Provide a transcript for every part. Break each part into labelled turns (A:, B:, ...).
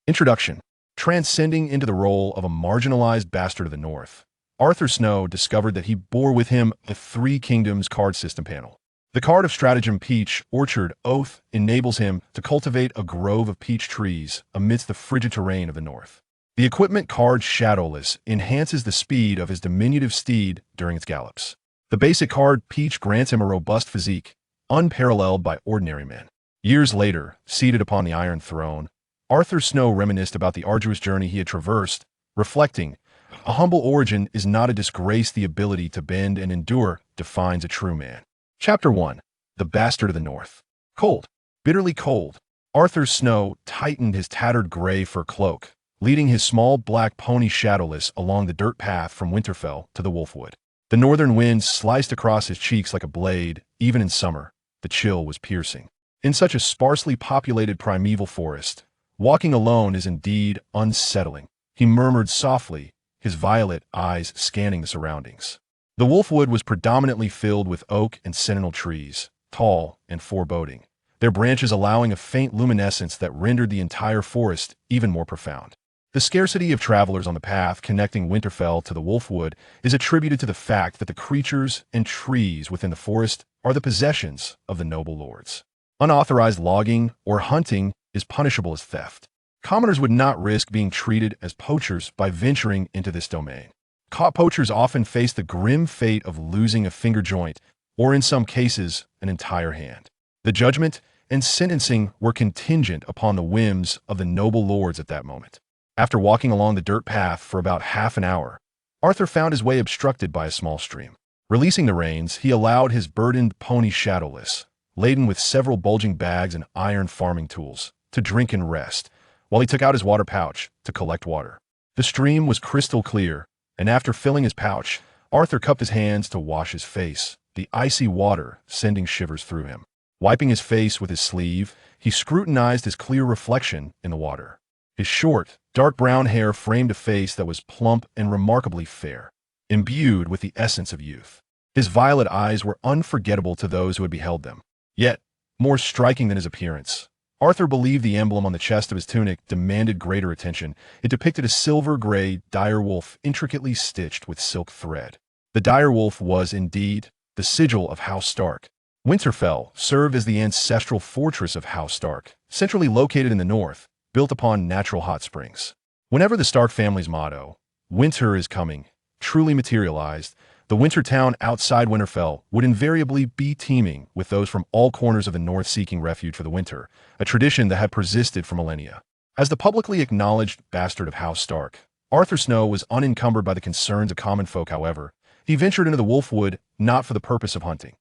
A: Introduction. Transcending into the role of a marginalized bastard of the North, Arthur Snow discovered that he bore with him the Three Kingdoms card system panel. The card of stratagem Peach Orchard Oath enables him to cultivate a grove of peach trees amidst the frigid terrain of the North. The equipment card Shadowless enhances the speed of his diminutive steed during its gallops. The basic card Peach grants him a robust physique, unparalleled by ordinary men. Years later, seated upon the Iron Throne, Arthur Snow reminisced about the arduous journey he had traversed, reflecting, "A humble origin is not a disgrace. The ability to bend and endure defines a true man." Chapter 1. The Bastard of the North. Cold. Bitterly cold. Arthur Snow tightened his tattered gray fur cloak, leading his small black pony Shadowless along the dirt path from Winterfell to the Wolfwood. The northern wind sliced across his cheeks like a blade. Even in summer, the chill was piercing. In such a sparsely populated primeval forest, walking alone is indeed unsettling, he murmured softly, his violet eyes scanning the surroundings. The Wolfwood was predominantly filled with oak and sentinel trees, tall and foreboding, their branches allowing a faint luminescence that rendered the entire forest even more profound. The scarcity of travelers on the path connecting Winterfell to the Wolfwood is attributed to the fact that the creatures and trees within the forest are the possessions of the noble lords. Unauthorized logging or hunting is punishable as theft. Commoners would not risk being treated as poachers by venturing into this domain. Caught poachers often face the grim fate of losing a finger joint, or in some cases, an entire hand. The judgment and sentencing were contingent upon the whims of the noble lords at that moment. After walking along the dirt path for about half an hour, Arthur found his way obstructed by a small stream. Releasing the reins, he allowed his burdened pony Shadowless, laden with several bulging bags and iron farming tools, to drink and rest, while he took out his water pouch to collect water. The stream was crystal clear, and after filling his pouch, Arthur cupped his hands to wash his face, the icy water sending shivers through him. Wiping his face with his sleeve, he scrutinized his clear reflection in the water. His short, dark brown hair framed a face that was plump and remarkably fair, imbued with the essence of youth. His violet eyes were unforgettable to those who had beheld them. Yet, more striking than his appearance, Arthur believed the emblem on the chest of his tunic demanded greater attention. It depicted a silver-gray dire wolf intricately stitched with silk thread. The dire wolf was, indeed, the sigil of House Stark. Winterfell served as the ancestral fortress of House Stark, centrally located in the north, built upon natural hot springs. Whenever the Stark family's motto, "Winter is coming," truly materialized, the winter town outside Winterfell would invariably be teeming with those from all corners of the north seeking refuge for the winter, a tradition that had persisted for millennia. As the publicly acknowledged bastard of House Stark, Arthur Snow was unencumbered by the concerns of common folk. However, he ventured into the Wolfwood not for the purpose of hunting.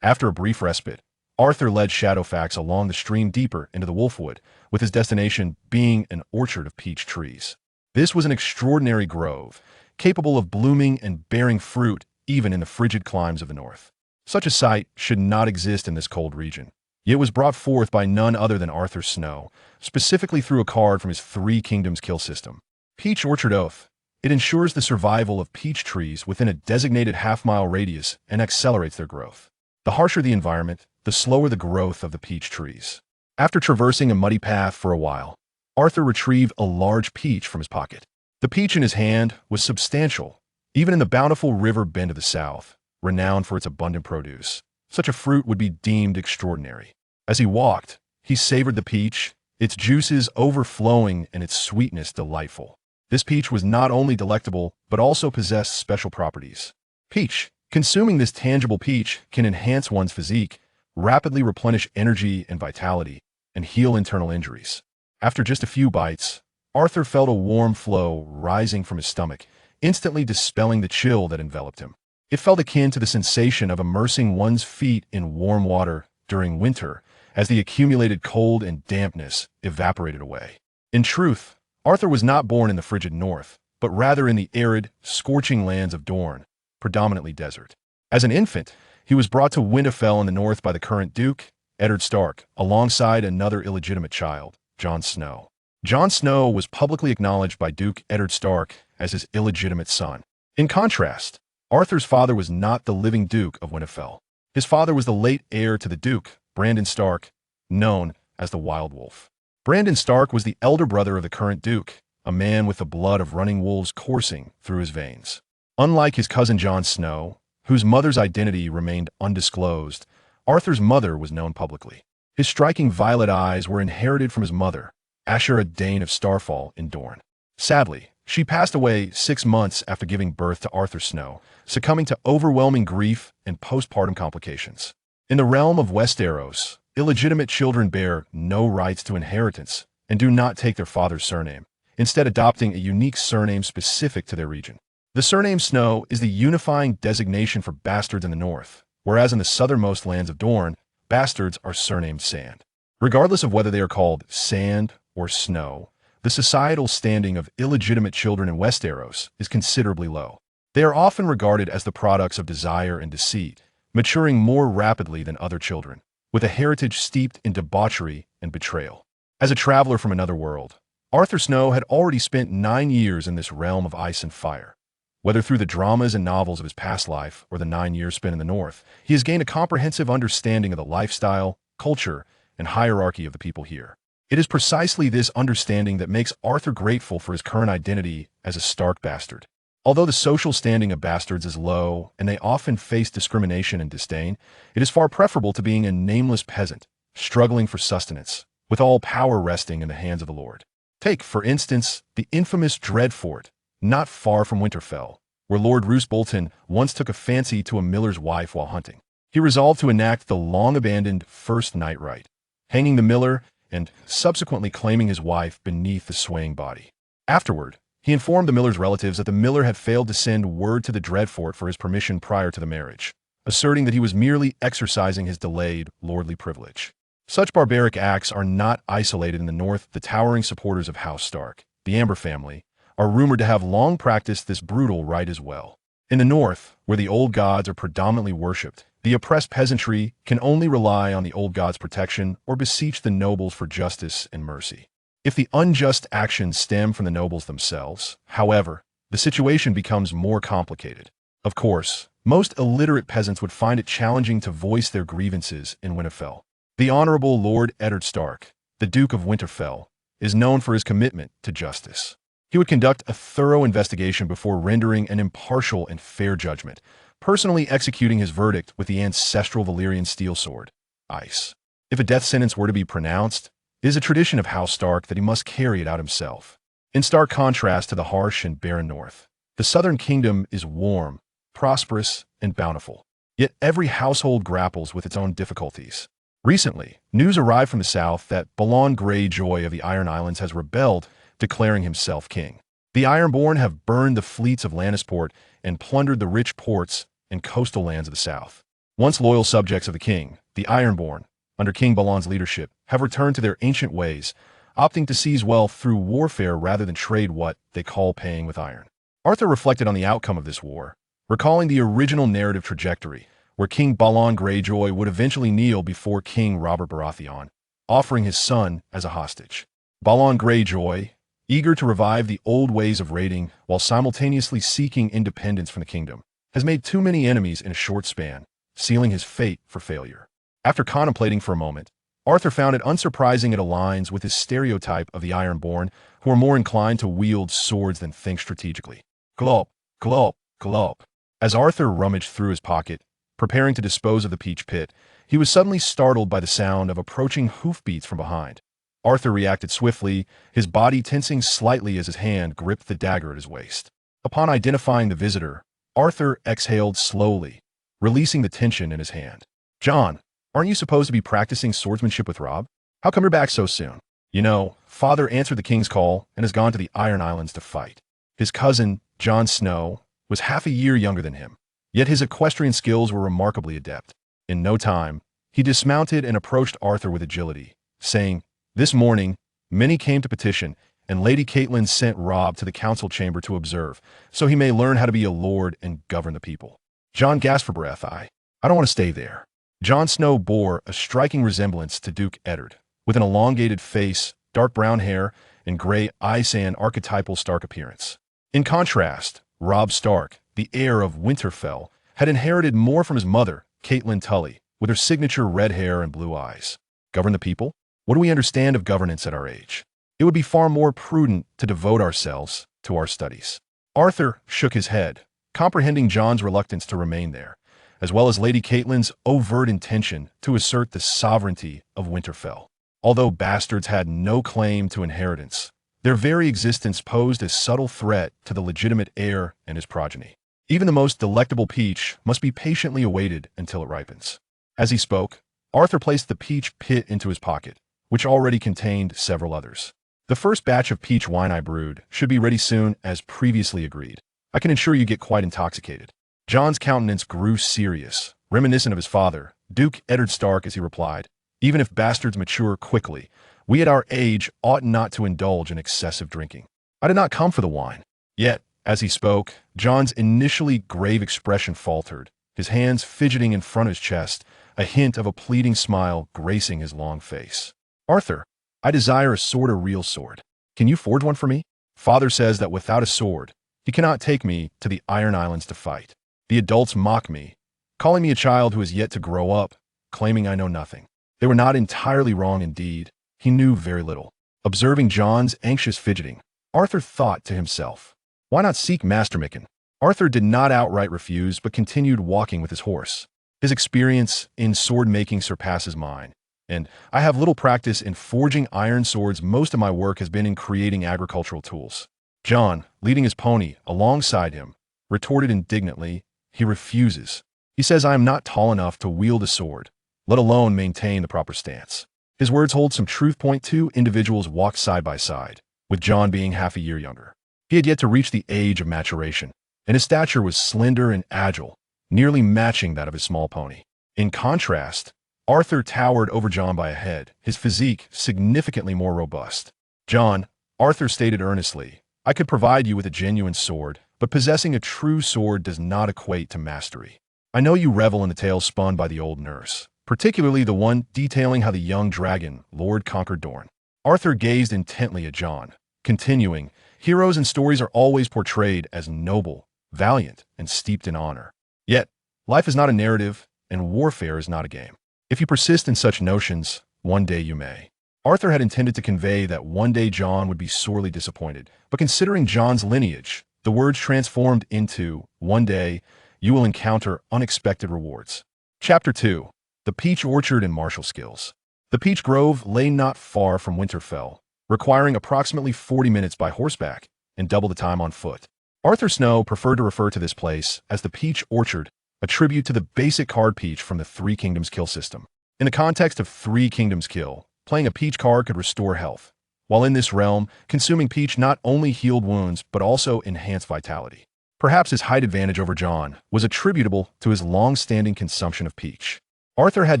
A: After a brief respite, Arthur led Shadowfax along the stream deeper into the Wolfwood, with his destination being an orchard of peach trees. This was an extraordinary grove, capable of blooming and bearing fruit even in the frigid climes of the north. Such a sight should not exist in this cold region, yet was brought forth by none other than Arthur Snow, specifically through a card from his Three Kingdoms kill system. Peach Orchard Oath. It ensures the survival of peach trees within a designated half-mile radius and accelerates their growth. The harsher the environment, the slower the growth of the peach trees. After traversing a muddy path for a while, Arthur retrieved a large peach from his pocket. The peach in his hand was substantial, even in the bountiful river bend of the south, renowned for its abundant produce. Such a fruit would be deemed extraordinary. As he walked, he savored the peach, its juices overflowing and its sweetness delightful. This peach was not only delectable, but also possessed special properties. Peach. Consuming this tangible peach can enhance one's physique, rapidly replenish energy and vitality, and heal internal injuries. After just a few bites, Arthur felt a warm flow rising from his stomach, instantly dispelling the chill that enveloped him. It felt akin to the sensation of immersing one's feet in warm water during winter, as the accumulated cold and dampness evaporated away. In truth, Arthur was not born in the frigid north, but rather in the arid, scorching lands of Dorne, predominantly desert. As an infant, he was brought to Winterfell in the north by the current Duke, Eddard Stark, alongside another illegitimate child, Jon Snow. Jon Snow was publicly acknowledged by Duke Eddard Stark as his illegitimate son. In contrast, Arthur's father was not the living Duke of Winterfell. His father was the late heir to the Duke, Brandon Stark, known as the Wild Wolf. Brandon Stark was the elder brother of the current Duke, a man with the blood of running wolves coursing through his veins. Unlike his cousin Jon Snow, whose mother's identity remained undisclosed, Arthur's mother was known publicly. His striking violet eyes were inherited from his mother, Ashera Dane of Starfall in Dorne. Sadly, she passed away 6 months after giving birth to Arthur Snow, succumbing to overwhelming grief and postpartum complications. In the realm of Westeros, illegitimate children bear no rights to inheritance and do not take their father's surname, instead adopting a unique surname specific to their region. The surname Snow is the unifying designation for bastards in the north, whereas in the southernmost lands of Dorne, bastards are surnamed Sand. Regardless of whether they are called Sand or Snow, the societal standing of illegitimate children in Westeros is considerably low. They are often regarded as the products of desire and deceit, maturing more rapidly than other children, with a heritage steeped in debauchery and betrayal. As a traveler from another world, Arthur Snow had already spent 9 years in this realm of ice and fire. Whether through the dramas and novels of his past life or the 9 years spent in the north, he has gained a comprehensive understanding of the lifestyle, culture, and hierarchy of the people here. It is precisely this understanding that makes Arthur grateful for his current identity as a Stark bastard. Although the social standing of bastards is low and they often face discrimination and disdain, it is far preferable to being a nameless peasant, struggling for sustenance, with all power resting in the hands of the Lord. Take, for instance, the infamous Dreadfort, not far from Winterfell, where Lord Roose Bolton once took a fancy to a miller's wife while hunting. He resolved to enact the long-abandoned First Night Rite, hanging the miller and subsequently claiming his wife beneath the swaying body. Afterward, he informed the miller's relatives that the miller had failed to send word to the Dreadfort for his permission prior to the marriage, asserting that he was merely exercising his delayed lordly privilege. Such barbaric acts are not isolated in the north. The towering supporters of House Stark, the Amber family, are rumored to have long practiced this brutal rite as well. In the north, where the old gods are predominantly worshipped, the oppressed peasantry can only rely on the old gods' protection or beseech the nobles for justice and mercy. If the unjust actions stem from the nobles themselves, however, the situation becomes more complicated. Of course, most illiterate peasants would find it challenging to voice their grievances in Winterfell. The Honorable Lord Eddard Stark, the Duke of Winterfell, is known for his commitment to justice. He would conduct a thorough investigation before rendering an impartial and fair judgment, personally executing his verdict with the ancestral Valyrian steel sword, Ice. If a death sentence were to be pronounced, it is a tradition of House Stark that he must carry it out himself. In stark contrast to the harsh and barren north, the southern kingdom is warm, prosperous, and bountiful. Yet every household grapples with its own difficulties. Recently, news arrived from the south that Balon Greyjoy of the Iron Islands has rebelled, declaring himself king. The Ironborn have burned the fleets of Lannisport and plundered the rich ports and coastal lands of the south. Once loyal subjects of the king, the Ironborn, under King Balon's leadership, have returned to their ancient ways, opting to seize wealth through warfare rather than trade what they call paying with iron. Arthur reflected on the outcome of this war, recalling the original narrative trajectory, where King Balon Greyjoy would eventually kneel before King Robert Baratheon, offering his son as a hostage. Balon Greyjoy, eager to revive the old ways of raiding while simultaneously seeking independence from the kingdom, has made too many enemies in a short span, sealing his fate for failure. After contemplating for a moment, Arthur found it unsurprising it aligns with his stereotype of the Ironborn, who are more inclined to wield swords than think strategically. Glop, glop, glop. As Arthur rummaged through his pocket, preparing to dispose of the peach pit, he was suddenly startled by the sound of approaching hoofbeats from behind. Arthur reacted swiftly, his body tensing slightly as his hand gripped the dagger at his waist. Upon identifying the visitor, Arthur exhaled slowly, releasing the tension in his hand. "John, aren't you supposed to be practicing swordsmanship with Robb? How come you're back so soon?" "You know, Father answered the king's call and has gone to the Iron Islands to fight." His cousin, Jon Snow, was half a year younger than him, yet his equestrian skills were remarkably adept. In no time, he dismounted and approached Arthur with agility, saying, "This morning, many came to petition, and Lady Catelyn sent Robb to the council chamber to observe, so he may learn how to be a lord and govern the people." John gasped for breath. I don't want to stay there." Jon Snow bore a striking resemblance to Duke Eddard, with an elongated face, dark brown hair, and gray eyes, an archetypal Stark appearance. In contrast, Robb Stark, the heir of Winterfell, had inherited more from his mother, Catelyn Tully, with her signature red hair and blue eyes. Govern the people? What do we understand of governance at our age? It would be far more prudent to devote ourselves to our studies. Arthur shook his head, comprehending Jon's reluctance to remain there, as well as Lady Catelyn's overt intention to assert the sovereignty of Winterfell. Although bastards had no claim to inheritance, their very existence posed a subtle threat to the legitimate heir and his progeny. Even the most delectable peach must be patiently awaited until it ripens. As he spoke, Arthur placed the peach pit into his pocket, which already contained several others. The first batch of peach wine I brewed should be ready soon as previously agreed. I can ensure you get quite intoxicated. Jon's countenance grew serious, reminiscent of his father, Duke Eddard Stark, as he replied, even if bastards mature quickly, we at our age ought not to indulge in excessive drinking. I did not come for the wine. Yet, as he spoke, Jon's initially grave expression faltered, his hands fidgeting in front of his chest, a hint of a pleading smile gracing his long face. Arthur, I desire a real sword. Can you forge one for me? Father says that without a sword, he cannot take me to the Iron Islands to fight. The adults mock me, calling me a child who is yet to grow up, claiming I know nothing. They were not entirely wrong indeed. He knew very little. Observing Jon's anxious fidgeting, Arthur thought to himself, why not seek Mastermicken? Arthur did not outright refuse, but continued walking with his horse. His experience in sword-making surpasses mine, and I have little practice in forging iron swords. Most of my work has been in creating agricultural tools. Jon, leading his pony alongside him, retorted indignantly, he refuses. He says I am not tall enough to wield a sword, let alone maintain the proper stance. His words hold some truth. Two individuals walked side by side, with Jon being half a year younger. He had yet to reach the age of maturation, and his stature was slender and agile, nearly matching that of his small pony. In contrast, Arthur towered over Jon by a head, his physique significantly more robust. Jon, Arthur stated earnestly, I could provide you with a genuine sword, but possessing a true sword does not equate to mastery. I know you revel in the tales spun by the old nurse, particularly the one detailing how the young dragon Lord conquered Dorne. Arthur gazed intently at Jon, continuing, heroes in stories are always portrayed as noble, valiant, and steeped in honor. Yet, life is not a narrative, and warfare is not a game. If you persist in such notions, one day you may. Arthur had intended to convey that one day Jon would be sorely disappointed, but considering Jon's lineage, the words transformed into, one day, you will encounter unexpected rewards. Chapter 2. The Peach Orchard and Martial Skills. The Peach Grove lay not far from Winterfell, requiring approximately 40 minutes by horseback and double the time on foot. Arthur Snow preferred to refer to this place as the Peach Orchard, a tribute to the basic card peach from the Three Kingdoms kill system. In the context of Three Kingdoms kill, playing a peach card could restore health, while in this realm, consuming peach not only healed wounds but also enhanced vitality. Perhaps his height advantage over Jon was attributable to his long-standing consumption of peach. Arthur had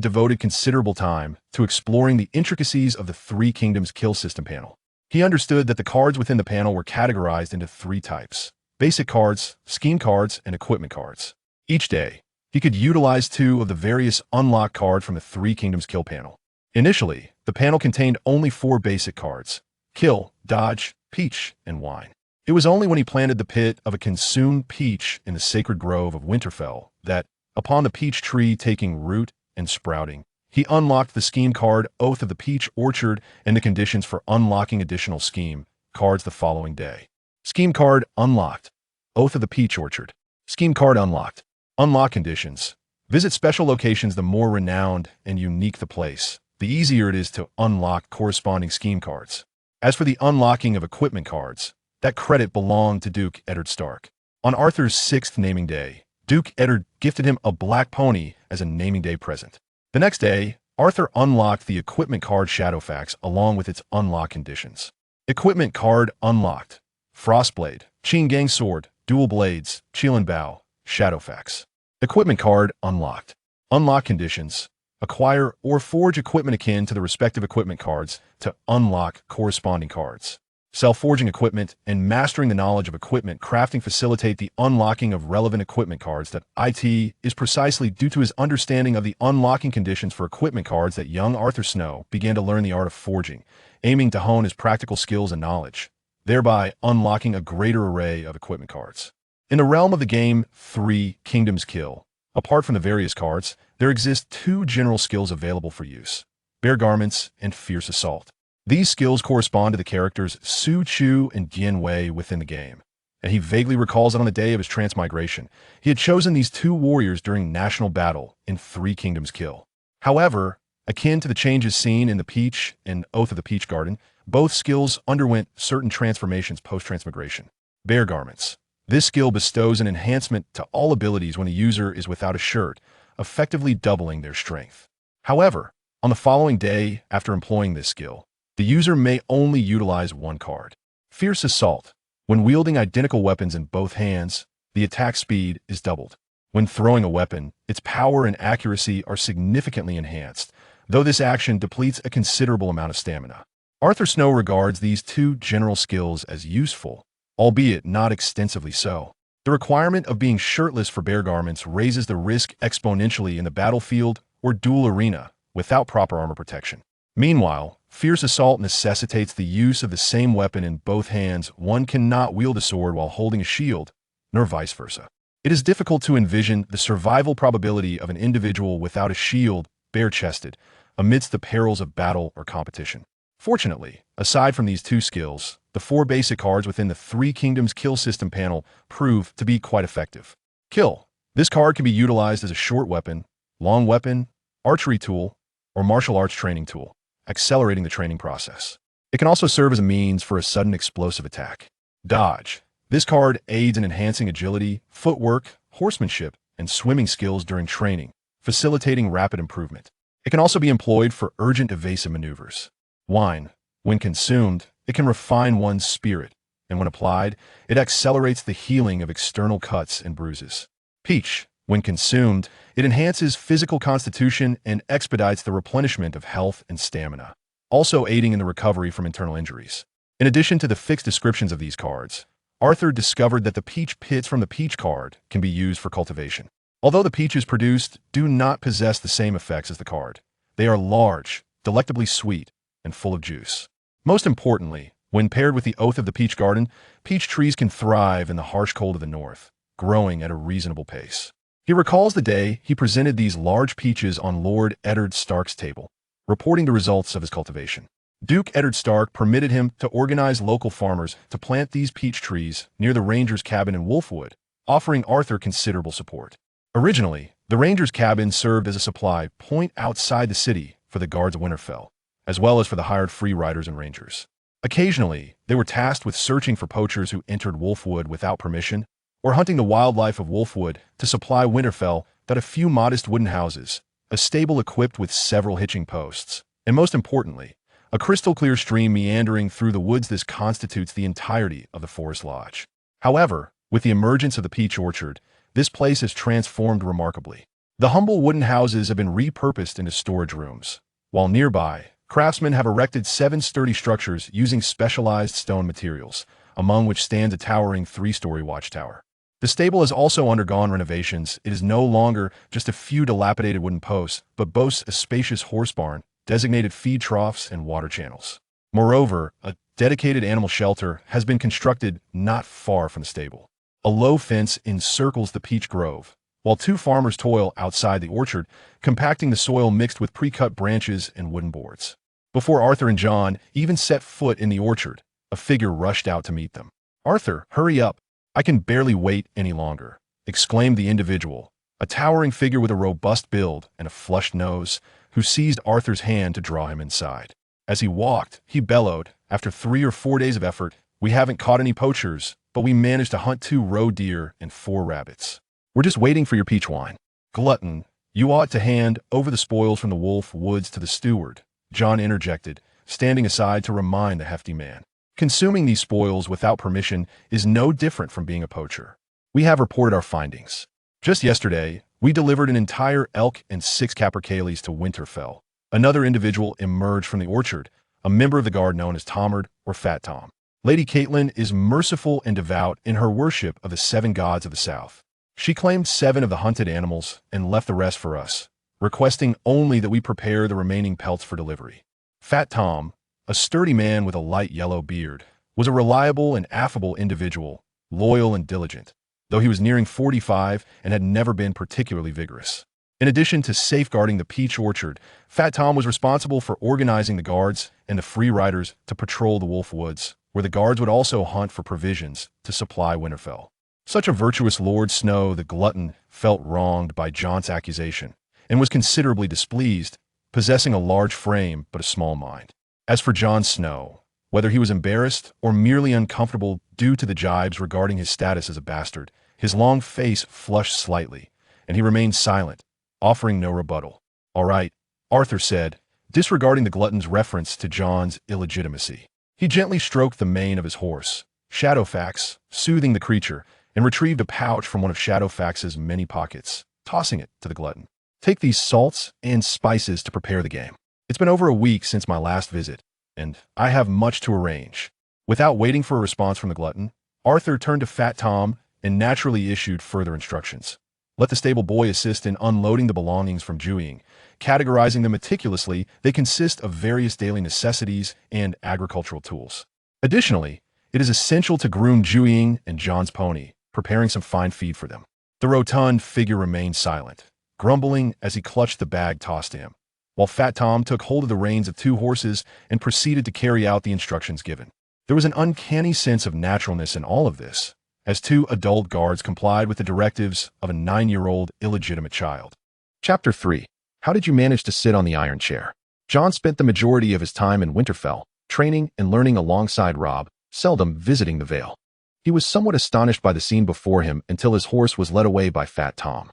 A: devoted considerable time to exploring the intricacies of the Three Kingdoms kill system panel. He understood that the cards within the panel were categorized into three types: basic cards, scheme cards, and equipment cards. Each day, he could utilize two of the various unlock cards from the Three Kingdoms kill panel. Initially, the panel contained only 4 basic cards: kill, dodge, peach, and wine. It was only when he planted the pit of a consumed peach in the sacred grove of Winterfell that, upon the peach tree taking root and sprouting, he unlocked the scheme card Oath of the Peach Orchard and the conditions for unlocking additional scheme cards the following day. Scheme card unlocked. Oath of the Peach Orchard. Scheme card unlocked. Unlock conditions. Visit special locations. The more renowned and unique the place, the easier it is to unlock corresponding scheme cards. As for the unlocking of equipment cards, that credit belonged to Duke Eddard Stark. On Arthur's 6th naming day, Duke Eddard gifted him a black pony as a naming day present. The next day, Arthur unlocked the equipment card Shadowfax along with its unlock conditions. Equipment card unlocked. Frostblade, Chain-Gang Sword, Dual Blades, Cheelan Bow, Shadowfax. Equipment card unlocked. Unlock conditions. Acquire or forge equipment akin to the respective equipment cards to unlock corresponding cards. Self-forging equipment and mastering the knowledge of equipment crafting facilitate the unlocking of relevant equipment cards. That it is precisely due to his understanding of the unlocking conditions for equipment cards that young Arthur Snow began to learn the art of forging, aiming to hone his practical skills and knowledge, thereby unlocking a greater array of equipment cards. In the realm of the game Three Kingdoms Kill, apart from the various cards, there exist 2 general skills available for use: bare garments, and fierce assault. These skills correspond to the characters Su Chu and Gien Wei within the game, and he vaguely recalls that on the day of his transmigration, he had chosen these two warriors during national battle in Three Kingdoms Kill. However, akin to the changes seen in the Peach and Oath of the Peach Garden, both skills underwent certain transformations post-transmigration. Bare garments. This skill bestows an enhancement to all abilities when a user is without a shirt, effectively doubling their strength. However, on the following day after employing this skill, the user may only utilize one card. Fierce assault. When wielding identical weapons in both hands, the attack speed is doubled. When throwing a weapon, its power and accuracy are significantly enhanced, though this action depletes a considerable amount of stamina. Arthur Snow regards these two general skills as useful, albeit not extensively so. The requirement of being shirtless for bare garments raises the risk exponentially in the battlefield or duel arena without proper armor protection. Meanwhile, fierce assault necessitates the use of the same weapon in both hands. One cannot wield a sword while holding a shield, nor vice versa. It is difficult to envision the survival probability of an individual without a shield, bare-chested, amidst the perils of battle or competition. Fortunately, aside from these two skills, the four basic cards within the Three Kingdoms Kill system panel prove to be quite effective. Kill. This card can be utilized as a short weapon, long weapon, archery tool, or martial arts training tool, accelerating the training process. It can also serve as a means for a sudden explosive attack. Dodge. This card aids in enhancing agility, footwork, horsemanship, and swimming skills during training, facilitating rapid improvement. It can also be employed for urgent evasive maneuvers. Wine. When consumed, it can refine one's spirit, and when applied, it accelerates the healing of external cuts and bruises. Peach. When consumed, it enhances physical constitution and expedites the replenishment of health and stamina, also aiding in the recovery from internal injuries. In addition to the fixed descriptions of these cards, Arthur discovered that the peach pits from the peach card can be used for cultivation. Although the peaches produced do not possess the same effects as the card, they are large, delectably sweet, and full of juice. Most importantly, when paired with the Oath of the Peach Garden, peach trees can thrive in the harsh cold of the north, growing at a reasonable pace. He recalls the day he presented these large peaches on Lord Eddard Stark's table, reporting the results of his cultivation. Duke Eddard Stark permitted him to organize local farmers to plant these peach trees near the Ranger's cabin in Wolfwood, offering Arthur considerable support. Originally, the Ranger's cabin served as a supply point outside the city for the guards of Winterfell, as well as for the hired free riders and rangers. Occasionally, they were tasked with searching for poachers who entered Wolfwood without permission, or hunting the wildlife of Wolfwood to supply Winterfell that a few modest wooden houses, a stable equipped with several hitching posts, and most importantly, a crystal-clear stream meandering through the woods. This constitutes the entirety of the Forest Lodge. However, with the emergence of the Peach Orchard, this place has transformed remarkably. The humble wooden houses have been repurposed into storage rooms, while nearby, craftsmen have erected 7 sturdy structures using specialized stone materials, among which stands a towering 3-story watchtower. The stable has also undergone renovations. It is no longer just a few dilapidated wooden posts, but boasts a spacious horse barn, designated feed troughs, and water channels. Moreover, a dedicated animal shelter has been constructed not far from the stable. A low fence encircles the peach grove, while 2 farmers toil outside the orchard, compacting the soil mixed with pre-cut branches and wooden boards. Before Arthur and Jon even set foot in the orchard, a figure rushed out to meet them. "Arthur, hurry up. I can barely wait any longer," exclaimed the individual, a towering figure with a robust build and a flushed nose, who seized Arthur's hand to draw him inside. As he walked, he bellowed, "After 3 or 4 days of effort, we haven't caught any poachers, but we managed to hunt 2 roe deer and 4 rabbits. We're just waiting for your peach wine. Glutton, you ought to hand over the spoils from the wolf woods to the steward," Jon interjected, standing aside to remind the hefty man. "Consuming these spoils without permission is no different from being a poacher. We have reported our findings. Just yesterday, we delivered an entire elk and 6 capercaillies to Winterfell." Another individual emerged from the orchard, a member of the guard known as Tomard or Fat Tom. "Lady Catelyn is merciful and devout in her worship of the 7 gods of the south. She claimed 7 of the hunted animals and left the rest for us, requesting only that we prepare the remaining pelts for delivery." Fat Tom, a sturdy man with a light yellow beard, was a reliable and affable individual, loyal and diligent, though he was nearing 45 and had never been particularly vigorous. In addition to safeguarding the peach orchard, Fat Tom was responsible for organizing the guards and the free riders to patrol the Wolf Woods, where the guards would also hunt for provisions to supply Winterfell. Such a virtuous Lord Snow the Glutton felt wronged by Jon's accusation and was considerably displeased, possessing a large frame but a small mind. As for Jon Snow, whether he was embarrassed or merely uncomfortable due to the jibes regarding his status as a bastard, his long face flushed slightly, and he remained silent, offering no rebuttal. "All right," Arthur said, disregarding the glutton's reference to Jon's illegitimacy. He gently stroked the mane of his horse, Shadowfax, soothing the creature, and retrieved a pouch from one of Shadowfax's many pockets, tossing it to the glutton. "Take these salts and spices to prepare the game. It's been over a week since my last visit, and I have much to arrange." Without waiting for a response from the glutton, Arthur turned to Fat Tom and naturally issued further instructions. Let the stable boy assist in unloading the belongings from Jewing, categorizing them meticulously. They consist of various daily necessities and agricultural tools. Additionally, it is essential to groom Jewing and Jon's pony, preparing some fine feed for them. The rotund figure remained silent, grumbling as he clutched the bag tossed to him, while Fat Tom took hold of the reins of 2 horses and proceeded to carry out the instructions given. There was an uncanny sense of naturalness in all of this, as 2 adult guards complied with the directives of a 9-year-old illegitimate child. Chapter 3. How did you manage to sit on the iron chair? Jon spent the majority of his time in Winterfell, training and learning alongside Robb, seldom visiting the Vale. He was somewhat astonished by the scene before him until his horse was led away by Fat Tom,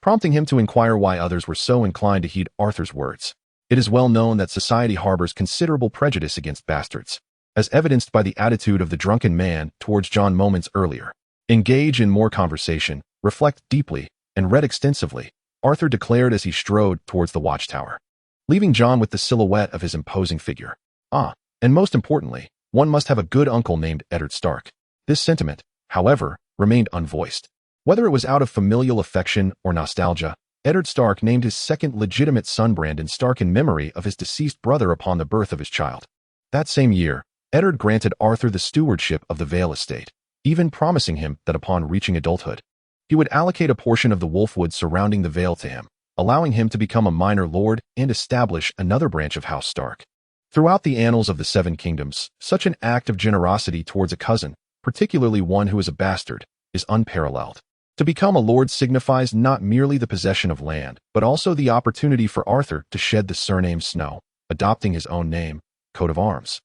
A: prompting him to inquire why others were so inclined to heed Arthur's words. It is well known that society harbors considerable prejudice against bastards, as evidenced by the attitude of the drunken man towards Jon moments earlier. Engage in more conversation, reflect deeply, and read extensively, Arthur declared as he strode towards the watchtower, leaving Jon with the silhouette of his imposing figure. And most importantly, one must have a good uncle named Eddard Stark. This sentiment, however, remained unvoiced. Whether it was out of familial affection or nostalgia, Eddard Stark named his second legitimate son Brandon Stark in memory of his deceased brother upon the birth of his child. That same year, Eddard granted Arthur the stewardship of the Vale estate, even promising him that upon reaching adulthood, he would allocate a portion of the Wolfwood surrounding the Vale to him, allowing him to become a minor lord and establish another branch of House Stark. Throughout the annals of the Seven Kingdoms, such an act of generosity towards a cousin, particularly one who is a bastard, is unparalleled. To become a lord signifies not merely the possession of land, but also the opportunity for Arthur to shed the surname Snow, adopting his own name, coat of arms,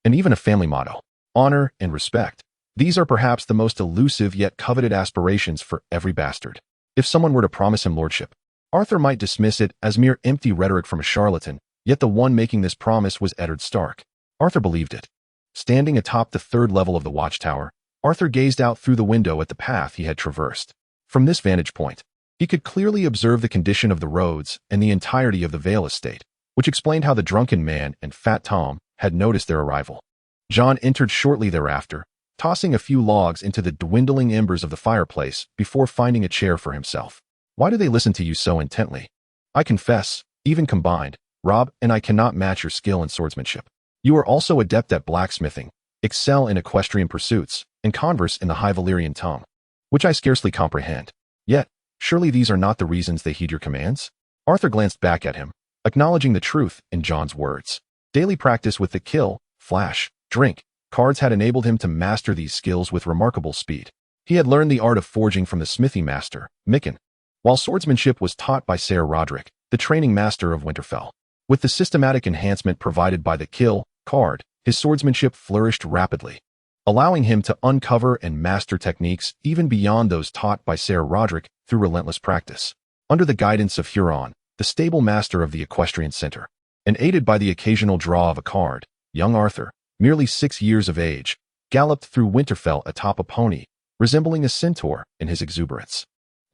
A: and even a family motto, honor and respect. These are perhaps the most elusive yet coveted aspirations for every bastard. If someone were to promise him lordship, Arthur might dismiss it as mere empty rhetoric from a charlatan, yet the one making this promise was Eddard Stark. Arthur believed it. Standing atop the 3rd level of the watchtower, Arthur gazed out through the window at the path he had traversed. From this vantage point, he could clearly observe the condition of the roads and the entirety of the Vale estate, which explained how the drunken man and Fat Tom had noticed their arrival. Jon entered shortly thereafter, tossing a few logs into the dwindling embers of the fireplace before finding a chair for himself. "Why do they listen to you so intently? I confess, even combined, Robb and I cannot match your skill in swordsmanship. You are also adept at blacksmithing, excel in equestrian pursuits, and converse in the High Valyrian tongue, which I scarcely comprehend. Yet, surely these are not the reasons they heed your commands?" Arthur glanced back at him, acknowledging the truth in Jon's words. Daily practice with the kill, flash, drink, cards had enabled him to master these skills with remarkable speed. He had learned the art of forging from the smithy master, Mikken, while swordsmanship was taught by Ser Roderick, the training master of Winterfell. With the systematic enhancement provided by the kill card, his swordsmanship flourished rapidly, allowing him to uncover and master techniques even beyond those taught by Ser Roderick through relentless practice. Under the guidance of Huron, the stable master of the equestrian center, and aided by the occasional draw of a card, young Arthur, merely 6 years of age, galloped through Winterfell atop a pony, resembling a centaur in his exuberance.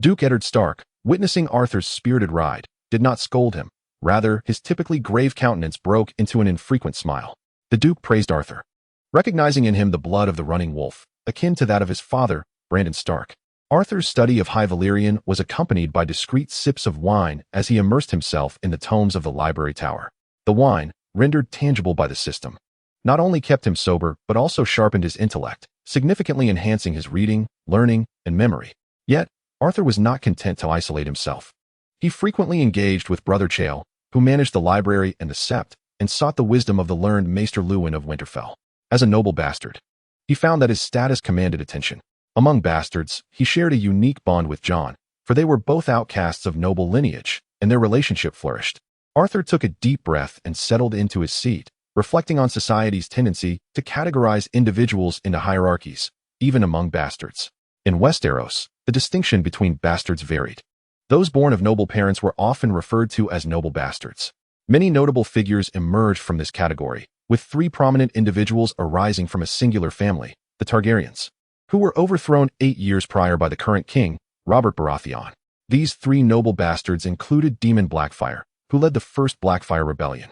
A: Duke Eddard Stark, witnessing Arthur's spirited ride, did not scold him. Rather, his typically grave countenance broke into an infrequent smile. The Duke praised Arthur, recognizing in him the blood of the running wolf, akin to that of his father, Brandon Stark. Arthur's study of High Valyrian was accompanied by discreet sips of wine as he immersed himself in the tomes of the library tower. The wine, rendered tangible by the system, not only kept him sober but also sharpened his intellect, significantly enhancing his reading, learning, and memory. Yet, Arthur was not content to isolate himself. He frequently engaged with brother Shael, who managed the library and the sept, and sought the wisdom of the learned Maester Luwin of Winterfell. As a noble bastard, he found that his status commanded attention. Among bastards, he shared a unique bond with Jon, for they were both outcasts of noble lineage, and their relationship flourished. Arthur took a deep breath and settled into his seat, reflecting on society's tendency to categorize individuals into hierarchies, even among bastards. In Westeros, the distinction between bastards varied. Those born of noble parents were often referred to as noble bastards. Many notable figures emerged from this category, with 3 prominent individuals arising from a singular family, the Targaryens, who were overthrown 8 years prior by the current king, Robert Baratheon. These 3 noble bastards included Daemon Blackfyre, who led the First Blackfyre Rebellion,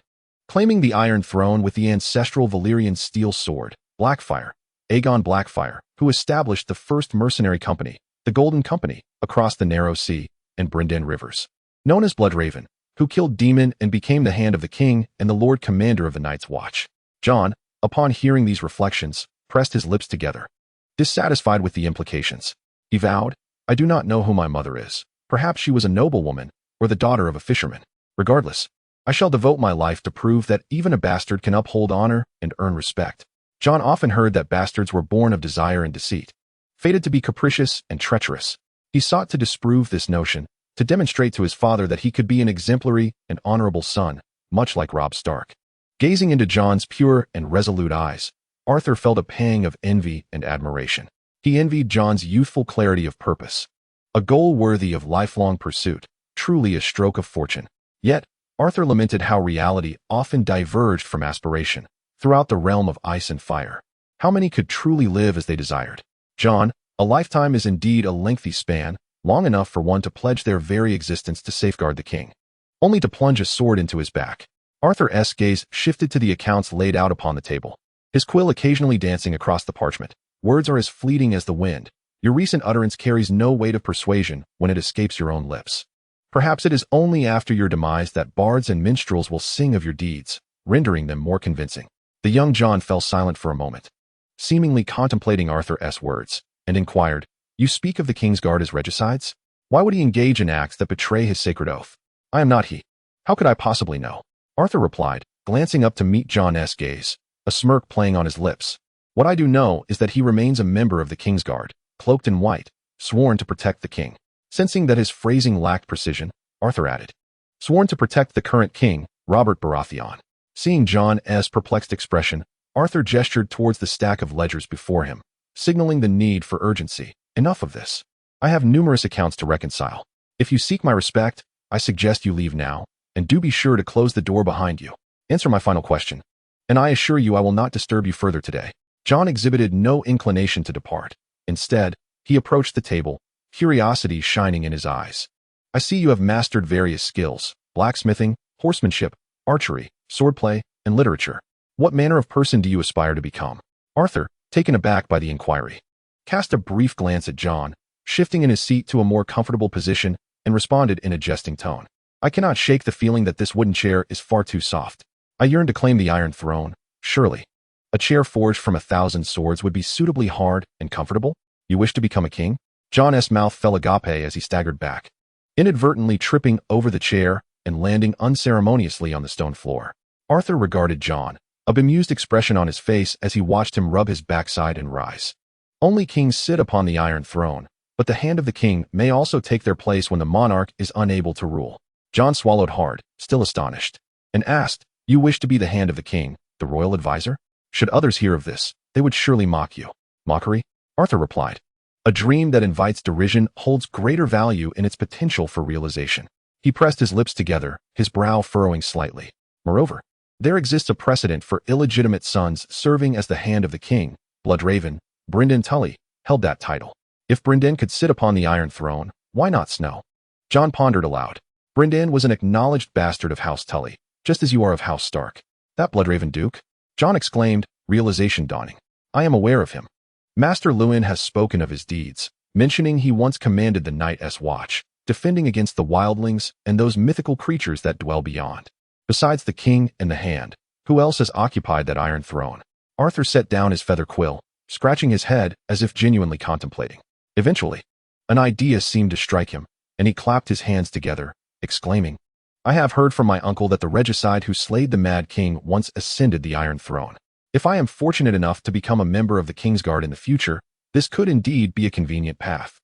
A: claiming the Iron Throne with the ancestral Valyrian steel sword, Blackfyre, Aegon Blackfyre, who established the first mercenary company, the Golden Company, across the Narrow Sea and Brynden rivers, known as Bloodraven, who killed Daemon and became the Hand of the King and the Lord Commander of the Night's Watch. Jon, upon hearing these reflections, pressed his lips together, dissatisfied with the implications. He vowed, "I do not know who my mother is. Perhaps she was a noblewoman or the daughter of a fisherman. Regardless, I shall devote my life to prove that even a bastard can uphold honor and earn respect." Jon often heard that bastards were born of desire and deceit, fated to be capricious and treacherous. He sought to disprove this notion, to demonstrate to his father that he could be an exemplary and honorable son, much like Robb Stark. Gazing into Jon's pure and resolute eyes, Arthur felt a pang of envy and admiration. He envied Jon's youthful clarity of purpose, a goal worthy of lifelong pursuit, truly a stroke of fortune. Yet, Arthur lamented how reality often diverged from aspiration throughout the realm of ice and fire. How many could truly live as they desired? Jon, a lifetime is indeed a lengthy span, long enough for one to pledge their very existence to safeguard the king, only to plunge a sword into his back. Arthur's gaze shifted to the accounts laid out upon the table, his quill occasionally dancing across the parchment. Words are as fleeting as the wind. Your recent utterance carries no weight of persuasion when it escapes your own lips. Perhaps it is only after your demise that bards and minstrels will sing of your deeds, rendering them more convincing. The young Jon fell silent for a moment, seemingly contemplating Arthur's words, and inquired, "You speak of the King's Guard as regicides? Why would he engage in acts that betray his sacred oath? I am not he. How could I possibly know?" Arthur replied, glancing up to meet Jon's gaze, a smirk playing on his lips. "What I do know is that he remains a member of the King's Guard, cloaked in white, sworn to protect the king." Sensing that his phrasing lacked precision, Arthur added, "Sworn to protect the current king, Robert Baratheon." Seeing Jon's perplexed expression, Arthur gestured towards the stack of ledgers before him, signaling the need for urgency. "Enough of this. I have numerous accounts to reconcile. If you seek my respect, I suggest you leave now, and do be sure to close the door behind you. Answer my final question, and I assure you I will not disturb you further today." Jon exhibited no inclination to depart. Instead, he approached the table, curiosity shining in his eyes. "I see you have mastered various skills: blacksmithing, horsemanship, archery, swordplay, and literature. What manner of person do you aspire to become?" Arthur, taken aback by the inquiry, cast a brief glance at Jon, shifting in his seat to a more comfortable position, and responded in a jesting tone, "I cannot shake the feeling that this wooden chair is far too soft. I yearn to claim the Iron Throne, surely. A chair forged from 1,000 swords would be suitably hard and comfortable. You wish to become a king?" Jon's mouth fell agape as he staggered back, inadvertently tripping over the chair and landing unceremoniously on the stone floor. Arthur regarded Jon, a bemused expression on his face as he watched him rub his backside and rise. Only kings sit upon the Iron Throne, but the hand of the king may also take their place when the monarch is unable to rule. Jon swallowed hard, still astonished, and asked, "You wish to be the hand of the king, the royal advisor? Should others hear of this, they would surely mock you." "Mockery?" Arthur replied. "A dream that invites derision holds greater value in its potential for realization." He pressed his lips together, his brow furrowing slightly. "Moreover, there exists a precedent for illegitimate sons serving as the hand of the king. Bloodraven, Brynden Tully, held that title. If Brynden could sit upon the Iron Throne, why not Snow?" Jon pondered aloud. "Brynden was an acknowledged bastard of House Tully, just as you are of House Stark." "That Bloodraven Duke?" Jon exclaimed, realization dawning. "I am aware of him. Master Luwin has spoken of his deeds, mentioning he once commanded the Night's Watch, defending against the wildlings and those mythical creatures that dwell beyond. Besides the king and the hand, who else has occupied that Iron Throne?" Arthur set down his feather quill, scratching his head as if genuinely contemplating. Eventually, an idea seemed to strike him, and he clapped his hands together, exclaiming, "I have heard from my uncle that the regicide who slayed the Mad King once ascended the Iron Throne. If I am fortunate enough to become a member of the Kingsguard in the future, this could indeed be a convenient path."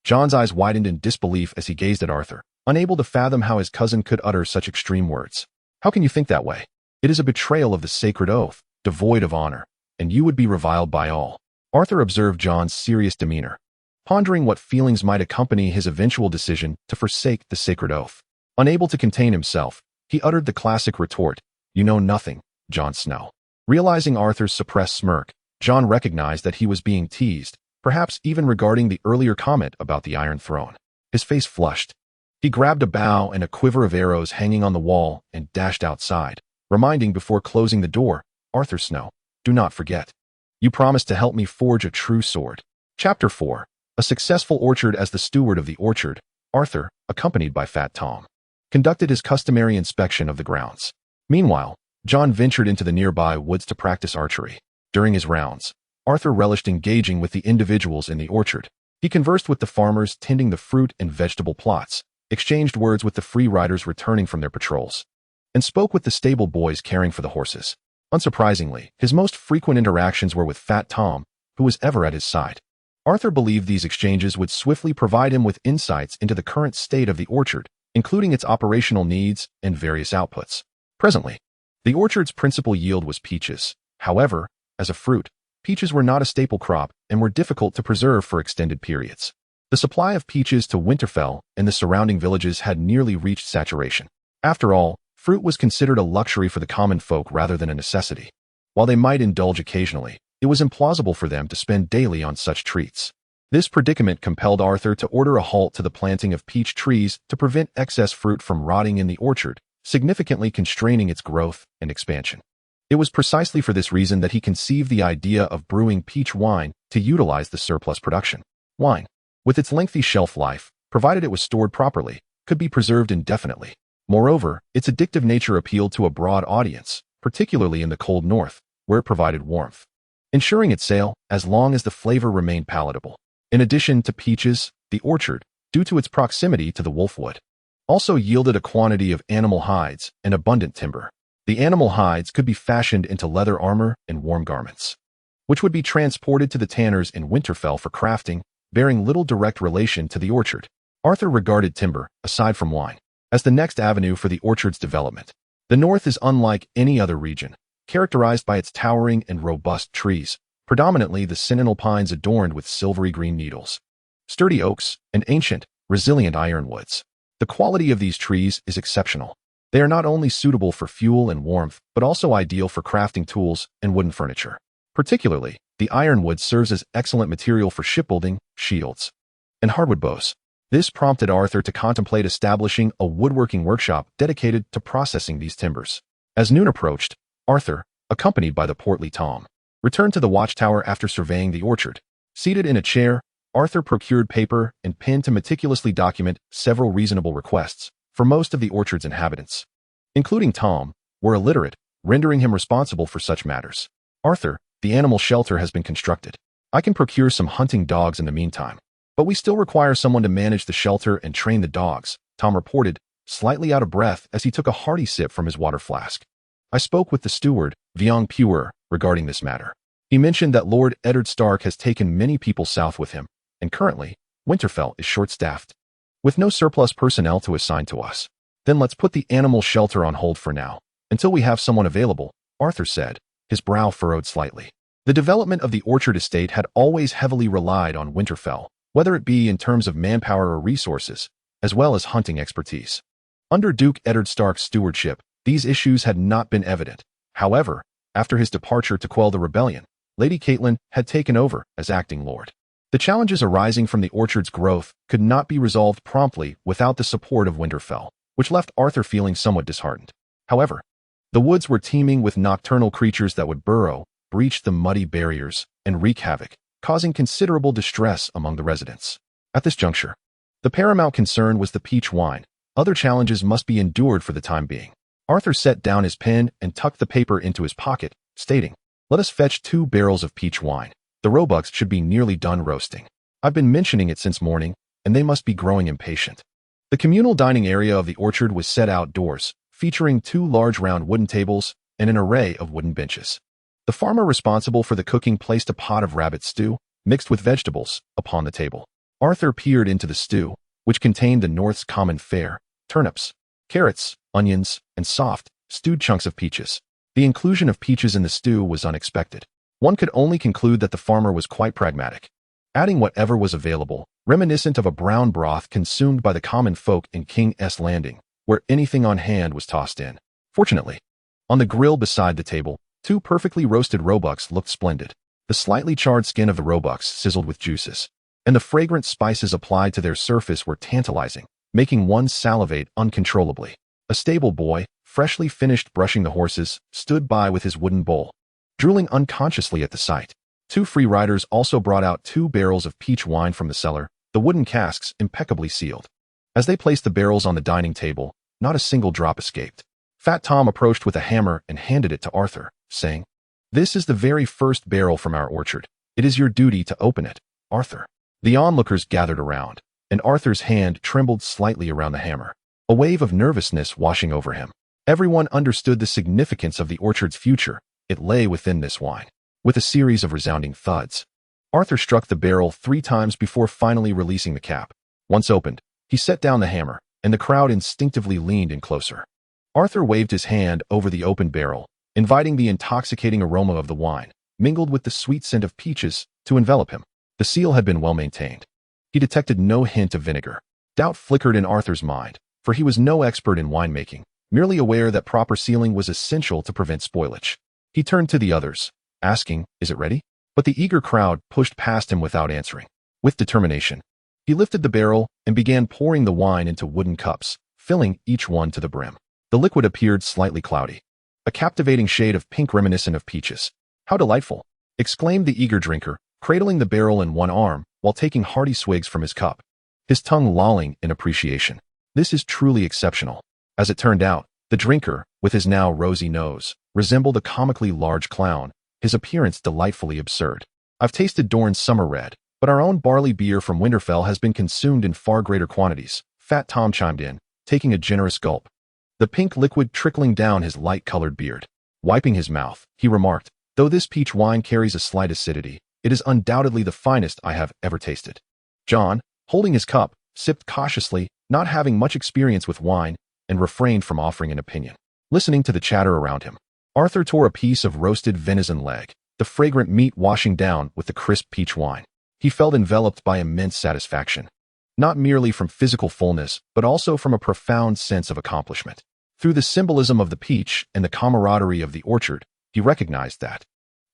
A: Jon's eyes widened in disbelief as he gazed at Arthur, unable to fathom how his cousin could utter such extreme words. "How can you think that way? It is a betrayal of the sacred oath, devoid of honor, and you would be reviled by all." Arthur observed Jon's serious demeanor, pondering what feelings might accompany his eventual decision to forsake the sacred oath. Unable to contain himself, he uttered the classic retort, "You know nothing, Jon Snow." Realizing Arthur's suppressed smirk, Jon recognized that he was being teased, perhaps even regarding the earlier comment about the Iron Throne. His face flushed. He grabbed a bow and a quiver of arrows hanging on the wall and dashed outside, reminding before closing the door, "Arthur Snow, do not forget. You promised to help me forge a true sword." Chapter 4. A successful orchard. As the steward of the orchard, Arthur, accompanied by Fat Tom, conducted his customary inspection of the grounds. Meanwhile, Jon ventured into the nearby woods to practice archery. During his rounds, Arthur relished engaging with the individuals in the orchard. He conversed with the farmers tending the fruit and vegetable plots, exchanged words with the free riders returning from their patrols, and spoke with the stable boys caring for the horses. Unsurprisingly, his most frequent interactions were with Fat Tom, who was ever at his side. Arthur believed these exchanges would swiftly provide him with insights into the current state of the orchard, including its operational needs and various outputs. Presently, the orchard's principal yield was peaches. However, as a fruit, peaches were not a staple crop and were difficult to preserve for extended periods. The supply of peaches to Winterfell and the surrounding villages had nearly reached saturation. After all, fruit was considered a luxury for the common folk rather than a necessity. While they might indulge occasionally, it was implausible for them to spend daily on such treats. This predicament compelled Arthur to order a halt to the planting of peach trees to prevent excess fruit from rotting in the orchard, significantly constraining its growth and expansion. It was precisely for this reason that he conceived the idea of brewing peach wine to utilize the surplus production. Wine, with its lengthy shelf life, provided it was stored properly, could be preserved indefinitely. Moreover, its addictive nature appealed to a broad audience, particularly in the cold north, where it provided warmth, ensuring its sale as long as the flavor remained palatable. In addition to peaches, the orchard, due to its proximity to the wolfwood, also yielded a quantity of animal hides and abundant timber. The animal hides could be fashioned into leather armor and warm garments, which would be transported to the tanners in Winterfell for crafting, bearing little direct relation to the orchard. Arthur regarded timber, aside from wine, as the next avenue for the orchard's development. The north is unlike any other region, characterized by its towering and robust trees, predominantly the sentinel pines adorned with silvery green needles, sturdy oaks, and ancient, resilient ironwoods. The quality of these trees is exceptional. They are not only suitable for fuel and warmth, but also ideal for crafting tools and wooden furniture. Particularly, the ironwood serves as excellent material for shipbuilding, shields, and hardwood bows. This prompted Arthur to contemplate establishing a woodworking workshop dedicated to processing these timbers. As noon approached, Arthur, accompanied by the portly Tom, returned to the watchtower after surveying the orchard. Seated in a chair, Arthur procured paper and pen to meticulously document several reasonable requests, for most of the orchard's inhabitants, including Tom, were illiterate, rendering him responsible for such matters. "Arthur, the animal shelter has been constructed. I can procure some hunting dogs in the meantime, but we still require someone to manage the shelter and train the dogs," Tom reported, slightly out of breath as he took a hearty sip from his water flask. "I spoke with the steward, Vyong Pure, regarding this matter. He mentioned that Lord Eddard Stark has taken many people south with him, and currently, Winterfell is short-staffed, with no surplus personnel to assign to us." "Then let's put the animal shelter on hold for now, until we have someone available," Arthur said, his brow furrowed slightly. The development of the orchard estate had always heavily relied on Winterfell, whether it be in terms of manpower or resources, as well as hunting expertise. Under Duke Eddard Stark's stewardship, these issues had not been evident. However, after his departure to quell the rebellion, Lady Catelyn had taken over as acting lord. The challenges arising from the orchard's growth could not be resolved promptly without the support of Winterfell, which left Arthur feeling somewhat disheartened. However, the woods were teeming with nocturnal creatures that would burrow, breach the muddy barriers, and wreak havoc, causing considerable distress among the residents. At this juncture, the paramount concern was the peach wine. Other challenges must be endured for the time being. Arthur set down his pen and tucked the paper into his pocket, stating, "Let us fetch 2 barrels of peach wine. The roebucks should be nearly done roasting. I've been mentioning it since morning, and they must be growing impatient." The communal dining area of the orchard was set outdoors, featuring 2 large round wooden tables and an array of wooden benches. The farmer responsible for the cooking placed a pot of rabbit stew, mixed with vegetables, upon the table. Arthur peered into the stew, which contained the North's common fare, turnips, carrots, onions, and soft, stewed chunks of peaches. The inclusion of peaches in the stew was unexpected. One could only conclude that the farmer was quite pragmatic, adding whatever was available, reminiscent of a brown broth consumed by the common folk in King's Landing, where anything on hand was tossed in. Fortunately, on the grill beside the table, 2 perfectly roasted roebucks looked splendid. The slightly charred skin of the roebucks sizzled with juices, and the fragrant spices applied to their surface were tantalizing, making one salivate uncontrollably. A stable boy, freshly finished brushing the horses, stood by with his wooden bowl, drooling unconsciously at the sight. 2 free riders also brought out 2 barrels of peach wine from the cellar, the wooden casks impeccably sealed. As they placed the barrels on the dining table, not a single drop escaped. Fat Tom approached with a hammer and handed it to Arthur, saying, "This is the very first barrel from our orchard. It is your duty to open it, Arthur." The onlookers gathered around, and Arthur's hand trembled slightly around the hammer, a wave of nervousness washing over him. Everyone understood the significance of the orchard's future. It lay within this wine. With a series of resounding thuds, Arthur struck the barrel 3 times before finally releasing the cap. Once opened, he set down the hammer, and the crowd instinctively leaned in closer. Arthur waved his hand over the open barrel, inviting the intoxicating aroma of the wine, mingled with the sweet scent of peaches, to envelop him. The seal had been well maintained. He detected no hint of vinegar. Doubt flickered in Arthur's mind, for he was no expert in winemaking, merely aware that proper sealing was essential to prevent spoilage. He turned to the others, asking, "Is it ready?" But the eager crowd pushed past him without answering. With determination, he lifted the barrel and began pouring the wine into wooden cups, filling each one to the brim. The liquid appeared slightly cloudy, a captivating shade of pink reminiscent of peaches. "How delightful!" exclaimed the eager drinker, cradling the barrel in one arm while taking hearty swigs from his cup, his tongue lolling in appreciation. "This is truly exceptional." As it turned out, the drinker, with his now rosy nose, resembled a comically large clown, his appearance delightfully absurd. "I've tasted Dorn's Summer Red, but our own barley beer from Winterfell has been consumed in far greater quantities," Fat Tom chimed in, taking a generous gulp, the pink liquid trickling down his light-colored beard. Wiping his mouth, he remarked, "Though this peach wine carries a slight acidity, it is undoubtedly the finest I have ever tasted." John, holding his cup, sipped cautiously, not having much experience with wine, and refrained from offering an opinion. Listening to the chatter around him, Arthur tore a piece of roasted venison leg, the fragrant meat washing down with the crisp peach wine. He felt enveloped by immense satisfaction, not merely from physical fullness, but also from a profound sense of accomplishment. Through the symbolism of the peach and the camaraderie of the orchard, he recognized that,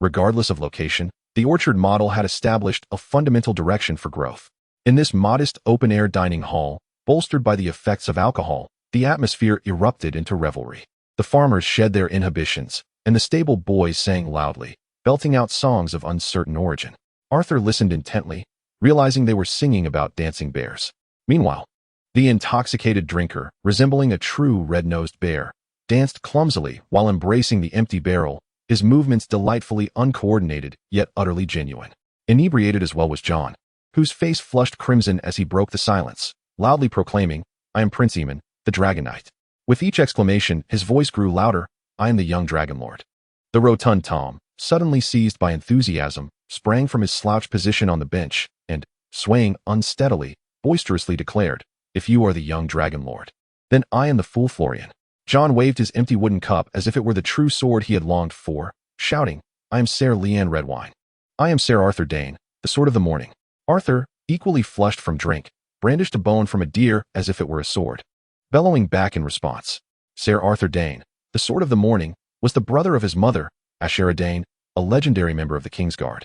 A: regardless of location, the orchard model had established a fundamental direction for growth. In this modest open-air dining hall, bolstered by the effects of alcohol, the atmosphere erupted into revelry. The farmers shed their inhibitions, and the stable boys sang loudly, belting out songs of uncertain origin. Arthur listened intently, realizing they were singing about dancing bears. Meanwhile, the intoxicated drinker, resembling a true red-nosed bear, danced clumsily while embracing the empty barrel, his movements delightfully uncoordinated yet utterly genuine. Inebriated as well was John, whose face flushed crimson as he broke the silence, loudly proclaiming, "I am Prince Aemon, the Dragon Knight." With each exclamation, his voice grew louder, "I am the young Dragon Lord." The rotund Tom, suddenly seized by enthusiasm, sprang from his slouched position on the bench, and, swaying unsteadily, boisterously declared, "If you are the young Dragon Lord, then I am the fool Florian." John waved his empty wooden cup as if it were the true sword he had longed for, shouting, "I am Ser Leanne Redwine. I am Ser Arthur Dane, the Sword of the Morning." Arthur, equally flushed from drink, brandished a bone from a deer as if it were a sword, bellowing back in response. Ser Arthur Dane, the Sword of the Morning, was the brother of his mother, Ashera Dane, a legendary member of the Kingsguard,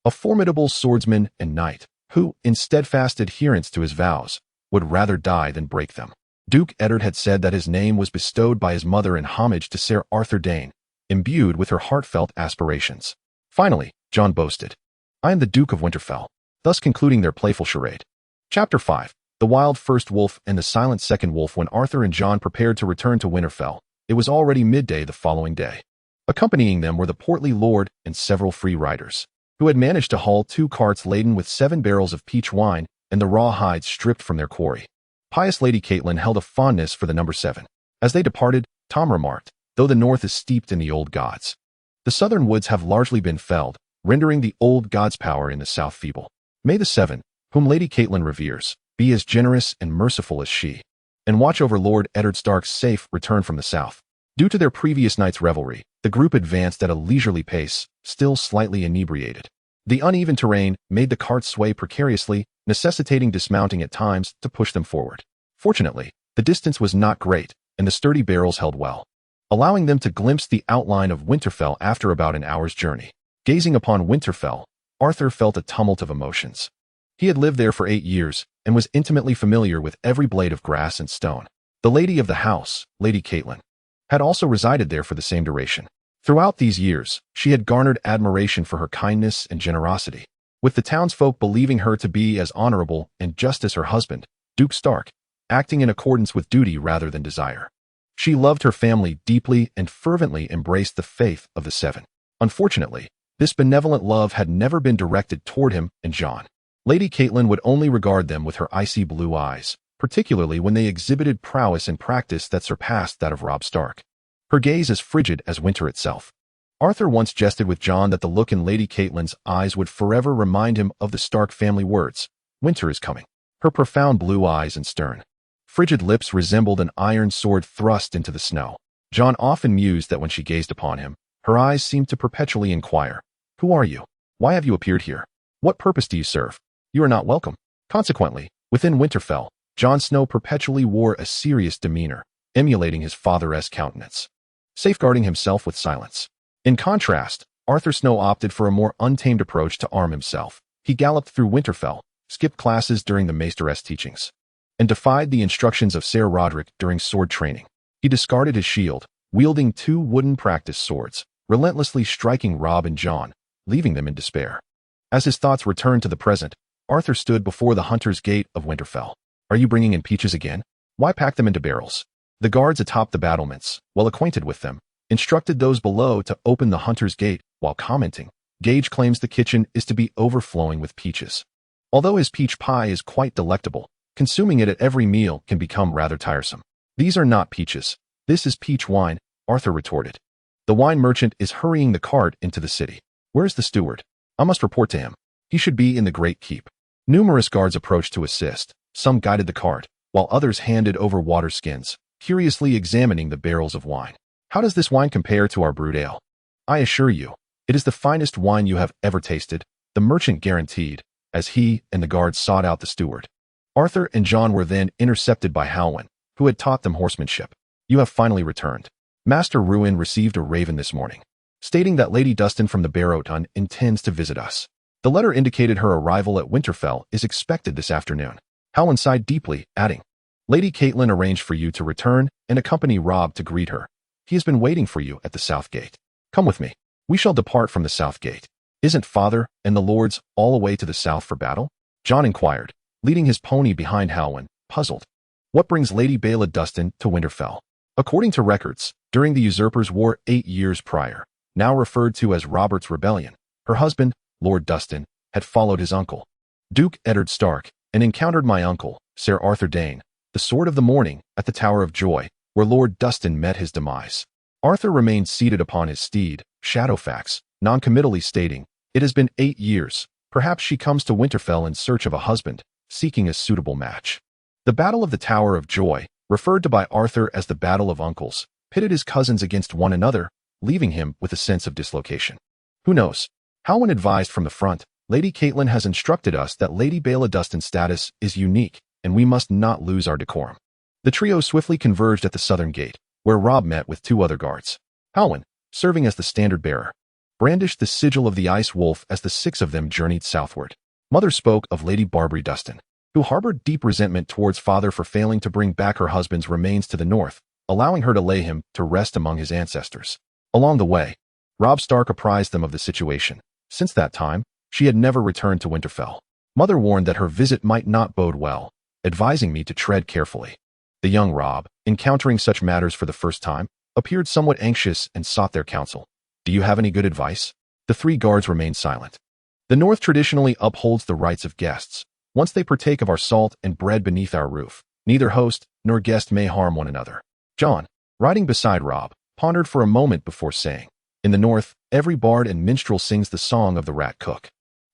A: a formidable swordsman and knight, who, in steadfast adherence to his vows, would rather die than break them. Duke Eddard had said that his name was bestowed by his mother in homage to Ser Arthur Dane, imbued with her heartfelt aspirations. Finally, John boasted, "I am the Duke of Winterfell," thus concluding their playful charade. Chapter 5. The Wild First Wolf and the Silent Second Wolf. When Arthur and John prepared to return to Winterfell, it was already midday the following day. Accompanying them were the portly lord and several free riders, who had managed to haul 2 carts laden with 7 barrels of peach wine and the raw hides stripped from their quarry. Pious Lady Catelyn held a fondness for the number 7. As they departed, Tom remarked, though the north is steeped in the old gods, the southern woods have largely been felled, rendering the old gods' power in the south feeble. May the 7, whom Lady Catelyn reveres, be as generous and merciful as she, and watch over Lord Eddard Stark's safe return from the south. Due to their previous night's revelry, the group advanced at a leisurely pace, still slightly inebriated. The uneven terrain made the carts sway precariously, necessitating dismounting at times to push them forward. Fortunately, the distance was not great, and the sturdy barrels held well, allowing them to glimpse the outline of Winterfell after about an hour's journey. Gazing upon Winterfell, Arthur felt a tumult of emotions. He had lived there for 8 years, and was intimately familiar with every blade of grass and stone. The lady of the house, Lady Catelyn, had also resided there for the same duration. Throughout these years, she had garnered admiration for her kindness and generosity, with the townsfolk believing her to be as honorable and just as her husband, Duke Stark, acting in accordance with duty rather than desire. She loved her family deeply and fervently embraced the faith of the 7. Unfortunately, this benevolent love had never been directed toward him and Jon. Lady Catelyn would only regard them with her icy blue eyes, particularly when they exhibited prowess and practice that surpassed that of Robb Stark. Her gaze as frigid as winter itself. Arthur once jested with Jon that the look in Lady Catelyn's eyes would forever remind him of the Stark family words, "Winter is coming." Her profound blue eyes and stern, frigid lips resembled an iron sword thrust into the snow. Jon often mused that when she gazed upon him, her eyes seemed to perpetually inquire, "Who are you? Why have you appeared here? What purpose do you serve? You are not welcome." Consequently, within Winterfell, Jon Snow perpetually wore a serious demeanor, emulating his father-esque countenance, safeguarding himself with silence. In contrast, Arthur Snow opted for a more untamed approach to arm himself. He galloped through Winterfell, skipped classes during the Maesteress teachings, and defied the instructions of Ser Roderick during sword training. He discarded his shield, wielding 2 wooden practice swords, relentlessly striking Robb and Jon, leaving them in despair. As his thoughts returned to the present, Arthur stood before the Hunter's Gate of Winterfell. "Are you bringing in peaches again? Why pack them into barrels?" The guards atop the battlements, well acquainted with them, instructed those below to open the Hunter's Gate while commenting, "Gage claims the kitchen is to be overflowing with peaches. Although his peach pie is quite delectable, consuming it at every meal can become rather tiresome." "These are not peaches. This is peach wine," Arthur retorted. "The wine merchant is hurrying the cart into the city. Where's the steward? I must report to him. He should be in the Great Keep." Numerous guards approached to assist. Some guided the cart, while others handed over water skins, curiously examining the barrels of wine. "How does this wine compare to our brewed ale?" "I assure you, it is the finest wine you have ever tasted," the merchant guaranteed, as he and the guards sought out the steward. Arthur and Jon were then intercepted by Halwyn, who had taught them horsemanship. "You have finally returned. Master Ruin received a raven this morning, stating that Lady Dustin from the Barrowton intends to visit us. The letter indicated her arrival at Winterfell is expected this afternoon." Halwyn sighed deeply, adding, "Lady Catelyn arranged for you to return and accompany Robb to greet her. He has been waiting for you at the South Gate. Come with me. We shall depart from the South Gate." "Isn't father and the lords all away to the south for battle?" Jon inquired, leading his pony behind Halwyn, puzzled. "What brings Lady Baela Dustin to Winterfell?" According to records, during the Usurpers' War 8 years prior, now referred to as Robert's Rebellion, her husband, Lord Dustin, had followed his uncle, Duke Eddard Stark, and encountered my uncle, Sir Arthur Dane, the Sword of the Morning, at the Tower of Joy, where Lord Dustin met his demise. Arthur remained seated upon his steed, Shadowfax, noncommittally stating, "It has been 8 years. Perhaps she comes to Winterfell in search of a husband, seeking a suitable match." The Battle of the Tower of Joy, referred to by Arthur as the Battle of Uncles, pitted his cousins against one another, leaving him with a sense of dislocation. "Who knows?" Halwyn advised from the front, "Lady Catelyn has instructed us that Lady Baela Dustin's status is unique, and we must not lose our decorum." The trio swiftly converged at the southern gate, where Robb met with 2 other guards. Halwyn, serving as the standard bearer, brandished the sigil of the Ice Wolf as the 6 of them journeyed southward. Mother spoke of Lady Barbary Dustin, who harbored deep resentment towards father for failing to bring back her husband's remains to the north, allowing her to lay him to rest among his ancestors. Along the way, Robb Stark apprised them of the situation. Since that time, she had never returned to Winterfell. Mother warned that her visit might not bode well, advising me to tread carefully. The young Robb, encountering such matters for the first time, appeared somewhat anxious and sought their counsel. "Do you have any good advice?" The 3 guards remained silent. The North traditionally upholds the rights of guests. Once they partake of our salt and bread beneath our roof, Neither host nor guest may harm one another. Jon, riding beside Robb, pondered for a moment before saying, "In the north, every bard and minstrel sings the song of the rat cook.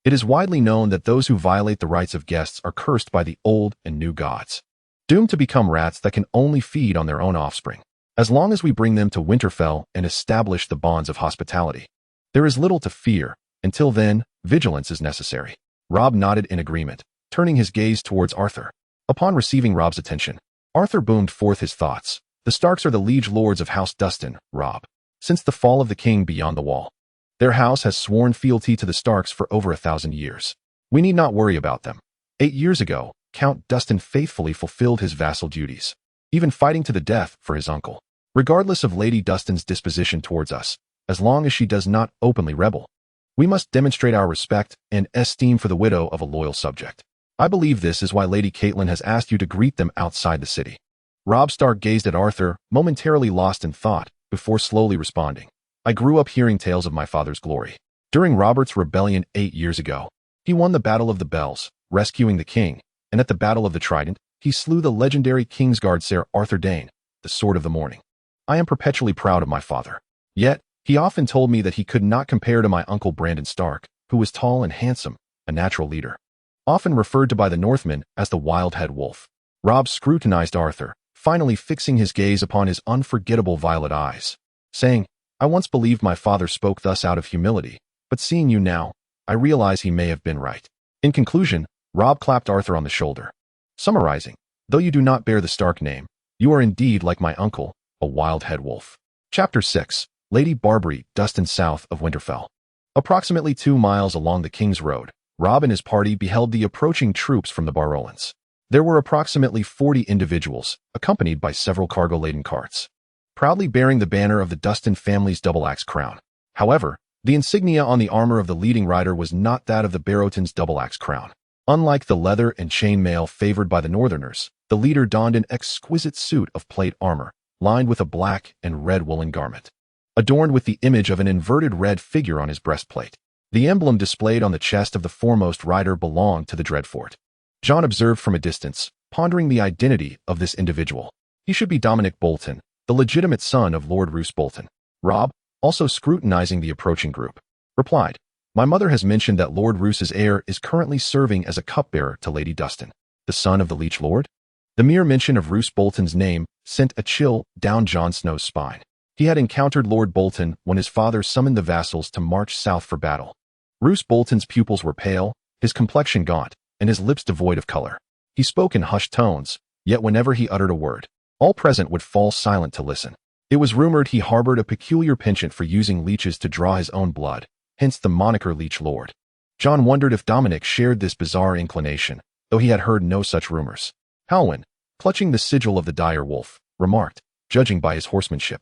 A: It is widely known that those who violate the rights of guests are cursed by the old and new gods, doomed to become rats that can only feed on their own offspring. As long as we bring them to Winterfell and establish the bonds of hospitality, there is little to fear. Until then, vigilance is necessary." Robb nodded in agreement, turning his gaze towards Arthur. Upon receiving Robb's attention, Arthur boomed forth his thoughts. "The Starks are the liege lords of House Dustin, Robb. Since the fall of the king beyond the wall, their house has sworn fealty to the Starks for over 1,000 years. We need not worry about them. 8 years ago, Count Dustin faithfully fulfilled his vassal duties, even fighting to the death for his uncle. Regardless of Lady Dustin's disposition towards us, as long as she does not openly rebel, we must demonstrate our respect and esteem for the widow of a loyal subject. I believe this is why Lady Catelyn has asked you to greet them outside the city." Robb Stark gazed at Arthur, momentarily lost in thought, before slowly responding. "I grew up hearing tales of my father's glory. During Robert's rebellion 8 years ago, he won the Battle of the Bells, rescuing the king, and at the Battle of the Trident, he slew the legendary Kingsguard Sir Arthur Dane, the Sword of the Morning. I am perpetually proud of my father. Yet, he often told me that he could not compare to my uncle Brandon Stark, who was tall and handsome, a natural leader, often referred to by the Northmen as the Wild-Head Wolf." Robb scrutinized Arthur, finally fixing his gaze upon his unforgettable violet eyes, saying, "I once believed my father spoke thus out of humility, but seeing you now, I realize he may have been right." In conclusion, Robb clapped Arthur on the shoulder. Summarizing, "Though you do not bear the Stark name, you are indeed like my uncle, a Wild-Head Wolf." Chapter 6. Lady Barbary, Dustin south of Winterfell. Approximately 2 miles along the King's Road, Robb and his party beheld the approaching troops from the Barolans. There were approximately 40 individuals, accompanied by several cargo-laden carts, proudly bearing the banner of the Dustin family's double-axe crown. However, the insignia on the armor of the leading rider was not that of the Barrowtons' double-axe crown. Unlike the leather and chainmail favored by the Northerners, the leader donned an exquisite suit of plate armor, lined with a black and red woolen garment, adorned with the image of an inverted red figure on his breastplate. The emblem displayed on the chest of the foremost rider belonged to the Dreadfort. Jon observed from a distance, pondering the identity of this individual. He should be Dominic Bolton, the legitimate son of Lord Roose Bolton. Robb, also scrutinizing the approaching group, replied, "My mother has mentioned that Lord Roose's heir is currently serving as a cupbearer to Lady Dustin, the son of the Liege Lord." The mere mention of Roose Bolton's name sent a chill down Jon Snow's spine. He had encountered Lord Bolton when his father summoned the vassals to march south for battle. Roose Bolton's pupils were pale, his complexion gaunt, and his lips devoid of color. He spoke in hushed tones, yet whenever he uttered a word, all present would fall silent to listen. It was rumored he harbored a peculiar penchant for using leeches to draw his own blood, hence the moniker Liege Lord. Jon wondered if Dominic shared this bizarre inclination, though he had heard no such rumors. Halwyn, clutching the sigil of the dire wolf, remarked, judging by his horsemanship,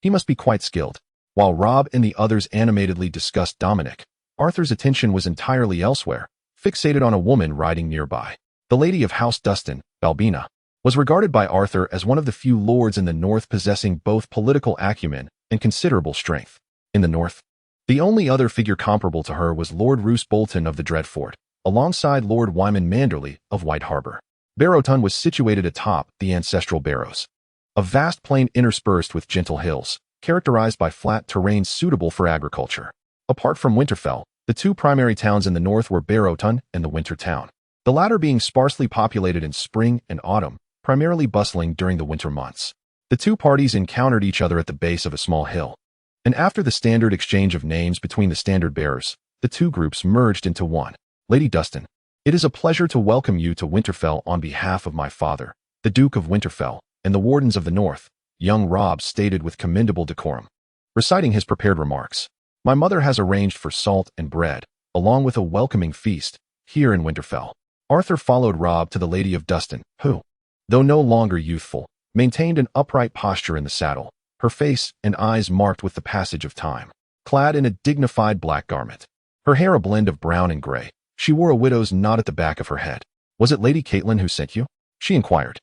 A: "He must be quite skilled." While Robb and the others animatedly discussed Dominic, Arthur's attention was entirely elsewhere, fixated on a woman riding nearby. The lady of House Dustin, Balbina, was regarded by Arthur as one of the few lords in the north possessing both political acumen and considerable strength. In the north, the only other figure comparable to her was Lord Roose Bolton of the Dreadfort, alongside Lord Wyman Manderley of White Harbor. Barrowton was situated atop the ancestral Barrows, a vast plain interspersed with gentle hills, characterized by flat terrain suitable for agriculture. Apart from Winterfell, the two primary towns in the north were Barrowton and the Winter Town, the latter being sparsely populated in spring and autumn, primarily bustling during the winter months. The two parties encountered each other at the base of a small hill, and after the standard exchange of names between the standard bearers, the two groups merged into one. "Lady Dustin, it is a pleasure to welcome you to Winterfell on behalf of my father, the Duke of Winterfell, and the Wardens of the North," young Robb stated with commendable decorum, reciting his prepared remarks. "My mother has arranged for salt and bread, along with a welcoming feast, here in Winterfell." Arthur followed Robb to the Lady of Dustin, who, though no longer youthful, maintained an upright posture in the saddle, her face and eyes marked with the passage of time. Clad in a dignified black garment, her hair a blend of brown and gray, she wore a widow's knot at the back of her head. "Was it Lady Catelyn who sent you?" she inquired.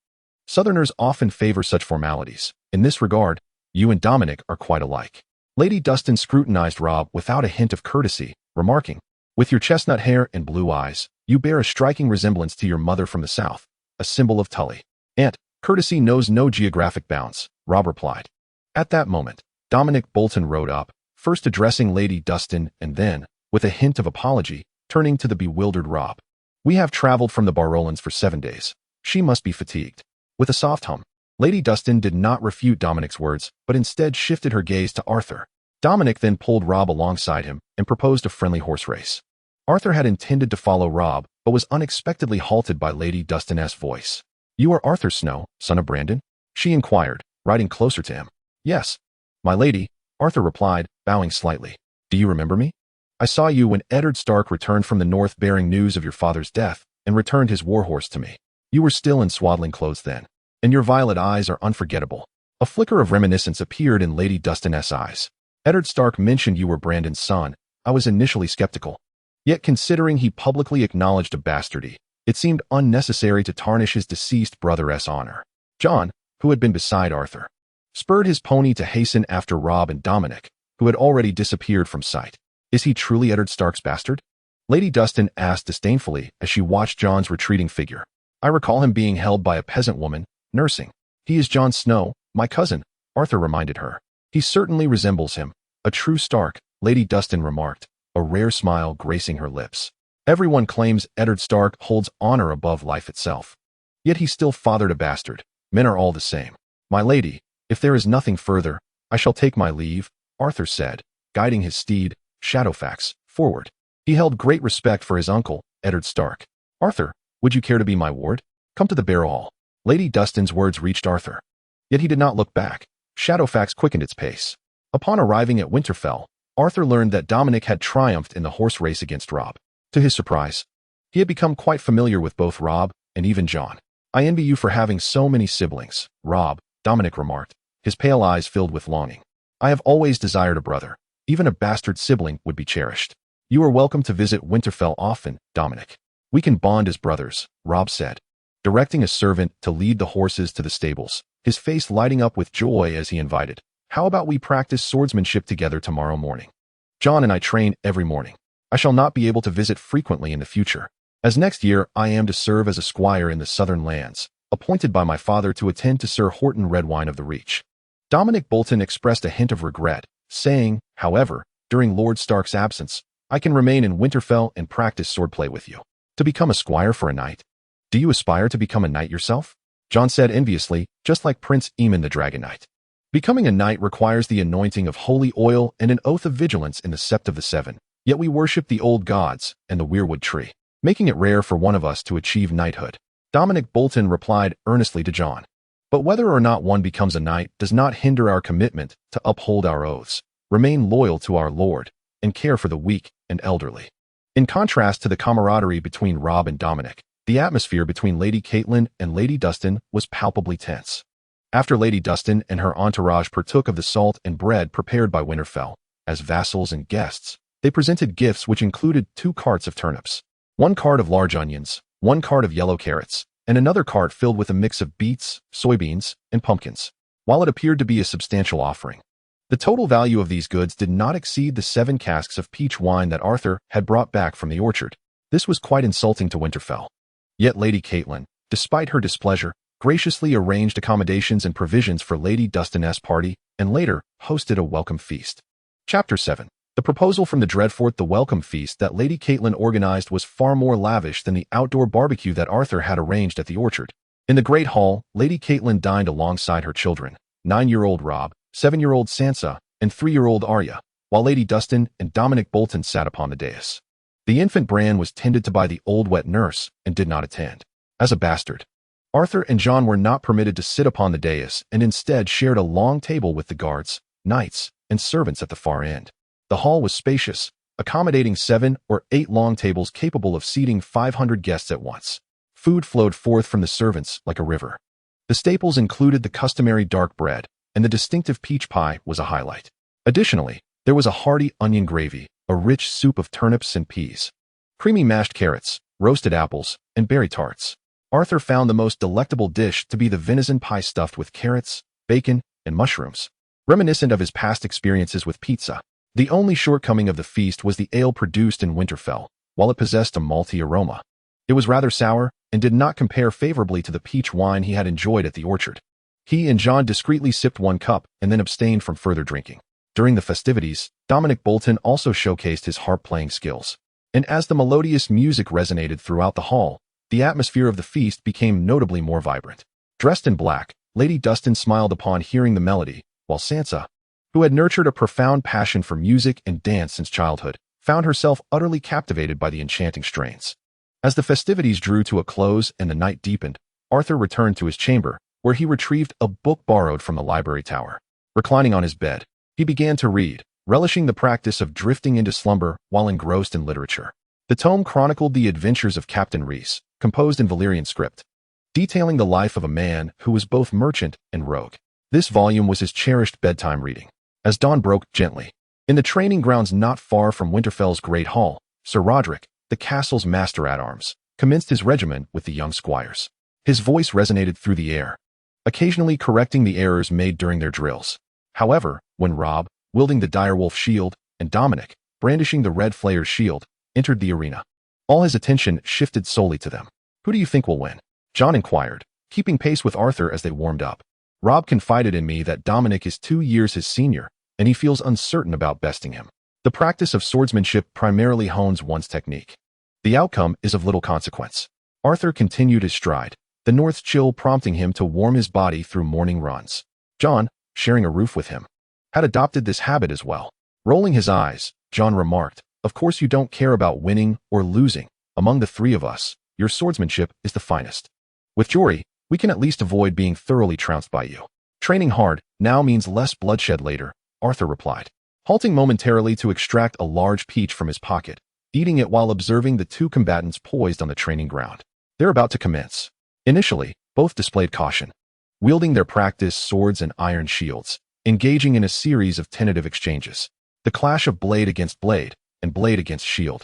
A: Southerners often favor such formalities. In this regard, you and Dominic are quite alike. Lady Dustin scrutinized Robb without a hint of courtesy, remarking, "With your chestnut hair and blue eyes, you bear a striking resemblance to your mother from the south, a symbol of Tully." "Aunt, courtesy knows no geographic bounds," Robb replied. At that moment, Dominic Bolton rode up, first addressing Lady Dustin and then, with a hint of apology, turning to the bewildered Robb. "We have traveled from the Barrolans for 7 days. She must be fatigued." With a soft hum, Lady Dustin did not refute Dominic's words, but instead shifted her gaze to Arthur. Dominic then pulled Robb alongside him and proposed a friendly horse race. Arthur had intended to follow Robb, but was unexpectedly halted by Lady Dustin's voice. "You are Arthur Snow, son of Brandon?" she inquired, riding closer to him. "Yes, my lady," Arthur replied, bowing slightly. "Do you remember me? I saw you when Eddard Stark returned from the north bearing news of your father's death and returned his warhorse to me. You were still in swaddling clothes then, and your violet eyes are unforgettable." A flicker of reminiscence appeared in Lady Dustin's eyes. "Eddard Stark mentioned you were Brandon's son. I was initially skeptical. Yet considering he publicly acknowledged a bastardy, it seemed unnecessary to tarnish his deceased brother's honor." Jon, who had been beside Arthur, spurred his pony to hasten after Robb and Dominic, who had already disappeared from sight. "Is he truly Eddard Stark's bastard?" Lady Dustin asked disdainfully as she watched Jon's retreating figure. "I recall him being held by a peasant woman, nursing." "He is Jon Snow, my cousin," Arthur reminded her. "He certainly resembles him. A true Stark," Lady Dustin remarked, a rare smile gracing her lips. "Everyone claims Eddard Stark holds honor above life itself. Yet he still fathered a bastard. Men are all the same." "My lady, if there is nothing further, I shall take my leave," Arthur said, guiding his steed, Shadowfax, forward. He held great respect for his uncle, Eddard Stark. "Arthur, would you care to be my ward? Come to the Barrow Hall." Lady Dustin's words reached Arthur. Yet he did not look back. Shadowfax quickened its pace. Upon arriving at Winterfell, Arthur learned that Dominic had triumphed in the horse race against Robb. To his surprise, he had become quite familiar with both Robb and even Jon. "I envy you for having so many siblings, Robb," Dominic remarked, his pale eyes filled with longing. "I have always desired a brother. Even a bastard sibling would be cherished." "You are welcome to visit Winterfell often, Dominic. We can bond as brothers," Robb said, directing a servant to lead the horses to the stables, his face lighting up with joy as he invited. "How about we practice swordsmanship together tomorrow morning? Jon and I train every morning. I shall not be able to visit frequently in the future, as next year I am to serve as a squire in the southern lands, appointed by my father to attend to Sir Horton Redwine of the Reach." Dominic Bolton expressed a hint of regret, saying, however, during Lord Stark's absence, "I can remain in Winterfell and practice swordplay with you." "To become a squire for a knight? Do you aspire to become a knight yourself?" Jon said enviously, just like Prince Aemon the Dragon Knight. "Becoming a knight requires the anointing of holy oil and an oath of vigilance in the Sept of the Seven. Yet we worship the old gods and the weirwood tree, making it rare for one of us to achieve knighthood." Dominic Bolton replied earnestly to Jon. "But whether or not one becomes a knight does not hinder our commitment to uphold our oaths, remain loyal to our Lord, and care for the weak and elderly." In contrast to the camaraderie between Robb and Dominic, the atmosphere between Lady Catelyn and Lady Dustin was palpably tense. After Lady Dustin and her entourage partook of the salt and bread prepared by Winterfell, as vassals and guests, they presented gifts which included 2 carts of turnips, 1 cart of large onions, 1 cart of yellow carrots, and another cart filled with a mix of beets, soybeans, and pumpkins. While it appeared to be a substantial offering, the total value of these goods did not exceed the 7 casks of peach wine that Arthur had brought back from the orchard. This was quite insulting to Winterfell. Yet Lady Catelyn, despite her displeasure, graciously arranged accommodations and provisions for Lady Dustin's party, and later hosted a welcome feast. Chapter 7. The proposal from the Dreadfort. The welcome feast that Lady Catelyn organized was far more lavish than the outdoor barbecue that Arthur had arranged at the orchard. In the Great Hall, Lady Catelyn dined alongside her children, 9-year-old Robb, 7-year-old Sansa, and 3-year-old Arya, while Lady Dustin and Dominic Bolton sat upon the dais. The infant Bran was tended to by the old wet nurse and did not attend. As a bastard, Arthur and Jon were not permitted to sit upon the dais and instead shared a long table with the guards, knights, and servants at the far end. The hall was spacious, accommodating 7 or 8 long tables capable of seating 500 guests at once. Food flowed forth from the servants like a river. The staples included the customary dark bread, and the distinctive peach pie was a highlight. Additionally, there was a hearty onion gravy, a rich soup of turnips and peas, creamy mashed carrots, roasted apples, and berry tarts. Arthur found the most delectable dish to be the venison pie stuffed with carrots, bacon, and mushrooms, reminiscent of his past experiences with pizza. The only shortcoming of the feast was the ale produced in Winterfell. While it possessed a malty aroma, it was rather sour and did not compare favorably to the peach wine he had enjoyed at the orchard. He and Jon discreetly sipped one cup and then abstained from further drinking. During the festivities, Dominic Bolton also showcased his harp-playing skills. And as the melodious music resonated throughout the hall, the atmosphere of the feast became notably more vibrant. Dressed in black, Lady Dustin smiled upon hearing the melody, while Sansa, who had nurtured a profound passion for music and dance since childhood, found herself utterly captivated by the enchanting strains. As the festivities drew to a close and the night deepened, Arthur returned to his chamber, where he retrieved a book borrowed from the library tower. Reclining on his bed, he began to read, relishing the practice of drifting into slumber while engrossed in literature. The tome chronicled the adventures of Captain Rhys, composed in Valyrian script, detailing the life of a man who was both merchant and rogue. This volume was his cherished bedtime reading. As dawn broke gently, in the training grounds not far from Winterfell's Great Hall, Sir Roderick, the castle's master-at-arms, commenced his regimen with the young squires. His voice resonated through the air, occasionally correcting the errors made during their drills. However, when Robb, wielding the direwolf shield, and Dominic, brandishing the red flayer's shield, entered the arena, all his attention shifted solely to them. "Who do you think will win?" Jon inquired, keeping pace with Arthur as they warmed up. "Robb confided in me that Dominic is 2 years his senior, and he feels uncertain about besting him. The practice of swordsmanship primarily hones one's technique. The outcome is of little consequence." Arthur continued his stride, the north's chill prompting him to warm his body through morning runs. Jon, sharing a roof with him, had adopted this habit as well. Rolling his eyes, Jon remarked, "Of course you don't care about winning or losing. Among the three of us, your swordsmanship is the finest. With Jory, we can at least avoid being thoroughly trounced by you. Training hard now means less bloodshed later," Arthur replied, halting momentarily to extract a large peach from his pocket, eating it while observing the two combatants poised on the training ground. They're about to commence. Initially, both displayed caution, wielding their practice swords and iron shields, engaging in a series of tentative exchanges. The clash of blade against blade, and blade against shield,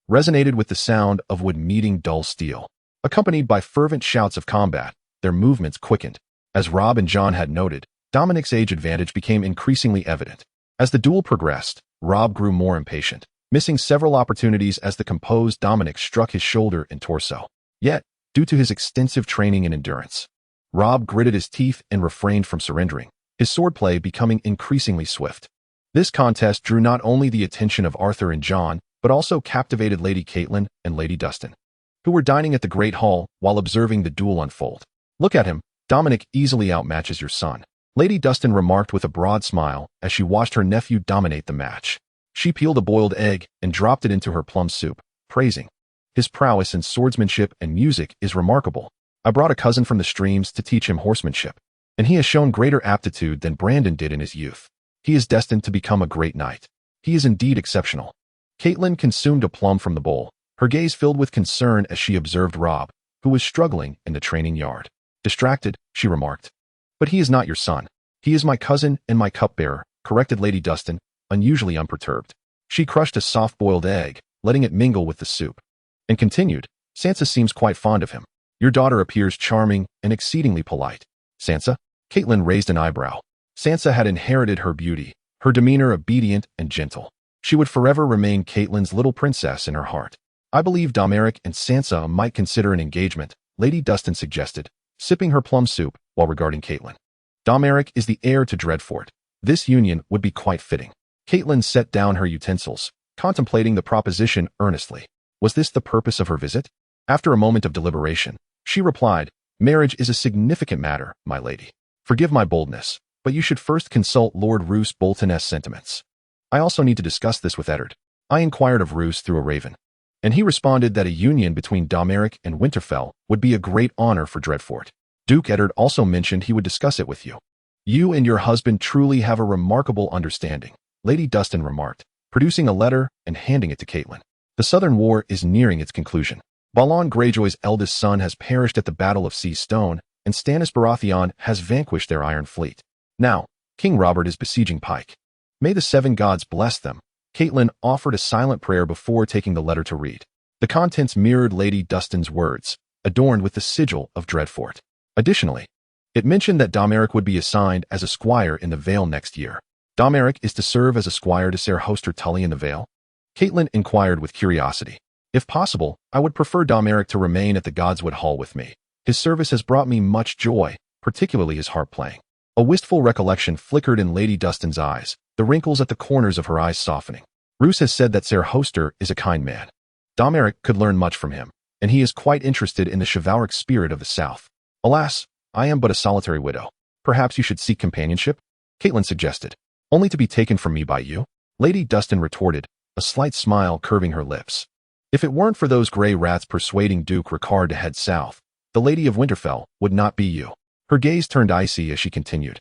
A: resonated with the sound of wood meeting dull steel. Accompanied by fervent shouts of combat, their movements quickened. As Robb and Jon had noted, Dominic's age advantage became increasingly evident. As the duel progressed, Robb grew more impatient, missing several opportunities as the composed Dominic struck his shoulder and torso. Yet, due to his extensive training and endurance, Robb gritted his teeth and refrained from surrendering, his swordplay becoming increasingly swift. This contest drew not only the attention of Arthur and Jon, but also captivated Lady Catelyn and Lady Dustin, who were dining at the Great Hall while observing the duel unfold. "Look at him, Dominic easily outmatches your son," Lady Dustin remarked with a broad smile as she watched her nephew dominate the match. She peeled a boiled egg and dropped it into her plum soup, praising, "His prowess in swordsmanship and music is remarkable. I brought a cousin from the streams to teach him horsemanship, and he has shown greater aptitude than Brandon did in his youth. He is destined to become a great knight. He is indeed exceptional." Catelyn consumed a plum from the bowl, her gaze filled with concern as she observed Robb, who was struggling in the training yard. "Distracted," she remarked. "But he is not your son. He is my cousin and my cupbearer," corrected Lady Dustin, unusually unperturbed. She crushed a soft-boiled egg, letting it mingle with the soup, and continued, "Sansa seems quite fond of him. Your daughter appears charming and exceedingly polite." "Sansa?" Catelyn raised an eyebrow. Sansa had inherited her beauty, her demeanor obedient and gentle. She would forever remain Catelyn's little princess in her heart. "I believe Domeric and Sansa might consider an engagement," Lady Dustin suggested, sipping her plum soup while regarding Catelyn. "Domeric is the heir to Dreadfort. This union would be quite fitting." Catelyn set down her utensils, contemplating the proposition earnestly. Was this the purpose of her visit? After a moment of deliberation, she replied, "Marriage is a significant matter, my lady. Forgive my boldness, but you should first consult Lord Roose Bolton's sentiments. I also need to discuss this with Eddard." I inquired of Roose through a raven, and he responded that a union between Domeric and Winterfell would be a great honor for Dreadfort. Duke Eddard also mentioned he would discuss it with you. "You and your husband truly have a remarkable understanding," Lady Dustin remarked, producing a letter and handing it to Catelyn. "The Southern War is nearing its conclusion. Balon Greyjoy's eldest son has perished at the Battle of Sea Stone, and Stannis Baratheon has vanquished their Iron Fleet. Now, King Robert is besieging Pike. May the seven gods bless them." Catelyn offered a silent prayer before taking the letter to read. The contents mirrored Lady Dustin's words, adorned with the sigil of Dreadfort. Additionally, it mentioned that Domeric would be assigned as a squire in the Vale next year. "Domeric is to serve as a squire to Ser Hoster Tully in the Vale?" Catelyn inquired with curiosity. If possible, I would prefer Domeric to remain at the Godswood Hall with me. His service has brought me much joy, particularly his harp playing. A wistful recollection flickered in Lady Dustin's eyes, the wrinkles at the corners of her eyes softening. Roose has said that Ser Hoster is a kind man. Domeric could learn much from him, and he is quite interested in the chivalric spirit of the South. Alas, I am but a solitary widow. Perhaps you should seek companionship? Catelyn suggested. Only to be taken from me by you? Lady Dustin retorted, a slight smile curving her lips. If it weren't for those gray rats persuading Duke Ricard to head south, the Lady of Winterfell would not be you. Her gaze turned icy as she continued.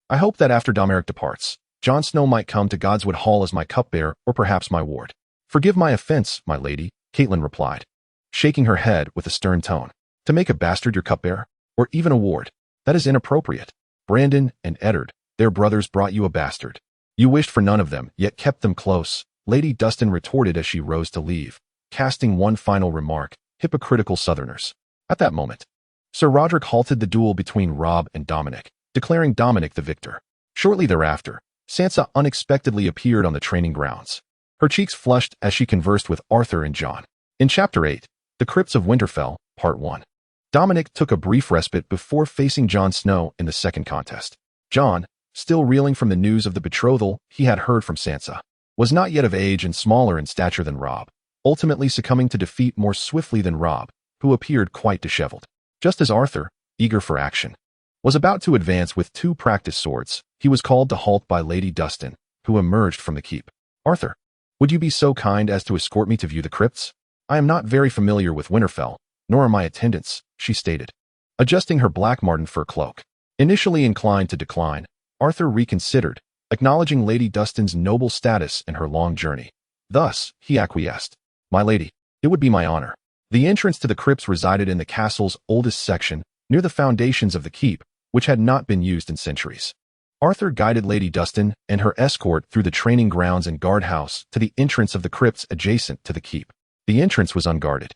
A: I hope that after Domeric departs, Jon Snow might come to Godswood Hall as my cupbearer or perhaps my ward. Forgive my offense, my lady, Catelyn replied, shaking her head with a stern tone. To make a bastard your cupbearer, or even a ward, that is inappropriate. Brandon and Eddard, their brothers, brought you a bastard. You wished for none of them, yet kept them close, Lady Dustin retorted as she rose to leave, casting one final remark, hypocritical Southerners. At that moment, Sir Roderick halted the duel between Robb and Dominic, declaring Dominic the victor. Shortly thereafter, Sansa unexpectedly appeared on the training grounds. Her cheeks flushed as she conversed with Arthur and Jon. In Chapter 8, The Crypts of Winterfell, Part 1. Dominic took a brief respite before facing Jon Snow in the second contest. Jon, still reeling from the news of the betrothal he had heard from Sansa, was not yet of age and smaller in stature than Robb, ultimately succumbing to defeat more swiftly than Robb, who appeared quite disheveled. Just as Arthur, eager for action, was about to advance with 2 practice swords, he was called to halt by Lady Dustin, who emerged from the keep. Arthur, would you be so kind as to escort me to view the crypts? I am not very familiar with Winterfell, nor are my attendants, she stated, adjusting her black marten fur cloak. Initially inclined to decline, Arthur reconsidered, acknowledging Lady Dustin's noble status and her long journey. Thus, he acquiesced. My lady, it would be my honor. The entrance to the crypts resided in the castle's oldest section, near the foundations of the keep, which had not been used in centuries. Arthur guided Lady Dustin and her escort through the training grounds and guardhouse to the entrance of the crypts adjacent to the keep. The entrance was unguarded,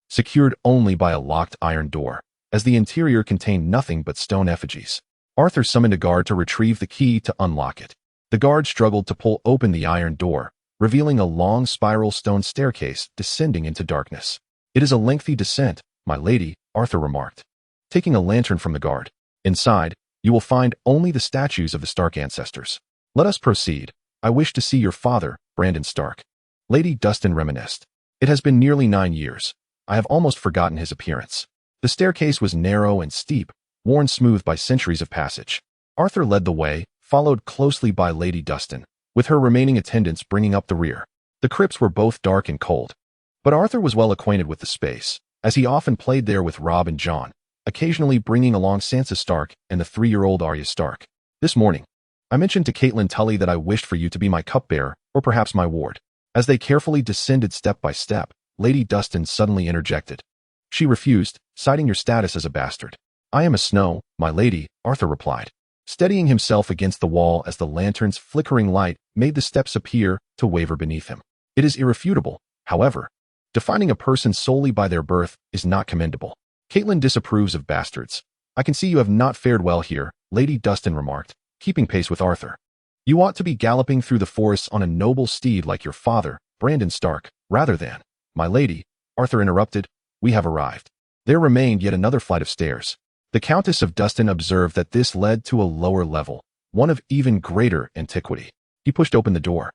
A: secured only by a locked iron door, as the interior contained nothing but stone effigies. Arthur summoned a guard to retrieve the key to unlock it. The guard struggled to pull open the iron door, revealing a long spiral stone staircase descending into darkness. It is a lengthy descent, my lady, Arthur remarked, taking a lantern from the guard. Inside, you will find only the statues of the Stark ancestors. Let us proceed. I wish to see your father, Brandon Stark. Lady Dustin reminisced. It has been nearly 9 years. I have almost forgotten his appearance. The staircase was narrow and steep, worn smooth by centuries of passage. Arthur led the way, followed closely by Lady Dustin, with her remaining attendants bringing up the rear. The crypts were both dark and cold, but Arthur was well acquainted with the space, as he often played there with Robb and Jon, occasionally bringing along Sansa Stark and the 3-year-old Arya Stark. This morning, I mentioned to Catelyn Tully that I wished for you to be my cupbearer, or perhaps my ward. As they carefully descended step by step, Lady Dustin suddenly interjected. She refused, citing your status as a bastard. I am a Snow, my lady, Arthur replied, steadying himself against the wall as the lantern's flickering light made the steps appear to waver beneath him. It is irrefutable, however. Defining a person solely by their birth is not commendable. Catelyn disapproves of bastards. I can see you have not fared well here, Lady Dustin remarked, keeping pace with Arthur. You ought to be galloping through the forests on a noble steed like your father, Brandon Stark, rather than. My lady, Arthur interrupted, we have arrived. There remained yet another flight of stairs. The Countess of Dustin observed that this led to a lower level, one of even greater antiquity. He pushed open the door,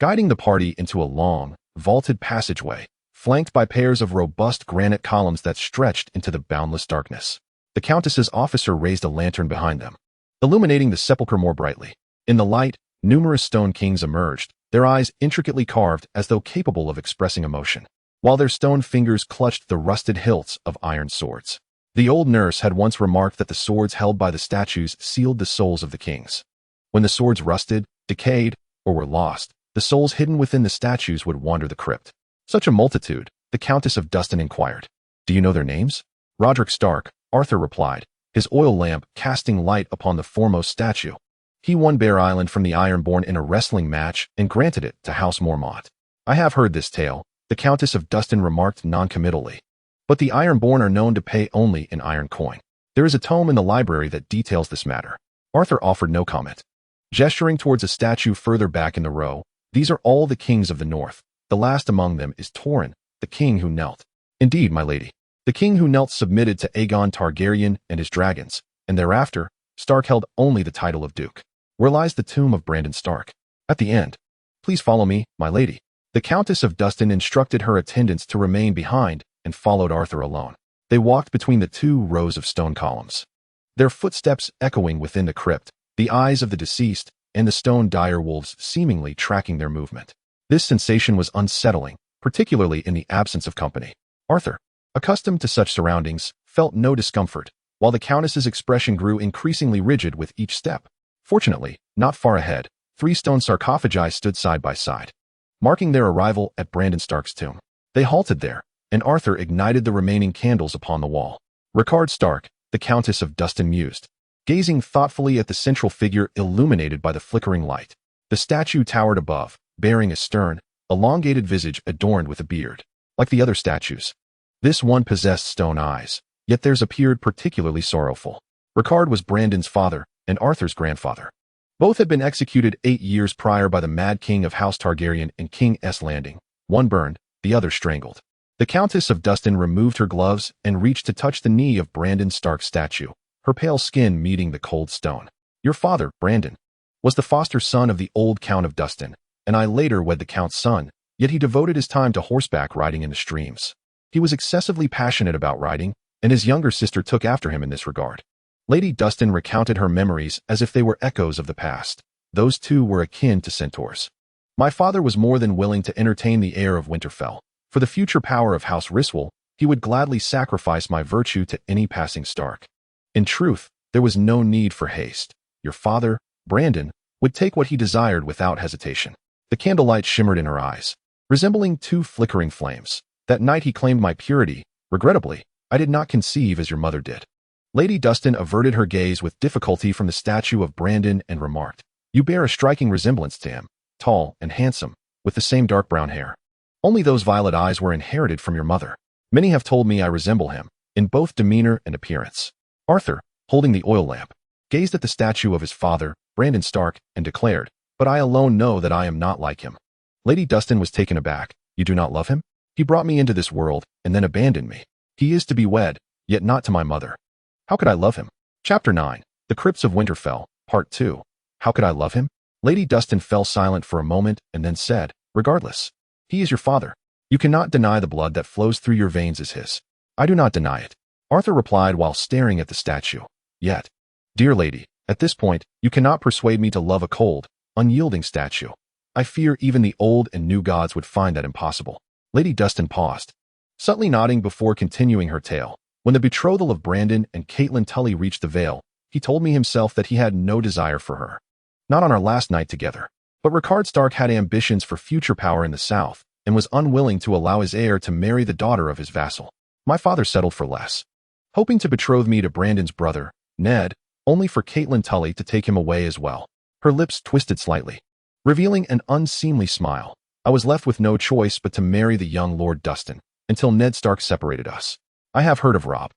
A: guiding the party into a long, vaulted passageway, flanked by pairs of robust granite columns that stretched into the boundless darkness. The Countess's officer raised a lantern behind them, illuminating the sepulchre more brightly. In the light, numerous stone kings emerged, their eyes intricately carved as though capable of expressing emotion, while their stone fingers clutched the rusted hilts of iron swords. The old nurse had once remarked that the swords held by the statues sealed the souls of the kings. When the swords rusted, decayed, or were lost, the souls hidden within the statues would wander the crypt. Such a multitude, the Countess of Dustin inquired. Do you know their names? Roderick Stark, Arthur replied, his oil lamp casting light upon the foremost statue. He won Bear Island from the Ironborn in a wrestling match and granted it to House Mormont. I have heard this tale, the Countess of Dustin remarked noncommittally. But the Ironborn are known to pay only in iron coin. There is a tome in the library that details this matter. Arthur offered no comment. Gesturing towards a statue further back in the row, these are all the kings of the north. The last among them is Torrin, the king who knelt. Indeed, my lady. The king who knelt submitted to Aegon Targaryen and his dragons, and thereafter, Stark held only the title of Duke. Where lies the tomb of Brandon Stark? At the end. Please follow me, my lady. The Countess of Dustin instructed her attendants to remain behind and followed Arthur alone. They walked between the 2 rows of stone columns, their footsteps echoing within the crypt, the eyes of the deceased and the stone direwolves seemingly tracking their movement. This sensation was unsettling, particularly in the absence of company. Arthur, accustomed to such surroundings, felt no discomfort, while the Countess's expression grew increasingly rigid with each step. Fortunately, not far ahead, 3 stone sarcophagi stood side by side, marking their arrival at Brandon Stark's tomb. They halted there, and Arthur ignited the remaining candles upon the wall. Rickard Stark, the Countess of Dustin mused, gazing thoughtfully at the central figure illuminated by the flickering light. The statue towered above, bearing a stern, elongated visage adorned with a beard. Like the other statues, this one possessed stone eyes, yet theirs appeared particularly sorrowful. Rickard was Brandon's father and Arthur's grandfather. Both had been executed 8 years prior by the Mad King of House Targaryen in King's Landing, one burned, the other strangled. The Countess of Dustin removed her gloves and reached to touch the knee of Brandon Stark's statue, her pale skin meeting the cold stone. Your father, Brandon, was the foster son of the old Count of Dustin, and I later wed the Count's son, yet he devoted his time to horseback riding in the streams. He was excessively passionate about riding, and his younger sister took after him in this regard. Lady Dustin recounted her memories as if they were echoes of the past. Those 2 were akin to centaurs. My father was more than willing to entertain the heir of Winterfell. For the future power of House Ryswell, he would gladly sacrifice my virtue to any passing Stark. In truth, there was no need for haste. Your father, Brandon, would take what he desired without hesitation. The candlelight shimmered in her eyes, resembling 2 flickering flames. That night he claimed my purity. Regrettably, I did not conceive as your mother did. Lady Dustin averted her gaze with difficulty from the statue of Brandon and remarked, You bear a striking resemblance to him, tall and handsome, with the same dark brown hair. Only those violet eyes were inherited from your mother. Many have told me I resemble him, in both demeanor and appearance. Arthur, holding the oil lamp, gazed at the statue of his father, Brandon Stark, and declared, But I alone know that I am not like him. Lady Dustin was taken aback. You do not love him? He brought me into this world, and then abandoned me. He is to be wed, yet not to my mother. How could I love him? Chapter 9. The Crypts of Winterfell, Part 2. How could I love him? Lady Dustin fell silent for a moment and then said, Regardless, he is your father. You cannot deny the blood that flows through your veins is his. I do not deny it. Arthur replied while staring at the statue. Yet, dear lady, at this point, you cannot persuade me to love a cold, unyielding statue. I fear even the old and new gods would find that impossible. Lady Dustin paused, subtly nodding before continuing her tale. When the betrothal of Brandon and Catelyn Tully reached the Vale, he told me himself that he had no desire for her. Not on our last night together. But Rickard Stark had ambitions for future power in the south, and was unwilling to allow his heir to marry the daughter of his vassal. My father settled for less, hoping to betroth me to Brandon's brother, Ned, only for Catelyn Tully to take him away as well. Her lips twisted slightly, revealing an unseemly smile. I was left with no choice but to marry the young Lord Dustin, until Ned Stark separated us. I have heard of Robb.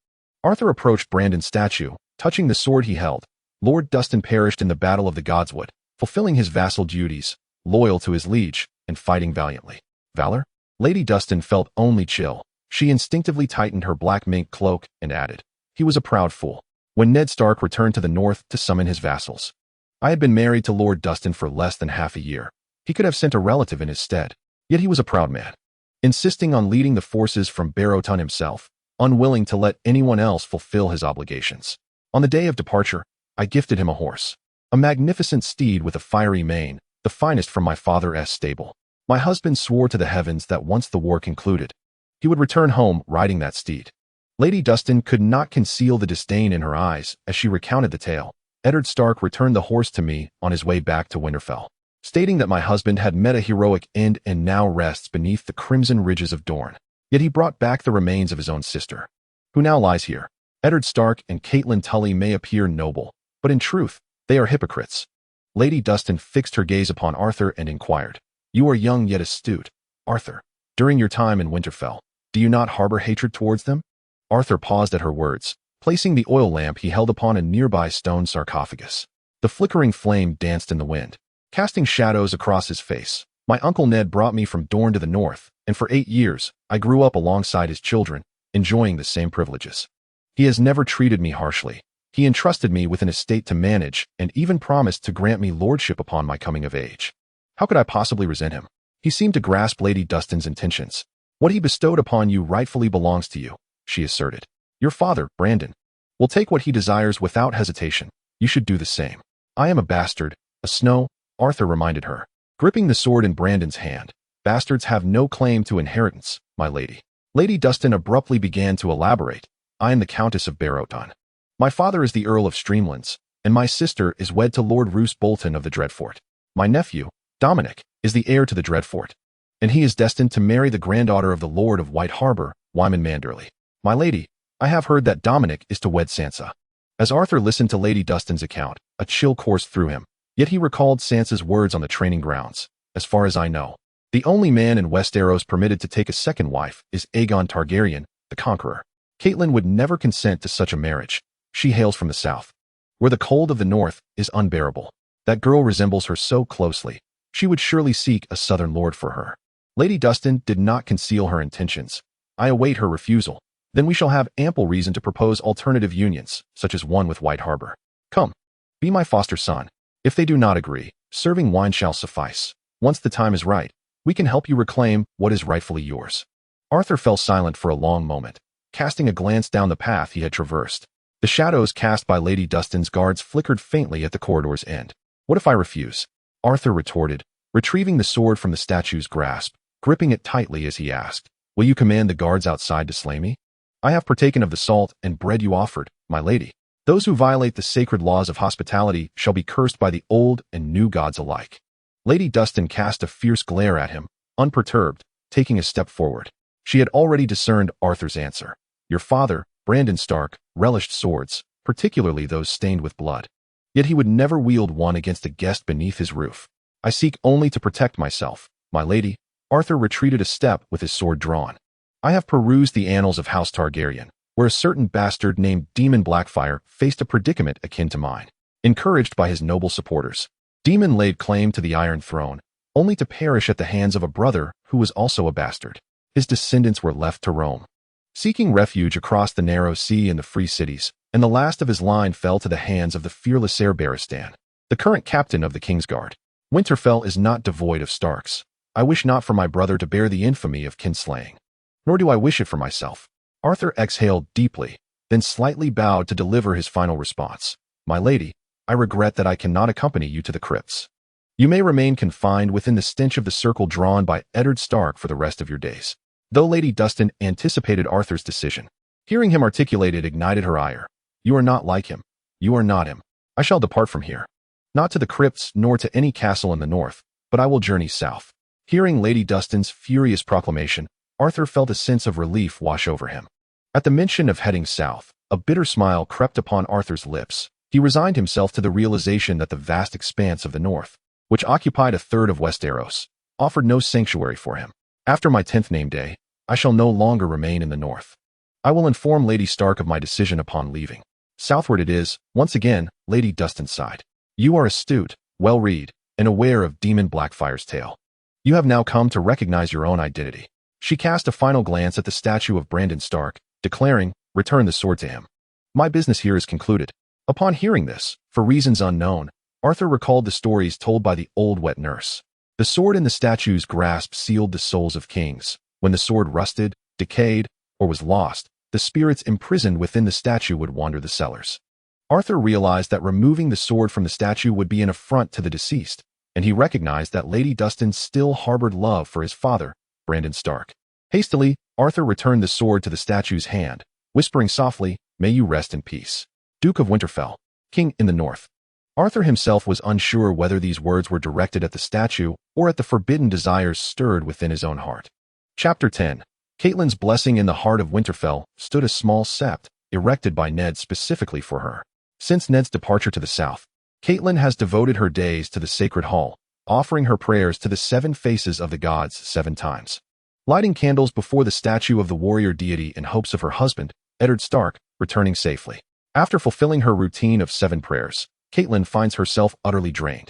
A: Arthur approached Brandon's statue, touching the sword he held. Lord Dustin perished in the Battle of the Godswood, fulfilling his vassal duties, loyal to his liege, and fighting valiantly. Valor? Lady Dustin felt only chill. She instinctively tightened her black mink cloak and added, He was a proud fool. When Ned Stark returned to the north to summon his vassals, I had been married to Lord Dustin for less than half a year. He could have sent a relative in his stead. Yet he was a proud man, insisting on leading the forces from Barrowton himself, unwilling to let anyone else fulfill his obligations. On the day of departure, I gifted him a horse, a magnificent steed with a fiery mane, the finest from my father's stable. My husband swore to the heavens that once the war concluded, he would return home riding that steed. Lady Dustin could not conceal the disdain in her eyes as she recounted the tale. Eddard Stark returned the horse to me on his way back to Winterfell, stating that my husband had met a heroic end and now rests beneath the crimson ridges of Dorne. Yet he brought back the remains of his own sister, who now lies here. Eddard Stark and Catelyn Tully may appear noble, but in truth, they are hypocrites. Lady Dustin fixed her gaze upon Arthur and inquired, You are young yet astute, Arthur. During your time in Winterfell, do you not harbor hatred towards them? Arthur paused at her words, placing the oil lamp he held upon a nearby stone sarcophagus. The flickering flame danced in the wind, casting shadows across his face. My uncle Ned brought me from Dorne to the north, and for 8 years, I grew up alongside his children, enjoying the same privileges. He has never treated me harshly. He entrusted me with an estate to manage and even promised to grant me lordship upon my coming of age. How could I possibly resent him? He seemed to grasp Lady Dustin's intentions. What he bestowed upon you rightfully belongs to you, she asserted. Your father, Brandon, will take what he desires without hesitation. You should do the same. I am a bastard, a Snow, Arthur reminded her, gripping the sword in Brandon's hand. Bastards have no claim to inheritance, my lady. Lady Dustin abruptly began to elaborate. I am the Countess of Barrowton. My father is the Earl of Streamlands, and my sister is wed to Lord Roose Bolton of the Dreadfort. My nephew, Dominic, is the heir to the Dreadfort, and he is destined to marry the granddaughter of the Lord of White Harbor, Wyman Manderley. My lady, I have heard that Dominic is to wed Sansa. As Arthur listened to Lady Dustin's account, a chill coursed through him, yet he recalled Sansa's words on the training grounds. As far as I know, the only man in Westeros permitted to take a second wife is Aegon Targaryen, the Conqueror. Catelyn would never consent to such a marriage. She hails from the south, where the cold of the north is unbearable. That girl resembles her so closely. She would surely seek a southern lord for her. Lady Dustin did not conceal her intentions. I await her refusal. Then we shall have ample reason to propose alternative unions, such as one with White Harbor. Come, be my foster son. If they do not agree, serving wine shall suffice. Once the time is right, we can help you reclaim what is rightfully yours. Arthur fell silent for a long moment, casting a glance down the path he had traversed. The shadows cast by Lady Dustin's guards flickered faintly at the corridor's end. What if I refuse? Arthur retorted, retrieving the sword from the statue's grasp, gripping it tightly as he asked, will you command the guards outside to slay me? I have partaken of the salt and bread you offered, my lady. Those who violate the sacred laws of hospitality shall be cursed by the old and new gods alike. Lady Dustin cast a fierce glare at him, unperturbed, taking a step forward. She had already discerned Arthur's answer. Your father, Brandon Stark, relished swords, particularly those stained with blood. Yet he would never wield one against a guest beneath his roof. I seek only to protect myself, my lady. Arthur retreated a step with his sword drawn. I have perused the annals of House Targaryen, where a certain bastard named Daemon Blackfyre faced a predicament akin to mine. Encouraged by his noble supporters, Daemon laid claim to the Iron Throne, only to perish at the hands of a brother who was also a bastard. His descendants were left to roam, seeking refuge across the narrow sea and the free cities, and the last of his line fell to the hands of the fearless heir Barristan, the current captain of the Kingsguard. Winterfell is not devoid of Starks. I wish not for my brother to bear the infamy of kinslaying, nor do I wish it for myself. Arthur exhaled deeply, then slightly bowed to deliver his final response. My lady, I regret that I cannot accompany you to the crypts. You may remain confined within the stench of the circle drawn by Eddard Stark for the rest of your days. Though Lady Dustin anticipated Arthur's decision, hearing him articulate it ignited her ire. You are not like him. You are not him. I shall depart from here. Not to the crypts nor to any castle in the north, but I will journey south. Hearing Lady Dustin's furious proclamation, Arthur felt a sense of relief wash over him. At the mention of heading south, a bitter smile crept upon Arthur's lips. He resigned himself to the realization that the vast expanse of the north, which occupied a third of Westeros, offered no sanctuary for him. After my 10th name day, I shall no longer remain in the north. I will inform Lady Stark of my decision upon leaving. Southward it is. Once again, Lady Dustin sighed. You are astute, well-read, and aware of Daemon Blackfyre's tale. You have now come to recognize your own identity. She cast a final glance at the statue of Brandon Stark, declaring, return the sword to him. My business here is concluded. Upon hearing this, for reasons unknown, Arthur recalled the stories told by the old wet nurse. The sword in the statue's grasp sealed the souls of kings. When the sword rusted, decayed, or was lost, the spirits imprisoned within the statue would wander the cellars. Arthur realized that removing the sword from the statue would be an affront to the deceased, and he recognized that Lady Dustin still harbored love for his father, Brandon Stark. Hastily, Arthur returned the sword to the statue's hand, whispering softly, May you rest in peace, Duke of Winterfell, King in the North. Arthur himself was unsure whether these words were directed at the statue or at the forbidden desires stirred within his own heart. Chapter 10. Catelyn's blessing. In the heart of Winterfell stood a small sept, erected by Ned specifically for her. Since Ned's departure to the south, Catelyn has devoted her days to the sacred hall, offering her prayers to the 7 faces of the gods 7 times. Lighting candles before the statue of the warrior deity in hopes of her husband, Eddard Stark, returning safely. After fulfilling her routine of 7 prayers, Catelyn finds herself utterly drained,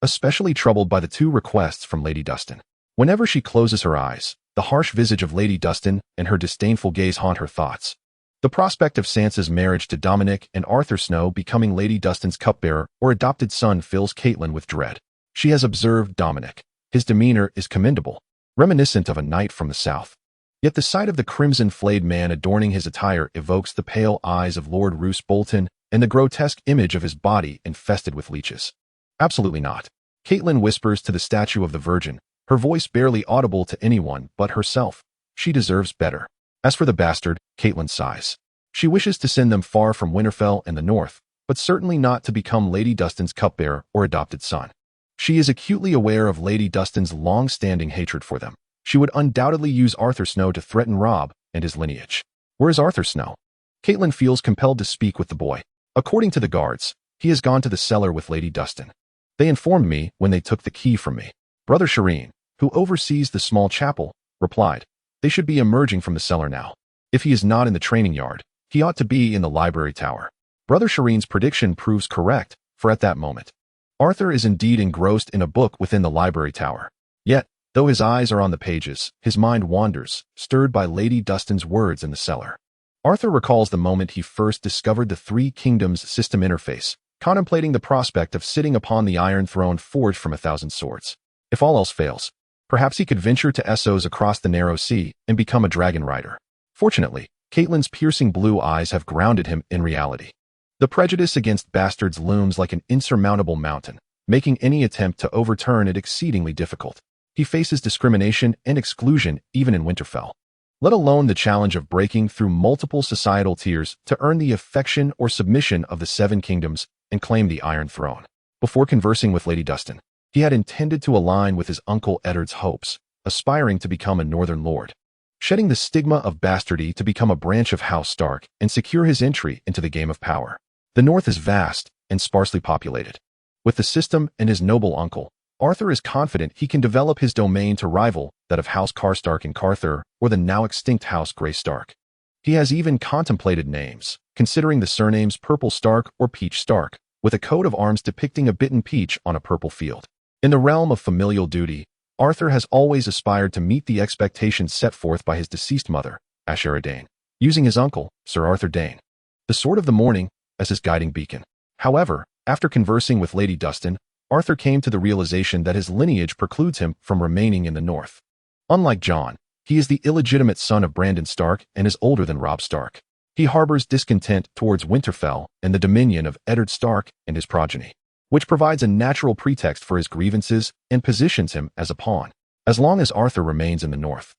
A: especially troubled by the 2 requests from Lady Dustin. Whenever she closes her eyes, the harsh visage of Lady Dustin and her disdainful gaze haunt her thoughts. The prospect of Sansa's marriage to Dominic and Arthur Snow becoming Lady Dustin's cupbearer or adopted son fills Catelyn with dread. She has observed Dominic. His demeanor is commendable, reminiscent of a knight from the south. Yet the sight of the crimson-flayed man adorning his attire evokes the pale eyes of Lord Roose Bolton and the grotesque image of his body infested with leeches. Absolutely not. Catelyn whispers to the statue of the Virgin, her voice barely audible to anyone but herself. She deserves better. As for the bastard, Catelyn sighs. She wishes to send them far from Winterfell and the north, but certainly not to become Lady Dustin's cupbearer or adopted son. She is acutely aware of Lady Dustin's long-standing hatred for them. She would undoubtedly use Arthur Snow to threaten Robb and his lineage. Where is Arthur Snow? Catelyn feels compelled to speak with the boy. According to the guards, he has gone to the cellar with Lady Dustin. They informed me when they took the key from me. Brother Shireen, who oversees the small chapel, replied, they should be emerging from the cellar now. If he is not in the training yard, he ought to be in the library tower. Brother Shireen's prediction proves correct, for at that moment, Arthur is indeed engrossed in a book within the library tower. Yet, though his eyes are on the pages, his mind wanders, stirred by Lady Dustin's words in the cellar. Arthur recalls the moment he first discovered the Three Kingdoms system interface, contemplating the prospect of sitting upon the Iron Throne forged from 1,000 swords. If all else fails, perhaps he could venture to Essos across the narrow sea and become a dragon rider. Fortunately, Catelyn's piercing blue eyes have grounded him in reality. The prejudice against bastards looms like an insurmountable mountain, making any attempt to overturn it exceedingly difficult. He faces discrimination and exclusion even in Winterfell, let alone the challenge of breaking through multiple societal tiers to earn the affection or submission of the Seven Kingdoms and claim the Iron Throne. Before conversing with Lady Dustin, he had intended to align with his uncle Eddard's hopes, aspiring to become a Northern Lord, shedding the stigma of bastardy to become a branch of House Stark and secure his entry into the game of power. The North is vast and sparsely populated. With the system and his noble uncle, Arthur is confident he can develop his domain to rival that of House Karstark in Carther or the now extinct House Grey Stark. He has even contemplated names, considering the surnames Purple Stark or Peach Stark, with a coat of arms depicting a bitten peach on a purple field. In the realm of familial duty, Arthur has always aspired to meet the expectations set forth by his deceased mother, Ashera Dane, using his uncle, Sir Arthur Dane, the Sword of the Morning, as his guiding beacon. However, after conversing with Lady Dustin, Arthur came to the realization that his lineage precludes him from remaining in the North. Unlike Jon, he is the illegitimate son of Brandon Stark and is older than Robb Stark. He harbors discontent towards Winterfell and the dominion of Eddard Stark and his progeny, which provides a natural pretext for his grievances and positions him as a pawn. As long as Arthur remains in the North,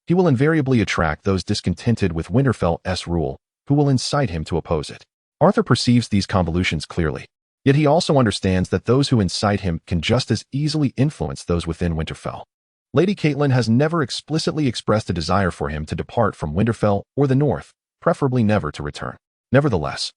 A: he will invariably attract those discontented with Winterfell's rule, who will incite him to oppose it. Arthur perceives these convolutions clearly, yet he also understands that those who incite him can just as easily influence those within Winterfell. Lady Catelyn has never explicitly expressed a desire for him to depart from Winterfell or the North, preferably never to return. Nevertheless,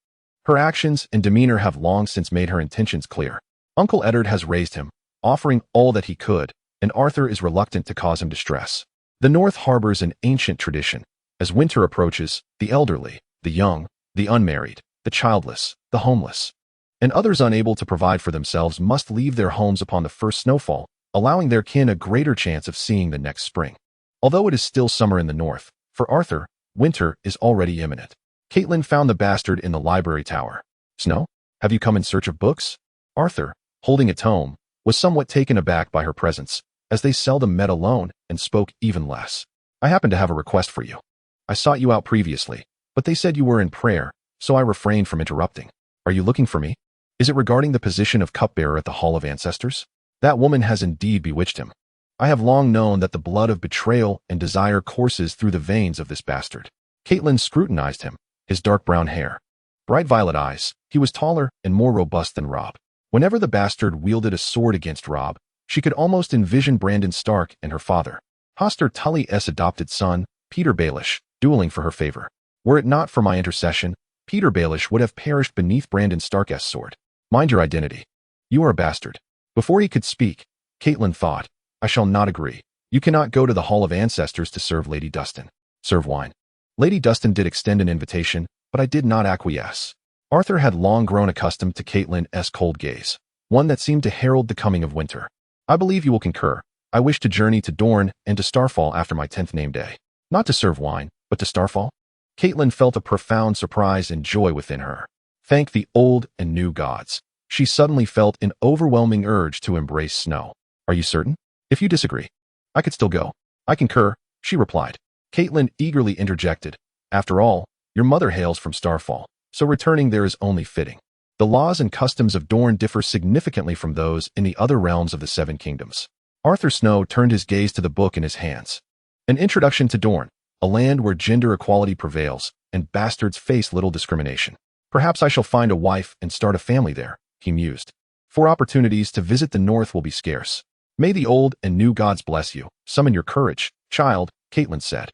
A: her actions and demeanor have long since made her intentions clear. Uncle Eddard has raised him, offering all that he could, and Arthur is reluctant to cause him distress. The North harbors an ancient tradition. As winter approaches, the elderly, the young, the unmarried, the childless, the homeless, and others unable to provide for themselves must leave their homes upon the first snowfall, allowing their kin a greater chance of seeing the next spring. Although it is still summer in the North, for Arthur, winter is already imminent. Catelyn found the bastard in the library tower. Snow, have you come in search of books? Arthur, holding a tome, was somewhat taken aback by her presence, as they seldom met alone and spoke even less. I happen to have a request for you. I sought you out previously, but they said you were in prayer, so I refrained from interrupting. Are you looking for me? Is it regarding the position of cupbearer at the Hall of Ancestors? That woman has indeed bewitched him. I have long known that the blood of betrayal and desire courses through the veins of this bastard. Catelyn scrutinized him, his dark brown hair, bright violet eyes. He was taller and more robust than Robb. Whenever the bastard wielded a sword against Robb, she could almost envision Brandon Stark and her father, Hoster Tully's adopted son, Peter Baelish, dueling for her favor. Were it not for my intercession, Peter Baelish would have perished beneath Brandon Stark's sword. Mind your identity. You are a bastard. Before he could speak, Catelyn thought, I shall not agree. You cannot go to the Hall of Ancestors to serve Lady Dustin. Serve wine. Lady Dustin did extend an invitation, but I did not acquiesce. Arthur had long grown accustomed to Catelyn's cold gaze, one that seemed to herald the coming of winter. I believe you will concur. I wish to journey to Dorne and to Starfall after my 10th name day. Not to serve wine, but to Starfall? Catelyn felt a profound surprise and joy within her. Thank the old and new gods. She suddenly felt an overwhelming urge to embrace snow. Are you certain? If you disagree, I could still go. I concur, she replied. Catelyn eagerly interjected. After all, your mother hails from Starfall, so returning there is only fitting. The laws and customs of Dorne differ significantly from those in the other realms of the Seven Kingdoms. Arthur Snow turned his gaze to the book in his hands. An introduction to Dorne, a land where gender equality prevails and bastards face little discrimination. Perhaps I shall find a wife and start a family there, he mused. For opportunities to visit the north will be scarce. May the old and new gods bless you. Summon your courage, child, Catelyn said,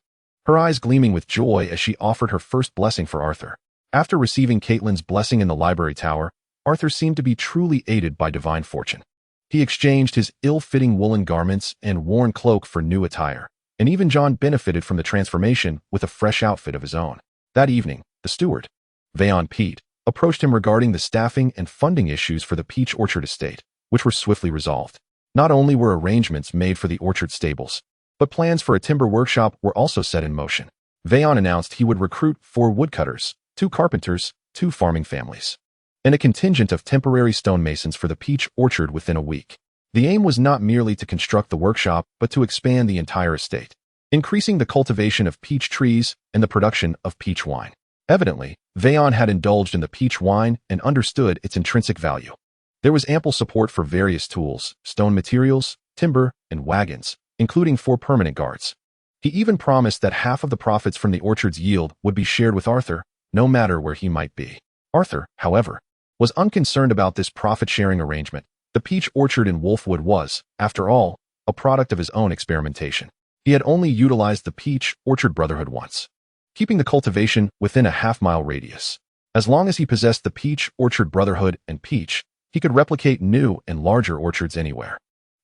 A: her eyes gleaming with joy as she offered her first blessing for Arthur. After receiving Catelyn's blessing in the library tower, Arthur seemed to be truly aided by divine fortune. He exchanged his ill-fitting woolen garments and worn cloak for new attire, and even Jon benefited from the transformation with a fresh outfit of his own. That evening, the steward, Vaon Pete, approached him regarding the staffing and funding issues for the Peach Orchard estate, which were swiftly resolved. Not only were arrangements made for the orchard stables, but plans for a timber workshop were also set in motion. Vaon announced he would recruit 4 woodcutters, 2 carpenters, 2 farming families, and a contingent of temporary stonemasons for the Peach Orchard within a week. The aim was not merely to construct the workshop, but to expand the entire estate, increasing the cultivation of peach trees and the production of peach wine. Evidently, Vaon had indulged in the peach wine and understood its intrinsic value. There was ample support for various tools, stone materials, timber, and wagons, including 4 permanent guards. He even promised that half of the profits from the orchard's yield would be shared with Arthur, no matter where he might be. Arthur, however, was unconcerned about this profit-sharing arrangement. The peach orchard in Wolfwood was, after all, a product of his own experimentation. He had only utilized the Peach Orchard Brotherhood once, keeping the cultivation within a half-mile radius. As long as he possessed the Peach Orchard Brotherhood and Peach, he could replicate new and larger orchards anywhere.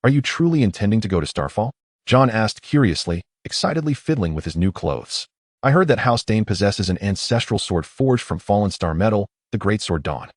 A: Are you truly intending to go to Starfall? Jon asked curiously, excitedly fiddling with his new clothes. I heard that House Dane possesses an ancestral sword forged from fallen star metal, the Great Sword Dawn.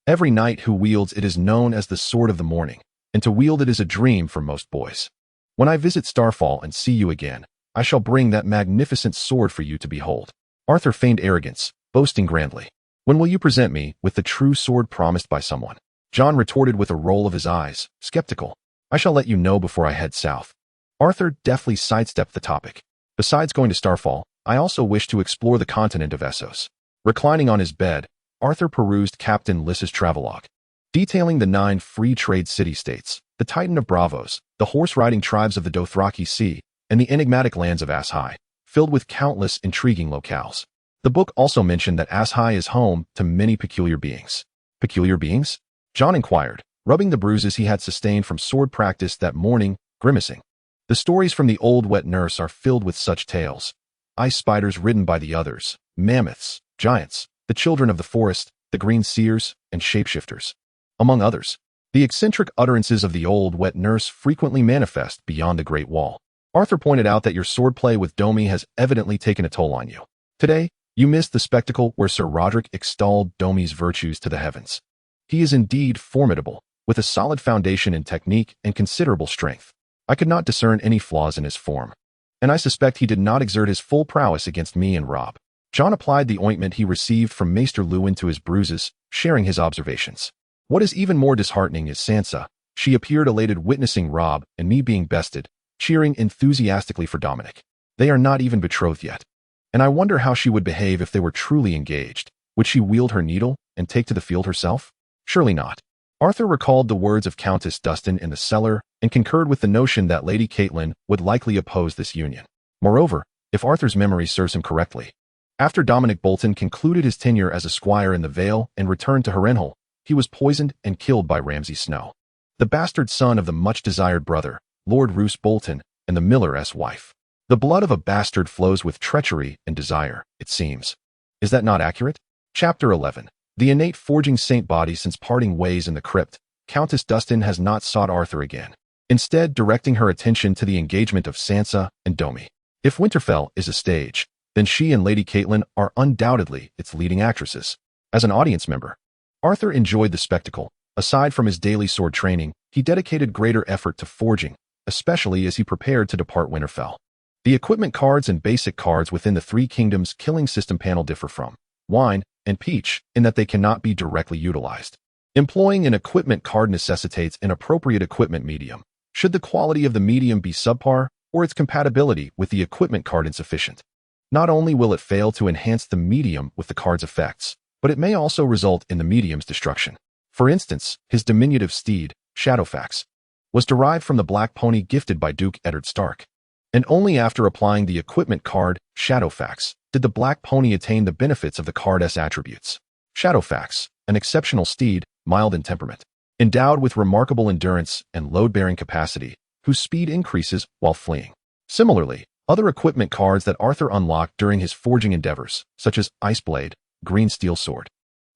A: Every knight who wields it is known as the Sword of the Morning, and to wield it is a dream for most boys. When I visit Starfall and see you again, I shall bring that magnificent sword for you to behold. Arthur feigned arrogance, boasting grandly. When will you present me with the true sword promised by someone? Jon retorted with a roll of his eyes, skeptical. I shall let you know before I head south. Arthur deftly sidestepped the topic. Besides going to Starfall, I also wish to explore the continent of Essos. Reclining on his bed, Arthur perused Captain Lys's travelogue, detailing the 9 free trade city-states, the Titan of Braavos, the horse-riding tribes of the Dothraki Sea, and the enigmatic lands of Ashai, filled with countless intriguing locales. The book also mentioned that Ashai is home to many peculiar beings. Peculiar beings? Jon inquired, rubbing the bruises he had sustained from sword practice that morning, grimacing. The stories from the old wet nurse are filled with such tales. Ice spiders ridden by the others, mammoths, giants, the children of the forest, the green seers, and shapeshifters. Among others, the eccentric utterances of the old wet nurse frequently manifest beyond the Great Wall. Arthur pointed out that your swordplay with Domi has evidently taken a toll on you. Today, you missed the spectacle where Sir Roderick extolled Domi's virtues to the heavens. He is indeed formidable, with a solid foundation in technique and considerable strength. I could not discern any flaws in his form, and I suspect he did not exert his full prowess against me and Robb. Jon applied the ointment he received from Maester Luwin to his bruises, sharing his observations. What is even more disheartening is Sansa. She appeared elated witnessing Robb and me being bested, cheering enthusiastically for Dominic. They are not even betrothed yet, and I wonder how she would behave if they were truly engaged. Would she wield her needle and take to the field herself? Surely not. Arthur recalled the words of Countess Dustin in the cellar and concurred with the notion that Lady Catelyn would likely oppose this union. Moreover, if Arthur's memory serves him correctly, after Dominic Bolton concluded his tenure as a squire in the Vale and returned to Harrenhal, he was poisoned and killed by Ramsay Snow, the bastard son of the much-desired brother, Lord Roose Bolton, and the miller's wife. The blood of a bastard flows with treachery and desire, it seems. Is that not accurate? Chapter 11. The innate forging saint body. Since parting ways in the crypt, Countess Dustin has not sought Arthur again, instead directing her attention to the engagement of Sansa and Domi. If Winterfell is a stage, then she and Lady Catelyn are undoubtedly its leading actresses. As an audience member, Arthur enjoyed the spectacle. Aside from his daily sword training, he dedicated greater effort to forging, especially as he prepared to depart Winterfell. The equipment cards and basic cards within the Three Kingdoms killing system panel differ from Wine and Peach in that they cannot be directly utilized. Employing an equipment card necessitates an appropriate equipment medium, should the quality of the medium be subpar or its compatibility with the equipment card insufficient. Not only will it fail to enhance the medium with the card's effects, but it may also result in the medium's destruction. For instance, his diminutive steed, Shadowfax, was derived from the black pony gifted by Duke Eddard Stark. And only after applying the equipment card, Shadowfax, did the black pony attain the benefits of the card's attributes. Shadowfax, an exceptional steed, mild in temperament, endowed with remarkable endurance and load-bearing capacity, whose speed increases while fleeing. Similarly, other equipment cards that Arthur unlocked during his forging endeavors, such as Iceblade, Green Steel Sword,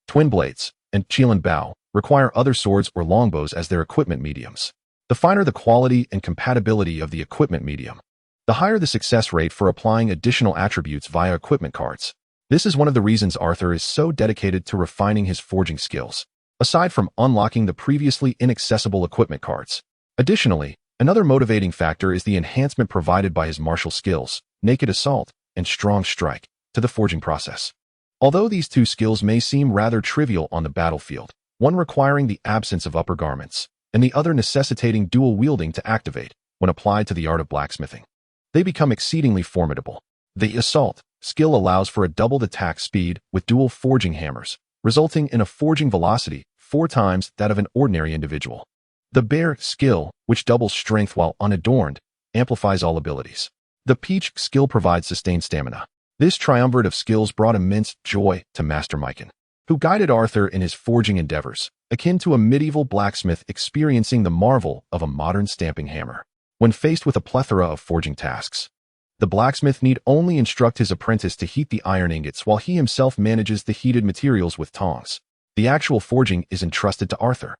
A: Twin Blades, and Chelan Bow, require other swords or longbows as their equipment mediums. The finer the quality and compatibility of the equipment medium, the higher the success rate for applying additional attributes via equipment cards. This is one of the reasons Arthur is so dedicated to refining his forging skills, aside from unlocking the previously inaccessible equipment cards. Additionally, another motivating factor is the enhancement provided by his martial skills, Naked Assault and Strong Strike, to the forging process. Although these two skills may seem rather trivial on the battlefield, one requiring the absence of upper garments, and the other necessitating dual wielding to activate, when applied to the art of blacksmithing, they become exceedingly formidable. The Assault skill allows for a doubled attack speed with dual forging hammers, resulting in a forging velocity 4 times that of an ordinary individual. The Bear skill, which doubles strength while unadorned, amplifies all abilities. The Peach skill provides sustained stamina. This triumvirate of skills brought immense joy to Master Mycon, who guided Arthur in his forging endeavors, akin to a medieval blacksmith experiencing the marvel of a modern stamping hammer. When faced with a plethora of forging tasks, the blacksmith need only instruct his apprentice to heat the iron ingots while he himself manages the heated materials with tongs. The actual forging is entrusted to Arthur,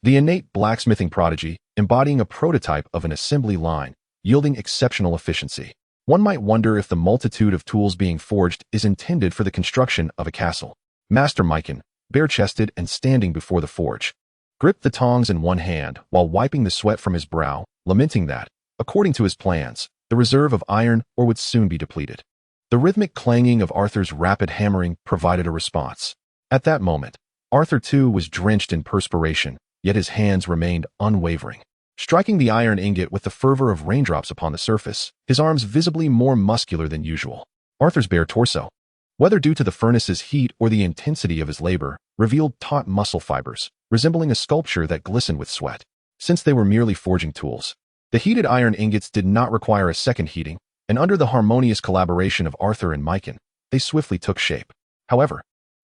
A: the innate blacksmithing prodigy, embodying a prototype of an assembly line, yielding exceptional efficiency. One might wonder if the multitude of tools being forged is intended for the construction of a castle. Master Mycon, bare-chested and standing before the forge, gripped the tongs in one hand while wiping the sweat from his brow, lamenting that, according to his plans, the reserve of iron ore would soon be depleted. The rhythmic clanging of Arthur's rapid hammering provided a response. At that moment, Arthur too was drenched in perspiration, yet his hands remained unwavering, striking the iron ingot with the fervor of raindrops upon the surface, his arms visibly more muscular than usual. Arthur's bare torso, whether due to the furnace's heat or the intensity of his labor, revealed taut muscle fibers, resembling a sculpture that glistened with sweat. Since they were merely forging tools, the heated iron ingots did not require a second heating, and under the harmonious collaboration of Arthur and Mycon, they swiftly took shape. However,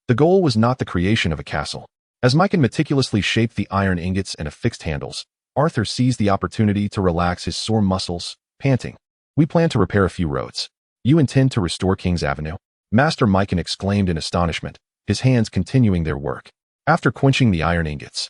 A: the goal was not the creation of a castle. As Mycon meticulously shaped the iron ingots and affixed handles, Arthur seized the opportunity to relax his sore muscles, panting. "We plan to repair a few roads. You intend to restore King's Avenue?" Master Mycon exclaimed in astonishment, his hands continuing their work. After quenching the iron ingots,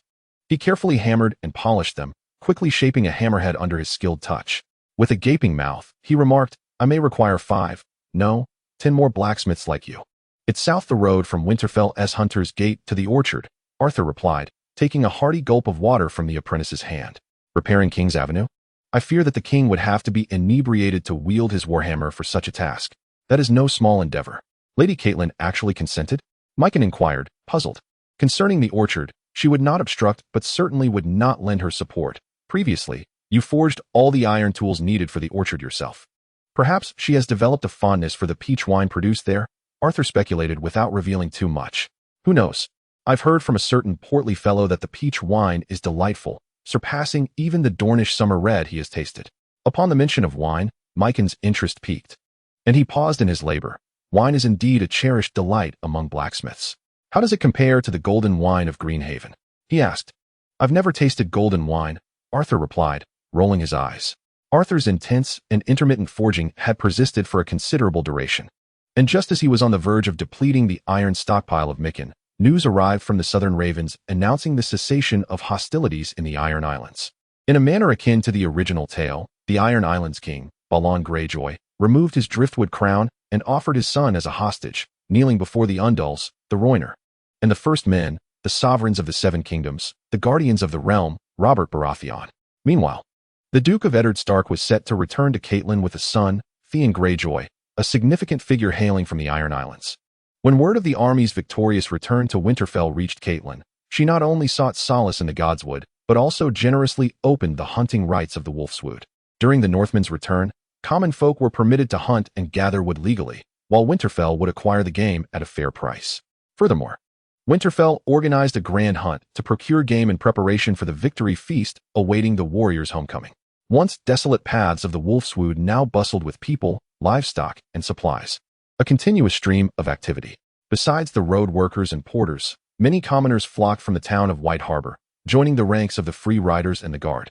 A: he carefully hammered and polished them, quickly shaping a hammerhead under his skilled touch. With a gaping mouth, he remarked, "I may require 5, no, 10 more blacksmiths like you." "It's south the road from Winterfell's Hunter's Gate to the orchard," Arthur replied, taking a hearty gulp of water from the apprentice's hand. "Repairing King's Avenue? I fear that the king would have to be inebriated to wield his warhammer for such a task. That is no small endeavor." "Lady Catelyn actually consented?" Mycon inquired, puzzled. Concerning the orchard, she would not obstruct but certainly would not lend her support. Previously, you forged all the iron tools needed for the orchard yourself. Perhaps she has developed a fondness for the peach wine produced there, Arthur speculated without revealing too much. "Who knows? I've heard from a certain portly fellow that the peach wine is delightful, surpassing even the Dornish summer red he has tasted." Upon the mention of wine, Mycon's interest piqued, and he paused in his labor. Wine is indeed a cherished delight among blacksmiths. "How does it compare to the golden wine of Greenhaven?" he asked. "I've never tasted golden wine," Arthur replied, rolling his eyes. Arthur's intense and intermittent forging had persisted for a considerable duration, and just as he was on the verge of depleting the iron stockpile of Mycon, news arrived from the Southern Ravens announcing the cessation of hostilities in the Iron Islands. In a manner akin to the original tale, the Iron Islands king, Balon Greyjoy, removed his driftwood crown and offered his son as a hostage, kneeling before the Undulls, the Roiner, and the first men, the sovereigns of the Seven Kingdoms, the guardians of the realm, Robert Baratheon. Meanwhile, The Duke of Eddard Stark was set to return to Catelyn with a son, Theon Greyjoy, a significant figure hailing from the Iron Islands. When word of the army's victorious return to Winterfell reached Catelyn, she not only sought solace in the Godswood, but also generously opened the hunting rights of the Wolfswood. During the Northmen's return, common folk were permitted to hunt and gather wood legally, while Winterfell would acquire the game at a fair price. Furthermore, Winterfell organized a grand hunt to procure game in preparation for the victory feast awaiting the warriors' homecoming. Once desolate paths of the Wolfswood now bustled with people, livestock, and supplies. A continuous stream of activity. Besides the road workers and porters, many commoners flocked from the town of White Harbor, joining the ranks of the free riders and the guard,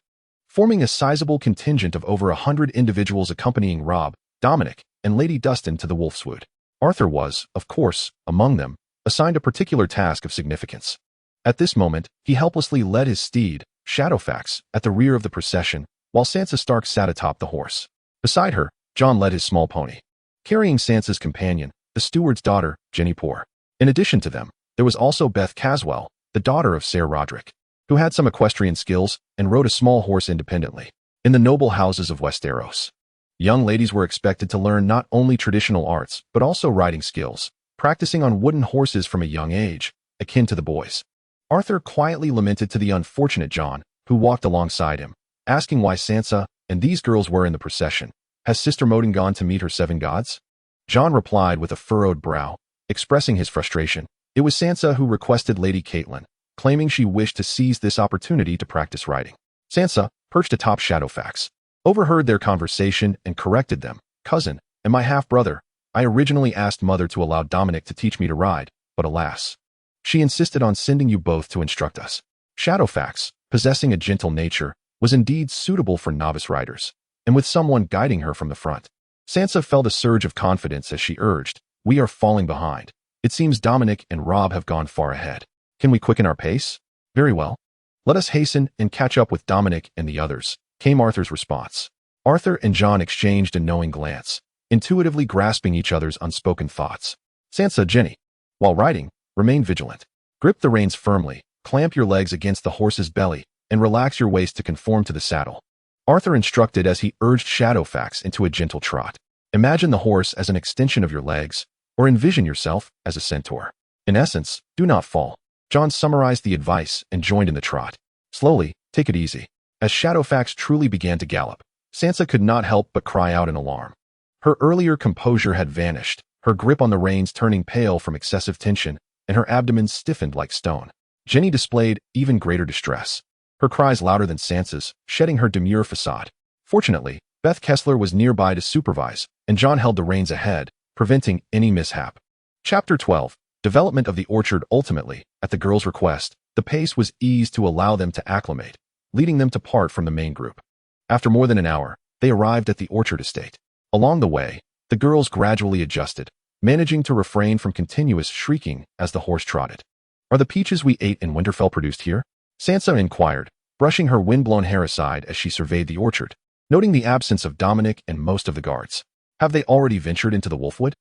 A: forming a sizable contingent of over 100 individuals accompanying Robb, Dominic, and Lady Dustin to the Wolfswood. Arthur was, of course, among them, assigned a particular task of significance. At this moment, he helplessly led his steed, Shadowfax, at the rear of the procession, while Sansa Stark sat atop the horse. Beside her, Jon led his small pony, carrying Sansa's companion, the steward's daughter, Jenny Poor. In addition to them, there was also Beth Caswell, the daughter of Ser Roderick, who had some equestrian skills and rode a small horse independently. In the noble houses of Westeros, young ladies were expected to learn not only traditional arts, but also riding skills, practicing on wooden horses from a young age, akin to the boys. Arthur quietly lamented to the unfortunate Jon, who walked alongside him, asking why Sansa and these girls were in the procession. Has Sister Moden gone to meet her 7 gods? Jon replied with a furrowed brow, expressing his frustration. It was Sansa who requested Lady Catelyn, claiming she wished to seize this opportunity to practice riding. Sansa, perched atop Shadowfax, overheard their conversation and corrected them. Cousin, and my half-brother, I originally asked Mother to allow Dominic to teach me to ride, but alas, she insisted on sending you both to instruct us. Shadowfax, possessing a gentle nature, was indeed suitable for novice riders, and with someone guiding her from the front. Sansa felt a surge of confidence as she urged, we are falling behind. It seems Dominic and Robb have gone far ahead. Can we quicken our pace? Very well. Let us hasten and catch up with Dominic and the others, came Arthur's response. Arthur and Jon exchanged a knowing glance, intuitively grasping each other's unspoken thoughts. Sansa, Jenny, while riding, remain vigilant. Grip the reins firmly, clamp your legs against the horse's belly, and relax your waist to conform to the saddle. Arthur instructed as he urged Shadowfax into a gentle trot. Imagine the horse as an extension of your legs, or envision yourself as a centaur. In essence, do not fall. Jon summarized the advice and joined in the trot. Slowly, take it easy. As Shadowfax truly began to gallop, Sansa could not help but cry out in alarm. Her earlier composure had vanished, her grip on the reins turning pale from excessive tension, and her abdomen stiffened like stone. Jenny displayed even greater distress, her cries louder than Sansa's, shedding her demure facade. Fortunately, Beth Kessler was nearby to supervise, and Jon held the reins ahead, preventing any mishap. Chapter 12. Development of the Orchard. Ultimately, at the girls' request, the pace was eased to allow them to acclimate, leading them to part from the main group. After more than an hour, they arrived at the Orchard estate. Along the way, the girls gradually adjusted, managing to refrain from continuous shrieking as the horse trotted. Are the peaches we ate in Winterfell produced here? Sansa inquired, brushing her wind-blown hair aside as she surveyed the orchard, noting the absence of Dominic and most of the guards. Have they already ventured into the Wolfwood?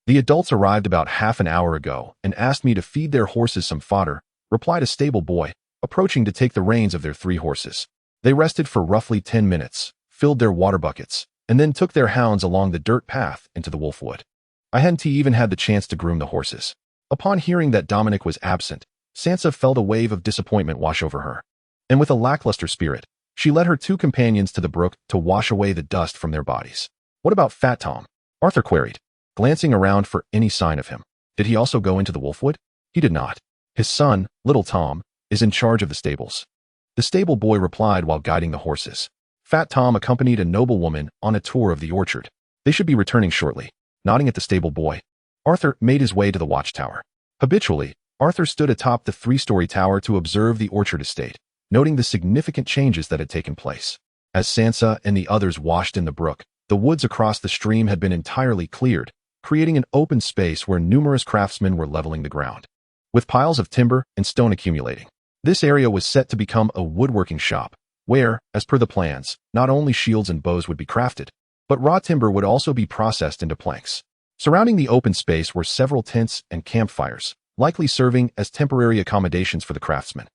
A: The adults arrived about half an hour ago and asked me to feed their horses some fodder, replied a stable boy, approaching to take the reins of their 3 horses. They rested for roughly 10 minutes, filled their water buckets, and then took their hounds along the dirt path into the Wolfwood. I hadn't even had the chance to groom the horses. Upon hearing that Dominic was absent, Sansa felt a wave of disappointment wash over her. And with a lackluster spirit, she led her 2 companions to the brook to wash away the dust from their bodies. What about Fat Tom? Arthur queried, glancing around for any sign of him. Did he also go into the Wolfwood? He did not. His son, Little Tom, is in charge of the stables. The stable boy replied while guiding the horses. Fat Tom accompanied a noblewoman on a tour of the orchard. They should be returning shortly. Nodding at the stable boy, Arthur made his way to the watchtower. Habitually, Arthur stood atop the 3-story tower to observe the orchard estate, noting the significant changes that had taken place. As Sansa and the others washed in the brook, the woods across the stream had been entirely cleared, creating an open space where numerous craftsmen were leveling the ground, with piles of timber and stone accumulating. This area was set to become a woodworking shop, where, as per the plans, not only shields and bows would be crafted, but raw timber would also be processed into planks. Surrounding the open space were several tents and campfires, likely serving as temporary accommodations for the craftsmen.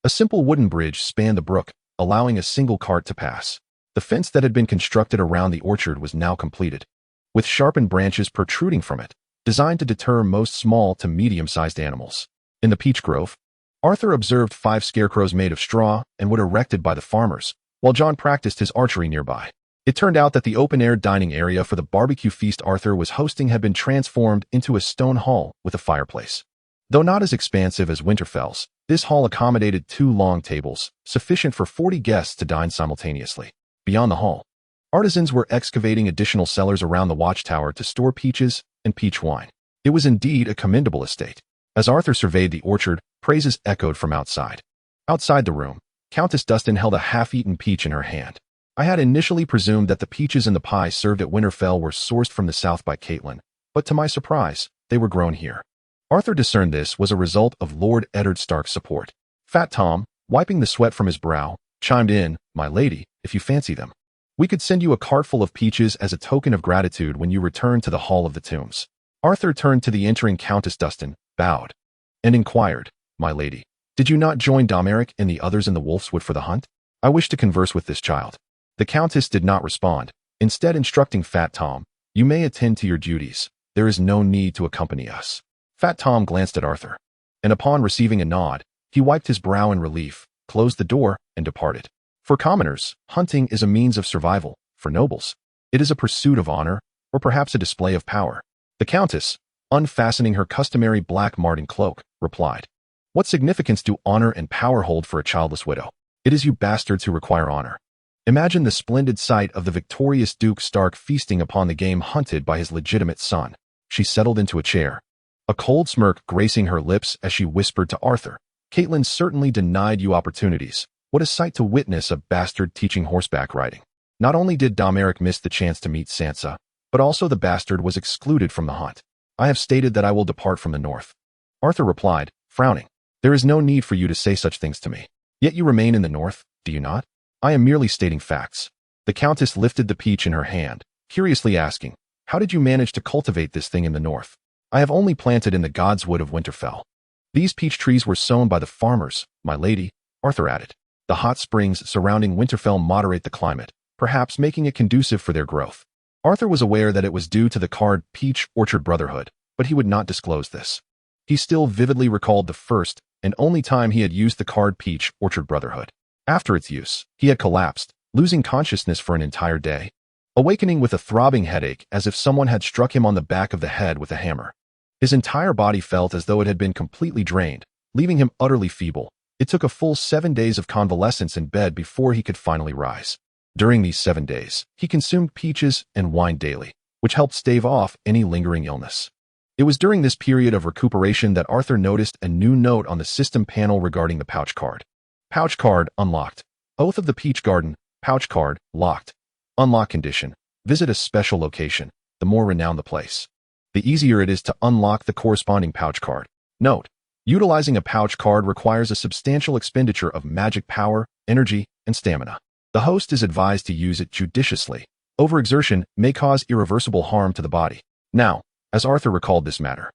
A: A simple wooden bridge spanned the brook, allowing a single cart to pass. The fence that had been constructed around the orchard was now completed, with sharpened branches protruding from it, designed to deter most small to medium-sized animals. In the peach grove, Arthur observed 5 scarecrows made of straw and wood erected by the farmers, while Jon practiced his archery nearby. It turned out that the open-air dining area for the barbecue feast Arthur was hosting had been transformed into a stone hall with a fireplace. Though not as expansive as Winterfell's, this hall accommodated 2 long tables, sufficient for 40 guests to dine simultaneously. Beyond the hall, artisans were excavating additional cellars around the watchtower to store peaches and peach wine. It was indeed a commendable estate. As Arthur surveyed the orchard, praises echoed from outside. Outside the room, Countess Dustin held a half-eaten peach in her hand. I had initially presumed that the peaches in the pie served at Winterfell were sourced from the south by Catelyn, but to my surprise, they were grown here. Arthur discerned this was a result of Lord Eddard Stark's support. Fat Tom, wiping the sweat from his brow, chimed in, "My lady, if you fancy them, we could send you a cartful of peaches as a token of gratitude when you return to the Hall of the Tombs." Arthur turned to the entering Countess Dustin, bowed, and inquired, "My lady, did you not join Domeric and the others in the Wolf's Wood for the hunt? I wish to converse with this child." The Countess did not respond, instead instructing Fat Tom, "You may attend to your duties. There is no need to accompany us." Fat Tom glanced at Arthur, and upon receiving a nod, he wiped his brow in relief, closed the door, and departed. For commoners, hunting is a means of survival. For nobles, it is a pursuit of honor, or perhaps a display of power. The Countess, unfastening her customary black marten cloak, replied, "What significance do honor and power hold for a childless widow? It is you bastards who require honor. Imagine the splendid sight of the victorious Duke Stark feasting upon the game hunted by his legitimate son." She settled into a chair, a cold smirk gracing her lips as she whispered to Arthur, "Catelyn certainly denied you opportunities. What a sight to witness a bastard teaching horseback riding." Not only did Domeric miss the chance to meet Sansa, but also the bastard was excluded from the hunt. "I have stated that I will depart from the north," Arthur replied, frowning. "There is no need for you to say such things to me. Yet you remain in the north, do you not?" "I am merely stating facts." The Countess lifted the peach in her hand, curiously asking, "How did you manage to cultivate this thing in the north?" "I have only planted in the God's Wood of Winterfell. These peach trees were sown by the farmers, my lady," Arthur added. "The hot springs surrounding Winterfell moderate the climate, perhaps making it conducive for their growth." Arthur was aware that it was due to the card Peach Orchard Brotherhood, but he would not disclose this. He still vividly recalled the first and only time he had used the card Peach Orchard Brotherhood. After its use, he had collapsed, losing consciousness for an entire day, awakening with a throbbing headache as if someone had struck him on the back of the head with a hammer. His entire body felt as though it had been completely drained, leaving him utterly feeble. It took a full 7 days of convalescence in bed before he could finally rise. During these 7 days, he consumed peaches and wine daily, which helped stave off any lingering illness. It was during this period of recuperation that Arthur noticed a new note on the system panel regarding the pouch card. Pouch card unlocked. Oath of the Peach Garden. Pouch card locked. Unlock condition. Visit a special location. The more renowned the place, the easier it is to unlock the corresponding pouch card. Note: utilizing a pouch card requires a substantial expenditure of magic power, energy, and stamina. The host is advised to use it judiciously. Overexertion may cause irreversible harm to the body. Now, as Arthur recalled this matter,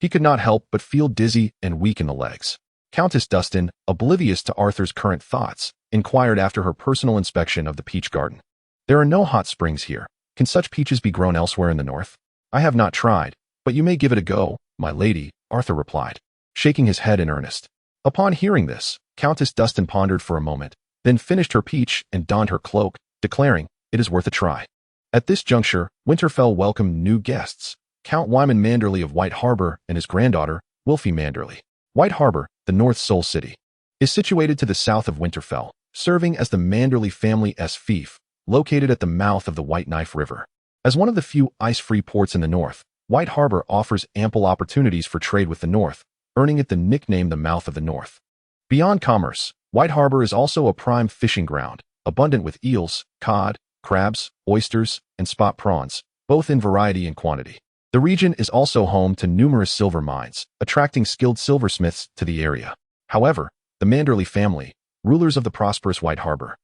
A: he could not help but feel dizzy and weak in the legs. Countess Dustin, oblivious to Arthur's current thoughts, inquired after her personal inspection of the peach garden. "There are no hot springs here. Can such peaches be grown elsewhere in the north?" "I have not tried, but you may give it a go, my lady," Arthur replied, shaking his head in earnest. Upon hearing this, Countess Dustin pondered for a moment, then finished her peach and donned her cloak, declaring, "It is worth a try." At this juncture, Winterfell welcomed new guests, Count Wyman Manderly of White Harbor and his granddaughter, Wilfie Manderly. White Harbor, the North Soul City, is situated to the south of Winterfell, serving as the Manderly family's fief, located at the mouth of the White Knife River. As one of the few ice-free ports in the north, White Harbor offers ample opportunities for trade with the north, earning it the nickname the Mouth of the North. Beyond commerce, White Harbor is also a prime fishing ground, abundant with eels, cod, crabs, oysters, and spot prawns, both in variety and quantity. The region is also home to numerous silver mines, attracting skilled silversmiths to the area. However, the Manderly family, rulers of the prosperous White Harbor,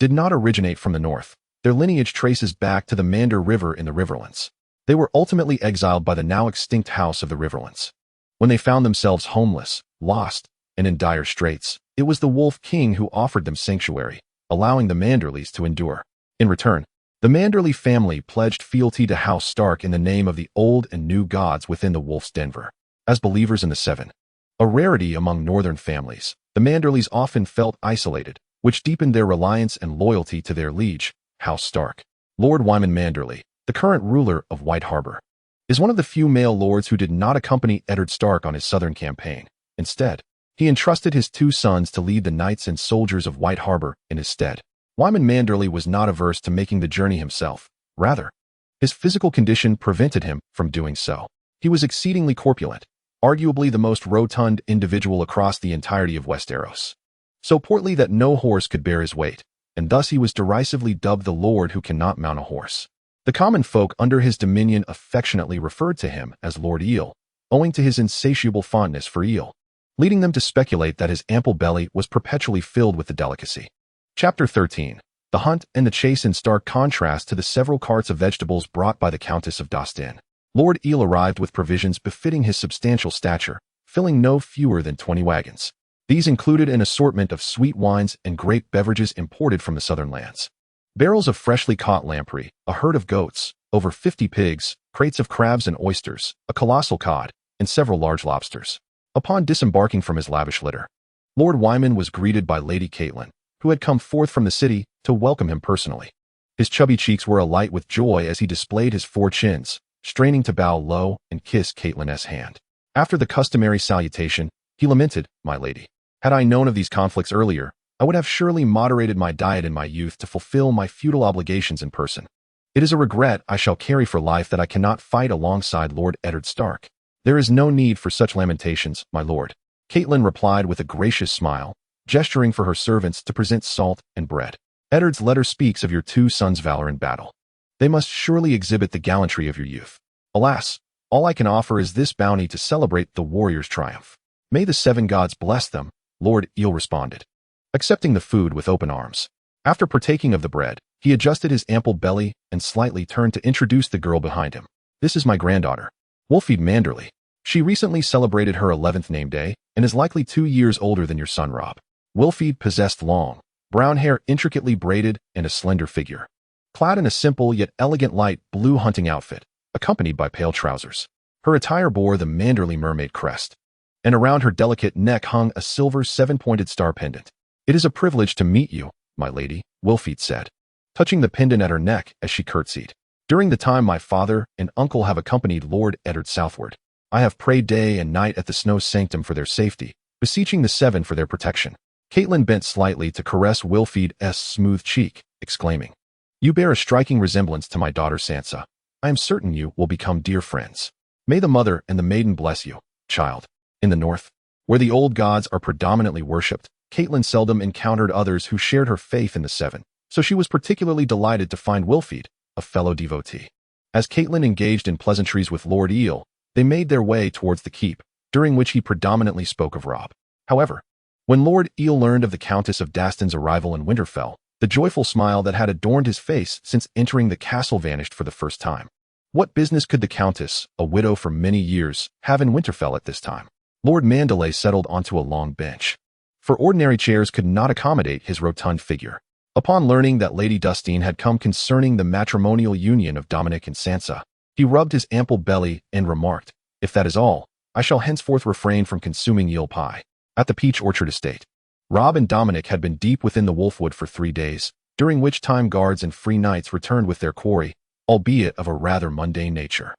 A: did not originate from the north. Their lineage traces back to the Mander River in the Riverlands. They were ultimately exiled by the now extinct House of the Riverlands. When they found themselves homeless, lost, and in dire straits, it was the Wolf King who offered them sanctuary, allowing the Manderlys to endure. In return, the Manderley family pledged fealty to House Stark in the name of the old and new gods within the Wolf's Denver. As believers in the Seven, a rarity among northern families, the Manderleys often felt isolated, which deepened their reliance and loyalty to their liege, House Stark. Lord Wyman Manderley, the current ruler of White Harbor, is one of the few male lords who did not accompany Eddard Stark on his southern campaign. Instead, he entrusted his two sons to lead the knights and soldiers of White Harbor in his stead. Wyman Manderley was not averse to making the journey himself. Rather, his physical condition prevented him from doing so. He was exceedingly corpulent, arguably the most rotund individual across the entirety of Westeros. So portly that no horse could bear his weight, and thus he was derisively dubbed the Lord who cannot mount a horse. The common folk under his dominion affectionately referred to him as Lord Eel, owing to his insatiable fondness for eel, leading them to speculate that his ample belly was perpetually filled with the delicacy. Chapter 13. The Hunt and the Chase. In stark contrast to the several carts of vegetables brought by the Countess of Dustin, Lord Eel arrived with provisions befitting his substantial stature, filling no fewer than 20 wagons. These included an assortment of sweet wines and grape beverages imported from the southern lands, barrels of freshly caught lamprey, a herd of goats, over 50 pigs, crates of crabs and oysters, a colossal cod, and several large lobsters. Upon disembarking from his lavish litter, Lord Wyman was greeted by Lady Catelyn, who had come forth from the city to welcome him personally. His chubby cheeks were alight with joy as he displayed his 4 chins, straining to bow low and kiss Catelyn's hand. After the customary salutation, he lamented, "My lady, had I known of these conflicts earlier, I would have surely moderated my diet in my youth to fulfill my feudal obligations in person. It is a regret I shall carry for life that I cannot fight alongside Lord Eddard Stark." "There is no need for such lamentations, my lord," Catelyn replied with a gracious smile, gesturing for her servants to present salt and bread. "Eddard's letter speaks of your 2 sons' valor in battle. They must surely exhibit the gallantry of your youth. Alas, all I can offer is this bounty to celebrate the warrior's triumph." "May the 7 gods bless them," Lord Eel responded, accepting the food with open arms. After partaking of the bread, he adjusted his ample belly and slightly turned to introduce the girl behind him. "This is my granddaughter, Wolfede Manderley. She recently celebrated her 11th name day and is likely 2 years older than your son Rob." Wolfede possessed long, brown hair intricately braided and a slender figure, clad in a simple yet elegant light blue hunting outfit, accompanied by pale trousers. Her attire bore the Manderley mermaid crest, and around her delicate neck hung a silver 7-pointed star pendant. "It is a privilege to meet you, my lady," Wolfede said, touching the pendant at her neck as she curtsied. "During the time my father and uncle have accompanied Lord Eddard southward, I have prayed day and night at the Snow Sanctum for their safety, beseeching the 7 for their protection." Catelyn bent slightly to caress Wolfede's smooth cheek, exclaiming, "You bear a striking resemblance to my daughter Sansa. I am certain you will become dear friends. May the mother and the maiden bless you, child." In the north, where the old gods are predominantly worshipped, Catelyn seldom encountered others who shared her faith in the 7, so she was particularly delighted to find Wolfede, a fellow devotee. As Catelyn engaged in pleasantries with Lord Eel, they made their way towards the keep, during which he predominantly spoke of Rob. However, when Lord Eel learned of the Countess of Daston's arrival in Winterfell, the joyful smile that had adorned his face since entering the castle vanished for the first time. What business could the Countess, a widow for many years, have in Winterfell at this time? Lord Manderley settled onto a long bench, for ordinary chairs could not accommodate his rotund figure. Upon learning that Lady Dustin had come concerning the matrimonial union of Dominic and Sansa, he rubbed his ample belly and remarked, "If that is all, I shall henceforth refrain from consuming eel pie." At the Peach Orchard estate, Rob and Dominic had been deep within the Wolfwood for 3 days, during which time guards and free knights returned with their quarry, albeit of a rather mundane nature.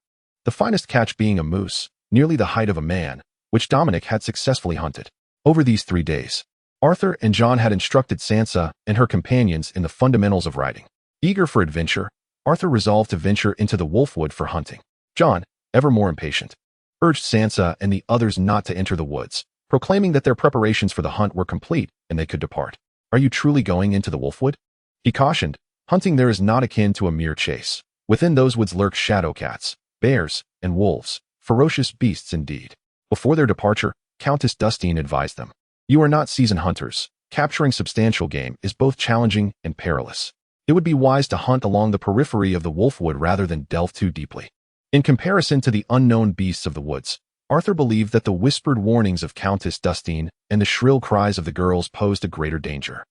A: The finest catch being a moose, nearly the height of a man, which Dominic had successfully hunted. Over these 3 days, Arthur and Jon had instructed Sansa and her companions in the fundamentals of riding. Eager for adventure, Arthur resolved to venture into the Wolfwood for hunting. Jon, ever more impatient, urged Sansa and the others not to enter the woods, proclaiming that their preparations for the hunt were complete and they could depart. "Are you truly going into the Wolfwood?" he cautioned. "Hunting there is not akin to a mere chase. Within those woods lurk shadow cats, bears, and wolves, ferocious beasts indeed." Before their departure, Countess Dustin advised them, "You are not seasoned hunters. Capturing substantial game is both challenging and perilous. It would be wise to hunt along the periphery of the Wolfwood rather than delve too deeply." In comparison to the unknown beasts of the woods, Arthur believed that the whispered warnings of Countess Dustin and the shrill cries of the girls posed a greater danger.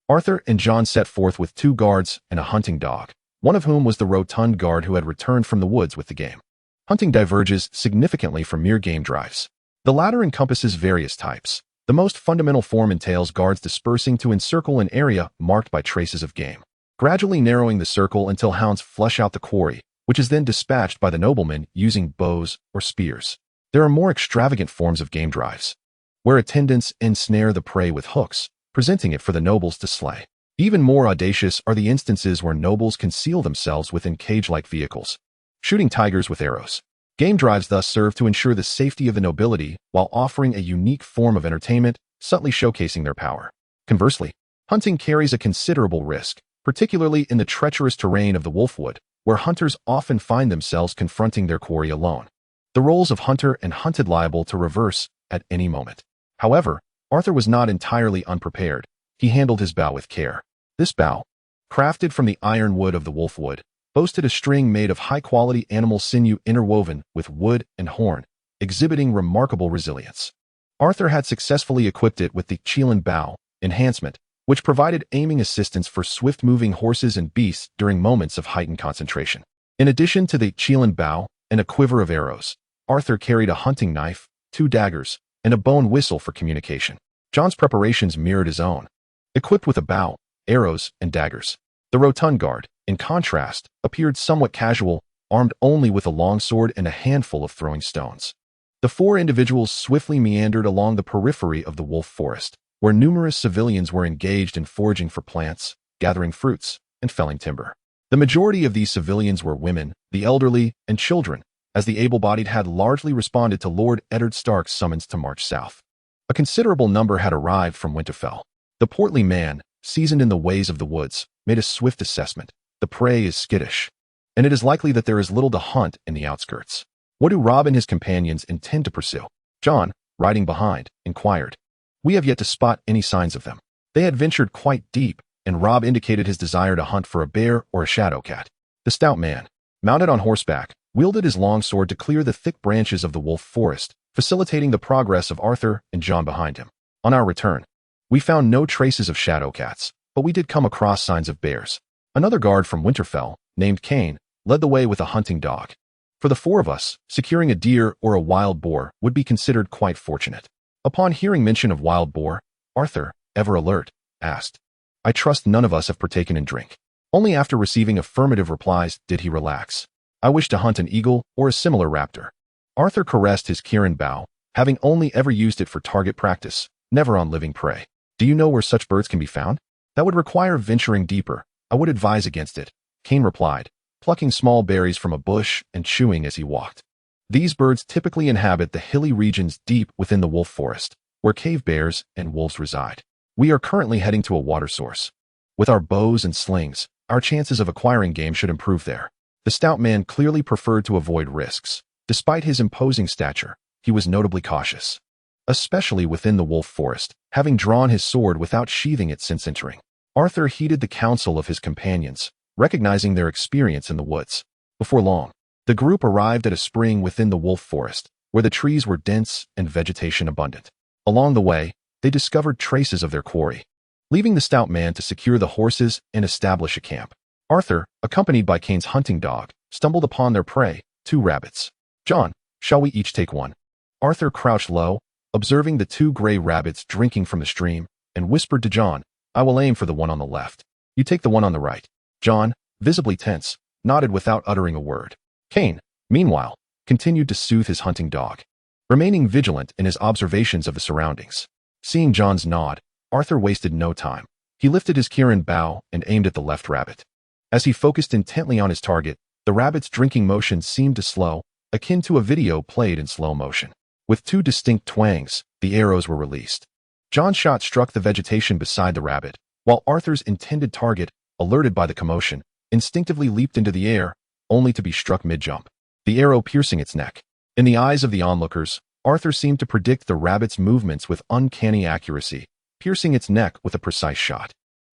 A: Arthur and Jon set forth with 2 guards and a hunting dog, one of whom was the rotund guard who had returned from the woods with the game. Hunting diverges significantly from mere game drives. The latter encompasses various types. The most fundamental form entails guards dispersing to encircle an area marked by traces of game, gradually narrowing the circle until hounds flush out the quarry, which is then dispatched by the noblemen using bows or spears. There are more extravagant forms of game drives, where attendants ensnare the prey with hooks, presenting it for the nobles to slay. Even more audacious are the instances where nobles conceal themselves within cage-like vehicles, shooting tigers with arrows. Game drives thus serve to ensure the safety of the nobility while offering a unique form of entertainment, subtly showcasing their power. Conversely, hunting carries a considerable risk, particularly in the treacherous terrain of the Wolfwood, where hunters often find themselves confronting their quarry alone. The roles of hunter and hunted liable to reverse at any moment. However, Arthur was not entirely unprepared. He handled his bow with care. This bow, crafted from the iron wood of the Wolfwood, boasted a string made of high-quality animal sinew interwoven with wood and horn, exhibiting remarkable resilience. Arthur had successfully equipped it with the Catelyn bow enhancement, which provided aiming assistance for swift-moving horses and beasts during moments of heightened concentration. In addition to the Catelyn bow and a quiver of arrows, Arthur carried a hunting knife, 2 daggers, and a bone whistle for communication. Jon's preparations mirrored his own, equipped with a bow, arrows, and daggers. The rotund guard, in contrast, appeared somewhat casual, armed only with a longsword and a handful of throwing stones. The 4 individuals swiftly meandered along the periphery of the wolf forest, where numerous civilians were engaged in foraging for plants, gathering fruits, and felling timber. The majority of these civilians were women, the elderly, and children, as the able-bodied had largely responded to Lord Eddard Stark's summons to march south. A considerable number had arrived from Winterfell. The portly man, seasoned in the ways of the woods, made a swift assessment. The prey is skittish, and it is likely that there is little to hunt in the outskirts. What do Robb and his companions intend to pursue? Jon, riding behind, inquired. We have yet to spot any signs of them. They had ventured quite deep, and Robb indicated his desire to hunt for a bear or a shadow cat. The stout man, mounted on horseback, wielded his longsword to clear the thick branches of the wolf forest, facilitating the progress of Arthur and Jon behind him. On our return, we found no traces of shadow cats, but we did come across signs of bears. Another guard from Winterfell, named Cain, led the way with a hunting dog. For the 4 of us, securing a deer or a wild boar would be considered quite fortunate. Upon hearing mention of wild boar, Arthur, ever alert, asked, I trust none of us have partaken in drink. Only after receiving affirmative replies did he relax. I wish to hunt an eagle or a similar raptor. Arthur caressed his Kirin bow, having only ever used it for target practice, never on living prey. Do you know where such birds can be found? That would require venturing deeper. I would advise against it, Cain replied, plucking small berries from a bush and chewing as he walked. These birds typically inhabit the hilly regions deep within the wolf forest, where cave bears and wolves reside. We are currently heading to a water source. With our bows and slings, our chances of acquiring game should improve there. The stout man clearly preferred to avoid risks. Despite his imposing stature, he was notably cautious, especially within the wolf forest, having drawn his sword without sheathing it since entering. Arthur heeded the counsel of his companions, recognizing their experience in the woods. Before long, the group arrived at a spring within the wolf forest, where the trees were dense and vegetation abundant. Along the way, they discovered traces of their quarry. Leaving the stout man to secure the horses and establish a camp, Arthur, accompanied by Cain's hunting dog, stumbled upon their prey, 2 rabbits. Jon, shall we each take one? Arthur crouched low, observing the 2 gray rabbits drinking from the stream, and whispered to Jon, I will aim for the one on the left. You take the one on the right. Jon, visibly tense, nodded without uttering a word. Cain, meanwhile, continued to soothe his hunting dog, remaining vigilant in his observations of the surroundings. Seeing Jon's nod, Arthur wasted no time. He lifted his Kirin bow and aimed at the left rabbit. As he focused intently on his target, the rabbit's drinking motion seemed to slow, akin to a video played in slow motion. With 2 distinct twangs, the arrows were released. Jon's shot struck the vegetation beside the rabbit, while Arthur's intended target, alerted by the commotion, instinctively leaped into the air, only to be struck mid-jump, the arrow piercing its neck. In the eyes of the onlookers, Arthur seemed to predict the rabbit's movements with uncanny accuracy, piercing its neck with a precise shot.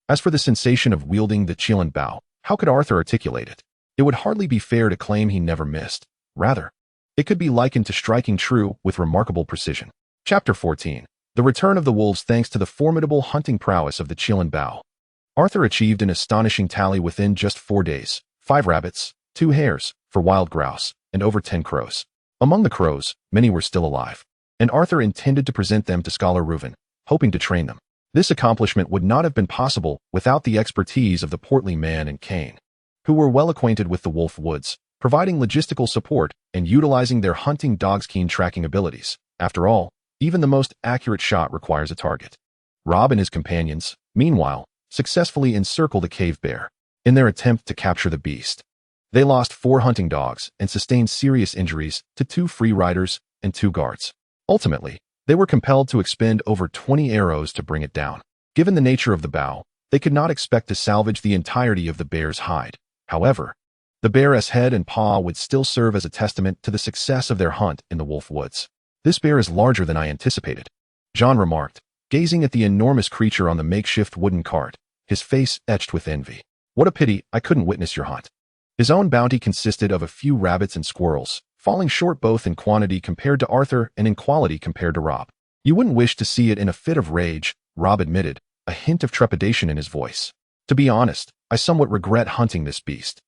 A: As for the sensation of wielding the Catelyn bow, how could Arthur articulate it? It would hardly be fair to claim he never missed. Rather, it could be likened to striking true with remarkable precision. Chapter 14. The Return of the Wolves. Thanks to the formidable hunting prowess of the Catelyn bow, Arthur achieved an astonishing tally within just 4 days: 5 rabbits, 2 hares for wild grouse, and over 10 crows. Among the crows, many were still alive, and Arthur intended to present them to Scholar Reuven, hoping to train them. This accomplishment would not have been possible without the expertise of the portly man and Cain, who were well acquainted with the wolf woods, providing logistical support and utilizing their hunting dog's keen tracking abilities. After all, even the most accurate shot requires a target. Robb and his companions, meanwhile, successfully encircled a cave bear in their attempt to capture the beast. They lost 4 hunting dogs and sustained serious injuries to 2 free riders and 2 guards. Ultimately, they were compelled to expend over 20 arrows to bring it down. Given the nature of the bow, they could not expect to salvage the entirety of the bear's hide. However, the bear's head and paw would still serve as a testament to the success of their hunt in the wolf woods. "This bear is larger than I anticipated," Jon remarked, gazing at the enormous creature on the makeshift wooden cart, his face etched with envy. "What a pity I couldn't witness your hunt." His own bounty consisted of a few rabbits and squirrels, falling short both in quantity compared to Arthur and in quality compared to Robb. "You wouldn't wish to see it in a fit of rage," Robb admitted, a hint of trepidation in his voice. "To be honest, I somewhat regret hunting this beast.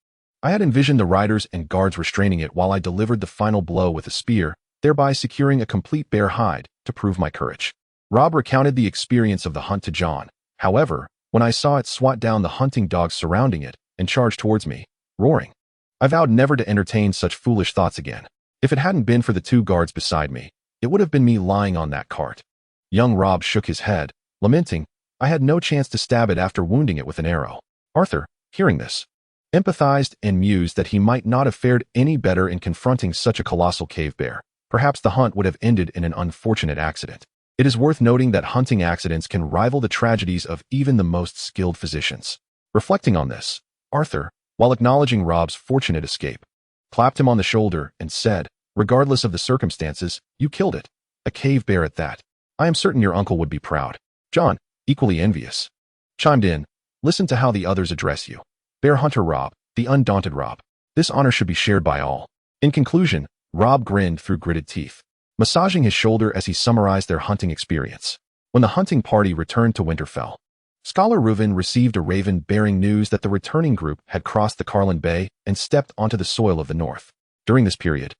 A: I had envisioned the riders and guards restraining it while I delivered the final blow with a spear, thereby securing a complete bear hide to prove my courage." Robb recounted the experience of the hunt to Jon. "However, when I saw it swat down the hunting dogs surrounding it and charge towards me, roaring, I vowed never to entertain such foolish thoughts again. If it hadn't been for the 2 guards beside me, it would have been me lying on that cart." Young Robb shook his head, lamenting, "I had no chance to stab it after wounding it with an arrow." Arthur, hearing this, empathized and mused that he might not have fared any better in confronting such a colossal cave bear. Perhaps the hunt would have ended in an unfortunate accident. It is worth noting that hunting accidents can rival the tragedies of even the most skilled physicians. Reflecting on this, Arthur, while acknowledging Robb's fortunate escape, clapped him on the shoulder and said, "Regardless of the circumstances, you killed it. A cave bear at that. I am certain your uncle would be proud." Jon, equally envious, chimed in, "Listen to how the others address you. Bear Hunter Robb, the undaunted Robb. This honor should be shared by all." In conclusion, Robb grinned through gritted teeth, massaging his shoulder as he summarized their hunting experience. When the hunting party returned to Winterfell, Scholar Reuven received a raven bearing news that the returning group had crossed the Carlin Bay and stepped onto the soil of the north. During this period,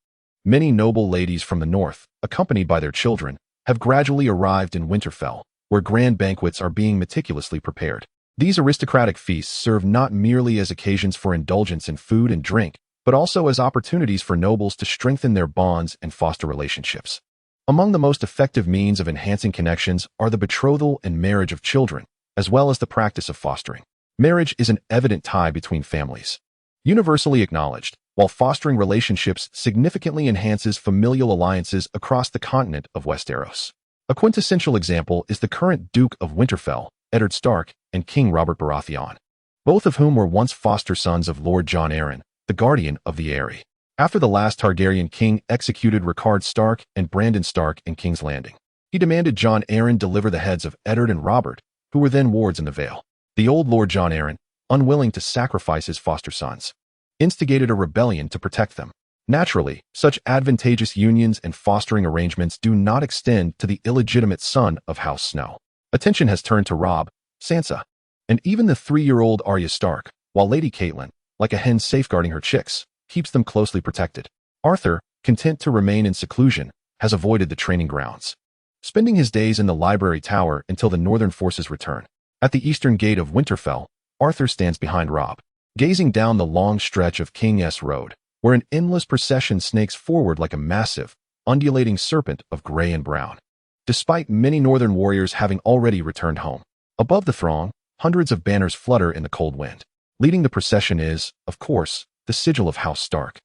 A: many noble ladies from the north, accompanied by their children, have gradually arrived in Winterfell, where grand banquets are being meticulously prepared. These aristocratic feasts serve not merely as occasions for indulgence in food and drink, but also as opportunities for nobles to strengthen their bonds and foster relationships. Among the most effective means of enhancing connections are the betrothal and marriage of children, as well as the practice of fostering. Marriage is an evident tie between families, universally acknowledged, while fostering relationships significantly enhances familial alliances across the continent of Westeros. A quintessential example is the current Duke of Winterfell, Eddard Stark, and King Robert Baratheon, both of whom were once foster sons of Lord Jon Arryn, the guardian of the Eyrie. After the last Targaryen king executed Rickard Stark and Brandon Stark in King's Landing, he demanded Jon Arryn deliver the heads of Eddard and Robert, who were then wards in the Vale. The old Lord Jon Arryn, unwilling to sacrifice his foster sons, instigated a rebellion to protect them. Naturally, such advantageous unions and fostering arrangements do not extend to the illegitimate son of House Snow. Attention has turned to Robb, Sansa, and even the 3-year-old Arya Stark, while Lady Catelyn, like a hen safeguarding her chicks, keeps them closely protected. Arthur, content to remain in seclusion, has avoided the training grounds, spending his days in the library tower until the northern forces return. At the eastern gate of Winterfell, Arthur stands behind Robb, gazing down the long stretch of King's Road, where an endless procession snakes forward like a massive, undulating serpent of gray and brown. Despite many northern warriors having already returned home, above the throng, hundreds of banners flutter in the cold wind. Leading the procession is, of course, the sigil of House Stark,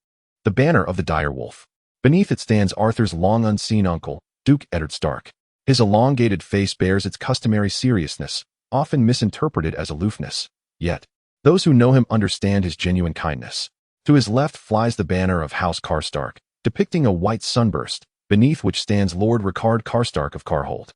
A: the banner of the dire wolf. Beneath it stands Arthur's long unseen uncle, Duke Eddard Stark. His elongated face bears its customary seriousness, often misinterpreted as aloofness. Yet, those who know him understand his genuine kindness. To his left flies the banner of House Karstark, depicting a white sunburst, beneath which stands Lord Rickard Karstark of Karhold.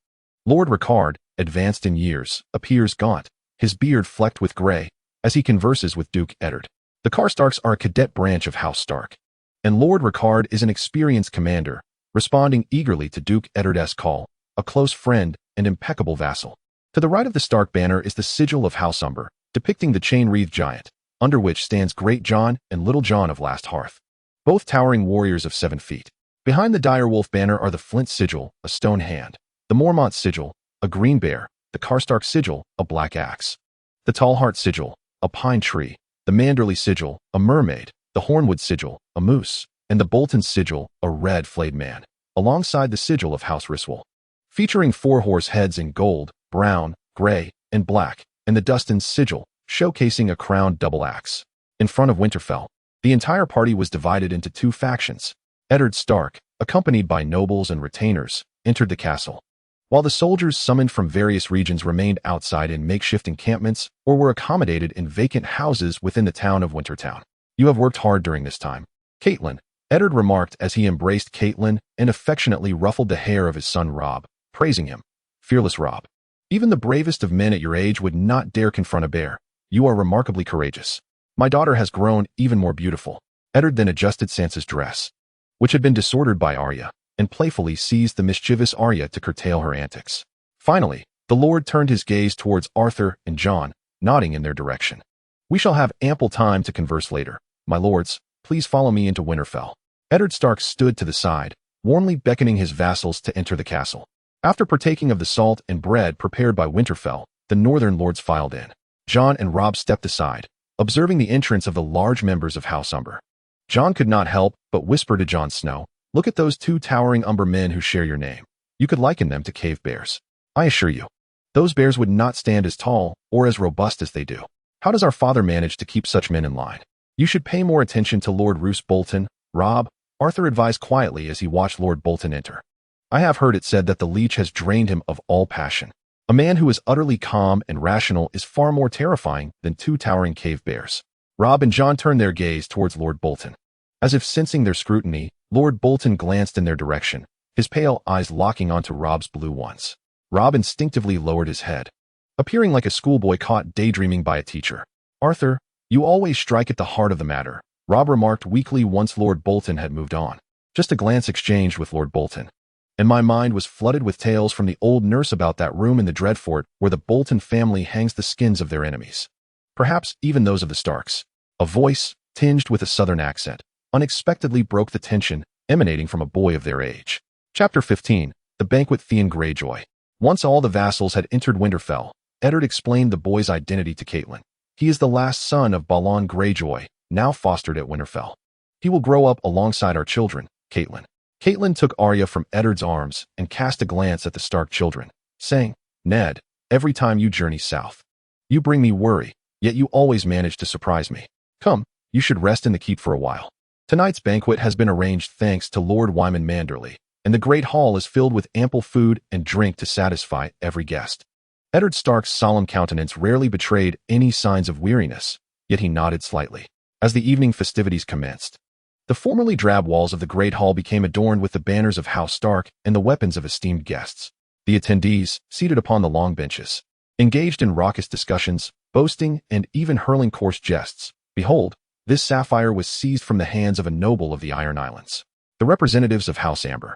A: Lord Rickard, advanced in years, appears gaunt, his beard flecked with gray, as he converses with Duke Eddard. The Karstarks are a cadet branch of House Stark, and Lord Rickard is an experienced commander, responding eagerly to Duke Eddard's call, a close friend and impeccable vassal. To the right of the Stark banner is the sigil of House Umber, depicting the chain-wreathed giant, under which stands Great John and Little John of Last Hearth, both towering warriors of 7 feet. Behind the Direwolf banner are the Flint sigil, a stone hand, the Mormont sigil, a green bear, the Karstark sigil, a black axe, the Tallheart sigil, a pine tree, the Manderley sigil, a mermaid, the Hornwood sigil, a moose, and the Bolton sigil, a red flayed man, alongside the sigil of House Ryswell, featuring 4 horse heads in gold, brown, gray, and black, and the Dustin sigil, showcasing a crowned double axe. In front of Winterfell, the entire party was divided into 2 factions. Eddard Stark, accompanied by nobles and retainers, entered the castle, while the soldiers summoned from various regions remained outside in makeshift encampments or were accommodated in vacant houses within the town of Wintertown. "You have worked hard during this time, Catelyn," Eddard remarked as he embraced Catelyn and affectionately ruffled the hair of his son Robb, praising him. "Fearless Robb. Even the bravest of men at your age would not dare confront a bear. You are remarkably courageous. My daughter has grown even more beautiful." Eddard then adjusted Sansa's dress, which had been disordered by Arya, and playfully seized the mischievous Arya to curtail her antics. Finally, the Lord turned his gaze towards Arthur and Jon, nodding in their direction. "We shall have ample time to converse later. My lords, please follow me into Winterfell." Eddard Stark stood to the side, warmly beckoning his vassals to enter the castle. After partaking of the salt and bread prepared by Winterfell, the northern lords filed in. Jon and Robb stepped aside, observing the entrance of the large members of House Umber. Jon could not help but whisper to Jon Snow, "Look at those 2 towering Umber men who share your name. You could liken them to cave bears. I assure you, those bears would not stand as tall or as robust as they do. How does our father manage to keep such men in line? You should pay more attention to Lord Roose Bolton, Robb," Arthur advised quietly as he watched Lord Bolton enter. "I have heard it said that the leech has drained him of all passion. A man who is utterly calm and rational is far more terrifying than 2 towering cave bears." Robb and Jon turned their gaze towards Lord Bolton. As if sensing their scrutiny, Lord Bolton glanced in their direction, his pale eyes locking onto Robb's blue ones. Robb instinctively lowered his head, appearing like a schoolboy caught daydreaming by a teacher. "Arthur, you always strike at the heart of the matter," Robb remarked weakly once Lord Bolton had moved on. Just a glance exchanged with Lord Bolton, and my mind was flooded with tales from the old nurse about that room in the Dreadfort where the Bolton family hangs the skins of their enemies. Perhaps even those of the Starks. A voice, tinged with a southern accent, unexpectedly broke the tension emanating from a boy of their age. Chapter 15, The Banquet. Theon Greyjoy. Once all the vassals had entered Winterfell, Eddard explained the boy's identity to Catelyn. He is the last son of Balon Greyjoy, now fostered at Winterfell. He will grow up alongside our children, Catelyn. Catelyn took Arya from Eddard's arms and cast a glance at the Stark children, saying, "Ned, every time you journey south, you bring me worry, yet you always manage to surprise me. Come, you should rest in the keep for a while. Tonight's banquet has been arranged thanks to Lord Wyman Manderley, and the great hall is filled with ample food and drink to satisfy every guest." Eddard Stark's solemn countenance rarely betrayed any signs of weariness, yet he nodded slightly. As the evening festivities commenced, the formerly drab walls of the great hall became adorned with the banners of House Stark and the weapons of esteemed guests. The attendees, seated upon the long benches, engaged in raucous discussions, boasting, and even hurling coarse jests. Behold, this sapphire was seized from the hands of a noble of the Iron Islands. The representatives of House Amber,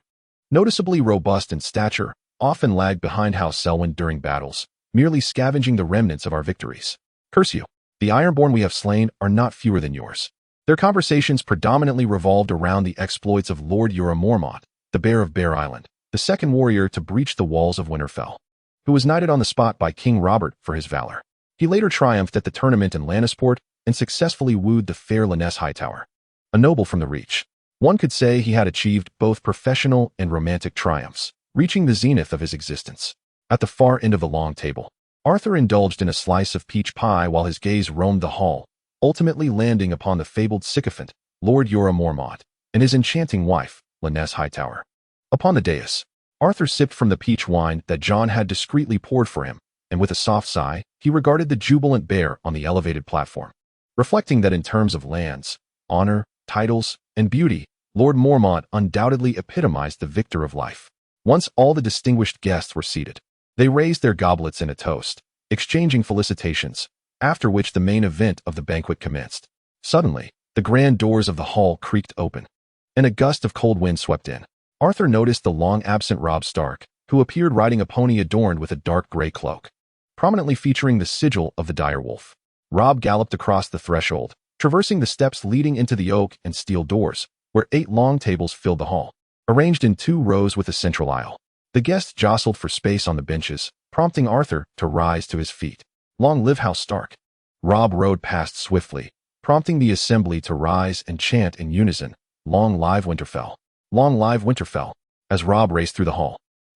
A: noticeably robust in stature, often lagged behind House Selwyn during battles, merely scavenging the remnants of our victories. "Curse you! The Ironborn we have slain are not fewer than yours." Their conversations predominantly revolved around the exploits of Lord Jorah Mormont, the Bear of Bear Island, the second warrior to breach the walls of Winterfell, who was knighted on the spot by King Robert for his valor. He later triumphed at the tournament in Lannisport and successfully wooed the fair Lanness Hightower, a noble from the Reach. One could say he had achieved both professional and romantic triumphs, reaching the zenith of his existence. At the far end of the long table, Arthur indulged in a slice of peach pie while his gaze roamed the hall, ultimately landing upon the fabled sycophant, Lord Jorah Mormont, and his enchanting wife, Lanness Hightower. Upon the dais, Arthur sipped from the peach wine that Jon had discreetly poured for him, and with a soft sigh, he regarded the jubilant bear on the elevated platform, reflecting that in terms of lands, honor, titles, and beauty, Lord Mormont undoubtedly epitomized the victor of life. Once all the distinguished guests were seated, they raised their goblets in a toast, exchanging felicitations, after which the main event of the banquet commenced. Suddenly, the grand doors of the hall creaked open, and a gust of cold wind swept in. Arthur noticed the long-absent Robb Stark, who appeared riding a pony adorned with a dark gray cloak. prominently featuring the sigil of the direwolf. Robb galloped across the threshold, traversing the steps leading into the oak and steel doors, where 8 long tables filled the hall, arranged in 2 rows with a central aisle. The guests jostled for space on the benches, prompting Arthur to rise to his feet. "Long live House Stark." Robb rode past swiftly, prompting the assembly to rise and chant in unison, "Long live Winterfell! Long live Winterfell!" As Robb raced through the hall,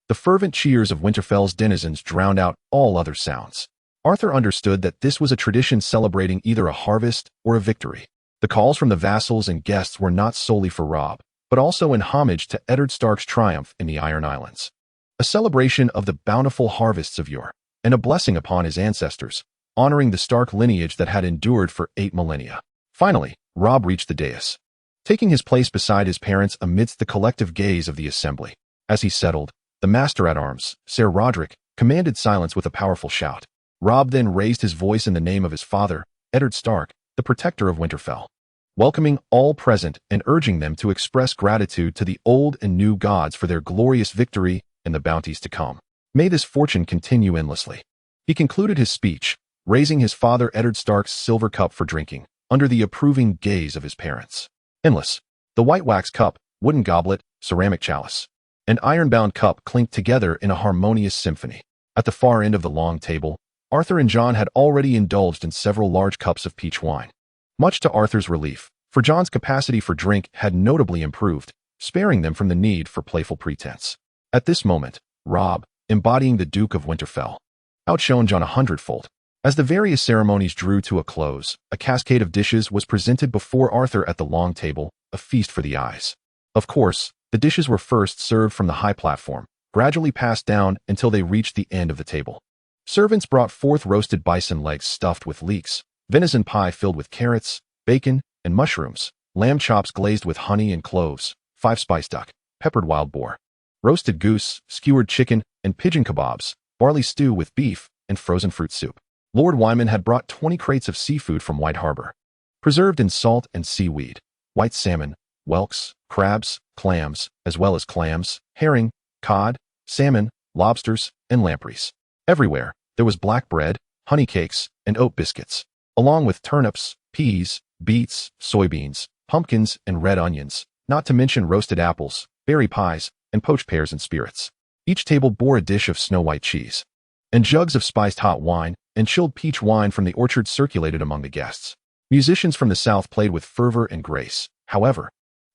A: the fervent cheers of Winterfell's denizens drowned out all other sounds. Arthur understood that this was a tradition celebrating either a harvest or a victory. The calls from the vassals and guests were not solely for Robb, but also in homage to Eddard Stark's triumph in the Iron Islands. A celebration of the bountiful harvests of yore, and a blessing upon his ancestors, honoring the Stark lineage that had endured for 8 millennia. Finally, Robb reached the dais, taking his place beside his parents amidst the collective gaze of the assembly. As he settled, the Master-at-Arms, Ser Roderick, commanded silence with a powerful shout. Robb then raised his voice in the name of his father, Eddard Stark, the protector of Winterfell, welcoming all present and urging them to express gratitude to the old and new gods for their glorious victory and the bounties to come. May this fortune continue endlessly. He concluded his speech, raising his father Eddard Stark's silver cup for drinking, under the approving gaze of his parents. Endless. The white wax cup, wooden goblet, ceramic chalice, and iron-bound cup clinked together in a harmonious symphony. At the far end of the long table, Arthur and Jon had already indulged in several large cups of peach wine. Much to Arthur's relief, for Jon's capacity for drink had notably improved, sparing them from the need for playful pretense. At this moment, Robb, embodying the Duke of Winterfell, outshone Jon 100-fold. As the various ceremonies drew to a close, a cascade of dishes was presented before Arthur at the long table, a feast for the eyes. Of course, the dishes were first served from the high platform, gradually passed down until they reached the end of the table. Servants brought forth roasted bison legs stuffed with leeks, venison pie filled with carrots, bacon, and mushrooms, lamb chops glazed with honey and cloves, 5-spice duck, peppered wild boar, roasted goose, skewered chicken, and pigeon kebabs, barley stew with beef, and frozen fruit soup. Lord Wyman had brought 20 crates of seafood from White Harbor, preserved in salt and seaweed, white salmon, whelks, crabs, clams, as well as clams, herring, cod, salmon, lobsters, and lampreys. Everywhere, there was black bread, honey cakes, and oat biscuits, along with turnips, peas, beets, soybeans, pumpkins, and red onions, not to mention roasted apples, berry pies, and poached pears and spirits. Each table bore a dish of snow-white cheese, and jugs of spiced hot wine and chilled peach wine from the orchard circulated among the guests. Musicians from the south played with fervor and grace. However,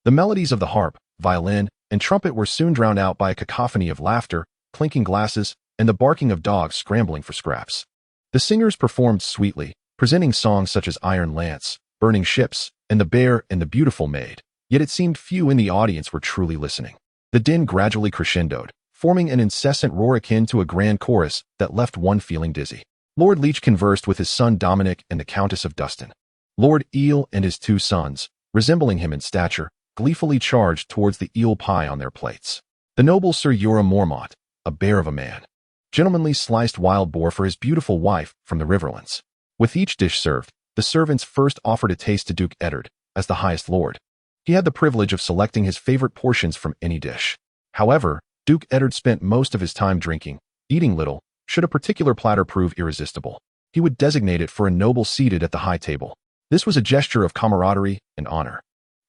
A: the melodies of the harp, violin, and trumpet were soon drowned out by a cacophony of laughter, clinking glasses, and the barking of dogs scrambling for scraps. The singers performed sweetly, presenting songs such as Iron Lance, Burning Ships, and The Bear and the Beautiful Maid, yet it seemed few in the audience were truly listening. The din gradually crescendoed, forming an incessant roar akin to a grand chorus that left one feeling dizzy. Lord Leech conversed with his son Dominic and the Countess of Dustin. Lord Eel and his 2 sons, resembling him in stature, gleefully charged towards the eel pie on their plates. The noble Sir Jorah Mormont, a bear of a man, gentlemanly sliced wild boar for his beautiful wife from the Riverlands. With each dish served, the servants first offered a taste to Duke Eddard, as the highest lord. He had the privilege of selecting his favorite portions from any dish. However, Duke Eddard spent most of his time drinking, eating little. Should a particular platter prove irresistible, he would designate it for a noble seated at the high table. This was a gesture of camaraderie and honor.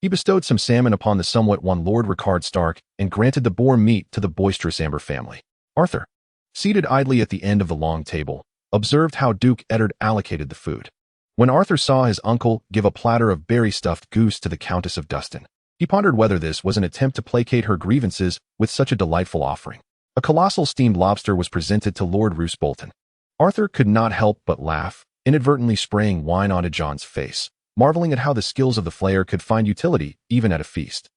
A: He bestowed some salmon upon the somewhat one Lord Rickard Stark and granted the boar meat to the boisterous Amber family. Arthur, seated idly at the end of the long table, observed how Duke Eddard allocated the food. When Arthur saw his uncle give a platter of berry-stuffed goose to the Countess of Dustin, he pondered whether this was an attempt to placate her grievances with such a delightful offering. A colossal steamed lobster was presented to Lord Roose Bolton. Arthur could not help but laugh, inadvertently spraying wine onto Jon's face, marveling at how the skills of the flayer could find utility even at a feast.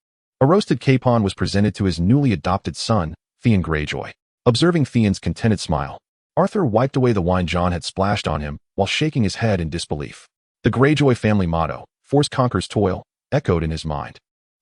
A: A roasted capon was presented to his newly adopted son, Theon Greyjoy. Observing Theon's contented smile, Arthur wiped away the wine Jon had splashed on him while shaking his head in disbelief. The Greyjoy family motto, "Force conquers toil," echoed in his mind,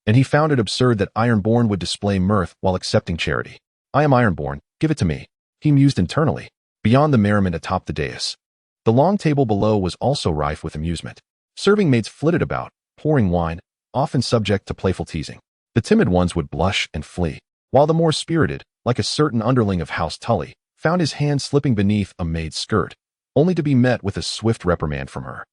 A: and he found it absurd that Ironborn would display mirth while accepting charity. "I am Ironborn, give it to me," he mused internally. Beyond the merriment atop the dais, the long table below was also rife with amusement. Serving maids flitted about, pouring wine, often subject to playful teasing. The timid ones would blush and flee, while the more spirited, like a certain underling of House Tully, found his hand slipping beneath a maid's skirt, only to be met with a swift reprimand from her,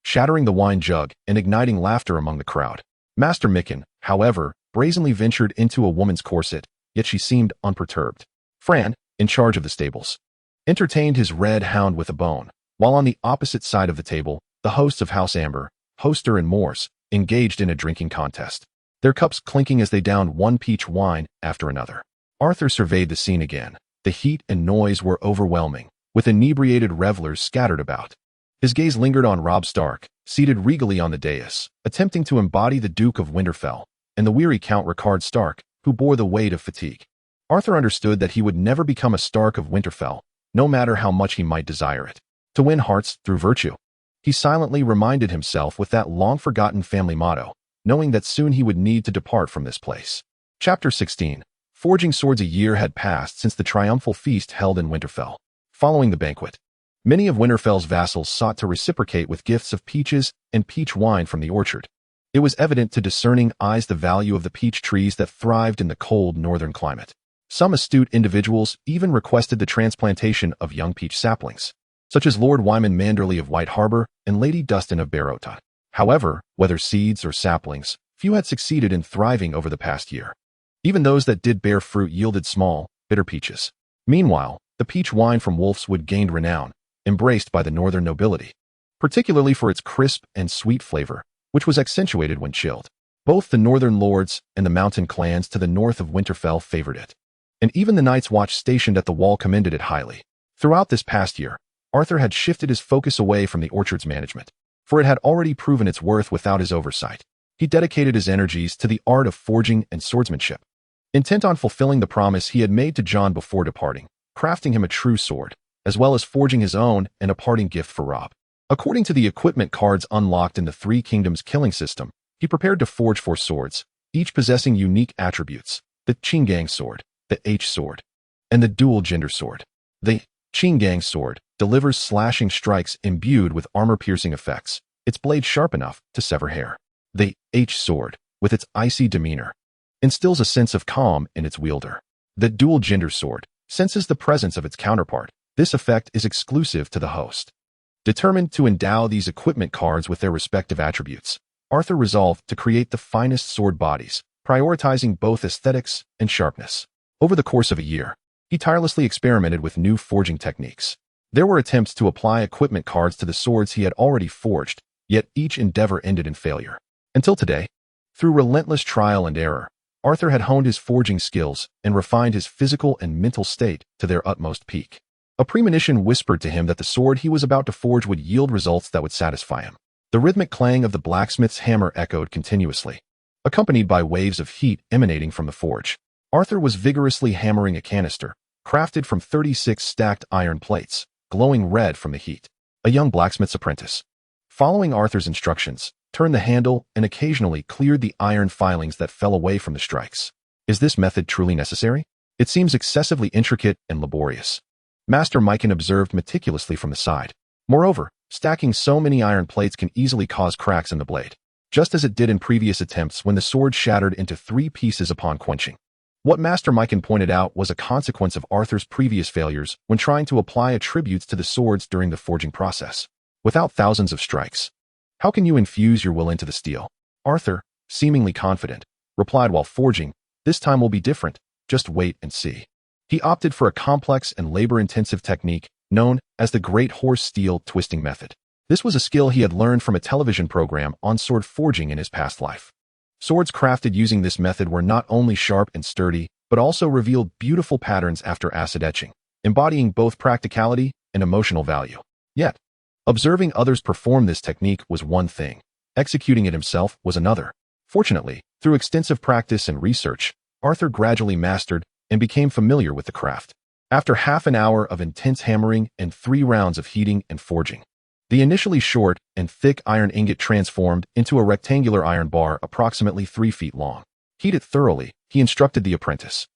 A: shattering the wine jug and igniting laughter among the crowd. Master Mikan, however, brazenly ventured into a woman's corset, yet she seemed unperturbed. Fran, in charge of the stables, entertained his red hound with a bone, while on the opposite side of the table, the hosts of House Amber, Hoster and Morse, engaged in a drinking contest, their cups clinking as they downed one peach wine after another. Arthur surveyed the scene again. The heat and noise were overwhelming, with inebriated revelers scattered about. His gaze lingered on Robb Stark, seated regally on the dais, attempting to embody the Duke of Winterfell, and the weary Count Rickard Stark, who bore the weight of fatigue. Arthur understood that he would never become a Stark of Winterfell, no matter how much he might desire it. To win hearts through virtue. He silently reminded himself with that long-forgotten family motto, knowing that soon he would need to depart from this place. Chapter 16. Forging swords. A year had passed since the triumphal feast held in Winterfell. Following the banquet, many of Winterfell's vassals sought to reciprocate with gifts of peaches and peach wine from the orchard. It was evident to discerning eyes the value of the peach trees that thrived in the cold northern climate. Some astute individuals even requested the transplantation of young peach saplings, such as Lord Wyman Manderley of White Harbor and Lady Dustin of Barrowta. However, whether seeds or saplings, few had succeeded in thriving over the past year. Even those that did bear fruit yielded small, bitter peaches. Meanwhile, the peach wine from Wolfswood gained renown, embraced by the northern nobility, particularly for its crisp and sweet flavor, which was accentuated when chilled. Both the northern lords and the mountain clans to the north of Winterfell favored it, and even the Night's Watch stationed at the wall commended it highly. Throughout this past year, Arthur had shifted his focus away from the orchard's management, for it had already proven its worth without his oversight. He dedicated his energies to the art of forging and swordsmanship, intent on fulfilling the promise he had made to Jon before departing, crafting him a true sword, as well as forging his own and a parting gift for Robb. According to the equipment cards unlocked in the Three Kingdoms killing system, he prepared to forge 4 swords, each possessing unique attributes: the Chingang sword, the H sword, and the dual gender sword. The Chingang sword delivers slashing strikes imbued with armor-piercing effects, its blade sharp enough to sever hair. The H sword, with its icy demeanor, instills a sense of calm in its wielder. The dual gender sword senses the presence of its counterpart. This effect is exclusive to the host. Determined to endow these equipment cards with their respective attributes, Arthur resolved to create the finest sword bodies, prioritizing both aesthetics and sharpness. Over the course of a year, he tirelessly experimented with new forging techniques. There were attempts to apply equipment cards to the swords he had already forged, yet each endeavor ended in failure. Until today, through relentless trial and error, Arthur had honed his forging skills and refined his physical and mental state to their utmost peak. A premonition whispered to him that the sword he was about to forge would yield results that would satisfy him. The rhythmic clang of the blacksmith's hammer echoed continuously, accompanied by waves of heat emanating from the forge. Arthur was vigorously hammering a canister, crafted from 36 stacked iron plates, glowing red from the heat. A young blacksmith's apprentice, following Arthur's instructions, turned the handle and occasionally cleared the iron filings that fell away from the strikes. Is this method truly necessary? It seems excessively intricate and laborious, Master Mikan observed meticulously from the side. Moreover, stacking so many iron plates can easily cause cracks in the blade, just as it did in previous attempts when the sword shattered into 3 pieces upon quenching. What Master Mikan pointed out was a consequence of Arthur's previous failures when trying to apply attributes to the swords during the forging process. Without thousands of strikes, how can you infuse your will into the steel? Arthur, seemingly confident, replied while forging, "This time will be different, just wait and see." He opted for a complex and labor-intensive technique known as the Great Horse Steel Twisting Method. This was a skill he had learned from a television program on sword forging in his past life. Swords crafted using this method were not only sharp and sturdy, but also revealed beautiful patterns after acid etching, embodying both practicality and emotional value. Yet, observing others perform this technique was one thing, executing it himself was another. Fortunately, through extensive practice and research, Arthur gradually mastered and became familiar with the craft. After half an hour of intense hammering and 3 rounds of heating and forging, the initially short and thick iron ingot transformed into a rectangular iron bar approximately 3 feet long. Heat it thoroughly, he instructed the apprentice.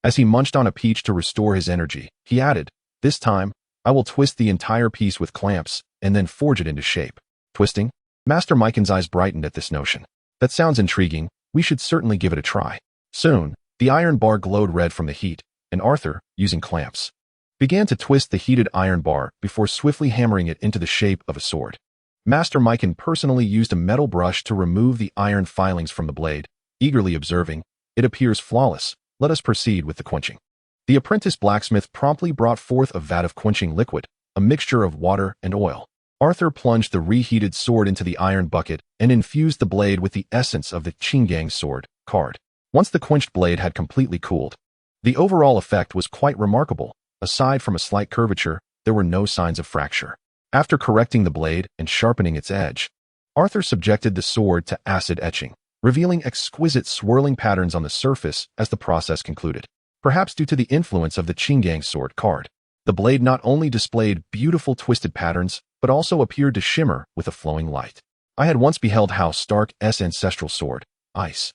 A: As he munched on a peach to restore his energy, he added, "This time, I will twist the entire piece with clamps and then forge it into shape." Twisting? Master Mikan's eyes brightened at this notion. That sounds intriguing, we should certainly give it a try. Soon, the iron bar glowed red from the heat, and Arthur, using clamps, began to twist the heated iron bar before swiftly hammering it into the shape of a sword. Master Mikan personally used a metal brush to remove the iron filings from the blade, eagerly observing, "It appears flawless. Let us proceed with the quenching." The apprentice blacksmith promptly brought forth a vat of quenching liquid, a mixture of water and oil. Arthur plunged the reheated sword into the iron bucket and infused the blade with the essence of the Chingang's sword, card. Once the quenched blade had completely cooled, the overall effect was quite remarkable. Aside from a slight curvature, there were no signs of fracture. After correcting the blade and sharpening its edge, Arthur subjected the sword to acid etching, revealing exquisite swirling patterns on the surface as the process concluded. Perhaps due to the influence of the Chingang's sword card, the blade not only displayed beautiful twisted patterns, but also appeared to shimmer with a flowing light. I had once beheld House Stark's ancestral sword, Ice,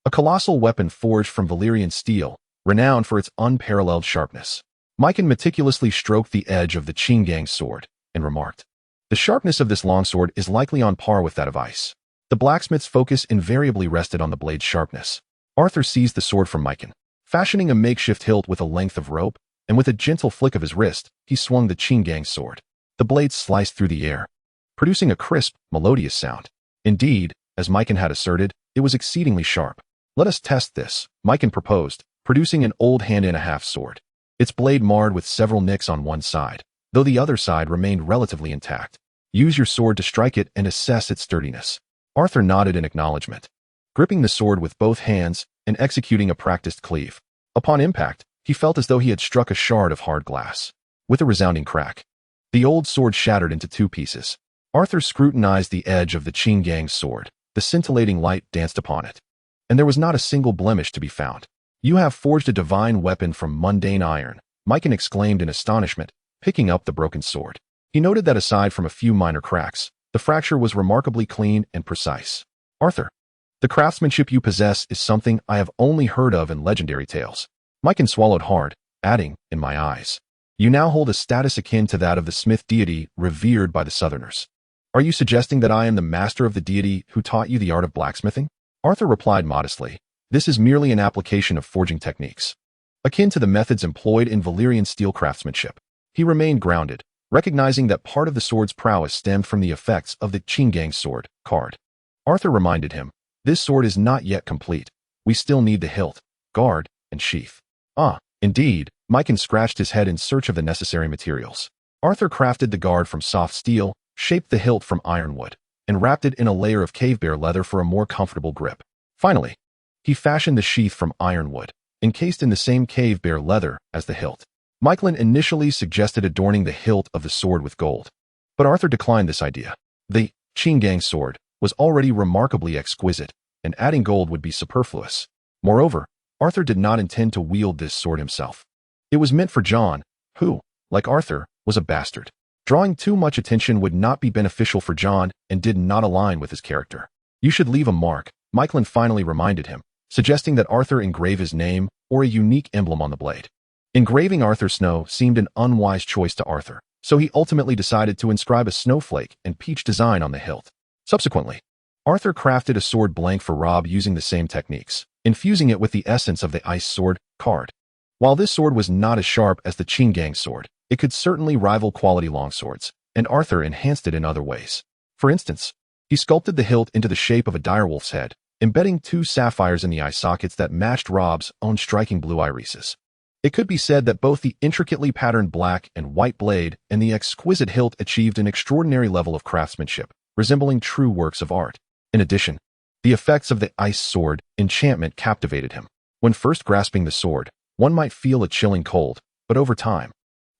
A: a colossal weapon forged from Valyrian steel, renowned for its unparalleled sharpness. Mikan meticulously stroked the edge of the Chingang's sword and remarked, "The sharpness of this longsword is likely on par with that of Ice." The blacksmith's focus invariably rested on the blade's sharpness. Arthur seized the sword from Mikan, fashioning a makeshift hilt with a length of rope, and with a gentle flick of his wrist, he swung the Chingang's sword. The blade sliced through the air, producing a crisp, melodious sound. Indeed, as Mikan had asserted, it was exceedingly sharp. "Let us test this," Mikan proposed, producing an old hand-and-a-half sword. Its blade marred with several nicks on one side, though the other side remained relatively intact. "Use your sword to strike it and assess its sturdiness." Arthur nodded in acknowledgement, gripping the sword with both hands and executing a practiced cleave. Upon impact, he felt as though he had struck a shard of hard glass. With a resounding crack, the old sword shattered into two pieces. Arthur scrutinized the edge of the Chingang's sword. The scintillating light danced upon it, and there was not a single blemish to be found. "You have forged a divine weapon from mundane iron," Mikan exclaimed in astonishment, picking up the broken sword. He noted that aside from a few minor cracks, the fracture was remarkably clean and precise. "Arthur, the craftsmanship you possess is something I have only heard of in legendary tales." Mikan swallowed hard, adding, "In my eyes, you now hold a status akin to that of the smith deity revered by the Southerners. Are you suggesting that I am the master of the deity who taught you the art of blacksmithing?" Arthur replied modestly, "This is merely an application of forging techniques, akin to the methods employed in Valyrian steel craftsmanship." He remained grounded, recognizing that part of the sword's prowess stemmed from the effects of the Chingang's sword, card. Arthur reminded him, "This sword is not yet complete. We still need the hilt, guard, and sheath." "Ah, indeed," Mikan scratched his head in search of the necessary materials. Arthur crafted the guard from soft steel, shaped the hilt from ironwood, and wrapped it in a layer of cave bear leather for a more comfortable grip. Finally, he fashioned the sheath from ironwood, encased in the same cave bear leather as the hilt. Mikan initially suggested adorning the hilt of the sword with gold, but Arthur declined this idea. The Chingang's sword was already remarkably exquisite, and adding gold would be superfluous. Moreover, Arthur did not intend to wield this sword himself. It was meant for Jon, who, like Arthur, was a bastard. Drawing too much attention would not be beneficial for Jon and did not align with his character. "You should leave a mark," Mikan finally reminded him, suggesting that Arthur engrave his name or a unique emblem on the blade. Engraving Arthur Snow seemed an unwise choice to Arthur, so he ultimately decided to inscribe a snowflake and peach design on the hilt. Subsequently, Arthur crafted a sword blank for Robb using the same techniques, infusing it with the essence of the Ice sword, card. While this sword was not as sharp as the Chingang's sword, it could certainly rival quality longswords, and Arthur enhanced it in other ways. For instance, he sculpted the hilt into the shape of a direwolf's head, embedding two sapphires in the eye sockets that matched Robb's own striking blue irises. It could be said that both the intricately patterned black and white blade and the exquisite hilt achieved an extraordinary level of craftsmanship, resembling true works of art. In addition, the effects of the Ice sword enchantment captivated him. When first grasping the sword, one might feel a chilling cold, but over time,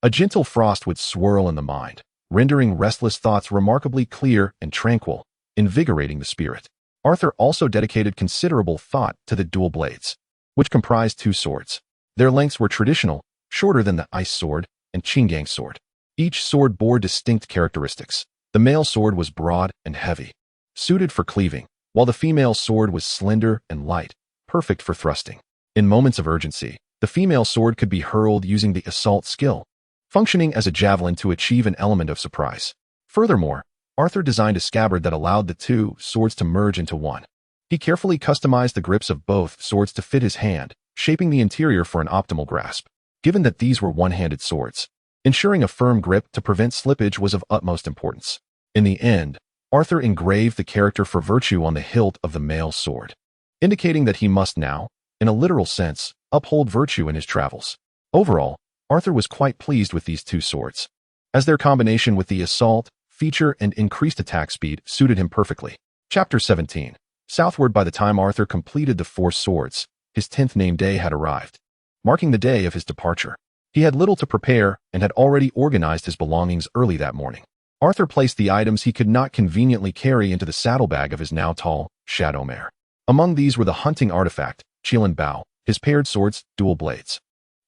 A: a gentle frost would swirl in the mind, rendering restless thoughts remarkably clear and tranquil, invigorating the spirit. Arthur also dedicated considerable thought to the dual blades, which comprised two swords. Their lengths were traditional, shorter than the Ice sword and Chingang's sword. Each sword bore distinct characteristics. The male sword was broad and heavy, suited for cleaving, while the female sword was slender and light, perfect for thrusting. In moments of urgency, the female sword could be hurled using the assault skill, functioning as a javelin to achieve an element of surprise. Furthermore, Arthur designed a scabbard that allowed the two swords to merge into one. He carefully customized the grips of both swords to fit his hand, shaping the interior for an optimal grasp. given that these were one-handed swords. Ensuring a firm grip to prevent slippage was of utmost importance. In the end, Arthur engraved the character for virtue on the hilt of the male sword, indicating that he must now, in a literal sense, uphold virtue in his travels. Overall, Arthur was quite pleased with these two swords, as their combination with the assault, feature, and increased attack speed suited him perfectly. Chapter 17. Southward. By the time Arthur completed the 4 swords, his 10th name day had arrived, marking the day of his departure. He had little to prepare and had already organized his belongings early that morning. Arthur placed the items he could not conveniently carry into the saddlebag of his now tall, shadow mare. Among these were the hunting artifact, Caelyn bow, his paired swords, dual blades,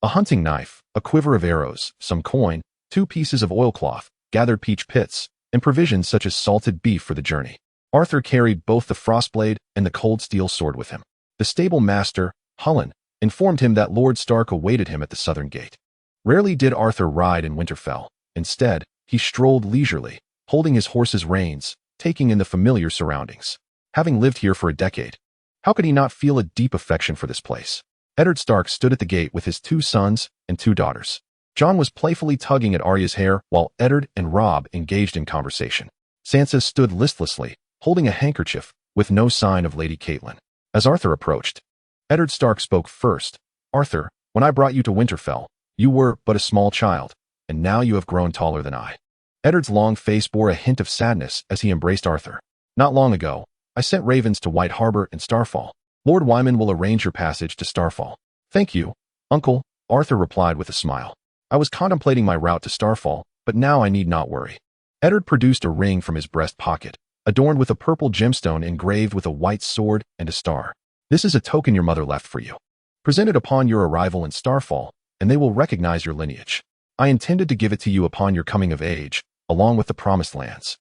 A: a hunting knife, a quiver of arrows, some coin, 2 pieces of oilcloth, gathered peach pits, and provisions such as salted beef for the journey. Arthur carried both the frostblade and the cold steel sword with him. The stable master, Hullen, informed him that Lord Stark awaited him at the southern gate. Rarely did Arthur ride in Winterfell. Instead, he strolled leisurely, holding his horse's reins, taking in the familiar surroundings. Having lived here for a decade, how could he not feel a deep affection for this place? Eddard Stark stood at the gate with his 2 sons and 2 daughters. Jon was playfully tugging at Arya's hair while Eddard and Robb engaged in conversation. Sansa stood listlessly, holding a handkerchief, with no sign of Lady Catelyn. As Arthur approached, Eddard Stark spoke first. "Arthur, when I brought you to Winterfell, you were but a small child, and now you have grown taller than I." Eddard's long face bore a hint of sadness as he embraced Arthur. "Not long ago, I sent ravens to White Harbor and Starfall. Lord Wyman will arrange your passage to Starfall." "Thank you, Uncle," Arthur replied with a smile. "I was contemplating my route to Starfall, but now I need not worry." Eddard produced a ring from his breast pocket, adorned with a purple gemstone engraved with a white sword and a star. "This is a token your mother left for you. Present it upon your arrival in Starfall, and they will recognize your lineage. I intended to give it to you upon your coming of age, along with the Promised Lands.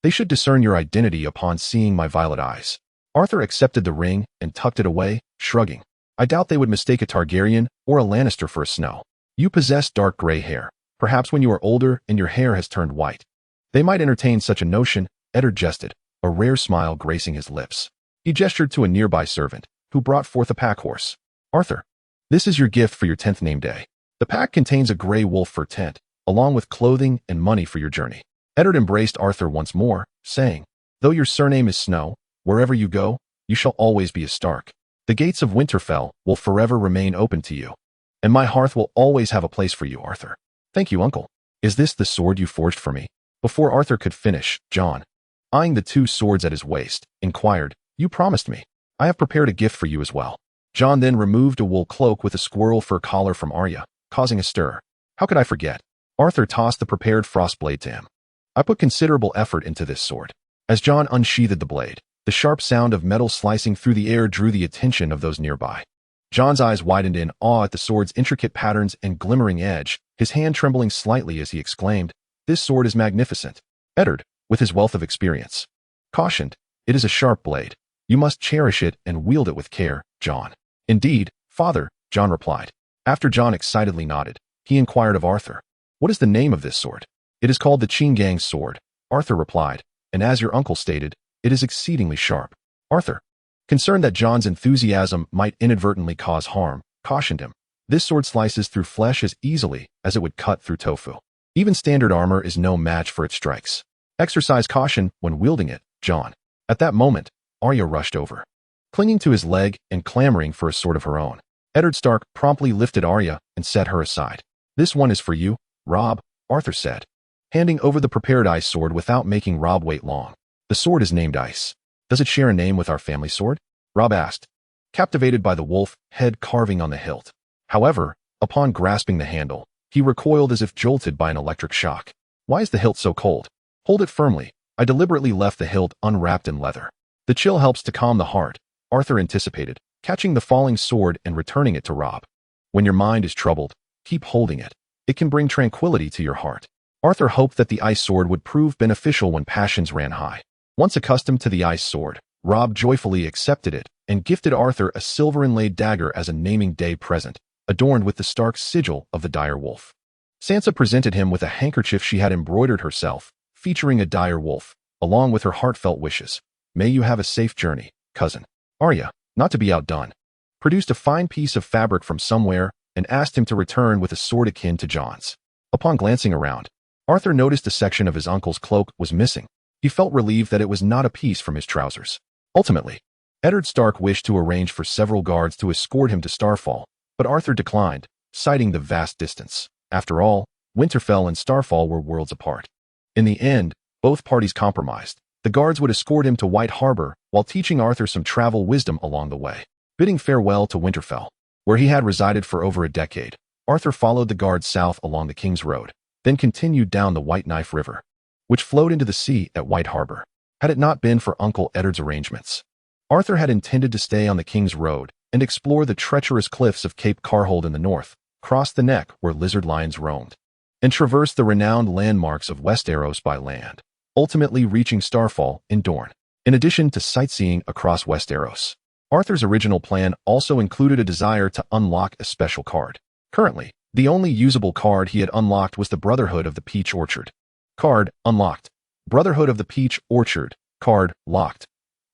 A: They should discern your identity upon seeing my violet eyes." Arthur accepted the ring and tucked it away, shrugging. "I doubt they would mistake a Targaryen or a Lannister for a Snow. You possess dark gray hair. Perhaps when you are older and your hair has turned white, they might entertain such a notion." Eddard jested, a rare smile gracing his lips. He gestured to a nearby servant, who brought forth a pack horse. "Arthur, this is your gift for your 10th name day. The pack contains a gray wolf fur tent, along with clothing and money for your journey." Eddard embraced Arthur once more, saying, "Though your surname is Snow, wherever you go, you shall always be a Stark. The gates of Winterfell will forever remain open to you, and my hearth will always have a place for you, Arthur." "Thank you, Uncle. Is this the sword you forged for me?" Before Arthur could finish, Jon, eyeing the 2 swords at his waist, inquired, "You promised me. I have prepared a gift for you as well." Jon then removed a wool cloak with a squirrel fur collar from Arya, causing a stir. "How could I forget?" Arthur tossed the prepared frostblade to him. "I put considerable effort into this sword." As Jon unsheathed the blade, the sharp sound of metal slicing through the air drew the attention of those nearby. Jon's eyes widened in awe at the sword's intricate patterns and glimmering edge, his hand trembling slightly as he exclaimed, "This sword is magnificent." Eddard, with his wealth of experience, cautioned, "It is a sharp blade. You must cherish it and wield it with care, Jon." "Indeed, father," Jon replied. After Jon excitedly nodded, he inquired of Arthur, "What is the name of this sword?" "It is called the Chingang's sword," Arthur replied, "and as your uncle stated, it is exceedingly sharp." Arthur, concerned that Jon's enthusiasm might inadvertently cause harm, cautioned him, "This sword slices through flesh as easily as it would cut through tofu. Even standard armor is no match for its strikes. Exercise caution when wielding it, Jon." At that moment, Arya rushed over, clinging to his leg and clamoring for a sword of her own. Eddard Stark promptly lifted Arya and set her aside. "This one is for you, Robb," Arthur said, handing over the prepared ice sword without making Robb wait long. "The sword is named Ice. Does it share a name with our family sword?" Robb asked, captivated by the wolf head carving on the hilt. However, upon grasping the handle, he recoiled as if jolted by an electric shock. "Why is the hilt so cold?" "Hold it firmly." I deliberately left the hilt unwrapped in leather. "The chill helps to calm the heart," Arthur anticipated, catching the falling sword and returning it to Robb. "When your mind is troubled, keep holding it. It can bring tranquility to your heart." Arthur hoped that the ice sword would prove beneficial when passions ran high. Once accustomed to the ice sword, Robb joyfully accepted it and gifted Arthur a silver-inlaid dagger as a naming day present, adorned with the Stark sigil of the dire wolf. Sansa presented him with a handkerchief she had embroidered herself, featuring a dire wolf, along with her heartfelt wishes. "May you have a safe journey, cousin." Arya, not to be outdone, produced a fine piece of fabric from somewhere and asked him to return with a sword akin to Jon's. Upon glancing around, Arthur noticed a section of his uncle's cloak was missing. He felt relieved that it was not a piece from his trousers. Ultimately, Eddard Stark wished to arrange for several guards to escort him to Starfall, but Arthur declined, citing the vast distance. After all, Winterfell and Starfall were worlds apart. In the end, both parties compromised. The guards would escort him to White Harbor while teaching Arthur some travel wisdom along the way. Bidding farewell to Winterfell, where he had resided for over a decade, Arthur followed the guards south along the King's Road, then continued down the White Knife River, which flowed into the sea at White Harbor. Had it not been for Uncle Eddard's arrangements, Arthur had intended to stay on the King's Road and explore the treacherous cliffs of Cape Carhold in the north, cross the neck where lizard lions roamed, and traverse the renowned landmarks of Westeros by land, ultimately reaching Starfall in Dorne. In addition to sightseeing across Westeros, Arthur's original plan also included a desire to unlock a special card. Currently, the only usable card he had unlocked was the Brotherhood of the Peach Orchard. Card unlocked. Brotherhood of the Peach Orchard. Card locked.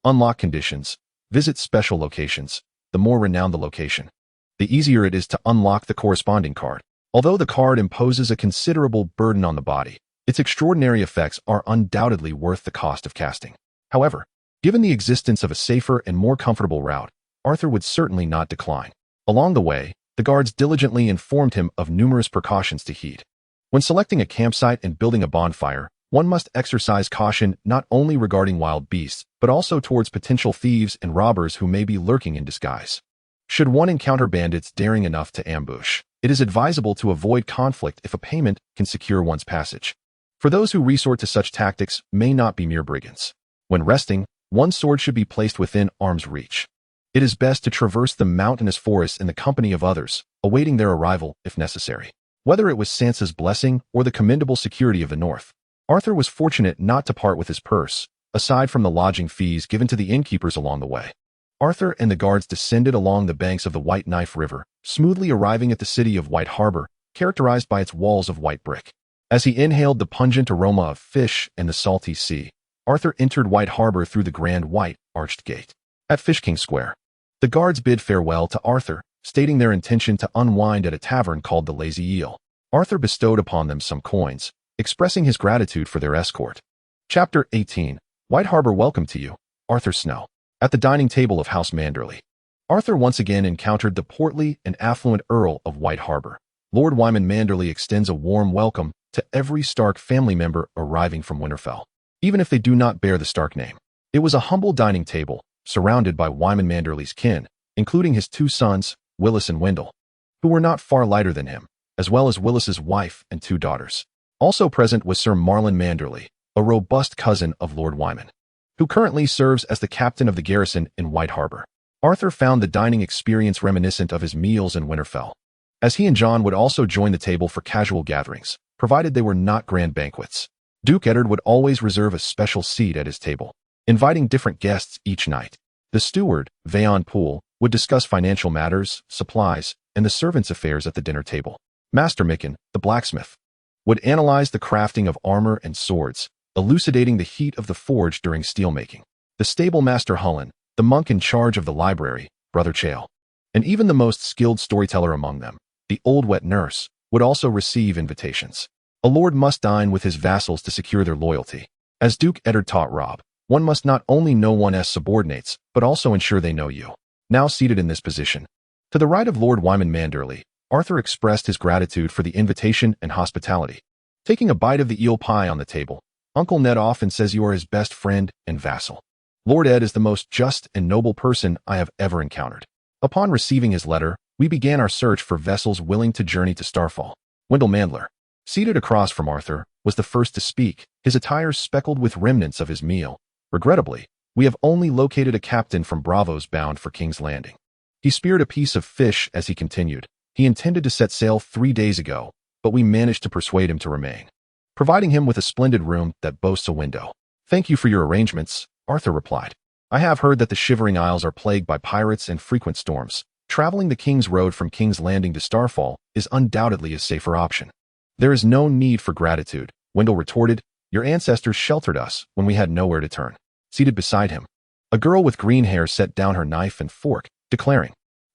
A: Unlock conditions. Visit special locations. The more renowned the location, the easier it is to unlock the corresponding card. Although the card imposes a considerable burden on the body, its extraordinary effects are undoubtedly worth the cost of casting. However, given the existence of a safer and more comfortable route, Arthur would certainly not decline. Along the way, the guards diligently informed him of numerous precautions to heed. When selecting a campsite and building a bonfire, one must exercise caution not only regarding wild beasts, but also towards potential thieves and robbers who may be lurking in disguise. Should one encounter bandits daring enough to ambush, it is advisable to avoid conflict if a payment can secure one's passage. For those who resort to such tactics may not be mere brigands. When resting, one's sword should be placed within arm's reach. It is best to traverse the mountainous forests in the company of others, awaiting their arrival if necessary. Whether it was Sansa's blessing or the commendable security of the north, Arthur was fortunate not to part with his purse, aside from the lodging fees given to the innkeepers along the way. Arthur and the guards descended along the banks of the White Knife River, smoothly arriving at the city of White Harbor, characterized by its walls of white brick. As he inhaled the pungent aroma of fish and the salty sea, Arthur entered White Harbor through the grand white, arched gate. At Fish King Square, the guards bid farewell to Arthur, stating their intention to unwind at a tavern called the Lazy Eel. Arthur bestowed upon them some coins, expressing his gratitude for their escort. Chapter 18. White Harbor welcomed to you, Arthur Snow. At the dining table of House Manderley, Arthur once again encountered the portly and affluent Earl of White Harbor. Lord Wyman Manderley extends a warm welcome to every Stark family member arriving from Winterfell, even if they do not bear the Stark name. It was a humble dining table, surrounded by Wyman Manderley's kin, including his two sons, Willis and Wendell, who were not far lighter than him, as well as Willis's wife and two daughters. Also present was Sir Marlon Manderley, a robust cousin of Lord Wyman, who currently serves as the captain of the garrison in White Harbor. Arthur found the dining experience reminiscent of his meals in Winterfell, as he and Jon would also join the table for casual gatherings, provided they were not grand banquets. Duke Eddard would always reserve a special seat at his table, inviting different guests each night. The steward, Vaon Poole, would discuss financial matters, supplies, and the servants' affairs at the dinner table. Master Micken, the blacksmith, would analyze the crafting of armor and swords, elucidating the heat of the forge during steelmaking. The stable master Hullen, the monk in charge of the library, Brother Shael, and even the most skilled storyteller among them, the old wet nurse, would also receive invitations. A lord must dine with his vassals to secure their loyalty. As Duke Eddard taught Robb, one must not only know one's subordinates, but also ensure they know you. Now seated in this position, to the right of Lord Wyman Manderley, Arthur expressed his gratitude for the invitation and hospitality. Taking a bite of the eel pie on the table, Uncle Ned often says you are his best friend and vassal. Lord Ed is the most just and noble person I have ever encountered. Upon receiving his letter, we began our search for vessels willing to journey to Starfall. Wendell Mandler, seated across from Arthur, was the first to speak, his attire speckled with remnants of his meal. Regrettably, we have only located a captain from Braavos bound for King's Landing. He speared a piece of fish as he continued. He intended to set sail 3 days ago, but we managed to persuade him to remain, providing him with a splendid room that boasts a window. Thank you for your arrangements, Arthur replied. I have heard that the Shivering Isles are plagued by pirates and frequent storms. Traveling the King's Road from King's Landing to Starfall is undoubtedly a safer option. There is no need for gratitude, Wendell retorted. Your ancestors sheltered us when we had nowhere to turn. Seated beside him, a girl with green hair set down her knife and fork, declaring,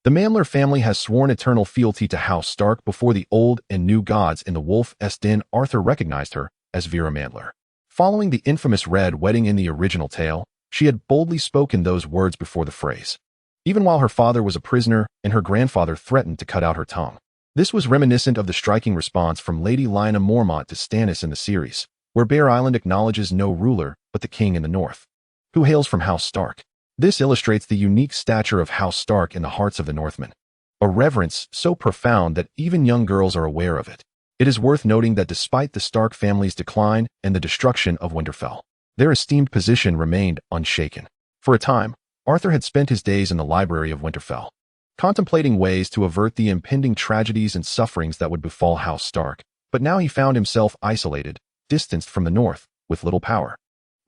A: The Mandler family has sworn eternal fealty to House Stark before the old and new gods in the Wolf's Den. Arthur recognized her as Vera Mandler. Following the infamous Red Wedding in the original tale, she had boldly spoken those words before the phrase, even while her father was a prisoner and her grandfather threatened to cut out her tongue. This was reminiscent of the striking response from Lady Lyanna Mormont to Stannis in the series, where Bear Island acknowledges no ruler but the king in the north, who hails from House Stark. This illustrates the unique stature of House Stark in the hearts of the Northmen, a reverence so profound that even young girls are aware of it. It is worth noting that despite the Stark family's decline and the destruction of Winterfell, their esteemed position remained unshaken. For a time, Arthur had spent his days in the library of Winterfell, contemplating ways to avert the impending tragedies and sufferings that would befall House Stark, but now he found himself isolated, distanced from the north, with little power,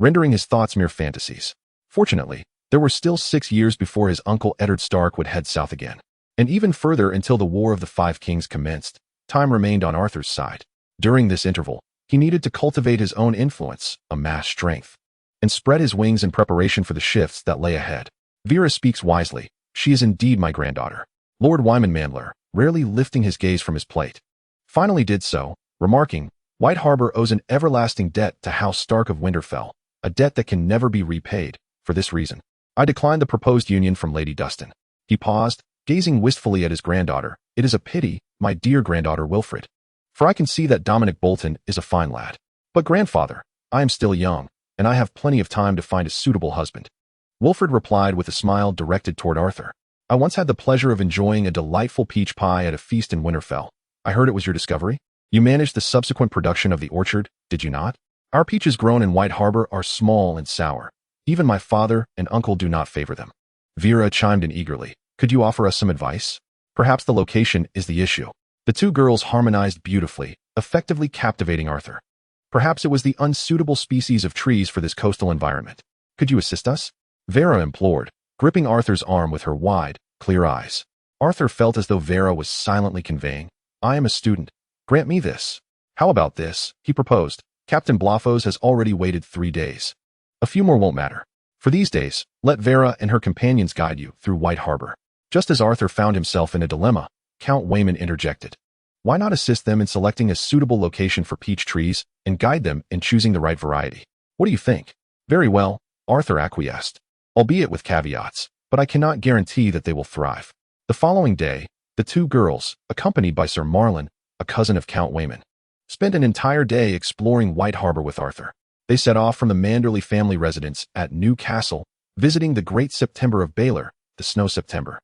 A: rendering his thoughts mere fantasies. Fortunately, there were still 6 years before his uncle Eddard Stark would head south again, and even further until the War of the Five Kings commenced. Time remained on Arthur's side. During this interval, he needed to cultivate his own influence, amass strength, and spread his wings in preparation for the shifts that lay ahead. Vera speaks wisely. She is indeed my granddaughter. Lord Wyman Mandler, rarely lifting his gaze from his plate, finally did so, remarking, White Harbor owes an everlasting debt to House Stark of Winterfell, a debt that can never be repaid. For this reason, I declined the proposed union from Lady Dustin. He paused, gazing wistfully at his granddaughter. It is a pity, my dear granddaughter Wilfred, for I can see that Dominic Bolton is a fine lad. But grandfather, I am still young, and I have plenty of time to find a suitable husband. Wilfred replied with a smile directed toward Arthur. I once had the pleasure of enjoying a delightful peach pie at a feast in Winterfell. I heard it was your discovery. You managed the subsequent production of the orchard, did you not? Our peaches grown in White Harbor are small and sour. Even my father and uncle do not favor them. Vera chimed in eagerly. Could you offer us some advice? Perhaps the location is the issue. The two girls harmonized beautifully, effectively captivating Arthur. Perhaps it was the unsuitable species of trees for this coastal environment. Could you assist us? Vera implored, gripping Arthur's arm with her wide, clear eyes. Arthur felt as though Vera was silently conveying, I am a student. Grant me this. How about this? He proposed. Captain Braavos has already waited 3 days. A few more won't matter. For these days, let Vera and her companions guide you through White Harbor. Just as Arthur found himself in a dilemma, Count Wayman interjected. Why not assist them in selecting a suitable location for peach trees and guide them in choosing the right variety? What do you think? Very well, Arthur acquiesced, albeit with caveats, but I cannot guarantee that they will thrive. The following day, the two girls, accompanied by Sir Marlon, a cousin of Count Wayman, spent an entire day exploring White Harbor with Arthur. They set off from the Manderley family residence at New Castle, visiting the Great September of Baelor, the Snow September,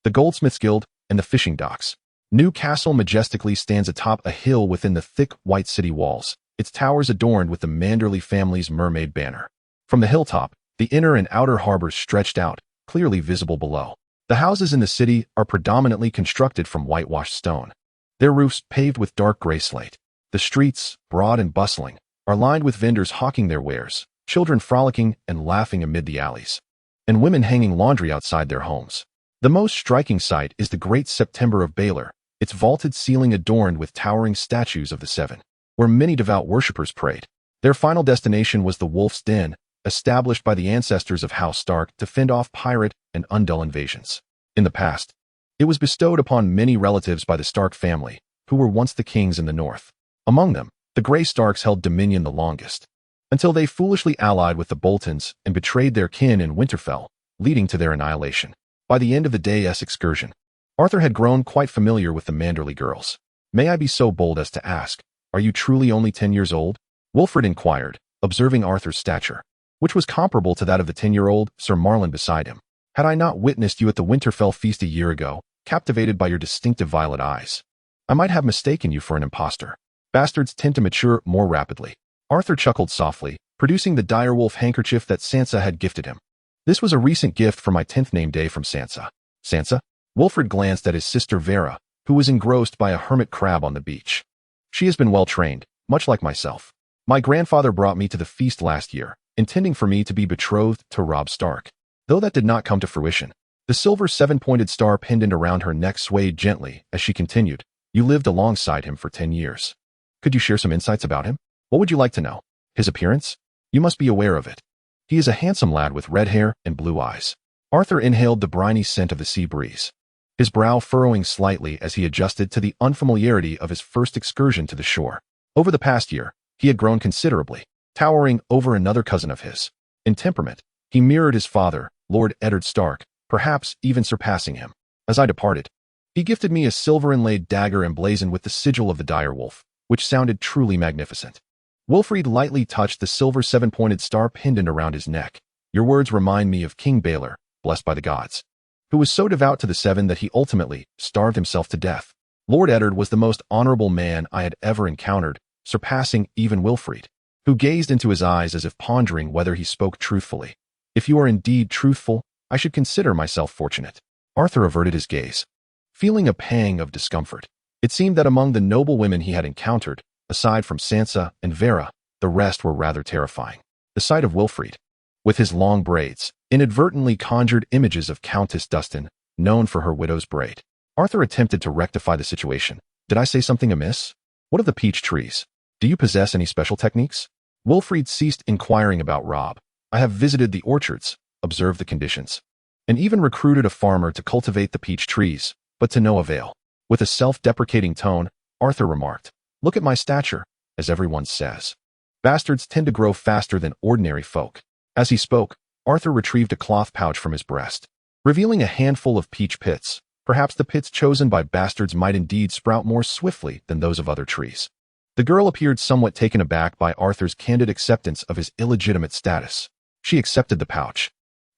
A: the Goldsmiths Guild, and the fishing docks. New Castle majestically stands atop a hill within the thick white city walls, its towers adorned with the Manderley family's mermaid banner. From the hilltop, the inner and outer harbors stretched out, clearly visible below. The houses in the city are predominantly constructed from whitewashed stone, their roofs paved with dark gray slate. The streets, broad and bustling, are lined with vendors hawking their wares, children frolicking and laughing amid the alleys, and women hanging laundry outside their homes. The most striking sight is the Great September of Baelor, its vaulted ceiling adorned with towering statues of the Seven, where many devout worshippers prayed. Their final destination was the Wolf's Den, established by the ancestors of House Stark to fend off pirate and Undel invasions. In the past, it was bestowed upon many relatives by the Stark family, who were once the kings in the north. Among them, the Grey Starks held dominion the longest, until they foolishly allied with the Boltons and betrayed their kin in Winterfell, leading to their annihilation. By the end of the day's excursion, Arthur had grown quite familiar with the Manderley girls. May I be so bold as to ask, are you truly only 10 years old? Wilfred inquired, observing Arthur's stature, which was comparable to that of the 10-year-old Sir Marlon beside him. Had I not witnessed you at the Winterfell feast a year ago, captivated by your distinctive violet eyes, I might have mistaken you for an impostor. Bastards tend to mature more rapidly. Arthur chuckled softly, producing the direwolf handkerchief that Sansa had gifted him. This was a recent gift for my 10th name day from Sansa. Sansa? Wilfred glanced at his sister Vera, who was engrossed by a hermit crab on the beach. She has been well trained, much like myself. My grandfather brought me to the feast last year, intending for me to be betrothed to Robb Stark. Though that did not come to fruition, the silver 7-pointed star pendant around her neck swayed gently as she continued, You lived alongside him for 10 years. Could you share some insights about him? What would you like to know? His appearance? You must be aware of it. He is a handsome lad with red hair and blue eyes. Arthur inhaled the briny scent of the sea breeze. his brow furrowing slightly as he adjusted to the unfamiliarity of his first excursion to the shore. Over the past year, he had grown considerably, towering over another cousin of his. In temperament, he mirrored his father, Lord Eddard Stark, perhaps even surpassing him. As I departed, he gifted me a silver-inlaid dagger emblazoned with the sigil of the direwolf, which sounded truly magnificent. Wilfrid lightly touched the silver seven-pointed star pendant around his neck. Your words remind me of King Baelor, blessed by the gods, who was so devout to the seven that he ultimately starved himself to death. Lord Eddard was the most honorable man I had ever encountered, surpassing even Wilfrid, who gazed into his eyes as if pondering whether he spoke truthfully. If you are indeed truthful, I should consider myself fortunate. Arthur averted his gaze, feeling a pang of discomfort. It seemed that among the noble women he had encountered, aside from Sansa and Vera, the rest were rather terrifying. The sight of Wilfrid, with his long braids, inadvertently conjured images of Countess Dustin, known for her widow's braid. Arthur attempted to rectify the situation. Did I say something amiss? What of the peach trees? Do you possess any special techniques? Wilfrid ceased inquiring about Robb. I have visited the orchards, observed the conditions, and even recruited a farmer to cultivate the peach trees, but to no avail. With a self-deprecating tone, Arthur remarked, look at my stature, as everyone says. Bastards tend to grow faster than ordinary folk. As he spoke, Arthur retrieved a cloth pouch from his breast, revealing a handful of peach pits. Perhaps the pits chosen by bastards might indeed sprout more swiftly than those of other trees. The girl appeared somewhat taken aback by Arthur's candid acceptance of his illegitimate status. She accepted the pouch,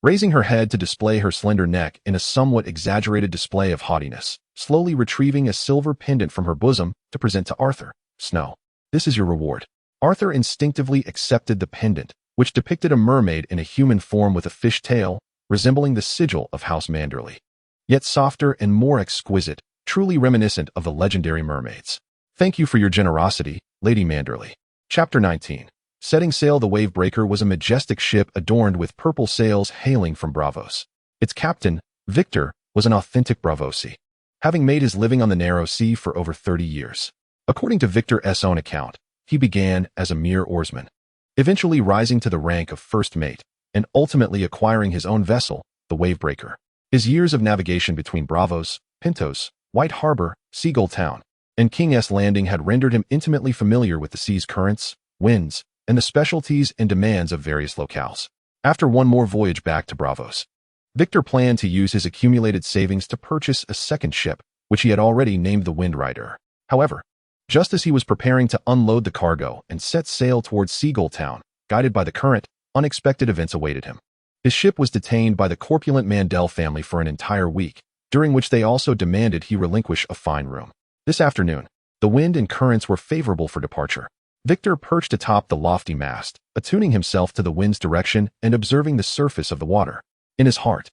A: raising her head to display her slender neck in a somewhat exaggerated display of haughtiness, slowly retrieving a silver pendant from her bosom to present to Arthur. Snow, this is your reward. Arthur instinctively accepted the pendant, which depicted a mermaid in a human form with a fish tail, resembling the sigil of House Manderly, yet softer and more exquisite, truly reminiscent of the legendary mermaids. Thank you for your generosity, Lady Manderly. Chapter 19. Setting sail. The Wavebreaker was a majestic ship adorned with purple sails hailing from Braavos. Its captain, Victor, was an authentic Braavosi, having made his living on the narrow sea for over 30 years. According to Victor's own account, he began as a mere oarsman, eventually rising to the rank of first mate, and ultimately acquiring his own vessel, the Wavebreaker. His years of navigation between Braavos, Pintos, White Harbor, Seagull Town, and King's Landing had rendered him intimately familiar with the sea's currents, winds, and the specialties and demands of various locales. After one more voyage back to Braavos, Victor planned to use his accumulated savings to purchase a second ship, which he had already named the Windrider. However, just as he was preparing to unload the cargo and set sail towards Seagull Town, guided by the current, unexpected events awaited him. His ship was detained by the corpulent Mandel family for an entire week, during which they also demanded he relinquish a fine room. This afternoon, the wind and currents were favorable for departure. Victor perched atop the lofty mast, attuning himself to the wind's direction and observing the surface of the water. In his heart,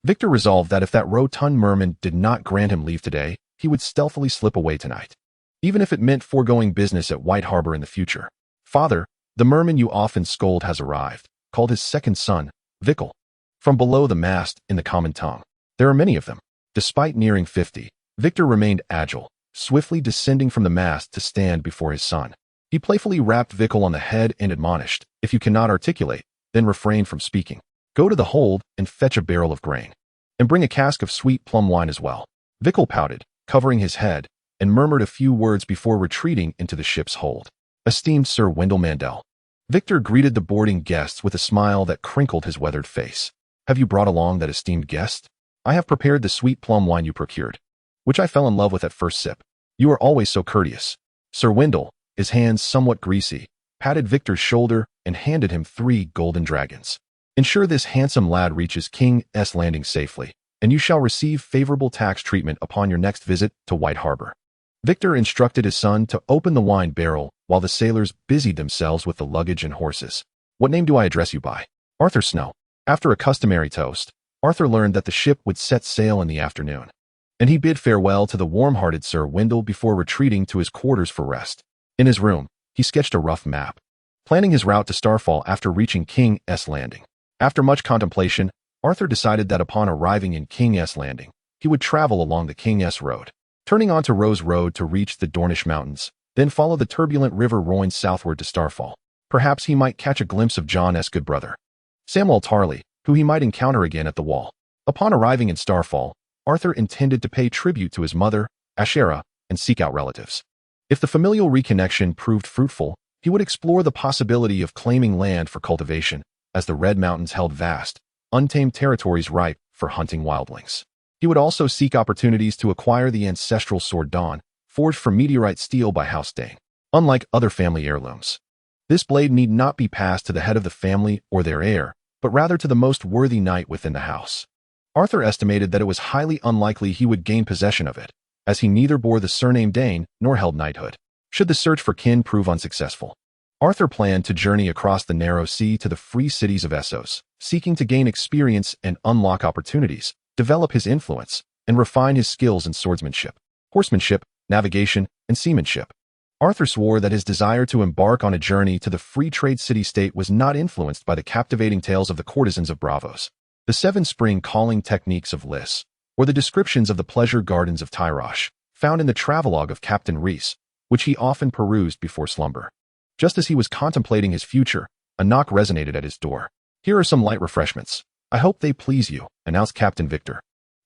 A: Victor resolved that if that rotund merman did not grant him leave today, he would stealthily slip away tonight, even if it meant foregoing business at White Harbor in the future. Father, the merman you often scold has arrived, called his second son, Vickle, from below the mast in the common tongue. There are many of them. Despite nearing 50, Victor remained agile, swiftly descending from the mast to stand before his son. He playfully rapped Vickle on the head and admonished, if you cannot articulate, then refrain from speaking. Go to the hold and fetch a barrel of grain, and bring a cask of sweet plum wine as well. Vickle pouted, covering his head, and murmured a few words before retreating into the ship's hold. Esteemed Sir Wendell Mandel. Victor greeted the boarding guests with a smile that crinkled his weathered face. Have you brought along that esteemed guest? I have prepared the sweet plum wine you procured, which I fell in love with at first sip. You are always so courteous. Sir Wendell, his hands somewhat greasy, patted Victor's shoulder and handed him 3 golden dragons. Ensure this handsome lad reaches King's Landing safely, and you shall receive favorable tax treatment upon your next visit to White Harbor. Victor instructed his son to open the wine barrel while the sailors busied themselves with the luggage and horses. What name do I address you by? Arthur Snow. After a customary toast, Arthur learned that the ship would set sail in the afternoon, and he bid farewell to the warm-hearted Sir Wendell before retreating to his quarters for rest. In his room, he sketched a rough map, planning his route to Starfall after reaching King's Landing. After much contemplation, Arthur decided that upon arriving in King's Landing, he would travel along the King's Road, turning onto Rose Road to reach the Dornish Mountains, then follow the turbulent River Royne southward to Starfall. Perhaps he might catch a glimpse of Jon's good brother, Samwell Tarly, who he might encounter again at the Wall. Upon arriving in Starfall, Arthur intended to pay tribute to his mother, Ashera, and seek out relatives. If the familial reconnection proved fruitful, he would explore the possibility of claiming land for cultivation, as the Red Mountains held vast, untamed territories ripe for hunting wildlings. He would also seek opportunities to acquire the ancestral sword Dawn, forged from meteorite steel by House Dane. Unlike other family heirlooms, this blade need not be passed to the head of the family or their heir, but rather to the most worthy knight within the house. Arthur estimated that it was highly unlikely he would gain possession of it, as he neither bore the surname Dane nor held knighthood. Should the search for kin prove unsuccessful, Arthur planned to journey across the narrow sea to the free cities of Essos, seeking to gain experience and unlock opportunities, develop his influence, and refine his skills in swordsmanship, horsemanship, navigation, and seamanship. Arthur swore that his desire to embark on a journey to the free trade city-state was not influenced by the captivating tales of the courtesans of Braavos, the seven spring calling techniques of Lys, or the descriptions of the pleasure gardens of Tyrosh, found in the travelogue of Captain Rhys, which he often perused before slumber. Just as he was contemplating his future, a knock resonated at his door. "Here are some light refreshments. I hope they please you," announced Captain Victor,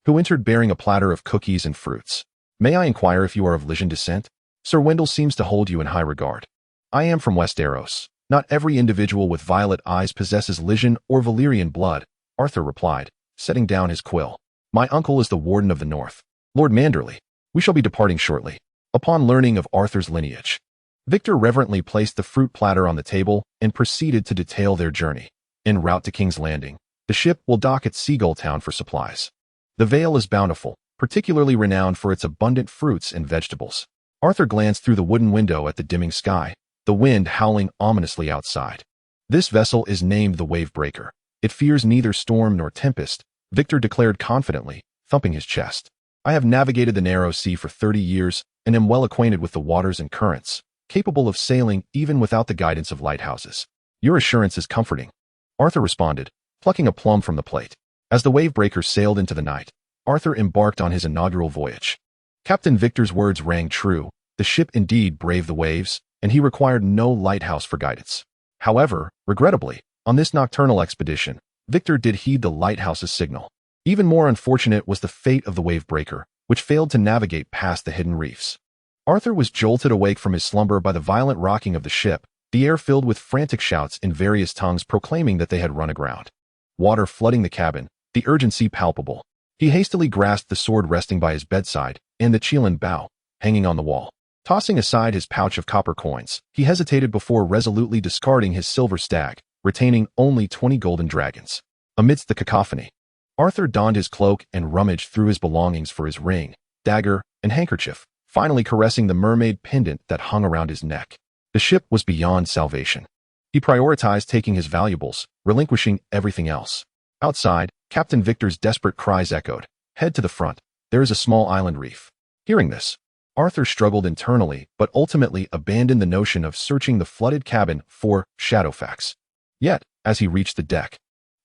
A: who entered bearing a platter of cookies and fruits. "May I inquire if you are of Lysian descent? Sir Wendell seems to hold you in high regard." "I am from Westeros. Not every individual with violet eyes possesses Lysian or Valyrian blood," Arthur replied, setting down his quill. "My uncle is the Warden of the North, Lord Manderley. We shall be departing shortly." Upon learning of Arthur's lineage, Victor reverently placed the fruit platter on the table and proceeded to detail their journey. En route to King's Landing, the ship will dock at Seagull Town for supplies. The Vale is bountiful, particularly renowned for its abundant fruits and vegetables. Arthur glanced through the wooden window at the dimming sky, the wind howling ominously outside. "This vessel is named the Wavebreaker. It fears neither storm nor tempest," Victor declared confidently, thumping his chest. "I have navigated the narrow sea for 30 years and am well acquainted with the waters and currents, capable of sailing even without the guidance of lighthouses." "Your assurance is comforting," Arthur responded, plucking a plum from the plate. As the Wavebreaker sailed into the night, Arthur embarked on his inaugural voyage. Captain Victor's words rang true. The ship indeed braved the waves, and he required no lighthouse for guidance. However, regrettably, on this nocturnal expedition, Victor did heed the lighthouse's signal. Even more unfortunate was the fate of the Wavebreaker, which failed to navigate past the hidden reefs. Arthur was jolted awake from his slumber by the violent rocking of the ship, the air filled with frantic shouts in various tongues proclaiming that they had run aground. Water flooding the cabin, the urgency palpable. He hastily grasped the sword resting by his bedside and the Chelan bow, hanging on the wall. Tossing aside his pouch of copper coins, he hesitated before resolutely discarding his silver stag, retaining only 20 golden dragons. Amidst the cacophony, Arthur donned his cloak and rummaged through his belongings for his ring, dagger, and handkerchief, finally caressing the mermaid pendant that hung around his neck. The ship was beyond salvation. He prioritized taking his valuables, relinquishing everything else. Outside, Captain Victor's desperate cries echoed. "Head to the front. There is a small island reef." Hearing this, Arthur struggled internally but ultimately abandoned the notion of searching the flooded cabin for Shadowfax. Yet, as he reached the deck,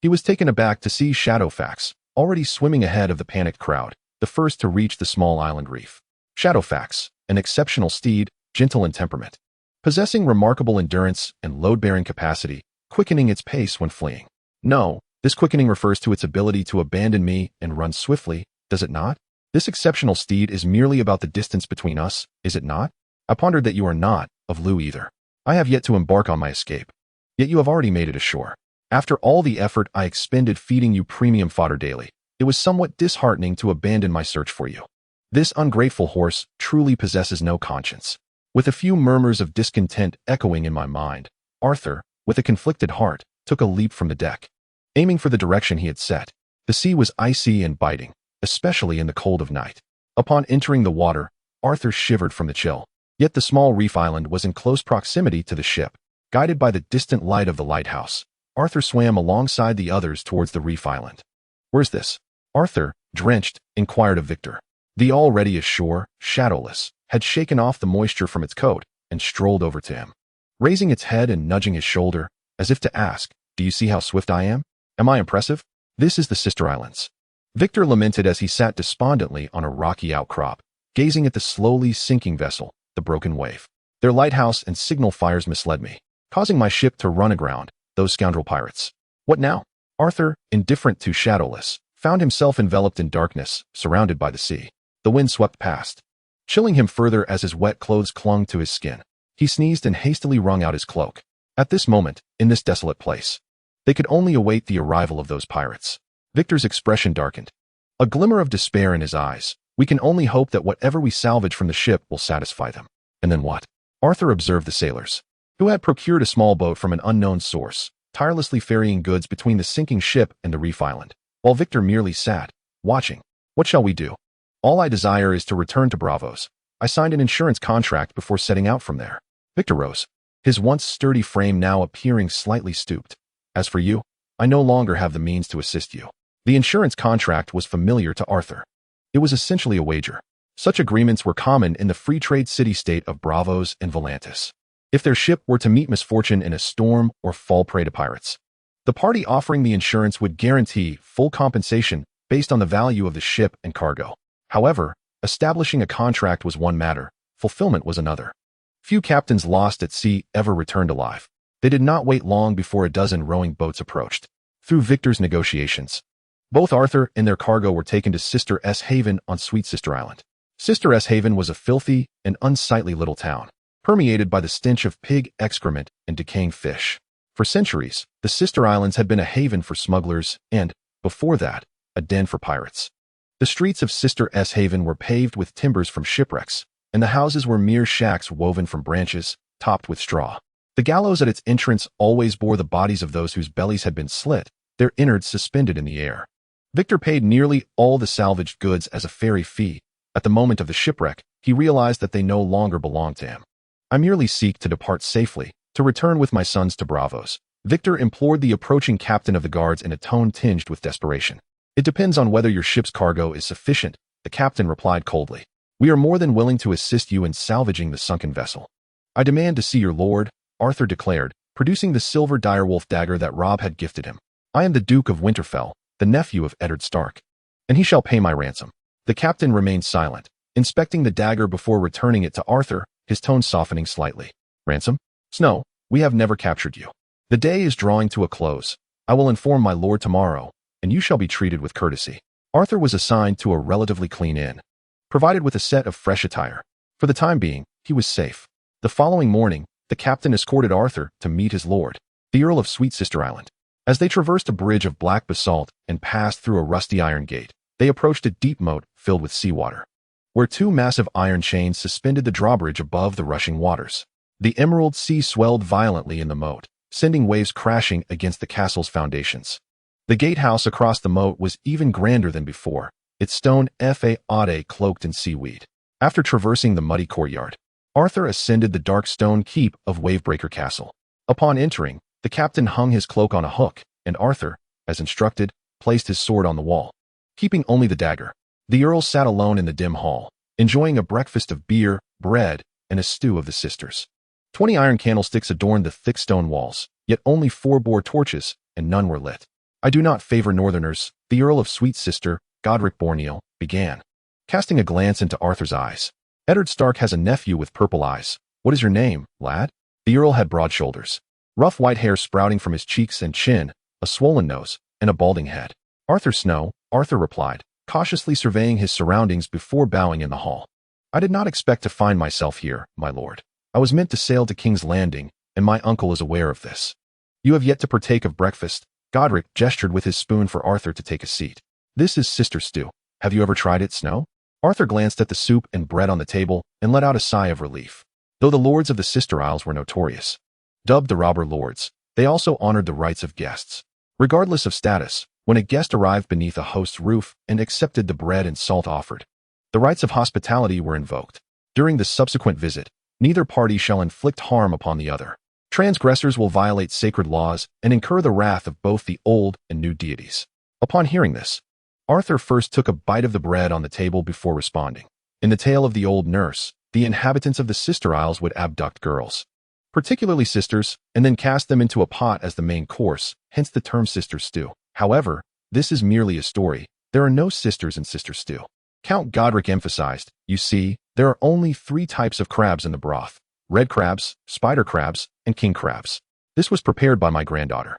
A: he was taken aback to see Shadowfax, already swimming ahead of the panicked crowd, the first to reach the small island reef. Shadowfax, an exceptional steed, gentle in temperament, possessing remarkable endurance and load-bearing capacity, quickening its pace when fleeing. No, this quickening refers to its ability to abandon me and run swiftly, does it not? This exceptional steed is merely about the distance between us, is it not? I pondered that you are not of Lou either. I have yet to embark on my escape. Yet you have already made it ashore. After all the effort I expended feeding you premium fodder daily, it was somewhat disheartening to abandon my search for you. This ungrateful horse truly possesses no conscience. With a few murmurs of discontent echoing in my mind, Arthur, with a conflicted heart, took a leap from the deck, aiming for the direction he had set. The sea was icy and biting, especially in the cold of night. Upon entering the water, Arthur shivered from the chill. Yet the small reef island was in close proximity to the ship. Guided by the distant light of the lighthouse, Arthur swam alongside the others towards the reef island. "Where's this?" Arthur, drenched, inquired of Victor. The already ashore, Shadowless, had shaken off the moisture from its coat and strolled over to him, raising its head and nudging his shoulder, as if to ask, "Do you see how swift I am? Am I impressive?" "This is the Sister Islands," Victor lamented as he sat despondently on a rocky outcrop, gazing at the slowly sinking vessel, the broken wave. "Their lighthouse and signal fires misled me, causing my ship to run aground, those scoundrel pirates." "What now?" Arthur, indifferent to Shadowless, found himself enveloped in darkness, surrounded by the sea. The wind swept past, chilling him further as his wet clothes clung to his skin. He sneezed and hastily wrung out his cloak. At this moment, in this desolate place, they could only await the arrival of those pirates. Victor's expression darkened, a glimmer of despair in his eyes. We can only hope that whatever we salvage from the ship will satisfy them. And then what? Arthur observed the sailors, who had procured a small boat from an unknown source, tirelessly ferrying goods between the sinking ship and the reef island, while Victor merely sat, watching. What shall we do? All I desire is to return to Braavos. I signed an insurance contract before setting out from there. Victor rose, his once sturdy frame now appearing slightly stooped. As for you, I no longer have the means to assist you. The insurance contract was familiar to Arthur. It was essentially a wager. Such agreements were common in the free trade city-state of Braavos and Volantis. If their ship were to meet misfortune in a storm or fall prey to pirates, the party offering the insurance would guarantee full compensation based on the value of the ship and cargo. However, establishing a contract was one matter, fulfillment was another. Few captains lost at sea ever returned alive. They did not wait long before a dozen rowing boats approached. Through Victor's negotiations, both Arthur and their cargo were taken to Sister S. Haven on Sweet Sister Island. Sister S. Haven was a filthy and unsightly little town, permeated by the stench of pig excrement and decaying fish. For centuries, the Sister Islands had been a haven for smugglers and, before that, a den for pirates. The streets of Sister S. Haven were paved with timbers from shipwrecks, and the houses were mere shacks woven from branches, topped with straw. The gallows at its entrance always bore the bodies of those whose bellies had been slit, their innards suspended in the air. Victor paid nearly all the salvaged goods as a ferry fee. At the moment of the shipwreck, he realized that they no longer belonged to him. I merely seek to depart safely, to return with my sons to Braavos. Victor implored the approaching captain of the guards in a tone tinged with desperation. It depends on whether your ship's cargo is sufficient, the captain replied coldly. We are more than willing to assist you in salvaging the sunken vessel. I demand to see your lord, Arthur declared, producing the silver direwolf dagger that Robb had gifted him. I am the Duke of Winterfell, the nephew of Eddard Stark, and he shall pay my ransom. The captain remained silent, inspecting the dagger before returning it to Arthur, his tone softening slightly. Ransom? Snow, we have never captured you. The day is drawing to a close. I will inform my lord tomorrow, and you shall be treated with courtesy. Arthur was assigned to a relatively clean inn, provided with a set of fresh attire. For the time being, he was safe. The following morning, the captain escorted Arthur to meet his lord, the Earl of Sweet Sister Island. As they traversed a bridge of black basalt and passed through a rusty iron gate, they approached a deep moat filled with seawater, where two massive iron chains suspended the drawbridge above the rushing waters. The emerald sea swelled violently in the moat, sending waves crashing against the castle's foundations. The gatehouse across the moat was even grander than before, its stone faade cloaked in seaweed. After traversing the muddy courtyard, Arthur ascended the dark stone keep of Wavebreaker Castle. Upon entering, the captain hung his cloak on a hook, and Arthur, as instructed, placed his sword on the wall, keeping only the dagger. The earl sat alone in the dim hall, enjoying a breakfast of beer, bread, and a stew of the sisters. 20 iron candlesticks adorned the thick stone walls, yet only 4 bore torches, and none were lit. I do not favor northerners, the Earl of Sweet Sister, Godric Borneal, began, casting a glance into Arthur's eyes. Eddard Stark has a nephew with purple eyes. What is your name, lad? The earl had broad shoulders, rough white hair sprouting from his cheeks and chin, a swollen nose, and a balding head. Arthur Snow, Arthur replied, cautiously surveying his surroundings before bowing in the hall. I did not expect to find myself here, my lord. I was meant to sail to King's Landing, and my uncle is aware of this. You have yet to partake of breakfast. Godric gestured with his spoon for Arthur to take a seat. This is sister stew. Have you ever tried it, Snow? Arthur glanced at the soup and bread on the table and let out a sigh of relief. Though the lords of the Sister Isles were notorious, dubbed the Robber Lords, they also honored the rights of guests. Regardless of status, when a guest arrived beneath a host's roof and accepted the bread and salt offered, the rights of hospitality were invoked. During the subsequent visit, neither party shall inflict harm upon the other. Transgressors will violate sacred laws and incur the wrath of both the old and new deities. Upon hearing this, Arthur first took a bite of the bread on the table before responding. In the tale of the old nurse, the inhabitants of the Sister Isles would abduct girls, particularly sisters, and then cast them into a pot as the main course, hence the term sister stew. However, this is merely a story. There are no sisters in sister stew. Count Godric emphasized, you see, there are only 3 types of crabs in the broth: red crabs, spider crabs, and king crabs. This was prepared by my granddaughter.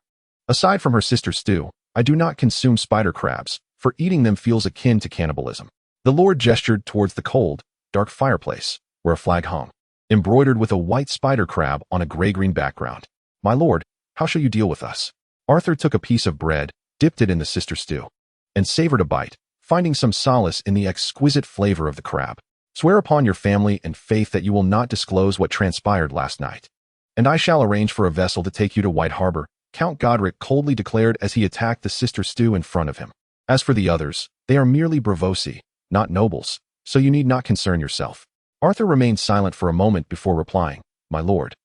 A: Aside from her sister stew, I do not consume spider crabs, for eating them feels akin to cannibalism. The lord gestured towards the cold, dark fireplace, where a flag hung, embroidered with a white spider crab on a gray-green background. My lord, how shall you deal with us? Arthur took a piece of bread, dipped it in the sister stew, and savored a bite, finding some solace in the exquisite flavor of the crab. Swear upon your family and faith that you will not disclose what transpired last night. And I shall arrange for a vessel to take you to White Harbor, Count Godric coldly declared as he attacked the sister stew in front of him. As for the others, they are merely Braavosi, not nobles, so you need not concern yourself. Arthur remained silent for a moment before replying, My lord,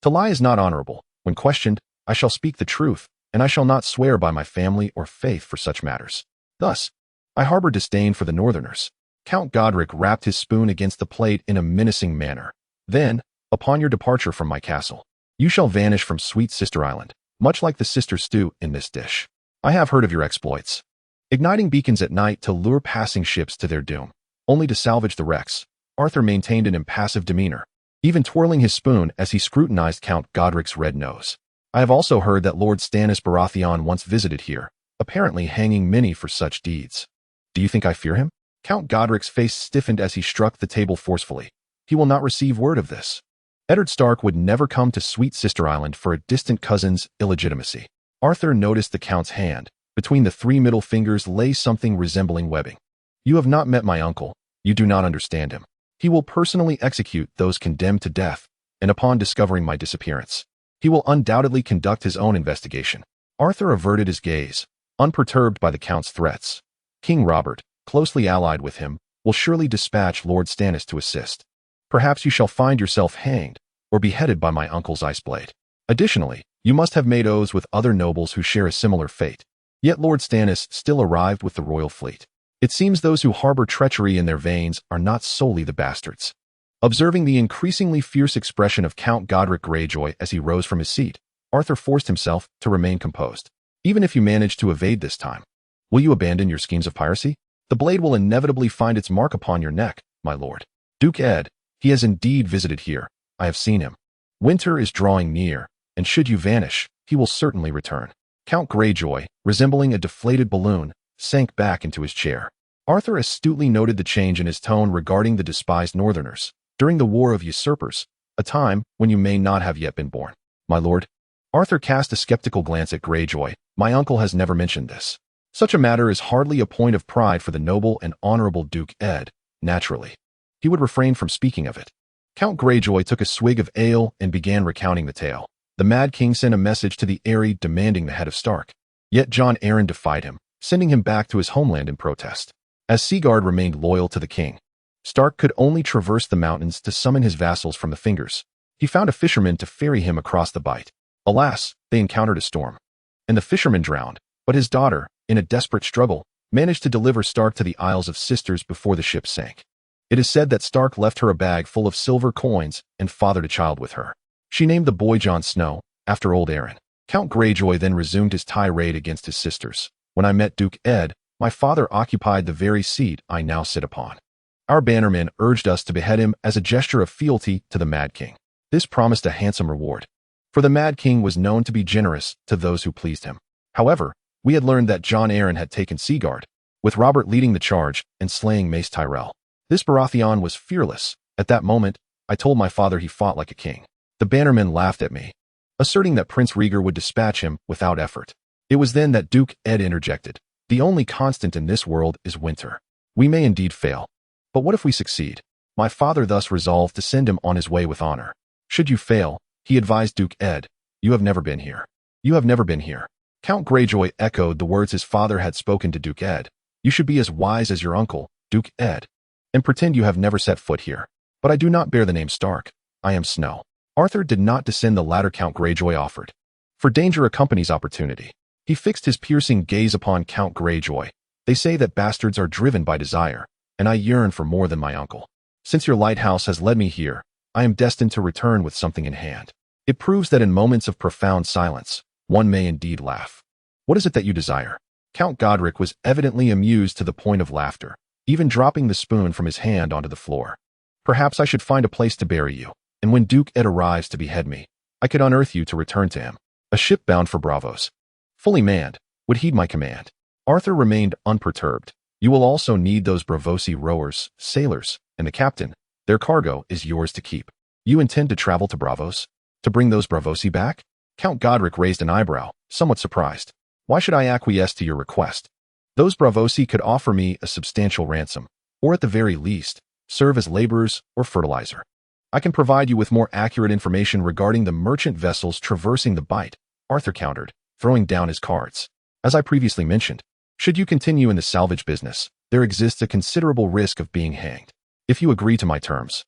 A: to lie is not honorable. When questioned, I shall speak the truth, and I shall not swear by my family or faith for such matters. Thus, I harbor disdain for the northerners. Count Godric rapped his spoon against the plate in a menacing manner. Then, upon your departure from my castle, you shall vanish from Sweet Sister Island, much like the sister stew in this dish. I have heard of your exploits. Igniting beacons at night to lure passing ships to their doom, only to salvage the wrecks, Arthur maintained an impassive demeanor, even twirling his spoon as he scrutinized Count Godric's red nose. I have also heard that Lord Stannis Baratheon once visited here, apparently hanging many for such deeds. Do you think I fear him? Count Godric's face stiffened as he struck the table forcefully. He will not receive word of this. Eddard Stark would never come to Sweet Sister Island for a distant cousin's illegitimacy. Arthur noticed the Count's hand. Between the three middle fingers lay something resembling webbing. You have not met my uncle. You do not understand him. He will personally execute those condemned to death, and upon discovering my disappearance, he will undoubtedly conduct his own investigation. Arthur averted his gaze, unperturbed by the Count's threats. King Robert, closely allied with him, will surely dispatch Lord Stannis to assist. Perhaps you shall find yourself hanged or beheaded by my uncle's ice blade. Additionally, you must have made oaths with other nobles who share a similar fate. Yet Lord Stannis still arrived with the royal fleet. It seems those who harbor treachery in their veins are not solely the bastards. Observing the increasingly fierce expression of Count Godric Greyjoy as he rose from his seat, Arthur forced himself to remain composed. Even if you manage to evade this time, will you abandon your schemes of piracy? The blade will inevitably find its mark upon your neck, my lord. Duke Ed, he has indeed visited here. I have seen him. Winter is drawing near, and should you vanish, he will certainly return. Count Greyjoy, resembling a deflated balloon, sank back into his chair. Arthur astutely noted the change in his tone regarding the despised northerners. During the War of Usurpers, a time when you may not have yet been born. My lord. Arthur cast a skeptical glance at Greyjoy. My uncle has never mentioned this. Such a matter is hardly a point of pride for the noble and honorable Duke Ed. Naturally, he would refrain from speaking of it. Count Greyjoy took a swig of ale and began recounting the tale. The Mad King sent a message to the Eyrie demanding the head of Stark. Yet Jon Arryn defied him, sending him back to his homeland in protest. As Seaguard remained loyal to the king, Stark could only traverse the mountains to summon his vassals from the Fingers. He found a fisherman to ferry him across the Bight. Alas, they encountered a storm, and the fisherman drowned, but his daughter, in a desperate struggle, managed to deliver Stark to the Isles of Sisters before the ship sank. It is said that Stark left her a bag full of silver coins and fathered a child with her. She named the boy Jon Snow, after old Arryn. Count Greyjoy then resumed his tirade against his sisters. When I met Duke Ed, my father occupied the very seat I now sit upon. Our bannermen urged us to behead him as a gesture of fealty to the Mad King. This promised a handsome reward, for the Mad King was known to be generous to those who pleased him. However, we had learned that Jon Arryn had taken Seaguard, with Robert leading the charge and slaying Mace Tyrell. This Baratheon was fearless. At that moment, I told my father he fought like a king. The bannermen laughed at me, asserting that Prince Rhaegar would dispatch him without effort. It was then that Duke Ed interjected. The only constant in this world is winter. We may indeed fail, but what if we succeed? My father thus resolved to send him on his way with honor. Should you fail, he advised Duke Ed, you have never been here. You have never been here. Count Greyjoy echoed the words his father had spoken to Duke Ed. You should be as wise as your uncle, Duke Ed, and pretend you have never set foot here. But I do not bear the name Stark. I am Snow. Arthur did not descend the ladder Count Greyjoy offered, for danger accompanies opportunity. He fixed his piercing gaze upon Count Greyjoy. They say that bastards are driven by desire, and I yearn for more than my uncle. Since your lighthouse has led me here, I am destined to return with something in hand. It proves that in moments of profound silence, one may indeed laugh. What is it that you desire? Count Godric was evidently amused to the point of laughter, even dropping the spoon from his hand onto the floor. Perhaps I should find a place to bury you, and when Duke Ed arrives to behead me, I could unearth you to return to him. A ship bound for Braavos, fully manned, would heed my command. Arthur remained unperturbed. You will also need those Braavosi rowers, sailors, and the captain. Their cargo is yours to keep. You intend to travel to Braavos? To bring those Braavosi back? Count Godric raised an eyebrow, somewhat surprised. Why should I acquiesce to your request? Those Braavosi could offer me a substantial ransom, or at the very least, serve as laborers or fertilizer. I can provide you with more accurate information regarding the merchant vessels traversing the Bight, Arthur countered, throwing down his cards. As I previously mentioned, should you continue in the salvage business, there exists a considerable risk of being hanged. If you agree to my terms,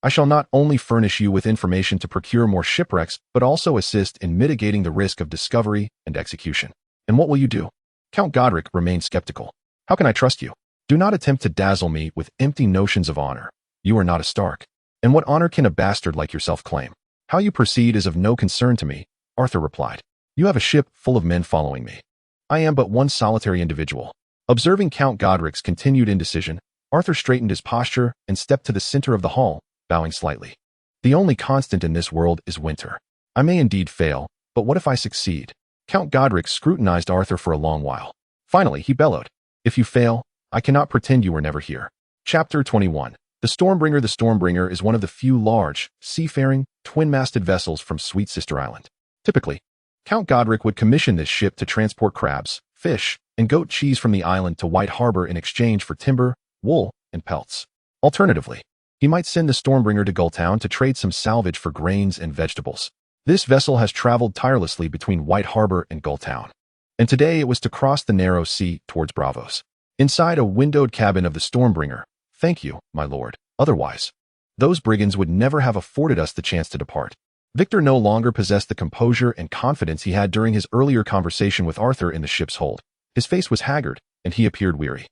A: I shall not only furnish you with information to procure more shipwrecks, but also assist in mitigating the risk of discovery and execution. And what will you do? Count Godric remained skeptical. How can I trust you? Do not attempt to dazzle me with empty notions of honor. You are not a Stark. And what honor can a bastard like yourself claim? How you proceed is of no concern to me, Arthur replied. You have a ship full of men following me. I am but one solitary individual. Observing Count Godric's continued indecision, Arthur straightened his posture and stepped to the center of the hall, bowing slightly. The only constant in this world is winter. I may indeed fail, but what if I succeed? Count Godric scrutinized Arthur for a long while. Finally, he bellowed. If you fail, I cannot pretend you were never here. Chapter 21. The Stormbringer. The Stormbringer is one of the few large, seafaring, twin-masted vessels from Sweet Sister Island. Typically, Count Godric would commission this ship to transport crabs, fish, and goat cheese from the island to White Harbor in exchange for timber, wool, and pelts. Alternatively, he might send the Stormbringer to Gulltown to trade some salvage for grains and vegetables. This vessel has traveled tirelessly between White Harbor and Gulltown, and today it was to cross the narrow sea towards Braavos. Inside a windowed cabin of the Stormbringer, thank you, my lord. Otherwise, those brigands would never have afforded us the chance to depart. Victor no longer possessed the composure and confidence he had during his earlier conversation with Arthur in the ship's hold. His face was haggard, and he appeared weary.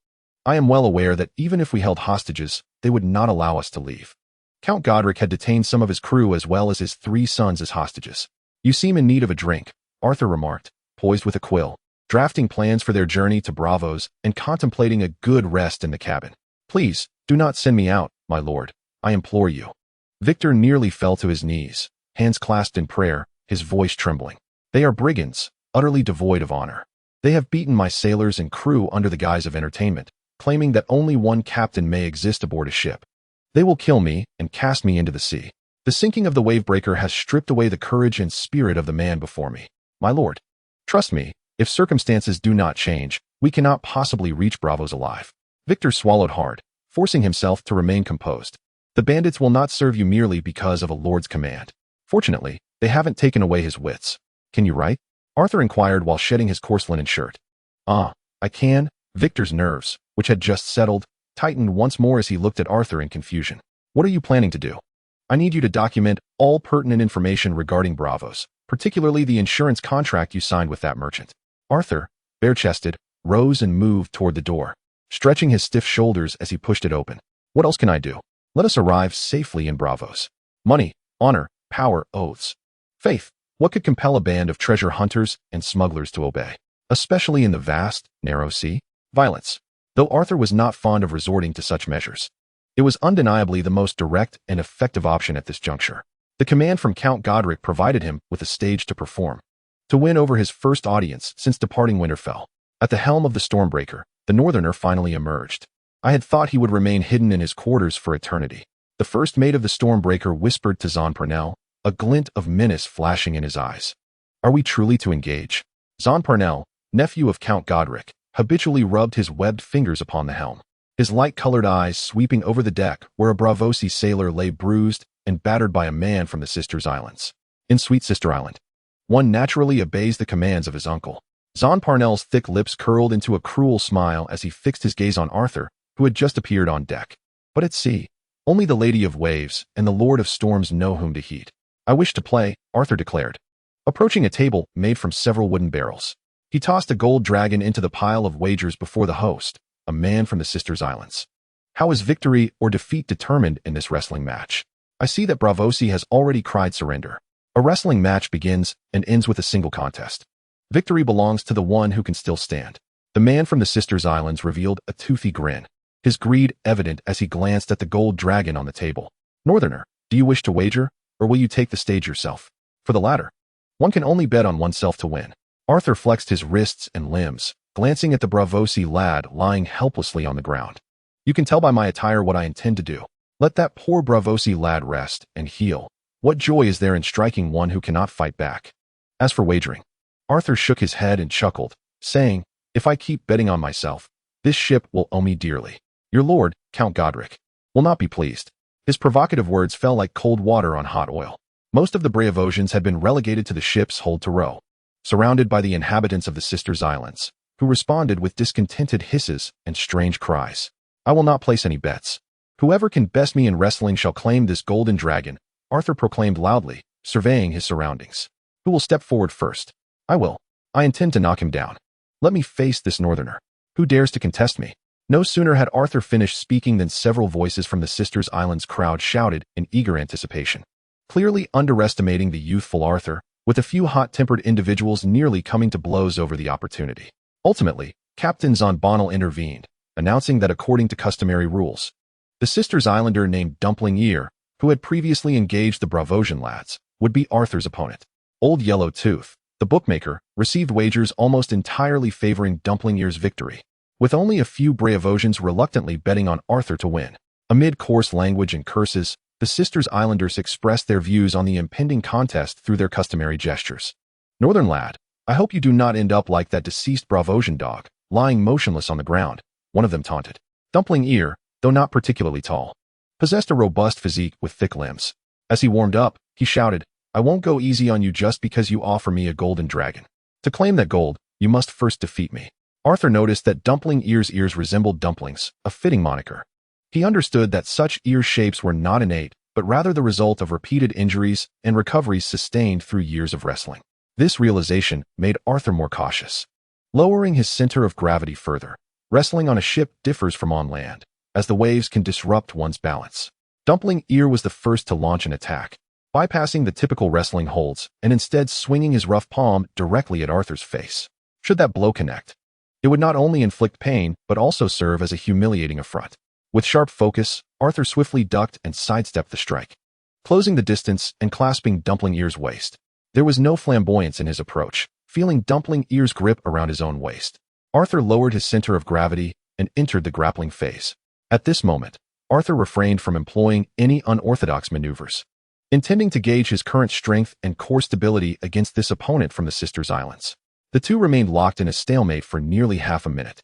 A: I am well aware that even if we held hostages, they would not allow us to leave. Count Godric had detained some of his crew as well as his 3 sons as hostages. You seem in need of a drink, Arthur remarked, poised with a quill, drafting plans for their journey to Braavos and contemplating a good rest in the cabin. Please, do not send me out, my lord. I implore you. Victor nearly fell to his knees, hands clasped in prayer, his voice trembling. They are brigands, utterly devoid of honor. They have beaten my sailors and crew under the guise of entertainment, claiming that only one captain may exist aboard a ship. They will kill me and cast me into the sea. The sinking of the wavebreaker has stripped away the courage and spirit of the man before me. My lord, trust me, if circumstances do not change, we cannot possibly reach Braavos alive. Victor swallowed hard, forcing himself to remain composed. The bandits will not serve you merely because of a lord's command. Fortunately, they haven't taken away his wits. Can you write? Arthur inquired while shedding his coarse linen shirt. I can. Victor's nerves, which had just settled, tightened once more as he looked at Arthur in confusion. What are you planning to do? I need you to document all pertinent information regarding Braavos, particularly the insurance contract you signed with that merchant. Arthur, bare-chested, rose and moved toward the door, stretching his stiff shoulders as he pushed it open. What else can I do? Let us arrive safely in Braavos. Money, honor, power, oaths. Faith, what could compel a band of treasure hunters and smugglers to obey? Especially in the vast, narrow sea? Violence. Though Arthur was not fond of resorting to such measures, it was undeniably the most direct and effective option at this juncture. The command from Count Godric provided him with a stage to perform. To win over his first audience since departing Winterfell, at the helm of the Stormbreaker, the Northerner finally emerged. I had thought he would remain hidden in his quarters for eternity. The first mate of the Stormbreaker whispered to Zon Parnell, a glint of menace flashing in his eyes. Are we truly to engage? Zon Parnell, nephew of Count Godric, habitually rubbed his webbed fingers upon the helm, his light-colored eyes sweeping over the deck where a Braavosi sailor lay bruised and battered by a man from the Sisters Islands. In Sweet Sister Island, one naturally obeys the commands of his uncle. Zon Parnell's thick lips curled into a cruel smile as he fixed his gaze on Arthur, who had just appeared on deck. But at sea, only the Lady of Waves and the Lord of Storms know whom to heed. I wish to play, Arthur declared. Approaching a table made from several wooden barrels, he tossed a gold dragon into the pile of wagers before the host, a man from the Sisters Islands. How is victory or defeat determined in this wrestling match? I see that Braavosi has already cried surrender. A wrestling match begins and ends with a single contest. Victory belongs to the one who can still stand. The man from the Sisters Islands revealed a toothy grin, his greed evident as he glanced at the gold dragon on the table. Northerner, do you wish to wager, or will you take the stage yourself? For the latter, one can only bet on oneself to win. Arthur flexed his wrists and limbs, glancing at the Braavosi lad lying helplessly on the ground. "You can tell by my attire what I intend to do. Let that poor Braavosi lad rest and heal. What joy is there in striking one who cannot fight back? As for wagering," Arthur shook his head and chuckled, saying, "If I keep betting on myself, this ship will owe me dearly. Your lord, Count Godric, will not be pleased." His provocative words fell like cold water on hot oil. Most of the Braavosians had been relegated to the ship's hold to row, surrounded by the inhabitants of the Sisters' Islands, who responded with discontented hisses and strange cries. "I will not place any bets. Whoever can best me in wrestling shall claim this golden dragon," Arthur proclaimed loudly, surveying his surroundings. "Who will step forward first?" "I will. I intend to knock him down. Let me face this northerner. Who dares to contest me?" No sooner had Arthur finished speaking than several voices from the Sisters' Islands crowd shouted in eager anticipation, clearly underestimating the youthful Arthur, with a few hot-tempered individuals nearly coming to blows over the opportunity. Ultimately, Captain Jean Bonal intervened, announcing that according to customary rules, the Sisters' Islander named Dumpling Ear, who had previously engaged the Braavosian lads, would be Arthur's opponent. Old Yellow Tooth, the bookmaker, received wagers almost entirely favoring Dumpling Ear's victory, with only a few Braavosians reluctantly betting on Arthur to win. Amid coarse language and curses, the Sisters' Islanders expressed their views on the impending contest through their customary gestures. "Northern lad, I hope you do not end up like that deceased Braavosian dog, lying motionless on the ground," one of them taunted. Dumpling Ear, though not particularly tall, possessed a robust physique with thick limbs. As he warmed up, he shouted, "I won't go easy on you just because you offer me a golden dragon. To claim that gold, you must first defeat me." Arthur noticed that Dumpling Ear's ears resembled dumplings, a fitting moniker. He understood that such ear shapes were not innate, but rather the result of repeated injuries and recoveries sustained through years of wrestling. This realization made Arthur more cautious. Lowering his center of gravity further, wrestling on a ship differs from on land, as the waves can disrupt one's balance. Dumpling Ear was the first to launch an attack, bypassing the typical wrestling holds and instead swinging his rough palm directly at Arthur's face. Should that blow connect, it would not only inflict pain, but also serve as a humiliating affront. With sharp focus, Arthur swiftly ducked and sidestepped the strike, closing the distance and clasping Dumpling Ear's waist. There was no flamboyance in his approach, feeling Dumpling Ear's grip around his own waist. Arthur lowered his center of gravity and entered the grappling phase. At this moment, Arthur refrained from employing any unorthodox maneuvers, intending to gauge his current strength and core stability against this opponent from the Sisters' Islands. The two remained locked in a stalemate for nearly half a minute.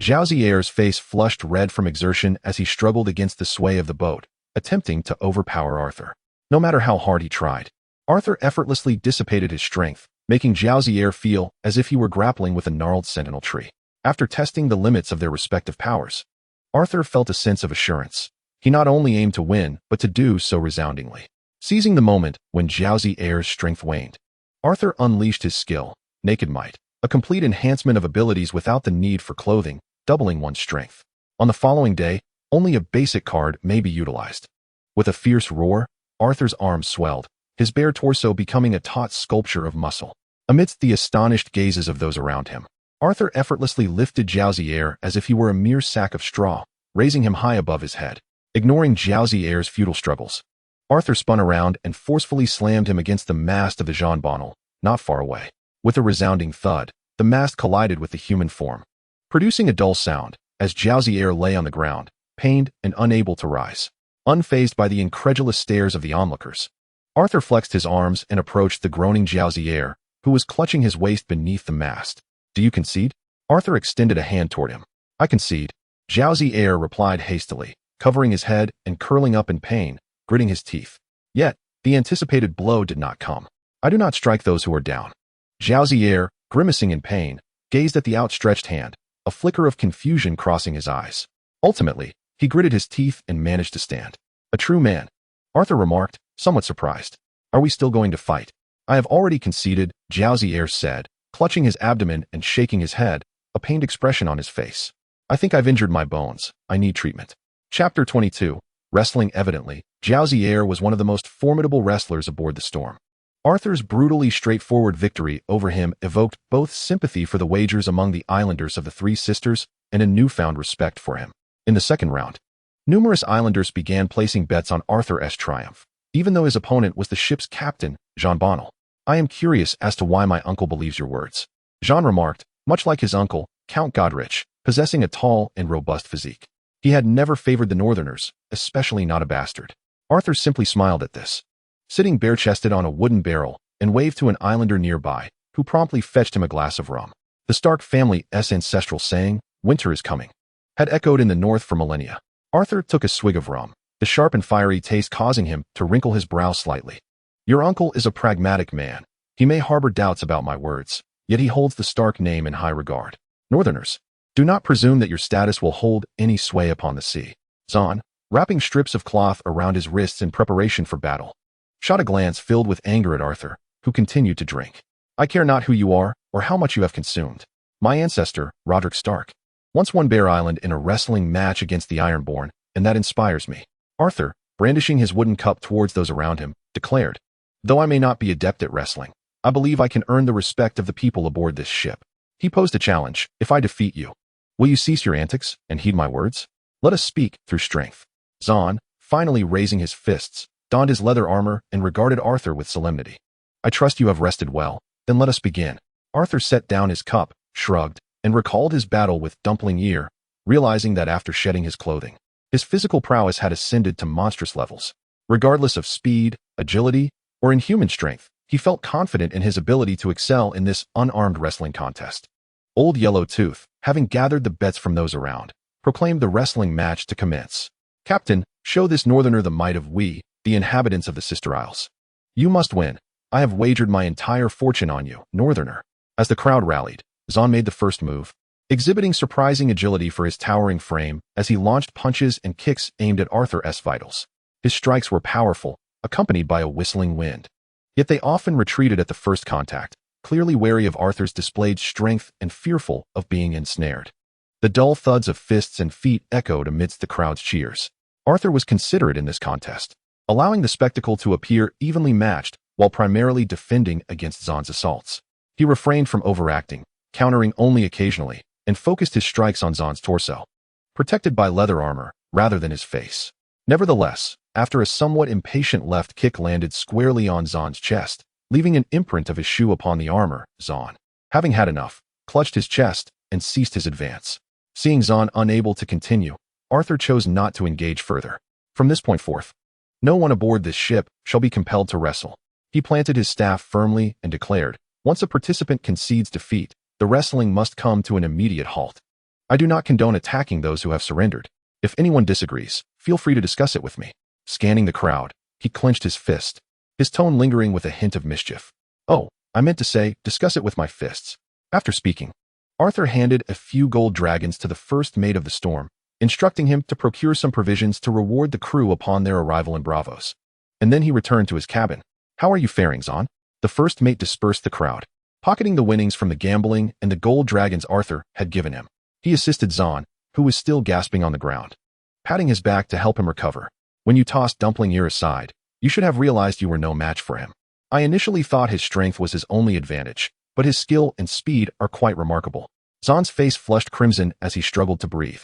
A: Jouxier's face flushed red from exertion as he struggled against the sway of the boat, attempting to overpower Arthur. No matter how hard he tried, Arthur effortlessly dissipated his strength, making Jouxier feel as if he were grappling with a gnarled sentinel tree. After testing the limits of their respective powers, Arthur felt a sense of assurance. He not only aimed to win, but to do so resoundingly. Seizing the moment when Jouxier's strength waned, Arthur unleashed his skill, Naked Might, a complete enhancement of abilities without the need for clothing, doubling one's strength. On the following day, only a basic card may be utilized. With a fierce roar, Arthur's arms swelled, his bare torso becoming a taut sculpture of muscle. Amidst the astonished gazes of those around him, Arthur effortlessly lifted Jouxier as if he were a mere sack of straw, raising him high above his head. Ignoring Jouxier's futile struggles, Arthur spun around and forcefully slammed him against the mast of the Jean Bonal, not far away. With a resounding thud, the mast collided with the human form, producing a dull sound as Jouxier lay on the ground, pained and unable to rise. Unfazed by the incredulous stares of the onlookers, Arthur flexed his arms and approached the groaning Jouxier, who was clutching his waist beneath the mast. "Do you concede?" Arthur extended a hand toward him. "I concede," Jouxier replied hastily, covering his head and curling up in pain, gritting his teeth. Yet, the anticipated blow did not come. "I do not strike those who are down." Jouxier, grimacing in pain, gazed at the outstretched hand, a flicker of confusion crossing his eyes. Ultimately, he gritted his teeth and managed to stand. "A true man," Arthur remarked, somewhat surprised. "Are we still going to fight?" "I have already conceded," Jouxier said, clutching his abdomen and shaking his head, a pained expression on his face. "I think I've injured my bones. I need treatment." Chapter 22. Wrestling. Evidently, Jouxier was one of the most formidable wrestlers aboard the Storm. Arthur's brutally straightforward victory over him evoked both sympathy for the wagers among the islanders of the Three Sisters and a newfound respect for him. In the second round, numerous islanders began placing bets on Arthur's triumph, even though his opponent was the ship's captain, Jean Bonal. "I am curious as to why my uncle believes your words," Jean remarked, Much like his uncle, Count Godrich, possessing a tall and robust physique. He had never favored the Northerners, especially not a bastard. Arthur simply smiled at this, sitting bare-chested on a wooden barrel, and waved to an islander nearby, who promptly fetched him a glass of rum. The Stark family's ancestral saying, "Winter is coming," had echoed in the north for millennia. Arthur took a swig of rum, the sharp and fiery taste causing him to wrinkle his brow slightly. "Your uncle is a pragmatic man. He may harbor doubts about my words, yet he holds the Stark name in high regard. Northerners, do not presume that your status will hold any sway upon the sea." Zahn, wrapping strips of cloth around his wrists in preparation for battle, shot a glance filled with anger at Arthur, who continued to drink. "I care not who you are or how much you have consumed. My ancestor, Roderick Stark, once won Bear Island in a wrestling match against the Ironborn, and that inspires me." Arthur, brandishing his wooden cup towards those around him, declared, "Though I may not be adept at wrestling, I believe I can earn the respect of the people aboard this ship." He posed a challenge. "If I defeat you, will you cease your antics and heed my words? Let us speak through strength." Zahn, finally raising his fists, donned his leather armor and regarded Arthur with solemnity. "I trust you have rested well, then let us begin." Arthur set down his cup, shrugged, and recalled his battle with Dumpling Ear, realizing that after shedding his clothing, his physical prowess had ascended to monstrous levels. Regardless of speed, agility, or inhuman strength, he felt confident in his ability to excel in this unarmed wrestling contest. Old Yellow Tooth, having gathered the bets from those around, proclaimed the wrestling match to commence. "Captain, show this northerner the might of we, the inhabitants of the Sister Isles. You must win. I have wagered my entire fortune on you, northerner." As the crowd rallied, Zahn made the first move, exhibiting surprising agility for his towering frame as he launched punches and kicks aimed at Arthur's vitals. His strikes were powerful, accompanied by a whistling wind. Yet they often retreated at the first contact, clearly wary of Arthur's displayed strength and fearful of being ensnared. The dull thuds of fists and feet echoed amidst the crowd's cheers. Arthur was considerate in this contest, allowing the spectacle to appear evenly matched while primarily defending against Zahn's assaults. He refrained from overacting, countering only occasionally, and focused his strikes on Zahn's torso, protected by leather armor rather than his face. Nevertheless, after a somewhat impatient left kick landed squarely on Zahn's chest, leaving an imprint of his shoe upon the armor, Zahn, having had enough, clutched his chest and ceased his advance. Seeing Zahn unable to continue, Arthur chose not to engage further. From this point forth, no one aboard this ship shall be compelled to wrestle. He planted his staff firmly and declared, "Once a participant concedes defeat, the wrestling must come to an immediate halt. I do not condone attacking those who have surrendered. If anyone disagrees, feel free to discuss it with me." Scanning the crowd, he clenched his fist, his tone lingering with a hint of mischief. "Oh, I meant to say, discuss it with my fists." After speaking, Arthur handed a few gold dragons to the first mate of the storm, instructing him to procure some provisions to reward the crew upon their arrival in Braavos. And then he returned to his cabin. "How are you faring, Zahn?" The first mate dispersed the crowd, pocketing the winnings from the gambling and the gold dragons Arthur had given him. He assisted Zahn, who was still gasping on the ground, patting his back to help him recover. "When you tossed Dumpling Ear aside, you should have realized you were no match for him. I initially thought his strength was his only advantage, but his skill and speed are quite remarkable." Zahn's face flushed crimson as he struggled to breathe,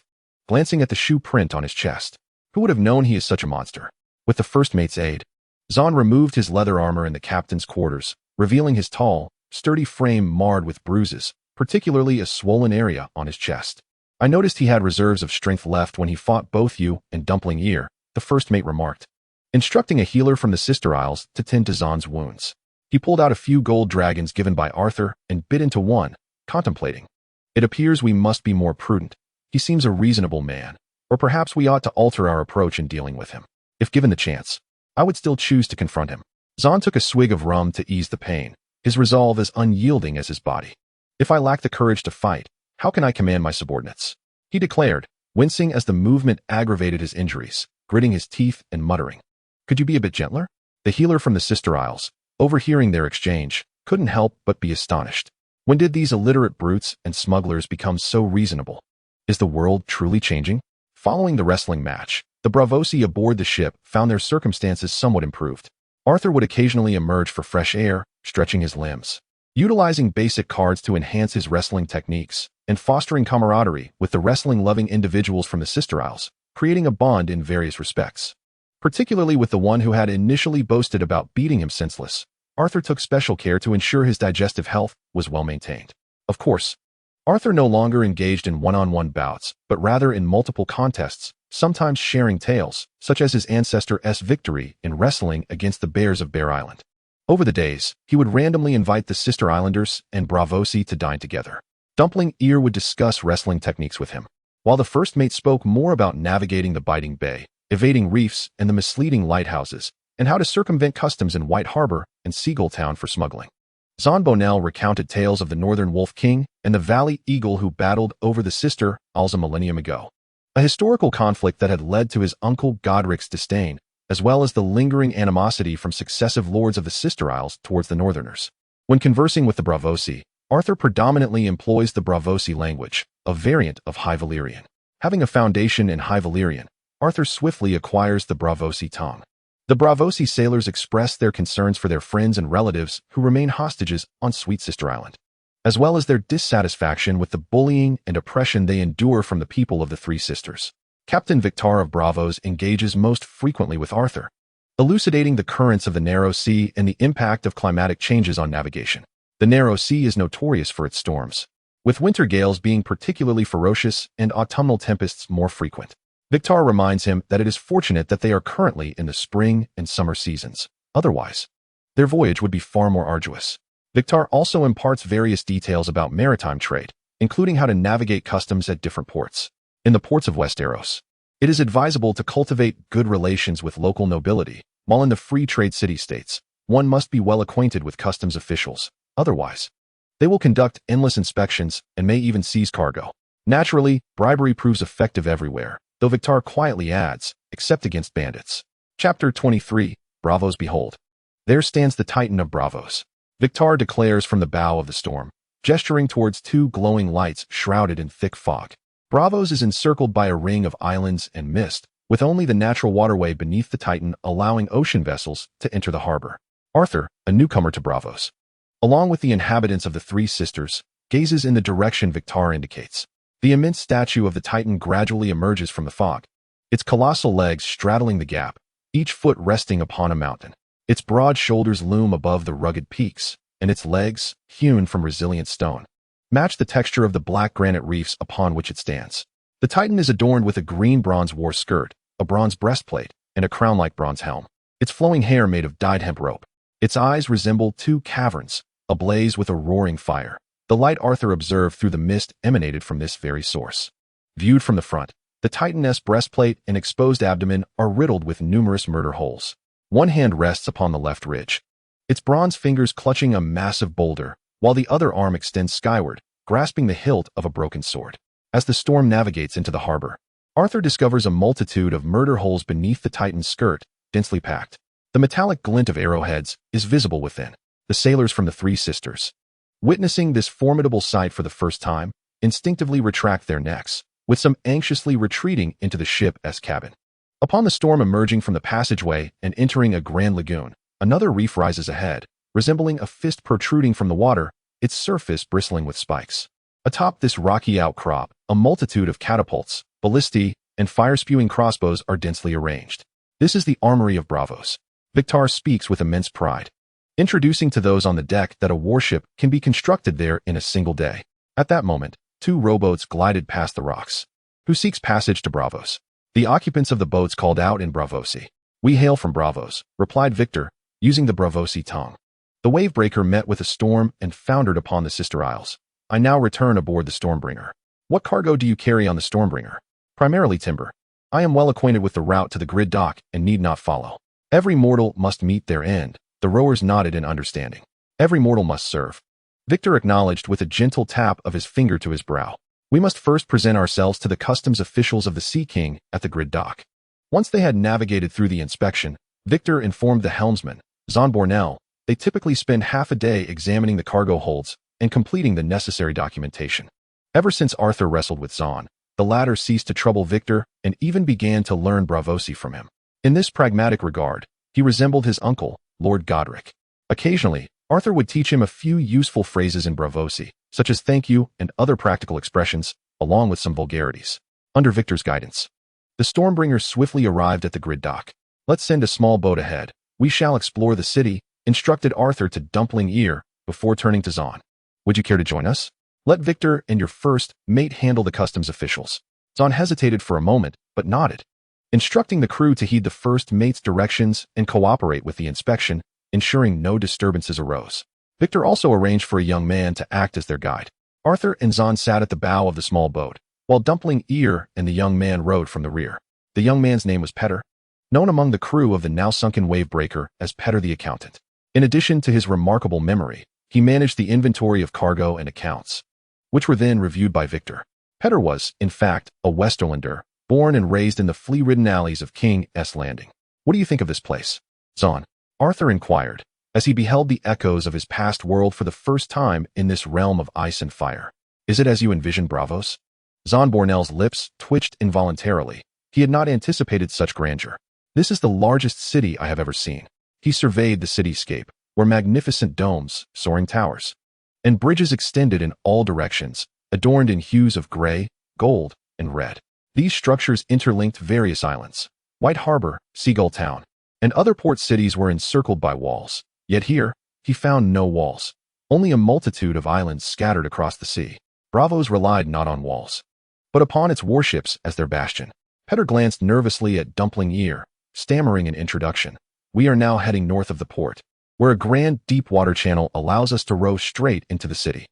A: glancing at the shoe print on his chest. Who would have known he is such a monster? With the first mate's aid, Zahn removed his leather armor in the captain's quarters, revealing his tall, sturdy frame marred with bruises, particularly a swollen area on his chest. "I noticed he had reserves of strength left when he fought both you and Dumpling Ear," the first mate remarked, instructing a healer from the Sister Isles to tend to Zahn's wounds. He pulled out a few gold dragons given by Arthur and bit into one, contemplating. "It appears we must be more prudent. He seems a reasonable man, or perhaps we ought to alter our approach in dealing with him. If given the chance, I would still choose to confront him." Zahn took a swig of rum to ease the pain, his resolve as unyielding as his body. "If I lack the courage to fight, how can I command my subordinates?" he declared, wincing as the movement aggravated his injuries, gritting his teeth and muttering. "Could you be a bit gentler?" The healer from the Sister Isles, overhearing their exchange, couldn't help but be astonished. When did these illiterate brutes and smugglers become so reasonable? Is the world truly changing? Following the wrestling match, the Braavosi aboard the ship found their circumstances somewhat improved. Arthur would occasionally emerge for fresh air, stretching his limbs, utilizing basic cards to enhance his wrestling techniques, and fostering camaraderie with the wrestling-loving individuals from the Sister Isles, creating a bond in various respects. Particularly with the one who had initially boasted about beating him senseless, Arthur took special care to ensure his digestive health was well maintained. Of course, Arthur no longer engaged in one-on-one bouts, but rather in multiple contests, sometimes sharing tales, such as his ancestor's victory in wrestling against the Bears of Bear Island. Over the days, he would randomly invite the sister islanders and Braavosi to dine together. Dumpling Ear would discuss wrestling techniques with him, while the first mate spoke more about navigating the biting bay, evading reefs and the misleading lighthouses, and how to circumvent customs in White Harbor and Seagull Town for smuggling. Zon Bonell recounted tales of the Northern Wolf King and the Valley Eagle who battled over the sister Isles a millennium ago, a historical conflict that had led to his uncle Godric's disdain, as well as the lingering animosity from successive lords of the Sister Isles towards the Northerners. When conversing with the Braavosi, Arthur predominantly employs the Braavosi language, a variant of High Valyrian. Having a foundation in High Valyrian, Arthur swiftly acquires the Braavosi tongue. The Braavosi sailors express their concerns for their friends and relatives who remain hostages on Sweet Sister Island, as well as their dissatisfaction with the bullying and oppression they endure from the people of the Three Sisters. Captain Victor of Braavos engages most frequently with Arthur, elucidating the currents of the Narrow Sea and the impact of climatic changes on navigation. The Narrow Sea is notorious for its storms, with winter gales being particularly ferocious and autumnal tempests more frequent. Victor reminds him that it is fortunate that they are currently in the spring and summer seasons. Otherwise, their voyage would be far more arduous. Victor also imparts various details about maritime trade, including how to navigate customs at different ports. In the ports of Westeros, it is advisable to cultivate good relations with local nobility, while in the free trade city-states, one must be well acquainted with customs officials. Otherwise, they will conduct endless inspections and may even seize cargo. Naturally, bribery proves effective everywhere, though Victor quietly adds, except against bandits. Chapter 23, Braavos Behold. There stands the Titan of Braavos. Victor declares from the bow of the storm, gesturing towards two glowing lights shrouded in thick fog. Braavos is encircled by a ring of islands and mist, with only the natural waterway beneath the Titan allowing ocean vessels to enter the harbor. Arthur, a newcomer to Braavos, along with the inhabitants of the Three Sisters, gazes in the direction Victor indicates. The immense statue of the Titan gradually emerges from the fog, its colossal legs straddling the gap, each foot resting upon a mountain. Its broad shoulders loom above the rugged peaks, and its legs, hewn from resilient stone, match the texture of the black granite reefs upon which it stands. The Titan is adorned with a green bronze war skirt, a bronze breastplate, and a crown-like bronze helm. Its flowing hair made of dyed hemp rope. Its eyes resemble two caverns, ablaze with a roaring fire. The light Arthur observed through the mist emanated from this very source. Viewed from the front, the Titan's breastplate and exposed abdomen are riddled with numerous murder holes. One hand rests upon the left ridge, its bronze fingers clutching a massive boulder, while the other arm extends skyward, grasping the hilt of a broken sword. As the storm navigates into the harbor, Arthur discovers a multitude of murder holes beneath the Titan's skirt, densely packed. The metallic glint of arrowheads is visible within. The sailors from the Three Sisters, witnessing this formidable sight for the first time, instinctively retract their necks, with some anxiously retreating into the ship's cabin. Upon the storm emerging from the passageway and entering a grand lagoon, another reef rises ahead, resembling a fist protruding from the water, its surface bristling with spikes. Atop this rocky outcrop, a multitude of catapults, ballistae, and fire-spewing crossbows are densely arranged. This is the armory of Braavos. Victor speaks with immense pride, introducing to those on the deck that a warship can be constructed there in a single day. At that moment, two rowboats glided past the rocks. Who seeks passage to Braavos? The occupants of the boats called out in Braavosi. We hail from Braavos, replied Victor, using the Braavosi tongue. The wavebreaker met with a storm and foundered upon the Sister Isles. I now return aboard the Stormbringer. What cargo do you carry on the Stormbringer? Primarily timber. I am well acquainted with the route to the grid dock and need not follow. Every mortal must meet their end. The rowers nodded in understanding. Every mortal must serve. Victor acknowledged with a gentle tap of his finger to his brow. We must first present ourselves to the customs officials of the Sea King at the grid dock. Once they had navigated through the inspection, Victor informed the helmsman, Zon Bornell, they typically spend half a day examining the cargo holds and completing the necessary documentation. Ever since Arthur wrestled with Zon, the latter ceased to trouble Victor and even began to learn Braavosi from him. In this pragmatic regard, he resembled his uncle, Lord Godric. Occasionally, Arthur would teach him a few useful phrases in Braavosi, such as thank you and other practical expressions, along with some vulgarities. Under Victor's guidance, the Stormbringer swiftly arrived at the grid dock. Let's send a small boat ahead. We shall explore the city, instructed Arthur to Dumpling Ear before turning to Zon. Would you care to join us? Let Victor and your first mate handle the customs officials. Zahn hesitated for a moment, but nodded, instructing the crew to heed the first mate's directions and cooperate with the inspection, ensuring no disturbances arose. Victor also arranged for a young man to act as their guide. Arthur and Zahn sat at the bow of the small boat, while Dumpling Ear and the young man rowed from the rear. The young man's name was Petter, known among the crew of the now-sunken Wavebreaker as Petter the Accountant. In addition to his remarkable memory, he managed the inventory of cargo and accounts, which were then reviewed by Victor. Petter was, in fact, a Westerlander, born and raised in the flea-ridden alleys of King's Landing. What do you think of this place, Zahn? Arthur inquired, as he beheld the echoes of his past world for the first time in this realm of ice and fire. Is it as you envisioned, Braavos? Zahn Bornell's lips twitched involuntarily. He had not anticipated such grandeur. This is the largest city I have ever seen. He surveyed the cityscape, where magnificent domes, soaring towers, and bridges extended in all directions, adorned in hues of gray, gold, and red. These structures interlinked various islands. White Harbor, Seagull Town, and other port cities were encircled by walls. Yet here, he found no walls, only a multitude of islands scattered across the sea. Braavos relied not on walls, but upon its warships as their bastion. Petter glanced nervously at Dumpling Ear, stammering an introduction. We are now heading north of the port, where a grand deep-water channel allows us to row straight into the city.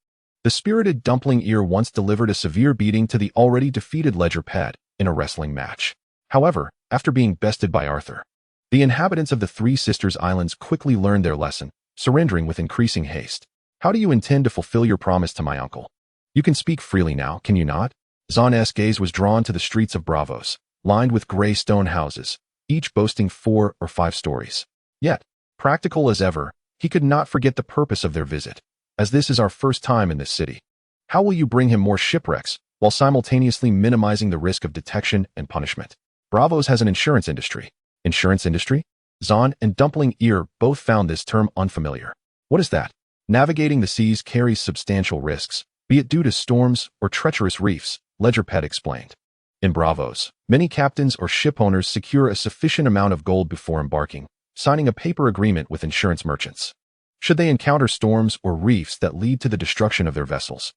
A: The spirited Dumpling Ear once delivered a severe beating to the already defeated Ledger Pet in a wrestling match. However, after being bested by Arthur, the inhabitants of the Three Sisters Islands quickly learned their lesson, surrendering with increasing haste. How do you intend to fulfill your promise to my uncle? You can speak freely now, can you not? Zahn's gaze was drawn to the streets of Braavos, lined with gray stone houses, each boasting 4 or 5 stories. Yet, practical as ever, he could not forget the purpose of their visit, as this is our first time in this city. How will you bring him more shipwrecks, while simultaneously minimizing the risk of detection and punishment? Braavos has an insurance industry. Insurance industry? Zahn and Dumpling Ear both found this term unfamiliar. What is that? Navigating the seas carries substantial risks, be it due to storms or treacherous reefs, Ledger Pet explained. In Braavos, many captains or ship owners secure a sufficient amount of gold before embarking, signing a paper agreement with insurance merchants. Should they encounter storms or reefs that lead to the destruction of their vessels,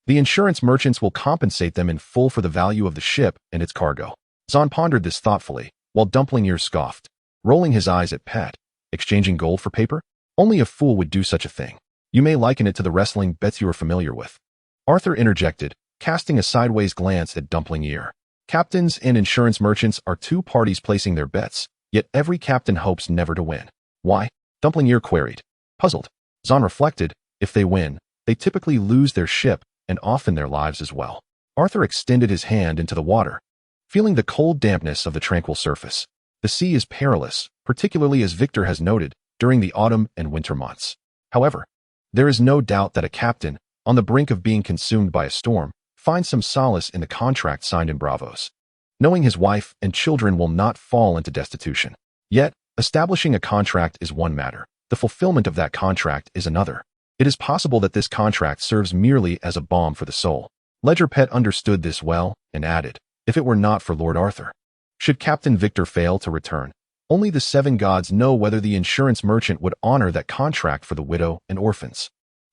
A: the insurance merchants will compensate them in full for the value of the ship and its cargo. Zahn pondered this thoughtfully, while Dumpling Ear scoffed, rolling his eyes at Pet. Exchanging gold for paper? Only a fool would do such a thing. You may liken it to the wrestling bets you are familiar with. Arthur interjected, casting a sideways glance at Dumpling Ear. Captains and insurance merchants are two parties placing their bets, yet every captain hopes never to win. Why? Dumpling Ear queried. Puzzled, Zahn reflected, if they win, they typically lose their ship and often their lives as well. Arthur extended his hand into the water, feeling the cold dampness of the tranquil surface. The sea is perilous, particularly as Victor has noted, during the autumn and winter months. However, there is no doubt that a captain, on the brink of being consumed by a storm, finds some solace in the contract signed in Braavos, knowing his wife and children will not fall into destitution. Yet, establishing a contract is one matter. The fulfillment of that contract is another. It is possible that this contract serves merely as a balm for the soul. Ledger Pet understood this well, and added, if it were not for Lord Arthur. Should Captain Victor fail to return, only the 7 gods know whether the insurance merchant would honor that contract for the widow and orphans.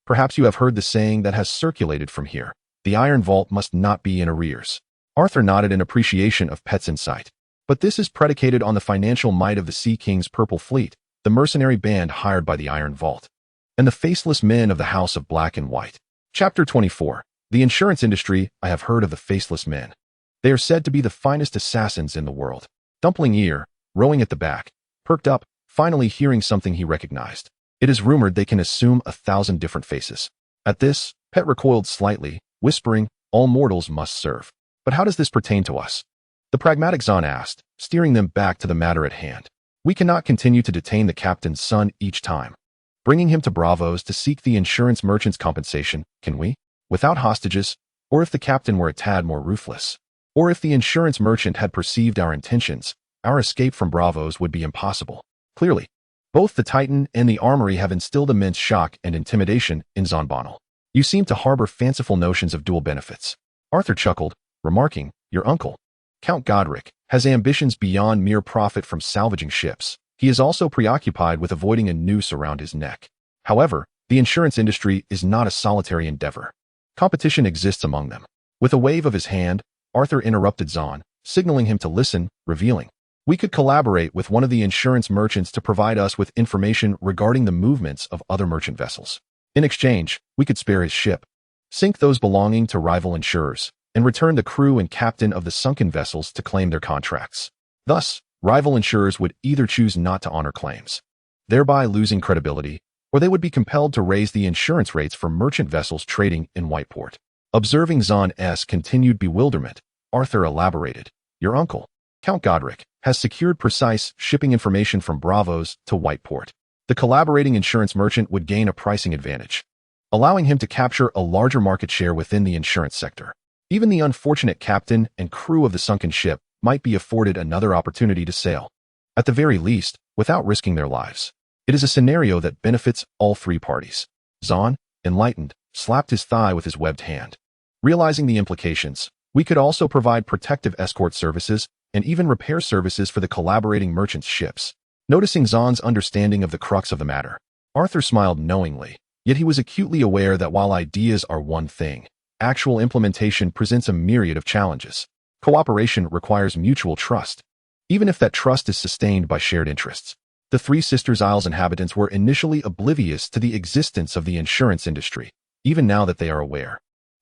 A: Perhaps you have heard the saying that has circulated from here, the Iron Vault must not be in arrears. Arthur nodded in appreciation of Pet's insight. But this is predicated on the financial might of the Sea King's Purple Fleet, the mercenary band hired by the Iron Vault, and the faceless men of the House of Black and White. Chapter 24. The insurance industry. I have heard of the faceless men. They are said to be the finest assassins in the world. Dumpling Ear, rowing at the back, perked up, finally hearing something he recognized. It is rumored they can assume 1,000 different faces. At this, Pet recoiled slightly, whispering, all mortals must serve. But how does this pertain to us? The pragmatic Zahn asked, steering them back to the matter at hand. We cannot continue to detain the captain's son each time, bringing him to Braavos to seek the insurance merchant's compensation, can we? Without hostages, or if the captain were a tad more ruthless, or if the insurance merchant had perceived our intentions, our escape from Braavos would be impossible. Clearly, both the Titan and the Armory have instilled immense shock and intimidation in Zahn Bonnell. You seem to harbor fanciful notions of dual benefits. Arthur chuckled, remarking, your uncle, Count Godric, has ambitions beyond mere profit from salvaging ships. He is also preoccupied with avoiding a noose around his neck. However, the insurance industry is not a solitary endeavor. Competition exists among them. With a wave of his hand, Arthur interrupted Zahn, signaling him to listen, revealing, "We could collaborate with one of the insurance merchants to provide us with information regarding the movements of other merchant vessels. In exchange, we could spare his ship, sink those belonging to rival insurers, and return the crew and captain of the sunken vessels to claim their contracts. Thus, rival insurers would either choose not to honor claims, thereby losing credibility, or they would be compelled to raise the insurance rates for merchant vessels trading in Whiteport." Observing Zahn's continued bewilderment, Arthur elaborated, "Your uncle, Count Godric, has secured precise shipping information from Braavos to Whiteport. The collaborating insurance merchant would gain a pricing advantage, allowing him to capture a larger market share within the insurance sector. Even the unfortunate captain and crew of the sunken ship might be afforded another opportunity to sail, at the very least, without risking their lives. It is a scenario that benefits all three parties." Zahn, enlightened, slapped his thigh with his webbed hand. Realizing the implications, "We could also provide protective escort services and even repair services for the collaborating merchants' ships." Noticing Zahn's understanding of the crux of the matter, Arthur smiled knowingly, yet he was acutely aware that while ideas are one thing, actual implementation presents a myriad of challenges. Cooperation requires mutual trust, even if that trust is sustained by shared interests. The Three Sisters Isles inhabitants were initially oblivious to the existence of the insurance industry, even now that they are aware.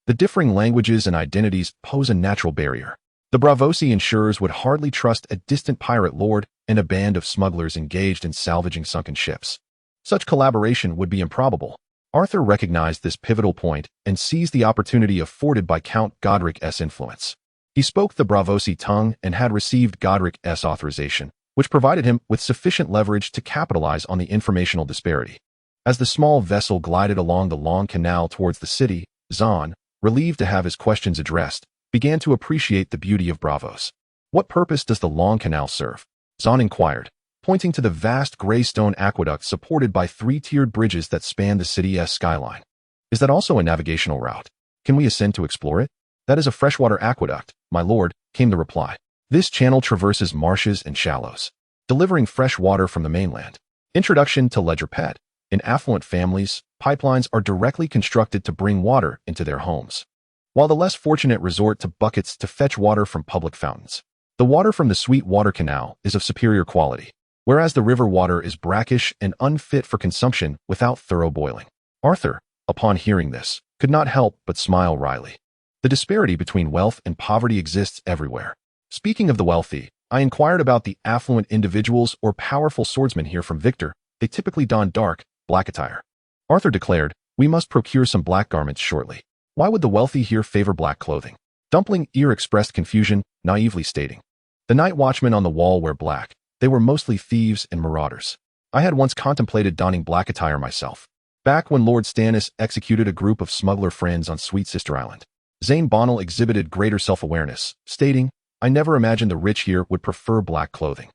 A: The differing languages and identities pose a natural barrier. The Braavosi insurers would hardly trust a distant pirate lord and a band of smugglers engaged in salvaging sunken ships. Such collaboration would be improbable. Arthur recognized this pivotal point and seized the opportunity afforded by Count Godric's influence. He spoke the Braavosi tongue and had received Godric's authorization, which provided him with sufficient leverage to capitalize on the informational disparity. As the small vessel glided along the long canal towards the city, Zahn, relieved to have his questions addressed, began to appreciate the beauty of Braavos. "What purpose does the long canal serve?" Zahn inquired, pointing to the vast gray stone aqueduct supported by three-tiered bridges that span the city's skyline. "Is that also a navigational route? Can we ascend to explore it?" "That is a freshwater aqueduct, my lord," came the reply. "This channel traverses marshes and shallows, delivering fresh water from the mainland." Introduction to Ledger Pet. In affluent families, pipelines are directly constructed to bring water into their homes, while the less fortunate resort to buckets to fetch water from public fountains. The water from the Sweet Water Canal is of superior quality, whereas the river water is brackish and unfit for consumption without thorough boiling. Arthur, upon hearing this, could not help but smile wryly. The disparity between wealth and poverty exists everywhere. Speaking of the wealthy, I inquired about the affluent individuals or powerful swordsmen here from Victor. They typically don dark, black attire. Arthur declared, "We must procure some black garments shortly." "Why would the wealthy here favor black clothing?" Dumpling Ear expressed confusion, naively stating, "The night watchmen on the wall wear black. They were mostly thieves and marauders. I had once contemplated donning black attire myself, back when Lord Stannis executed a group of smuggler friends on Sweet Sister Island." Zane Bonnell exhibited greater self-awareness, stating, "I never imagined the rich here would prefer black clothing.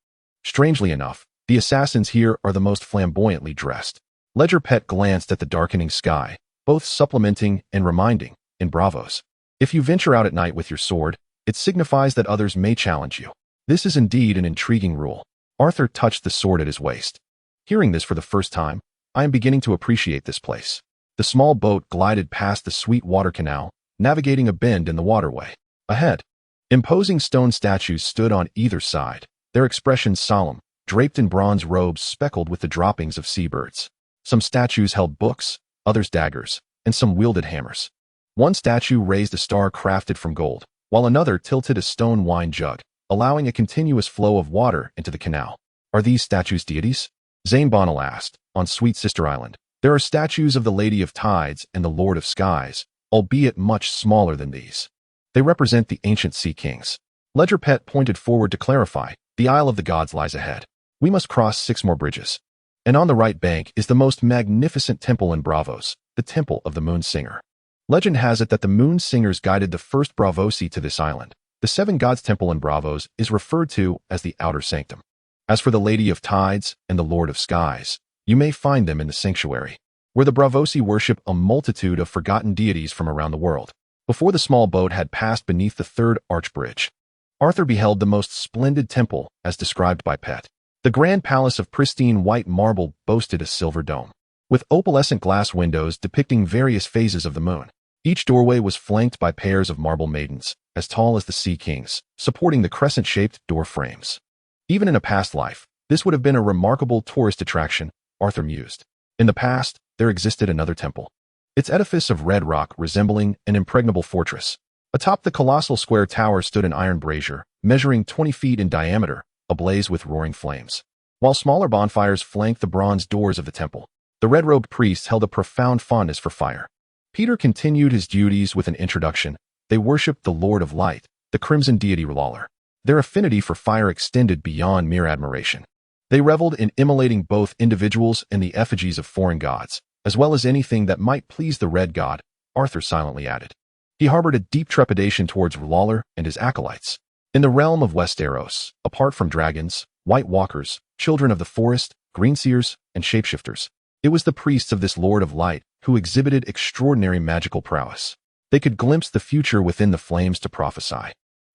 A: Strangely enough, the assassins here are the most flamboyantly dressed." Ledger Pet glanced at the darkening sky, both supplementing and reminding, in Braavos, "If you venture out at night with your sword, it signifies that others may challenge you. This is indeed an intriguing rule." Arthur touched the sword at his waist. Hearing this for the first time, I am beginning to appreciate this place. The small boat glided past the Sweet Water Canal, navigating a bend in the waterway. Ahead, imposing stone statues stood on either side, their expressions solemn, draped in bronze robes speckled with the droppings of seabirds. Some statues held books, others daggers, and some wielded hammers. One statue raised a star crafted from gold, while another tilted a stone wine jug, allowing a continuous flow of water into the canal. "Are these statues deities?" Zane Bonnell asked. "On Sweet Sister Island, there are statues of the Lady of Tides and the Lord of Skies, albeit much smaller than these. They represent the ancient sea kings." Ledger Pet pointed forward to clarify, "The Isle of the Gods lies ahead. We must cross 6 more bridges. And on the right bank is the most magnificent temple in Braavos, the Temple of the Moon Singer. Legend has it that the Moon Singers guided the first Braavosi to this island. The 7 Gods Temple in Braavos is referred to as the Outer Sanctum. As for the Lady of Tides and the Lord of Skies, you may find them in the Sanctuary, where the Braavosi worship a multitude of forgotten deities from around the world." Before the small boat had passed beneath the 3rd arch bridge, Arthur beheld the most splendid temple as described by Pet. The grand palace of pristine white marble boasted a silver dome, with opalescent glass windows depicting various phases of the moon. Each doorway was flanked by pairs of marble maidens, as tall as the Sea Kings, supporting the crescent-shaped door frames. Even in a past life, this would have been a remarkable tourist attraction, Arthur mused. In the past, there existed another temple. Its edifice of red rock resembling an impregnable fortress. Atop the colossal square tower stood an iron brazier, measuring 20 feet in diameter, ablaze with roaring flames. While smaller bonfires flanked the bronze doors of the temple, the red-robed priests held a profound fondness for fire. Peter continued his duties with an introduction. They worshipped the Lord of Light, the crimson deity R'hllor. Their affinity for fire extended beyond mere admiration. They reveled in immolating both individuals and the effigies of foreign gods, as well as anything that might please the Red God, Arthur silently added. He harbored a deep trepidation towards R'hllor and his acolytes. In the realm of Westeros, apart from dragons, White Walkers, children of the forest, greenseers, and shapeshifters, it was the priests of this Lord of Light who exhibited extraordinary magical prowess. They could glimpse the future within the flames to prophesy.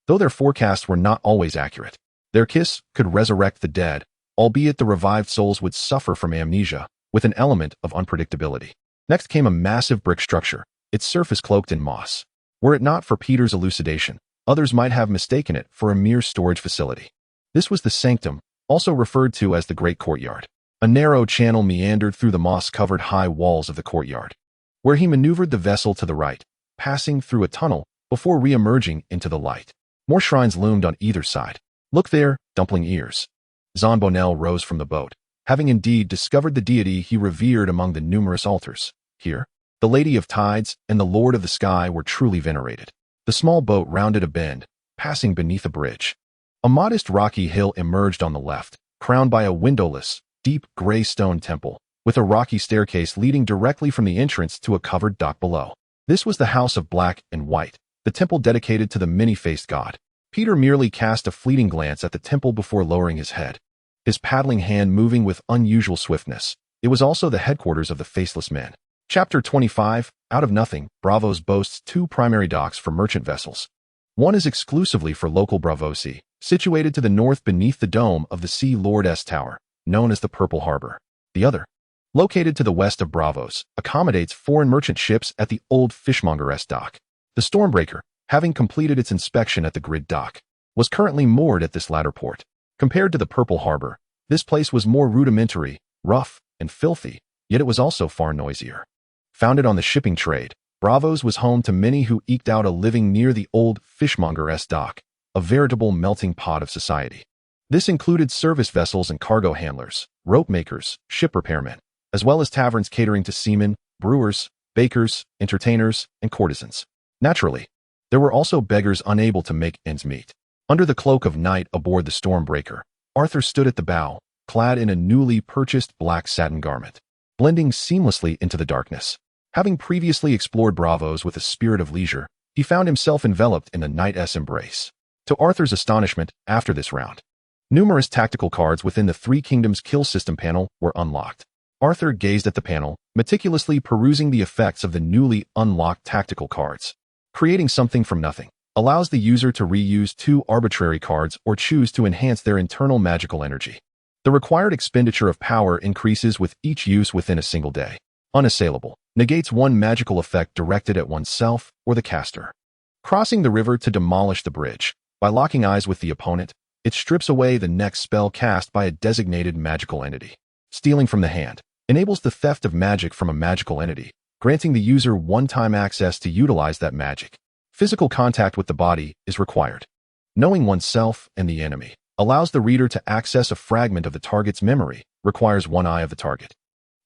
A: Though their forecasts were not always accurate, their kiss could resurrect the dead, albeit the revived souls would suffer from amnesia, with an element of unpredictability. Next came a massive brick structure, its surface cloaked in moss. Were it not for Peter's elucidation, others might have mistaken it for a mere storage facility. This was the sanctum, also referred to as the Great Courtyard. A narrow channel meandered through the moss-covered high walls of the courtyard, where he maneuvered the vessel to the right, passing through a tunnel before re-emerging into the light. More shrines loomed on either side. Look there, dumpling ears. Zonbonel rose from the boat, having indeed discovered the deity he revered among the numerous altars. Here, the Lady of Tides and the Lord of the Sky were truly venerated. The small boat rounded a bend, passing beneath a bridge. A modest rocky hill emerged on the left, crowned by a windowless, deep gray stone temple, with a rocky staircase leading directly from the entrance to a covered dock below. This was the House of Black and White, the temple dedicated to the many-faced god. Peter merely cast a fleeting glance at the temple before lowering his head, his paddling hand moving with unusual swiftness. It was also the headquarters of the Faceless Men. Chapter 25, Out of Nothing, Braavos boasts two primary docks for merchant vessels. One is exclusively for local Braavosi, situated to the north beneath the dome of the Sea Lord's Tower, known as the Purple Harbor. The other, located to the west of Braavos, accommodates foreign merchant ships at the Old Fishmonger's dock. The Stormbreaker, having completed its inspection at the Grid dock, was currently moored at this latter port. Compared to the Purple Harbor, this place was more rudimentary, rough, and filthy, yet it was also far noisier. Founded on the shipping trade, Braavos was home to many who eked out a living near the Old Fishmonger's dock, a veritable melting pot of society. This included service vessels and cargo handlers, rope makers, ship repairmen, as well as taverns catering to seamen, brewers, bakers, entertainers, and courtesans. Naturally, there were also beggars unable to make ends meet. Under the cloak of night aboard the Stormbreaker, Arthur stood at the bow, clad in a newly purchased black satin garment, blending seamlessly into the darkness. Having previously explored Braavos with a spirit of leisure, he found himself enveloped in the night's embrace. To Arthur's astonishment, after this round, numerous tactical cards within the Three Kingdoms kill system panel were unlocked. Arthur gazed at the panel, meticulously perusing the effects of the newly unlocked tactical cards. Creating something from nothing allows the user to reuse two arbitrary cards or choose to enhance their internal magical energy. The required expenditure of power increases with each use within a single day. Unassailable negates one magical effect directed at oneself or the caster. Crossing the river to demolish the bridge. By locking eyes with the opponent, it strips away the next spell cast by a designated magical entity. Stealing from the hand enables the theft of magic from a magical entity, granting the user one-time access to utilize that magic. Physical contact with the body is required. Knowing oneself and the enemy allows the reader to access a fragment of the target's memory, requires one eye of the target.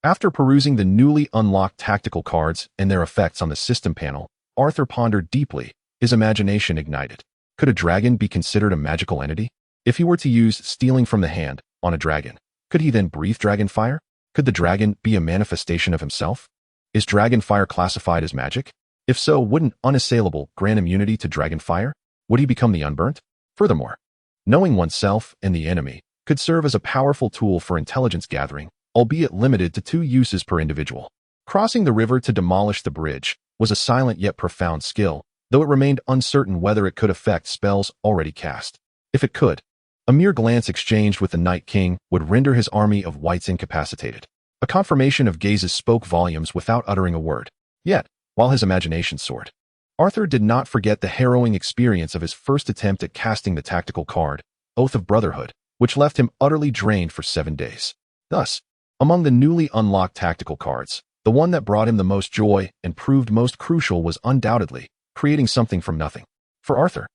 A: After perusing the newly unlocked tactical cards and their effects on the system panel, Arthur pondered deeply, his imagination ignited. Could a dragon be considered a magical entity? If he were to use stealing from the hand on a dragon, could he then breathe dragon fire? Could the dragon be a manifestation of himself? Is dragon fire classified as magic? If so, wouldn't unassailable grant immunity to dragon fire? Would he become the unburnt? Furthermore, knowing oneself and the enemy could serve as a powerful tool for intelligence gathering, albeit limited to 2 uses per individual. Crossing the river to demolish the bridge was a silent yet profound skill, though it remained uncertain whether it could affect spells already cast. If it could, a mere glance exchanged with the Night King would render his army of whites incapacitated. A confirmation of gazes spoke volumes without uttering a word. Yet, while his imagination soared. Arthur did not forget the harrowing experience of his first attempt at casting the tactical card, Oath of Brotherhood, which left him utterly drained for 7 days. Thus, among the newly unlocked tactical cards, the one that brought him the most joy and proved most crucial was undoubtedly creating something from nothing. For Arthur,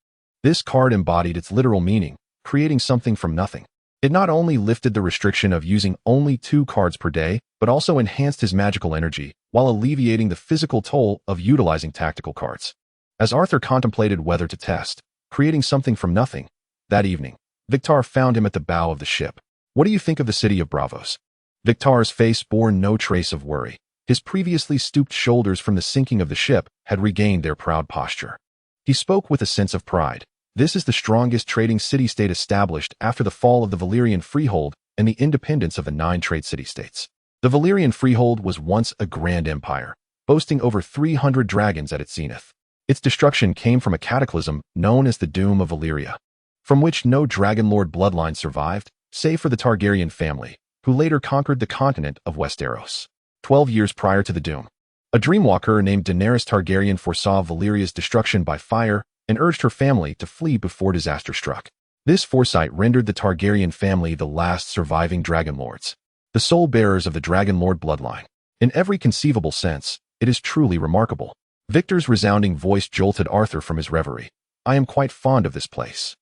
A: this card embodied its literal meaning, creating something from nothing. It not only lifted the restriction of using only 2 cards per day, but also enhanced his magical energy while alleviating the physical toll of utilizing tactical cards. As Arthur contemplated whether to test creating something from nothing, that evening, Victar found him at the bow of the ship. "What do you think of the city of Braavos?" Victar's face bore no trace of worry. His previously stooped shoulders from the sinking of the ship had regained their proud posture. He spoke with a sense of pride. "This is the strongest trading city-state established after the fall of the Valyrian freehold and the independence of the 9 trade city-states. The Valyrian freehold was once a grand empire, boasting over 300 dragons at its zenith. Its destruction came from a cataclysm known as the Doom of Valyria, from which no Dragonlord bloodline survived, save for the Targaryen family, who later conquered the continent of Westeros. 12 years prior to the Doom, a dreamwalker named Daenerys Targaryen foresaw Valyria's destruction by fire and urged her family to flee before disaster struck. This foresight rendered the Targaryen family the last surviving Dragonlords, the sole bearers of the Dragonlord bloodline. In every conceivable sense, it is truly remarkable." Victor's resounding voice jolted Arthur from his reverie. "I am quite fond of this place.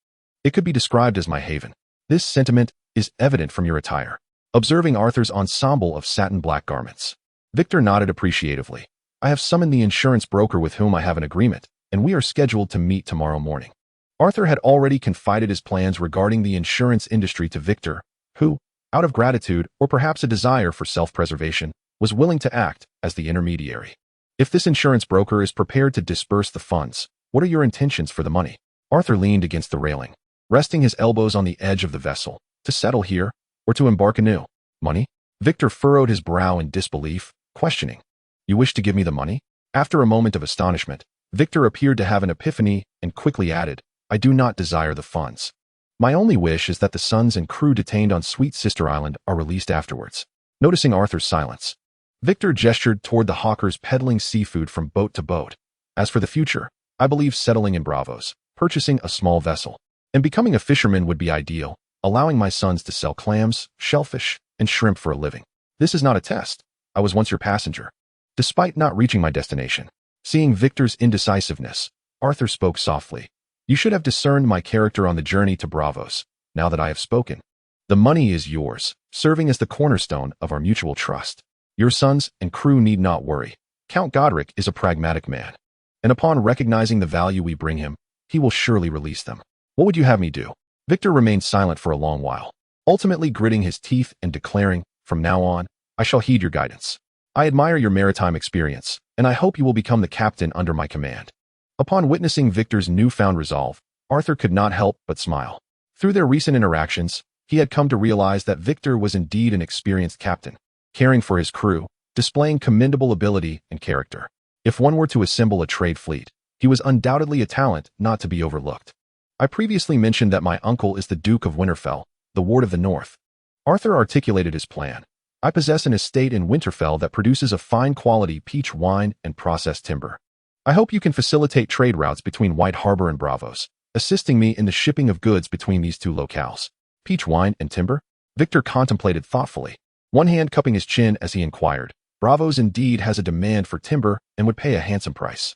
A: It could be described as my haven. This sentiment is evident from your attire." Observing Arthur's ensemble of satin-black garments, Victor nodded appreciatively. "I have summoned the insurance broker with whom I have an agreement, and we are scheduled to meet tomorrow morning." Arthur had already confided his plans regarding the insurance industry to Victor, who, out of gratitude or perhaps a desire for self-preservation, was willing to act as the intermediary. "If this insurance broker is prepared to disburse the funds, what are your intentions for the money?" Arthur leaned against the railing, resting his elbows on the edge of the vessel. "To settle here, or to embark anew?" "Money?" Victor furrowed his brow in disbelief, questioning. "You wish to give me the money?" After a moment of astonishment, Victor appeared to have an epiphany and quickly added, "I do not desire the funds. My only wish is that the sons and crew detained on Sweet Sister Island are released afterwards." Noticing Arthur's silence, Victor gestured toward the hawkers peddling seafood from boat to boat. "As for the future, I believe settling in Braavos, purchasing a small vessel, and becoming a fisherman would be ideal, allowing my sons to sell clams, shellfish, and shrimp for a living. This is not a test. I was once your passenger." Despite not reaching my destination, seeing Victor's indecisiveness, Arthur spoke softly. "You should have discerned my character on the journey to Braavos, now that I have spoken. The money is yours, serving as the cornerstone of our mutual trust. Your sons and crew need not worry. Count Godric is a pragmatic man, and upon recognizing the value we bring him, he will surely release them. What would you have me do?" Victor remained silent for a long while, ultimately gritting his teeth and declaring, "From now on, I shall heed your guidance. I admire your maritime experience, and I hope you will become the captain under my command." Upon witnessing Victor's newfound resolve, Arthur could not help but smile. Through their recent interactions, he had come to realize that Victor was indeed an experienced captain, caring for his crew, displaying commendable ability and character. If one were to assemble a trade fleet, he was undoubtedly a talent not to be overlooked. "I previously mentioned that my uncle is the Duke of Winterfell, the Ward of the North." Arthur articulated his plan. "I possess an estate in Winterfell that produces a fine quality peach wine and processed timber. I hope you can facilitate trade routes between White Harbor and Braavos, assisting me in the shipping of goods between these 2 locales." "Peach wine and timber?" Victor contemplated thoughtfully, one hand cupping his chin as he inquired. "Braavos indeed has a demand for timber and would pay a handsome price.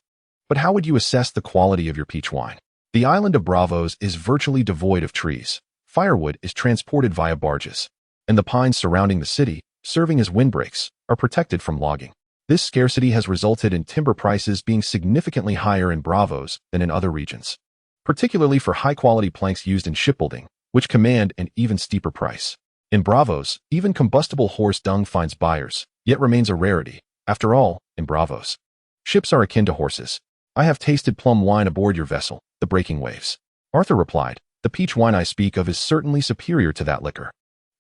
A: But how would you assess the quality of your peach wine? The island of Braavos is virtually devoid of trees. Firewood is transported via barges, and the pines surrounding the city, serving as windbreaks, are protected from logging. This scarcity has resulted in timber prices being significantly higher in Braavos than in other regions, particularly for high-quality planks used in shipbuilding, which command an even steeper price. In Braavos, even combustible horse dung finds buyers, yet remains a rarity. After all, in Braavos, ships are akin to horses. I have tasted plum wine aboard your vessel, the Breaking Waves." Arthur replied, "The peach wine I speak of is certainly superior to that liquor.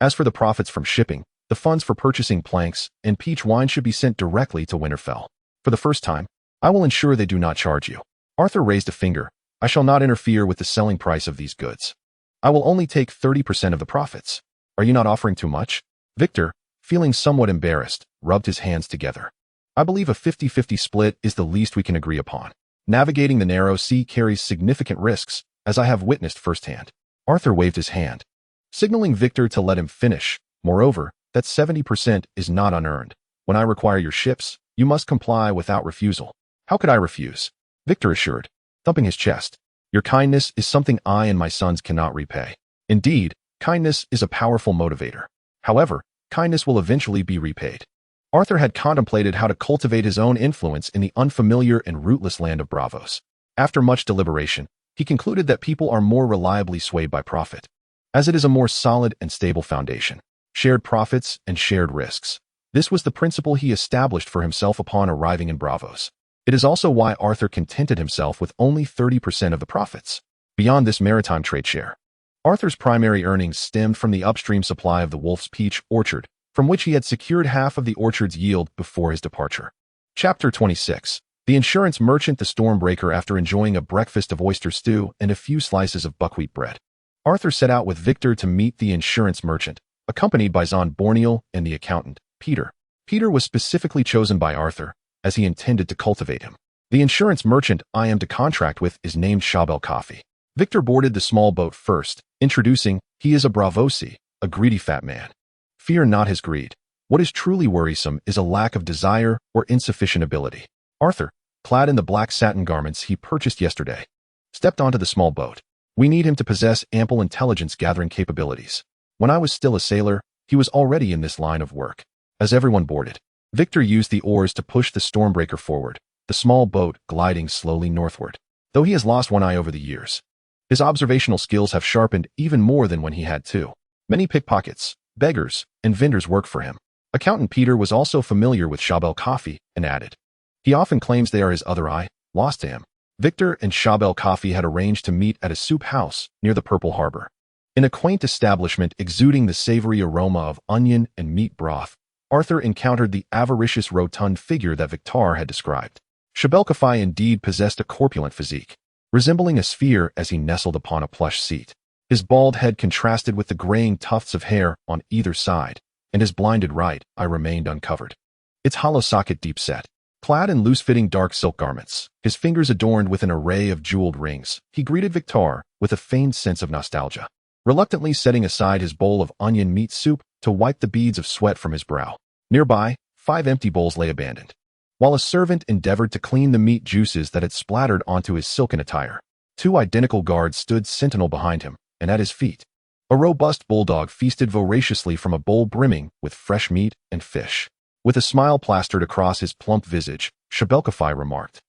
A: As for the profits from shipping, the funds for purchasing planks and peach wine should be sent directly to Winterfell. For the first time, I will ensure they do not charge you." Arthur raised a finger. "I shall not interfere with the selling price of these goods. I will only take 30% of the profits. Are you not offering too much?" Victor, feeling somewhat embarrassed, rubbed his hands together. I believe a 50-50 split is the least we can agree upon. Navigating the narrow sea carries significant risks, as I have witnessed firsthand. Arthur waved his hand, signaling Victor to let him finish. Moreover, that 70% is not unearned. When I require your ships, you must comply without refusal. How could I refuse? Victor assured, thumping his chest. Your kindness is something I and my sons cannot repay. Indeed, kindness is a powerful motivator. However, kindness will eventually be repaid. Arthur had contemplated how to cultivate his own influence in the unfamiliar and rootless land of Braavos. After much deliberation, he concluded that people are more reliably swayed by profit, as it is a more solid and stable foundation. Shared profits and shared risks. This was the principle he established for himself upon arriving in Braavos. It is also why Arthur contented himself with only 30% of the profits. Beyond this maritime trade share, Arthur's primary earnings stemmed from the upstream supply of the Wolf's Peach orchard, from which he had secured half of the orchard's yield before his departure. Chapter 26. The insurance merchant the Stormbreaker. After enjoying a breakfast of oyster stew and a few slices of buckwheat bread, Arthur set out with Victor to meet the insurance merchant, accompanied by Zon Borneal and the accountant, Peter. Peter was specifically chosen by Arthur, as he intended to cultivate him. The insurance merchant I am to contract with is named Shael Coffee. Victor boarded the small boat first, introducing, he is a Braavosi, a greedy fat man. Fear not his greed. What is truly worrisome is a lack of desire or insufficient ability. Arthur, clad in the black satin garments he purchased yesterday, stepped onto the small boat. We need him to possess ample intelligence-gathering capabilities. When I was still a sailor, he was already in this line of work. As everyone boarded, Victor used the oars to push the Stormbreaker forward, the small boat gliding slowly northward. Though he has lost one eye over the years, his observational skills have sharpened even more than when he had two. Many pickpockets, beggars, and vendors work for him. Accountant Peter was also familiar with Shael Coffee and added, he often claims they are his other eye, lost to him. Victor and Shael Coffee had arranged to meet at a soup house near the Purple Harbor. In a quaint establishment exuding the savory aroma of onion and meat broth, Arthur encountered the avaricious rotund figure that Victor had described. Shael Coffee indeed possessed a corpulent physique, resembling a sphere as he nestled upon a plush seat. His bald head contrasted with the graying tufts of hair on either side, and his blinded right eye remained uncovered, its hollow socket deep set. Clad in loose-fitting dark silk garments, his fingers adorned with an array of jeweled rings, he greeted Victor with a feigned sense of nostalgia, reluctantly setting aside his bowl of onion meat soup to wipe the beads of sweat from his brow. Nearby, 5 empty bowls lay abandoned, while a servant endeavored to clean the meat juices that had splattered onto his silken attire. 2 identical guards stood sentinel behind him, and at his feet, a robust bulldog feasted voraciously from a bowl brimming with fresh meat and fish. With a smile plastered across his plump visage, Shael Coffee remarked,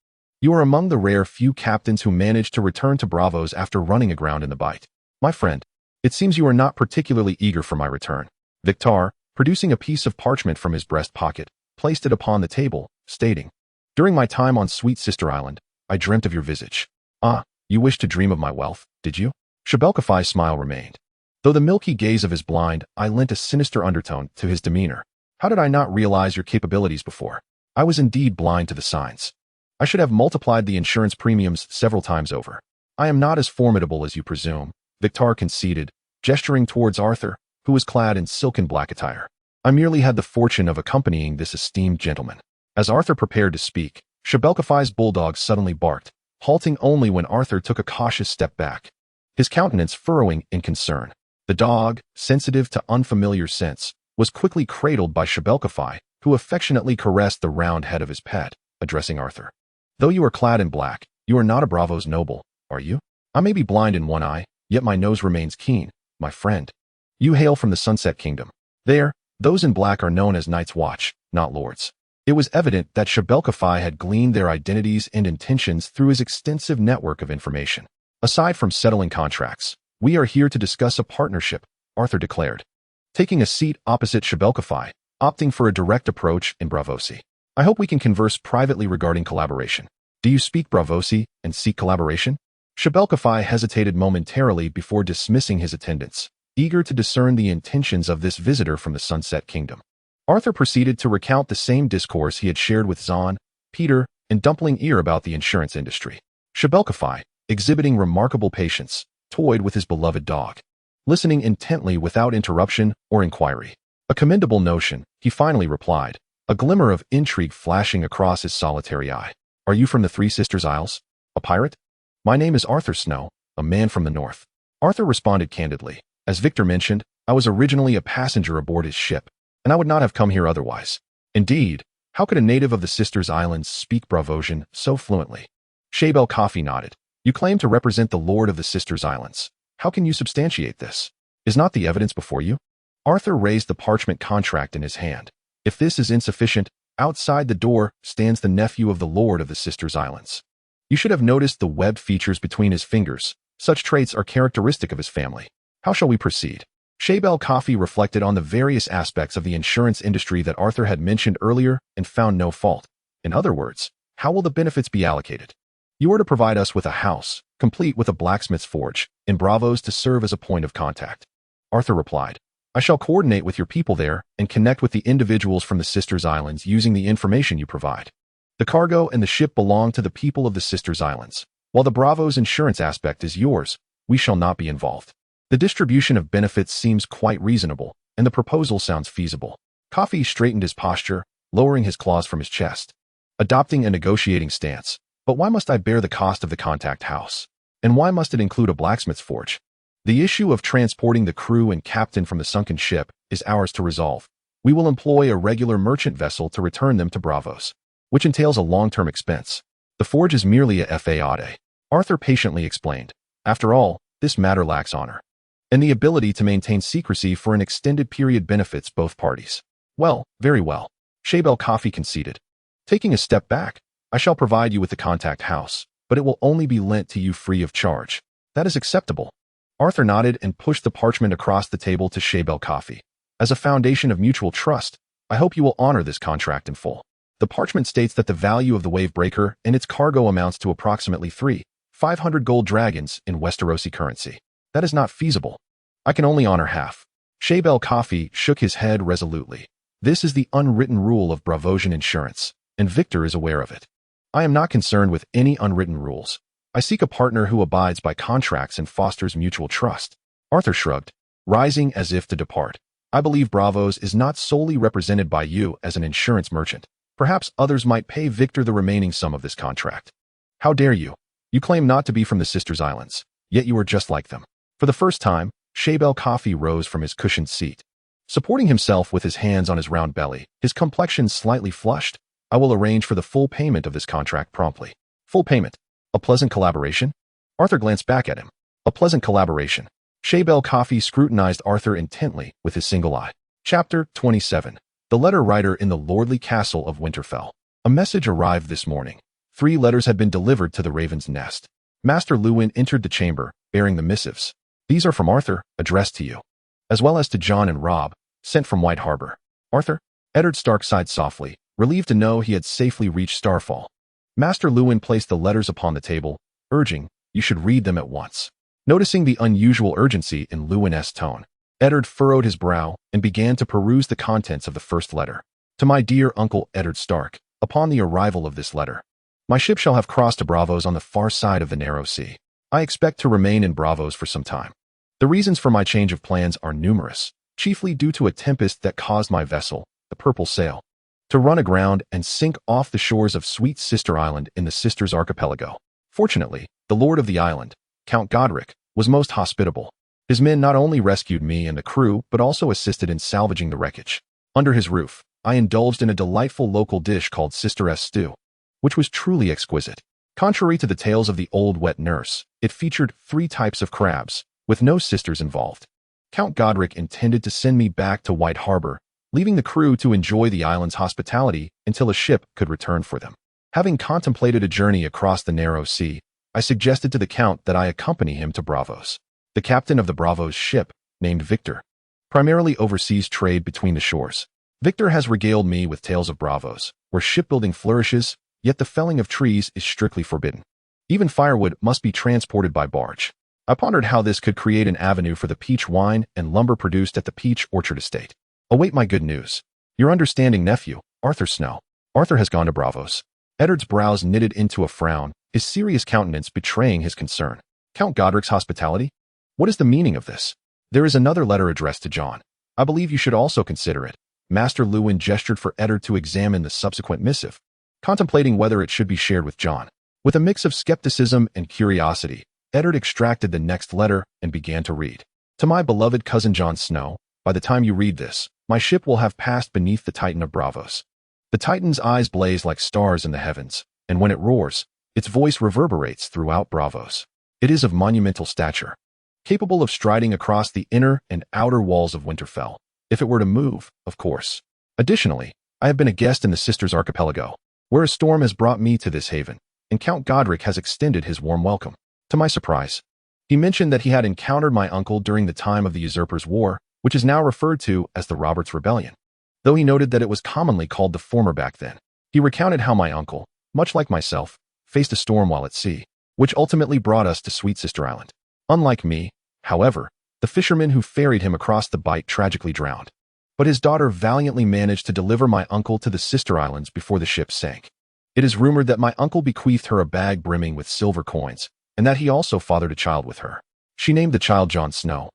A: you are among the rare few captains who managed to return to Braavos after running aground in the Bight. My friend, it seems you are not particularly eager for my return. Victor, producing a piece of parchment from his breast pocket, placed it upon the table, stating, during my time on Sweet Sister Island, I dreamt of your visage. Ah, you wished to dream of my wealth, did you? Shael Coffee's smile remained, though the milky gaze of his blind eye lent a sinister undertone to his demeanor. How did I not realize your capabilities before? I was indeed blind to the signs. I should have multiplied the insurance premiums several times over. I am not as formidable as you presume, Victor conceded, gesturing towards Arthur, who was clad in silken black attire. I merely had the fortune of accompanying this esteemed gentleman. As Arthur prepared to speak, Shael Coffee's bulldog suddenly barked, halting only when Arthur took a cautious step back, his countenance furrowing in concern. The dog, sensitive to unfamiliar scents, was quickly cradled by Shael Coffee, who affectionately caressed the round head of his pet, addressing Arthur. Though you are clad in black, you are not a Braavos noble, are you? I may be blind in one eye, yet my nose remains keen, my friend. You hail from the Sunset Kingdom. There, those in black are known as Night's Watch, not lords. It was evident that Shael Coffee had gleaned their identities and intentions through his extensive network of information. Aside from settling contracts, we are here to discuss a partnership, Arthur declared, taking a seat opposite Shael Coffee, opting for a direct approach in Braavosi. I hope we can converse privately regarding collaboration. Do you speak Braavosi and seek collaboration? Shael Coffee hesitated momentarily before dismissing his attendants, eager to discern the intentions of this visitor from the Sunset Kingdom. Arthur proceeded to recount the same discourse he had shared with Zon, Peter, and Dumpling Ear about the insurance industry. Shael Coffee, exhibiting remarkable patience, toyed with his beloved dog, listening intently without interruption or inquiry. A commendable notion, he finally replied. a glimmer of intrigue flashing across his solitary eye. "Are you from the Three Sisters Isles? A pirate?" "My name is Arthur Snow, a man from the north." Arthur responded candidly. "As Victor mentioned, I was originally a passenger aboard his ship, and I would not have come here otherwise." "Indeed, how could a native of the Sisters Islands speak Braavosian so fluently?" Shael Coffee nodded. "You claim to represent the Lord of the Sisters Islands. How can you substantiate this? Is not the evidence before you?" Arthur raised the parchment contract in his hand. "If this is insufficient, outside the door stands the nephew of the Lord of the Sisters Islands. You should have noticed the webbed features between his fingers. Such traits are characteristic of his family. How shall we proceed?" Shael Coffee reflected on the various aspects of the insurance industry that Arthur had mentioned earlier and found no fault. "In other words, how will the benefits be allocated?" "You are to provide us with a house, complete with a blacksmith's forge, in Braavos to serve as a point of contact." Arthur replied, "I shall coordinate with your people there and connect with the individuals from the Sisters Islands using the information you provide. The cargo and the ship belong to the people of the Sisters Islands. While the Braavos insurance aspect is yours, we shall not be involved." The distribution of benefits seems quite reasonable, and the proposal sounds feasible. Coffee straightened his posture, lowering his claws from his chest, adopting a negotiating stance. "But why must I bear the cost of the contact house? And why must it include a blacksmith's forge? The issue of transporting the crew and captain from the sunken ship is ours to resolve. We will employ a regular merchant vessel to return them to Braavos, which entails a long-term expense. The forge is merely a faude," Arthur patiently explained. "After all, this matter lacks honor, and the ability to maintain secrecy for an extended period benefits both parties." "Well, very well," Shael Coffee conceded. "Taking a step back, I shall provide you with the contact house, but it will only be lent to you free of charge. That is acceptable." Arthur nodded and pushed the parchment across the table to Shael Coffee. "As a foundation of mutual trust, I hope you will honor this contract in full." The parchment states that the value of the Wavebreaker and its cargo amounts to approximately 500 gold dragons in Westerosi currency. "That is not feasible. I can only honor half." Shael Coffee shook his head resolutely. "This is the unwritten rule of Braavosian insurance, and Victor is aware of it. I am not concerned with any unwritten rules. I seek a partner who abides by contracts and fosters mutual trust." Arthur shrugged, rising as if to depart. "I believe Braavos is not solely represented by you as an insurance merchant. Perhaps others might pay Victor the remaining sum of this contract." "How dare you? You claim not to be from the Sisters Islands, yet you are just like them." For the first time, Shael Coffee rose from his cushioned seat. Supporting himself with his hands on his round belly, his complexion slightly flushed, "I will arrange for the full payment of this contract promptly." "Full payment? A pleasant collaboration?" Arthur glanced back at him. "A pleasant collaboration." Shael Coffee scrutinized Arthur intently with his single eye. Chapter 27. The Letter Writer in the Lordly Castle of Winterfell. A message arrived this morning. 3 letters had been delivered to the Raven's Nest. Master Luwin entered the chamber, bearing the missives. "These are from Arthur, addressed to you, as well as to John and Robb, sent from White Harbor." "Arthur?" Eddard Stark sighed softly, relieved to know he had safely reached Starfall. Master Luwin placed the letters upon the table, urging, "You should read them at once." Noticing the unusual urgency in Luwin's tone, Eddard furrowed his brow and began to peruse the contents of the first letter. "To my dear uncle Eddard Stark, upon the arrival of this letter, my ship shall have crossed to Braavos on the far side of the narrow sea. I expect to remain in Braavos for some time. The reasons for my change of plans are numerous, chiefly due to a tempest that caused my vessel, the Purple Sail, to run aground and sink off the shores of Sweet Sister Island in the Sisters Archipelago. Fortunately, the lord of the island, Count Godric, was most hospitable. His men not only rescued me and the crew, but also assisted in salvaging the wreckage. Under his roof, I indulged in a delightful local dish called Sisteress Stew, which was truly exquisite. Contrary to the tales of the old wet nurse, it featured 3 types of crabs, with no sisters involved. Count Godric intended to send me back to White Harbor, leaving the crew to enjoy the island's hospitality until a ship could return for them. Having contemplated a journey across the narrow sea, I suggested to the Count that I accompany him to Braavos. The captain of the Braavos ship, named Victor, primarily oversees trade between the shores. Victor has regaled me with tales of Braavos, where shipbuilding flourishes, yet the felling of trees is strictly forbidden. Even firewood must be transported by barge. I pondered how this could create an avenue for the peach wine and lumber produced at the Peach Orchard Estate. Await my good news. Your understanding nephew, Arthur Snow. Arthur has gone to Braavos. Eddard's brows knitted into a frown, his serious countenance betraying his concern. Count Godric's hospitality? What is the meaning of this? There is another letter addressed to John. I believe you should also consider it. Master Lewin gestured for Eddard to examine the subsequent missive, contemplating whether it should be shared with Jon. With a mix of skepticism and curiosity, Eddard extracted the next letter and began to read. To my beloved cousin Jon Snow, by the time you read this, my ship will have passed beneath the Titan of Braavos. The Titan's eyes blaze like stars in the heavens, and when it roars, its voice reverberates throughout Braavos. It is of monumental stature, capable of striding across the inner and outer walls of Winterfell, if it were to move, of course. Additionally, I have been a guest in the Sisters Archipelago, where a storm has brought me to this haven, and Count Godric has extended his warm welcome. To my surprise, he mentioned that he had encountered my uncle during the time of the Usurpers' War, which is now referred to as the Roberts' Rebellion. Though he noted that it was commonly called the former back then, he recounted how my uncle, much like myself, faced a storm while at sea, which ultimately brought us to Sweet Sister Island. Unlike me, however, the fisherman who ferried him across the bight tragically drowned, but his daughter valiantly managed to deliver my uncle to the sister islands before the ship sank. It is rumored that my uncle bequeathed her a bag brimming with silver coins, and that he also fathered a child with her. She named the child Jon Snow,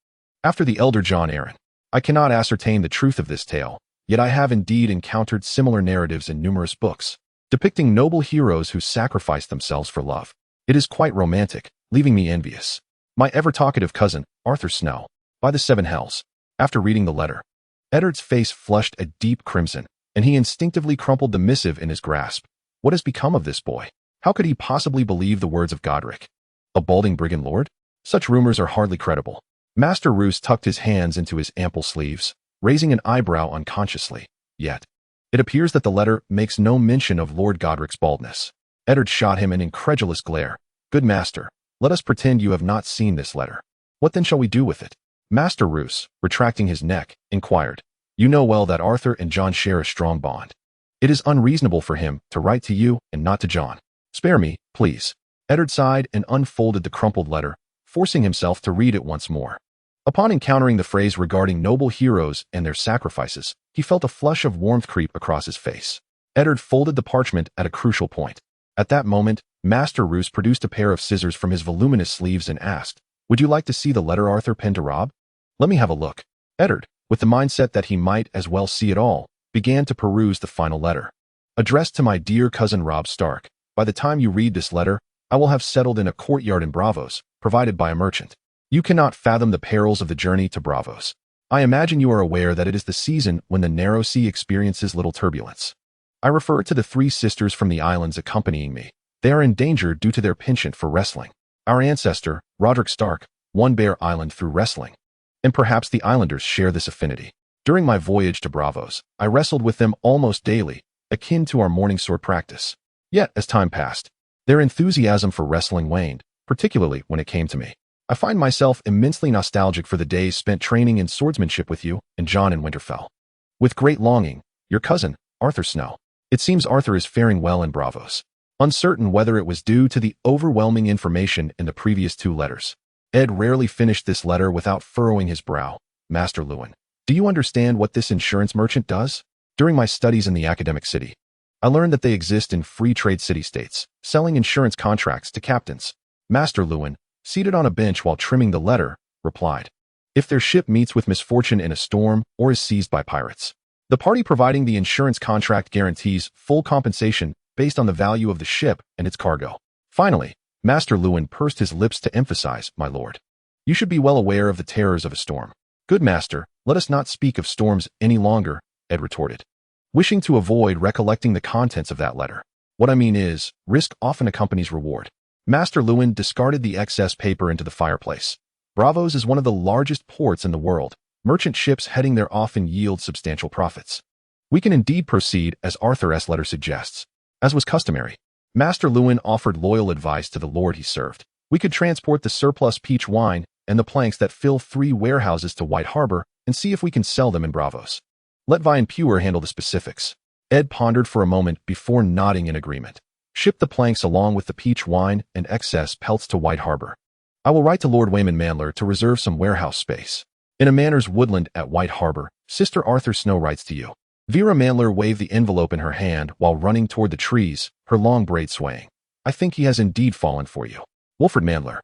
A: after the elder Jon Arryn. I cannot ascertain the truth of this tale, yet I have indeed encountered similar narratives in numerous books, depicting noble heroes who sacrificed themselves for love. It is quite romantic, leaving me envious. My ever-talkative cousin, Arthur Snow, by the Seven Hells. After reading the letter, Eddard's face flushed a deep crimson, and he instinctively crumpled the missive in his grasp. What has become of this boy? How could he possibly believe the words of Godric? A balding brigand lord? Such rumors are hardly credible. Master Roose tucked his hands into his ample sleeves, raising an eyebrow unconsciously. Yet, it appears that the letter makes no mention of Lord Godric's baldness. Eddard shot him an incredulous glare. Good master, let us pretend you have not seen this letter. What then shall we do with it? Master Roose, retracting his neck, inquired. You know well that Arthur and Jon share a strong bond. It is unreasonable for him to write to you and not to Jon. Spare me, please. Eddard sighed and unfolded the crumpled letter, forcing himself to read it once more. Upon encountering the phrase regarding noble heroes and their sacrifices, he felt a flush of warmth creep across his face. Eddard folded the parchment at a crucial point. At that moment, Master Roose produced a pair of scissors from his voluminous sleeves and asked, Would you like to see the letter Arthur penned to Robb? Let me have a look. Eddard, with the mindset that he might as well see it all, began to peruse the final letter. Addressed to my dear cousin Robb Stark, by the time you read this letter, I will have settled in a courtyard in Braavos, provided by a merchant. You cannot fathom the perils of the journey to Braavos. I imagine you are aware that it is the season when the narrow sea experiences little turbulence. I refer to the 3 sisters from the islands accompanying me. They are in danger due to their penchant for wrestling. Our ancestor, Roderick Stark, won Bear Island through wrestling. And perhaps the islanders share this affinity. During my voyage to Braavos, I wrestled with them almost daily, akin to our morning sword practice. Yet, as time passed, their enthusiasm for wrestling waned, particularly when it came to me. I find myself immensely nostalgic for the days spent training in swordsmanship with you and Jon in Winterfell. With great longing, your cousin, Arthur Snow. It seems Arthur is faring well in Braavos. Uncertain whether it was due to the overwhelming information in the previous 2 letters. Ed rarely finished this letter without furrowing his brow. Master Lewin, do you understand what this insurance merchant does? During my studies in the academic city, I learned that they exist in free trade city-states, selling insurance contracts to captains. Master Lewin, seated on a bench while trimming the letter, replied, If their ship meets with misfortune in a storm or is seized by pirates, the party providing the insurance contract guarantees full compensation based on the value of the ship and its cargo. Finally, Master Lewin pursed his lips to emphasize, My lord, you should be well aware of the terrors of a storm. Good master, let us not speak of storms any longer, Ed retorted, wishing to avoid recollecting the contents of that letter. What I mean is, risk often accompanies reward. Master Lewin discarded the excess paper into the fireplace. Braavos is one of the largest ports in the world. Merchant ships heading there often yield substantial profits. We can indeed proceed as Arthur's letter suggests. As was customary, Master Lewin offered loyal advice to the lord he served. We could transport the surplus peach wine and the planks that fill 3 warehouses to White Harbor and see if we can sell them in Braavos. Let Vi and Pure handle the specifics. Ed pondered for a moment before nodding in agreement. Ship the planks along with the peach wine and excess pelts to White Harbor. I will write to Lord Waymond Mandler to reserve some warehouse space. In a manor's woodland at White Harbor, Sister Arthur Snow writes to you. Vera Mandler waved the envelope in her hand while running toward the trees, her long braid swaying. I think he has indeed fallen for you. Wolford Mandler,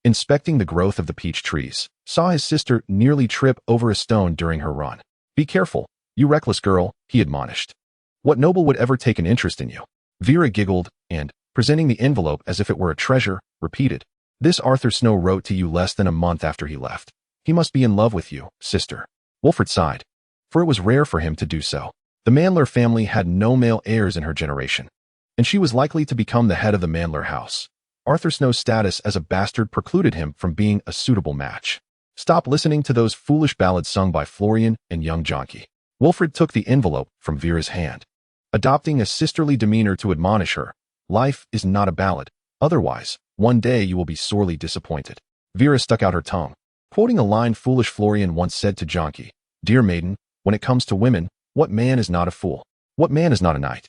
A: inspecting the growth of the peach trees, saw his sister nearly trip over a stone during her run. Be careful, "You reckless girl," he admonished. "What noble would ever take an interest in you?" Vera giggled and, presenting the envelope as if it were a treasure, repeated, "This Arthur Snow wrote to you less than a month after he left. He must be in love with you, sister." Wilfred sighed, for it was rare for him to do so. The Mandler family had no male heirs in her generation, and she was likely to become the head of the Mandler house. Arthur Snow's status as a bastard precluded him from being a suitable match. "Stop listening to those foolish ballads sung by Florian and young Jonky." Wilfred took the envelope from Vera's hand, adopting a sisterly demeanor to admonish her. "Life is not a ballad. Otherwise, one day you will be sorely disappointed." Vera stuck out her tongue, quoting a line foolish Florian once said to Jonky, "Dear maiden, when it comes to women, what man is not a fool? What man is not a knight?"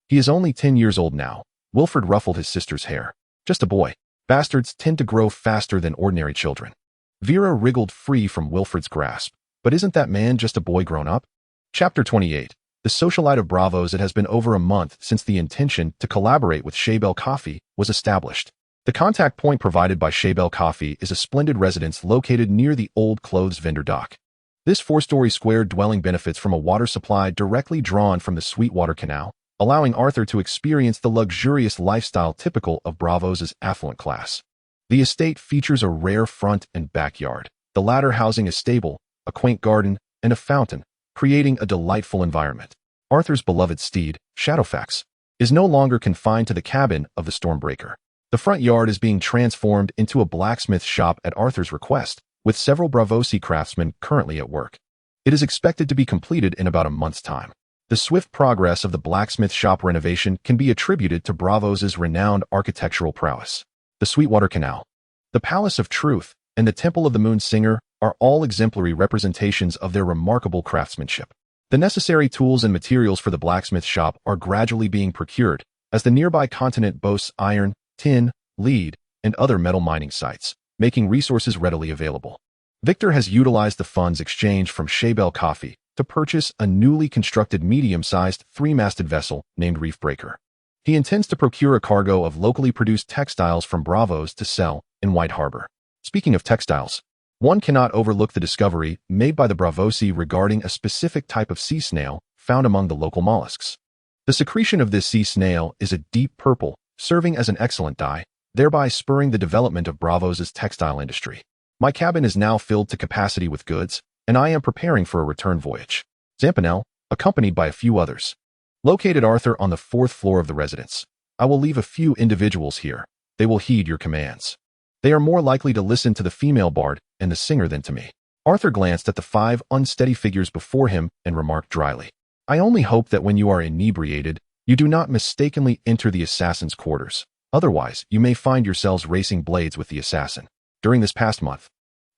A: "He is only 10 years old now." Wilfred ruffled his sister's hair. "Just a boy. Bastards tend to grow faster than ordinary children." Vera wriggled free from Wilfred's grasp. "But isn't that man just a boy grown up?" Chapter 28. The socialite of Braavos. It has been over a month since the intention to collaborate with Shael Coffee was established. The contact point provided by Shael Coffee is a splendid residence located near the old clothes vendor dock. This 4-story square dwelling benefits from a water supply directly drawn from the Sweetwater Canal, allowing Arthur to experience the luxurious lifestyle typical of Braavos' affluent class. The estate features a rare front and backyard, the latter housing a stable, a quaint garden, and a fountain, creating a delightful environment. Arthur's beloved steed, Shadowfax, is no longer confined to the cabin of the Stormbreaker. The front yard is being transformed into a blacksmith shop at Arthur's request, with several Braavosi craftsmen currently at work. It is expected to be completed in about a month's time. The swift progress of the blacksmith shop renovation can be attributed to Braavos' renowned architectural prowess. The Sweetwater Canal, the Palace of Truth, and the Temple of the Moon Singer are all exemplary representations of their remarkable craftsmanship. The necessary tools and materials for the blacksmith shop are gradually being procured, as the nearby continent boasts iron, tin, lead, and other metal mining sites, making resources readily available. Victor has utilized the funds exchanged from Shael Coffee to purchase a newly constructed medium-sized 3-masted vessel named Reefbreaker. He intends to procure a cargo of locally produced textiles from Braavos to sell in White Harbor. Speaking of textiles, one cannot overlook the discovery made by the Braavosi regarding a specific type of sea snail found among the local mollusks. The secretion of this sea snail is a deep purple, serving as an excellent dye, thereby spurring the development of Braavos' textile industry. My cabin is now filled to capacity with goods, and I am preparing for a return voyage. Zampanel, accompanied by a few others, located Arthur on the 4th floor of the residence. I will leave a few individuals here. They will heed your commands. They are more likely to listen to the female bard and the singer than to me. Arthur glanced at the 5 unsteady figures before him and remarked dryly, "I only hope that when you are inebriated, you do not mistakenly enter the assassin's quarters. Otherwise, you may find yourselves racing blades with the assassin." During this past month,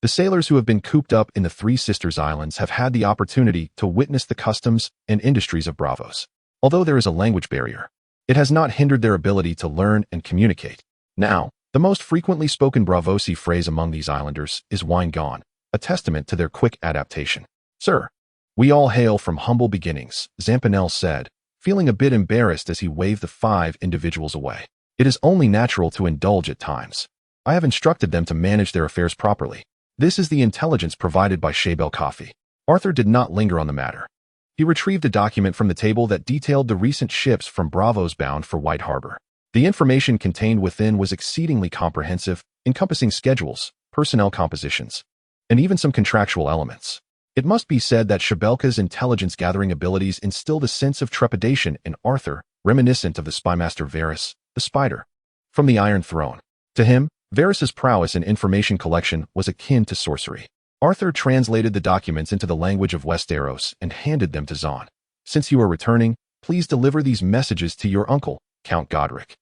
A: the sailors who have been cooped up in the Three Sisters Islands have had the opportunity to witness the customs and industries of Braavos. Although there is a language barrier, it has not hindered their ability to learn and communicate. Now, the most frequently spoken Braavosi phrase among these islanders is "wine gone," a testament to their quick adaptation. "Sir, we all hail from humble beginnings," Zampanel said, feeling a bit embarrassed as he waved the 5 individuals away. "It is only natural to indulge at times. I have instructed them to manage their affairs properly." This is the intelligence provided by Shael Coffee. Arthur did not linger on the matter. He retrieved a document from the table that detailed the recent ships from Braavos bound for White Harbor. The information contained within was exceedingly comprehensive, encompassing schedules, personnel compositions, and even some contractual elements. It must be said that Shabelka's intelligence-gathering abilities instilled a sense of trepidation in Arthur, reminiscent of the spymaster Varys, the Spider, from the Iron Throne. To him, Varys' prowess in information collection was akin to sorcery. Arthur translated the documents into the language of Westeros and handed them to Zahn. "Since you are returning, please deliver these messages to your uncle, Count Godric.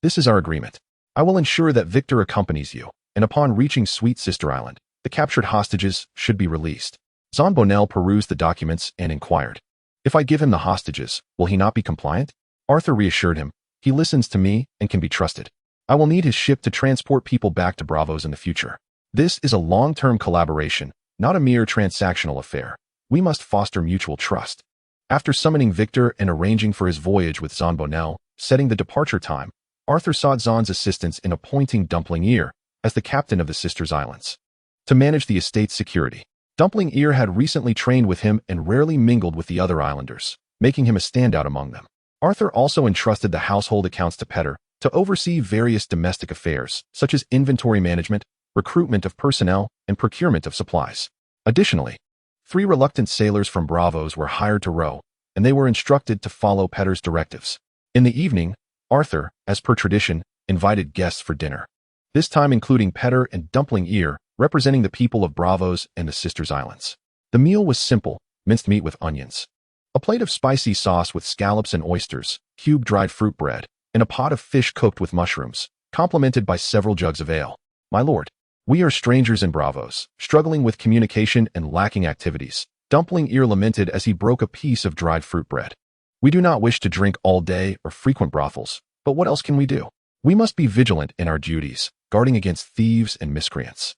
A: This is our agreement. I will ensure that Victor accompanies you, and upon reaching Sweet Sister Island, the captured hostages should be released." Zahn Bonell perused the documents and inquired, "If I give him the hostages, will he not be compliant?" Arthur reassured him, "He listens to me and can be trusted. I will need his ship to transport people back to Braavos in the future. This is a long-term collaboration, not a mere transactional affair. We must foster mutual trust." After summoning Victor and arranging for his voyage with Zahn Bonell, setting the departure time, Arthur sought Zahn's assistance in appointing Dumpling Ear as the captain of the Sisters Islands to manage the estate's security. Dumpling Ear had recently trained with him and rarely mingled with the other islanders, making him a standout among them. Arthur also entrusted the household accounts to Petter to oversee various domestic affairs, such as inventory management, recruitment of personnel, and procurement of supplies. Additionally, 3 reluctant sailors from Braavos were hired to row, and they were instructed to follow Petter's directives. In the evening, Arthur, as per tradition, invited guests for dinner, this time including Petter and Dumpling Ear, representing the people of Braavos and the Sisters Islands. The meal was simple: minced meat with onions, a plate of spicy sauce with scallops and oysters, cubed dried fruit bread, and a pot of fish cooked with mushrooms, complemented by several jugs of ale. "My lord, we are strangers in Braavos, struggling with communication and lacking activities," Dumpling Ear lamented as he broke a piece of dried fruit bread. "We do not wish to drink all day or frequent brothels, but what else can we do? We must be vigilant in our duties, guarding against thieves and miscreants.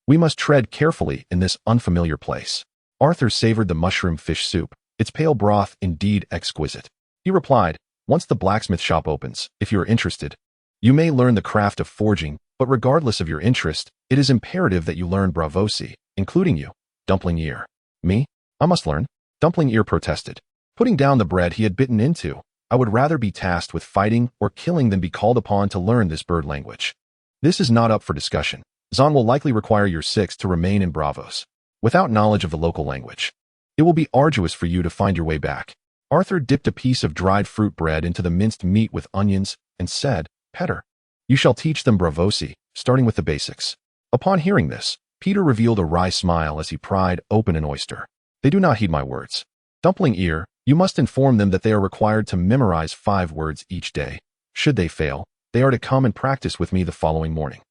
A: We must tread carefully in this unfamiliar place." Arthur savored the mushroom fish soup, its pale broth indeed exquisite. He replied, "Once the blacksmith shop opens, if you are interested, you may learn the craft of forging, but regardless of your interest, it is imperative that you learn Braavosi, including you, Dumpling Ear." "Me? I must learn," Dumpling Ear protested, putting down the bread he had bitten into. "I would rather be tasked with fighting or killing than be called upon to learn this bird language. This is not up for discussion. Zahn will likely require your 6 to remain in Braavos, without knowledge of the local language. It will be arduous for you to find your way back." Arthur dipped a piece of dried fruit bread into the minced meat with onions and said, "Petter, you shall teach them Braavosi, starting with the basics." Upon hearing this, Peter revealed a wry smile as he pried open an oyster. "They do not heed my words. Dumpling Ear, you must inform them that they are required to memorize 5 words each day. Should they fail, they are to come and practice with me the following morning."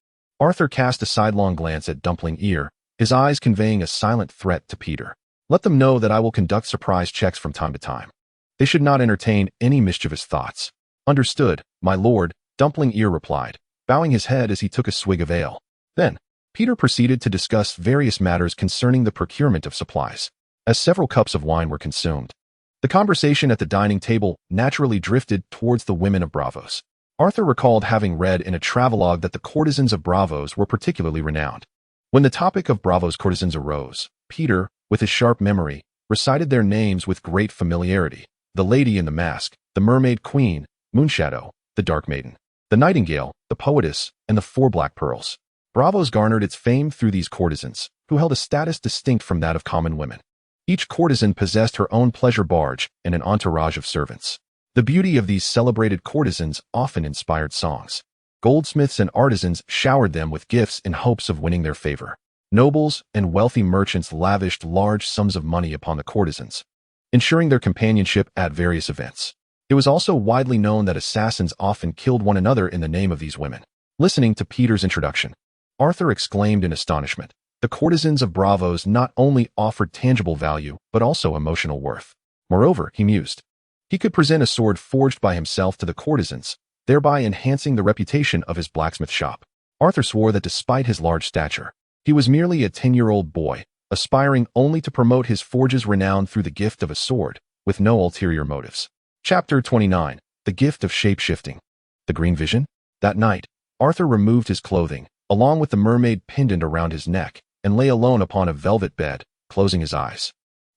A: Arthur cast a sidelong glance at Dumpling Ear, his eyes conveying a silent threat to Peter. "Let them know that I will conduct surprise checks from time to time. They should not entertain any mischievous thoughts." "Understood, my lord," Dumpling Ear replied, bowing his head as he took a swig of ale. Then, Peter proceeded to discuss various matters concerning the procurement of supplies. As several cups of wine were consumed, the conversation at the dining table naturally drifted towards the women of Braavos. Arthur recalled having read in a travelogue that the courtesans of Braavos were particularly renowned. When the topic of Braavos courtesans arose, Peter, with his sharp memory, recited their names with great familiarity: the Lady in the Mask, the Mermaid Queen, Moonshadow, the Dark Maiden, the Nightingale, the Poetess, and the 4 Black Pearls. Braavos garnered its fame through these courtesans, who held a status distinct from that of common women. Each courtesan possessed her own pleasure barge and an entourage of servants. The beauty of these celebrated courtesans often inspired songs. Goldsmiths and artisans showered them with gifts in hopes of winning their favor. Nobles and wealthy merchants lavished large sums of money upon the courtesans, ensuring their companionship at various events. It was also widely known that assassins often killed one another in the name of these women. Listening to Peter's introduction, Arthur exclaimed in astonishment. The courtesans of Braavos not only offered tangible value, but also emotional worth. Moreover, he mused, he could present a sword forged by himself to the courtesans, thereby enhancing the reputation of his blacksmith shop. Arthur swore that despite his large stature, he was merely a 10-year-old boy, aspiring only to promote his forge's renown through the gift of a sword, with no ulterior motives. Chapter 29. The Gift of Shape-Shifting. The Green Vision? That night, Arthur removed his clothing, along with the mermaid pendant around his neck, and lay alone upon a velvet bed, closing his eyes.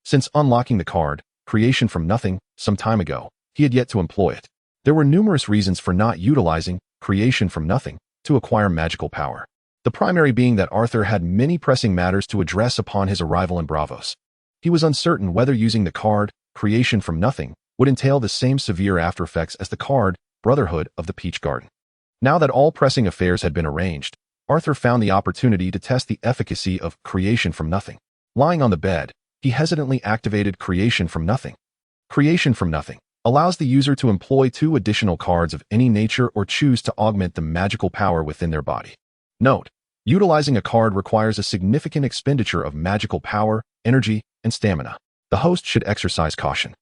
A: Since unlocking the card, Creation from Nothing, some time ago, he had yet to employ it. There were numerous reasons for not utilizing Creation from Nothing to acquire magical power. The primary being that Arthur had many pressing matters to address upon his arrival in Braavos. He was uncertain whether using the card, Creation from Nothing, would entail the same severe aftereffects as the card, Brotherhood of the Peach Garden. Now that all pressing affairs had been arranged, Arthur found the opportunity to test the efficacy of Creation from Nothing. Lying on the bed, he hesitantly activated Creation from Nothing. Creation from Nothing allows the user to employ 2 additional cards of any nature or choose to augment the magical power within their body. Note: utilizing a card requires a significant expenditure of magical power, energy, and stamina. The host should exercise caution.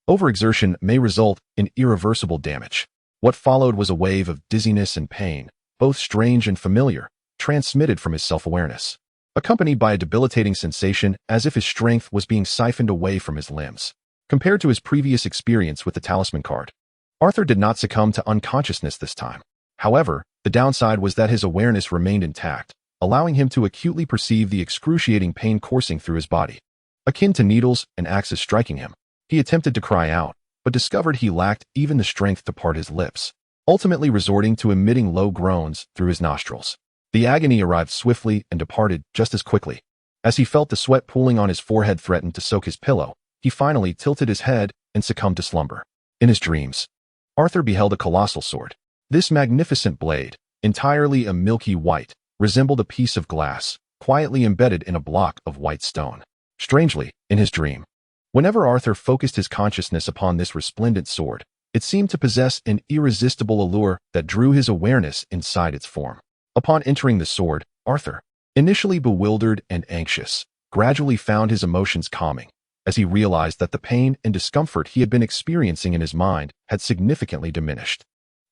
A: Overexertion may result in irreversible damage. What followed was a wave of dizziness and pain, both strange and familiar, transmitted from his self-awareness, accompanied by a debilitating sensation as if his strength was being siphoned away from his limbs. Compared to his previous experience with the talisman card, Arthur did not succumb to unconsciousness this time. However, the downside was that his awareness remained intact, allowing him to acutely perceive the excruciating pain coursing through his body. Akin to needles and axes striking him, he attempted to cry out, but discovered he lacked even the strength to part his lips, ultimately resorting to emitting low groans through his nostrils. The agony arrived swiftly and departed just as quickly. As he felt the sweat pooling on his forehead threaten to soak his pillow, he finally tilted his head and succumbed to slumber. In his dreams, Arthur beheld a colossal sword. This magnificent blade, entirely a milky white, resembled a piece of glass, quietly embedded in a block of white stone. Strangely, in his dream, whenever Arthur focused his consciousness upon this resplendent sword, it seemed to possess an irresistible allure that drew his awareness inside its form. Upon entering the sword, Arthur, initially bewildered and anxious, gradually found his emotions calming, as he realized that the pain and discomfort he had been experiencing in his mind had significantly diminished.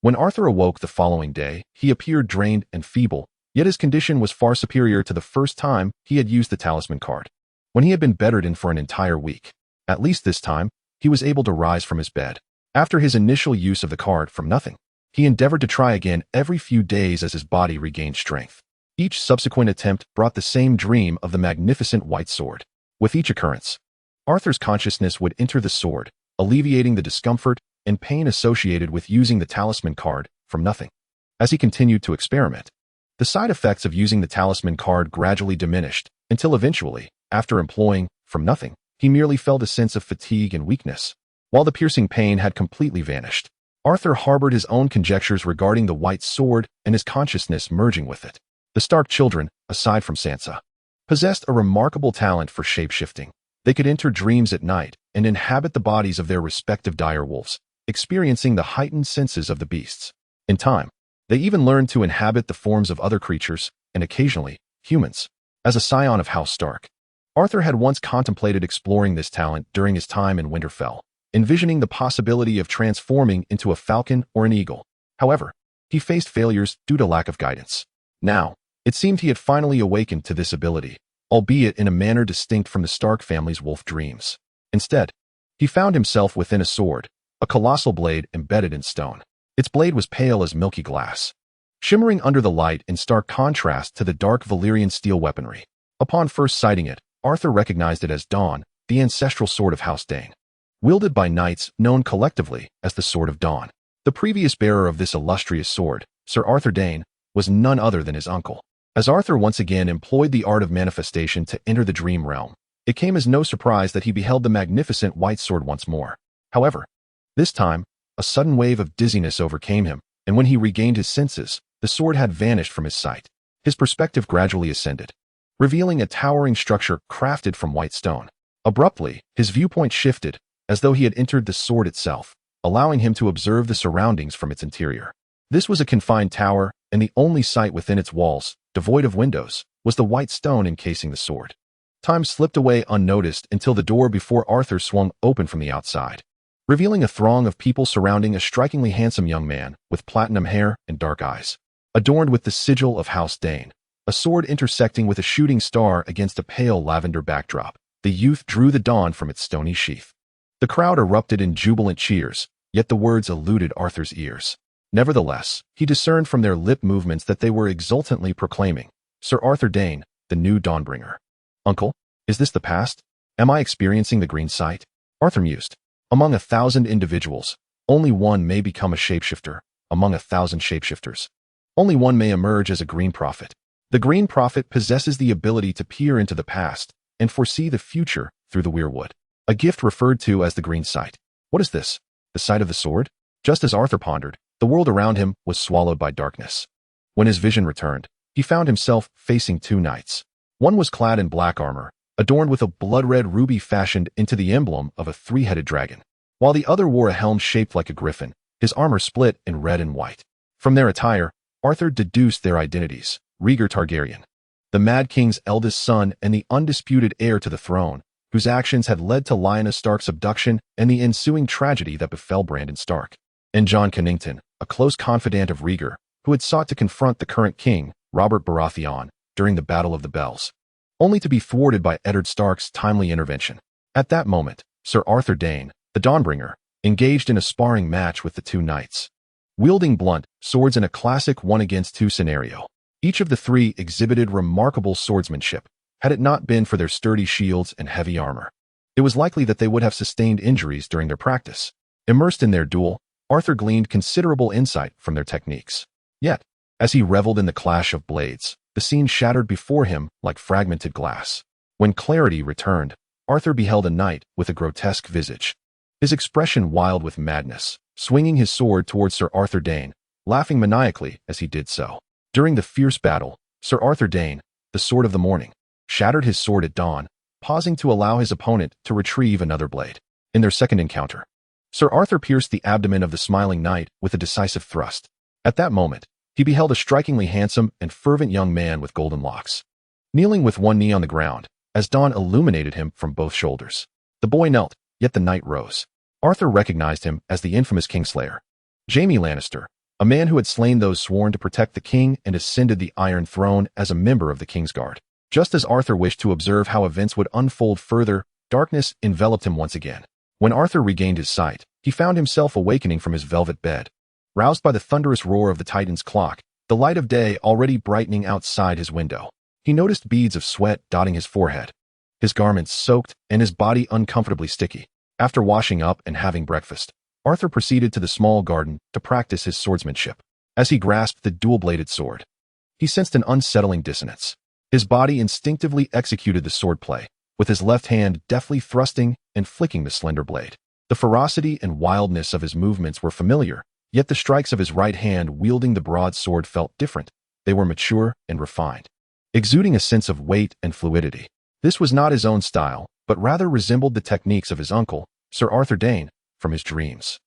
A: When Arthur awoke the following day, he appeared drained and feeble, yet his condition was far superior to the first time he had used the talisman card, when he had been bedridden for an entire week. At least this time, he was able to rise from his bed. After his initial use of the card from nothing, he endeavored to try again every few days as his body regained strength. Each subsequent attempt brought the same dream of the magnificent white sword. With each occurrence, Arthur's consciousness would enter the sword, alleviating the discomfort and pain associated with using the talisman card from nothing. As he continued to experiment, the side effects of using the talisman card gradually diminished, until eventually, after employing from nothing, he merely felt a sense of fatigue and weakness. While the piercing pain had completely vanished, Arthur harbored his own conjectures regarding the white sword and his consciousness merging with it. The Stark children, aside from Sansa, possessed a remarkable talent for shape-shifting. They could enter dreams at night and inhabit the bodies of their respective direwolves, experiencing the heightened senses of the beasts. In time, they even learned to inhabit the forms of other creatures, and occasionally, humans. As a scion of House Stark, Arthur had once contemplated exploring this talent during his time in Winterfell, envisioning the possibility of transforming into a falcon or an eagle. However, he faced failures due to lack of guidance. Now, it seemed he had finally awakened to this ability, albeit in a manner distinct from the Stark family's wolf dreams. Instead, he found himself within a sword, a colossal blade embedded in stone. Its blade was pale as milky glass, shimmering under the light in stark contrast to the dark Valyrian steel weaponry. Upon first sighting it, Arthur recognized it as Dawn, the ancestral sword of House Dane, wielded by knights known collectively as the Sword of Dawn. The previous bearer of this illustrious sword, Sir Arthur Dane, was none other than his uncle. As Arthur once again employed the art of manifestation to enter the dream realm, it came as no surprise that he beheld the magnificent white sword once more. However, this time, a sudden wave of dizziness overcame him, and when he regained his senses, the sword had vanished from his sight. His perspective gradually ascended, revealing a towering structure crafted from white stone. Abruptly, his viewpoint shifted, as though he had entered the sword itself, allowing him to observe the surroundings from its interior. This was a confined tower, and the only sight within its walls, devoid of windows, was the white stone encasing the sword. Time slipped away unnoticed until the door before Arthur swung open from the outside, revealing a throng of people surrounding a strikingly handsome young man with platinum hair and dark eyes, adorned with the sigil of House Dane, a sword intersecting with a shooting star against a pale lavender backdrop. The youth drew the dawn from its stony sheath. The crowd erupted in jubilant cheers, yet the words eluded Arthur's ears. Nevertheless, he discerned from their lip movements that they were exultantly proclaiming, "Sir Arthur Dane, the new Dawnbringer." "Uncle, is this the past? Am I experiencing the green sight?" Arthur mused. Among 1,000 individuals, only one may become a shapeshifter. Among 1,000 shapeshifters, only one may emerge as a green prophet. The green prophet possesses the ability to peer into the past and foresee the future through the weirwood, a gift referred to as the green sight. What is this? The sight of the sword? Just as Arthur pondered, the world around him was swallowed by darkness. When his vision returned, he found himself facing two knights. One was clad in black armor, adorned with a blood-red ruby fashioned into the emblem of a three-headed dragon, while the other wore a helm shaped like a griffin, his armor split in red and white. From their attire, Arthur deduced their identities: Rhaegar Targaryen, the Mad King's eldest son and the undisputed heir to the throne, whose actions had led to Lyanna Stark's abduction and the ensuing tragedy that befell Brandon Stark; and Jon Connington, a close confidant of Rhaegar, who had sought to confront the current king, Robert Baratheon, during the Battle of the Bells, only to be thwarted by Eddard Stark's timely intervention. At that moment, Sir Arthur Dane, the Dawnbringer, engaged in a sparring match with the two knights, wielding blunt swords in a classic 1-against-2 scenario. Each of the three exhibited remarkable swordsmanship, had it not been for their sturdy shields and heavy armor. It was likely that they would have sustained injuries during their practice. Immersed in their duel, Arthur gleaned considerable insight from their techniques. Yet, as he reveled in the clash of blades, the scene shattered before him like fragmented glass. When clarity returned, Arthur beheld a knight with a grotesque visage. His expression wild with madness, swinging his sword towards Sir Arthur Dane, laughing maniacally as he did so. During the fierce battle, Sir Arthur Dane, the Sword of the Morning, shattered his sword at dawn, pausing to allow his opponent to retrieve another blade. In their second encounter, Sir Arthur pierced the abdomen of the smiling knight with a decisive thrust. At that moment, he beheld a strikingly handsome and fervent young man with golden locks. Kneeling with one knee on the ground, as dawn illuminated him from both shoulders. The boy knelt, yet the knight rose. Arthur recognized him as the infamous Kingslayer, Jaime Lannister, a man who had slain those sworn to protect the king and ascended the Iron Throne as a member of the Kingsguard. Just as Arthur wished to observe how events would unfold further, darkness enveloped him once again. When Arthur regained his sight, he found himself awakening from his velvet bed. Roused by the thunderous roar of the Titan's clock, the light of day already brightening outside his window, he noticed beads of sweat dotting his forehead. His garments soaked and his body uncomfortably sticky. After washing up and having breakfast, Arthur proceeded to the small garden to practice his swordsmanship. As he grasped the dual-bladed sword, he sensed an unsettling dissonance. His body instinctively executed the swordplay, with his left hand deftly thrusting and flicking the slender blade. The ferocity and wildness of his movements were familiar, yet the strikes of his right hand wielding the broadsword felt different. They were mature and refined, exuding a sense of weight and fluidity. This was not his own style, but rather resembled the techniques of his uncle, Sir Arthur Dane, from his dreams.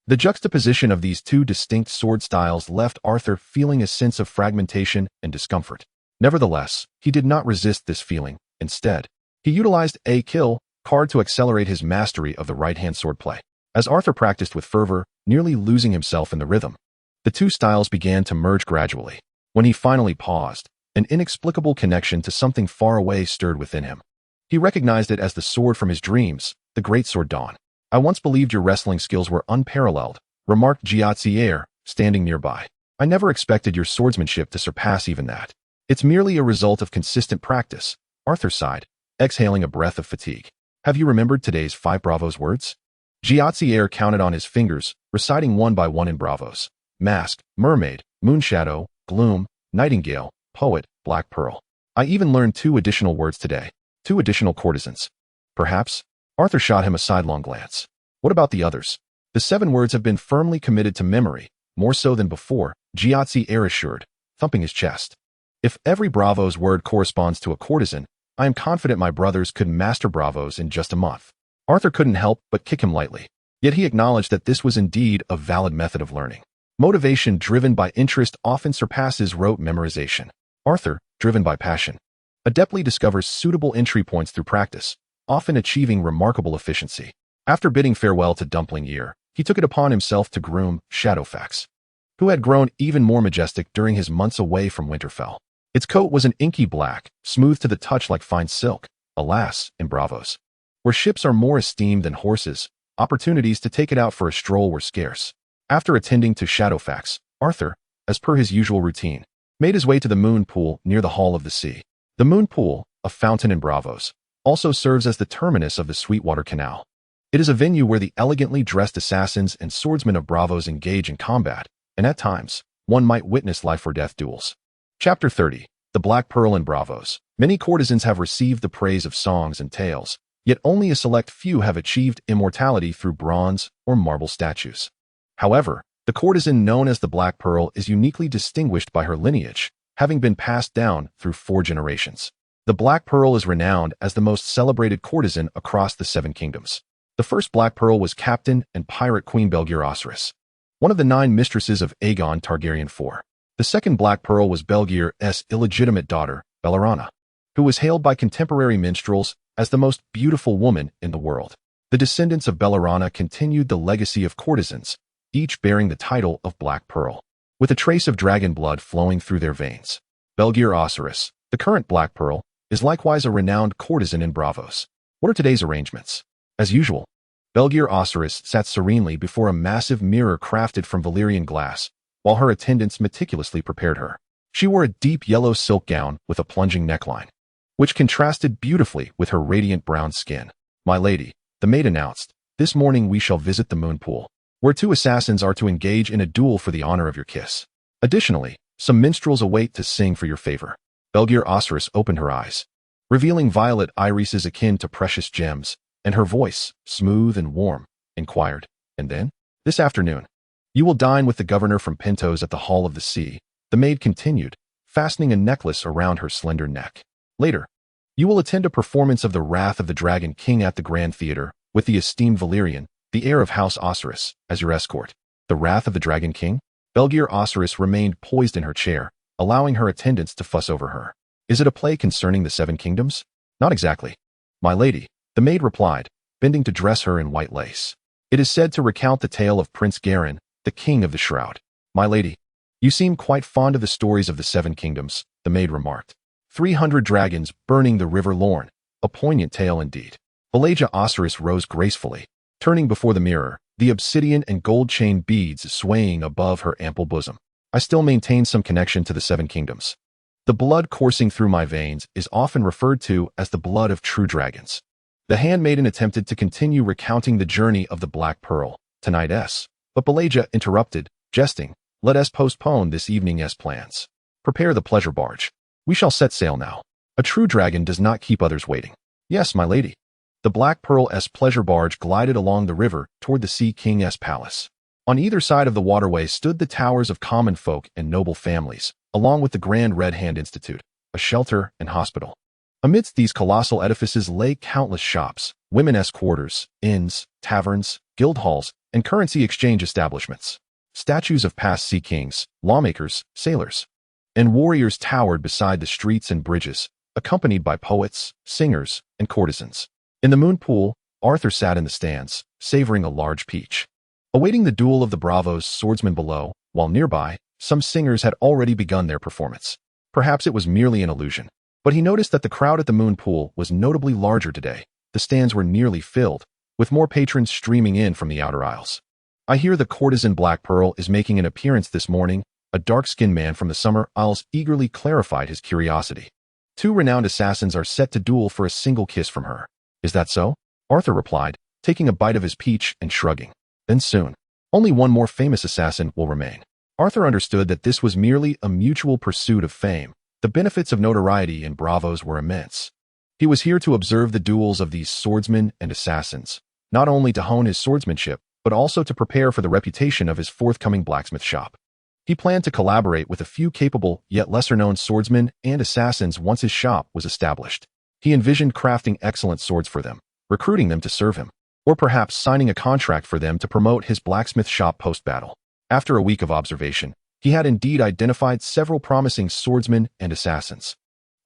A: The juxtaposition of these two distinct sword styles left Arthur feeling a sense of fragmentation and discomfort. Nevertheless, he did not resist this feeling. Instead, he utilized a kill card to accelerate his mastery of the right-hand swordplay. As Arthur practiced with fervor, nearly losing himself in the rhythm, the two styles began to merge gradually. When he finally paused, an inexplicable connection to something far away stirred within him. He recognized it as the sword from his dreams, the greatsword Dawn. "I once believed your wrestling skills were unparalleled," remarked Jiazier, standing nearby. "I never expected your swordsmanship to surpass even that." "It's merely a result of consistent practice," Arthur sighed, exhaling a breath of fatigue. "Have you remembered today's 5 Braavos words?" Jiazier counted on his fingers, reciting one by one in Braavos: mask, mermaid, moonshadow, gloom, nightingale, poet, black pearl. "I even learned 2 additional words today. 2 additional courtesans." "Perhaps?" Arthur shot him a sidelong glance. "What about the others?" "The 7 words have been firmly committed to memory, more so than before," Jiazier assured, thumping his chest. "If every Braavos word corresponds to a courtesan, I am confident my brothers could master Braavos in just a month." Arthur couldn't help but kick him lightly. Yet he acknowledged that this was indeed a valid method of learning. Motivation driven by interest often surpasses rote memorization. Arthur, driven by passion, adeptly discovers suitable entry points through practice, often achieving remarkable efficiency. After bidding farewell to Dumpling Ear, he took it upon himself to groom Shadowfax, who had grown even more majestic during his months away from Winterfell. Its coat was an inky black, smooth to the touch like fine silk. Alas, in Braavos, where ships are more esteemed than horses, opportunities to take it out for a stroll were scarce. After attending to Shadowfax, Arthur, as per his usual routine, made his way to the Moon Pool near the Hall of the Sea. The Moon Pool, a fountain in Braavos, also serves as the terminus of the Sweetwater Canal. It is a venue where the elegantly dressed assassins and swordsmen of Braavos engage in combat, and at times, one might witness life-or-death duels. Chapter 30. The Black Pearl in Braavos. Many courtesans have received the praise of songs and tales, yet only a select few have achieved immortality through bronze or marble statues. However, the courtesan known as the Black Pearl is uniquely distinguished by her lineage, having been passed down through 4 generations. The Black Pearl is renowned as the most celebrated courtesan across the 7 kingdoms. The first Black Pearl was Captain and Pirate Queen Belgier Osiris, one of the 9 mistresses of Aegon Targaryen IV. The second Black Pearl was Belgier's illegitimate daughter, Bellerana, who was hailed by contemporary minstrels as the most beautiful woman in the world. The descendants of Bellerana continued the legacy of courtesans, each bearing the title of Black Pearl, with a trace of dragon blood flowing through their veins. Belgier Osiris, the current Black Pearl, is likewise a renowned courtesan in Braavos. What are today's arrangements? As usual, Belgier Osiris sat serenely before a massive mirror crafted from Valyrian glass, while her attendants meticulously prepared her. She wore a deep yellow silk gown with a plunging neckline, which contrasted beautifully with her radiant brown skin. "My lady," the maid announced, "this morning we shall visit the moon pool, where 2 assassins are to engage in a duel for the honor of your kiss. Additionally, some minstrels await to sing for your favor." Belgier Osiris opened her eyes, revealing violet irises akin to precious gems, and her voice, smooth and warm, inquired, "And then?" "This afternoon, you will dine with the governor from Pintos at the Hall of the Sea," the maid continued, fastening a necklace around her slender neck. "Later, you will attend a performance of The Wrath of the Dragon King at the Grand Theater, with the esteemed Valyrian, the heir of House Osiris, as your escort." "The Wrath of the Dragon King?" Belgier Osiris remained poised in her chair, allowing her attendants to fuss over her. "Is it a play concerning the 7 kingdoms?" "Not exactly, my lady," the maid replied, bending to dress her in white lace. "It is said to recount the tale of Prince Garin, the king of the Shroud." "My lady, you seem quite fond of the stories of the 7 kingdoms," the maid remarked. 300 dragons burning the river Lorne, a poignant tale indeed. Belgier Osiris rose gracefully, turning before the mirror, the obsidian and gold chain beads swaying above her ample bosom. "I still maintain some connection to the 7 kingdoms. The blood coursing through my veins is often referred to as the blood of true dragons." The handmaiden attempted to continue recounting the journey of the Black Pearl, tonight but Belgier interrupted, jesting, "Let us postpone this evening plans. Prepare the pleasure barge. We shall set sail now. A true dragon does not keep others waiting." "Yes, my lady." The Black Pearl's pleasure barge glided along the river toward the Sea King's palace. On either side of the waterway stood the towers of common folk and noble families, along with the Grand Red Hand Institute, a shelter and hospital. Amidst these colossal edifices lay countless shops, women's quarters, inns, taverns, guild halls, and currency exchange establishments. Statues of past sea kings, lawmakers, sailors, and warriors towered beside the streets and bridges, accompanied by poets, singers, and courtesans. In the moon pool, Arthur sat in the stands, savoring a large peach, awaiting the duel of the Braavos swordsman below, while nearby, some singers had already begun their performance. Perhaps it was merely an illusion, but he noticed that the crowd at the moon pool was notably larger today. The stands were nearly filled, with more patrons streaming in from the outer aisles. "I hear the courtesan Black Pearl is making an appearance this morning," a dark-skinned man from the Summer Isles eagerly clarified his curiosity. 2 renowned assassins are set to duel for a single kiss from her." "Is that so?" Arthur replied, taking a bite of his peach and shrugging. "Then soon, only one more famous assassin will remain." Arthur understood that this was merely a mutual pursuit of fame. The benefits of notoriety in Braavos were immense. He was here to observe the duels of these swordsmen and assassins, not only to hone his swordsmanship, but also to prepare for the reputation of his forthcoming blacksmith shop. He planned to collaborate with a few capable yet lesser-known swordsmen and assassins once his shop was established. He envisioned crafting excellent swords for them, recruiting them to serve him, or perhaps signing a contract for them to promote his blacksmith shop post-battle. After a week of observation, he had indeed identified several promising swordsmen and assassins.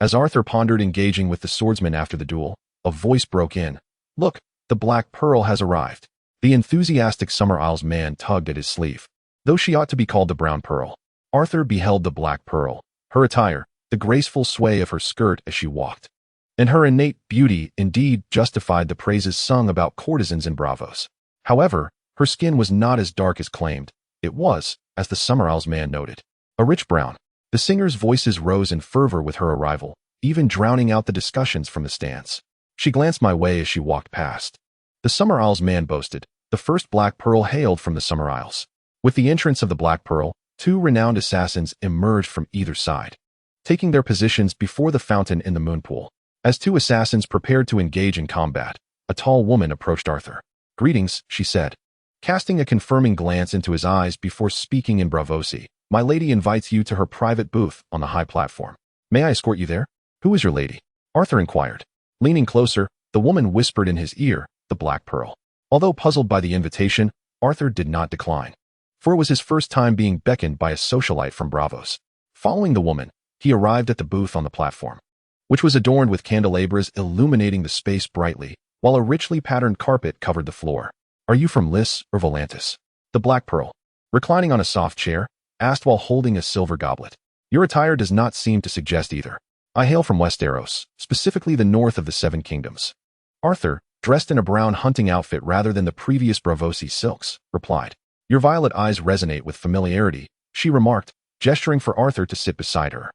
A: As Arthur pondered engaging with the swordsman after the duel, a voice broke in. "Look, the Black Pearl has arrived." The enthusiastic Summer Isles man tugged at his sleeve. Though she ought to be called the Brown Pearl, Arthur beheld the Black Pearl, her attire, the graceful sway of her skirt as she walked, and her innate beauty indeed justified the praises sung about courtesans in Braavos. However, her skin was not as dark as claimed. It was, as the Summer Isles man noted, a rich brown. The singers' voices rose in fervor with her arrival, even drowning out the discussions from the stands. She glanced my way as she walked past. The Summer Isles man boasted, "The first Black Pearl hailed from the Summer Isles." With the entrance of the Black Pearl, 2 renowned assassins emerged from either side, taking their positions before the fountain in the moon pool. As 2 assassins prepared to engage in combat, a tall woman approached Arthur. "Greetings," she said, casting a confirming glance into his eyes before speaking in Braavosi. "My lady invites you to her private booth on the high platform. May I escort you there?" "Who is your lady?" Arthur inquired. Leaning closer, the woman whispered in his ear, "The Black Pearl." Although puzzled by the invitation, Arthur did not decline, for it was his first time being beckoned by a socialite from Braavos. Following the woman, he arrived at the booth on the platform, which was adorned with candelabras illuminating the space brightly, while a richly patterned carpet covered the floor. "Are you from Lys or Volantis?" The Black Pearl, reclining on a soft chair, asked while holding a silver goblet. "Your attire does not seem to suggest either." "I hail from Westeros, specifically the north of the 7 kingdoms." Arthur, dressed in a brown hunting outfit rather than the previous Braavosi silks, replied. "Your violet eyes resonate with familiarity," she remarked, gesturing for Arthur to sit beside her.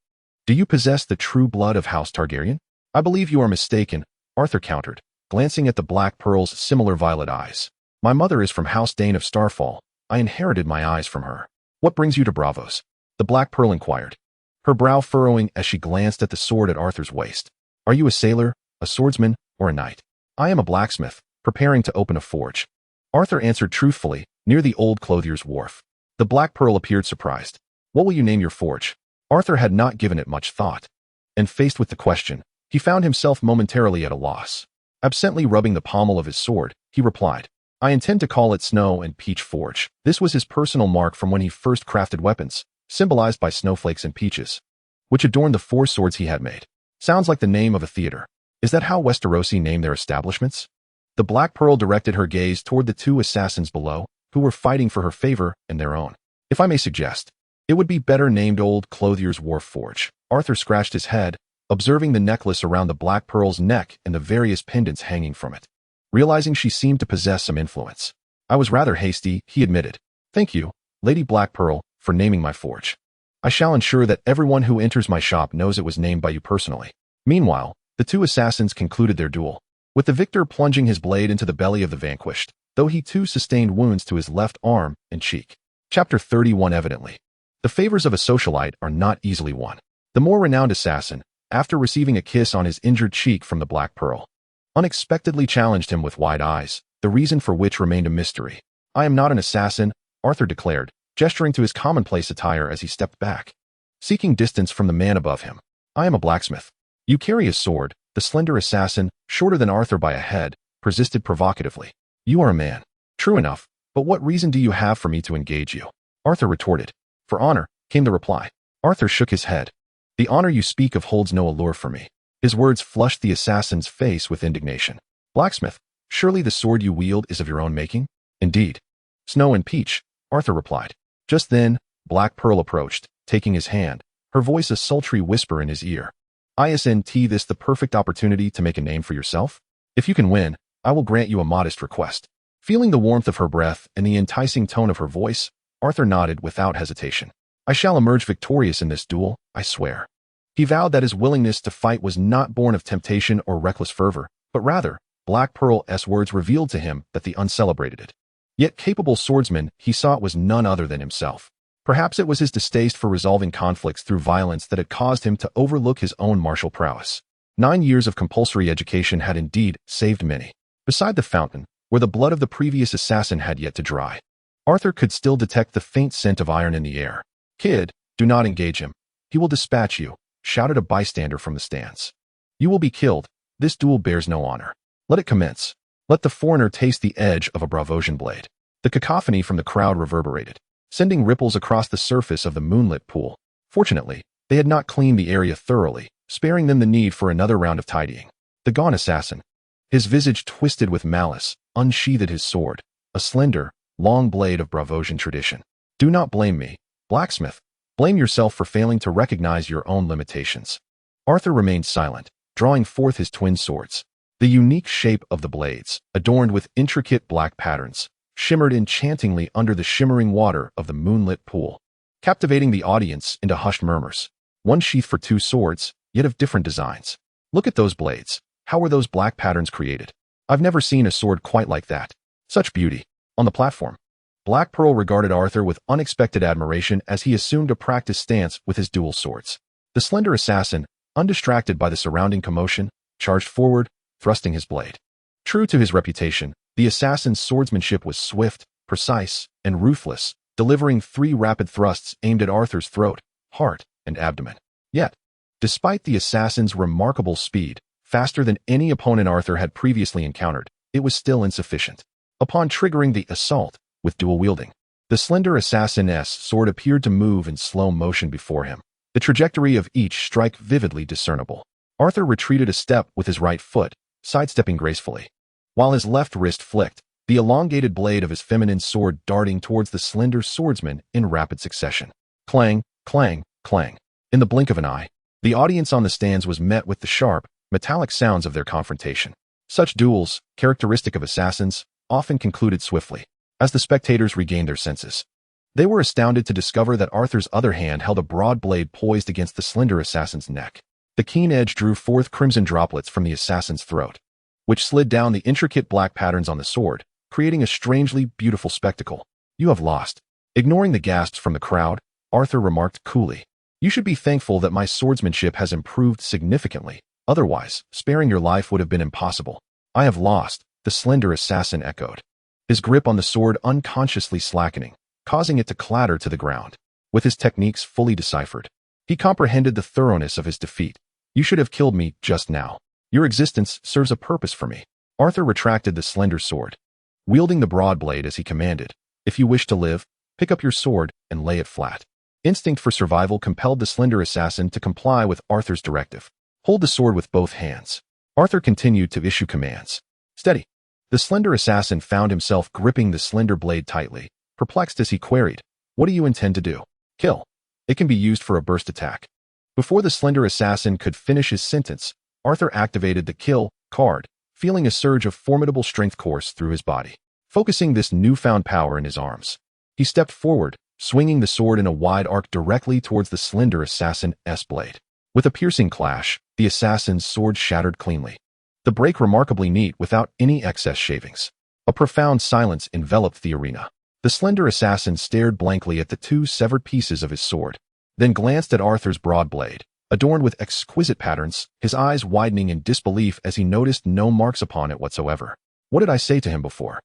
A: "Do you possess the true blood of House Targaryen?" "I believe you are mistaken," Arthur countered, glancing at the Black Pearl's similar violet eyes. "My mother is from House Dane of Starfall. I inherited my eyes from her." "What brings you to Braavos?" the Black Pearl inquired, her brow furrowing as she glanced at the sword at Arthur's waist. "Are you a sailor, a swordsman, or a knight?" "I am a blacksmith, preparing to open a forge," Arthur answered truthfully, near the old clothier's wharf. The Black Pearl appeared surprised. "What will you name your forge?" Arthur had not given it much thought, and faced with the question, he found himself momentarily at a loss. Absently rubbing the pommel of his sword, he replied, "I intend to call it Snow and Peach Forge." This was his personal mark from when he first crafted weapons, symbolized by snowflakes and peaches, which adorned the 4 swords he had made. Sounds like the name of a theater. Is that how Westerosi name their establishments? The Black Pearl directed her gaze toward the 2 assassins below, who were fighting for her favor and their own. "If I may suggest, it would be better named Old Clothier's Wharf Forge." Arthur scratched his head, observing the necklace around the Black Pearl's neck and the various pendants hanging from it, realizing she seemed to possess some influence. "I was rather hasty," he admitted. "Thank you, Lady Black Pearl, for naming my forge. I shall ensure that everyone who enters my shop knows it was named by you personally." Meanwhile, the 2 assassins concluded their duel, with the victor plunging his blade into the belly of the vanquished, though he too sustained wounds to his left arm and cheek. Chapter 31. Evidently, the favors of a socialite are not easily won. The more renowned assassin, after receiving a kiss on his injured cheek from the Black Pearl, unexpectedly challenged him with wide eyes, the reason for which remained a mystery. "I am not an assassin," Arthur declared, gesturing to his commonplace attire as he stepped back, seeking distance from the man above him. "I am a blacksmith." "You carry a sword," the slender assassin, shorter than Arthur by a head, persisted provocatively. "You are a man." "True enough, but what reason do you have for me to engage you?" Arthur retorted. "For honor," came the reply. Arthur shook his head. "The honor you speak of holds no allure for me." His words flushed the assassin's face with indignation. "Blacksmith, surely the sword you wield is of your own making?" "Indeed." "Snow and Peach," Arthur replied. Just then, Black Pearl approached, taking his hand, her voice a sultry whisper in his ear. "Isn't this the perfect opportunity to make a name for yourself? If you can win, I will grant you a modest request." Feeling the warmth of her breath and the enticing tone of her voice, Arthur nodded without hesitation. "I shall emerge victorious in this duel, I swear." He vowed that his willingness to fight was not born of temptation or reckless fervor, but rather, Black Pearl's words revealed to him that the uncelebrated, yet capable swordsman he sought was none other than himself. Perhaps it was his distaste for resolving conflicts through violence that had caused him to overlook his own martial prowess. 9 years of compulsory education had indeed saved many. Beside the fountain, where the blood of the previous assassin had yet to dry, Arthur could still detect the faint scent of iron in the air. "Kid, do not engage him. He will dispatch you," shouted a bystander from the stands. "You will be killed. This duel bears no honor. Let it commence. Let the foreigner taste the edge of a Braavosian blade." The cacophony from the crowd reverberated, sending ripples across the surface of the moonlit pool. Fortunately, they had not cleaned the area thoroughly, sparing them the need for another round of tidying. The gaunt assassin, his visage twisted with malice, unsheathed his sword, a slender, long blade of Braavosian tradition. "Do not blame me, blacksmith. Blame yourself for failing to recognize your own limitations." Arthur remained silent, drawing forth his twin swords. The unique shape of the blades, adorned with intricate black patterns, shimmered enchantingly under the shimmering water of the moonlit pool, captivating the audience into hushed murmurs. One sheath for 2 swords, yet of different designs. "Look at those blades. How were those black patterns created? I've never seen a sword quite like that. Such beauty." On the platform, Black Pearl regarded Arthur with unexpected admiration as he assumed a practiced stance with his dual swords. The slender assassin, undistracted by the surrounding commotion, charged forward, thrusting his blade. True to his reputation, the assassin's swordsmanship was swift, precise, and ruthless, delivering 3 rapid thrusts aimed at Arthur's throat, heart, and abdomen. Yet, despite the assassin's remarkable speed, faster than any opponent Arthur had previously encountered, it was still insufficient. Upon triggering the assault, with dual wielding, the slender assassin's sword appeared to move in slow motion before him, the trajectory of each strike vividly discernible. Arthur retreated a step with his right foot, sidestepping gracefully, while his left wrist flicked, the elongated blade of his feminine sword darting towards the slender swordsman in rapid succession. Clang, clang, clang. In the blink of an eye, the audience on the stands was met with the sharp, metallic sounds of their confrontation. Such duels, characteristic of assassins, often concluded swiftly, as the spectators regained their senses. They were astounded to discover that Arthur's other hand held a broad blade poised against the slender assassin's neck. The keen edge drew forth crimson droplets from the assassin's throat, which slid down the intricate black patterns on the sword, creating a strangely beautiful spectacle. "You have lost." Ignoring the gasps from the crowd, Arthur remarked coolly, "You should be thankful that my swordsmanship has improved significantly. Otherwise, sparing your life would have been impossible." "I have lost," the slender assassin echoed, his grip on the sword unconsciously slackening, causing it to clatter to the ground. With his techniques fully deciphered, he comprehended the thoroughness of his defeat. "You should have killed me just now. Your existence serves a purpose for me." Arthur retracted the slender sword, wielding the broad blade as he commanded, "If you wish to live, pick up your sword and lay it flat." Instinct for survival compelled the slender assassin to comply with Arthur's directive. "Hold the sword with both hands." Arthur continued to issue commands. "Steady." The slender assassin found himself gripping the slender blade tightly, perplexed as he queried, "What do you intend to do?" "Kill. It can be used for a burst attack." Before the slender assassin could finish his sentence, Arthur activated the kill card, feeling a surge of formidable strength course through his body. Focusing this newfound power in his arms, he stepped forward, swinging the sword in a wide arc directly towards the slender assassin's blade. With a piercing clash, the assassin's sword shattered cleanly, the break remarkably neat without any excess shavings. A profound silence enveloped the arena. The slender assassin stared blankly at the two severed pieces of his sword, then glanced at Arthur's broad blade, adorned with exquisite patterns, his eyes widening in disbelief as he noticed no marks upon it whatsoever. What did I say to him before?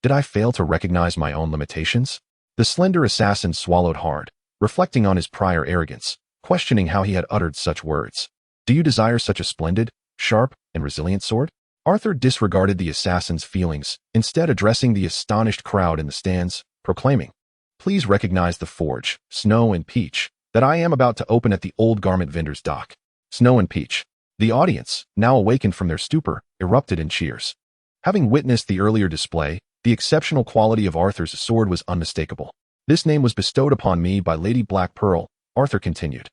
A: Did I fail to recognize my own limitations? The slender assassin swallowed hard, reflecting on his prior arrogance, questioning how he had uttered such words. "Do you desire such a splendid, sharp, and resilient sword?" Arthur disregarded the assassin's feelings, instead addressing the astonished crowd in the stands, proclaiming, "Please recognize the forge, Snow and Peach, that I am about to open at the old garment vendor's dock." Snow and Peach. The audience, now awakened from their stupor, erupted in cheers. Having witnessed the earlier display, the exceptional quality of Arthur's sword was unmistakable. "This name was bestowed upon me by Lady Black Pearl," Arthur continued.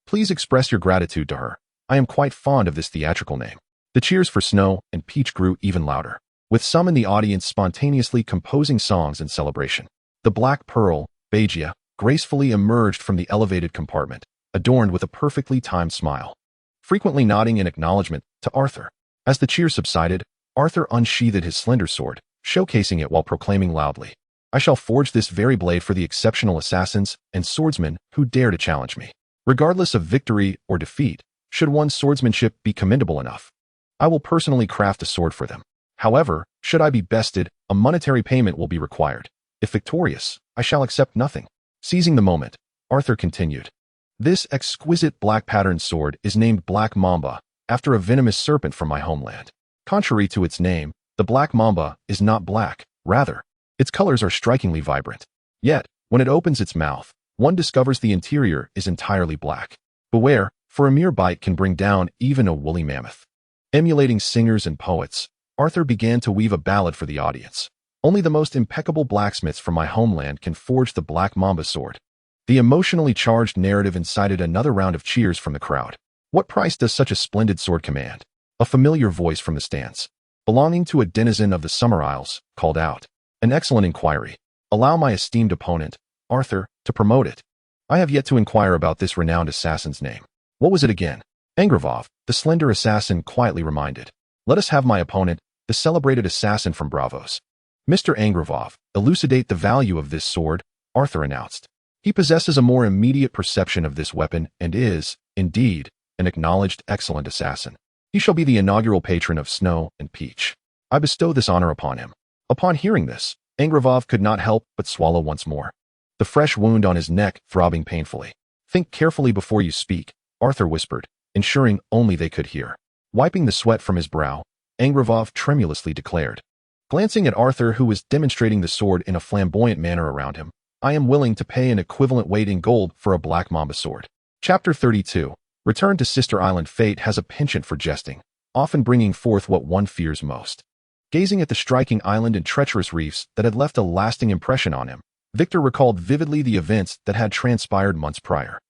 A: "Please express your gratitude to her. I am quite fond of this theatrical name." The cheers for Snow and Peach grew even louder, with some in the audience spontaneously composing songs in celebration. The Black Pearl, Bagia, gracefully emerged from the elevated compartment, adorned with a perfectly timed smile, frequently nodding in acknowledgement to Arthur. As the cheers subsided, Arthur unsheathed his slender sword, showcasing it while proclaiming loudly, "I shall forge this very blade for the exceptional assassins and swordsmen who dare to challenge me. Regardless of victory or defeat, should one's swordsmanship be commendable enough, I will personally craft a sword for them. However, should I be bested, a monetary payment will be required. If victorious, I shall accept nothing." Seizing the moment, Arthur continued, "This exquisite black-patterned sword is named Black Mamba, after a venomous serpent from my homeland. Contrary to its name, the Black Mamba is not black, rather, its colors are strikingly vibrant. Yet, when it opens its mouth, one discovers the interior is entirely black. Beware, for a mere bite can bring down even a woolly mammoth." Emulating singers and poets, Arthur began to weave a ballad for the audience. "Only the most impeccable blacksmiths from my homeland can forge the Black Mamba sword." The emotionally charged narrative incited another round of cheers from the crowd. "What price does such a splendid sword command?" A familiar voice from the stands, belonging to a denizen of the Summer Isles, called out, "An excellent inquiry. Allow my esteemed opponent, Arthur, to promote it. I have yet to inquire about this renowned assassin's name. What was it again?" Angravov, the slender assassin, quietly reminded. "Let us have my opponent, the celebrated assassin from Braavos." "Mr. Angravov, elucidate the value of this sword," Arthur announced. "He possesses a more immediate perception of this weapon and is, indeed, an acknowledged excellent assassin. He shall be the inaugural patron of Snow and Peach. I bestow this honor upon him." Upon hearing this, Angravov could not help but swallow once more, the fresh wound on his neck throbbing painfully. "Think carefully before you speak," Arthur whispered, ensuring only they could hear. Wiping the sweat from his brow, Angravov tremulously declared, glancing at Arthur, who was demonstrating the sword in a flamboyant manner around him, "I am willing to pay an equivalent weight in gold for a Black Mamba sword." Chapter 32. Return to Sister Island. Fate has a penchant for jesting, often bringing forth what one fears most. Gazing at the striking island and treacherous reefs that had left a lasting impression on him, Victor recalled vividly the events that had transpired months prior.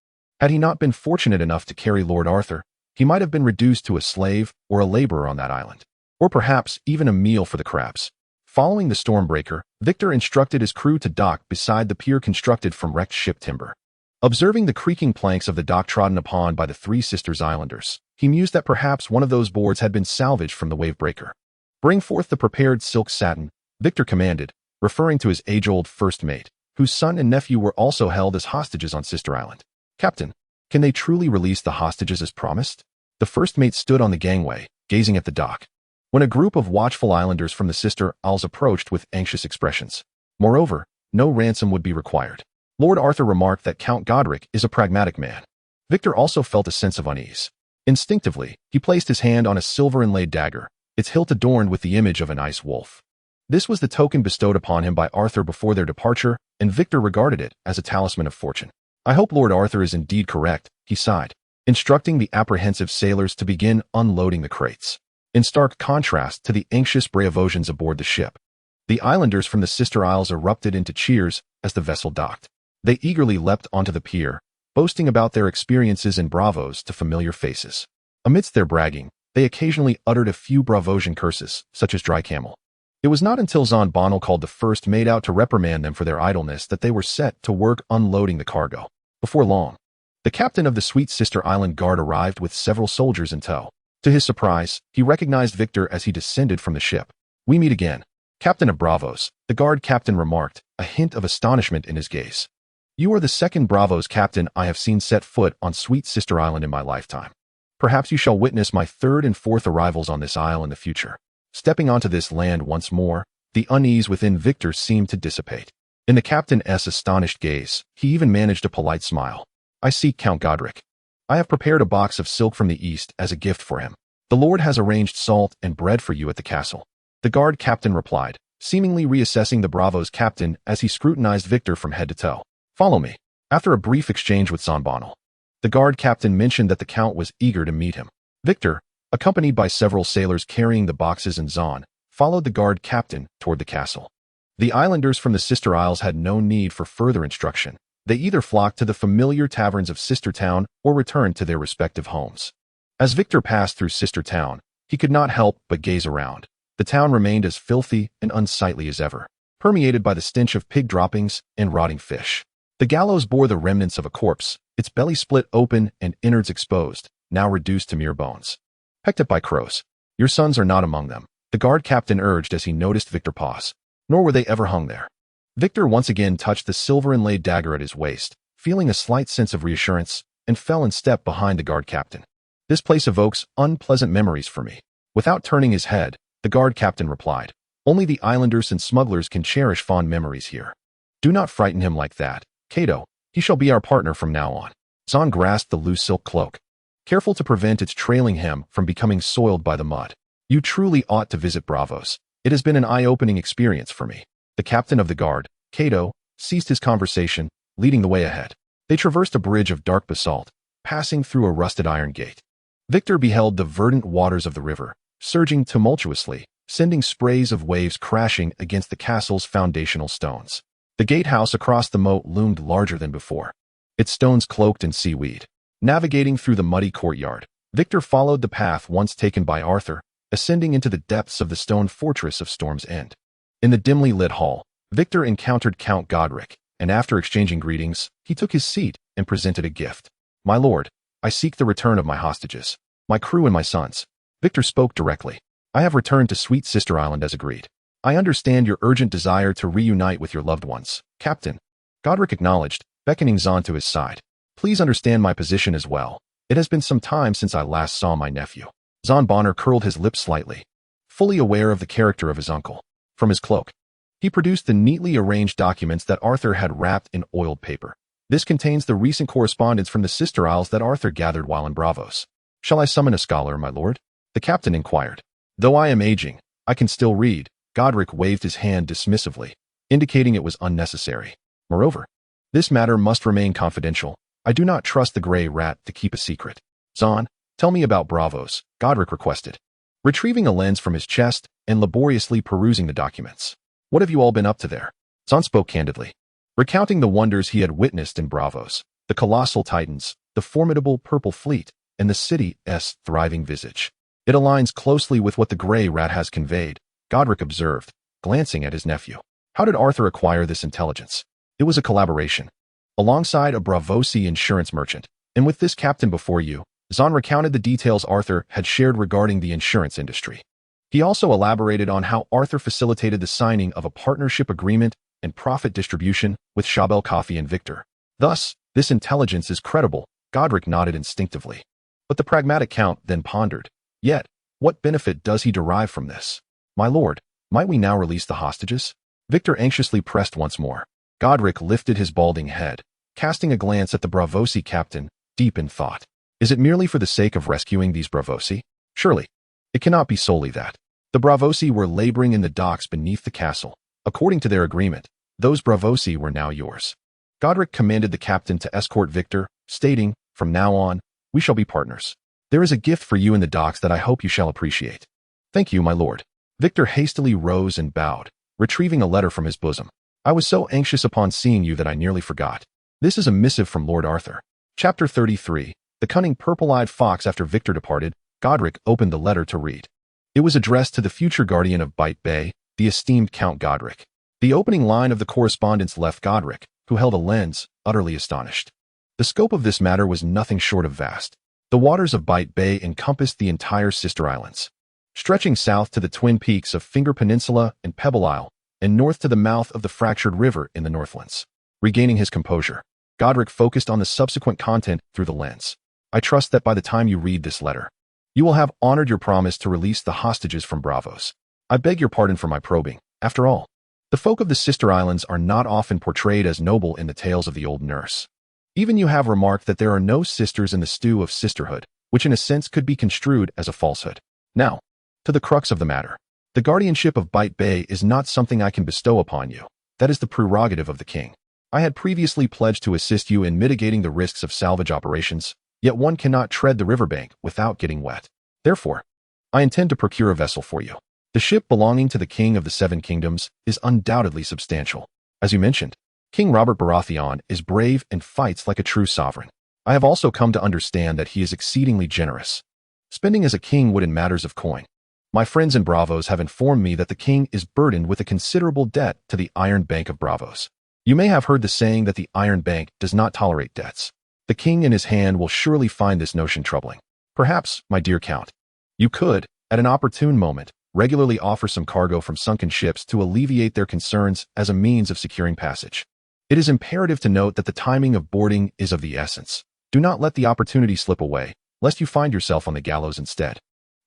A: Had he not been fortunate enough to carry Lord Arthur, he might have been reduced to a slave or a laborer on that island, or perhaps even a meal for the crabs. Following the Stormbreaker, Victor instructed his crew to dock beside the pier constructed from wrecked ship timber. Observing the creaking planks of the dock trodden upon by the Three Sisters Islanders, he mused that perhaps one of those boards had been salvaged from the wavebreaker. "Bring forth the prepared silk satin," Victor commanded, referring to his age-old first mate, whose son and nephew were also held as hostages on Sister Island. "Captain, can they truly release the hostages as promised?" The first mate stood on the gangway, gazing at the dock, when a group of watchful islanders from the Sister Isles approached with anxious expressions. Moreover, no ransom would be required. Lord Arthur remarked that Count Godric is a pragmatic man. Victor also felt a sense of unease. Instinctively, he placed his hand on a silver-inlaid dagger, its hilt adorned with the image of an ice wolf. This was the token bestowed upon him by Arthur before their departure, and Victor regarded it as a talisman of fortune. "I hope Lord Arthur is indeed correct," he sighed, instructing the apprehensive sailors to begin unloading the crates. In stark contrast to the anxious Braavosians aboard the ship, the islanders from the Sister Isles erupted into cheers as the vessel docked. They eagerly leapt onto the pier, boasting about their experiences in Braavos to familiar faces. Amidst their bragging, they occasionally uttered a few Braavosian curses, such as dry camel. It was not until Zon Bonal called the first mate out to reprimand them for their idleness that they were set to work unloading the cargo. Before long, the captain of the Sweet Sister Island Guard arrived with several soldiers in tow. To his surprise, he recognized Victor as he descended from the ship. "We meet again, Captain of Braavos," the guard captain remarked, a hint of astonishment in his gaze. "You are the second Braavos captain I have seen set foot on Sweet Sister Island in my lifetime. Perhaps you shall witness my third and fourth arrivals on this isle in the future." Stepping onto this land once more, the unease within Victor seemed to dissipate. In the captain's astonished gaze, he even managed a polite smile. "I seek Count Godric. I have prepared a box of silk from the east as a gift for him. The Lord has arranged salt and bread for you at the castle," the guard captain replied, seemingly reassessing the Braavos captain as he scrutinized Victor from head to toe. "Follow me." After a brief exchange with Zon Bonal, the guard captain mentioned that the count was eager to meet him. Victor, accompanied by several sailors carrying the boxes and Zon, followed the guard captain toward the castle. The islanders from the Sister Isles had no need for further instruction. They either flocked to the familiar taverns of Sister Town or returned to their respective homes. As Victor passed through Sister Town, he could not help but gaze around. The town remained as filthy and unsightly as ever, permeated by the stench of pig droppings and rotting fish. The gallows bore the remnants of a corpse, its belly split open and innards exposed, now reduced to mere bones. "Pecked at by crows. Your sons are not among them," the guard captain urged as he noticed Victor pause. "Nor were they ever hung there." Victor once again touched the silver-inlaid dagger at his waist, feeling a slight sense of reassurance, and fell in step behind the guard captain. "This place evokes unpleasant memories for me." Without turning his head, the guard captain replied, "Only the islanders and smugglers can cherish fond memories here. Do not frighten him like that, Cato. He shall be our partner from now on." Zon grasped the loose silk cloak, careful to prevent its trailing hem from becoming soiled by the mud. "You truly ought to visit Braavos. It has been an eye-opening experience for me." The captain of the guard, Cato, ceased his conversation, leading the way ahead. They traversed a bridge of dark basalt, passing through a rusted iron gate. Victor beheld the verdant waters of the river, surging tumultuously, sending sprays of waves crashing against the castle's foundational stones. The gatehouse across the moat loomed larger than before, its stones cloaked in seaweed. Navigating through the muddy courtyard, Victor followed the path once taken by Arthur, ascending into the depths of the stone fortress of Storm's End. In the dimly lit hall, Victor encountered Count Godric, and after exchanging greetings, he took his seat and presented a gift. "My lord, I seek the return of my hostages, my crew and my sons." Victor spoke directly. "I have returned to Sweet Sister Island as agreed. I understand your urgent desire to reunite with your loved ones, Captain." Godric acknowledged, beckoning Zon to his side. "Please understand my position as well. It has been some time since I last saw my nephew." Zon Bonner curled his lips slightly, fully aware of the character of his uncle. From his cloak, he produced the neatly arranged documents that Arthur had wrapped in oiled paper. "This contains the recent correspondence from the Sister Isles that Arthur gathered while in Braavos." "Shall I summon a scholar, my lord?" the captain inquired. "Though I am aging, I can still read." Godric waved his hand dismissively, indicating it was unnecessary. "Moreover, this matter must remain confidential. I do not trust the gray rat to keep a secret." "Zon, tell me about Braavos," Godric requested, retrieving a lens from his chest and laboriously perusing the documents. "What have you all been up to there?" Zon spoke candidly, recounting the wonders he had witnessed in Braavos, the colossal titans, the formidable purple fleet, and the city's thriving visage. "It aligns closely with what the gray rat has conveyed," Godric observed, glancing at his nephew. How did Arthur acquire this intelligence? It was a collaboration. Alongside a Braavosi insurance merchant, and with this captain before you, Zahn recounted the details Arthur had shared regarding the insurance industry. He also elaborated on how Arthur facilitated the signing of a partnership agreement and profit distribution with Shael Coffee and Victor. Thus, this intelligence is credible. Godric nodded instinctively. But the pragmatic Count then pondered. Yet, what benefit does he derive from this? My lord, might we now release the hostages? Victor anxiously pressed once more. Godric lifted his balding head, casting a glance at the Braavosi captain, deep in thought. Is it merely for the sake of rescuing these Braavosi? Surely, it cannot be solely that. The Braavosi were laboring in the docks beneath the castle. According to their agreement, those Braavosi were now yours. Godric commanded the captain to escort Victor, stating, from now on, we shall be partners. There is a gift for you in the docks that I hope you shall appreciate. Thank you, my lord. Victor hastily rose and bowed, retrieving a letter from his bosom. I was so anxious upon seeing you that I nearly forgot. This is a missive from Lord Arthur. Chapter 33. The cunning purple-eyed fox. After Victor departed, Godric opened the letter to read. It was addressed to the future guardian of Bite Bay, the esteemed Count Godric. The opening line of the correspondence left Godric, who held a lens, utterly astonished. The scope of this matter was nothing short of vast. The waters of Bite Bay encompassed the entire sister islands, stretching south to the twin peaks of Finger Peninsula and Pebble Isle, and north to the mouth of the fractured river in the Northlands. Regaining his composure, Godric focused on the subsequent content through the lens. I trust that by the time you read this letter, you will have honored your promise to release the hostages from Braavos. I beg your pardon for my probing. After all, the folk of the sister islands are not often portrayed as noble in the tales of the old nurse. Even you have remarked that there are no sisters in the stew of sisterhood, which in a sense could be construed as a falsehood. Now, to the crux of the matter. The guardianship of Bite Bay is not something I can bestow upon you. That is the prerogative of the king. I had previously pledged to assist you in mitigating the risks of salvage operations, yet one cannot tread the riverbank without getting wet. Therefore, I intend to procure a vessel for you. The ship belonging to the King of the Seven Kingdoms is undoubtedly substantial. As you mentioned, King Robert Baratheon is brave and fights like a true sovereign. I have also come to understand that he is exceedingly generous, spending as a king would in matters of coin. My friends in Braavos have informed me that the king is burdened with a considerable debt to the Iron Bank of Braavos. You may have heard the saying that the Iron Bank does not tolerate debts. The king in his hand will surely find this notion troubling. Perhaps, my dear Count, you could, at an opportune moment, regularly offer some cargo from sunken ships to alleviate their concerns as a means of securing passage. It is imperative to note that the timing of boarding is of the essence. Do not let the opportunity slip away, lest you find yourself on the gallows instead.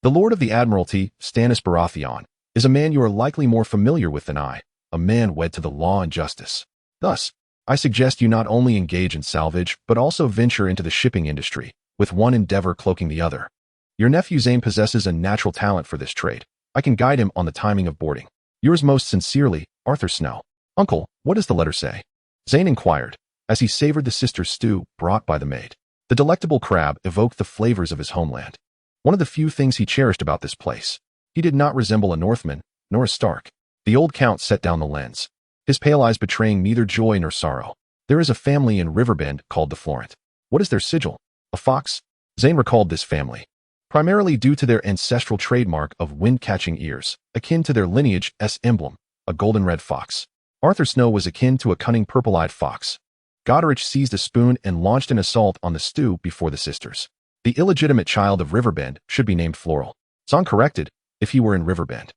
A: The Lord of the Admiralty, Stannis Baratheon, is a man you are likely more familiar with than I, a man wed to the law and justice. Thus, I suggest you not only engage in salvage, but also venture into the shipping industry, with one endeavor cloaking the other. Your nephew Zane possesses a natural talent for this trade. I can guide him on the timing of boarding. Yours most sincerely, Arthur Snow. Uncle, what does the letter say? Zane inquired, as he savored the sister's stew brought by the maid. The delectable crab evoked the flavors of his homeland. One of the few things he cherished about this place. He did not resemble a Northman, nor a Stark. The old Count set down the lens, his pale eyes betraying neither joy nor sorrow. There is a family in Riverbend called the Florent. What is their sigil? A fox? Zane recalled this family, primarily due to their ancestral trademark of wind-catching ears, akin to their lineage's emblem, a golden red fox. Arthur Snow was akin to a cunning purple-eyed fox. Godric seized a spoon and launched an assault on the stew before the sisters. The illegitimate child of Riverbend should be named Floral. Zahn corrected, if he were in Riverbend,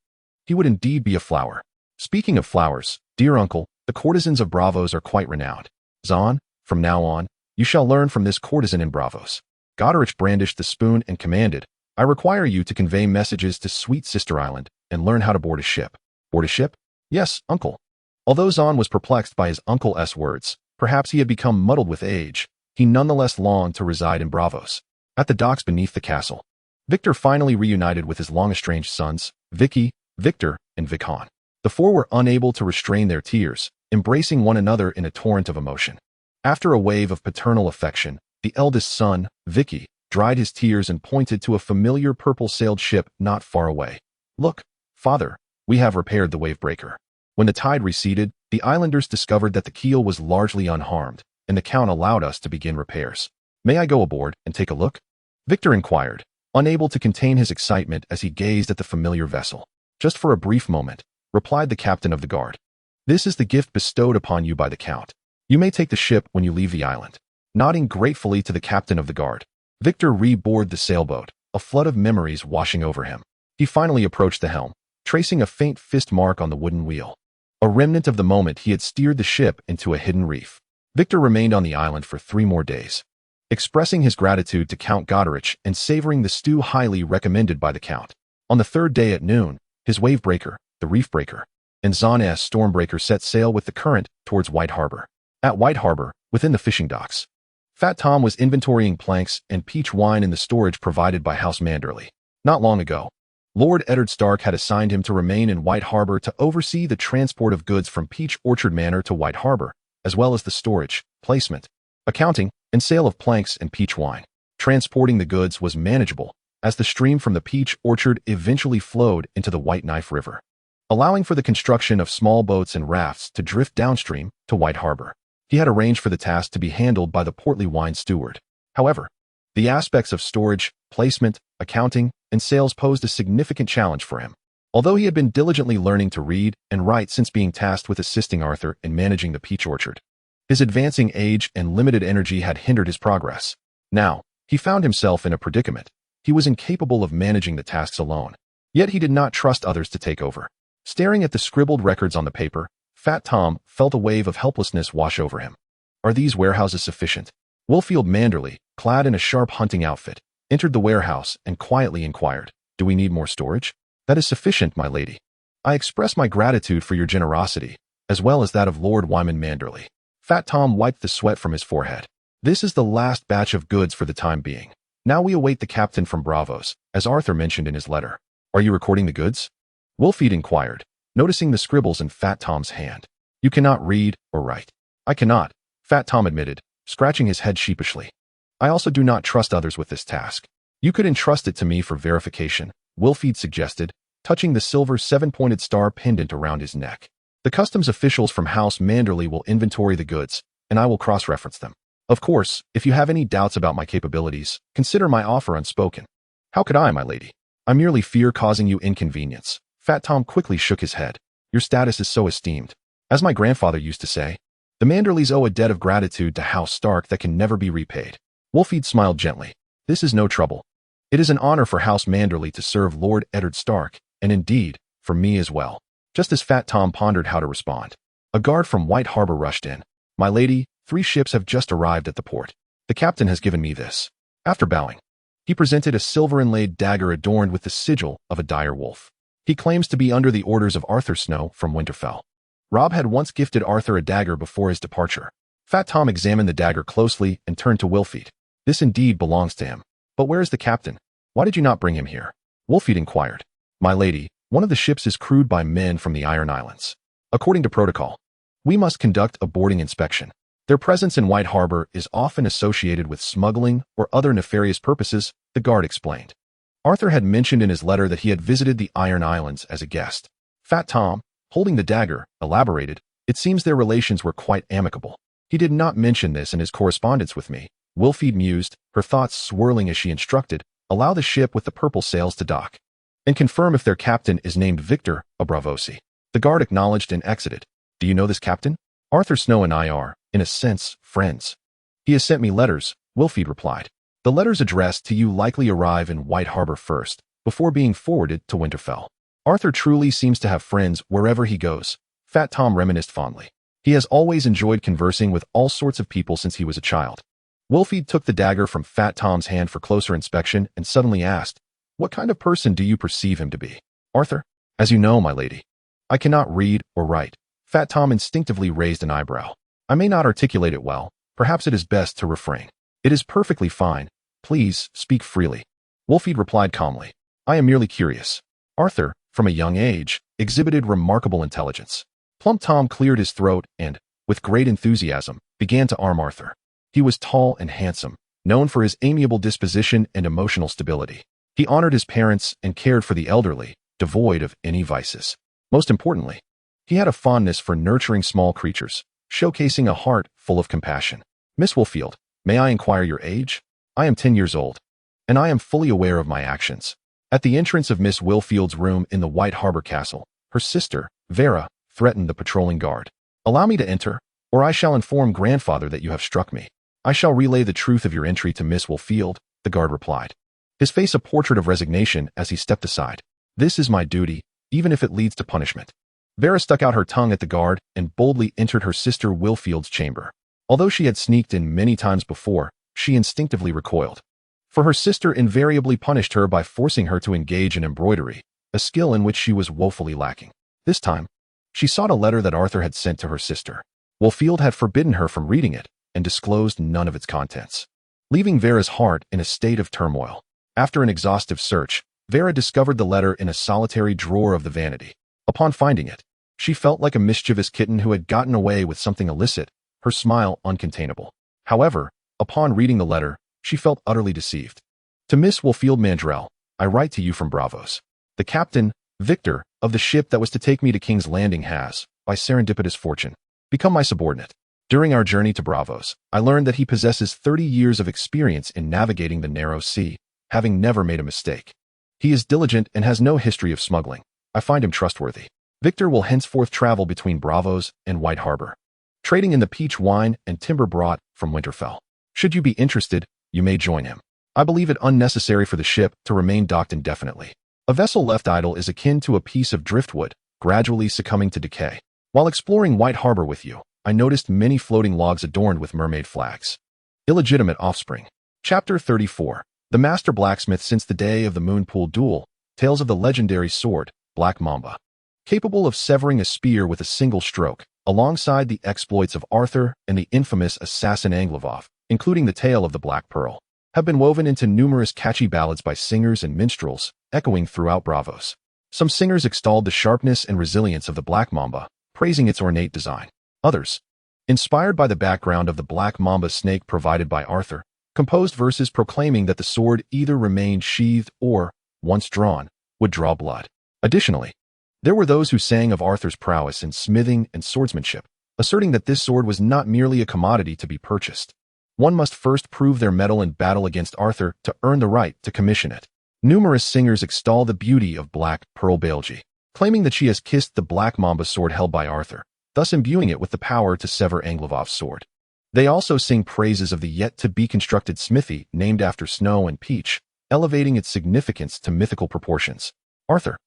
A: he would indeed be a flower. Speaking of flowers, dear uncle, the courtesans of Braavos are quite renowned. Zahn, from now on, you shall learn from this courtesan in Braavos. Godric brandished the spoon and commanded, I require you to convey messages to Sweet Sister Island and learn how to board a ship. Board a ship? Yes, uncle. Although Zahn was perplexed by his uncle's words, perhaps he had become muddled with age, he nonetheless longed to reside in Braavos. At the docks beneath the castle, Victor finally reunited with his long-estranged sons, Vicky, Victor, and Vicon. The four were unable to restrain their tears, embracing one another in a torrent of emotion. After a wave of paternal affection, the eldest son, Vicky, dried his tears and pointed to a familiar purple-sailed ship not far away. Look, father, we have repaired the wave-breaker. When the tide receded, the islanders discovered that the keel was largely unharmed, and the Count allowed us to begin repairs. May I go aboard and take a look? Victor inquired, unable to contain his excitement as he gazed at the familiar vessel. Just for a brief moment, replied the captain of the guard. "This is the gift bestowed upon you by the count. You may take the ship when you leave the island." Nodding gratefully to the captain of the guard, Victor re-boarded the sailboat, a flood of memories washing over him. He finally approached the helm, tracing a faint fist mark on the wooden wheel, a remnant of the moment he had steered the ship into a hidden reef. Victor remained on the island for 3 more days, expressing his gratitude to Count Goderich and savoring the stew highly recommended by the Count. On the 3rd day at noon, his wavebreaker, the Reef Breaker, and Dnes Stormbreaker set sail with the current towards White Harbor. At White Harbor, within the fishing docks, Fat Tom was inventorying planks and peach wine in the storage provided by House Manderley. Not long ago, Lord Eddard Stark had assigned him to remain in White Harbor to oversee the transport of goods from Peach Orchard Manor to White Harbor, as well as the storage, placement, accounting, and sale of planks and peach wine. Transporting the goods was manageable, as the stream from the peach orchard eventually flowed into the White Knife River, allowing for the construction of small boats and rafts to drift downstream to White Harbor. He had arranged for the task to be handled by the portly wine steward. However, the aspects of storage, placement, accounting, and sales posed a significant challenge for him. Although he had been diligently learning to read and write since being tasked with assisting Arthur in managing the peach orchard, his advancing age and limited energy had hindered his progress. Now, he found himself in a predicament. He was incapable of managing the tasks alone, yet he did not trust others to take over. Staring at the scribbled records on the paper, Fat Tom felt a wave of helplessness wash over him. Are these warehouses sufficient? Willfield Manderley, clad in a sharp hunting outfit, entered the warehouse and quietly inquired, "Do we need more storage?" "That is sufficient, my lady. I express my gratitude for your generosity, as well as that of Lord Wyman Manderley." Fat Tom wiped the sweat from his forehead. "This is the last batch of goods for the time being. Now we await the captain from Braavos, as Arthur mentioned in his letter." "Are you recording the goods?" Willfield inquired, noticing the scribbles in Fat Tom's hand. "You cannot read or write." "I cannot," Fat Tom admitted, scratching his head sheepishly. "I also do not trust others with this task." "You could entrust it to me for verification," Willfield suggested, touching the silver 7-pointed star pendant around his neck. "The customs officials from House Manderley will inventory the goods, and I will cross-reference them. Of course, if you have any doubts about my capabilities, consider my offer unspoken." "How could I, my lady? I merely fear causing you inconvenience." Fat Tom quickly shook his head. "Your status is so esteemed. As my grandfather used to say, the Manderleys owe a debt of gratitude to House Stark that can never be repaid." Willfield smiled gently. "This is no trouble. It is an honor for House Manderley to serve Lord Eddard Stark, and indeed, for me as well." Just as Fat Tom pondered how to respond, a guard from White Harbor rushed in. "My lady, 3 ships have just arrived at the port. The captain has given me this." After bowing, he presented a silver-inlaid dagger adorned with the sigil of a dire wolf. "He claims to be under the orders of Arthur Snow from Winterfell." Robb had once gifted Arthur a dagger before his departure. Fat Tom examined the dagger closely and turned to Willfield. "This indeed belongs to him. But where is the captain? Why did you not bring him here?" Willfield inquired. "My lady, one of the ships is crewed by men from the Iron Islands. According to protocol, we must conduct a boarding inspection. Their presence in White Harbor is often associated with smuggling or other nefarious purposes," the guard explained. Arthur had mentioned in his letter that he had visited the Iron Islands as a guest. Fat Tom, holding the dagger, elaborated, "It seems their relations were quite amicable." "He did not mention this in his correspondence with me," Willfield mused, her thoughts swirling as she instructed, "Allow the ship with the purple sails to dock, and confirm if their captain is named Victor of Braavosi." The guard acknowledged and exited. "Do you know this captain?" "Arthur Snow and I are, in a sense, friends. He has sent me letters," Willfield replied. "The letters addressed to you likely arrive in White Harbor first, before being forwarded to Winterfell. Arthur truly seems to have friends wherever he goes," Fat Tom reminisced fondly. "He has always enjoyed conversing with all sorts of people since he was a child." Willfield took the dagger from Fat Tom's hand for closer inspection and suddenly asked, "What kind of person do you perceive him to be?" "Arthur? As you know, my lady, I cannot read or write." Fat Tom instinctively raised an eyebrow. "I may not articulate it well. Perhaps it is best to refrain." "It is perfectly fine. Please, speak freely." Willfield replied calmly. "I am merely curious." Arthur, from a young age, exhibited remarkable intelligence. Plump Tom cleared his throat and, with great enthusiasm, began to arm Arthur. He was tall and handsome, known for his amiable disposition and emotional stability. He honored his parents and cared for the elderly, devoid of any vices. Most importantly, he had a fondness for nurturing small creatures, showcasing a heart full of compassion. "Miss Willfield, may I inquire your age?" "I am 10 years old, and I am fully aware of my actions." At the entrance of Miss Willfield's room in the White Harbor Castle, her sister, Vera threatened the patrolling guard. "Allow me to enter, or I shall inform grandfather that you have struck me." "I shall relay the truth of your entry to Miss Wolfield," the guard replied, his face a portrait of resignation as he stepped aside. "This is my duty, even if it leads to punishment." Vera stuck out her tongue at the guard and boldly entered her sister Wilfield's chamber. Although she had sneaked in many times before, she instinctively recoiled. For her sister invariably punished her by forcing her to engage in embroidery, a skill in which she was woefully lacking. This time, she sought a letter that Arthur had sent to her sister. Wolfield had forbidden her from reading it and disclosed none of its contents, leaving Vera's heart in a state of turmoil. After an exhaustive search, Vera discovered the letter in a solitary drawer of the vanity. Upon finding it, she felt like a mischievous kitten who had gotten away with something illicit, her smile uncontainable. However, upon reading the letter, she felt utterly deceived. "To Miss Wolfield Mandrell, I write to you from Braavos. The captain, Victor, of the ship that was to take me to King's Landing has, by serendipitous fortune, become my subordinate. During our journey to Braavos, I learned that he possesses 30 years of experience in navigating the narrow sea, having never made a mistake. He is diligent and has no history of smuggling. I find him trustworthy. Victor will henceforth travel between Braavos and White Harbor, trading in the peach wine and timber brought from Winterfell. Should you be interested, you may join him. I believe it unnecessary for the ship to remain docked indefinitely. A vessel left idle is akin to a piece of driftwood, gradually succumbing to decay. While exploring White Harbor with you, I noticed many floating logs adorned with mermaid flags. Illegitimate offspring. Chapter 34. The Master Blacksmith since the day of the Moonpool Duel, tales of the legendary sword, Black Mamba. Capable of severing a spear with a single stroke, alongside the exploits of Arthur and the infamous assassin Anglevov, including the tale of the Black Pearl, have been woven into numerous catchy ballads by singers and minstrels, echoing throughout Braavos. Some singers extolled the sharpness and resilience of the Black Mamba, praising its ornate design. Others, inspired by the background of the Black Mamba snake provided by Arthur, composed verses proclaiming that the sword either remained sheathed or, once drawn, would draw blood. Additionally, there were those who sang of Arthur's prowess in smithing and swordsmanship, asserting that this sword was not merely a commodity to be purchased. One must first prove their mettle in battle against Arthur to earn the right to commission it. Numerous singers extol the beauty of Black Pearl Bailji, claiming that she has kissed the Black Mamba sword held by Arthur, thus imbuing it with the power to sever Anglevov's sword. They also sing praises of the yet-to-be-constructed smithy named after Snow and Peach, elevating its significance to mythical proportions. Arthur,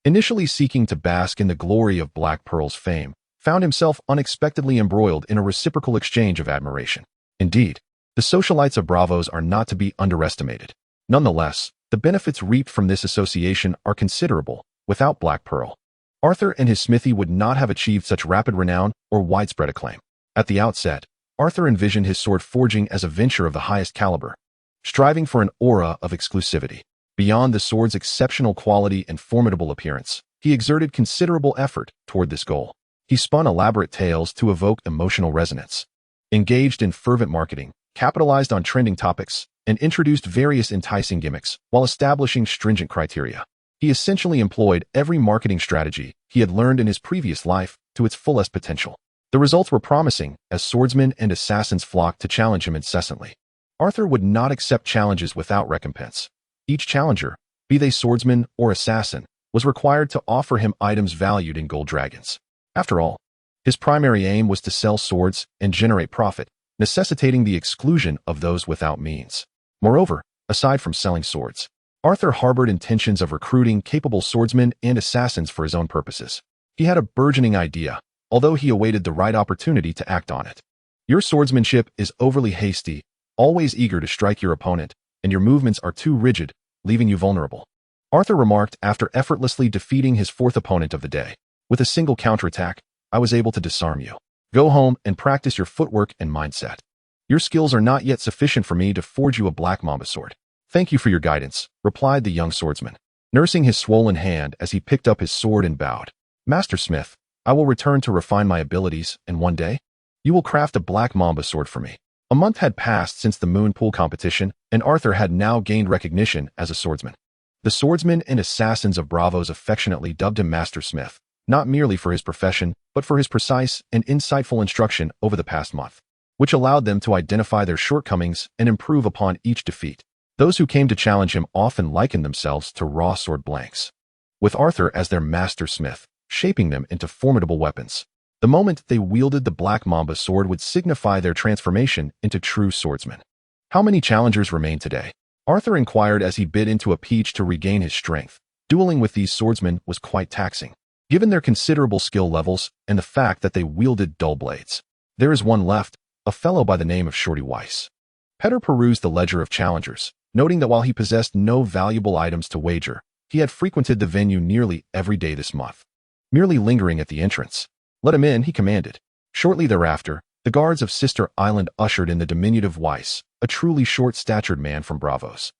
A: initially seeking to bask in the glory of Black Pearl's fame, found himself unexpectedly embroiled in a reciprocal exchange of admiration. Indeed, the socialites of Braavos are not to be underestimated. Nonetheless, the benefits reaped from this association are considerable. Without Black Pearl, Arthur and his smithy would not have achieved such rapid renown or widespread acclaim. At the outset, Arthur envisioned his sword forging as a venture of the highest caliber, striving for an aura of exclusivity. Beyond the sword's exceptional quality and formidable appearance, he exerted considerable effort toward this goal. He spun elaborate tales to evoke emotional resonance, engaged in fervent marketing, capitalized on trending topics, and introduced various enticing gimmicks while establishing stringent criteria. He essentially employed every marketing strategy he had learned in his previous life to its fullest potential. The results were promising as swordsmen and assassins flocked to challenge him incessantly. Arthur would not accept challenges without recompense. Each challenger, be they swordsman or assassin, was required to offer him items valued in gold dragons. After all, his primary aim was to sell swords and generate profit, necessitating the exclusion of those without means. Moreover, aside from selling swords, Arthur harbored intentions of recruiting capable swordsmen and assassins for his own purposes. He had a burgeoning idea, although he awaited the right opportunity to act on it. Your swordsmanship is overly hasty, always eager to strike your opponent, and your movements are too rigid, leaving you vulnerable, Arthur remarked after effortlessly defeating his fourth opponent of the day. With a single counterattack, I was able to disarm you. Go home and practice your footwork and mindset. Your skills are not yet sufficient for me to forge you a Black Mamba sword. Thank you for your guidance, replied the young swordsman, nursing his swollen hand as he picked up his sword and bowed. Master Smith, I will return to refine my abilities, and one day, you will craft a Black Mamba sword for me. A month had passed since the Moonpool competition, and Arthur had now gained recognition as a swordsman. The swordsmen and assassins of Braavos affectionately dubbed him Master Smith, not merely for his profession, but for his precise and insightful instruction over the past month, which allowed them to identify their shortcomings and improve upon each defeat. Those who came to challenge him often likened themselves to raw sword blanks. With Arthur as their Master Smith, shaping them into formidable weapons. The moment they wielded the Black Mamba sword would signify their transformation into true swordsmen. How many challengers remain today? Arthur inquired as he bit into a peach to regain his strength. Dueling with these swordsmen was quite taxing, given their considerable skill levels and the fact that they wielded dull blades. There is one left, a fellow by the name of Shorty Weiss. Petter perused the ledger of challengers, noting that while he possessed no valuable items to wager, he had frequented the venue nearly every day this month, merely lingering at the entrance. Let him in, he commanded. Shortly thereafter, the guards of Sister Island ushered in the diminutive Weiss, a truly short-statured man from Braavos.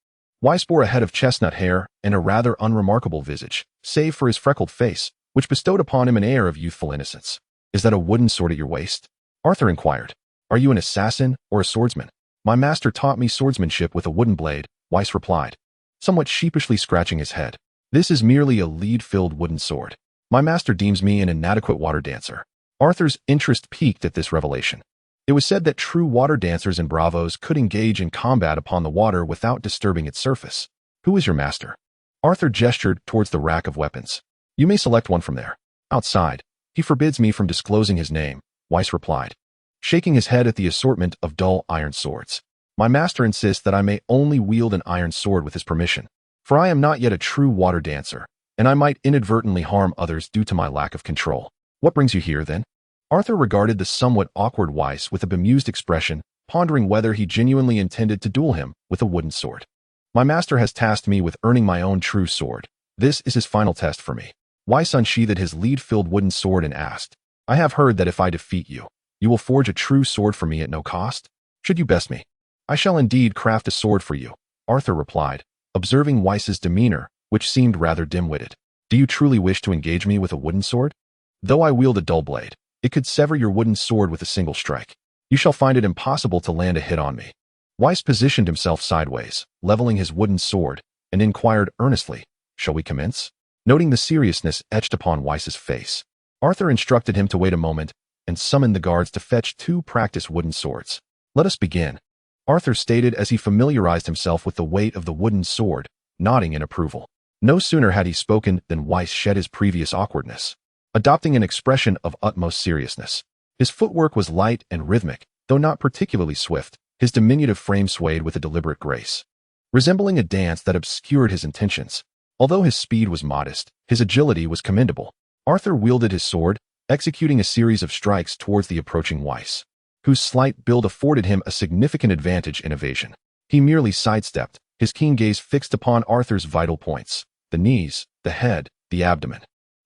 A: Weiss bore a head of chestnut hair and a rather unremarkable visage, save for his freckled face, which bestowed upon him an air of youthful innocence. "Is that a wooden sword at your waist?" Arthur inquired. "Are you an assassin or a swordsman?" "My master taught me swordsmanship with a wooden blade," Weiss replied, somewhat sheepishly scratching his head. "This is merely a lead-filled wooden sword. My master deems me an inadequate water dancer." Arthur's interest piqued at this revelation. It was said that true water dancers in Braavos could engage in combat upon the water without disturbing its surface. "Who is your master?" Arthur gestured towards the rack of weapons. "You may select one from there. Outside. He forbids me from disclosing his name," Weiss replied, shaking his head at the assortment of dull iron swords. "My master insists that I may only wield an iron sword with his permission, for I am not yet a true water dancer, and I might inadvertently harm others due to my lack of control." "What brings you here, then?" Arthur regarded the somewhat awkward Weiss with a bemused expression, pondering whether he genuinely intended to duel him with a wooden sword. "My master has tasked me with earning my own true sword. This is his final test for me." Weiss unsheathed his lead-filled wooden sword and asked, "I have heard that if I defeat you, you will forge a true sword for me at no cost? Should you best me, I shall indeed craft a sword for you," Arthur replied, observing Weiss's demeanor, which seemed rather dim-witted. "Do you truly wish to engage me with a wooden sword? Though I wield a dull blade, it could sever your wooden sword with a single strike. You shall find it impossible to land a hit on me." Weiss positioned himself sideways, leveling his wooden sword, and inquired earnestly, "Shall we commence?" Noting the seriousness etched upon Weiss's face, Arthur instructed him to wait a moment and summoned the guards to fetch 2 practiced wooden swords. "Let us begin," Arthur stated as he familiarized himself with the weight of the wooden sword, nodding in approval. No sooner had he spoken than Weiss shed his previous awkwardness, adopting an expression of utmost seriousness. His footwork was light and rhythmic, though not particularly swift. His diminutive frame swayed with a deliberate grace, resembling a dance that obscured his intentions. Although his speed was modest, his agility was commendable. Arthur wielded his sword, executing a series of strikes towards the approaching Weiss, whose slight build afforded him a significant advantage in evasion. He merely sidestepped, his keen gaze fixed upon Arthur's vital points: the knees, the head, the abdomen.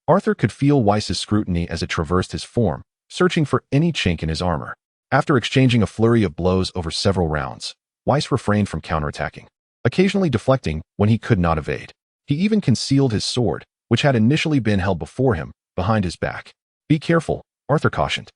A: Arthur could feel Weiss's scrutiny as it traversed his form, searching for any chink in his armor. After exchanging a flurry of blows over several rounds, Weiss refrained from counterattacking, occasionally deflecting when he could not evade. He even concealed his sword, which had initially been held before him, behind his back. "Be careful," Arthur cautioned.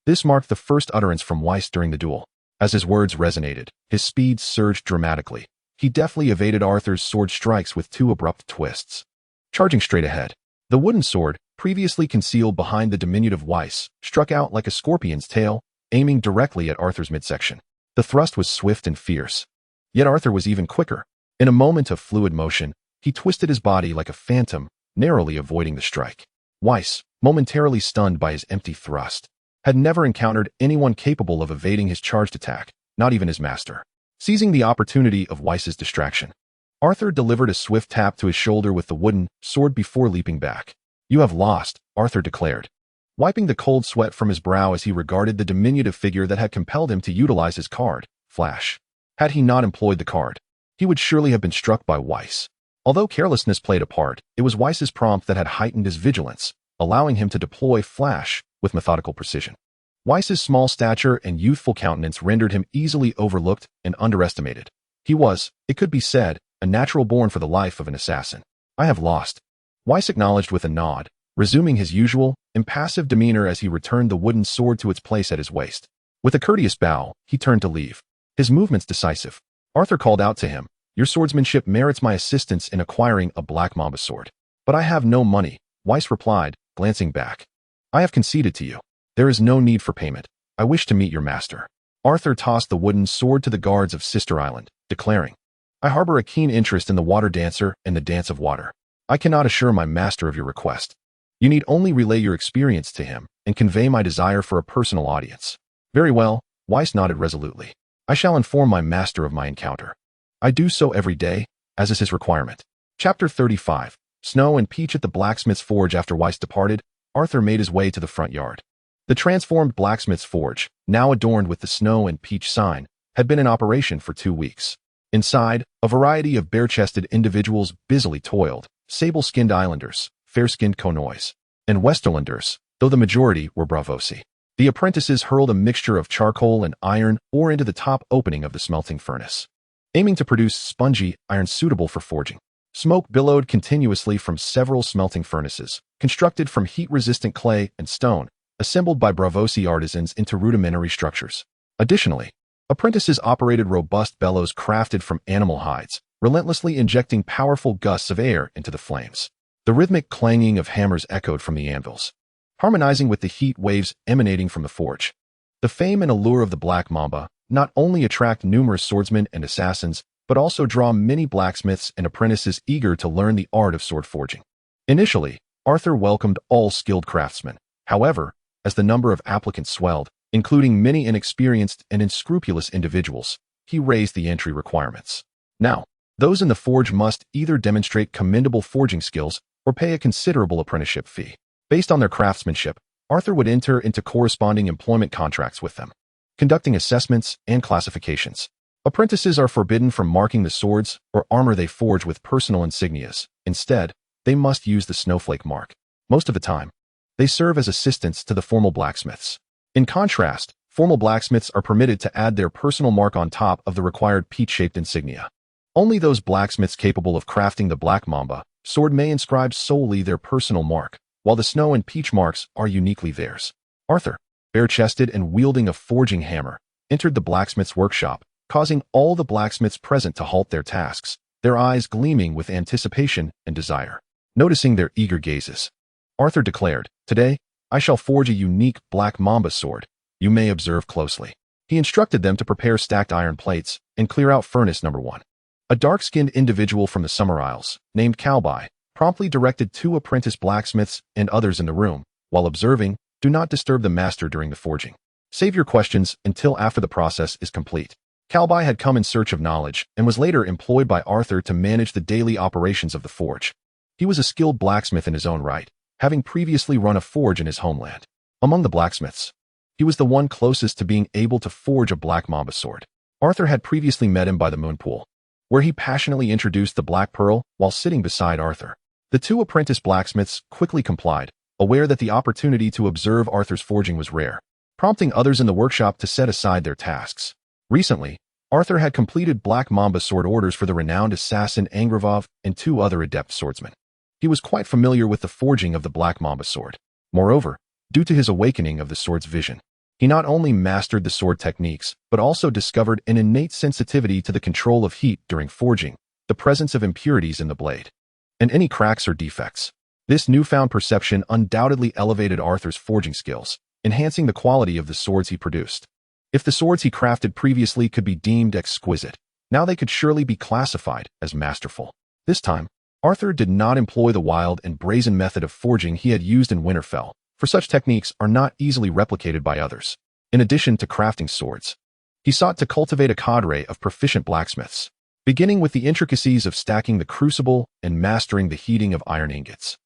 A: This marked the first utterance from Weiss during the duel. As his words resonated, his speed surged dramatically. He deftly evaded Arthur's sword strikes with 2 abrupt twists. Charging straight ahead, the wooden sword, previously concealed behind the diminutive Weiss, struck out like a scorpion's tail, aiming directly at Arthur's midsection. The thrust was swift and fierce. Yet Arthur was even quicker. In a moment of fluid motion, he twisted his body like a phantom, narrowly avoiding the strike. Weiss, momentarily stunned by his empty thrust, had never encountered anyone capable of evading his charged attack, not even his master. Seizing the opportunity of Weiss's distraction, Arthur delivered a swift tap to his shoulder with the wooden sword before leaping back. "You have lost," Arthur declared, wiping the cold sweat from his brow as he regarded the diminutive figure that had compelled him to utilize his card, Flash. Had he not employed the card, he would surely have been struck by Weiss. Although carelessness played a part, it was Weiss's prompt that had heightened his vigilance, allowing him to deploy Flash with methodical precision. Weiss's small stature and youthful countenance rendered him easily overlooked and underestimated. He was, it could be said, a natural born for the life of an assassin. "I have lost," Weiss acknowledged with a nod, resuming his usual, impassive demeanor as he returned the wooden sword to its place at his waist. With a courteous bow, he turned to leave, his movements decisive. Arthur called out to him, "Your swordsmanship merits my assistance in acquiring a Black Mamba sword." "But I have no money," Weiss replied, glancing back. "I have conceded to you. There is no need for payment. I wish to meet your master." Arthur tossed the wooden sword to the guards of Sister Island, declaring, "I harbor a keen interest in the water dancer and the dance of water. I cannot assure my master of your request." You need only relay your experience to him and convey my desire for a personal audience. Very well, Weiss nodded resolutely. I shall inform my master of my encounter. I do so every day, as is his requirement. Chapter 35. Snow and Peach at the blacksmith's forge. After Weiss departed, Arthur made his way to the front yard. The transformed blacksmith's forge, now adorned with the Snow and Peach sign, had been in operation for 2 weeks. Inside, a variety of bare-chested individuals busily toiled, sable-skinned islanders, fair-skinned Konois, and Westerlanders, though the majority were Braavosi. The apprentices hurled a mixture of charcoal and iron ore into the top opening of the smelting furnace, aiming to produce spongy iron suitable for forging. Smoke billowed continuously from several smelting furnaces, constructed from heat-resistant clay and stone, assembled by Braavosi artisans into rudimentary structures. Additionally, apprentices operated robust bellows crafted from animal hides, relentlessly injecting powerful gusts of air into the flames. The rhythmic clanging of hammers echoed from the anvils, harmonizing with the heat waves emanating from the forge. The fame and allure of the Black Mamba not only attract numerous swordsmen and assassins, but also draw many blacksmiths and apprentices eager to learn the art of sword forging. Initially, Arthur welcomed all skilled craftsmen. However, as the number of applicants swelled, including many inexperienced and unscrupulous individuals, he raised the entry requirements. Now, those in the forge must either demonstrate commendable forging skills or pay a considerable apprenticeship fee. Based on their craftsmanship, Arthur would enter into corresponding employment contracts with them, conducting assessments and classifications. Apprentices are forbidden from marking the swords or armor they forge with personal insignias. Instead, they must use the snowflake mark. Most of the time, they serve as assistants to the formal blacksmiths. In contrast, formal blacksmiths are permitted to add their personal mark on top of the required peach-shaped insignia. Only those blacksmiths capable of crafting the Black Mamba sword may inscribe solely their personal mark, while the Snow and Peach marks are uniquely theirs. Arthur, bare-chested and wielding a forging hammer, entered the blacksmith's workshop, causing all the blacksmiths present to halt their tasks, their eyes gleaming with anticipation and desire. Noticing their eager gazes, Arthur declared, "Today, I shall forge a unique Black Mamba sword. You may observe closely." He instructed them to prepare stacked iron plates and clear out furnace number 1. A dark-skinned individual from the Summer Isles, named Calby, promptly directed 2 apprentice blacksmiths and others in the room, while observing, "Do not disturb the master during the forging. Save your questions until after the process is complete." Calby had come in search of knowledge and was later employed by Arthur to manage the daily operations of the forge. He was a skilled blacksmith in his own right, having previously run a forge in his homeland. Among the blacksmiths, he was the one closest to being able to forge a Black Mamba sword. Arthur had previously met him by the moon pool, where he passionately introduced the Black Pearl while sitting beside Arthur. The 2 apprentice blacksmiths quickly complied, aware that the opportunity to observe Arthur's forging was rare, prompting others in the workshop to set aside their tasks. Recently, Arthur had completed Black Mamba sword orders for the renowned assassin Angravov and 2 other adept swordsmen. He was quite familiar with the forging of the Black Mamba sword. Moreover, due to his awakening of the sword's vision, he not only mastered the sword techniques, but also discovered an innate sensitivity to the control of heat during forging, the presence of impurities in the blade, and any cracks or defects. This newfound perception undoubtedly elevated Arthur's forging skills, enhancing the quality of the swords he produced. If the swords he crafted previously could be deemed exquisite, now they could surely be classified as masterful. This time, Arthur did not employ the wild and brazen method of forging he had used in Winterfell, for such techniques are not easily replicated by others. In addition to crafting swords, he sought to cultivate a cadre of proficient blacksmiths, beginning with the intricacies of stacking the crucible and mastering the heating of iron ingots.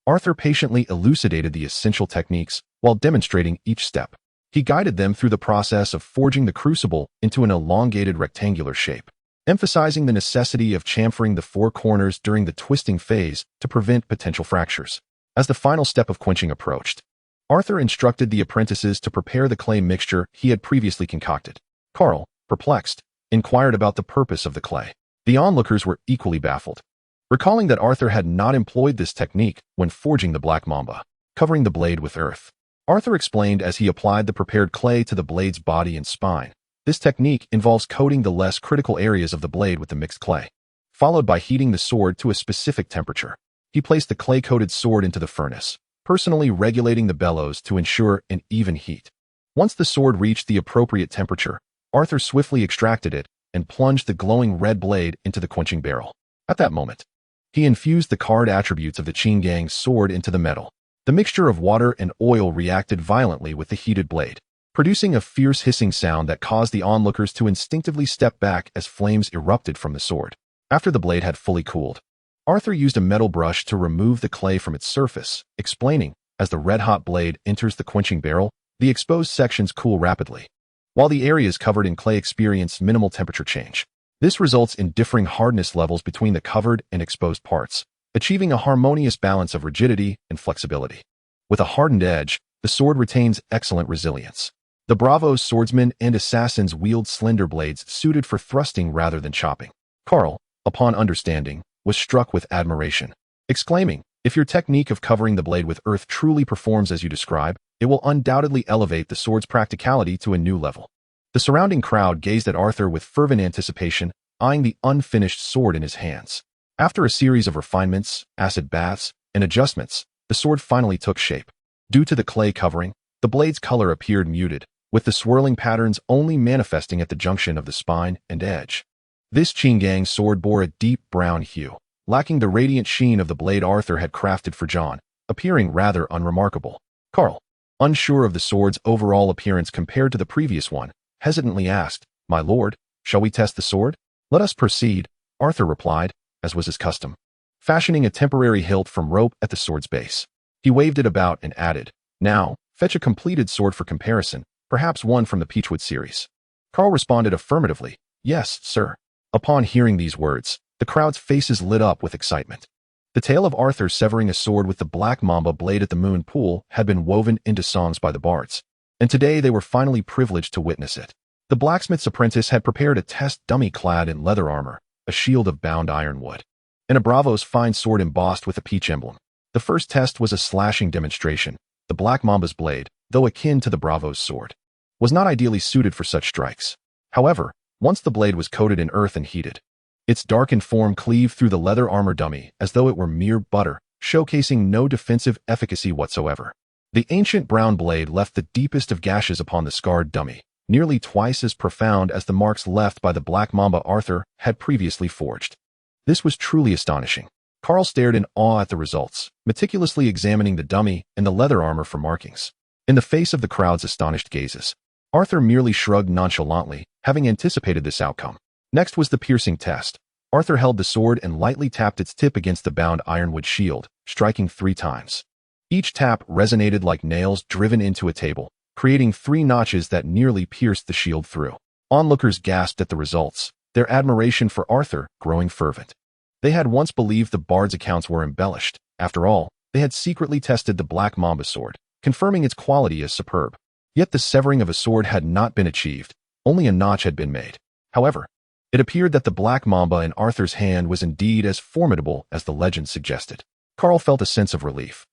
A: Arthur patiently elucidated the essential techniques while demonstrating each step. He guided them through the process of forging the crucible into an elongated rectangular shape, emphasizing the necessity of chamfering the 4 corners during the twisting phase to prevent potential fractures. As the final step of quenching approached, Arthur instructed the apprentices to prepare the clay mixture he had previously concocted. Carl, perplexed, inquired about the purpose of the clay. The onlookers were equally baffled, recalling that Arthur had not employed this technique when forging the Black Mamba, covering the blade with earth. Arthur explained as he applied the prepared clay to the blade's body and spine. This technique involves coating the less critical areas of the blade with the mixed clay, followed by heating the sword to a specific temperature. He placed the clay-coated sword into the furnace, personally regulating the bellows to ensure an even heat. Once the sword reached the appropriate temperature, Arthur swiftly extracted it and plunged the glowing red blade into the quenching barrel. At that moment, he infused the card attributes of the Qin Gang's sword into the metal. The mixture of water and oil reacted violently with the heated blade, producing a fierce hissing sound that caused the onlookers to instinctively step back as flames erupted from the sword. After the blade had fully cooled, Arthur used a metal brush to remove the clay from its surface, explaining, as the red-hot blade enters the quenching barrel, the exposed sections cool rapidly, while the areas covered in clay experience minimal temperature change. This results in differing hardness levels between the covered and exposed parts, achieving a harmonious balance of rigidity and flexibility. With a hardened edge, the sword retains excellent resilience. The Braavos swordsmen and assassins wield slender blades suited for thrusting rather than chopping. Carl, upon understanding, was struck with admiration, exclaiming, "If your technique of covering the blade with earth truly performs as you describe, it will undoubtedly elevate the sword's practicality to a new level." The surrounding crowd gazed at Arthur with fervent anticipation, eyeing the unfinished sword in his hands. After a series of refinements, acid baths, and adjustments, the sword finally took shape. Due to the clay covering, the blade's color appeared muted, with the swirling patterns only manifesting at the junction of the spine and edge. This Chingang sword bore a deep brown hue, lacking the radiant sheen of the blade Arthur had crafted for Jon, appearing rather unremarkable. Carl, unsure of the sword's overall appearance compared to the previous one, hesitantly asked, "My lord, shall we test the sword?" "Let us proceed," Arthur replied, as was his custom, fashioning a temporary hilt from rope at the sword's base. He waved it about and added, "Now, fetch a completed sword for comparison, perhaps one from the Peachwood series." Carl responded affirmatively, "Yes, sir." Upon hearing these words, the crowd's faces lit up with excitement. The tale of Arthur severing a sword with the Black Mamba blade at the Moon Pool had been woven into songs by the bards, and today they were finally privileged to witness it. The blacksmith's apprentice had prepared a test dummy clad in leather armor, a shield of bound ironwood, and a Braavos fine sword embossed with a peach emblem. The first test was a slashing demonstration. The Black Mamba's blade, though akin to the Braavos sword, was not ideally suited for such strikes. However, once the blade was coated in earth and heated, its darkened form cleaved through the leather armor dummy as though it were mere butter, showcasing no defensive efficacy whatsoever. The ancient brown blade left the deepest of gashes upon the scarred dummy, nearly twice as profound as the marks left by the Black Mamba Arthur had previously forged. This was truly astonishing. Carl stared in awe at the results, meticulously examining the dummy and the leather armor for markings. In the face of the crowd's astonished gazes, Arthur merely shrugged nonchalantly, having anticipated this outcome. Next was the piercing test. Arthur held the sword and lightly tapped its tip against the bound ironwood shield, striking 3 times. Each tap resonated like nails driven into a table, creating 3 notches that nearly pierced the shield through. Onlookers gasped at the results, their admiration for Arthur growing fervent. They had once believed the bard's accounts were embellished. After all, they had secretly tested the Black Mamba sword, confirming its quality as superb. Yet the severing of a sword had not been achieved, only a notch had been made. However, it appeared that the Black Mamba in Arthur's hand was indeed as formidable as the legend suggested. Carl felt a sense of relief.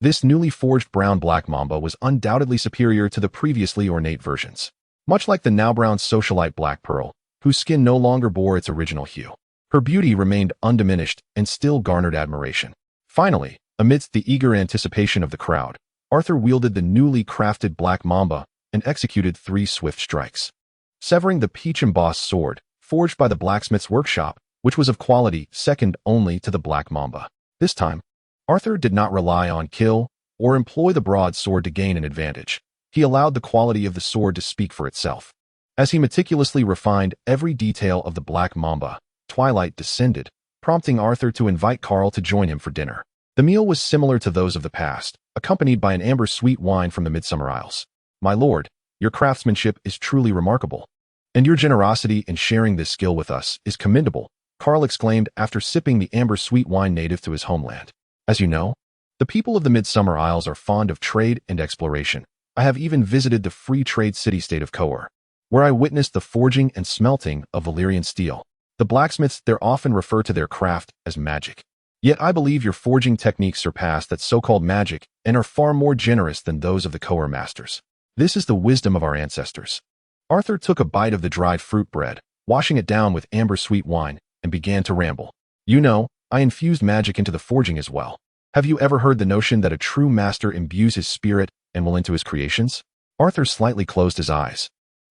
A: This newly forged brown Black Mamba was undoubtedly superior to the previously ornate versions. Much like the now brown socialite Black Pearl, whose skin no longer bore its original hue. Her beauty remained undiminished and still garnered admiration. Finally, amidst the eager anticipation of the crowd, Arthur wielded the newly crafted Black Mamba and executed 3 swift strikes. Severing the peach-embossed sword, forged by the blacksmith's workshop, which was of quality second only to the Black Mamba. This time, Arthur did not rely on kill or employ the broadsword to gain an advantage. He allowed the quality of the sword to speak for itself. As he meticulously refined every detail of the Black Mamba, twilight descended, prompting Arthur to invite Carl to join him for dinner. The meal was similar to those of the past, accompanied by an amber sweet wine from the Midsummer Isles. "My lord, your craftsmanship is truly remarkable, and your generosity in sharing this skill with us is commendable," Carl exclaimed after sipping the amber sweet wine native to his homeland. "As you know, the people of the Midsummer Isles are fond of trade and exploration. I have even visited the free trade city-state of Kohor, where I witnessed the forging and smelting of Valyrian steel. The blacksmiths there often refer to their craft as magic. Yet I believe your forging techniques surpass that so-called magic and are far more generous than those of the Kohor masters. This is the wisdom of our ancestors." Arthur took a bite of the dried fruit bread, washing it down with amber sweet wine, and began to ramble. "You know, I infused magic into the forging as well. Have you ever heard the notion that a true master imbues his spirit and will into his creations?" Arthur slightly closed his eyes,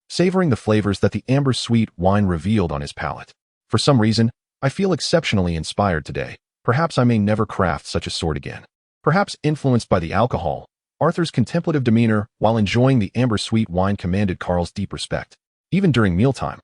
A: savoring the flavors that the amber sweet wine revealed on his palate. "For some reason, I feel exceptionally inspired today. Perhaps I may never craft such a sword again." Perhaps influenced by the alcohol, Arthur's contemplative demeanor while enjoying the amber-sweet wine commanded Carl's deep respect. Even during mealtime,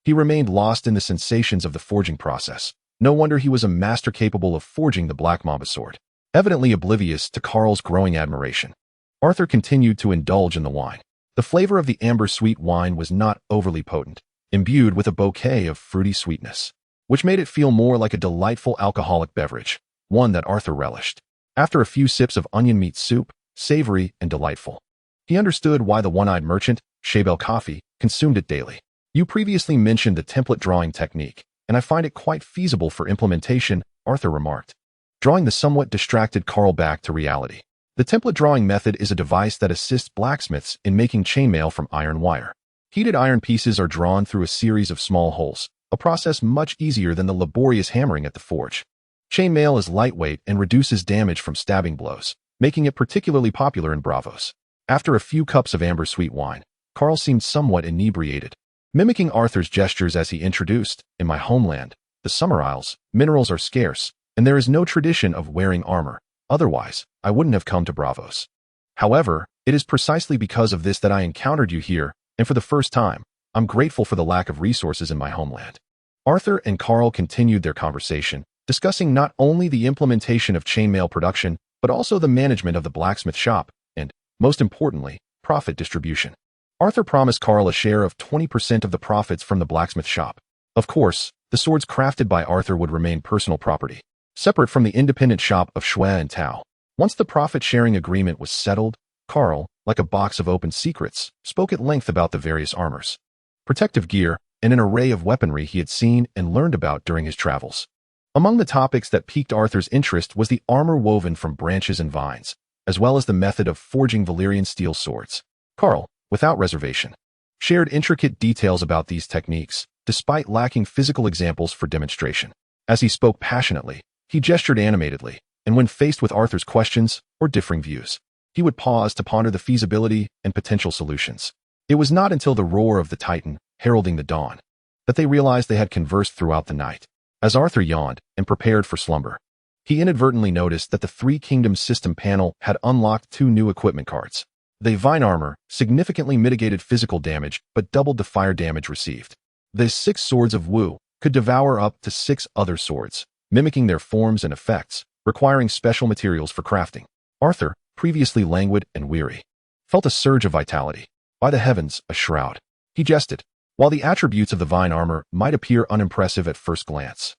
A: he remained lost in the sensations of the forging process. No wonder he was a master capable of forging the Black Mamba sword. Evidently oblivious to Carl's growing admiration, Arthur continued to indulge in the wine. The flavor of the amber-sweet wine was not overly potent, imbued with a bouquet of fruity sweetness, which made it feel more like a delightful alcoholic beverage, one that Arthur relished. After a few sips of onion meat soup, savory and delightful, he understood why the one-eyed merchant, Shael Coffee, consumed it daily. You previously mentioned the template drawing technique, and I find it quite feasible for implementation, Arthur remarked, drawing the somewhat distracted Carl back to reality. The template drawing method is a device that assists blacksmiths in making chainmail from iron wire. Heated iron pieces are drawn through a series of small holes, a process much easier than the laborious hammering at the forge. Chainmail is lightweight and reduces damage from stabbing blows, making it particularly popular in Braavos. After a few cups of amber-sweet wine, Carl seemed somewhat inebriated. Mimicking Arthur's gestures as he introduced, "In my homeland, the Summer Isles, minerals are scarce, and there is no tradition of wearing armor. Otherwise, I wouldn't have come to Braavos. However, it is precisely because of this that I encountered you here, and for the first time, I'm grateful for the lack of resources in my homeland." Arthur and Carl continued their conversation, discussing not only the implementation of chainmail production, but also the management of the blacksmith shop, and, most importantly, profit distribution. Arthur promised Carl a share of 20% of the profits from the blacksmith shop. Of course, the swords crafted by Arthur would remain personal property, separate from the independent shop of Shael and Tao. Once the profit-sharing agreement was settled, Carl, like a box of open secrets, spoke at length about the various armors, protective gear, and an array of weaponry he had seen and learned about during his travels. Among the topics that piqued Arthur's interest was the armor woven from branches and vines, as well as the method of forging Valyrian steel swords. Carl, without reservation, shared intricate details about these techniques, despite lacking physical examples for demonstration. As he spoke passionately, he gestured animatedly, and when faced with Arthur's questions or differing views, he would pause to ponder the feasibility and potential solutions. It was not until the roar of the Titan, heralding the dawn, that they realized they had conversed throughout the night. As Arthur yawned and prepared for slumber, he inadvertently noticed that the Three Kingdoms system panel had unlocked 2 new equipment cards. The Vine Armor significantly mitigated physical damage but doubled the fire damage received. The 6 Swords of Wu could devour up to 6 other swords, mimicking their forms and effects, requiring special materials for crafting. Arthur, previously languid and weary, felt a surge of vitality. By the heavens, a shroud. He jested. While the attributes of the Vine Armor might appear unimpressive at first glance,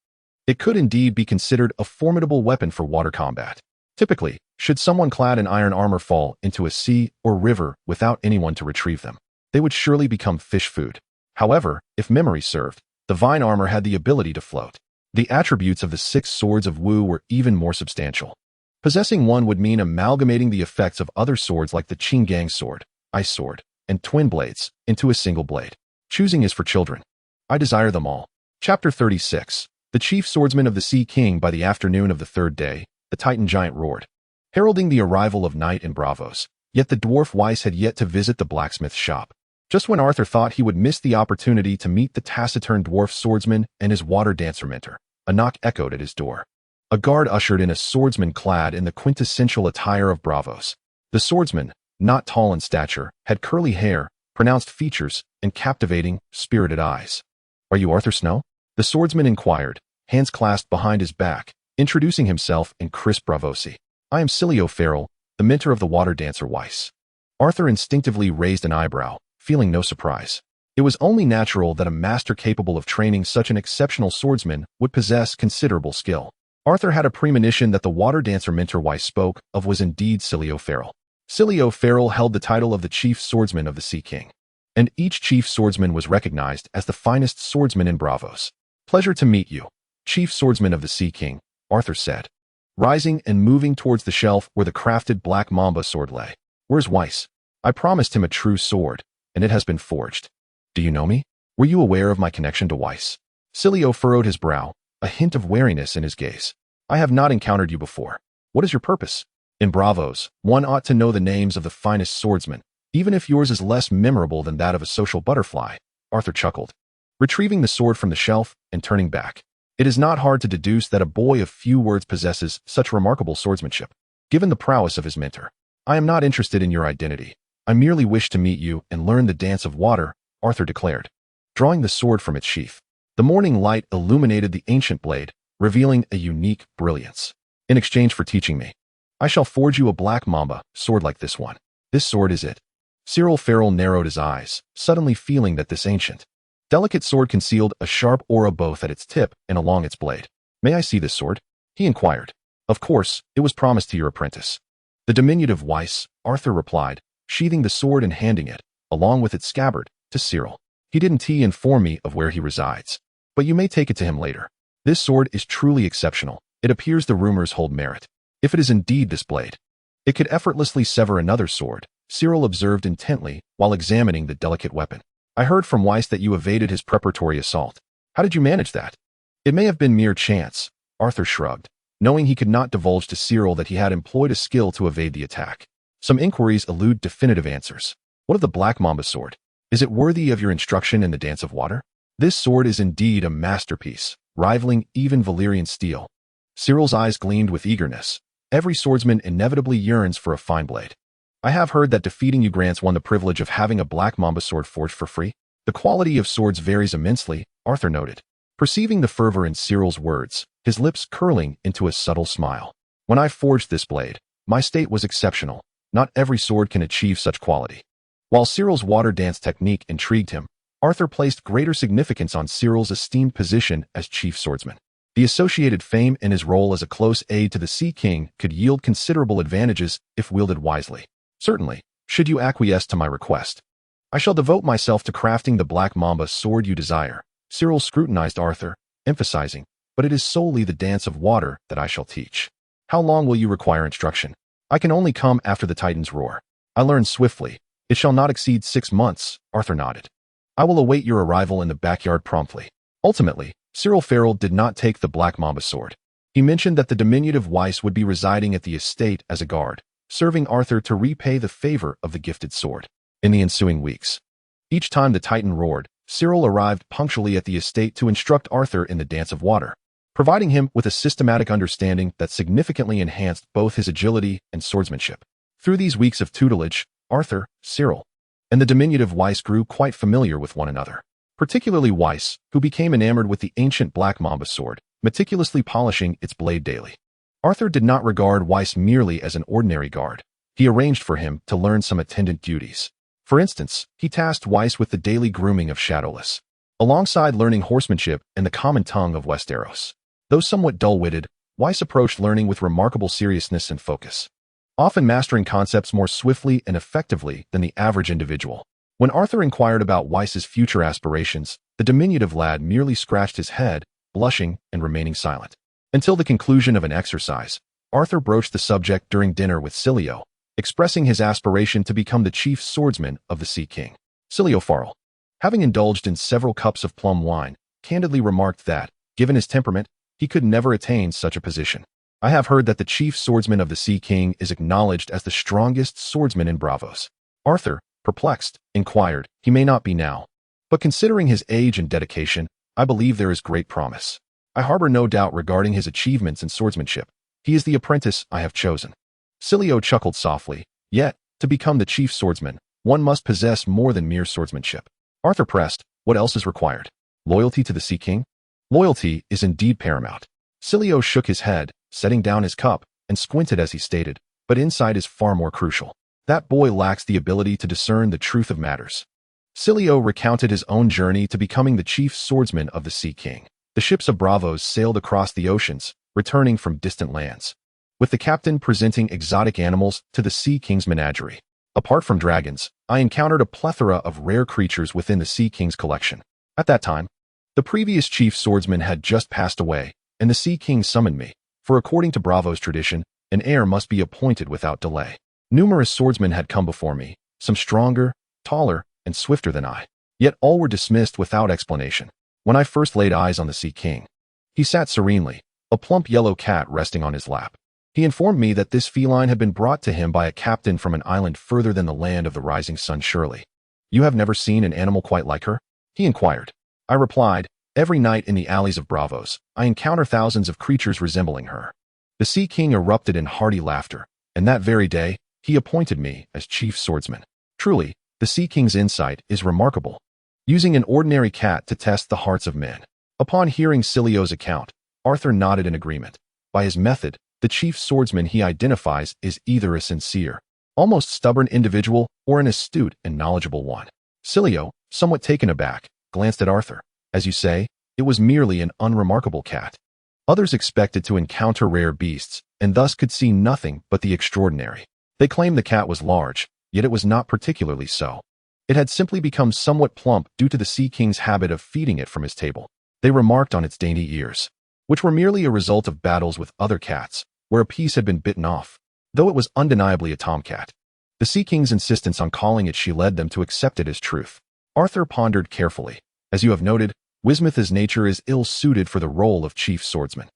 A: it could indeed be considered a formidable weapon for water combat. Typically, should someone clad in iron armor fall into a sea or river without anyone to retrieve them, they would surely become fish food. However, if memory served, the Vine Armor had the ability to float. The attributes of the 6 Swords of Wu were even more substantial. Possessing one would mean amalgamating the effects of other swords like the Qinggang sword, Ice Sword, and Twin Blades into a single blade. Choosing is for children. I desire them all. Chapter 36. The chief swordsman of the Sea King. By the afternoon of the 3rd day, the Titan giant roared, heralding the arrival of night in Braavos. Yet the dwarf Weiss had yet to visit the blacksmith's shop. Just when Arthur thought he would miss the opportunity to meet the taciturn dwarf swordsman and his water dancer mentor, a knock echoed at his door. A guard ushered in a swordsman clad in the quintessential attire of Braavos. The swordsman, not tall in stature, had curly hair, pronounced features, and captivating, spirited eyes. "Are you Arthur Snow?" the swordsman inquired, hands clasped behind his back, introducing himself in crisp Braavosi. "I am Shael Farrell, the mentor of the water dancer Weiss." Arthur instinctively raised an eyebrow, feeling no surprise. It was only natural that a master capable of training such an exceptional swordsman would possess considerable skill. Arthur had a premonition that the water dancer mentor Weiss spoke of was indeed Shael Farrell. Shael Farrell held the title of the chief swordsman of the Sea King, and each chief swordsman was recognized as the finest swordsman in Braavos. "Pleasure to meet you, chief swordsman of the Sea King," Arthur said, rising and moving towards the shelf where the crafted Black Mamba sword lay. "Where's Weiss? I promised him a true sword, and it has been forged. Do you know me? Were you aware of my connection to Weiss?" Shael furrowed his brow, a hint of wariness in his gaze. "I have not encountered you before. What is your purpose?" "In Braavos, one ought to know the names of the finest swordsmen, even if yours is less memorable than that of a social butterfly," Arthur chuckled, retrieving the sword from the shelf and turning back. "It is not hard to deduce that a boy of few words possesses such remarkable swordsmanship." given the prowess of his mentor. I am not interested in your identity. I merely wish to meet you and learn the dance of water, Arthur declared, drawing the sword from its sheath. The morning light illuminated the ancient blade, revealing a unique brilliance. In exchange for teaching me, I shall forge you a black Mamba sword like this one. This sword is it. Cyril Farrell narrowed his eyes, suddenly feeling that this ancient, delicate sword concealed a sharp aura both at its tip and along its blade. May I see this sword? He inquired. Of course, it was promised to your apprentice. The diminutive Weiss, Arthur replied, sheathing the sword and handing it, along with its scabbard, to Cyril. He didn't inform me of where he resides, but you may take it to him later. This sword is truly exceptional. It appears the rumors hold merit. If it is indeed this blade, it could effortlessly sever another sword, Cyril observed intently while examining the delicate weapon. I heard from Weiss that you evaded his preparatory assault. How did you manage that? It may have been mere chance, Arthur shrugged, knowing he could not divulge to Cyril that he had employed a skill to evade the attack. Some inquiries elude definitive answers. What of the Black Mamba sword? Is it worthy of your instruction in the dance of water? This sword is indeed a masterpiece, rivaling even Valyrian steel. Cyril's eyes gleamed with eagerness. Every swordsman inevitably yearns for a fine blade. I have heard that defeating you grants one the privilege of having a Black Mamba sword forged for free. The quality of swords varies immensely, Arthur noted. Perceiving the fervor in Cyril's words, his lips curling into a subtle smile. When I forged this blade, my state was exceptional. Not every sword can achieve such quality. While Cyril's water dance technique intrigued him, Arthur placed greater significance on Cyril's esteemed position as chief swordsman. The associated fame and his role as a close aide to the Sea King could yield considerable advantages if wielded wisely. Certainly, should you acquiesce to my request, I shall devote myself to crafting the Black Mamba sword you desire. Cyril scrutinized Arthur, emphasizing, but it is solely the dance of water that I shall teach. How long will you require instruction? I can only come after the Titan's roar. I learn swiftly. It shall not exceed 6 months, Arthur nodded. I will await your arrival in the backyard promptly. Ultimately, Cyril Farrell did not take the Black Mamba sword. He mentioned that the diminutive Weiss would be residing at the estate as a guard, serving Arthur to repay the favor of the gifted sword. In the ensuing weeks, each time the Titan roared, Cyril arrived punctually at the estate to instruct Arthur in the dance of water, providing him with a systematic understanding that significantly enhanced both his agility and swordsmanship. Through these weeks of tutelage, Arthur, Cyril, and the diminutive Weiss grew quite familiar with one another. Particularly Weiss, who became enamored with the ancient Black Mamba sword, meticulously polishing its blade daily. Arthur did not regard Weiss merely as an ordinary guard. He arranged for him to learn some attendant duties. For instance, he tasked Weiss with the daily grooming of Shadowless, alongside learning horsemanship and the common tongue of Westeros. Though somewhat dull-witted, Weiss approached learning with remarkable seriousness and focus, often mastering concepts more swiftly and effectively than the average individual. When Arthur inquired about Weiss's future aspirations, the diminutive lad merely scratched his head, blushing and remaining silent. Until the conclusion of an exercise, Arthur broached the subject during dinner with Cilio, expressing his aspiration to become the chief swordsman of the Sea King. Cilio Farrell, having indulged in several cups of plum wine, candidly remarked that, given his temperament, he could never attain such a position. I have heard that the chief swordsman of the Sea King is acknowledged as the strongest swordsman in Braavos. Arthur, perplexed, inquired, he may not be now, but considering his age and dedication, I believe there is great promise. I harbor no doubt regarding his achievements in swordsmanship. He is the apprentice I have chosen. Cilio chuckled softly. Yet, to become the chief swordsman, one must possess more than mere swordsmanship. Arthur pressed, what else is required? Loyalty to the Sea King? Loyalty is indeed paramount. Cilio shook his head, setting down his cup, and squinted as he stated, but insight is far more crucial. That boy lacks the ability to discern the truth of matters. Cilio recounted his own journey to becoming the chief swordsman of the Sea King. The ships of Braavos sailed across the oceans, returning from distant lands, with the captain presenting exotic animals to the Sea King's menagerie. Apart from dragons, I encountered a plethora of rare creatures within the Sea King's collection. At that time, the previous chief swordsman had just passed away, and the Sea King summoned me, for according to Braavos tradition, an heir must be appointed without delay. Numerous swordsmen had come before me, some stronger, taller, and swifter than I. Yet all were dismissed without explanation. When I first laid eyes on the Sea King, he sat serenely, a plump yellow cat resting on his lap. He informed me that this feline had been brought to him by a captain from an island further than the land of the rising sun surely. You have never seen an animal quite like her? He inquired. I replied, every night in the alleys of Braavos, I encounter thousands of creatures resembling her. The Sea King erupted in hearty laughter, and that very day, he appointed me as chief swordsman. Truly, the Sea King's insight is remarkable. Using an ordinary cat to test the hearts of men. Upon hearing Silio's account, Arthur nodded in agreement. By his method, the chief swordsman he identifies is either a sincere, almost stubborn individual or an astute and knowledgeable one. Silio, somewhat taken aback, glanced at Arthur. As you say, it was merely an unremarkable cat. Others expected to encounter rare beasts, and thus could see nothing but the extraordinary. They claimed the cat was large, yet it was not particularly so. It had simply become somewhat plump due to the Sea King's habit of feeding it from his table. They remarked on its dainty ears, which were merely a result of battles with other cats, where a piece had been bitten off, though it was undeniably a tomcat. The Sea King's insistence on calling it she led them to accept it as truth. Arthur pondered carefully. As you have noted, Wismith's nature is ill-suited for the role of chief swordsman.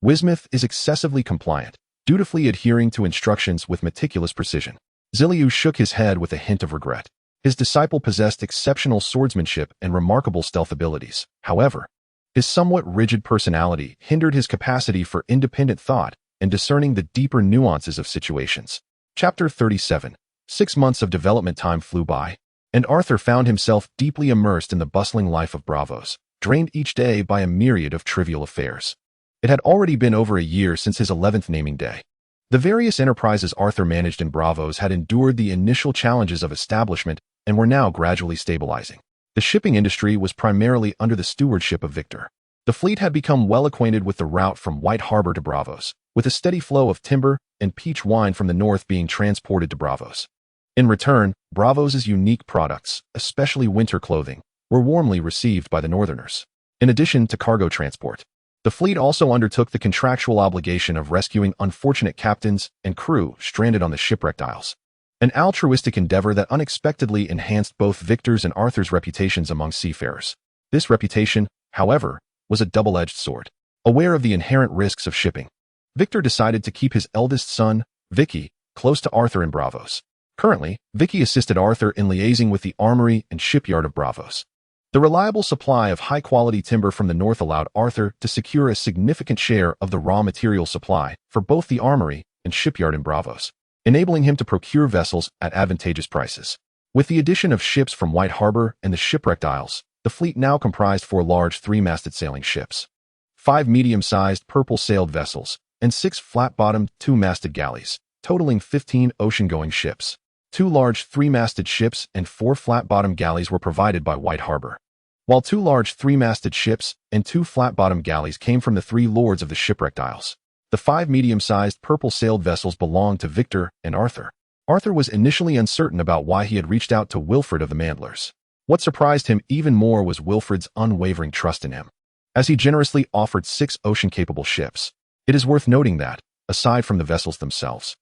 A: Wismith is excessively compliant, dutifully adhering to instructions with meticulous precision. Ziliu shook his head with a hint of regret. His disciple possessed exceptional swordsmanship and remarkable stealth abilities. However, his somewhat rigid personality hindered his capacity for independent thought and discerning the deeper nuances of situations. Chapter 37. 6 months of development time flew by, and Arthur found himself deeply immersed in the bustling life of Braavos, drained each day by a myriad of trivial affairs. It had already been over a year since his 11th naming day. The various enterprises Arthur managed in Braavos had endured the initial challenges of establishment and were now gradually stabilizing. The shipping industry was primarily under the stewardship of Victor. The fleet had become well acquainted with the route from White Harbor to Braavos, with a steady flow of timber and peach wine from the north being transported to Braavos. In return, Braavos' unique products, especially winter clothing, were warmly received by the Northerners. In addition to cargo transport, the fleet also undertook the contractual obligation of rescuing unfortunate captains and crew stranded on the shipwrecked isles. An altruistic endeavor that unexpectedly enhanced both Victor's and Arthur's reputations among seafarers. This reputation, however, was a double-edged sword. Aware of the inherent risks of shipping, Victor decided to keep his eldest son, Vicky, close to Arthur in Braavos. Currently, Vicky assisted Arthur in liaising with the armory and shipyard of Braavos. The reliable supply of high-quality timber from the north allowed Arthur to secure a significant share of the raw material supply for both the armory and shipyard in Braavos, enabling him to procure vessels at advantageous prices. With the addition of ships from White Harbor and the shipwrecked isles, the fleet now comprised 4 large 3-masted sailing ships, 5 medium-sized purple-sailed vessels, and 6 flat-bottomed 2-masted galleys, totaling 15 ocean-going ships. 2 large 3-masted ships and 4 flat-bottomed galleys were provided by White Harbor, while 2 large 3-masted ships and 2 flat-bottomed galleys came from the 3 lords of the shipwrecked isles. The 5 medium-sized purple-sailed vessels belonged to Victor and Arthur. Arthur was initially uncertain about why he had reached out to Wilfred of the Mandlers. What surprised him even more was Wilfred's unwavering trust in him, as he generously offered 6 ocean-capable ships. It is worth noting that, aside from the vessels themselves,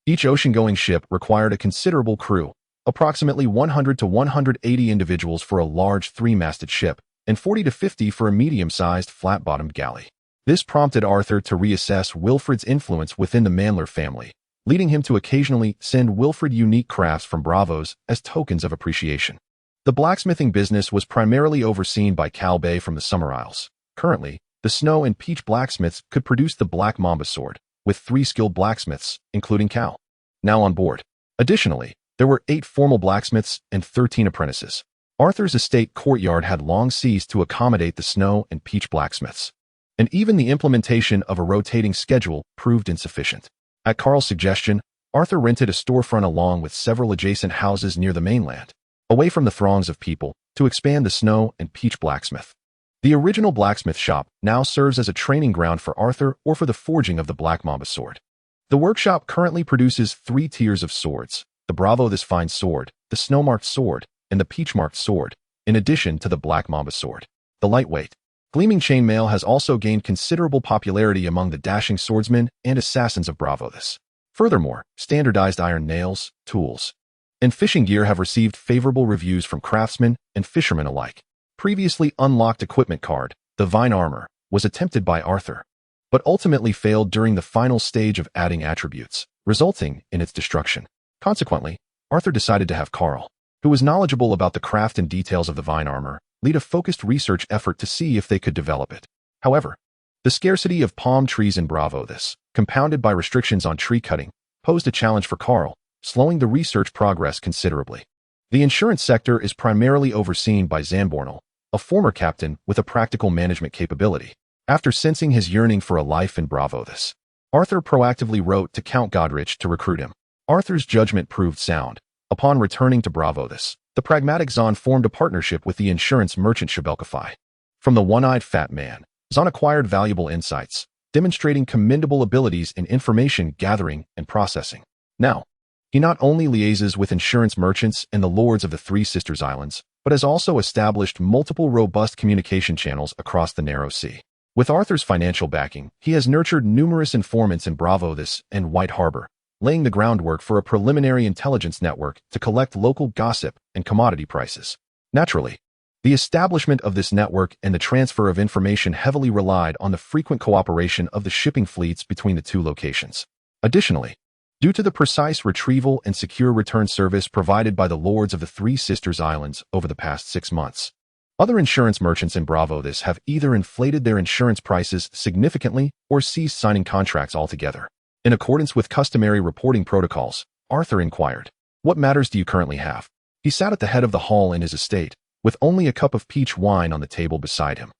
A: each ocean-going ship required a considerable crew, approximately 100 to 180 individuals for a large 3-masted ship, and 40 to 50 for a medium-sized flat-bottomed galley. This prompted Arthur to reassess Wilfred's influence within the Mandler family, leading him to occasionally send Wilfred unique crafts from Braavos as tokens of appreciation. The blacksmithing business was primarily overseen by Cal Bay from the Summer Isles. Currently, the Snow and Peach blacksmiths could produce the Black Mamba sword, with 3 skilled blacksmiths, including Cal, now on board. Additionally, there were 8 formal blacksmiths and 13 apprentices. Arthur's estate courtyard had long ceased to accommodate the Snow and Peach blacksmiths, and even the implementation of a rotating schedule proved insufficient. At Carl's suggestion, Arthur rented a storefront along with several adjacent houses near the mainland, away from the throngs of people, to expand the Snow and Peach blacksmith. The original blacksmith shop now serves as a training ground for Arthur or for the forging of the Black Mamba sword. The workshop currently produces 3 tiers of swords: the Bravo this fine sword, the Snow-marked sword, and the Peach-marked sword, in addition to the Black Mamba sword. The lightweight, gleaming chainmail has also gained considerable popularity among the dashing swordsmen and assassins of Braavos. Furthermore, standardized iron nails, tools, and fishing gear have received favorable reviews from craftsmen and fishermen alike. Previously unlocked equipment card, the Vine Armor, was attempted by Arthur, but ultimately failed during the final stage of adding attributes, resulting in its destruction. Consequently, Arthur decided to have Carl, who was knowledgeable about the craft and details of the Vine Armor, lead a focused research effort to see if they could develop it. However, the scarcity of palm trees in Braavos, compounded by restrictions on tree cutting, posed a challenge for Carl, slowing the research progress considerably. The insurance sector is primarily overseen by Zambornal, a former captain with a practical management capability. After sensing his yearning for a life in Braavos, Arthur proactively wrote to Count Godrich to recruit him. Arthur's judgment proved sound. Upon returning to Braavos, the pragmatic Zahn formed a partnership with the insurance merchant Shael Coffee. From the one-eyed fat man, Zahn acquired valuable insights, demonstrating commendable abilities in information gathering and processing. Now, he not only liaises with insurance merchants and the lords of the Three Sisters Islands, but has also established multiple robust communication channels across the Narrow Sea. With Arthur's financial backing, he has nurtured numerous informants in Braavos and White Harbor, laying the groundwork for a preliminary intelligence network to collect local gossip and commodity prices. Naturally, the establishment of this network and the transfer of information heavily relied on the frequent cooperation of the shipping fleets between the two locations. Additionally, due to the precise retrieval and secure return service provided by the lords of the Three Sisters Islands over the past 6 months, other insurance merchants in Braavos have either inflated their insurance prices significantly or ceased signing contracts altogether. In accordance with customary reporting protocols, Arthur inquired, "What matters do you currently have?" He sat at the head of the hall in his estate, with only a cup of peach wine on the table beside him.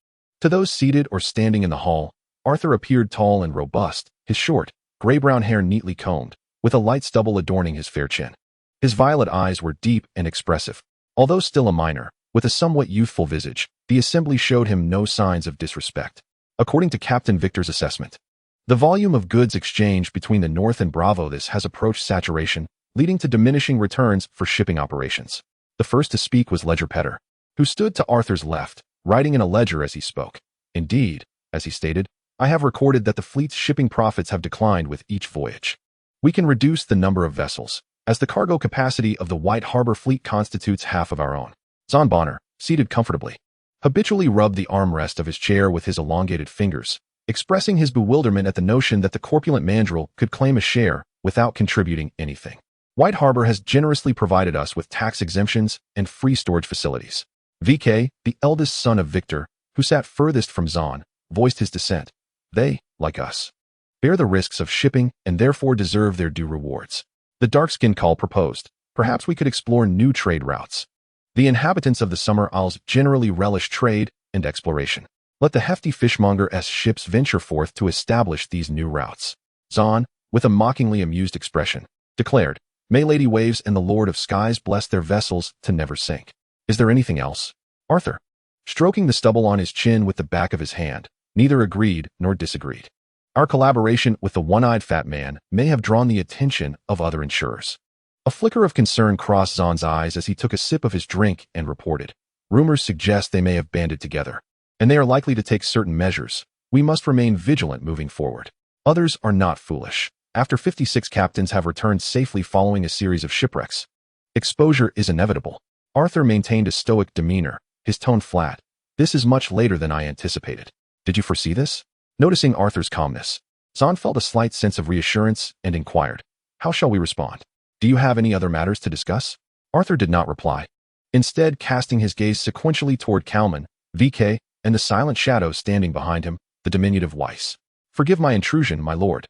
A: To those seated or standing in the hall, Arthur appeared tall and robust, his short, gray-brown hair neatly combed, with a light stubble adorning his fair chin. His violet eyes were deep and expressive. Although still a minor, with a somewhat youthful visage, the assembly showed him no signs of disrespect. According to Captain Victor's assessment, the volume of goods exchanged between the North and Braavos has approached saturation, leading to diminishing returns for shipping operations. The first to speak was Ledger Petter, who stood to Arthur's left, writing in a ledger as he spoke. "Indeed," as he stated, "I have recorded that the fleet's shipping profits have declined with each voyage. We can reduce the number of vessels, as the cargo capacity of the White Harbor fleet constitutes half of our own." Zahn Bonner, seated comfortably, habitually rubbed the armrest of his chair with his elongated fingers, expressing his bewilderment at the notion that the corpulent mandrill could claim a share without contributing anything. "White Harbor has generously provided us with tax exemptions and free storage facilities." VK, the eldest son of Victor, who sat furthest from Zahn, voiced his dissent. "They, like us, bear the risks of shipping and therefore deserve their due rewards." The dark-skinned Call proposed, "Perhaps we could explore new trade routes. The inhabitants of the Summer Isles generally relish trade and exploration. Let the hefty fishmonger's ships venture forth to establish these new routes." Zahn, with a mockingly amused expression, declared, "May Lady Waves and the Lord of Skies bless their vessels to never sink." "Is there anything else?" Arthur, stroking the stubble on his chin with the back of his hand, neither agreed nor disagreed. "Our collaboration with the one-eyed fat man may have drawn the attention of other insurers." A flicker of concern crossed Zahn's eyes as he took a sip of his drink and reported, "Rumors suggest they may have banded together, and they are likely to take certain measures. We must remain vigilant moving forward. Others are not foolish. After 56 captains have returned safely following a series of shipwrecks, exposure is inevitable." Arthur maintained a stoic demeanor, his tone flat. "This is much later than I anticipated. Did you foresee this?" Noticing Arthur's calmness, Zahn felt a slight sense of reassurance and inquired, "How shall we respond? Do you have any other matters to discuss?" Arthur did not reply, instead casting his gaze sequentially toward Kalman, VK, and the silent shadow standing behind him, the diminutive Weiss. "Forgive my intrusion, my lord.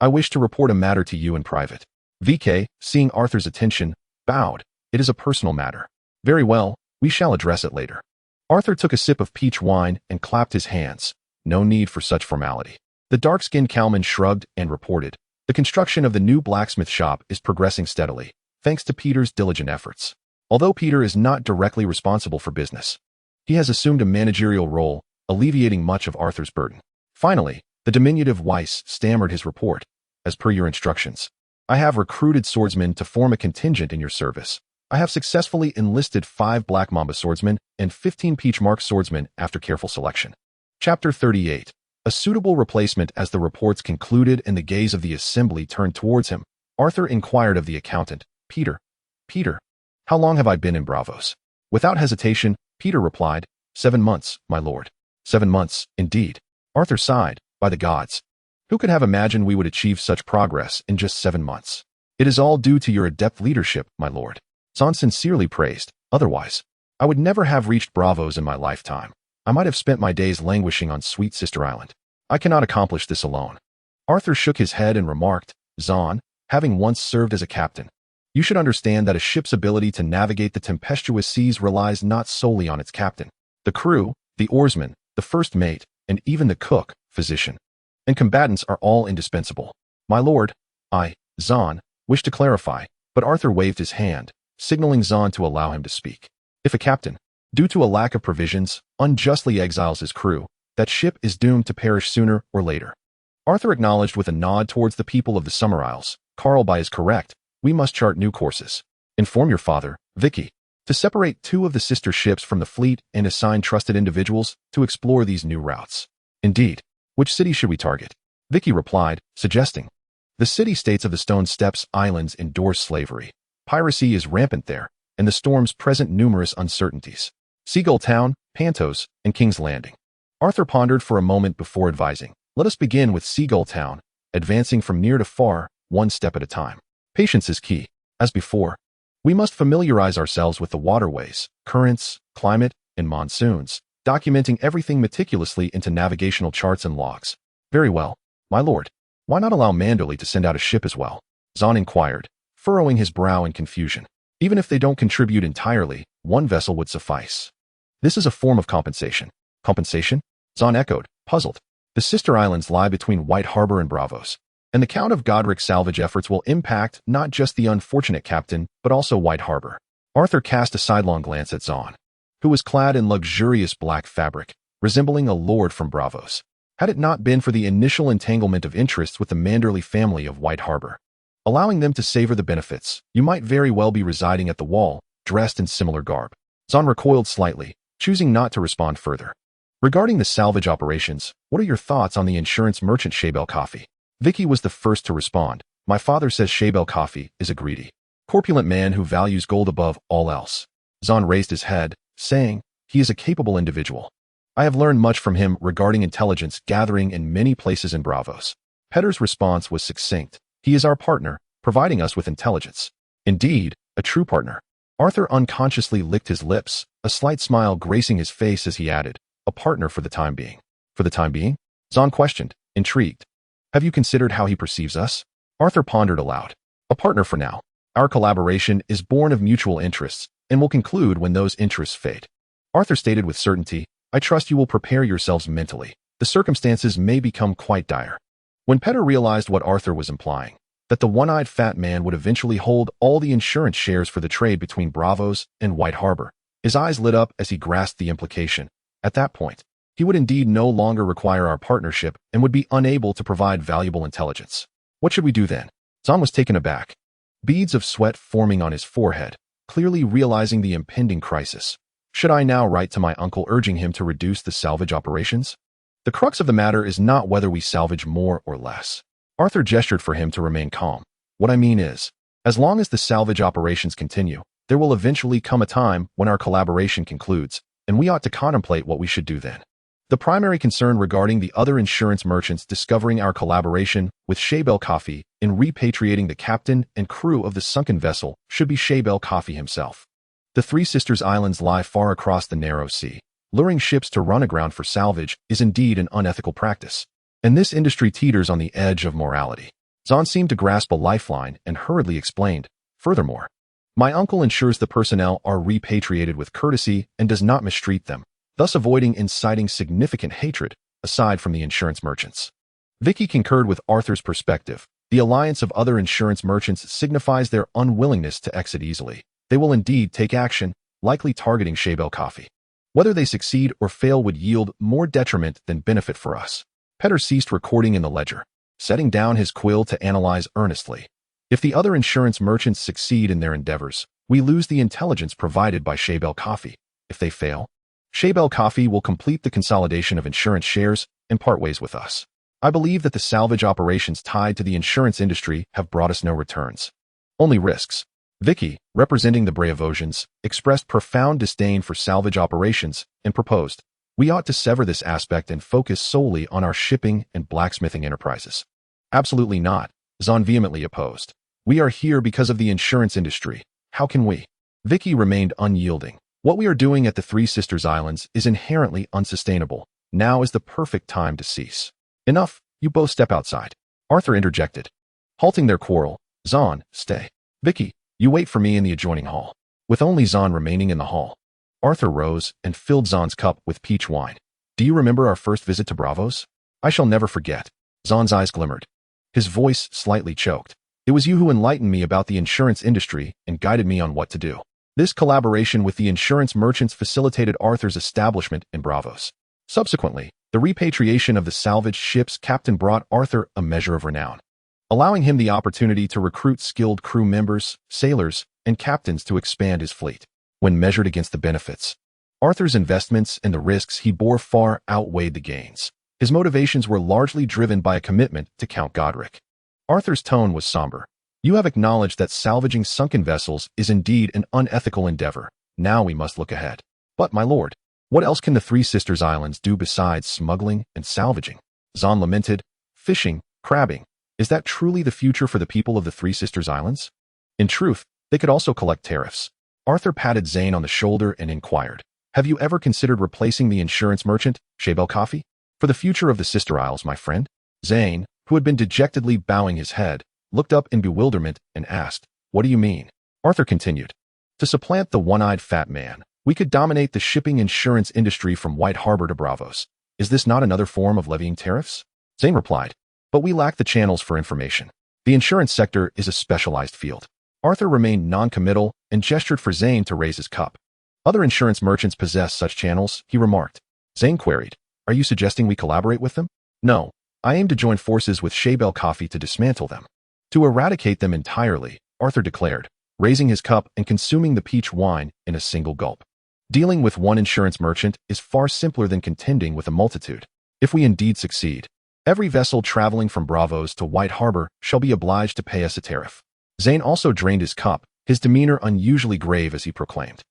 A: I wish to report a matter to you in private." VK, seeing Arthur's attention, bowed. "It is a personal matter." "Very well, we shall address it later." Arthur took a sip of peach wine and clapped his hands. No need for such formality. The dark-skinned cowman shrugged and reported, "The construction of the new blacksmith shop is progressing steadily, thanks to Peter's diligent efforts. Although Peter is not directly responsible for business, he has assumed a managerial role, alleviating much of Arthur's burden." Finally, the diminutive Weiss stammered his report. "As per your instructions, I have recruited swordsmen to form a contingent in your service. I have successfully enlisted 5 Black Mamba swordsmen and 15 Peach-Mark swordsmen after careful selection." Chapter 38. A suitable replacement. As the reports concluded and the gaze of the assembly turned towards him, Arthur inquired of the accountant, Peter, how long have I been in Braavos?" Without hesitation, Peter replied, 7 months, my lord." 7 months, indeed. Arthur sighed. "By the gods, who could have imagined we would achieve such progress in just 7 months? It is all due to your adept leadership, my lord." Zahn sincerely praised. "Otherwise, I would never have reached Braavos in my lifetime. I might have spent my days languishing on Sweet Sister Island. I cannot accomplish this alone." Arthur shook his head and remarked, "Zahn, having once served as a captain. You should understand that a ship's ability to navigate the tempestuous seas relies not solely on its captain. The crew, the oarsman, the first mate, and even the cook, physician, and combatants are all indispensable. My lord, I, Zahn, wish to clarify, but Arthur waved his hand, signaling Zahn to allow him to speak. If a captain, due to a lack of provisions, unjustly exiles his crew, that ship is doomed to perish sooner or later. Arthur acknowledged with a nod towards the people of the Summer Isles. Carlby is correct. We must chart new courses. Inform your father, Vicky, to separate 2 of the sister ships from the fleet and assign trusted individuals to explore these new routes. Indeed. Which city should we target? Vicky replied, suggesting. The city-states of the Stone Steps Islands endorse slavery. Piracy is rampant there, and the storms present numerous uncertainties. Seagull Town, Pantos, and King's Landing. Arthur pondered for a moment before advising. Let us begin with Seagull Town, advancing from near to far, one step at a time. Patience is key. As before, we must familiarize ourselves with the waterways, currents, climate, and monsoons, documenting everything meticulously into navigational charts and logs. Very well, my lord. Why not allow Manderley to send out a ship as well? Zahn inquired, furrowing his brow in confusion. Even if they don't contribute entirely, one vessel would suffice. This is a form of compensation. Compensation? Zahn echoed, puzzled. The sister islands lie between White Harbor and Braavos, and the Count of Godric's salvage efforts will impact not just the unfortunate captain, but also White Harbor. Arthur cast a sidelong glance at Zahn, who was clad in luxurious black fabric, resembling a lord from Braavos. Had it not been for the initial entanglement of interests with the Manderley family of White Harbor, allowing them to savor the benefits, you might very well be residing at the Wall, dressed in similar garb. Zahn recoiled slightly, choosing not to respond further. Regarding the salvage operations, what are your thoughts on the insurance merchant Shael Coffee? Vicky was the first to respond. My father says Shael Coffee is a greedy, corpulent man who values gold above all else. Zahn raised his head, saying, he is a capable individual. I have learned much from him regarding intelligence gathering in many places in Braavos. Petter's response was succinct. He is our partner, providing us with intelligence. Indeed, a true partner. Arthur unconsciously licked his lips, a slight smile gracing his face as he added, a partner for the time being. For the time being? Zahn questioned, intrigued. Have you considered how he perceives us? Arthur pondered aloud. A partner for now. Our collaboration is born of mutual interests, and will conclude when those interests fade. Arthur stated with certainty, I trust you will prepare yourselves mentally. The circumstances may become quite dire. When Petter realized what Arthur was implying, that the one-eyed fat man would eventually hold all the insurance shares for the trade between Braavos and White Harbor, his eyes lit up as he grasped the implication. At that point, he would indeed no longer require our partnership and would be unable to provide valuable intelligence. What should we do then? Zahn was taken aback, beads of sweat forming on his forehead, clearly realizing the impending crisis. Should I now write to my uncle urging him to reduce the salvage operations? The crux of the matter is not whether we salvage more or less. Arthur gestured for him to remain calm. What I mean is, as long as the salvage operations continue, there will eventually come a time when our collaboration concludes, and we ought to contemplate what we should do then. The primary concern regarding the other insurance merchants discovering our collaboration with Shael Coffee in repatriating the captain and crew of the sunken vessel should be Shael Coffee himself. The Three Sisters Islands lie far across the narrow sea. Luring ships to run aground for salvage is indeed an unethical practice, and this industry teeters on the edge of morality. Zahn seemed to grasp a lifeline and hurriedly explained, furthermore, my uncle ensures the personnel are repatriated with courtesy and does not mistreat them, thus avoiding inciting significant hatred, aside from the insurance merchants. Vicky concurred with Arthur's perspective. The alliance of other insurance merchants signifies their unwillingness to exit easily. They will indeed take action, likely targeting Shael Coffee. Whether they succeed or fail would yield more detriment than benefit for us. Petter ceased recording in the ledger, setting down his quill to analyze earnestly. If the other insurance merchants succeed in their endeavors, we lose the intelligence provided by Shael Coffee. If they fail, Shael Coffee will complete the consolidation of insurance shares and part ways with us. I believe that the salvage operations tied to the insurance industry have brought us no returns, only risks. Vicky, representing the Braavosians, expressed profound disdain for salvage operations and proposed, we ought to sever this aspect and focus solely on our shipping and blacksmithing enterprises. Absolutely not, Zahn vehemently opposed. We are here because of the insurance industry. How can we? Vicky remained unyielding. What we are doing at the Three Sisters Islands is inherently unsustainable. Now is the perfect time to cease. Enough, you both step outside. Arthur interjected. Halting their quarrel, Zahn, stay. Vicky, you wait for me in the adjoining hall. With only Zahn remaining in the hall, Arthur rose and filled Zahn's cup with peach wine. Do you remember our first visit to Braavos? I shall never forget. Zahn's eyes glimmered. His voice slightly choked. It was you who enlightened me about the insurance industry and guided me on what to do. This collaboration with the insurance merchants facilitated Arthur's establishment in Braavos. Subsequently, the repatriation of the salvaged ship's captain brought Arthur a measure of renown, allowing him the opportunity to recruit skilled crew members, sailors, and captains to expand his fleet. When measured against the benefits, Arthur's investments and the risks he bore far outweighed the gains. His motivations were largely driven by a commitment to Count Godric. Arthur's tone was somber. You have acknowledged that salvaging sunken vessels is indeed an unethical endeavor. Now we must look ahead. But, my lord, what else can the Three Sisters Islands do besides smuggling and salvaging? Zahn lamented. Fishing, crabbing. Is that truly the future for the people of the Three Sisters Islands? In truth, they could also collect tariffs. Arthur patted Zane on the shoulder and inquired, have you ever considered replacing the insurance merchant, Shael Coffee? For the future of the Sister Isles, my friend? Zane, who had been dejectedly bowing his head, looked up in bewilderment and asked, what do you mean? Arthur continued, to supplant the one-eyed fat man, we could dominate the shipping insurance industry from White Harbor to Braavos. Is this not another form of levying tariffs? Zane replied, but we lack the channels for information. The insurance sector is a specialized field. Arthur remained non-committal and gestured for Zane to raise his cup. Other insurance merchants possess such channels, he remarked. Zane queried, are you suggesting we collaborate with them? No, I aim to join forces with Shael Coffee to dismantle them. To eradicate them entirely, Arthur declared, raising his cup and consuming the peach wine in a single gulp. Dealing with one insurance merchant is far simpler than contending with a multitude. If we indeed succeed, every vessel traveling from Braavos to White Harbor shall be obliged to pay us a tariff. Zane also drained his cup, his demeanor unusually grave as he proclaimed,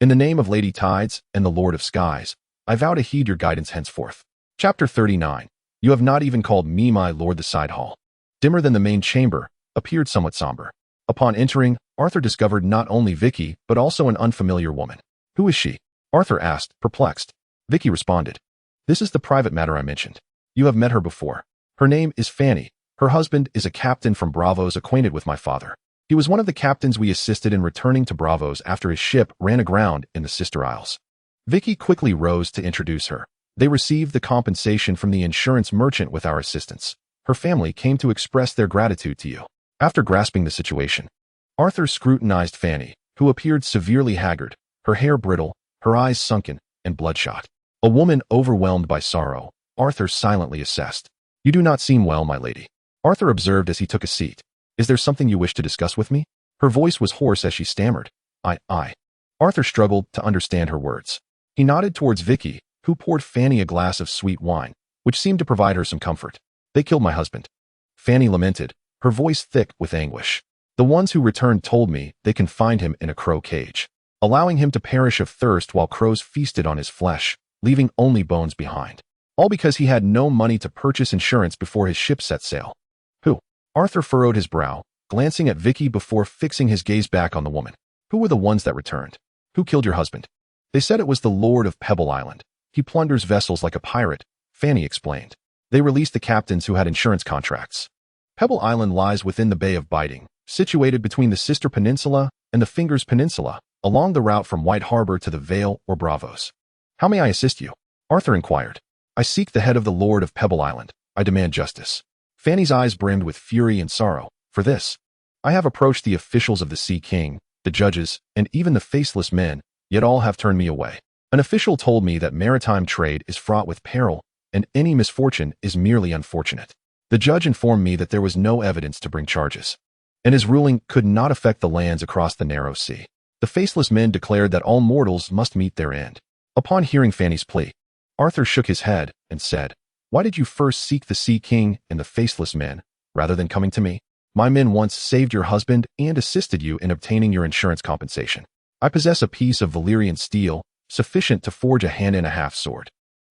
A: in the name of Lady Tides and the Lord of Skies, I vow to heed your guidance henceforth. Chapter 39. You have not even called me my lord. The side hall, dimmer than the main chamber, appeared somewhat somber. Upon entering, Arthur discovered not only Vicky, but also an unfamiliar woman. Who is she? Arthur asked, perplexed. Vicky responded, this is the private matter I mentioned. You have met her before. Her name is Fanny. Her husband is a captain from Braavos acquainted with my father. He was one of the captains we assisted in returning to Braavos after his ship ran aground in the Sister Isles. Vicky quickly rose to introduce her. They received the compensation from the insurance merchant with our assistance. Her family came to express their gratitude to you. After grasping the situation, Arthur scrutinized Fanny, who appeared severely haggard, her hair brittle, her eyes sunken and bloodshot. A woman overwhelmed by sorrow, Arthur silently assessed. You do not seem well, my lady. Arthur observed as he took a seat. Is there something you wish to discuss with me? Her voice was hoarse as she stammered. I. Arthur struggled to understand her words. He nodded towards Vicky, who poured Fanny a glass of sweet wine, which seemed to provide her some comfort. They killed my husband. Fanny lamented, her voice thick with anguish. The ones who returned told me they confined him in a crow cage, allowing him to perish of thirst while crows feasted on his flesh, leaving only bones behind. All because he had no money to purchase insurance before his ship set sail. Who? Arthur furrowed his brow, glancing at Vicky before fixing his gaze back on the woman. Who were the ones that returned? Who killed your husband? They said it was the Lord of Pebble Island. He plunders vessels like a pirate, Fanny explained. They released the captains who had insurance contracts. Pebble Island lies within the Bay of Biting, situated between the Sister Peninsula and the Fingers Peninsula, along the route from White Harbor to the Vale or Braavos. How may I assist you? Arthur inquired. I seek the head of the Lord of Pebble Island. I demand justice. Fanny's eyes brimmed with fury and sorrow. For this, I have approached the officials of the Sea King, the judges, and even the faceless men, yet all have turned me away. An official told me that maritime trade is fraught with peril, and any misfortune is merely unfortunate. The judge informed me that there was no evidence to bring charges, and his ruling could not affect the lands across the narrow sea. The faceless men declared that all mortals must meet their end. Upon hearing Fanny's plea, Arthur shook his head and said, why did you first seek the Sea King and the faceless men, rather than coming to me? My men once saved your husband and assisted you in obtaining your insurance compensation. I possess a piece of Valyrian steel, sufficient to forge a hand-and-a-half sword.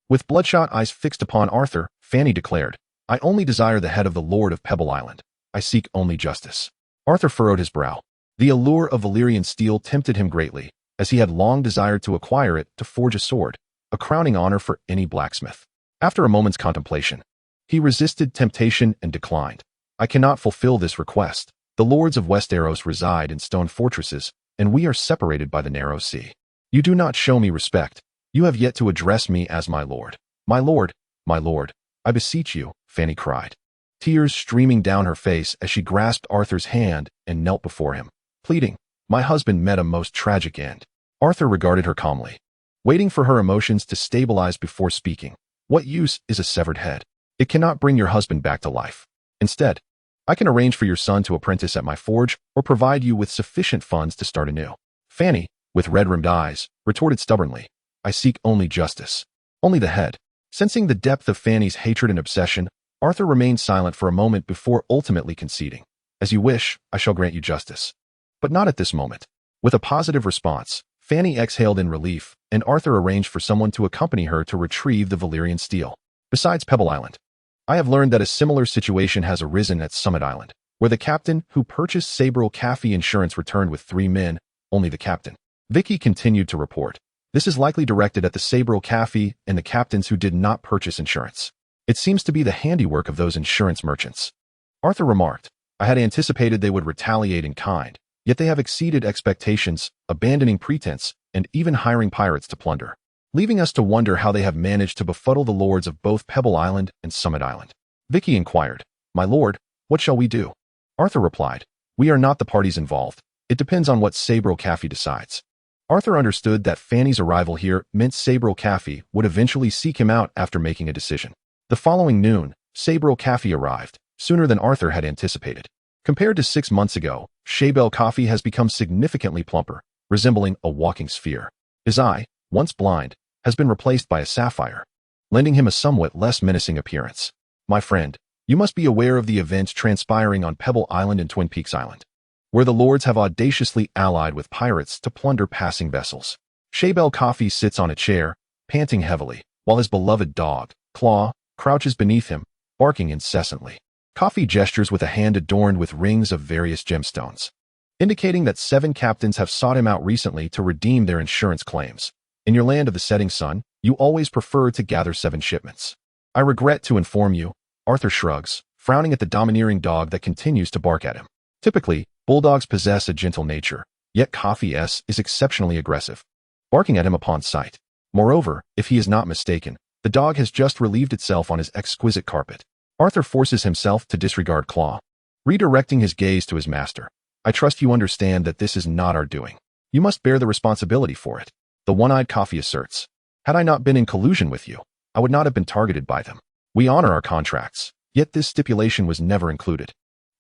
A: With bloodshot eyes fixed upon Arthur, Fanny declared, I only desire the head of the Lord of Pebble Island. I seek only justice. Arthur furrowed his brow. The allure of Valyrian steel tempted him greatly, as he had long desired to acquire it to forge a sword, a crowning honor for any blacksmith. After a moment's contemplation, he resisted temptation and declined. I cannot fulfill this request. The lords of Westeros reside in stone fortresses, and we are separated by the narrow sea. You do not show me respect. You have yet to address me as my lord. My lord, I beseech you, Fanny cried, tears streaming down her face as she grasped Arthur's hand and knelt before him, pleading. My husband met a most tragic end. Arthur regarded her calmly, waiting for her emotions to stabilize before speaking. What use is a severed head? It cannot bring your husband back to life. Instead, I can arrange for your son to apprentice at my forge or provide you with sufficient funds to start anew. Fanny, with red-rimmed eyes, retorted stubbornly, I seek only justice. Only the head. Sensing the depth of Fanny's hatred and obsession, Arthur remained silent for a moment before ultimately conceding. As you wish, I shall grant you justice. But not at this moment. With a positive response, Fanny exhaled in relief, and Arthur arranged for someone to accompany her to retrieve the Valyrian steel. Besides Pebble Island, I have learned that a similar situation has arisen at Summit Island, where the captain who purchased Shael Coffee insurance returned with 3 men, only the captain. Vicky continued to report. This is likely directed at the Shael Coffee and the captains who did not purchase insurance. It seems to be the handiwork of those insurance merchants. Arthur remarked, I had anticipated they would retaliate in kind, yet they have exceeded expectations, abandoning pretense, and even hiring pirates to plunder, leaving us to wonder how they have managed to befuddle the lords of both Pebble Island and Summit Island. Vicky inquired, My lord, what shall we do? Arthur replied, We are not the parties involved. It depends on what Shael Coffee decides. Arthur understood that Fanny's arrival here meant Shael Coffee would eventually seek him out after making a decision. The following noon, Shael Coffee arrived, sooner than Arthur had anticipated. Compared to 6 months ago, Shael Coffee has become significantly plumper, resembling a walking sphere. His eye, once blind, has been replaced by a sapphire, lending him a somewhat less menacing appearance. My friend, you must be aware of the events transpiring on Pebble Island and Twin Peaks Island, where the lords have audaciously allied with pirates to plunder passing vessels. Shael Coffee sits on a chair, panting heavily, while his beloved dog, Claw, crouches beneath him, barking incessantly. Coffee gestures with a hand adorned with rings of various gemstones, indicating that 7 captains have sought him out recently to redeem their insurance claims. In your land of the setting sun, you always prefer to gather 7 shipments. I regret to inform you, Arthur shrugs, frowning at the domineering dog that continues to bark at him. Typically, bulldogs possess a gentle nature, yet Coffee S is exceptionally aggressive, barking at him upon sight. Moreover, if he is not mistaken, the dog has just relieved itself on his exquisite carpet. Arthur forces himself to disregard Claw, redirecting his gaze to his master. I trust you understand that this is not our doing. You must bear the responsibility for it. The one-eyed Coffee asserts. Had I not been in collusion with you, I would not have been targeted by them. We honor our contracts, yet this stipulation was never included.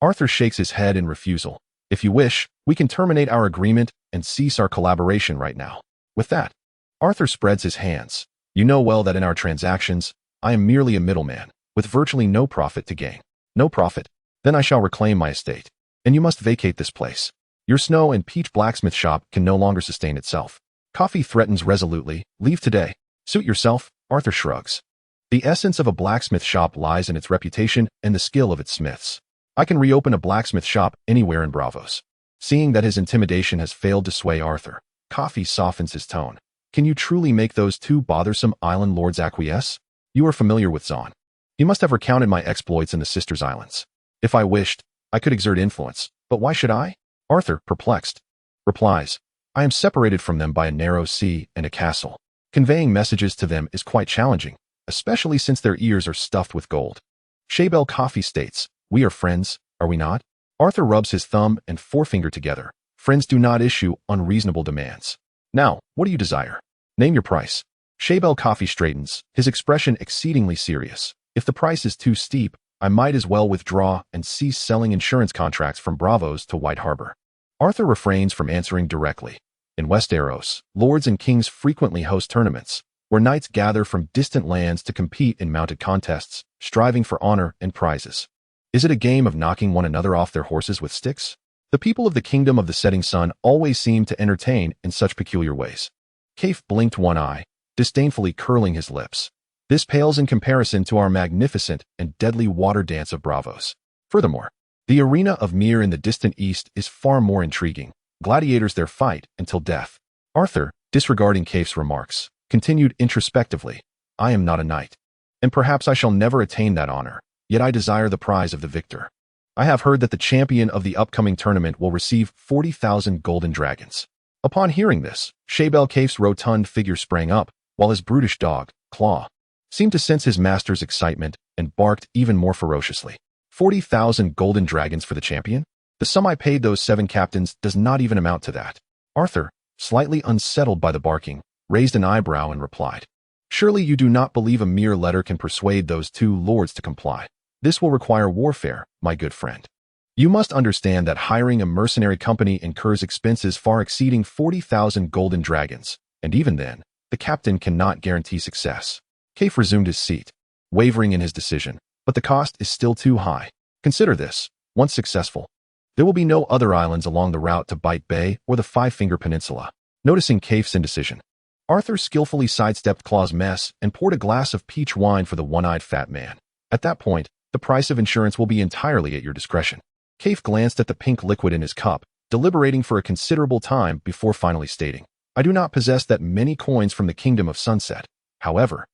A: Arthur shakes his head in refusal. If you wish, we can terminate our agreement and cease our collaboration right now. With that, Arthur spreads his hands. You know well that in our transactions, I am merely a middleman, with virtually no profit to gain. No profit? Then I shall reclaim my estate, and you must vacate this place. Your snow and peach blacksmith shop can no longer sustain itself. Coffee threatens resolutely, leave today. Suit yourself, Arthur shrugs. The essence of a blacksmith shop lies in its reputation and the skill of its smiths. I can reopen a blacksmith shop anywhere in Braavos. Seeing that his intimidation has failed to sway Arthur, Coffee softens his tone. Can you truly make those 2 bothersome island lords acquiesce? You are familiar with Zahn. He must have recounted my exploits in the Sisters Islands. If I wished, I could exert influence, but why should I? Arthur, perplexed, replies, I am separated from them by a narrow sea and a castle. Conveying messages to them is quite challenging, especially since their ears are stuffed with gold. Shael Coffee states, We are friends, are we not? Arthur rubs his thumb and forefinger together. Friends do not issue unreasonable demands. Now, what do you desire? Name your price. Shael Coffee straightens, his expression exceedingly serious. If the price is too steep, I might as well withdraw and cease selling insurance contracts from Braavos to White Harbor. Arthur refrains from answering directly. In Westeros, lords and kings frequently host tournaments, where knights gather from distant lands to compete in mounted contests, striving for honor and prizes. Is it a game of knocking one another off their horses with sticks? The people of the Kingdom of the Setting Sun always seem to entertain in such peculiar ways. Cafe blinked one eye, disdainfully curling his lips. This pales in comparison to our magnificent and deadly water dance of Braavos. Furthermore, the arena of Myr in the distant east is far more intriguing. Gladiators there fight until death. Arthur, disregarding Cafe's remarks, continued introspectively, I am not a knight, and perhaps I shall never attain that honor, yet I desire the prize of the victor. I have heard that the champion of the upcoming tournament will receive 40,000 golden dragons. Upon hearing this, Shael Coffee's rotund figure sprang up, while his brutish dog, Claw, seemed to sense his master's excitement and barked even more ferociously. 40,000 golden dragons for the champion? The sum I paid those 7 captains does not even amount to that. Arthur, slightly unsettled by the barking, raised an eyebrow and replied, "Surely you do not believe a mere letter can persuade those 2 lords to comply. This will require warfare, my good friend. You must understand that hiring a mercenary company incurs expenses far exceeding 40,000 golden dragons, and even then, the captain cannot guarantee success." Coffee resumed his seat, wavering in his decision, but the cost is still too high. Consider this: once successful, there will be no other islands along the route to Bite Bay or the Five-Finger Peninsula. Noticing Coffee's indecision, Arthur skillfully sidestepped Claw's mess and poured a glass of peach wine for the one-eyed fat man. At that point, the price of insurance will be entirely at your discretion. Coffee glanced at the pink liquid in his cup, deliberating for a considerable time before finally stating, "I do not possess that many coins from the Kingdom of Sunset. However,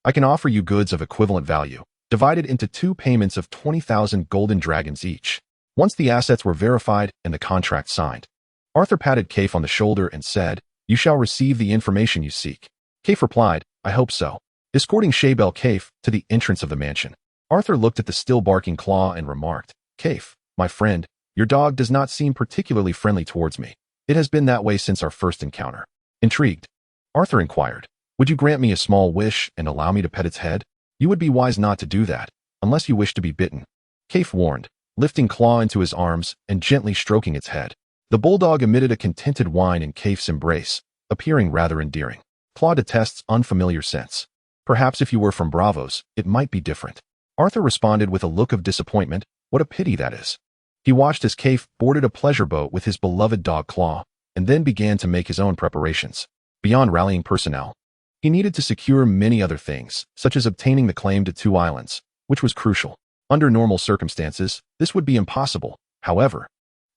A: I can offer you goods of equivalent value, divided into 2 payments of 20,000 golden dragons each." Once the assets were verified and the contract signed, Arthur patted Coffee on the shoulder and said, "You shall receive the information you seek." Coffee replied, "I hope so." Escorting Shael Coffee to the entrance of the mansion, Arthur looked at the still barking Claw and remarked, "Coffee, my friend, your dog does not seem particularly friendly towards me. It has been that way since our first encounter." Intrigued, Arthur inquired, "Would you grant me a small wish and allow me to pet its head?" "You would be wise not to do that, unless you wish to be bitten," Coffee warned, lifting Claw into his arms and gently stroking its head. The bulldog emitted a contented whine in Coffee's embrace, appearing rather endearing. Claw detests unfamiliar scents. "Perhaps if you were from Braavos, it might be different." Arthur responded with a look of disappointment. "What a pity that is." He watched as Coffee boarded a pleasure boat with his beloved dog Claw, and then began to make his own preparations. Beyond rallying personnel, he needed to secure many other things, such as obtaining the claim to 2 islands, which was crucial. Under normal circumstances, this would be impossible. However,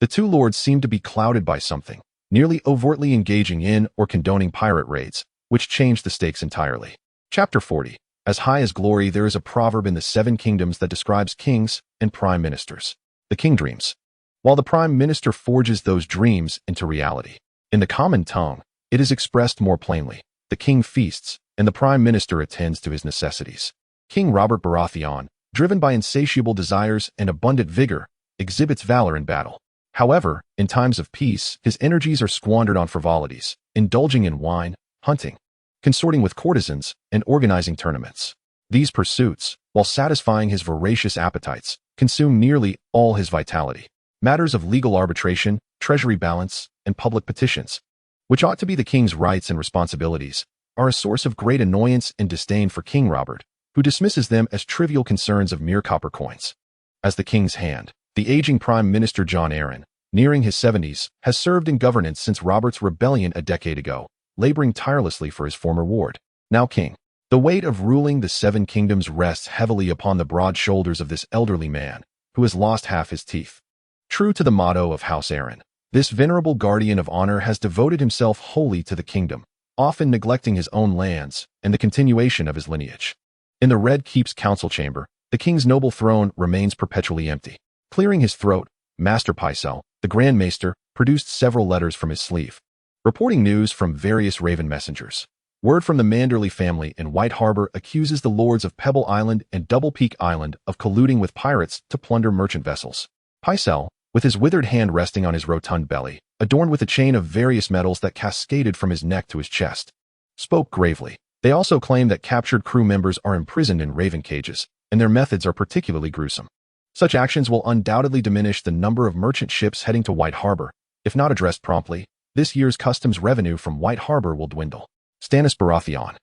A: the 2 lords seemed to be clouded by something, nearly overtly engaging in or condoning pirate raids, which changed the stakes entirely. Chapter 40. As high as glory, there is a proverb in the 7 kingdoms that describes kings and prime ministers. The king dreams, while the prime minister forges those dreams into reality. In the common tongue, it is expressed more plainly. The king feasts, and the prime minister attends to his necessities. King Robert Baratheon, driven by insatiable desires and abundant vigor, exhibits valor in battle. However, in times of peace, his energies are squandered on frivolities, indulging in wine, hunting, consorting with courtesans, and organizing tournaments. These pursuits, while satisfying his voracious appetites, consume nearly all his vitality. Matters of legal arbitration, treasury balance, and public petitions, which ought to be the king's rights and responsibilities, are a source of great annoyance and disdain for King Robert, who dismisses them as trivial concerns of mere copper coins. As the king's hand, the aging Prime Minister Jon Arryn, nearing his 70s, has served in governance since Robert's rebellion a decade ago, laboring tirelessly for his former ward, now king. The weight of ruling the 7 kingdoms rests heavily upon the broad shoulders of this elderly man, who has lost half his teeth. True to the motto of House Arryn, this venerable guardian of honor has devoted himself wholly to the kingdom, often neglecting his own lands and the continuation of his lineage. In the Red Keep's council chamber, the king's noble throne remains perpetually empty. Clearing his throat, Master Pycelle, the Grand Maester, produced several letters from his sleeve, reporting news from various raven messengers. Word from the Manderley family in White Harbor accuses the lords of Pebble Island and Double Peak Island of colluding with pirates to plunder merchant vessels. Pycelle, with his withered hand resting on his rotund belly, adorned with a chain of various metals that cascaded from his neck to his chest, spoke gravely. They also claim that captured crew members are imprisoned in raven cages, and their methods are particularly gruesome. Such actions will undoubtedly diminish the number of merchant ships heading to White Harbor. If not addressed promptly, this year's customs revenue from White Harbor will dwindle. Stannis Baratheon,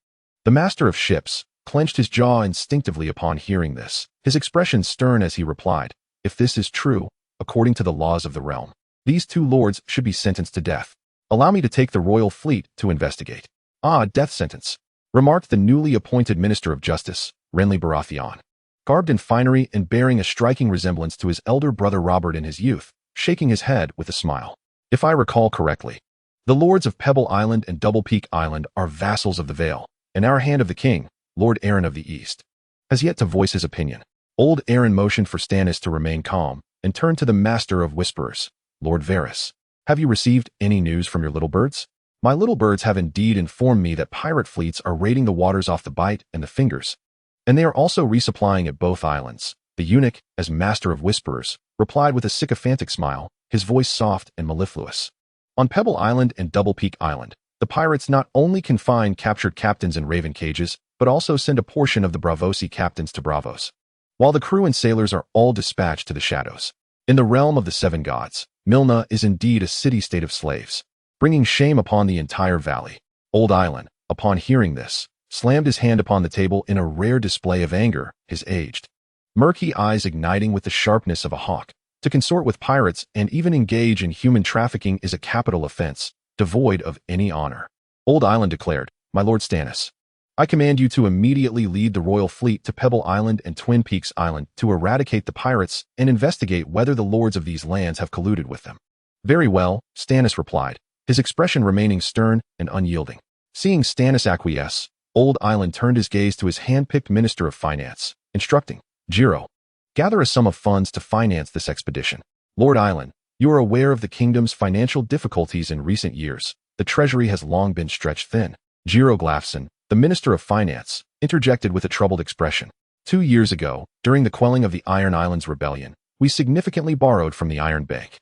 A: the master of ships, clenched his jaw instinctively upon hearing this, his expression stern as he replied, "If this is true, according to the laws of the realm, these 2 lords should be sentenced to death. Allow me to take the royal fleet to investigate." "Ah, death sentence," remarked the newly appointed Minister of Justice, Renly Baratheon, garbed in finery and bearing a striking resemblance to his elder brother Robert in his youth, shaking his head with a smile. "If I recall correctly, the lords of Pebble Island and Double Peak Island are vassals of the Vale, and our Hand of the King, Lord Arryn of the East, has yet to voice his opinion." Old Arryn motioned for Stannis to remain calm, and turned to the master of whisperers, Lord Varys. Have you received any news from your little birds? My little birds have indeed informed me that pirate fleets are raiding the waters off the Bight and the Fingers, and they are also resupplying at both islands. The eunuch, as master of whisperers, replied with a sycophantic smile, his voice soft and mellifluous. On Pebble Island and Double Peak Island, the pirates not only confine captured captains in raven cages, but also send a portion of the Braavosi captains to Braavos, while the crew and sailors are all dispatched to the shadows. In the realm of the Seven Gods, Milna is indeed a city-state of slaves, bringing shame upon the entire valley. Old Island, upon hearing this, slammed his hand upon the table in a rare display of anger, his aged, murky eyes igniting with the sharpness of a hawk. To consort with pirates and even engage in human trafficking is a capital offense, devoid of any honor. Old Island declared, My Lord Stannis, I command you to immediately lead the royal fleet to Pebble Island and Twin Peaks Island to eradicate the pirates and investigate whether the lords of these lands have colluded with them. Very well, Stannis replied, his expression remaining stern and unyielding. Seeing Stannis acquiesce, Old Island turned his gaze to his hand-picked Minister of Finance, instructing, Jiro, gather a sum of funds to finance this expedition. Lord Island, you are aware of the kingdom's financial difficulties in recent years. The treasury has long been stretched thin. Jiro Glafson, the Minister of Finance, interjected with a troubled expression. 2 years ago, during the quelling of the Iron Islands Rebellion, we significantly borrowed from the Iron Bank.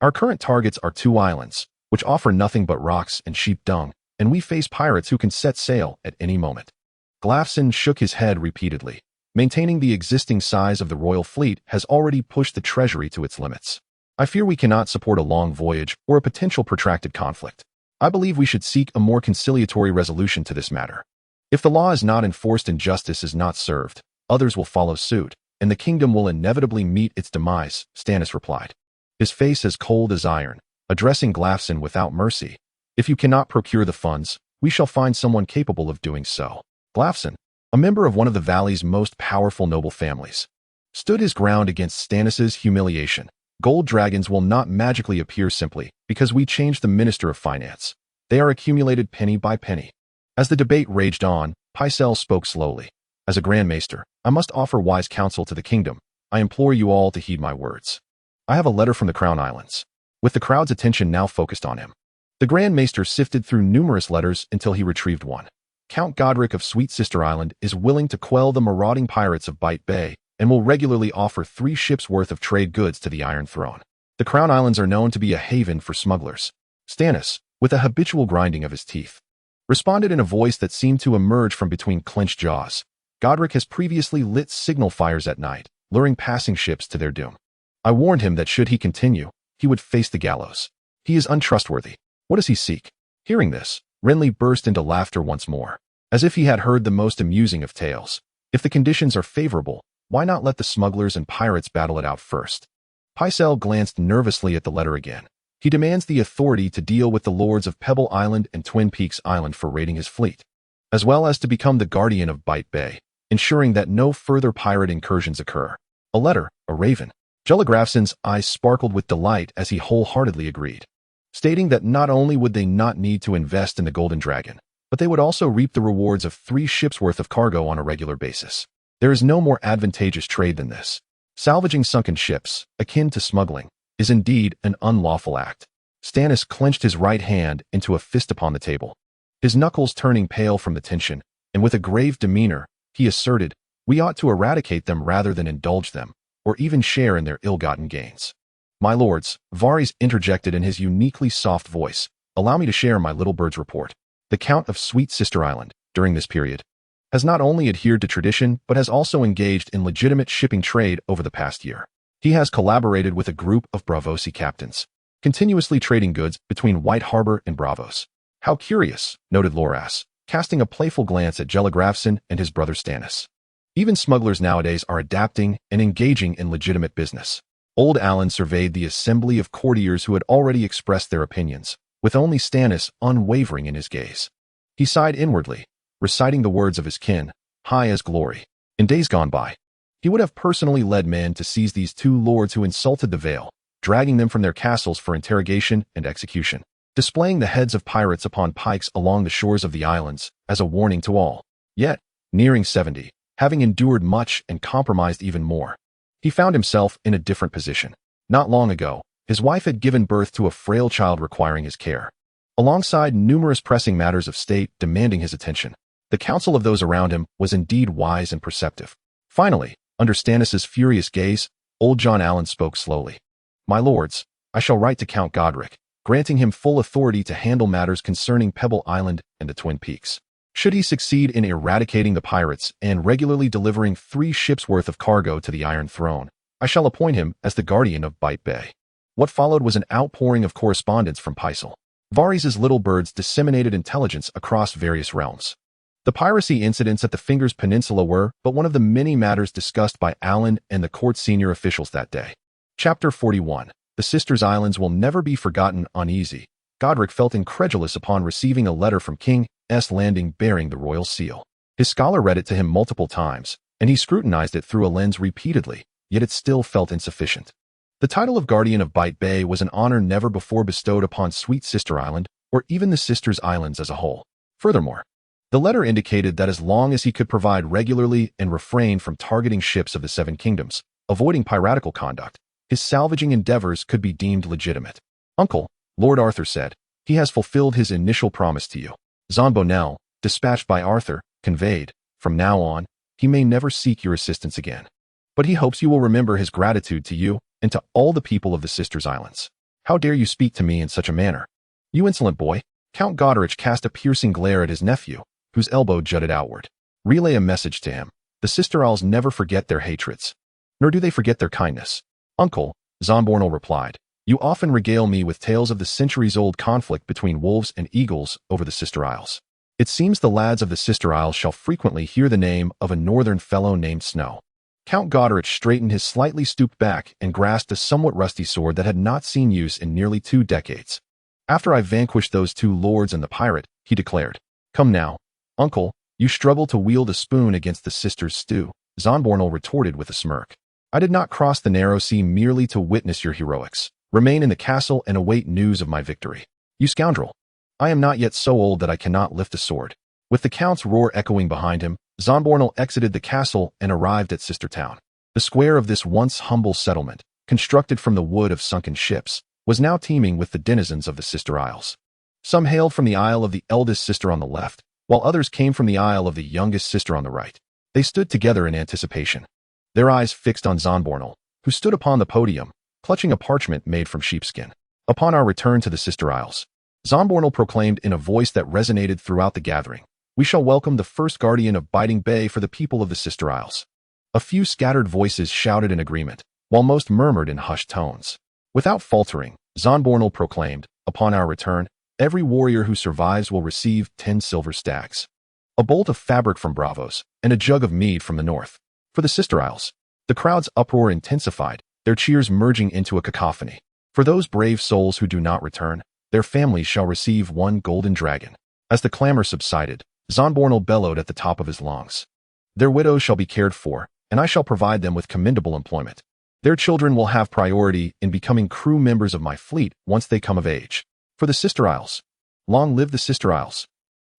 A: Our current targets are 2 islands, which offer nothing but rocks and sheep dung, and we face pirates who can set sail at any moment. Glafson shook his head repeatedly. Maintaining the existing size of the royal fleet has already pushed the treasury to its limits. I fear we cannot support a long voyage or a potential protracted conflict. I believe we should seek a more conciliatory resolution to this matter. If the law is not enforced and justice is not served, others will follow suit, and the kingdom will inevitably meet its demise, Stannis replied. His face as cold as iron, addressing Glafson without mercy. If you cannot procure the funds, we shall find someone capable of doing so. Glafson, a member of one of the valley's most powerful noble families, stood his ground against Stannis's humiliation. Gold dragons will not magically appear simply because we changed the Minister of Finance. They are accumulated penny by penny. As the debate raged on, Pycelle spoke slowly. As a Grand Maester, I must offer wise counsel to the kingdom. I implore you all to heed my words. I have a letter from the Crown Islands. With the crowd's attention now focused on him, the Grand Maester sifted through numerous letters until he retrieved one. Count Godric of Sweet Sister Island is willing to quell the marauding pirates of Bight Bay and will regularly offer 3 ships' worth of trade goods to the Iron Throne. The Crown Islands are known to be a haven for smugglers. Stannis, with a habitual grinding of his teeth, responded in a voice that seemed to emerge from between clenched jaws. Godric has previously lit signal fires at night, luring passing ships to their doom. I warned him that should he continue, he would face the gallows. He is untrustworthy. What does he seek? Hearing this, Renly burst into laughter once more, as if he had heard the most amusing of tales. If the conditions are favorable, why not let the smugglers and pirates battle it out first? Pycelle glanced nervously at the letter again. He demands the authority to deal with the lords of Pebble Island and Twin Peaks Island for raiding his fleet, as well as to become the guardian of Bight Bay, ensuring that no further pirate incursions occur. A letter, a raven. Jella eyes sparkled with delight as he wholeheartedly agreed, stating that not only would they not need to invest in the Golden Dragon, but they would also reap the rewards of 3 ships' worth of cargo on a regular basis. There is no more advantageous trade than this. Salvaging sunken ships, akin to smuggling, is indeed an unlawful act. Stannis clenched his right hand into a fist upon the table, his knuckles turning pale from the tension, and with a grave demeanor, he asserted, we ought to eradicate them rather than indulge them, or even share in their ill-gotten gains. My lords, Varys interjected in his uniquely soft voice, allow me to share my little bird's report. The Count of Sweet Sister Island, during this period, has not only adhered to tradition but has also engaged in legitimate shipping trade over the past year. He has collaborated with a group of Braavosi captains, continuously trading goods between White Harbor and Braavos. How curious, noted Loras, casting a playful glance at Jella and his brother Stannis. Even smugglers nowadays are adapting and engaging in legitimate business. Old Allen surveyed the assembly of courtiers who had already expressed their opinions, with only Stannis unwavering in his gaze. He sighed inwardly, reciting the words of his kin, high as glory. In days gone by, he would have personally led men to seize these 2 lords who insulted the Vale, dragging them from their castles for interrogation and execution, displaying the heads of pirates upon pikes along the shores of the islands as a warning to all. Yet, nearing 70, having endured much and compromised even more, he found himself in a different position. Not long ago, his wife had given birth to a frail child requiring his care. Alongside numerous pressing matters of state demanding his attention, the counsel of those around him was indeed wise and perceptive. Finally, under Stannis' furious gaze, old John Allen spoke slowly. "My lords, I shall write to Count Godric, granting him full authority to handle matters concerning Pebble Island and the Twin Peaks. Should he succeed in eradicating the pirates and regularly delivering 3 ships' worth of cargo to the Iron Throne, I shall appoint him as the guardian of Bite Bay." What followed was an outpouring of correspondence from Pycelle. Varys' little birds disseminated intelligence across various realms. The piracy incidents at the Fingers Peninsula were but one of the many matters discussed by Allen and the court's senior officials that day. Chapter 41. The Sisters' Islands will never be forgotten. Uneasy, Godric felt incredulous upon receiving a letter from King S. Landing bearing the royal seal. His scholar read it to him multiple times, and he scrutinized it through a lens repeatedly, yet it still felt insufficient. The title of Guardian of Bite Bay was an honor never before bestowed upon Sweet Sister Island, or even the Sisters' Islands as a whole. Furthermore, the letter indicated that as long as he could provide regularly and refrain from targeting ships of the Seven Kingdoms, avoiding piratical conduct, his salvaging endeavors could be deemed legitimate. "Uncle," Lord Arthur said, "he has fulfilled his initial promise to you." Zonbonel, dispatched by Arthur, conveyed, "From now on, he may never seek your assistance again. But he hopes you will remember his gratitude to you and to all the people of the Sisters' Islands." "How dare you speak to me in such a manner? You insolent boy!" Count Godric cast a piercing glare at his nephew, whose elbow jutted outward. "Relay a message to him. The Sister Isles never forget their hatreds, nor do they forget their kindness." "Uncle," Zonbornel replied, "you often regale me with tales of the centuries-old conflict between wolves and eagles over the Sister Isles. It seems the lads of the Sister Isles shall frequently hear the name of a northern fellow named Snow." Count Godric straightened his slightly stooped back and grasped a somewhat rusty sword that had not seen use in nearly 2 decades. "After I vanquished those 2 lords and the pirate," he declared. "Come now, Uncle, you struggle to wield a spoon against the sisters' stew," Zonbornel retorted with a smirk. "I did not cross the narrow sea merely to witness your heroics. Remain in the castle and await news of my victory. You scoundrel! I am not yet so old that I cannot lift a sword." With the Count's roar echoing behind him, Zonbornel exited the castle and arrived at Sister Town. The square of this once humble settlement, constructed from the wood of sunken ships, was now teeming with the denizens of the Sister Isles. Some hailed from the Isle of the eldest sister on the left, while others came from the Isle of the youngest sister on the right. They stood together in anticipation, their eyes fixed on Zonbornel, who stood upon the podium, clutching a parchment made from sheepskin. "Upon our return to the Sister Isles," Zonbornel proclaimed in a voice that resonated throughout the gathering, "we shall welcome the first guardian of Biting Bay for the people of the Sister Isles." A few scattered voices shouted in agreement, while most murmured in hushed tones. Without faltering, Zonbornel proclaimed, "Upon our return, every warrior who survives will receive 10 silver stags, a bolt of fabric from Braavos, and a jug of mead from the north. For the Sister Isles." The crowd's uproar intensified, their cheers merging into a cacophony. "For those brave souls who do not return, their families shall receive 1 golden dragon." As the clamor subsided, Zonbornel bellowed at the top of his lungs. "Their widows shall be cared for, and I shall provide them with commendable employment. Their children will have priority in becoming crew members of my fleet once they come of age. For the Sister Isles, long live the Sister Isles."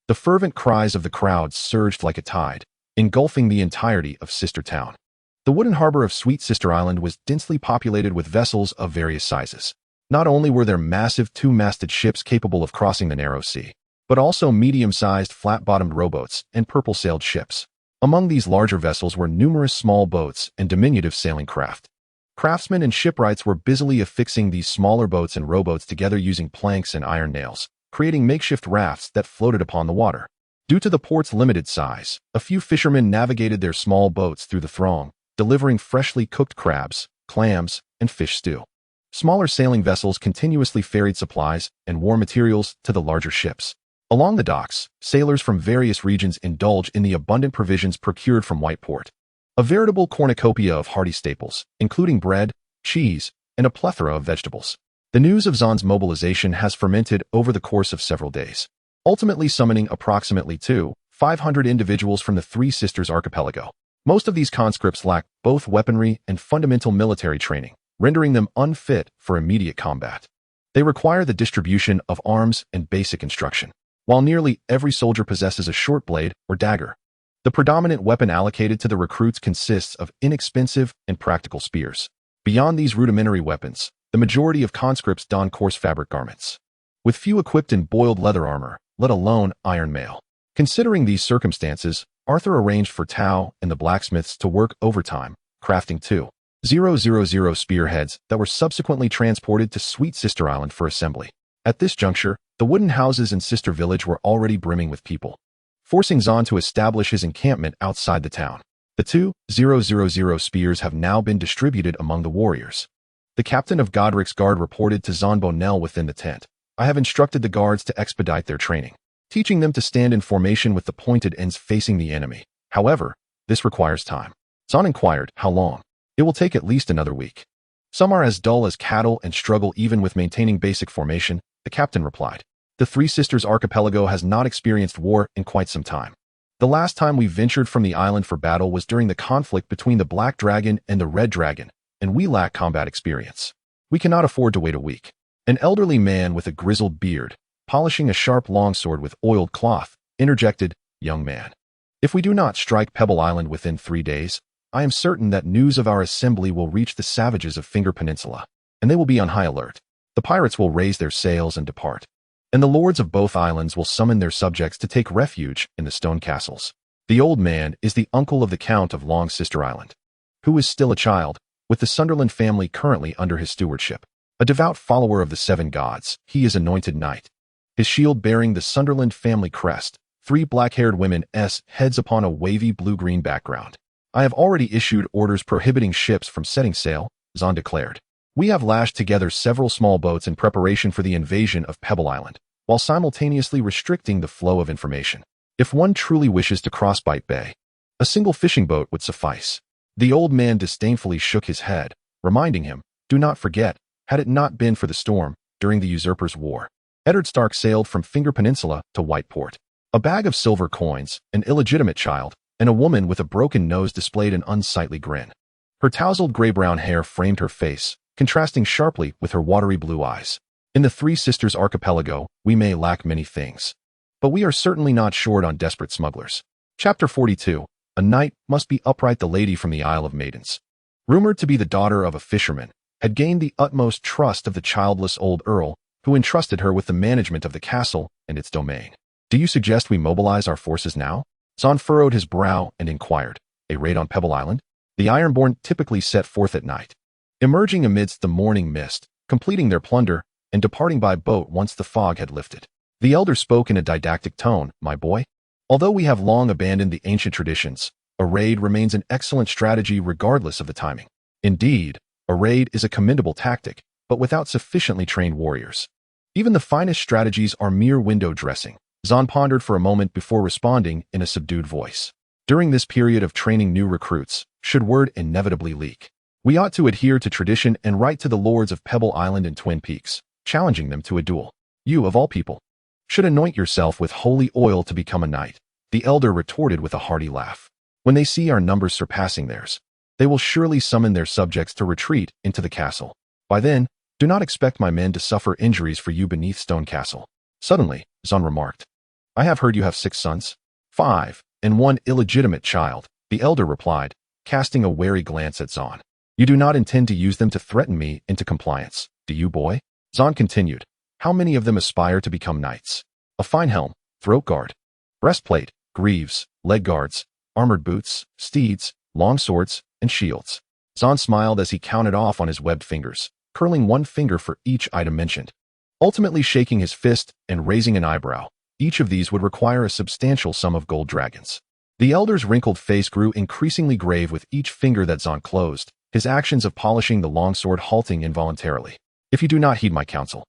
A: The fervent cries of the crowd surged like a tide, engulfing the entirety of Sister Town. The wooden harbor of Sweet Sister Island was densely populated with vessels of various sizes. Not only were there massive 2-masted ships capable of crossing the narrow sea, but also medium-sized flat-bottomed rowboats and purple-sailed ships. Among these larger vessels were numerous small boats and diminutive sailing craft. Craftsmen and shipwrights were busily affixing these smaller boats and rowboats together using planks and iron nails, creating makeshift rafts that floated upon the water. Due to the port's limited size, a few fishermen navigated their small boats through the throng, delivering freshly cooked crabs, clams, and fish stew. Smaller sailing vessels continuously ferried supplies and war materials to the larger ships. Along the docks, sailors from various regions indulged in the abundant provisions procured from Whiteport. A veritable cornucopia of hearty staples, including bread, cheese, and a plethora of vegetables. The news of Zon's mobilization has fermented over the course of several days, ultimately summoning approximately 500 individuals from the Three Sisters archipelago. Most of these conscripts lack both weaponry and fundamental military training, rendering them unfit for immediate combat. They require the distribution of arms and basic instruction. While nearly every soldier possesses a short blade or dagger, the predominant weapon allocated to the recruits consists of inexpensive and practical spears. Beyond these rudimentary weapons, the majority of conscripts don coarse fabric garments, with few equipped in boiled leather armor, let alone iron mail. Considering these circumstances, Arthur arranged for Tau and the blacksmiths to work overtime, crafting 2,000 spearheads that were subsequently transported to Sweet Sister Island for assembly. At this juncture, the wooden houses in Sister Village were already brimming with people, forcing Zon to establish his encampment outside the town. The 2,000 spears have now been distributed among the warriors. The captain of Godric's guard reported to Zon Bonell within the tent. I have instructed the guards to expedite their training, teaching them to stand in formation with the pointed ends facing the enemy. However, this requires time. Zon inquired, how long? It will take at least another week. Some are as dull as cattle and struggle even with maintaining basic formation, the captain replied. The Three Sisters Archipelago has not experienced war in quite some time. The last time we ventured from the island for battle was during the conflict between the Black Dragon and the Red Dragon, and we lack combat experience. We cannot afford to wait a week. An elderly man with a grizzled beard, polishing a sharp longsword with oiled cloth, interjected, young man. If we do not strike Pebble Island within 3 days, I am certain that news of our assembly will reach the savages of Finger Peninsula, and they will be on high alert. The pirates will raise their sails and depart, and the lords of both islands will summon their subjects to take refuge in the stone castles. The old man is the uncle of the Count of Long Sister Island, who is still a child, with the Sunderland family currently under his stewardship. A devout follower of the Seven Gods, he is anointed knight. His shield bearing the Sunderland family crest, 3 black-haired women's heads upon a wavy blue-green background. I have already issued orders prohibiting ships from setting sail, Zon declared. We have lashed together several small boats in preparation for the invasion of Pebble Island, while simultaneously restricting the flow of information. If one truly wishes to cross Bite Bay, a single fishing boat would suffice. The old man disdainfully shook his head, reminding him, do not forget, had it not been for the storm, during the Usurpers' War, Eddard Stark sailed from Finger Peninsula to Whiteport. A bag of silver coins, an illegitimate child, and a woman with a broken nose displayed an unsightly grin. Her tousled gray-brown hair framed her face, contrasting sharply with her watery blue eyes. In the Three Sisters Archipelago, we may lack many things, but we are certainly not short on desperate smugglers. Chapter 42. A knight must be upright. The lady from the Isle of Maidens, rumored to be the daughter of a fisherman, had gained the utmost trust of the childless old earl, who entrusted her with the management of the castle and its domain. Do you suggest we mobilize our forces now? Zon furrowed his brow and inquired. A raid on Pebble Island? The Ironborn typically set forth at night, emerging amidst the morning mist, completing their plunder, and departing by boat once the fog had lifted. The elder spoke in a didactic tone, my boy. Although we have long abandoned the ancient traditions, a raid remains an excellent strategy regardless of the timing. Indeed, a raid is a commendable tactic, but without sufficiently trained warriors, even the finest strategies are mere window dressing. Zon pondered for a moment before responding in a subdued voice. During this period of training new recruits, should word inevitably leak, we ought to adhere to tradition and write to the lords of Pebble Island and Twin Peaks, challenging them to a duel. You, of all people, should anoint yourself with holy oil to become a knight, the elder retorted with a hearty laugh. When they see our numbers surpassing theirs, they will surely summon their subjects to retreat into the castle. By then, do not expect my men to suffer injuries for you beneath Stone Castle. Suddenly, Zon remarked, I have heard you have 6 sons. 5, and 1 illegitimate child, the elder replied, casting a wary glance at Zon. You do not intend to use them to threaten me into compliance, do you, boy? Zon continued, how many of them aspire to become knights? A fine helm, throat guard, breastplate, greaves, leg guards, armored boots, steeds, long swords, and shields. Zon smiled as he counted off on his webbed fingers, curling 1 finger for each item mentioned. Ultimately shaking his fist and raising an eyebrow, each of these would require a substantial sum of gold dragons. The elder's wrinkled face grew increasingly grave with each finger that Zon closed, his actions of polishing the longsword halting involuntarily. If you do not heed my counsel,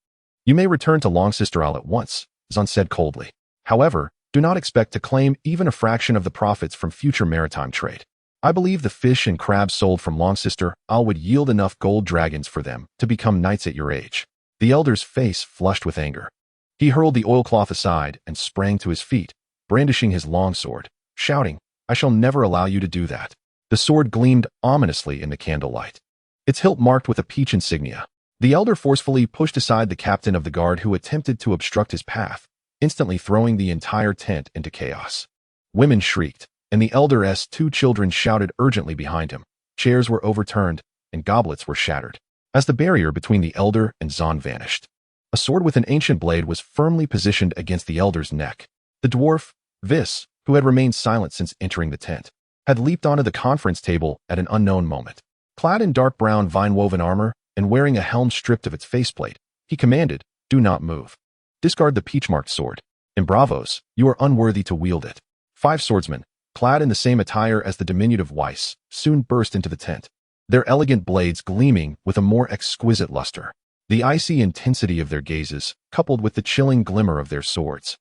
A: you may return to Long Sister Isle at once, Zon said coldly. However, do not expect to claim even a fraction of the profits from future maritime trade. I believe the fish and crabs sold from Long Sister Isle would yield enough gold dragons for them to become knights at your age. The elder's face flushed with anger. He hurled the oilcloth aside and sprang to his feet, brandishing his longsword, shouting, I shall never allow you to do that. The sword gleamed ominously in the candlelight, its hilt marked with a peach insignia. The elder forcefully pushed aside the captain of the guard who attempted to obstruct his path, instantly throwing the entire tent into chaos. Women shrieked, and the elder's 2 children shouted urgently behind him. Chairs were overturned, and goblets were shattered, as the barrier between the elder and Zahn vanished. A sword with an ancient blade was firmly positioned against the elder's neck. The dwarf, Vis, who had remained silent since entering the tent, had leaped onto the conference table at an unknown moment. Clad in dark brown vine-woven armor and wearing a helm stripped of its faceplate, he commanded, "Do not move. Discard the peach-marked sword. In Braavos, you are unworthy to wield it." 5 swordsmen, clad in the same attire as the diminutive Weiss, soon burst into the tent, their elegant blades gleaming with a more exquisite luster. The icy intensity of their gazes, coupled with the chilling glimmer of their swords,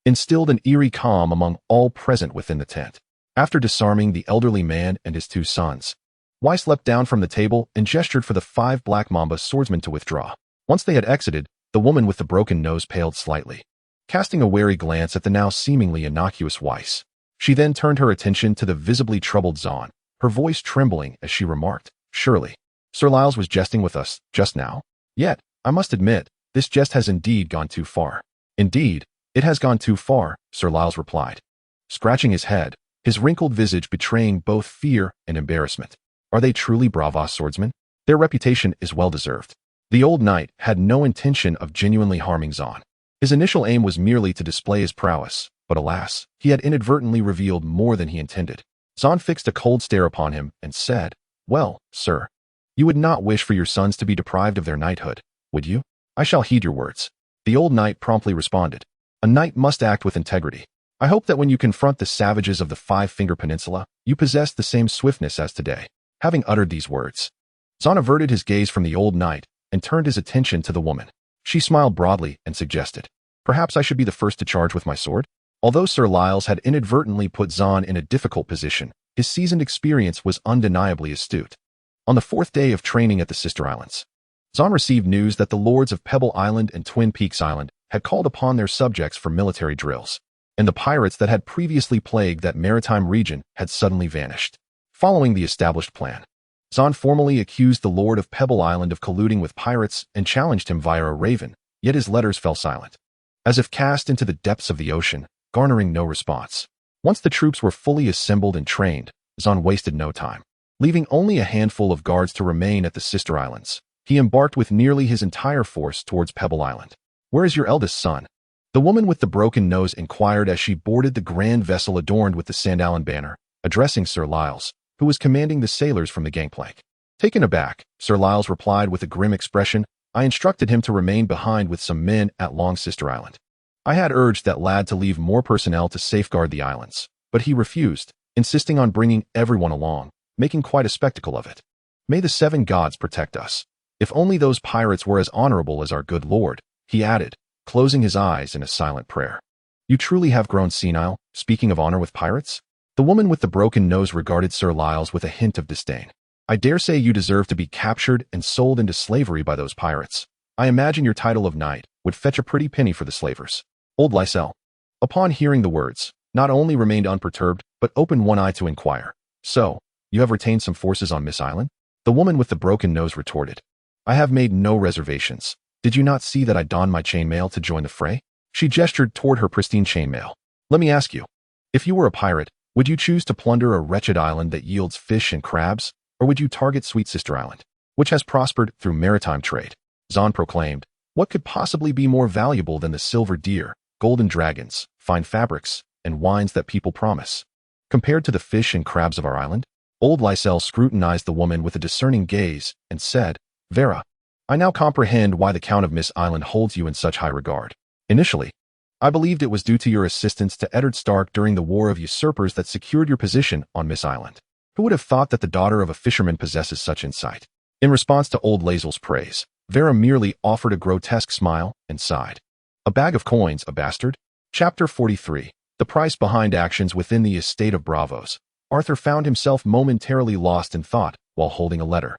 A: instilled an eerie calm among all present within the tent. After disarming the elderly man and his 2 sons, Weiss leapt down from the table and gestured for the 5 black Mamba swordsmen to withdraw. Once they had exited, the woman with the broken nose paled slightly, casting a wary glance at the now seemingly innocuous Weiss. She then turned her attention to the visibly troubled Zahn, her voice trembling as she remarked, "Surely, Sir Lyles was jesting with us just now? Yet, I must admit, this jest has indeed gone too far." "Indeed, it has gone too far," Sir Lyles replied, scratching his head, his wrinkled visage betraying both fear and embarrassment. "Are they truly Braavos swordsmen? Their reputation is well-deserved." The old knight had no intention of genuinely harming Zahn. His initial aim was merely to display his prowess, but alas, he had inadvertently revealed more than he intended. Zahn fixed a cold stare upon him and said, "Well, sir, you would not wish for your sons to be deprived of their knighthood, would you? I shall heed your words." The old knight promptly responded, "A knight must act with integrity. I hope that when you confront the savages of the Five-Finger Peninsula, you possess the same swiftness as today." Having uttered these words, Zahn averted his gaze from the old knight and turned his attention to the woman. She smiled broadly and suggested, "Perhaps I should be the first to charge with my sword?" Although Sir Lyles had inadvertently put Zahn in a difficult position, his seasoned experience was undeniably astute. On the 4th day of training at the Sister Islands, Zahn received news that the lords of Pebble Island and Twin Peaks Island had called upon their subjects for military drills, and the pirates that had previously plagued that maritime region had suddenly vanished. Following the established plan, Zahn formally accused the Lord of Pebble Island of colluding with pirates and challenged him via a raven, yet his letters fell silent, as if cast into the depths of the ocean, garnering no response. Once the troops were fully assembled and trained, Zahn wasted no time. Leaving only a handful of guards to remain at the Sister Islands, he embarked with nearly his entire force towards Pebble Island. "Where is your eldest son?" the woman with the broken nose inquired as she boarded the grand vessel adorned with the Sandallan banner, addressing Sir Lyles, who was commanding the sailors from the gangplank. Taken aback, Sir Lyles replied with a grim expression, "I instructed him to remain behind with some men at Long Sister Island. I had urged that lad to leave more personnel to safeguard the islands, but he refused, insisting on bringing everyone along, making quite a spectacle of it. May the 7 gods protect us. If only those pirates were as honorable as our good lord," he added, closing his eyes in a silent prayer. "You truly have grown senile, speaking of honor with pirates?" The woman with the broken nose regarded Sir Lyles with a hint of disdain. "I dare say you deserve to be captured and sold into slavery by those pirates. I imagine your title of knight would fetch a pretty penny for the slavers." Old Lysel, upon hearing the words, not only remained unperturbed, but opened one eye to inquire, "So, you have retained some forces on Miss Island?" The woman with the broken nose retorted, "I have made no reservations. Did you not see that I donned my chainmail to join the fray?" She gestured toward her pristine chainmail. "Let me ask you, if you were a pirate, would you choose to plunder a wretched island that yields fish and crabs, or would you target Sweet Sister Island, which has prospered through maritime trade?" Zahn proclaimed, "What could possibly be more valuable than the silver deer, golden dragons, fine fabrics, and wines that people promise, compared to the fish and crabs of our island?" Old Lysel scrutinized the woman with a discerning gaze and said, "Vera, I now comprehend why the Count of Miss Island holds you in such high regard. Initially, I believed it was due to your assistance to Eddard Stark during the war of usurpers that secured your position on Miss Island. Who would have thought that the daughter of a fisherman possesses such insight?" In response to old Lae'zel's praise, Vera merely offered a grotesque smile and sighed. "A bag of coins, a bastard?" Chapter 43. The price behind actions within the estate of Braavos. Arthur found himself momentarily lost in thought while holding a letter.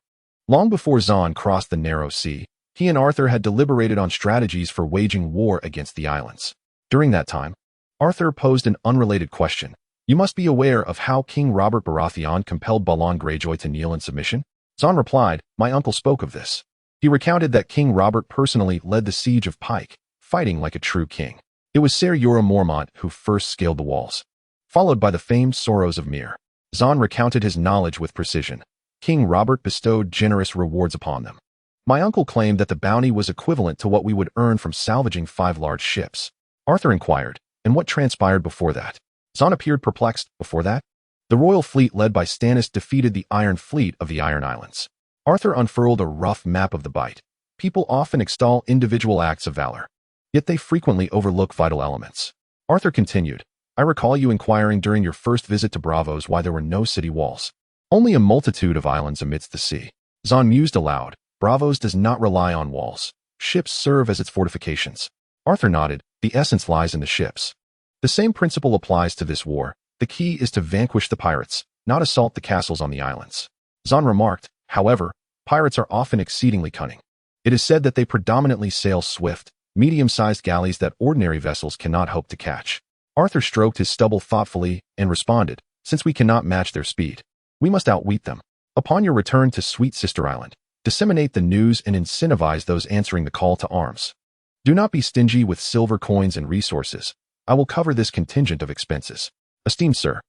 A: Long before Zahn crossed the narrow sea, he and Arthur had deliberated on strategies for waging war against the islands. During that time, Arthur posed an unrelated question. "You must be aware of how King Robert Baratheon compelled Balon Greyjoy to kneel in submission?" Zahn replied, "My uncle spoke of this. He recounted that King Robert personally led the siege of Pike, fighting like a true king. It was Ser Jorah Mormont who first scaled the walls, followed by the famed Sorrows of Myr." Zahn recounted his knowledge with precision, King Robert bestowed generous rewards upon them. My uncle claimed that the bounty was equivalent to what we would earn from salvaging 5 large ships. Arthur inquired, and what transpired before that? Zahn appeared perplexed. Before that? The royal fleet led by Stannis defeated the Iron Fleet of the Iron Islands. Arthur unfurled a rough map of the Bight. People often extol individual acts of valor, yet they frequently overlook vital elements. Arthur continued, I recall you inquiring during your first visit to Braavos why there were no city walls. Only a multitude of islands amidst the sea. Zahn mused aloud. Braavos does not rely on walls. Ships serve as its fortifications. Arthur nodded. The essence lies in the ships. The same principle applies to this war. The key is to vanquish the pirates, not assault the castles on the islands. Zahn remarked, however, pirates are often exceedingly cunning. It is said that they predominantly sail swift, medium-sized galleys that ordinary vessels cannot hope to catch. Arthur stroked his stubble thoughtfully and responded, since we cannot match their speed, we must outwit them. Upon your return to Sweet Sister Island, disseminate the news and incentivize those answering the call to arms. Do not be stingy with silver coins and resources. I will cover this contingent of expenses. Esteemed sir,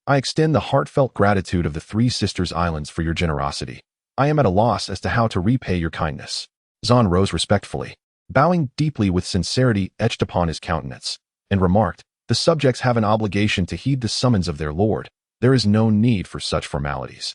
A: I extend the heartfelt gratitude of the Three Sisters Islands for your generosity. I am at a loss as to how to repay your kindness. Zahn rose respectfully, bowing deeply with sincerity etched upon his countenance, and remarked, the subjects have an obligation to heed the summons of their lord. There is no need for such formalities.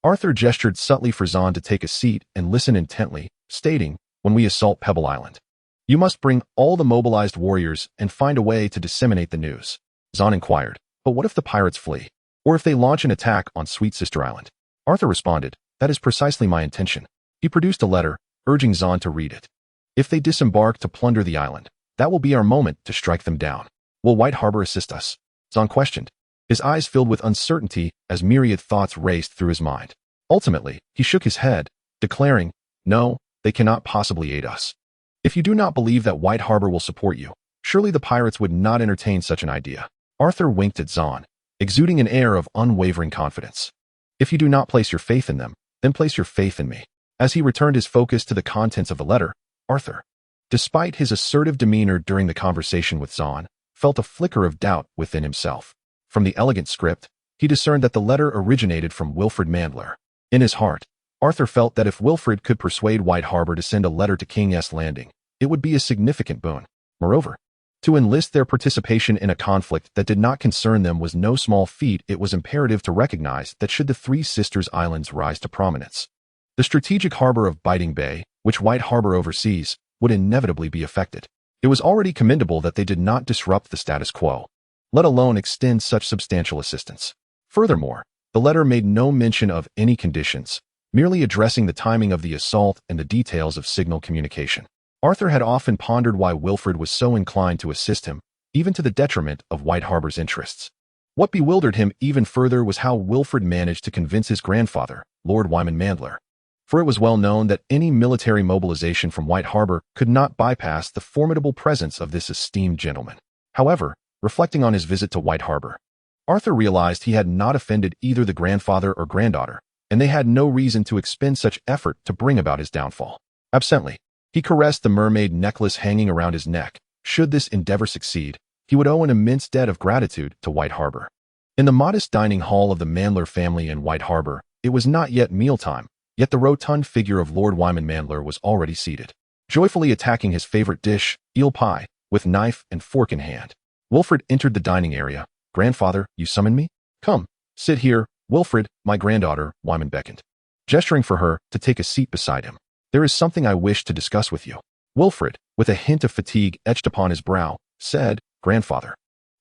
A: Arthur gestured subtly for Zahn to take a seat and listen intently, stating, when we assault Pebble Island, you must bring all the mobilized warriors and find a way to disseminate the news. Zahn inquired, but what if the pirates flee? Or if they launch an attack on Sweet Sister Island? Arthur responded, that is precisely my intention. He produced a letter, urging Zahn to read it. If they disembark to plunder the island, that will be our moment to strike them down. Will White Harbor assist us? Zahn questioned. His eyes filled with uncertainty as myriad thoughts raced through his mind. Ultimately, he shook his head, declaring, no, they cannot possibly aid us. If you do not believe that White Harbor will support you, surely the pirates would not entertain such an idea. Arthur winked at Zahn, exuding an air of unwavering confidence. If you do not place your faith in them, then place your faith in me. As he returned his focus to the contents of the letter, Arthur, despite his assertive demeanor during the conversation with Zahn, felt a flicker of doubt within himself. From the elegant script, he discerned that the letter originated from Wilfred Mandler. In his heart, Arthur felt that if Wilfred could persuade White Harbor to send a letter to King's Landing, it would be a significant boon. Moreover, to enlist their participation in a conflict that did not concern them was no small feat. It was imperative to recognize that should the Three Sisters Islands rise to prominence, the strategic harbor of Biting Bay, which White Harbor oversees, would inevitably be affected. It was already commendable that they did not disrupt the status quo, let alone extend such substantial assistance. Furthermore, the letter made no mention of any conditions, merely addressing the timing of the assault and the details of signal communication. Arthur had often pondered why Wilfred was so inclined to assist him, even to the detriment of White Harbor's interests. What bewildered him even further was how Wilfred managed to convince his grandfather, Lord Wyman Mandler. For it was well known that any military mobilization from White Harbor could not bypass the formidable presence of this esteemed gentleman. However, reflecting on his visit to White Harbor, Arthur realized he had not offended either the grandfather or granddaughter, and they had no reason to expend such effort to bring about his downfall. Absently, he caressed the mermaid necklace hanging around his neck. Should this endeavor succeed, he would owe an immense debt of gratitude to White Harbor. In the modest dining hall of the Mandler family in White Harbor, it was not yet mealtime, yet the rotund figure of Lord Wyman Mandler was already seated, joyfully attacking his favorite dish, eel pie, with knife and fork in hand. Wilfred entered the dining area. Grandfather, you summoned me? Come, sit here. Wilfred, my granddaughter, Wyman beckoned, gesturing for her to take a seat beside him. There is something I wish to discuss with you. Wilfred, with a hint of fatigue etched upon his brow, said, Grandfather,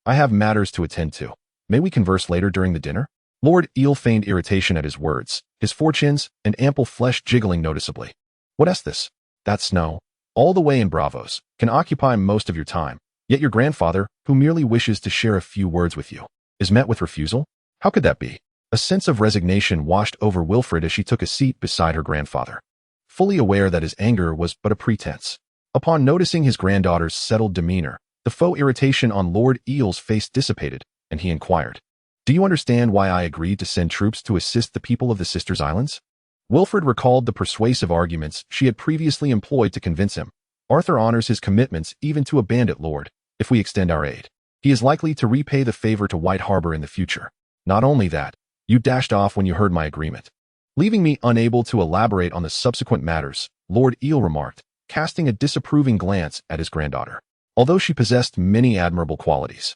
A: I have matters to attend to. May we converse later during the dinner? Lord Eel feigned irritation at his words, his forechins and ample flesh jiggling noticeably. What is this? That snow, all the way in Braavos, can occupy most of your time, yet your grandfather, who merely wishes to share a few words with you, is met with refusal? How could that be? A sense of resignation washed over Wilfred as she took a seat beside her grandfather, fully aware that his anger was but a pretense. Upon noticing his granddaughter's settled demeanor, the faux irritation on Lord Eel's face dissipated, and he inquired, Do you understand why I agreed to send troops to assist the people of the Sisters Islands? Wilfred recalled the persuasive arguments she had previously employed to convince him. Arthur honors his commitments even to a bandit lord. If we extend our aid, he is likely to repay the favor to White Harbor in the future. Not only that, you dashed off when you heard my agreement. Leaving me unable to elaborate on the subsequent matters, Lord Eel remarked, casting a disapproving glance at his granddaughter. Although she possessed many admirable qualities,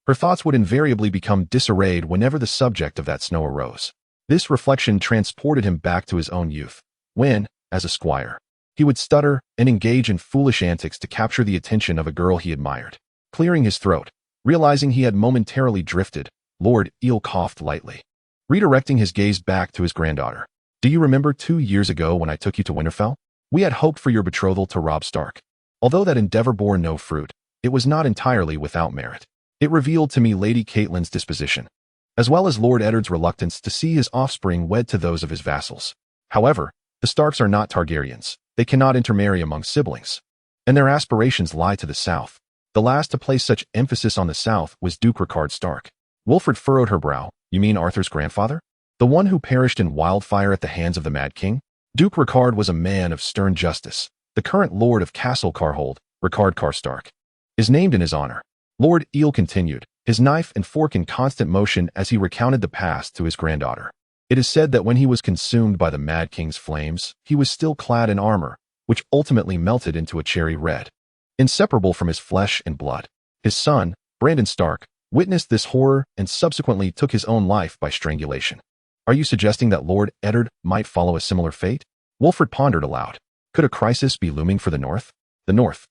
A: her thoughts would invariably become disarrayed whenever the subject of that snow arose. This reflection transported him back to his own youth, when, as a squire, he would stutter and engage in foolish antics to capture the attention of a girl he admired. Clearing his throat, realizing he had momentarily drifted, Lord Eel coughed lightly, redirecting his gaze back to his granddaughter. Do you remember 2 years ago when I took you to Winterfell? We had hoped for your betrothal to Robb Stark. Although that endeavor bore no fruit, it was not entirely without merit. It revealed to me Lady Catelyn's disposition, as well as Lord Eddard's reluctance to see his offspring wed to those of his vassals. However, the Starks are not Targaryens. They cannot intermarry among siblings, and their aspirations lie to the south. The last to place such emphasis on the south was Duke Rickard Stark. Wilfred furrowed her brow. You mean Arthur's grandfather? The one who perished in wildfire at the hands of the Mad King? Duke Rickard was a man of stern justice. The current Lord of Castle Carhold, Rickard Karstark, is named in his honor. Lord Eel continued, his knife and fork in constant motion as he recounted the past to his granddaughter. It is said that when he was consumed by the Mad King's flames, he was still clad in armor, which ultimately melted into a cherry red, inseparable from his flesh and blood. His son, Brandon Stark, witnessed this horror and subsequently took his own life by strangulation. Are you suggesting that Lord Eddard might follow a similar fate? Wilfred pondered aloud. Could a crisis be looming for the North? The North,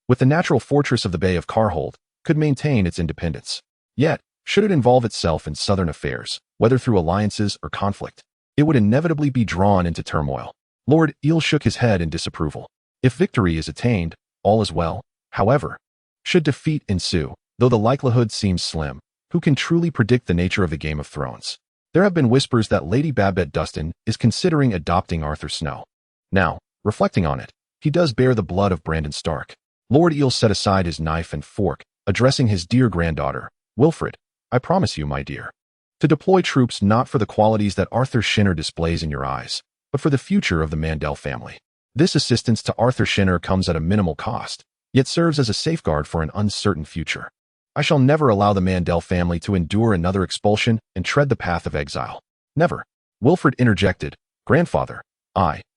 A: with the natural fortress of the Bay of Carhold, could maintain its independence. Yet, should it involve itself in southern affairs, whether through alliances or conflict, it would inevitably be drawn into turmoil. Lord Eel shook his head in disapproval. If victory is attained, all is well. However, should defeat ensue, though the likelihood seems slim, who can truly predict the nature of the Game of Thrones? There have been whispers that Lady Babette Dustin is considering adopting Arthur Snow. Now, reflecting on it, he does bear the blood of Brandon Stark. Lord Eel set aside his knife and fork, addressing his dear granddaughter. Wilfred, I promise you, my dear, to deploy troops not for the qualities that Arthur Shinner displays in your eyes, but for the future of the Mandel family. This assistance to Arthur Shinner comes at a minimal cost, yet serves as a safeguard for an uncertain future. I shall never allow the Mandel family to endure another expulsion and tread the path of exile. Never. Wilfred interjected. Grandfather,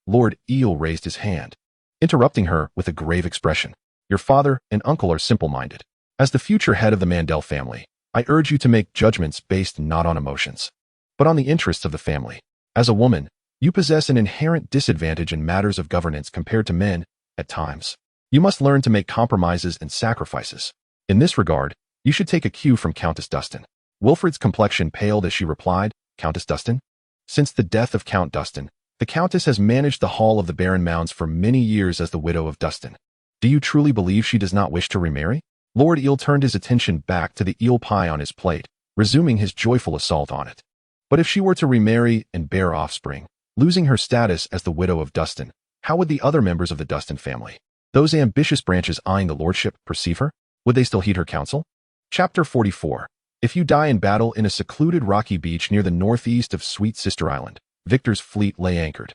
A: Lord Eel raised his hand, interrupting her with a grave expression. Your father and uncle are simple-minded. As the future head of the Mandel family, I urge you to make judgments based not on emotions, but on the interests of the family. As a woman, you possess an inherent disadvantage in matters of governance compared to men, at times. You must learn to make compromises and sacrifices. In this regard, you should take a cue from Countess Dustin. Wilfred's complexion paled as she replied, Countess Dustin? Since the death of Count Dustin, the Countess has managed the Hall of the Baron Mounds for many years as the widow of Dustin. Do you truly believe she does not wish to remarry? Lord Eel turned his attention back to the eel pie on his plate, resuming his joyful assault on it. But if she were to remarry and bear offspring, losing her status as the widow of Dustin, how would the other members of the Dustin family, those ambitious branches eyeing the lordship, perceive her? Would they still heed her counsel? Chapter 44. If you die in battle in a secluded rocky beach near the northeast of Sweet Sister Island, Victor's fleet lay anchored.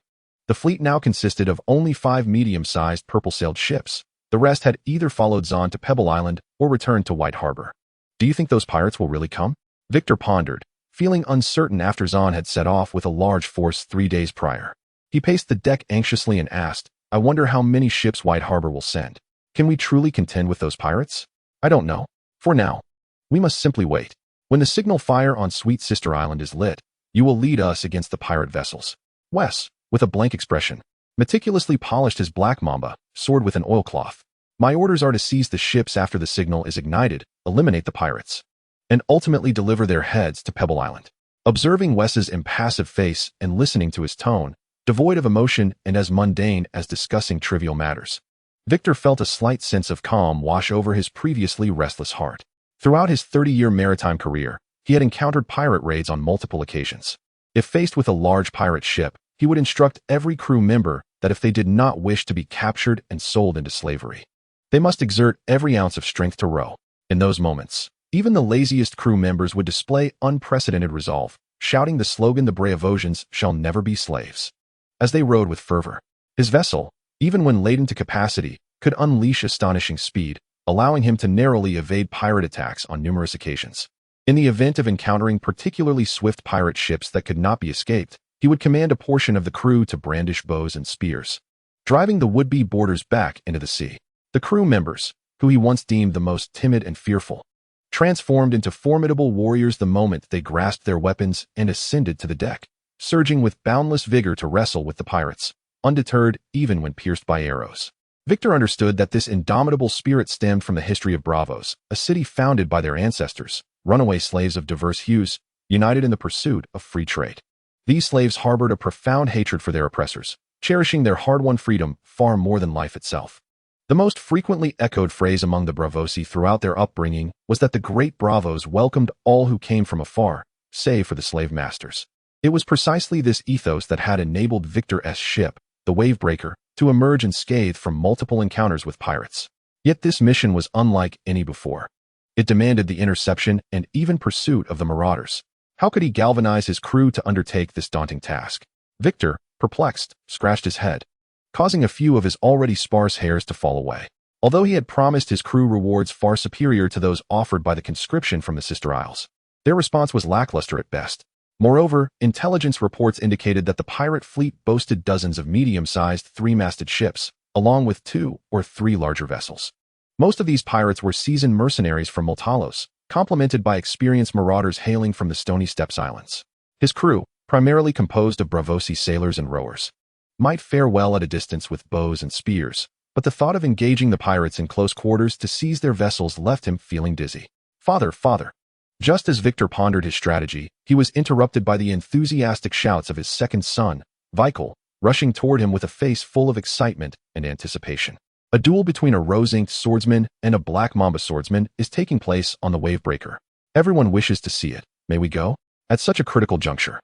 A: The fleet now consisted of only 5 medium-sized purple-sailed ships. The rest had either followed Zahn to Pebble Island or returned to White Harbor. Do you think those pirates will really come? Victor pondered, feeling uncertain after Zahn had set off with a large force 3 days prior. He paced the deck anxiously and asked, I wonder how many ships White Harbor will send. Can we truly contend with those pirates? I don't know. For now, we must simply wait. When the signal fire on Sweet Sister Island is lit, you will lead us against the pirate vessels. Wes, with a blank expression, meticulously polished his black Mamba, sword with an oilcloth. My orders are to seize the ships after the signal is ignited, eliminate the pirates, and ultimately deliver their heads to Pebble Island. Observing Wes's impassive face and listening to his tone, devoid of emotion and as mundane as discussing trivial matters, Victor felt a slight sense of calm wash over his previously restless heart. Throughout his 30-year maritime career, he had encountered pirate raids on multiple occasions. If faced with a large pirate ship, he would instruct every crew member that if they did not wish to be captured and sold into slavery, they must exert every ounce of strength to row. In those moments, even the laziest crew members would display unprecedented resolve, shouting the slogan, "The Braavosians shall never be slaves," as they rowed with fervor. His vessel, even when laden to capacity, could unleash astonishing speed, allowing him to narrowly evade pirate attacks on numerous occasions. In the event of encountering particularly swift pirate ships that could not be escaped, He would command a portion of the crew to brandish bows and spears, driving the would-be boarders back into the sea. The crew members, who he once deemed the most timid and fearful, transformed into formidable warriors the moment they grasped their weapons and ascended to the deck, surging with boundless vigor to wrestle with the pirates, undeterred even when pierced by arrows. Victor understood that this indomitable spirit stemmed from the history of Braavos, a city founded by their ancestors, runaway slaves of diverse hues, united in the pursuit of free trade. These slaves harbored a profound hatred for their oppressors, cherishing their hard-won freedom far more than life itself. The most frequently echoed phrase among the Braavosi throughout their upbringing was that the great Braavos welcomed all who came from afar, save for the slave masters. It was precisely this ethos that had enabled Victor's ship, the Wavebreaker, to emerge unscathed from multiple encounters with pirates. Yet this mission was unlike any before. It demanded the interception and even pursuit of the marauders. How could he galvanize his crew to undertake this daunting task? Victor, perplexed, scratched his head, causing a few of his already sparse hairs to fall away. Although he had promised his crew rewards far superior to those offered by the conscription from the Sister Isles, their response was lackluster at best. Moreover, intelligence reports indicated that the pirate fleet boasted dozens of medium-sized three-masted ships, along with 2 or 3 larger vessels. Most of these pirates were seasoned mercenaries from Multalos, complemented by experienced marauders hailing from the Stony Steppes Islands. His crew, primarily composed of Braavosi sailors and rowers, might fare well at a distance with bows and spears, but the thought of engaging the pirates in close quarters to seize their vessels left him feeling dizzy. Father! Just as Victor pondered his strategy, he was interrupted by the enthusiastic shouts of his second son, Vikel, rushing toward him with a face full of excitement and anticipation. A duel between a rose-inked swordsman and a black Mamba swordsman is taking place on the Wavebreaker. Everyone wishes to see it. May we go? At such a critical juncture,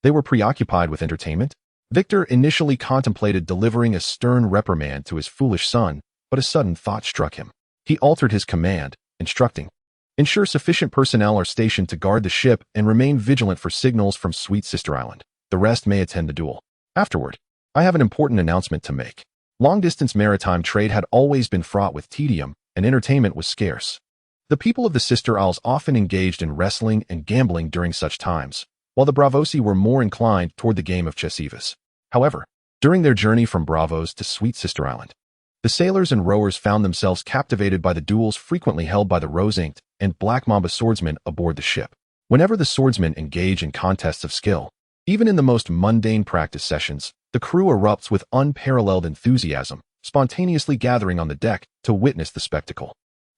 A: they were preoccupied with entertainment. Victor initially contemplated delivering a stern reprimand to his foolish son, but a sudden thought struck him. He altered his command, instructing, "Ensure sufficient personnel are stationed to guard the ship and remain vigilant for signals from Sweet Sister Island. The rest may attend the duel. Afterward, I have an important announcement to make." Long-distance maritime trade had always been fraught with tedium, and entertainment was scarce. The people of the Sister Isles often engaged in wrestling and gambling during such times, while the Braavosi were more inclined toward the game of chessivas. However, during their journey from Braavos to Sweet Sister Island, the sailors and rowers found themselves captivated by the duels frequently held by the rose-inked and black Mamba swordsmen aboard the ship. Whenever the swordsmen engage in contests of skill, even in the most mundane practice sessions, the crew erupts with unparalleled enthusiasm, spontaneously gathering on the deck to witness the spectacle.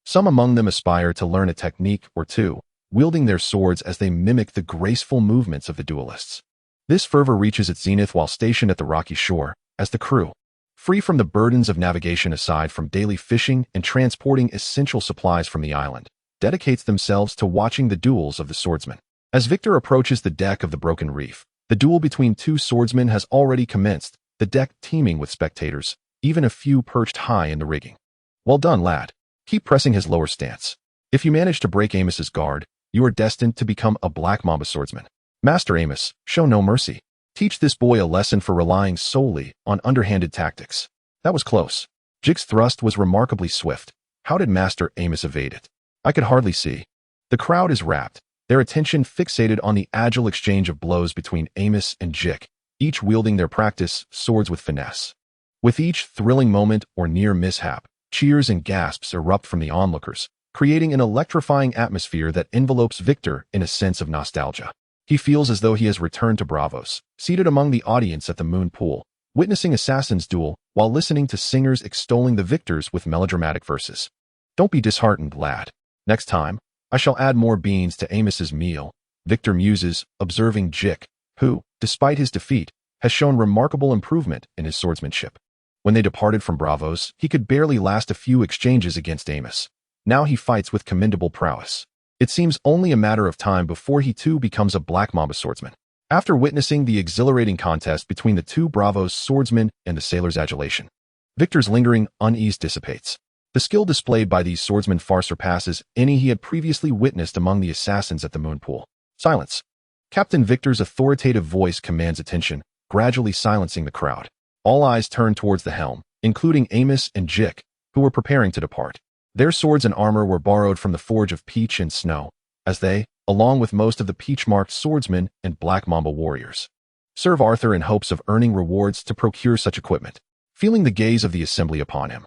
A: Some among them aspire to learn a technique or two, wielding their swords as they mimic the graceful movements of the duelists. This fervor reaches its zenith while stationed at the rocky shore, as the crew, free from the burdens of navigation aside from daily fishing and transporting essential supplies from the island, dedicates themselves to watching the duels of the swordsmen. As Victor approaches the deck of the Broken Reef, the duel between 2 swordsmen has already commenced, the deck teeming with spectators, even a few perched high in the rigging. "Well done, lad. Keep pressing his lower stance. If you manage to break Amos's guard, you are destined to become a black Mamba swordsman. Master Amos, show no mercy. Teach this boy a lesson for relying solely on underhanded tactics." That was close. Jig's thrust was remarkably swift. How did Master Amos evade it? I could hardly see. The crowd is rapt, their attention fixated on the agile exchange of blows between Amos and Jig, each wielding their practice swords with finesse. With each thrilling moment or near mishap, cheers and gasps erupt from the onlookers, creating an electrifying atmosphere that envelopes Victor in a sense of nostalgia. He feels as though he has returned to Braavos, seated among the audience at the Moon Pool, witnessing assassins duel while listening to singers extolling the victors with melodramatic verses. "Don't be disheartened, lad. Next time, I shall add more beans to Amos's meal," Victor muses, observing Jig, who, despite his defeat, has shown remarkable improvement in his swordsmanship. When they departed from Braavos, he could barely last a few exchanges against Amos. Now he fights with commendable prowess. It seems only a matter of time before he too becomes a black Mamba swordsman. After witnessing the exhilarating contest between the 2 Braavos swordsmen and the sailors' adulation, Victor's lingering unease dissipates. The skill displayed by these swordsmen far surpasses any he had previously witnessed among the assassins at the Moon Pool. Silence. Captain Victor's authoritative voice commands attention, gradually silencing the crowd. All eyes turn towards the helm, including Amos and Jig, who were preparing to depart. Their swords and armor were borrowed from the Forge of Peach and Snow, as they, along with most of the peach-marked swordsmen and black Mamba warriors, Serve Arthur in hopes of earning rewards to procure such equipment. Feeling the gaze of the assembly upon him,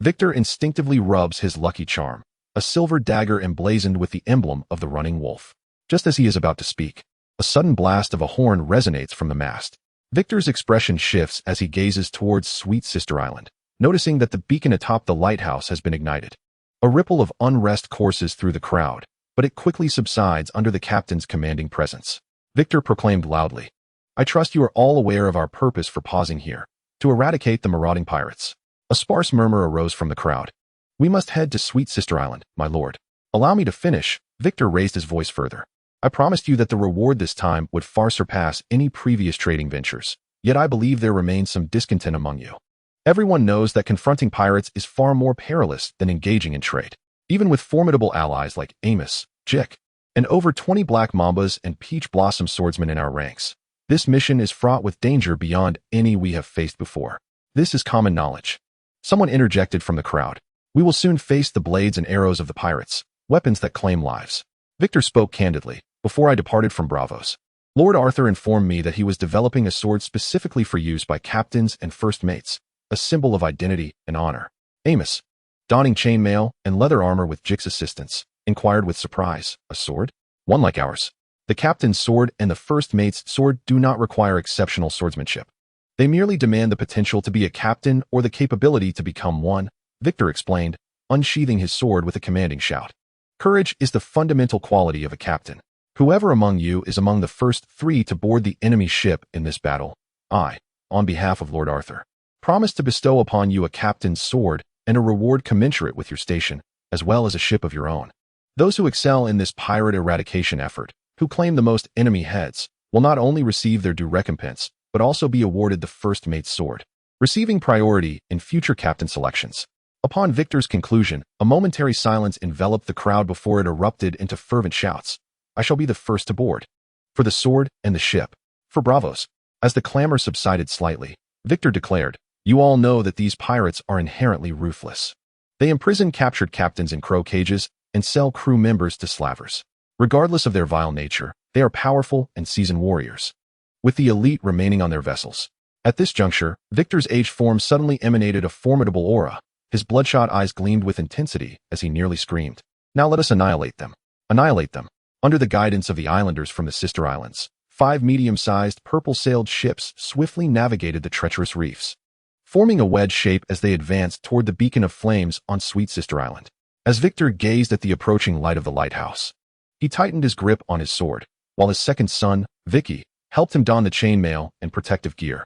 A: Victor instinctively rubs his lucky charm, a silver dagger emblazoned with the emblem of the running wolf. Just as he is about to speak, a sudden blast of a horn resonates from the mast. Victor's expression shifts as he gazes towards Sweet Sister Island, noticing that the beacon atop the lighthouse has been ignited. A ripple of unrest courses through the crowd, but it quickly subsides under the captain's commanding presence. Victor proclaimed loudly, "I trust you are all aware of our purpose for pausing here, to eradicate the marauding pirates." A sparse murmur arose from the crowd. "We must head to Sweet Sister Island, my lord." "Allow me to finish," Victor raised his voice further. "I promised you that the reward this time would far surpass any previous trading ventures, yet I believe there remains some discontent among you. Everyone knows that confronting pirates is far more perilous than engaging in trade. Even with formidable allies like Amos, Jick, and over 20 black Mambas and peach blossom swordsmen in our ranks, this mission is fraught with danger beyond any we have faced before. This is common knowledge." Someone interjected from the crowd. "We will soon face the blades and arrows of the pirates, weapons that claim lives." Victor spoke candidly. "Before I departed from Braavos, Lord Arthur informed me that he was developing a sword specifically for use by captains and first mates, a symbol of identity and honor." Amos, donning chainmail and leather armor with Jick's assistance, inquired with surprise, "A sword? One like ours?" "The captain's sword and the first mate's sword do not require exceptional swordsmanship. They merely demand the potential to be a captain or the capability to become one," Victor explained, unsheathing his sword with a commanding shout. "Courage is the fundamental quality of a captain. Whoever among you is among the first 3 to board the enemy ship in this battle, I, on behalf of Lord Arthur, promise to bestow upon you a captain's sword and a reward commensurate with your station, as well as a ship of your own. Those who excel in this pirate eradication effort, who claim the most enemy heads, will not only receive their due recompense, but also be awarded the first mate's sword, receiving priority in future captain selections." Upon Victor's conclusion, a momentary silence enveloped the crowd before it erupted into fervent shouts. "I shall be the first to board. For the sword and the ship. For Braavos." As the clamor subsided slightly, Victor declared, "You all know that these pirates are inherently ruthless. They imprison captured captains in crow cages and sell crew members to slavers. Regardless of their vile nature, they are powerful and seasoned warriors, with the elite remaining on their vessels." At this juncture, Victor's aged form suddenly emanated a formidable aura. His bloodshot eyes gleamed with intensity as he nearly screamed, "Now let us annihilate them. Annihilate them." Under the guidance of the islanders from the sister islands, 5 medium-sized, purple-sailed ships swiftly navigated the treacherous reefs, forming a wedge shape as they advanced toward the beacon of flames on Sweet Sister Island. As Victor gazed at the approaching light of the lighthouse, he tightened his grip on his sword, while his second son, Vicky, helped him don the chainmail and protective gear.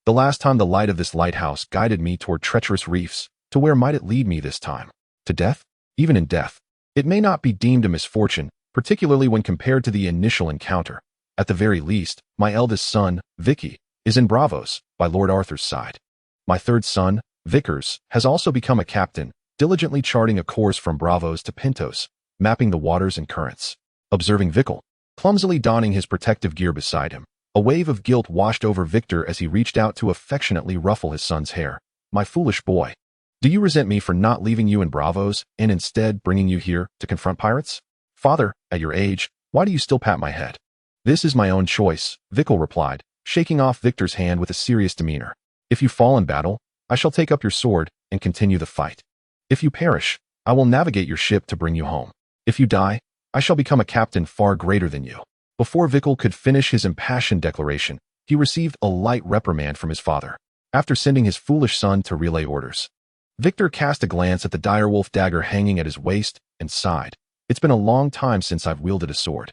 A: "The last time the light of this lighthouse guided me toward treacherous reefs, to where might it lead me this time? To death? Even in death, it may not be deemed a misfortune, particularly when compared to the initial encounter. At the very least, my eldest son, Vicky, is in Braavos, by Lord Arthur's side. My third son, Vickers, has also become a captain, diligently charting a course from Braavos to Pintos, mapping the waters and currents." Observing Vickle, clumsily donning his protective gear beside him, a wave of guilt washed over Victor as he reached out to affectionately ruffle his son's hair. "My foolish boy. Do you resent me for not leaving you in Braavos and instead bringing you here to confront pirates? Father, at your age, why do you still pat my head?" "This is my own choice," Vickle replied, shaking off Victor's hand with a serious demeanor. "If you fall in battle, I shall take up your sword and continue the fight. If you perish, I will navigate your ship to bring you home. If you die, I shall become a captain far greater than you." Before Vickle could finish his impassioned declaration, he received a light reprimand from his father, after sending his foolish son to relay orders. Victor cast a glance at the direwolf dagger hanging at his waist and sighed. "It's been a long time since I've wielded a sword.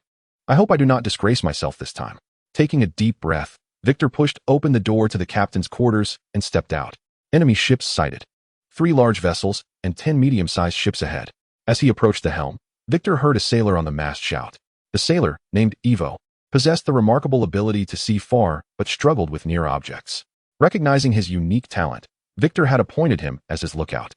A: I hope I do not disgrace myself this time." Taking a deep breath, Victor pushed open the door to the captain's quarters and stepped out. Enemy ships sighted. 3 large vessels and 10 medium-sized ships ahead. As he approached the helm, Victor heard a sailor on the mast shout. The sailor, named Evo, possessed the remarkable ability to see far but struggled with near objects. Recognizing his unique talent, Victor had appointed him as his lookout.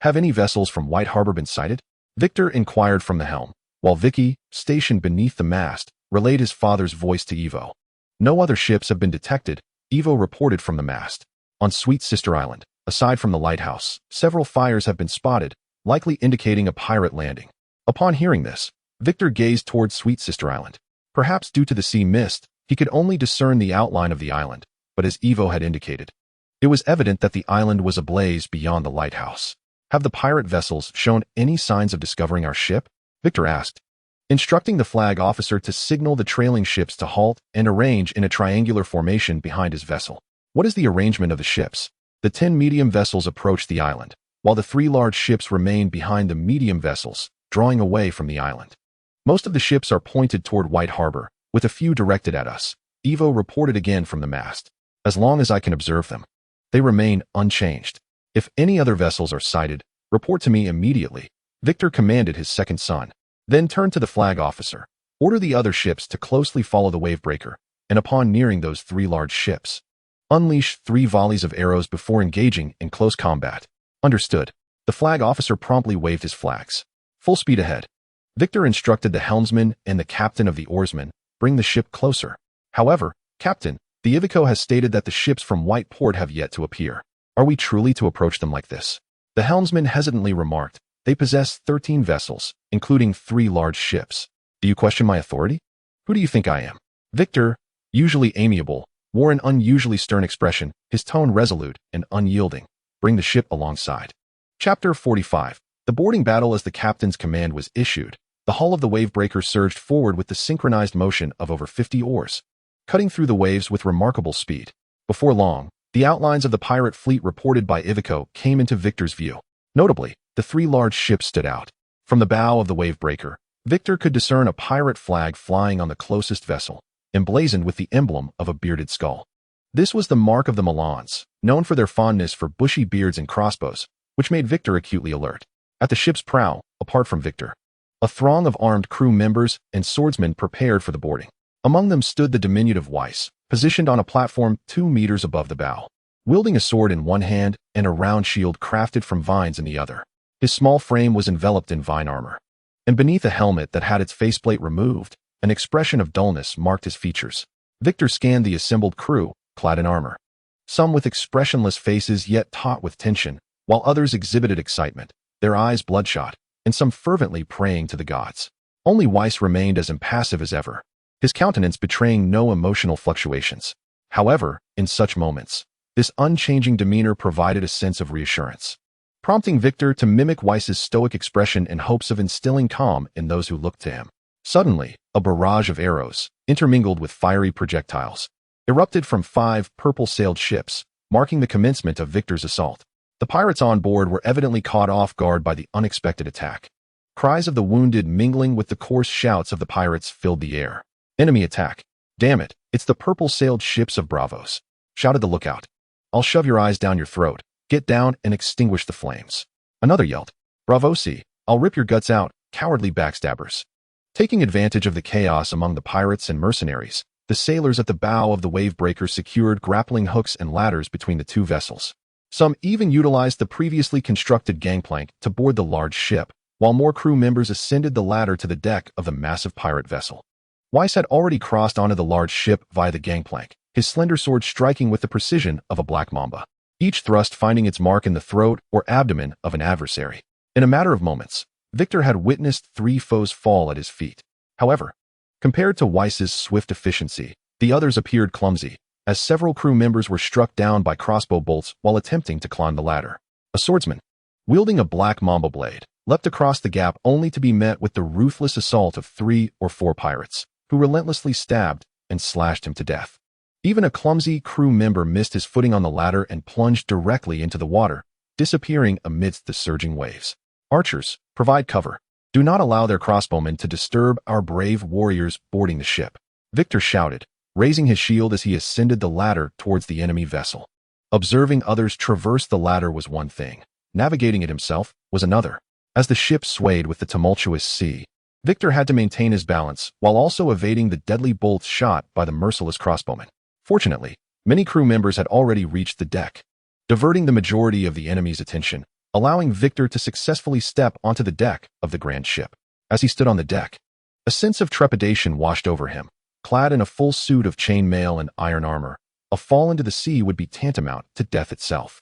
A: "Have any vessels from White Harbor been sighted?" Victor inquired from the helm, while Vicky, stationed beneath the mast, relayed his father's voice to Evo. "No other ships have been detected," Evo reported from the mast. "On Sweet Sister Island, aside from the lighthouse, several fires have been spotted, likely indicating a pirate landing." Upon hearing this, Victor gazed toward Sweet Sister Island. Perhaps due to the sea mist, He could only discern the outline of the island, but as Evo had indicated, it was evident that the island was ablaze beyond the lighthouse. Have the pirate vessels shown any signs of discovering our ship? Victor asked, instructing the flag officer to signal the trailing ships to halt and arrange in a triangular formation behind his vessel. What is the arrangement of the ships? The 10 medium vessels approached the island, while the 3 large ships remained behind the medium vessels, drawing away from the island. Most of the ships are pointed toward White Harbor, with a few directed at us, Evo reported again from the mast. As long as I can observe them, they remain unchanged. If any other vessels are sighted, report to me immediately, Victor commanded his second son. Then turned to the flag officer. Order the other ships to closely follow the wavebreaker, and upon nearing those 3 large ships, unleash 3 volleys of arrows before engaging in close combat. Understood. The flag officer promptly waved his flags. Full speed ahead. Victor instructed the helmsman and the captain of the oarsmen, bring the ship closer. However, Captain, the Ivico has stated that the ships from White Port have yet to appear. Are we truly to approach them like this? The helmsman hesitantly remarked. They possess 13 vessels, including 3 large ships. Do you question my authority? Who do you think I am? Victor, usually amiable, wore an unusually stern expression, his tone resolute and unyielding. Bring the ship alongside. Chapter 45. The boarding battle. As the captain's command was issued, the hull of the wavebreaker surged forward with the synchronized motion of over 50 oars, cutting through the waves with remarkable speed. Before long, the outlines of the pirate fleet reported by Ivico came into Victor's view. Notably, the 3 large ships stood out. From the bow of the wavebreaker, Victor could discern a pirate flag flying on the closest vessel, emblazoned with the emblem of a bearded skull. This was the mark of the Milans, known for their fondness for bushy beards and crossbows, which made Victor acutely alert. At the ship's prow, apart from Victor, a throng of armed crew members and swordsmen prepared for the boarding. Among them stood the diminutive Weiss, positioned on a platform 2 meters above the bow, wielding a sword in one hand and a round shield crafted from vines in the other. His small frame was enveloped in vine armor, and beneath a helmet that had its faceplate removed, an expression of dullness marked his features. Victor scanned the assembled crew, clad in armor, some with expressionless faces yet taut with tension, while others exhibited excitement, their eyes bloodshot, and some fervently praying to the gods. Only Weiss remained as impassive as ever, his countenance betraying no emotional fluctuations. However, in such moments, this unchanging demeanor provided a sense of reassurance, prompting Victor to mimic Weiss's stoic expression in hopes of instilling calm in those who looked to him. Suddenly, a barrage of arrows, intermingled with fiery projectiles, erupted from 5 purple-sailed ships, marking the commencement of Victor's assault. The pirates on board were evidently caught off guard by the unexpected attack. Cries of the wounded mingling with the coarse shouts of the pirates filled the air. Enemy attack. Damn it, it's the purple-sailed ships of Braavos, shouted the lookout. I'll shove your eyes down your throat. Get down and extinguish the flames. Another yelled. Bravosi, I'll rip your guts out, cowardly backstabbers. Taking advantage of the chaos among the pirates and mercenaries, the sailors at the bow of the wavebreaker secured grappling hooks and ladders between the 2 vessels. Some even utilized the previously constructed gangplank to board the large ship, while more crew members ascended the ladder to the deck of the massive pirate vessel. Weiss had already crossed onto the large ship via the gangplank, his slender sword striking with the precision of a black mamba, each thrust finding its mark in the throat or abdomen of an adversary. In a matter of moments, Victor had witnessed 3 foes fall at his feet. However, compared to Weiss's swift efficiency, the others appeared clumsy, as several crew members were struck down by crossbow bolts while attempting to climb the ladder. A swordsman, wielding a black mamba blade, leapt across the gap only to be met with the ruthless assault of 3 or 4 pirates, who relentlessly stabbed and slashed him to death. Even a clumsy crew member missed his footing on the ladder and plunged directly into the water, disappearing amidst the surging waves. Archers, provide cover. Do not allow their crossbowmen to disturb our brave warriors boarding the ship, Victor shouted, raising his shield as he ascended the ladder towards the enemy vessel. Observing others traverse the ladder was one thing, navigating it himself was another. As the ship swayed with the tumultuous sea, Victor had to maintain his balance while also evading the deadly bolts shot by the merciless crossbowmen. Fortunately, many crew members had already reached the deck, diverting the majority of the enemy's attention, allowing Victor to successfully step onto the deck of the grand ship. As he stood on the deck, a sense of trepidation washed over him. Clad in a full suit of chainmail and iron armor, a fall into the sea would be tantamount to death itself.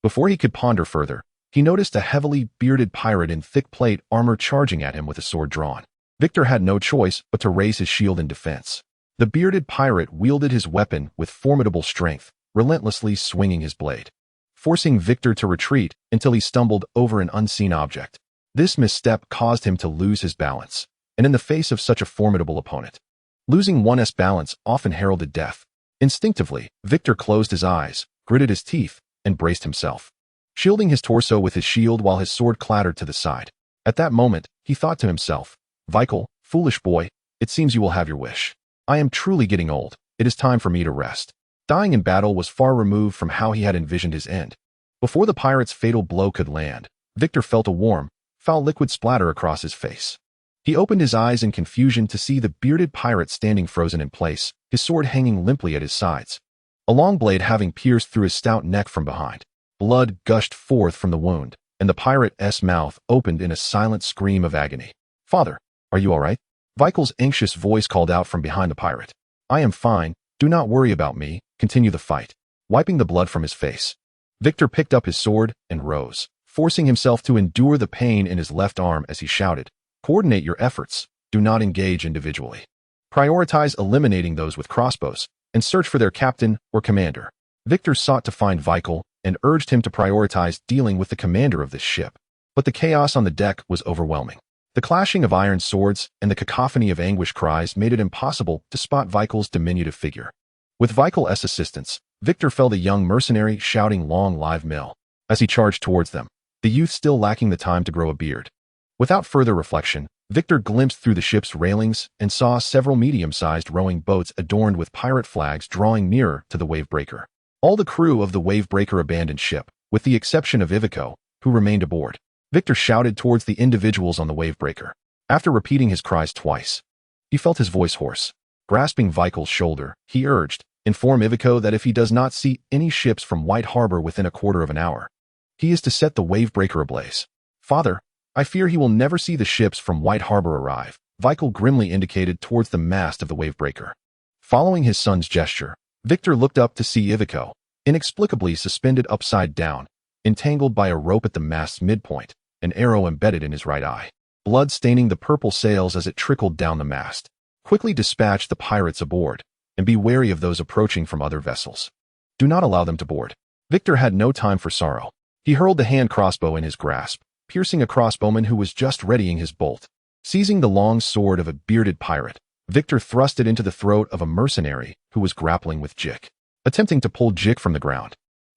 A: Before he could ponder further, he noticed a heavily bearded pirate in thick plate armor charging at him with a sword drawn. Victor had no choice but to raise his shield in defense. The bearded pirate wielded his weapon with formidable strength, relentlessly swinging his blade, forcing Victor to retreat until he stumbled over an unseen object. This misstep caused him to lose his balance, and in the face of such a formidable opponent, losing one's balance often heralded death. Instinctively, Victor closed his eyes, gritted his teeth, and braced himself, shielding his torso with his shield while his sword clattered to the side. At that moment, he thought to himself, "Vikel, foolish boy, it seems you will have your wish. I am truly getting old. It is time for me to rest." Dying in battle was far removed from how he had envisioned his end. Before the pirate's fatal blow could land, Victor felt a warm, foul liquid splatter across his face. He opened his eyes in confusion to see the bearded pirate standing frozen in place, his sword hanging limply at his sides, a long blade having pierced through his stout neck from behind. Blood gushed forth from the wound, and the pirate's mouth opened in a silent scream of agony. "Father, are you all right?" Vikel's anxious voice called out from behind the pirate. "I am fine, do not worry about me, continue the fight." Wiping the blood from his face, Victor picked up his sword and rose, forcing himself to endure the pain in his left arm as he shouted, "Coordinate your efforts, do not engage individually. Prioritize eliminating those with crossbows, and search for their captain or commander." Victor sought to find Vikel and urged him to prioritize dealing with the commander of this ship, but the chaos on the deck was overwhelming. The clashing of iron swords and the cacophony of anguish cries made it impossible to spot Vikel's diminutive figure. With Vikel's assistance, Victor felled a young mercenary shouting "Long live Mill" as he charged towards them, the youth still lacking the time to grow a beard. Without further reflection, Victor glimpsed through the ship's railings and saw several medium-sized rowing boats adorned with pirate flags drawing nearer to the Wavebreaker. All the crew of the Wavebreaker abandoned ship, with the exception of Ivico, who remained aboard. Victor shouted towards the individuals on the Wavebreaker. After repeating his cries twice, he felt his voice hoarse. Grasping Vikel's shoulder, he urged, "Inform Ivico that if he does not see any ships from White Harbor within a quarter of an hour, he is to set the Wavebreaker ablaze." "Father, I fear he will never see the ships from White Harbor arrive," Vikel grimly indicated towards the mast of the Wavebreaker. Following his son's gesture, Victor looked up to see Ivico, inexplicably suspended upside down, entangled by a rope at the mast's midpoint, an arrow embedded in his right eye. Blood staining the purple sails as it trickled down the mast. "Quickly dispatch the pirates aboard, and be wary of those approaching from other vessels. Do not allow them to board." Victor had no time for sorrow. He hurled the hand crossbow in his grasp, piercing a crossbowman who was just readying his bolt. Seizing the long sword of a bearded pirate, Victor thrust it into the throat of a mercenary who was grappling with Jick. Attempting to pull Jick from the ground,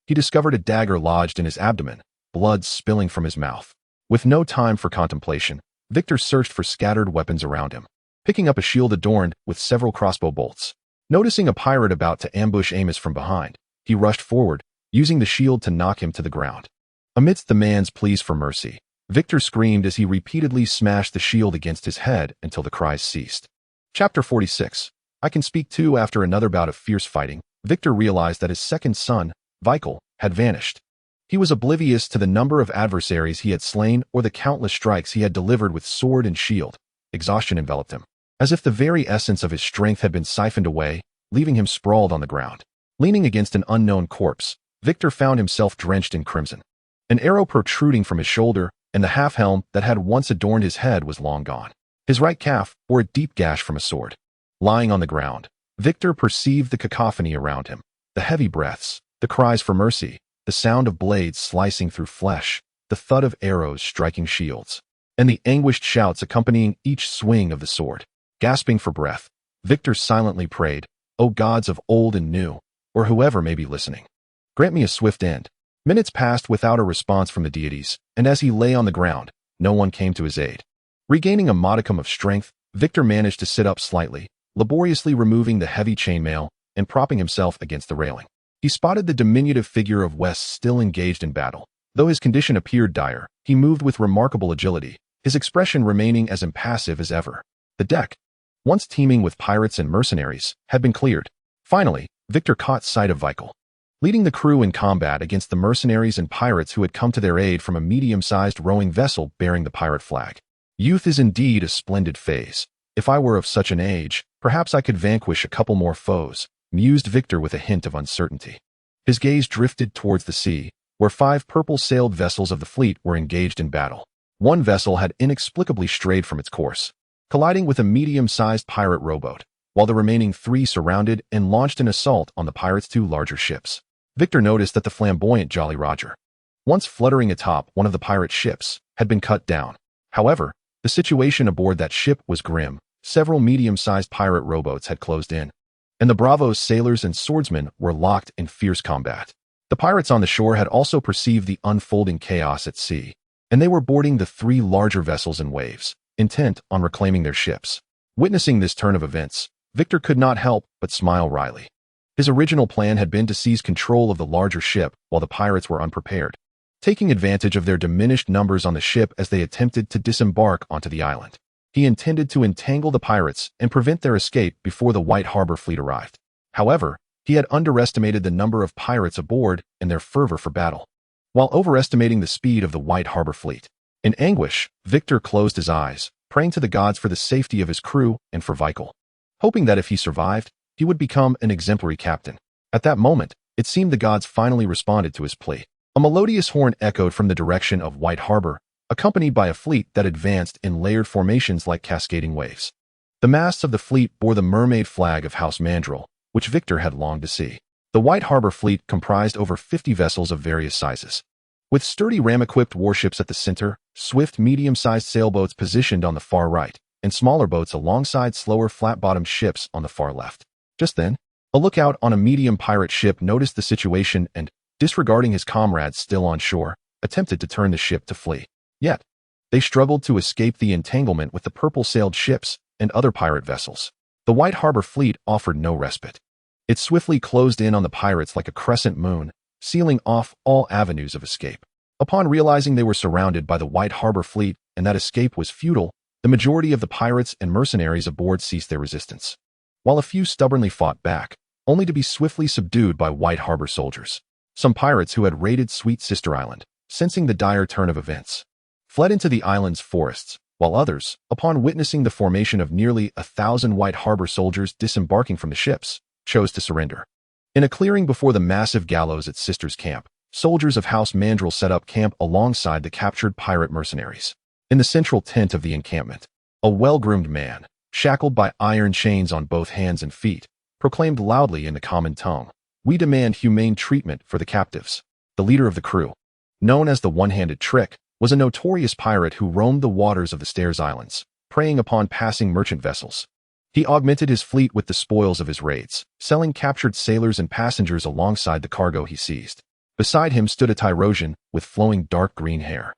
A: he discovered a dagger lodged in his abdomen, blood spilling from his mouth. With no time for contemplation, Victor searched for scattered weapons around him, picking up a shield adorned with several crossbow bolts. Noticing a pirate about to ambush Amos from behind, he rushed forward, using the shield to knock him to the ground. Amidst the man's pleas for mercy, Victor screamed as he repeatedly smashed the shield against his head until the cries ceased. Chapter 46. I can speak too. After another bout of fierce fighting, Victor realized that his second son, Vikel, had vanished. He was oblivious to the number of adversaries he had slain or the countless strikes he had delivered with sword and shield. Exhaustion enveloped him, as if the very essence of his strength had been siphoned away, leaving him sprawled on the ground. Leaning against an unknown corpse, Victor found himself drenched in crimson. An arrow protruding from his shoulder, and the half-helm that had once adorned his head was long gone. His right calf bore a deep gash from a sword. Lying on the ground, Victor perceived the cacophony around him, the heavy breaths, the cries for mercy, the sound of blades slicing through flesh, the thud of arrows striking shields, and the anguished shouts accompanying each swing of the sword. Gasping for breath, Victor silently prayed, "O gods of old and new, or whoever may be listening, grant me a swift end." Minutes passed without a response from the deities, and as he lay on the ground, no one came to his aid. Regaining a modicum of strength, Victor managed to sit up slightly, laboriously removing the heavy chainmail and propping himself against the railing. He spotted the diminutive figure of West still engaged in battle. Though his condition appeared dire, he moved with remarkable agility, his expression remaining as impassive as ever. The deck, once teeming with pirates and mercenaries, had been cleared. Finally, Victor caught sight of Vikel, leading the crew in combat against the mercenaries and pirates who had come to their aid from a medium-sized rowing vessel bearing the pirate flag. Youth is indeed a splendid phase. If I were of such an age, perhaps I could vanquish a couple more foes, mused Victor with a hint of uncertainty. His gaze drifted towards the sea, where 5 purple-sailed vessels of the fleet were engaged in battle. One vessel had inexplicably strayed from its course, colliding with a medium-sized pirate rowboat, while the remaining 3 surrounded and launched an assault on the pirates' 2 larger ships. Victor noticed that the flamboyant Jolly Roger, once fluttering atop one of the pirate ships, had been cut down. However, the situation aboard that ship was grim. Several medium-sized pirate rowboats had closed in, and the Braavos sailors and swordsmen were locked in fierce combat. The pirates on the shore had also perceived the unfolding chaos at sea, and they were boarding the 3 larger vessels in waves, intent on reclaiming their ships. Witnessing this turn of events, Victor could not help but smile wryly. His original plan had been to seize control of the larger ship while the pirates were unprepared, taking advantage of their diminished numbers on the ship as they attempted to disembark onto the island. He intended to entangle the pirates and prevent their escape before the White Harbor fleet arrived. However, he had underestimated the number of pirates aboard and their fervor for battle, while overestimating the speed of the White Harbor fleet. In anguish, Victor closed his eyes, praying to the gods for the safety of his crew and for Vikel, hoping that if he survived, he would become an exemplary captain. At that moment, it seemed the gods finally responded to his plea. A melodious horn echoed from the direction of White Harbor, accompanied by a fleet that advanced in layered formations like cascading waves. The masts of the fleet bore the mermaid flag of House Mandrel, which Victor had longed to see. The White Harbor fleet comprised over 50 vessels of various sizes, with sturdy ram-equipped warships at the center, swift medium-sized sailboats positioned on the far right, and smaller boats alongside slower flat-bottomed ships on the far left. Just then, a lookout on a medium pirate ship noticed the situation and, disregarding his comrades still on shore, attempted to turn the ship to flee. Yet, they struggled to escape the entanglement with the purple-sailed ships and other pirate vessels. The White Harbor fleet offered no respite. It swiftly closed in on the pirates like a crescent moon, sealing off all avenues of escape. Upon realizing they were surrounded by the White Harbor fleet and that escape was futile, the majority of the pirates and mercenaries aboard ceased their resistance, while a few stubbornly fought back, only to be swiftly subdued by White Harbor soldiers. Some pirates who had raided Sweet Sister Island, sensing the dire turn of events, fled into the island's forests, while others, upon witnessing the formation of nearly 1,000 White Harbor soldiers disembarking from the ships, chose to surrender. In a clearing before the massive gallows at Sister's Camp, soldiers of House Mandrel set up camp alongside the captured pirate mercenaries. In the central tent of the encampment, a well-groomed man, shackled by iron chains on both hands and feet, proclaimed loudly in the common tongue, "We demand humane treatment for the captives." The leader of the crew, known as the One-Handed Trick, was a notorious pirate who roamed the waters of the Stairs Islands, preying upon passing merchant vessels. He augmented his fleet with the spoils of his raids, selling captured sailors and passengers alongside the cargo he seized. Beside him stood a Tyrosian with flowing dark green hair,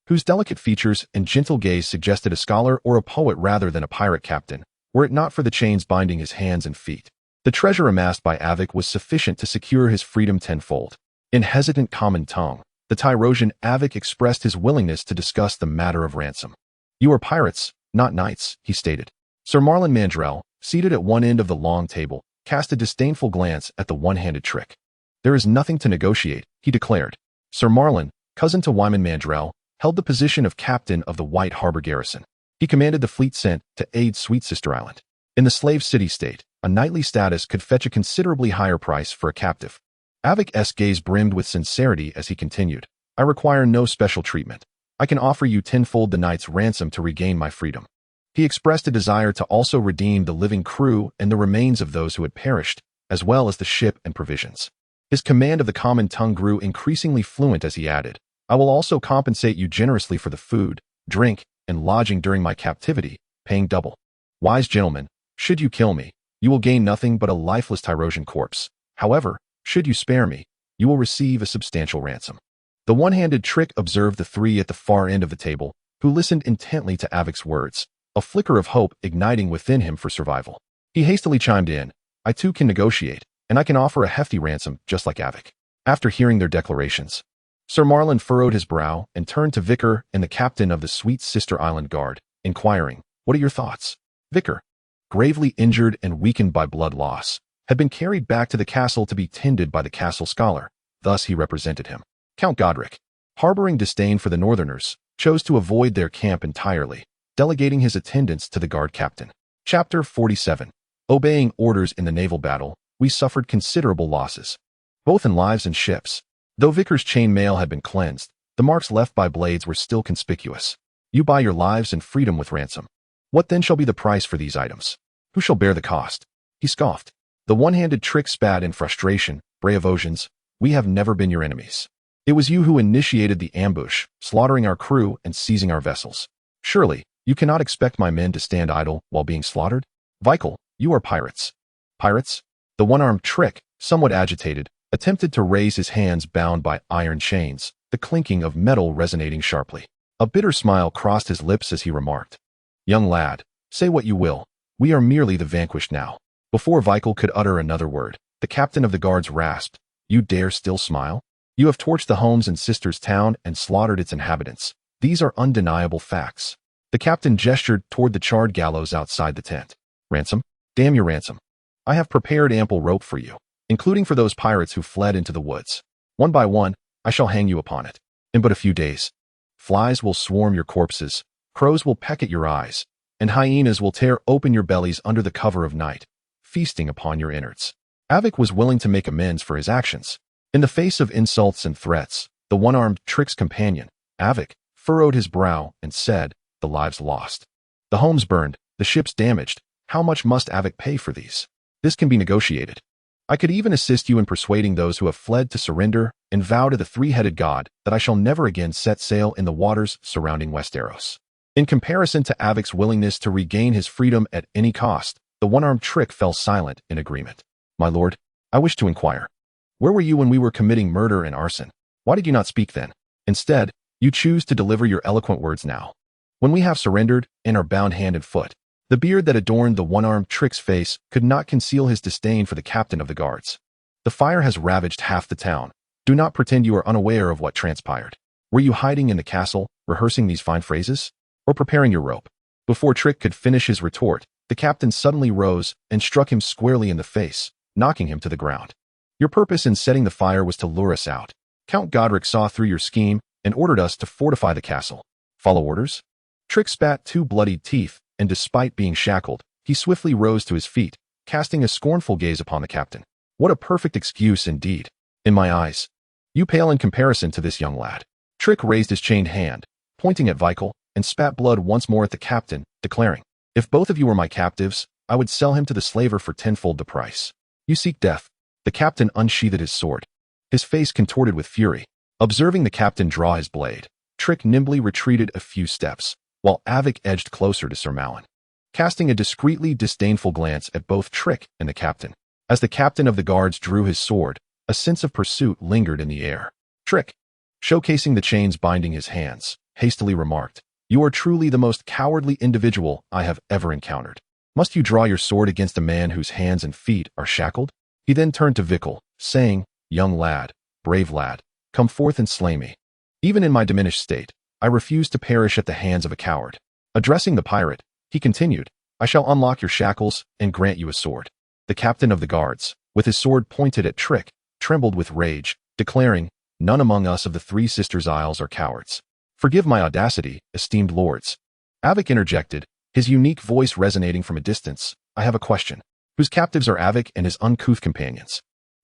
A: whose delicate features and gentle gaze suggested a scholar or a poet rather than a pirate captain, were it not for the chains binding his hands and feet. The treasure amassed by Avik was sufficient to secure his freedom tenfold. In hesitant common tongue, the Tyrosian Avik expressed his willingness to discuss the matter of ransom. "You are pirates, not knights," he stated. Sir Marlon Mandrel, seated at one end of the long table, cast a disdainful glance at the One-Handed Trick. "There is nothing to negotiate," he declared. Sir Marlon, cousin to Wyman Mandrel, held the position of captain of the White Harbor garrison. He commanded the fleet sent to aid Sweet Sister Island. In the slave city-state, a knightly status could fetch a considerably higher price for a captive. Avik's gaze brimmed with sincerity as he continued, "I require no special treatment. I can offer you tenfold the knight's ransom to regain my freedom." He expressed a desire to also redeem the living crew and the remains of those who had perished, as well as the ship and provisions. His command of the common tongue grew increasingly fluent as he added, "I will also compensate you generously for the food, drink, and lodging during my captivity, paying double. Wise gentlemen, should you kill me, you will gain nothing but a lifeless Tyrosian corpse. However, should you spare me, you will receive a substantial ransom." The One-Handed Trick observed the 3 at the far end of the table, who listened intently to Avik's words, a flicker of hope igniting within him for survival. He hastily chimed in, "I too can negotiate, and I can offer a hefty ransom just like Avik." After hearing their declarations, Sir Marlon furrowed his brow and turned to Vicar and the captain of the Sweet Sister Island Guard, inquiring, "What are your thoughts?" Vicar, gravely injured and weakened by blood loss, had been carried back to the castle to be tended by the castle scholar. Thus he represented him. Count Godric, harboring disdain for the Northerners, chose to avoid their camp entirely, delegating his attendance to the guard captain. Chapter 47. Obeying orders in the naval battle, we suffered considerable losses, both in lives and ships. Though Vicar's chainmail had been cleansed, the marks left by blades were still conspicuous. You buy your lives and freedom with ransom. What then shall be the price for these items? Who shall bear the cost? He scoffed. The one-handed Trick spat in frustration. Braavosians, we have never been your enemies. It was you who initiated the ambush, slaughtering our crew and seizing our vessels. Surely, you cannot expect my men to stand idle while being slaughtered? Vikel, you are pirates. Pirates? The one-armed Trick, somewhat agitated, attempted to raise his hands bound by iron chains, the clinking of metal resonating sharply. A bitter smile crossed his lips as he remarked, "Young lad, say what you will. We are merely the vanquished now." Before Vikel could utter another word, the captain of the guards rasped, "You dare still smile? You have torched the Homes and Sisters town and slaughtered its inhabitants. These are undeniable facts." The captain gestured toward the charred gallows outside the tent. "Ransom? Damn your ransom. I have prepared ample rope for you, including for those pirates who fled into the woods. One by one, I shall hang you upon it. In but a few days, flies will swarm your corpses, crows will peck at your eyes, and hyenas will tear open your bellies under the cover of night, feasting upon your innards." Avik was willing to make amends for his actions. In the face of insults and threats, the one-armed Trick's companion, Avik, furrowed his brow and said, "The lives lost. The homes burned, the ships damaged. How much must Avik pay for these? This can be negotiated. I could even assist you in persuading those who have fled to surrender and vow to the three-headed god that I shall never again set sail in the waters surrounding Westeros." In comparison to Avik's willingness to regain his freedom at any cost, the one-armed Trick fell silent in agreement. "My lord, I wish to inquire. Where were you when we were committing murder and arson? Why did you not speak then? Instead, you choose to deliver your eloquent words now, when we have surrendered and are bound hand and foot." The beard that adorned the one-armed Trick's face could not conceal his disdain for the captain of the guards. "The fire has ravaged half the town. Do not pretend you are unaware of what transpired. Were you hiding in the castle, rehearsing these fine phrases? Or preparing your rope?" Before Trick could finish his retort, the captain suddenly rose and struck him squarely in the face, knocking him to the ground. "Your purpose in setting the fire was to lure us out. Count Godric saw through your scheme and ordered us to fortify the castle. Follow orders?" Trick spat two bloodied teeth, and despite being shackled, he swiftly rose to his feet, casting a scornful gaze upon the captain. "What a perfect excuse indeed. In my eyes, you pale in comparison to this young lad." Trick raised his chained hand, pointing at Vikel, and spat blood once more at the captain, declaring, "If both of you were my captives, I would sell him to the slaver for tenfold the price. You seek death." The captain unsheathed his sword, his face contorted with fury. Observing the captain draw his blade, Trick nimbly retreated a few steps, while Avik edged closer to Sir Malin, casting a discreetly disdainful glance at both Trick and the captain. As the captain of the guards drew his sword, a sense of pursuit lingered in the air. Trick, showcasing the chains binding his hands, hastily remarked, "You are truly the most cowardly individual I have ever encountered. Must you draw your sword against a man whose hands and feet are shackled?" He then turned to Vikel, saying, "Young lad, brave lad, come forth and slay me. Even in my diminished state, I refuse to perish at the hands of a coward." Addressing the pirate, he continued, "I shall unlock your shackles and grant you a sword." The captain of the guards, with his sword pointed at Trick, trembled with rage, declaring, "None among us of the Three Sisters Isles are cowards. Forgive my audacity, esteemed lords." Avik interjected, his unique voice resonating from a distance, "I have a question. Whose captives are Avik and his uncouth companions?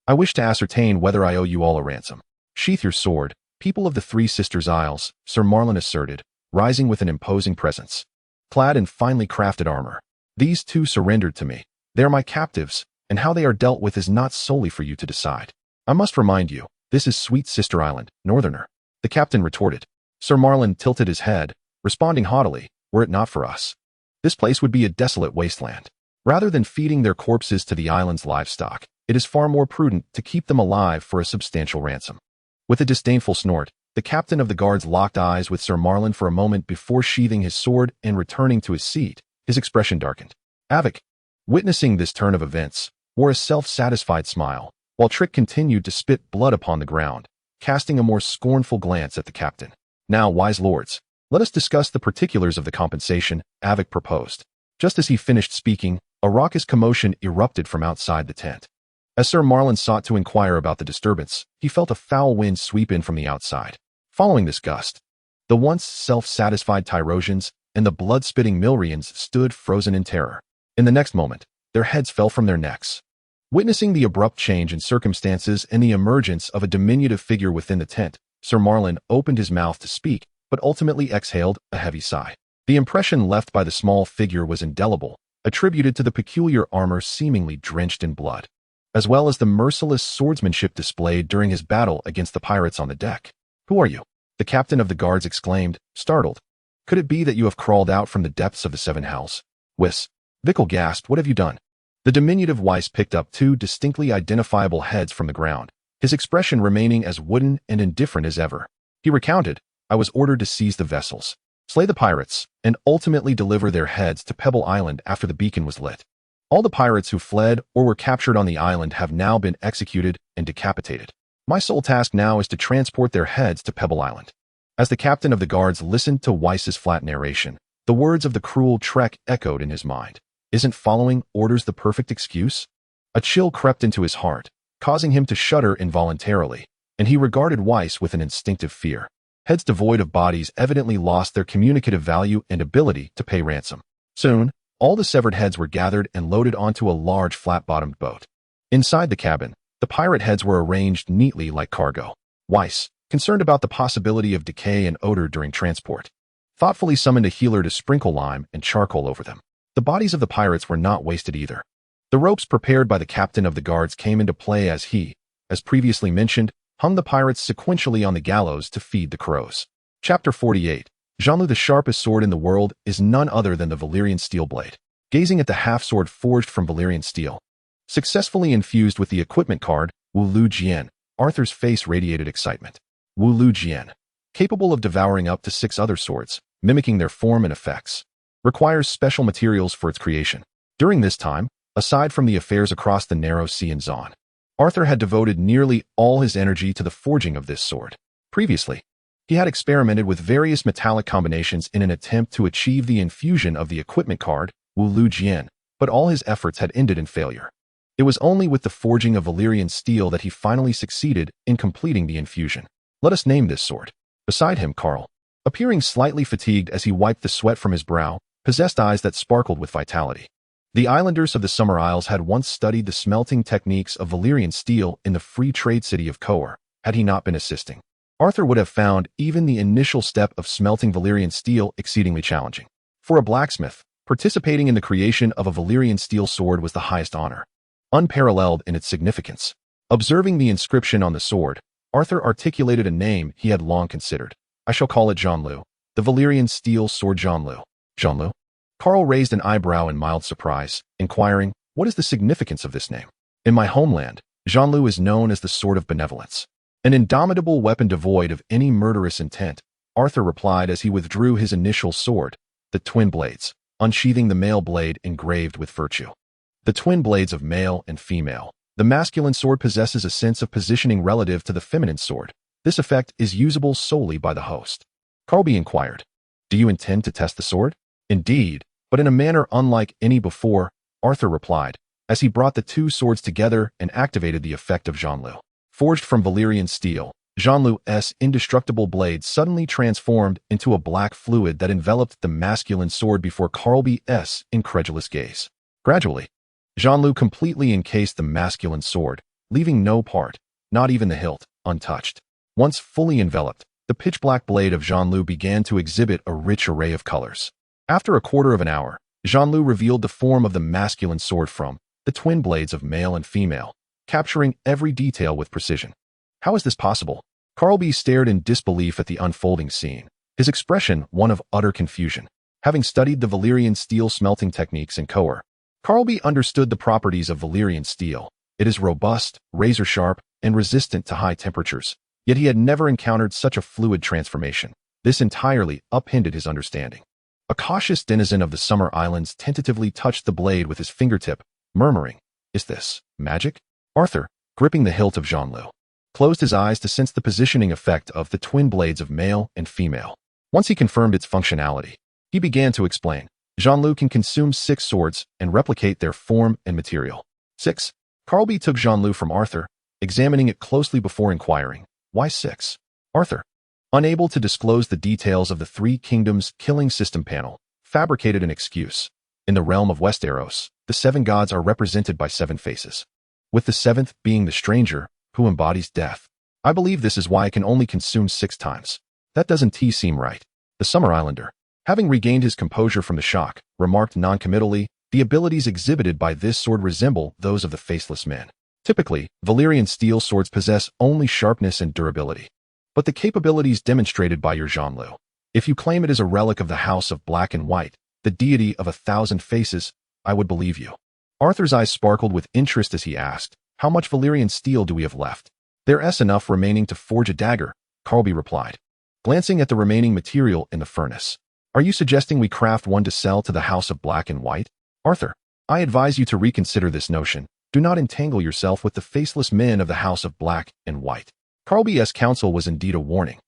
A: I wish to ascertain whether I owe you all a ransom." "Sheath your sword, people of the Three Sisters Isles," Sir Marlin asserted, rising with an imposing presence. Clad in finely crafted armor, "These two surrendered to me. They are my captives, and how they are dealt with is not solely for you to decide. I must remind you, this is Sweet Sister Island, Northerner." The captain retorted. Sir Marlin tilted his head, responding haughtily, "Were it not for us, this place would be a desolate wasteland. Rather than feeding their corpses to the island's livestock, it is far more prudent to keep them alive for a substantial ransom." With a disdainful snort, the captain of the guards locked eyes with Sir Marlin for a moment before sheathing his sword and returning to his seat. His expression darkened. Avik, witnessing this turn of events, wore a self-satisfied smile, while Trick continued to spit blood upon the ground, casting a more scornful glance at the captain. "Now, wise lords, let us discuss the particulars of the compensation," Avik proposed. Just as he finished speaking, a raucous commotion erupted from outside the tent. As Sir Marlin sought to inquire about the disturbance, he felt a foul wind sweep in from the outside. Following this gust, the once self-satisfied Tyrosians and the blood-spitting Milrians stood frozen in terror. In the next moment, their heads fell from their necks. Witnessing the abrupt change in circumstances and the emergence of a diminutive figure within the tent, Sir Marlin opened his mouth to speak, but ultimately exhaled a heavy sigh. The impression left by the small figure was indelible, attributed to the peculiar armor seemingly drenched in blood, as well as the merciless swordsmanship displayed during his battle against the pirates on the deck. "Who are you?" the captain of the guards exclaimed, startled. "Could it be that you have crawled out from the depths of the Seven Hells?" Vickle gasped, "What have you done?" The diminutive Weiss picked up two distinctly identifiable heads from the ground, his expression remaining as wooden and indifferent as ever. He recounted, "I was ordered to seize the vessels, slay the pirates, and ultimately deliver their heads to Pebble Island after the beacon was lit. All the pirates who fled or were captured on the island have now been executed and decapitated. My sole task now is to transport their heads to Pebble Island." As the captain of the guards listened to Weiss's flat narration, the words of the cruel Trek echoed in his mind. Isn't following orders the perfect excuse? A chill crept into his heart, causing him to shudder involuntarily, and he regarded Weiss with an instinctive fear. Heads devoid of bodies evidently lost their communicative value and ability to pay ransom. Soon, all the severed heads were gathered and loaded onto a large flat-bottomed boat. Inside the cabin, the pirate heads were arranged neatly like cargo. Weiss, concerned about the possibility of decay and odor during transport, thoughtfully summoned a healer to sprinkle lime and charcoal over them. The bodies of the pirates were not wasted either. The ropes prepared by the captain of the guards came into play as he, as previously mentioned, hung the pirates sequentially on the gallows to feed the crows. Chapter 48. Jean-Loup, the sharpest sword in the world, is none other than the Valyrian steel blade. Gazing at the half-sword forged from Valyrian steel, successfully infused with the equipment card, Wu Lu Jian, Arthur's face radiated excitement. Wu Lu Jian, capable of devouring up to 6 other swords, mimicking their form and effects, requires special materials for its creation. During this time, aside from the affairs across the narrow sea in Zon, Arthur had devoted nearly all his energy to the forging of this sword. Previously, he had experimented with various metallic combinations in an attempt to achieve the infusion of the equipment card, Wu Lu Jian, but all his efforts had ended in failure. It was only with the forging of Valyrian steel that he finally succeeded in completing the infusion. Let us name this sword. Beside him, Carl, appearing slightly fatigued as he wiped the sweat from his brow, possessed eyes that sparkled with vitality. The islanders of the Summer Isles had once studied the smelting techniques of Valyrian steel in the free trade city of Kohor, had he not been assisting. Arthur would have found even the initial step of smelting Valyrian steel exceedingly challenging. For a blacksmith, participating in the creation of a Valyrian steel sword was the highest honor, unparalleled in its significance. Observing the inscription on the sword, Arthur articulated a name he had long considered. "I shall call it Jean-Loup, the Valyrian steel sword Jean-Loup." Jean-Loup? Carl raised an eyebrow in mild surprise, inquiring, "What is the significance of this name?" "In my homeland, Jean-Loup is known as the Sword of Benevolence, an indomitable weapon devoid of any murderous intent," Arthur replied as he withdrew his initial sword, the twin blades, unsheathing the male blade engraved with virtue. The twin blades of male and female. The masculine sword possesses a sense of positioning relative to the feminine sword. This effect is usable solely by the host. Carlby inquired, "Do you intend to test the sword?" "Indeed, but in a manner unlike any before," Arthur replied, as he brought the two swords together and activated the effect of Jean-Loup. Forged from Valyrian steel, Jean-Loup's indestructible blade suddenly transformed into a black fluid that enveloped the masculine sword before Carlby's incredulous gaze. Gradually, Jean-Loup completely encased the masculine sword, leaving no part, not even the hilt, untouched. Once fully enveloped, the pitch-black blade of Jean-Loup began to exhibit a rich array of colors. After a quarter of an hour, Jean-Loup revealed the form of the masculine sword from the twin blades of male and female, capturing every detail with precision. "How is this possible?" Carlby stared in disbelief at the unfolding scene, his expression one of utter confusion. Having studied the Valyrian steel smelting techniques in Kohor, Carlby understood the properties of Valyrian steel. It is robust, razor-sharp, and resistant to high temperatures. Yet he had never encountered such a fluid transformation. This entirely upended his understanding. A cautious denizen of the Summer Islands tentatively touched the blade with his fingertip, murmuring, "Is this magic?" Arthur, gripping the hilt of Jean-Loup, closed his eyes to sense the positioning effect of the twin blades of male and female. Once he confirmed its functionality, he began to explain. Jean-Loup can consume 6 swords and replicate their form and material. 6. Carlby took Jean-Loup from Arthur, examining it closely before inquiring, "Why 6? Arthur, unable to disclose the details of the Three Kingdoms killing system panel, fabricated an excuse. In the realm of Westeros, the 7 gods are represented by 7 faces, with the 7th being the stranger, who embodies death. I believe this is why I can only consume 6 times. That doesn't seem right." The Summer Islander, having regained his composure from the shock, remarked noncommittally, The abilities exhibited by this sword resemble those of the Faceless Men. Typically, Valyrian steel swords possess only sharpness and durability. But the capabilities demonstrated by your Jean-Lu, if you claim it is a relic of the House of Black and White, the deity of 1,000 faces, I would believe you. Arthur's eyes sparkled with interest as he asked, how much Valyrian steel do we have left? There's enough remaining to forge a dagger, Carlby replied, glancing at the remaining material in the furnace. Are you suggesting we craft one to sell to the House of Black and White? Arthur, I advise you to reconsider this notion. Do not entangle yourself with the faceless men of the House of Black and White. Carlby's counsel was indeed a warning.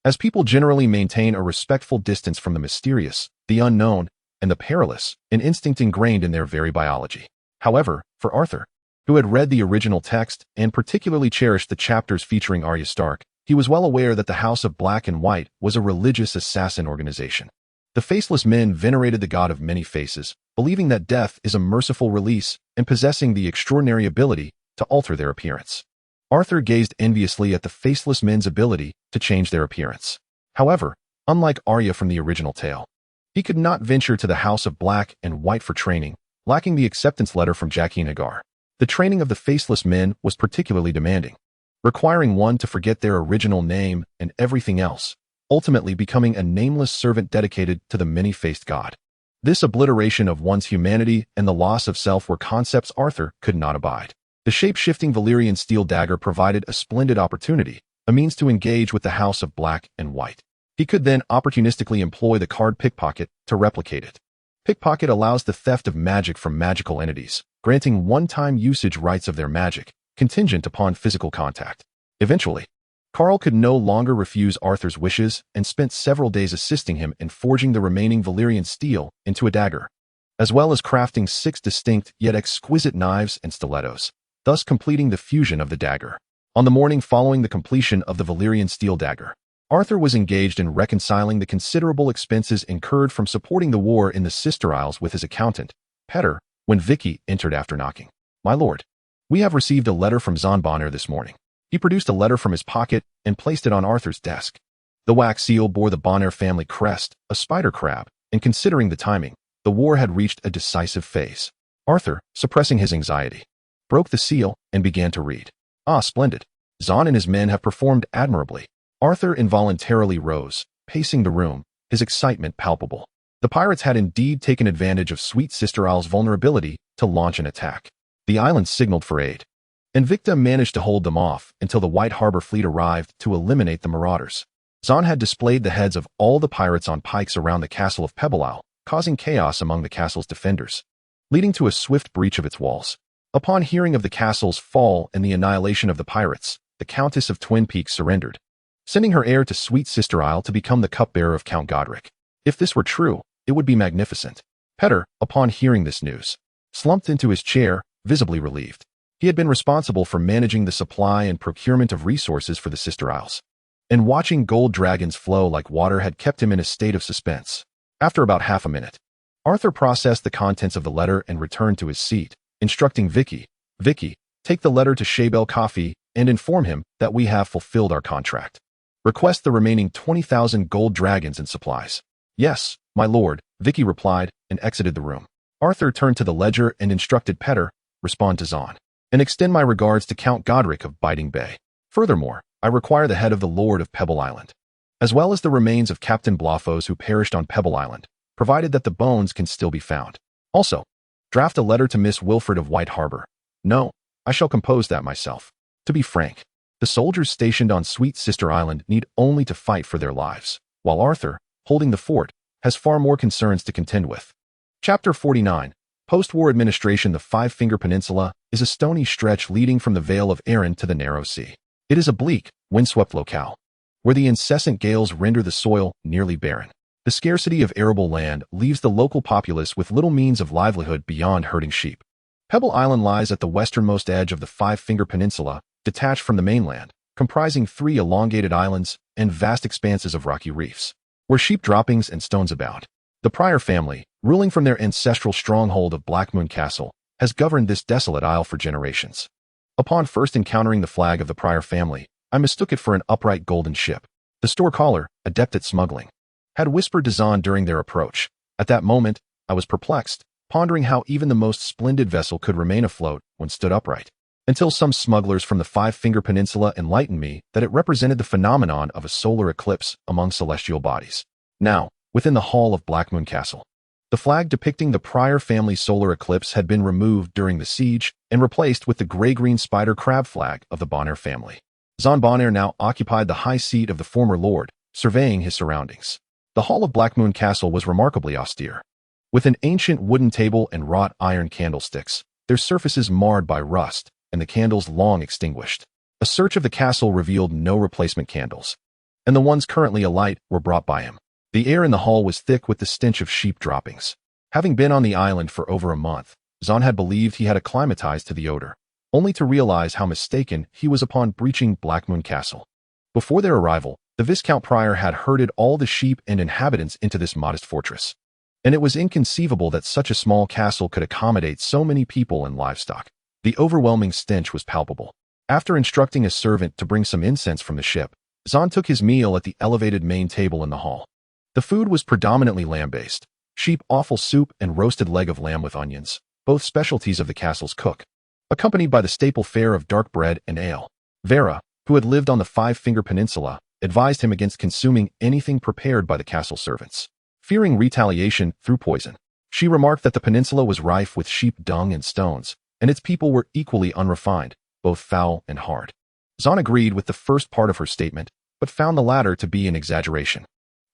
A: As people generally maintain a respectful distance from the mysterious, the unknown, and the perilous, an instinct ingrained in their very biology. However, for Arthur, who had read the original text and particularly cherished the chapters featuring Arya Stark, he was well aware that the House of Black and White was a religious assassin organization. The faceless men venerated the god of many faces, believing that death is a merciful release and possessing the extraordinary ability to alter their appearance. Arthur gazed enviously at the faceless men's ability to change their appearance. However, unlike Arya from the original tale, he could not venture to the House of Black and White for training, lacking the acceptance letter from Jaqen H'ghar. The training of the faceless men was particularly demanding, requiring one to forget their original name and everything else, ultimately becoming a nameless servant dedicated to the many-faced god. This obliteration of one's humanity and the loss of self were concepts Arthur could not abide. The shape-shifting Valyrian steel dagger provided a splendid opportunity, a means to engage with the House of Black and White. He could then opportunistically employ the card pickpocket to replicate it. Pickpocket allows the theft of magic from magical entities, granting one-time usage rights of their magic, contingent upon physical contact. Eventually, Carl could no longer refuse Arthur's wishes and spent several days assisting him in forging the remaining Valyrian steel into a dagger, as well as crafting 6 distinct yet exquisite knives and stilettos, thus completing the fusion of the dagger. On the morning following the completion of the Valyrian steel dagger, Arthur was engaged in reconciling the considerable expenses incurred from supporting the war in the Sister Isles with his accountant, Petter, when Vicky entered after knocking. My lord, we have received a letter from Zonbonner this morning. He produced a letter from his pocket and placed it on Arthur's desk. The wax seal bore the Bonner family crest, a spider crab, and considering the timing, the war had reached a decisive phase. Arthur, suppressing his anxiety, broke the seal and began to read. Ah, splendid. Zon and his men have performed admirably. Arthur involuntarily rose, pacing the room, his excitement palpable. The pirates had indeed taken advantage of Sweet Sister Isle's vulnerability to launch an attack. The island signaled for aid. Invicta managed to hold them off until the White Harbor fleet arrived to eliminate the marauders. Zon had displayed the heads of all the pirates on pikes around the castle of Pebble Isle, causing chaos among the castle's defenders, leading to a swift breach of its walls. Upon hearing of the castle's fall and the annihilation of the pirates, the Countess of Twin Peaks surrendered, sending her heir to Sweet Sister Isle to become the cupbearer of Count Godric. If this were true, it would be magnificent. Petter, upon hearing this news, slumped into his chair, visibly relieved. He had been responsible for managing the supply and procurement of resources for the Sister Isles, and watching gold dragons flow like water had kept him in a state of suspense. After about half a minute, Arthur processed the contents of the letter and returned to his seat, instructing Vicky, take the letter to Shael Coffee and inform him that we have fulfilled our contract. Request the remaining 20,000 gold dragons and supplies. Yes, my lord, Vicky replied and exited the room. Arthur turned to the ledger and instructed Petter, respond to Zon, and extend my regards to Count Godric of Biting Bay. Furthermore, I require the head of the Lord of Pebble Island, as well as the remains of Captain Blofos who perished on Pebble Island, provided that the bones can still be found. Also, draft a letter to Miss Wilfred of White Harbor. No, I shall compose that myself. To be frank, the soldiers stationed on Sweet Sister Island need only to fight for their lives, while Arthur, holding the fort, has far more concerns to contend with. Chapter 49. Post-war administration. The Five-Finger Peninsula is a stony stretch leading from the Vale of Arryn to the Narrow Sea. It is a bleak, windswept locale, where the incessant gales render the soil nearly barren. The scarcity of arable land leaves the local populace with little means of livelihood beyond herding sheep. Pebble Island lies at the westernmost edge of the Five-Finger Peninsula, detached from the mainland, comprising 3 elongated islands and vast expanses of rocky reefs, where sheep droppings and stones abound. The Pryor family, ruling from their ancestral stronghold of Blackmoon Castle, has governed this desolate isle for generations. Upon first encountering the flag of the Pryor family, I mistook it for an upright golden ship. The store caller, adept at smuggling, had whispered to Zon during their approach. At that moment, I was perplexed, pondering how even the most splendid vessel could remain afloat when stood upright. Until some smugglers from the Five-Finger Peninsula enlightened me that it represented the phenomenon of a solar eclipse among celestial bodies. Now, within the hall of Blackmoon Castle, the flag depicting the Pryor family's solar eclipse had been removed during the siege and replaced with the gray-green spider crab flag of the Bonner family. Xon Bonner now occupied the high seat of the former lord, surveying his surroundings. The hall of Blackmoon Castle was remarkably austere. With an ancient wooden table and wrought iron candlesticks, their surfaces marred by rust, and the candles long extinguished. A search of the castle revealed no replacement candles, and the ones currently alight were brought by him. The air in the hall was thick with the stench of sheep droppings. Having been on the island for over a month, Xon had believed he had acclimatized to the odor, only to realize how mistaken he was upon breaching Blackmoon Castle. Before their arrival, the Viscount Prior had herded all the sheep and inhabitants into this modest fortress, and it was inconceivable that such a small castle could accommodate so many people and livestock. The overwhelming stench was palpable. After instructing a servant to bring some incense from the ship, Xon took his meal at the elevated main table in the hall. The food was predominantly lamb-based, sheep offal soup and roasted leg of lamb with onions, both specialties of the castle's cook, accompanied by the staple fare of dark bread and ale. Vera, who had lived on the Five-Finger Peninsula, advised him against consuming anything prepared by the castle servants, fearing retaliation through poison. She remarked that the peninsula was rife with sheep dung and stones, and its people were equally unrefined, both foul and hard. Xon agreed with the first part of her statement, but found the latter to be an exaggeration.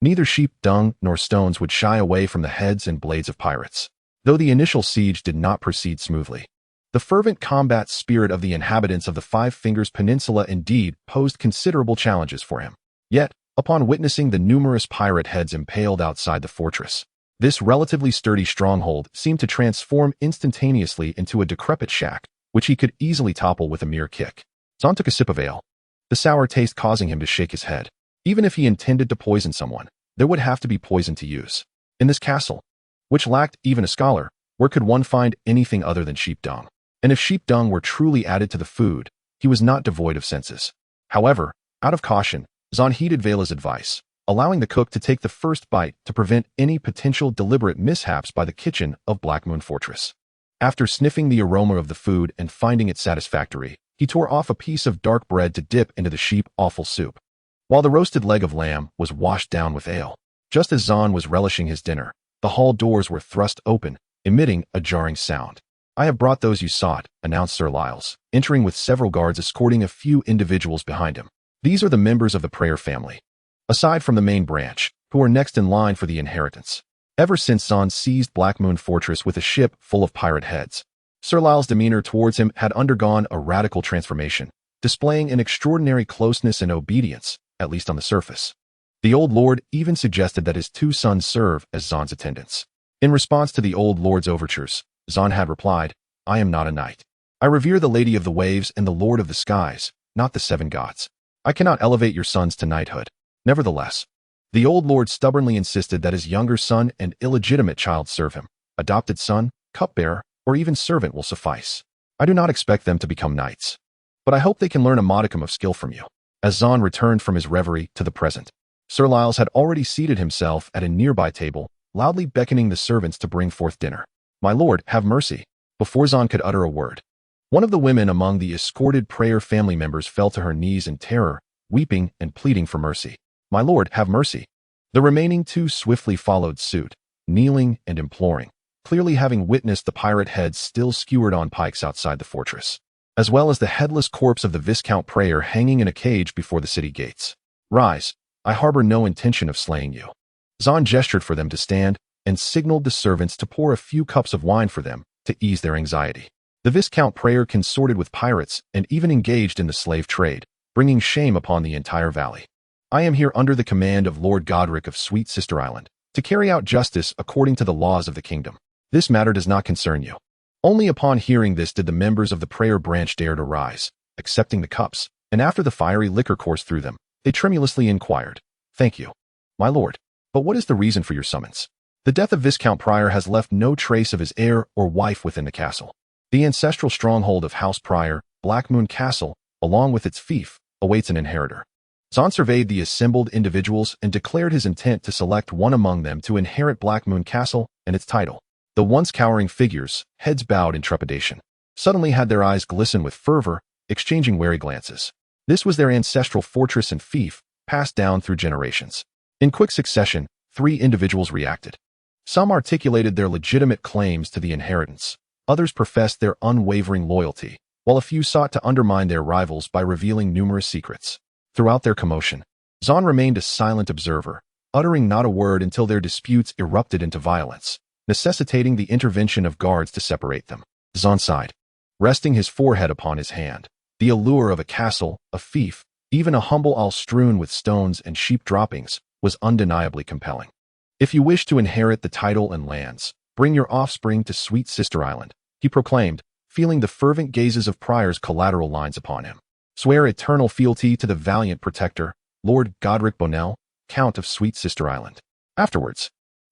A: Neither sheep dung nor stones would shy away from the heads and blades of pirates, though the initial siege did not proceed smoothly. The fervent combat spirit of the inhabitants of the Five Fingers Peninsula indeed posed considerable challenges for him. Yet, upon witnessing the numerous pirate heads impaled outside the fortress, this relatively sturdy stronghold seemed to transform instantaneously into a decrepit shack, which he could easily topple with a mere kick. Xon took a sip of ale, the sour taste causing him to shake his head. Even if he intended to poison someone, there would have to be poison to use. In this castle, which lacked even a scholar, where could one find anything other than sheep dung? And if sheep dung were truly added to the food, he was not devoid of senses. However, out of caution, Xon heeded Vela's advice, allowing the cook to take the first bite to prevent any potential deliberate mishaps by the kitchen of Blackmoon Fortress. After sniffing the aroma of the food and finding it satisfactory, he tore off a piece of dark bread to dip into the sheep offal soup, while the roasted leg of lamb was washed down with ale. Just as Xon was relishing his dinner, the hall doors were thrust open, emitting a jarring sound. "I have brought those you sought," announced Sir Lyles, entering with several guards escorting a few individuals behind him. These are the members of the Prayer family, aside from the main branch, who are next in line for the inheritance. Ever since Xon seized Blackmoon Fortress with a ship full of pirate heads, Sir Lyle's demeanor towards him had undergone a radical transformation, displaying an extraordinary closeness and obedience, at least on the surface. The old lord even suggested that his two sons serve as Xon's attendants. In response to the old lord's overtures, Xon had replied, "I am not a knight. I revere the Lady of the Waves and the Lord of the Skies, not the Seven Gods. I cannot elevate your sons to knighthood." Nevertheless, the old lord stubbornly insisted that his younger son and illegitimate child serve him. Adopted son, cupbearer, or even servant will suffice. I do not expect them to become knights, but I hope they can learn a modicum of skill from you. As Xon returned from his reverie to the present, Sir Lyles had already seated himself at a nearby table, loudly beckoning the servants to bring forth dinner. "My lord, have mercy." Before Xon could utter a word, one of the women among the escorted Prayer family members fell to her knees in terror, weeping and pleading for mercy. "My lord, have mercy." The remaining two swiftly followed suit, kneeling and imploring, clearly having witnessed the pirate heads still skewered on pikes outside the fortress, as well as the headless corpse of the Viscount Prayer hanging in a cage before the city gates. "Rise, I harbor no intention of slaying you." Xon gestured for them to stand and signaled the servants to pour a few cups of wine for them to ease their anxiety. The Viscount Prayer consorted with pirates and even engaged in the slave trade, bringing shame upon the entire valley. "I am here under the command of Lord Godric of Sweet Sister Island, to carry out justice according to the laws of the kingdom. This matter does not concern you." Only upon hearing this did the members of the Prayer branch dare to rise, accepting the cups, and after the fiery liquor coursed through them, they tremulously inquired, "Thank you, my lord, but what is the reason for your summons?" "The death of Viscount Prior has left no trace of his heir or wife within the castle. The ancestral stronghold of House Prior, Blackmoon Castle, along with its fief, awaits an inheritor." Xon surveyed the assembled individuals and declared his intent to select one among them to inherit Blackmoon Castle and its title. The once cowering figures, heads bowed in trepidation, suddenly had their eyes glisten with fervor, exchanging wary glances. This was their ancestral fortress and fief, passed down through generations. In quick succession, 3 individuals reacted. Some articulated their legitimate claims to the inheritance. Others professed their unwavering loyalty, while a few sought to undermine their rivals by revealing numerous secrets. Throughout their commotion, Zahn remained a silent observer, uttering not a word until their disputes erupted into violence, necessitating the intervention of guards to separate them. Zahn sighed, resting his forehead upon his hand. The allure of a castle, a fief, even a humble isle strewn with stones and sheep droppings, was undeniably compelling. If you wish to inherit the title and lands, bring your offspring to Sweet Sister Island, he proclaimed, feeling the fervent gazes of Prior's collateral lines upon him. Swear eternal fealty to the valiant protector, Lord Godric Bonnell, Count of Sweet Sister Island. Afterwards,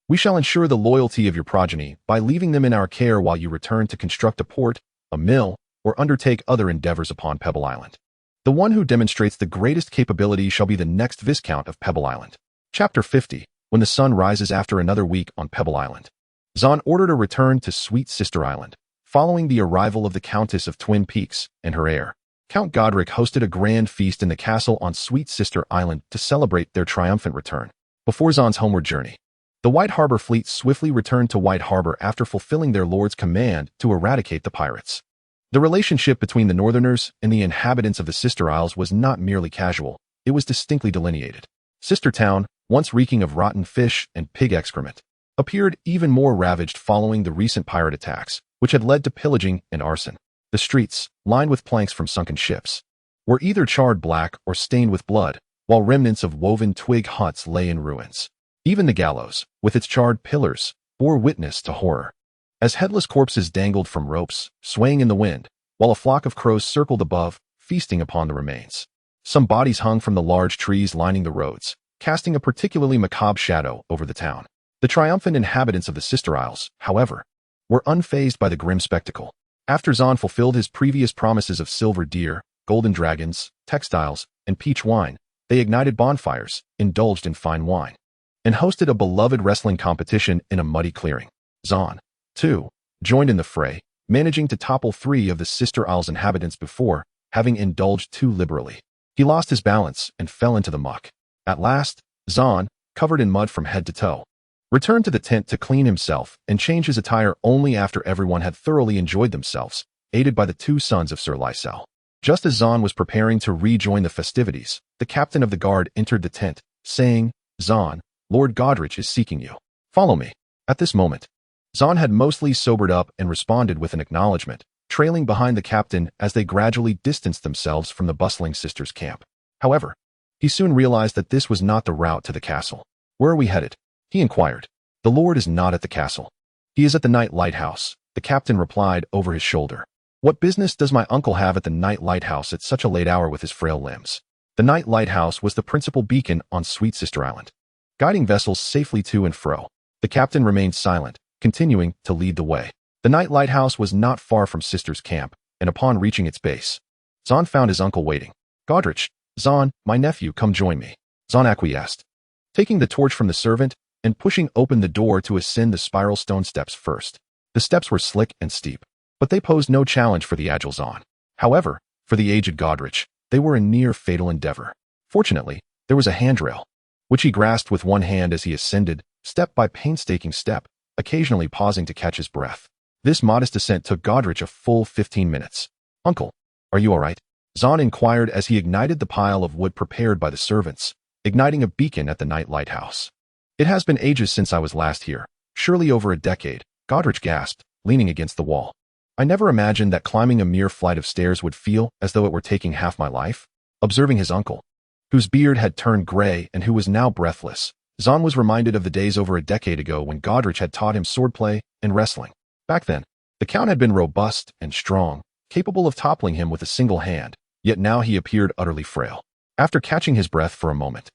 A: we shall ensure the loyalty of your progeny by leaving them in our care while you return to construct a port, a mill, or undertake other endeavors upon Pebble Island. The one who demonstrates the greatest capability shall be the next Viscount of Pebble Island. Chapter 50. When the sun rises after another week on Pebble Island. Zahn ordered a return to Sweet Sister Island, following the arrival of the Countess of Twin Peaks and her heir. Count Godric hosted a grand feast in the castle on Sweet Sister Island to celebrate their triumphant return. Before Zahn's homeward journey, the White Harbor fleet swiftly returned to White Harbor after fulfilling their lord's command to eradicate the pirates. The relationship between the Northerners and the inhabitants of the Sister Isles was not merely casual, it was distinctly delineated. Sister Town, once reeking of rotten fish and pig excrement, appeared even more ravaged following the recent pirate attacks, which had led to pillaging and arson. The streets, lined with planks from sunken ships, were either charred black or stained with blood, while remnants of woven twig huts lay in ruins. Even the gallows, with its charred pillars, bore witness to horror, as headless corpses dangled from ropes, swaying in the wind, while a flock of crows circled above, feasting upon the remains. Some bodies hung from the large trees lining the roads, casting a particularly macabre shadow over the town. The triumphant inhabitants of the Sister Isles, however, were unfazed by the grim spectacle. After Zahn fulfilled his previous promises of silver deer, golden dragons, textiles, and peach wine, they ignited bonfires, indulged in fine wine, and hosted a beloved wrestling competition in a muddy clearing. Zahn, too, joined in the fray, managing to topple 3 of the Sister Isles' inhabitants before having indulged too liberally. He lost his balance and fell into the muck. At last, Zahn, covered in mud from head to toe, returned to the tent to clean himself and change his attire only after everyone had thoroughly enjoyed themselves, aided by the 2 sons of Sir Lysel. Just as Zahn was preparing to rejoin the festivities, the captain of the guard entered the tent, saying, "Zahn, Lord Godric is seeking you. Follow me." At this moment, Zahn had mostly sobered up and responded with an acknowledgement, trailing behind the captain as they gradually distanced themselves from the bustling sisters' camp. However, he soon realized that this was not the route to the castle. "Where are we headed?" he inquired. "The Lord is not at the castle. He is at the Night Lighthouse," the captain replied over his shoulder. "What business does my uncle have at the Night Lighthouse at such a late hour with his frail limbs?" The Night Lighthouse was the principal beacon on Sweet Sister Island, guiding vessels safely to and fro. The captain remained silent, continuing to lead the way. The Night Lighthouse was not far from Sister's camp, and upon reaching its base, Zahn found his uncle waiting. "Godric, Zahn, my nephew, come join me." Zahn acquiesced, taking the torch from the servant and pushing open the door to ascend the spiral stone steps first. The steps were slick and steep, but they posed no challenge for the agile Zahn. However, for the aged Godric, they were a near fatal endeavor. Fortunately, there was a handrail, which he grasped with one hand as he ascended, step by painstaking step, occasionally pausing to catch his breath. This modest ascent took Godric a full 15 minutes. "Uncle, are you all right?" Zahn inquired as he ignited the pile of wood prepared by the servants, igniting a beacon at the Night Lighthouse. "It has been ages since I was last here, surely over a decade," Godric gasped, leaning against the wall. "I never imagined that climbing a mere flight of stairs would feel as though it were taking half my life." Observing his uncle, whose beard had turned gray and who was now breathless, Zahn was reminded of the days over a decade ago when Godric had taught him swordplay and wrestling. Back then, the Count had been robust and strong, capable of toppling him with a single hand, yet now he appeared utterly frail. After catching his breath for a moment,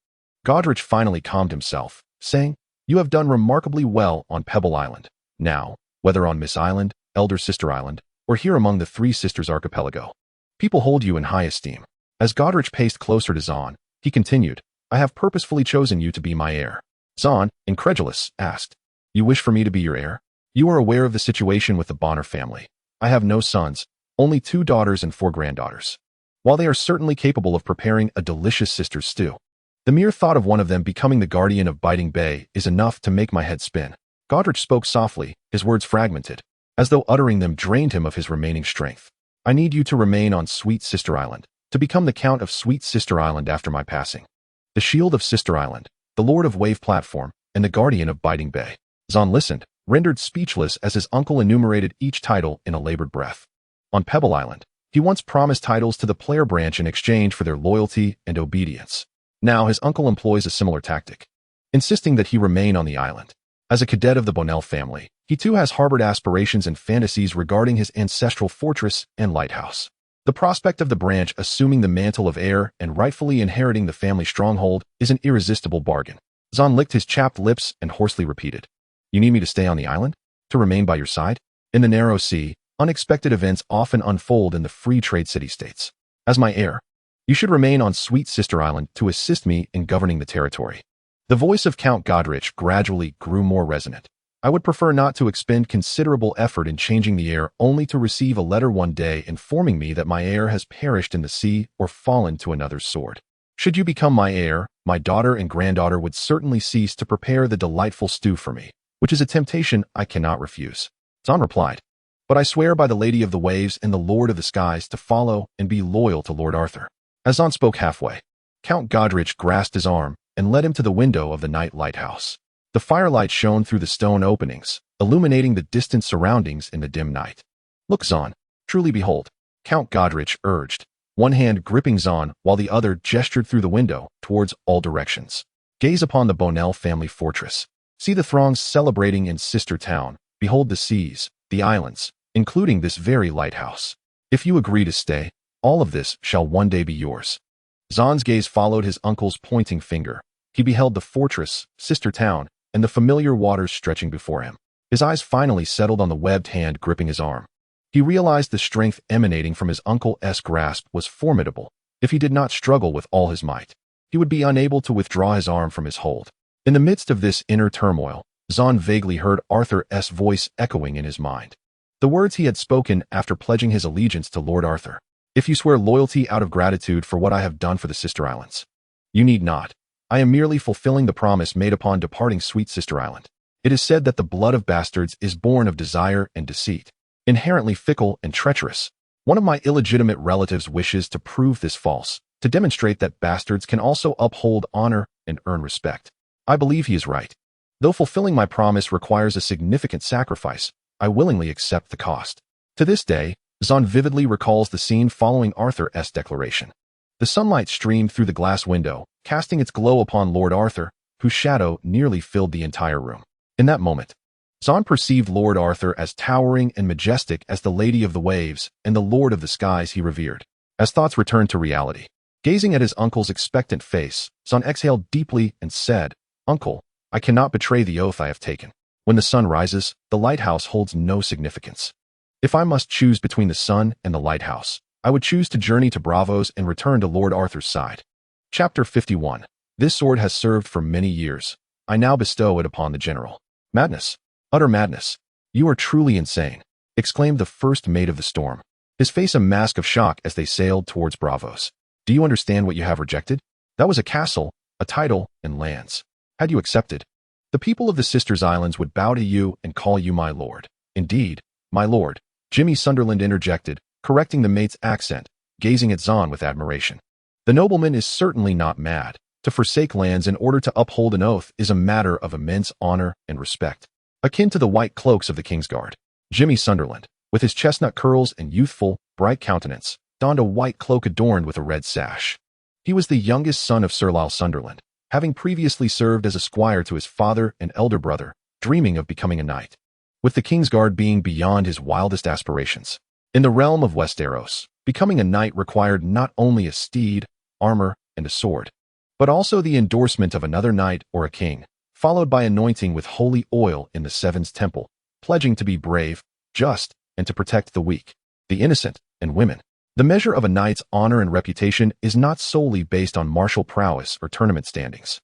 A: Godric finally calmed himself, saying, "You have done remarkably well on Pebble Island. Now, whether on Miss Island, Elder Sister Island, or here among the Three Sisters Archipelago, people hold you in high esteem." As Godric paced closer to Zahn, he continued, "I have purposefully chosen you to be my heir." Zahn, incredulous, asked, "You wish for me to be your heir?" You are aware of the situation with the Bonner family. I have no sons, only 2 daughters and 4 granddaughters. While they are certainly capable of preparing a delicious sister's stew, the mere thought of one of them becoming the guardian of Biting Bay is enough to make my head spin. Godrich spoke softly, his words fragmented, as though uttering them drained him of his remaining strength. I need you to remain on Sweet Sister Island, to become the Count of Sweet Sister Island after my passing. The Shield of Sister Island, the Lord of Wave Platform, and the Guardian of Biting Bay. Zahn listened, rendered speechless as his uncle enumerated each title in a labored breath. On Pebble Island, he once promised titles to the player branch in exchange for their loyalty and obedience. Now his uncle employs a similar tactic, insisting that he remain on the island. As a cadet of the Bonnell family, he too has harbored aspirations and fantasies regarding his ancestral fortress and lighthouse. The prospect of the branch assuming the mantle of heir and rightfully inheriting the family stronghold is an irresistible bargain. Zahn licked his chapped lips and hoarsely repeated, "You need me to stay on the island? To remain by your side?" In the narrow sea, unexpected events often unfold in the free trade city-states. As my heir, you should remain on Sweet Sister Island to assist me in governing the territory. The voice of Count Godrich gradually grew more resonant. I would prefer not to expend considerable effort in changing the heir only to receive a letter one day informing me that my heir has perished in the sea or fallen to another's sword. Should you become my heir, my daughter and granddaughter would certainly cease to prepare the delightful stew for me, which is a temptation I cannot refuse. Zahn replied, "But I swear by the Lady of the Waves and the Lord of the Skies to follow and be loyal to Lord Arthur." As Zahn spoke halfway, Count Godrich grasped his arm and led him to the window of the night lighthouse. The firelight shone through the stone openings, illuminating the distant surroundings in the dim night. "Look, Zahn, truly behold," Count Godrich urged, one hand gripping Zahn while the other gestured through the window towards all directions. "Gaze upon the Bonnell family fortress. See the throngs celebrating in Sister Town. Behold the seas, the islands, including this very lighthouse. If you agree to stay, all of this shall one day be yours." Zahn's gaze followed his uncle's pointing finger. He beheld the fortress, Sister Town, and the familiar waters stretching before him. His eyes finally settled on the webbed hand gripping his arm. He realized the strength emanating from his uncle's grasp was formidable. If he did not struggle with all his might, he would be unable to withdraw his arm from his hold. In the midst of this inner turmoil, Zahn vaguely heard Arthur's voice echoing in his mind. The words he had spoken after pledging his allegiance to Lord Arthur. "If you swear loyalty out of gratitude for what I have done for the Sister Islands, you need not. I am merely fulfilling the promise made upon departing Sweet Sister Island. It is said that the blood of bastards is born of desire and deceit, inherently fickle and treacherous. One of my illegitimate relatives wishes to prove this false, to demonstrate that bastards can also uphold honor and earn respect. I believe he is right. Though fulfilling my promise requires a significant sacrifice, I willingly accept the cost." To this day, Zahn vividly recalls the scene following Arthur's declaration. The sunlight streamed through the glass window, casting its glow upon Lord Arthur, whose shadow nearly filled the entire room. In that moment, Zahn perceived Lord Arthur as towering and majestic as the Lady of the Waves and the Lord of the Skies he revered. As thoughts returned to reality, gazing at his uncle's expectant face, Zahn exhaled deeply and said, "Uncle, I cannot betray the oath I have taken. When the sun rises, the lighthouse holds no significance. If I must choose between the sun and the lighthouse, I would choose to journey to Braavos and return to Lord Arthur's side." Chapter 51. This sword has served for many years. I now bestow it upon the general. "Madness. Utter madness. You are truly insane," exclaimed the first mate of the storm, his face a mask of shock as they sailed towards Braavos. "Do you understand what you have rejected? That was a castle, a title, and lands. Had you accepted, the people of the Sisters Islands would bow to you and call you my lord." "Indeed, my lord," Jimmy Sunderland interjected, correcting the mate's accent, gazing at Zahn with admiration. "The nobleman is certainly not mad. To forsake lands in order to uphold an oath is a matter of immense honor and respect, akin to the white cloaks of the Kingsguard." Jimmy Sunderland, with his chestnut curls and youthful, bright countenance, donned a white cloak adorned with a red sash. He was the youngest son of Sir Lyle Sunderland, having previously served as a squire to his father and elder brother, dreaming of becoming a knight, with the Kingsguard being beyond his wildest aspirations. In the realm of Westeros, becoming a knight required not only a steed, armor, and a sword, but also the endorsement of another knight or a king, followed by anointing with holy oil in the Seven's Temple, pledging to be brave, just, and to protect the weak, the innocent, and women. The measure of a knight's honor and reputation is not solely based on martial prowess or tournament standings.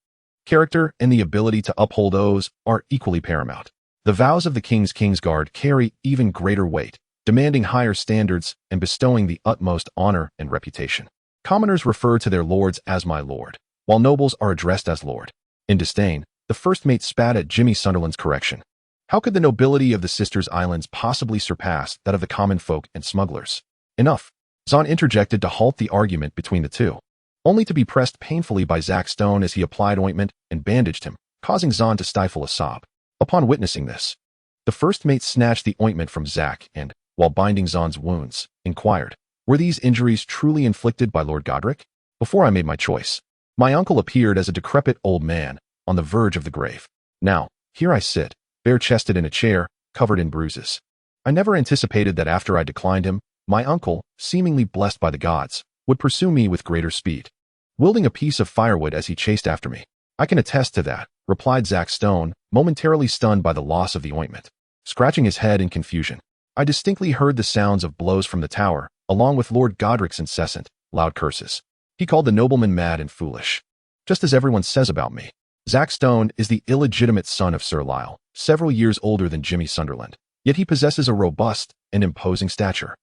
A: Character and the ability to uphold oaths are equally paramount. The vows of the King's Kingsguard carry even greater weight, demanding higher standards and bestowing the utmost honor and reputation. Commoners refer to their lords as my lord, while nobles are addressed as lord. In disdain, the first mate spat at Jimmy Sunderland's correction. How could the nobility of the Sisters Islands possibly surpass that of the common folk and smugglers? Enough. Zahn interjected to halt the argument between the two, only to be pressed painfully by Zack Stone as he applied ointment and bandaged him, causing Zahn to stifle a sob. Upon witnessing this, the first mate snatched the ointment from Zack and, while binding Zahn's wounds, inquired, "Were these injuries truly inflicted by Lord Godric?" Before I made my choice, my uncle appeared as a decrepit old man on the verge of the grave. Now, here I sit, bare-chested in a chair, covered in bruises. I never anticipated that after I declined him, my uncle, seemingly blessed by the gods, would pursue me with greater speed, wielding a piece of firewood as he chased after me. "I can attest to that," replied Zack Stone, momentarily stunned by the loss of the ointment. Scratching his head in confusion, I distinctly heard the sounds of blows from the tower, along with Lord Godric's incessant, loud curses. He called the nobleman mad and foolish, just as everyone says about me. Zack Stone is the illegitimate son of Sir Lyle, several years older than Jimmy Sunderland, yet he possesses a robust and imposing stature,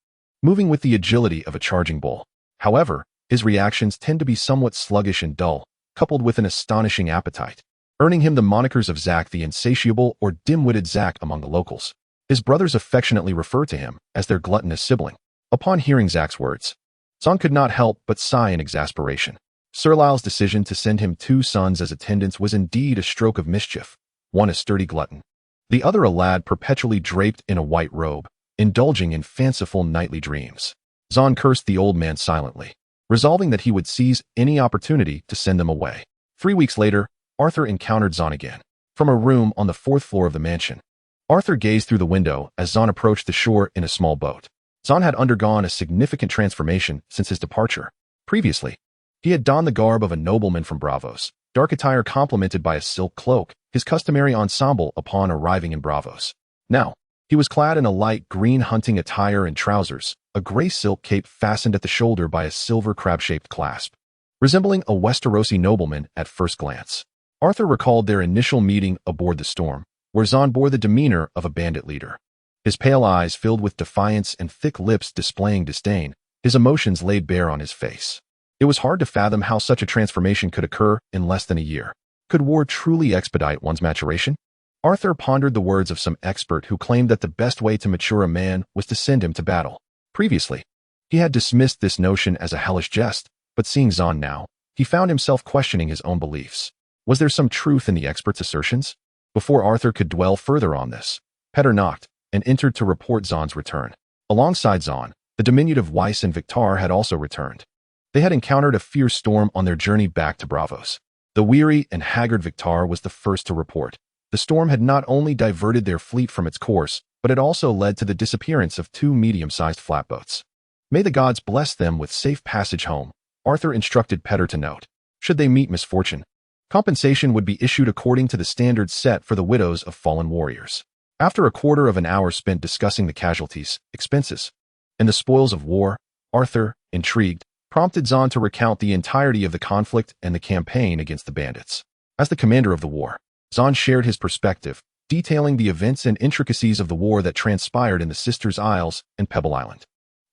A: moving with the agility of a charging bull. However, his reactions tend to be somewhat sluggish and dull, coupled with an astonishing appetite, earning him the monikers of Zack the Insatiable or Dim-Witted Zack among the locals. His brothers affectionately refer to him as their gluttonous sibling. Upon hearing Zack's words, Zahn could not help but sigh in exasperation. Sir Lyle's decision to send him 2 sons as attendants was indeed a stroke of mischief, one a sturdy glutton, the other a lad perpetually draped in a white robe, indulging in fanciful nightly dreams. Zahn cursed the old man silently, resolving that he would seize any opportunity to send them away. 3 weeks later, Arthur encountered Zahn again, from a room on the 4th floor of the mansion. Arthur gazed through the window as Zahn approached the shore in a small boat. Zahn had undergone a significant transformation since his departure. Previously, he had donned the garb of a nobleman from Braavos, dark attire complemented by a silk cloak, his customary ensemble upon arriving in Braavos. Now, he was clad in a light green hunting attire and trousers, a gray silk cape fastened at the shoulder by a silver crab-shaped clasp, resembling a Westerosi nobleman at first glance. Arthur recalled their initial meeting aboard the Storm, where Zahn bore the demeanor of a bandit leader. His pale eyes filled with defiance and thick lips displaying disdain, his emotions laid bare on his face. It was hard to fathom how such a transformation could occur in less than a year. Could war truly expedite one's maturation? Arthur pondered the words of some expert who claimed that the best way to mature a man was to send him to battle. Previously, he had dismissed this notion as a hellish jest, but seeing Zahn now, he found himself questioning his own beliefs. Was there some truth in the expert's assertions? Before Arthur could dwell further on this, Petter knocked and entered to report Zahn's return. Alongside Zahn, the diminutive Weiss and Victar had also returned. They had encountered a fierce storm on their journey back to Braavos. The weary and haggard Victar was the first to report. The storm had not only diverted their fleet from its course, but it also led to the disappearance of 2 medium-sized flatboats. May the gods bless them with safe passage home, Arthur instructed Petter to note. Should they meet misfortune, compensation would be issued according to the standards set for the widows of fallen warriors. After a quarter of an hour spent discussing the casualties, expenses, and the spoils of war, Arthur, intrigued, prompted Zahn to recount the entirety of the conflict and the campaign against the bandits. As the commander of the war, Zahn shared his perspective, detailing the events and intricacies of the war that transpired in the Sisters Isles and Pebble Island.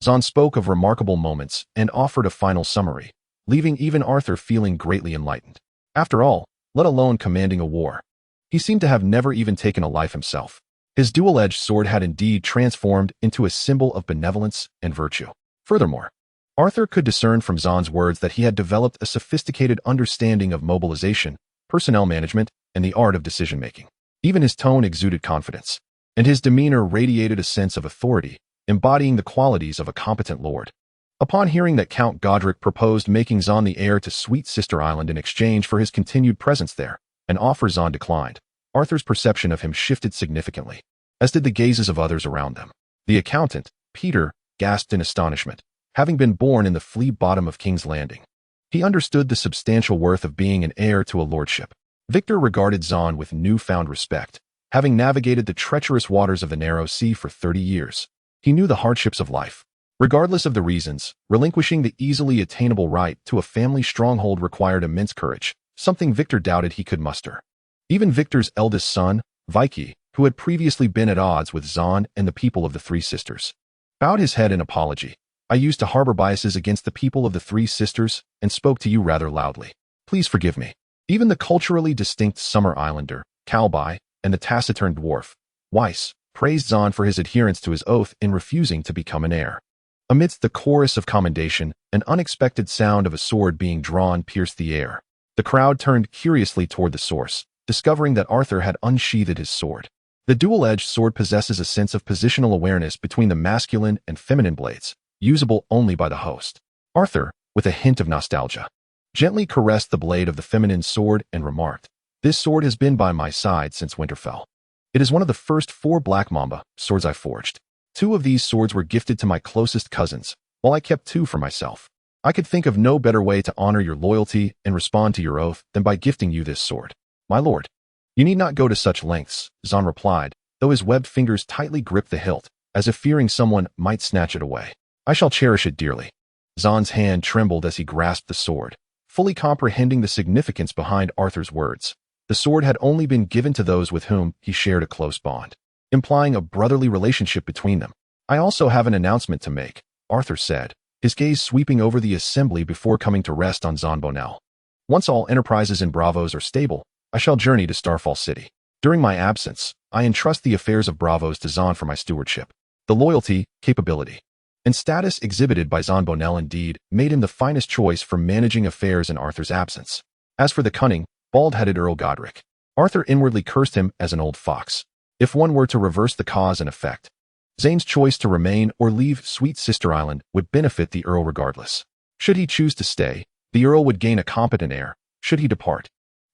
A: Zahn spoke of remarkable moments and offered a final summary, leaving even Arthur feeling greatly enlightened. After all, let alone commanding a war, he seemed to have never even taken a life himself. His dual-edged sword had indeed transformed into a symbol of benevolence and virtue. Furthermore, Arthur could discern from Zahn's words that he had developed a sophisticated understanding of mobilization, personnel management, and the art of decision-making. Even his tone exuded confidence, and his demeanor radiated a sense of authority, embodying the qualities of a competent lord. Upon hearing that Count Godric proposed making Zahn the heir to Sweet Sister Island in exchange for his continued presence there, an offer Zahn declined, Arthur's perception of him shifted significantly, as did the gazes of others around them. The accountant, Peter, gasped in astonishment, having been born in the flea bottom of King's Landing. He understood the substantial worth of being an heir to a lordship. Victor regarded Zahn with newfound respect, having navigated the treacherous waters of the narrow sea for 30 years. He knew the hardships of life. Regardless of the reasons, relinquishing the easily attainable right to a family stronghold required immense courage, something Victor doubted he could muster. Even Victor's eldest son, Vicky, who had previously been at odds with Zahn and the people of the Three Sisters, bowed his head in apology. I used to harbor biases against the people of the Three Sisters and spoke to you rather loudly. Please forgive me. Even the culturally distinct Summer Islander, Calby, and the taciturn dwarf, Weiss, praised Zahn for his adherence to his oath in refusing to become an heir. Amidst the chorus of commendation, an unexpected sound of a sword being drawn pierced the air. The crowd turned curiously toward the source, discovering that Arthur had unsheathed his sword. The dual-edged sword possesses a sense of positional awareness between the masculine and feminine blades, usable only by the host. Arthur, with a hint of nostalgia, gently caressed the blade of the feminine sword and remarked, "This sword has been by my side since Winterfell. It is one of the first 4 Black Mamba swords I forged. 2 of these swords were gifted to my closest cousins, while I kept 2 for myself. I could think of no better way to honor your loyalty and respond to your oath than by gifting you this sword, my lord." "You need not go to such lengths," Zahn replied, though his webbed fingers tightly gripped the hilt, as if fearing someone might snatch it away. "I shall cherish it dearly." Zahn's hand trembled as he grasped the sword, fully comprehending the significance behind Arthur's words. The sword had only been given to those with whom he shared a close bond, implying a brotherly relationship between them. "I also have an announcement to make," Arthur said, his gaze sweeping over the assembly before coming to rest on Zahn Bonell. "Once all enterprises in Braavos are stable, I shall journey to Starfall City. During my absence, I entrust the affairs of Braavos to Zahn for my stewardship. The loyalty, capability, and status exhibited by Zahn Bonell indeed made him the finest choice for managing affairs in Arthur's absence. As for the cunning, bald-headed Earl Godric, Arthur inwardly cursed him as an old fox. If one were to reverse the cause and effect, Zane's choice to remain or leave Sweet Sister Island would benefit the Earl regardless. Should he choose to stay, the Earl would gain a competent heir. Should he depart,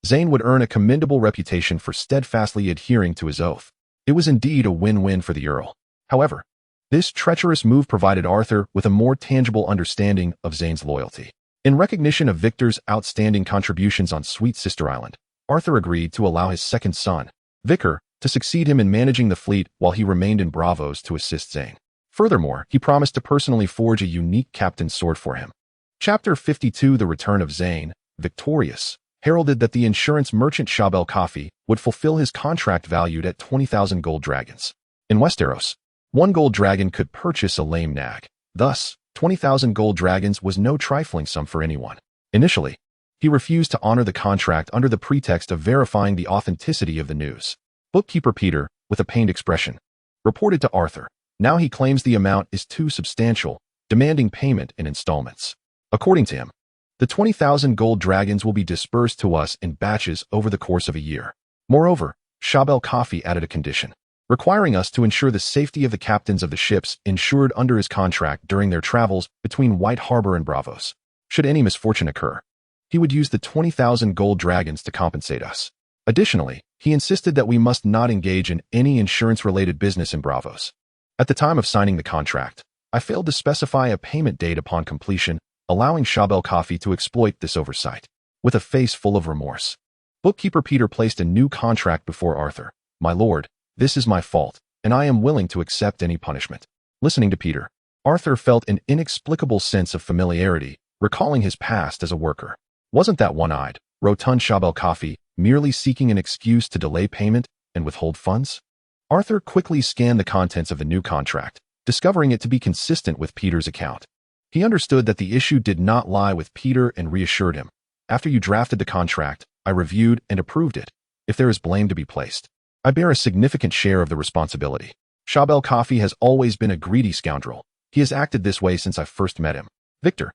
A: Zane would earn a commendable reputation for steadfastly adhering to his oath. It was indeed a win-win for the Earl. However, this treacherous move provided Arthur with a more tangible understanding of Zane's loyalty. In recognition of Victor's outstanding contributions on Sweet Sister Island, Arthur agreed to allow his second son, Vicar, to succeed him in managing the fleet while he remained in Braavos to assist Zane. Furthermore, he promised to personally forge a unique captain's sword for him. Chapter 52, The Return of Zane, victorious, heralded that the insurance merchant Shael Coffee would fulfill his contract valued at 20,000 gold dragons. In Westeros, 1 gold dragon could purchase a lame nag. Thus, 20,000 gold dragons was no trifling sum for anyone. Initially, he refused to honor the contract under the pretext of verifying the authenticity of the news. Bookkeeper Peter, with a pained expression, reported to Arthur. Now he claims the amount is too substantial, demanding payment in installments. According to him, the 20,000 gold dragons will be dispersed to us in batches over the course of a year. Moreover, Shael Coffee added a condition, requiring us to ensure the safety of the captains of the ships insured under his contract during their travels between White Harbor and Braavos. Should any misfortune occur, he would use the 20,000 gold dragons to compensate us. Additionally, he insisted that we must not engage in any insurance-related business in Braavos. At the time of signing the contract, I failed to specify a payment date upon completion, allowing Shael Coffee to exploit this oversight. With a face full of remorse, Bookkeeper Peter placed a new contract before Arthur. "My lord, this is my fault, and I am willing to accept any punishment." Listening to Peter, Arthur felt an inexplicable sense of familiarity, recalling his past as a worker. Wasn't that one-eyed, rotund Shael Coffee merely seeking an excuse to delay payment and withhold funds? Arthur quickly scanned the contents of the new contract, discovering it to be consistent with Peter's account. He understood that the issue did not lie with Peter and reassured him. "After you drafted the contract, I reviewed and approved it. If there is blame to be placed, I bear a significant share of the responsibility. Shael Coffee has always been a greedy scoundrel. He has acted this way since I first met him." Victor,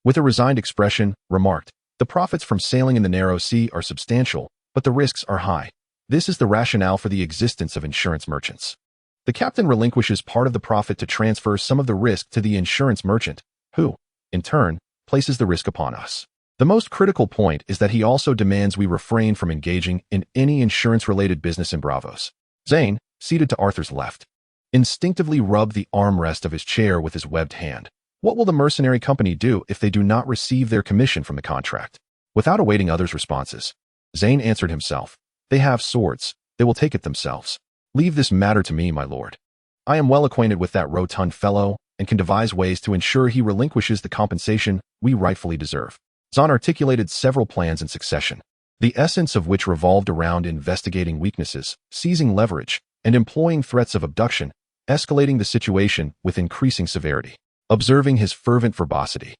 A: with a resigned expression, remarked, "The profits from sailing in the narrow sea are substantial, but the risks are high. This is the rationale for the existence of insurance merchants. The captain relinquishes part of the profit to transfer some of the risk to the insurance merchant, who, in turn, places the risk upon us. The most critical point is that he also demands we refrain from engaging in any insurance-related business in Braavos." Zane, seated to Arthur's left, instinctively rubbed the armrest of his chair with his webbed hand. What will the mercenary company do if they do not receive their commission from the contract? Without awaiting others' responses, Zane answered himself. "They have swords. They will take it themselves. Leave this matter to me, my lord. I am well acquainted with that rotund fellow and can devise ways to ensure he relinquishes the compensation we rightfully deserve." Zahn articulated several plans in succession, the essence of which revolved around investigating weaknesses, seizing leverage, and employing threats of abduction, escalating the situation with increasing severity. Observing his fervent verbosity,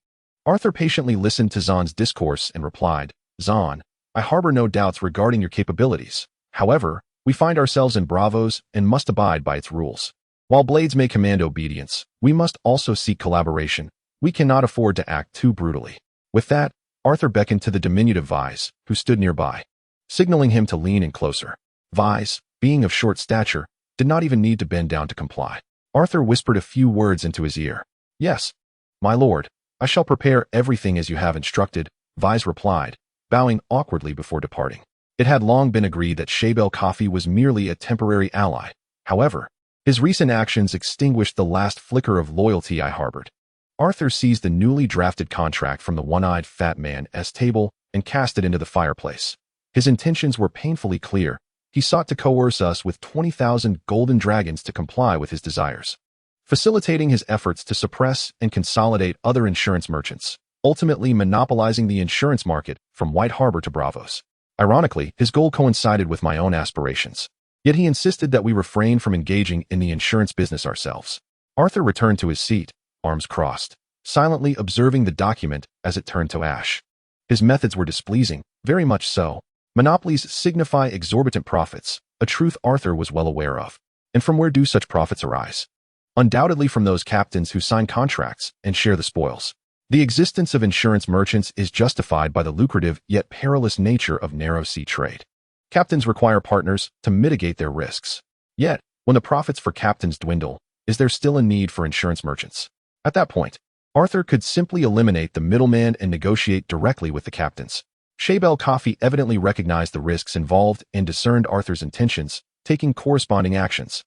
A: Arthur patiently listened to Zon's discourse and replied, "Zon, I harbor no doubts regarding your capabilities. However, we find ourselves in Braavos and must abide by its rules. While blades may command obedience, we must also seek collaboration. We cannot afford to act too brutally." With that, Arthur beckoned to the diminutive Vise, who stood nearby, signaling him to lean in closer. Vise, being of short stature, did not even need to bend down to comply. Arthur whispered a few words into his ear. "Yes, my lord, I shall prepare everything as you have instructed," Vise replied, bowing awkwardly before departing. It had long been agreed that Shael Coffee was merely a temporary ally. However, his recent actions extinguished the last flicker of loyalty I harbored. Arthur seized the newly drafted contract from the one-eyed fat man's table and cast it into the fireplace. His intentions were painfully clear. He sought to coerce us with 20,000 golden dragons to comply with his desires, facilitating his efforts to suppress and consolidate other insurance merchants, ultimately monopolizing the insurance market from White Harbor to Braavos. Ironically, his goal coincided with my own aspirations. Yet he insisted that we refrain from engaging in the insurance business ourselves. Arthur returned to his seat, arms crossed, silently observing the document as it turned to ash. His methods were displeasing, very much so. Monopolies signify exorbitant profits, a truth Arthur was well aware of. And from where do such profits arise? Undoubtedly from those captains who sign contracts and share the spoils. The existence of insurance merchants is justified by the lucrative yet perilous nature of narrow sea trade. Captains require partners to mitigate their risks. Yet, when the profits for captains dwindle, is there still a need for insurance merchants? At that point, Arthur could simply eliminate the middleman and negotiate directly with the captains. Shael Coffee evidently recognized the risks involved and discerned Arthur's intentions, taking corresponding actions.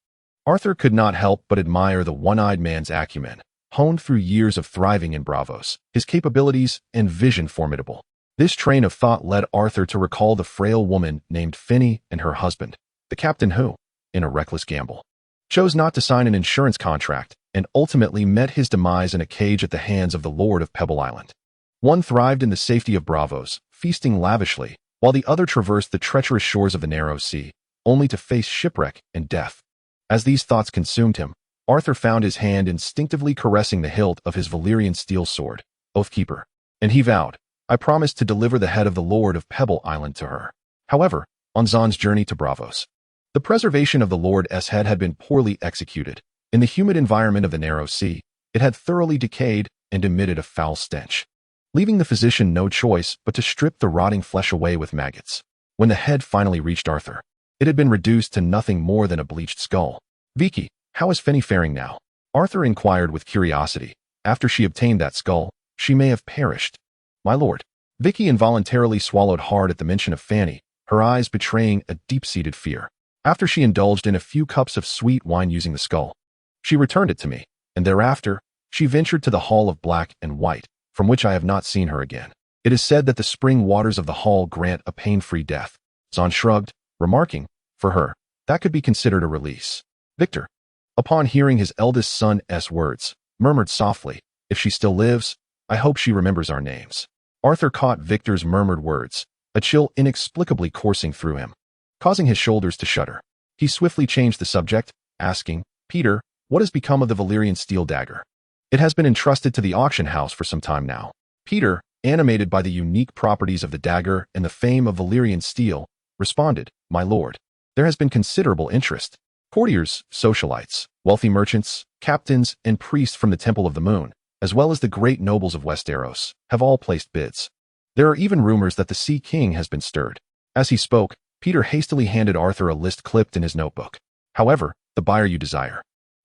A: Arthur could not help but admire the one-eyed man's acumen, honed through years of thriving in Braavos, his capabilities and vision formidable. This train of thought led Arthur to recall the frail woman named Finney and her husband, the captain who, in a reckless gamble, chose not to sign an insurance contract and ultimately met his demise in a cage at the hands of the Lord of Pebble Island. One thrived in the safety of Braavos, feasting lavishly, while the other traversed the treacherous shores of the narrow sea, only to face shipwreck and death. As these thoughts consumed him, Arthur found his hand instinctively caressing the hilt of his Valyrian steel sword, Oathkeeper, and he vowed, "I promise to deliver the head of the Lord of Pebble Island to her." However, on Zon's journey to Braavos, the preservation of the Lord's head had been poorly executed. In the humid environment of the narrow sea, it had thoroughly decayed and emitted a foul stench, leaving the physician no choice but to strip the rotting flesh away with maggots. When the head finally reached Arthur, it had been reduced to nothing more than a bleached skull. "Vicky, how is Finney faring now?" Arthur inquired with curiosity. "After she obtained that skull, she may have perished." "My lord." Vicky involuntarily swallowed hard at the mention of Fanny, her eyes betraying a deep-seated fear. "After she indulged in a few cups of sweet wine using the skull, she returned it to me, and thereafter, she ventured to the Hall of Black and White, from which I have not seen her again. It is said that the spring waters of the hall grant a pain-free death." Zon shrugged, remarking, "For her, that could be considered a release." Victor, upon hearing his eldest son's words, murmured softly, "If she still lives, I hope she remembers our names." Arthur caught Victor's murmured words, a chill inexplicably coursing through him, causing his shoulders to shudder. He swiftly changed the subject, asking, "Peter, what has become of the Valyrian steel dagger?" "It has been entrusted to the auction house for some time now." Peter, animated by the unique properties of the dagger and the fame of Valyrian steel, responded, "My lord, there has been considerable interest. Courtiers, socialites, wealthy merchants, captains, and priests from the Temple of the Moon, as well as the great nobles of Westeros, have all placed bids. There are even rumors that the Sea King has been stirred." As he spoke, Peter hastily handed Arthur a list clipped in his notebook. "However, the buyer you desire,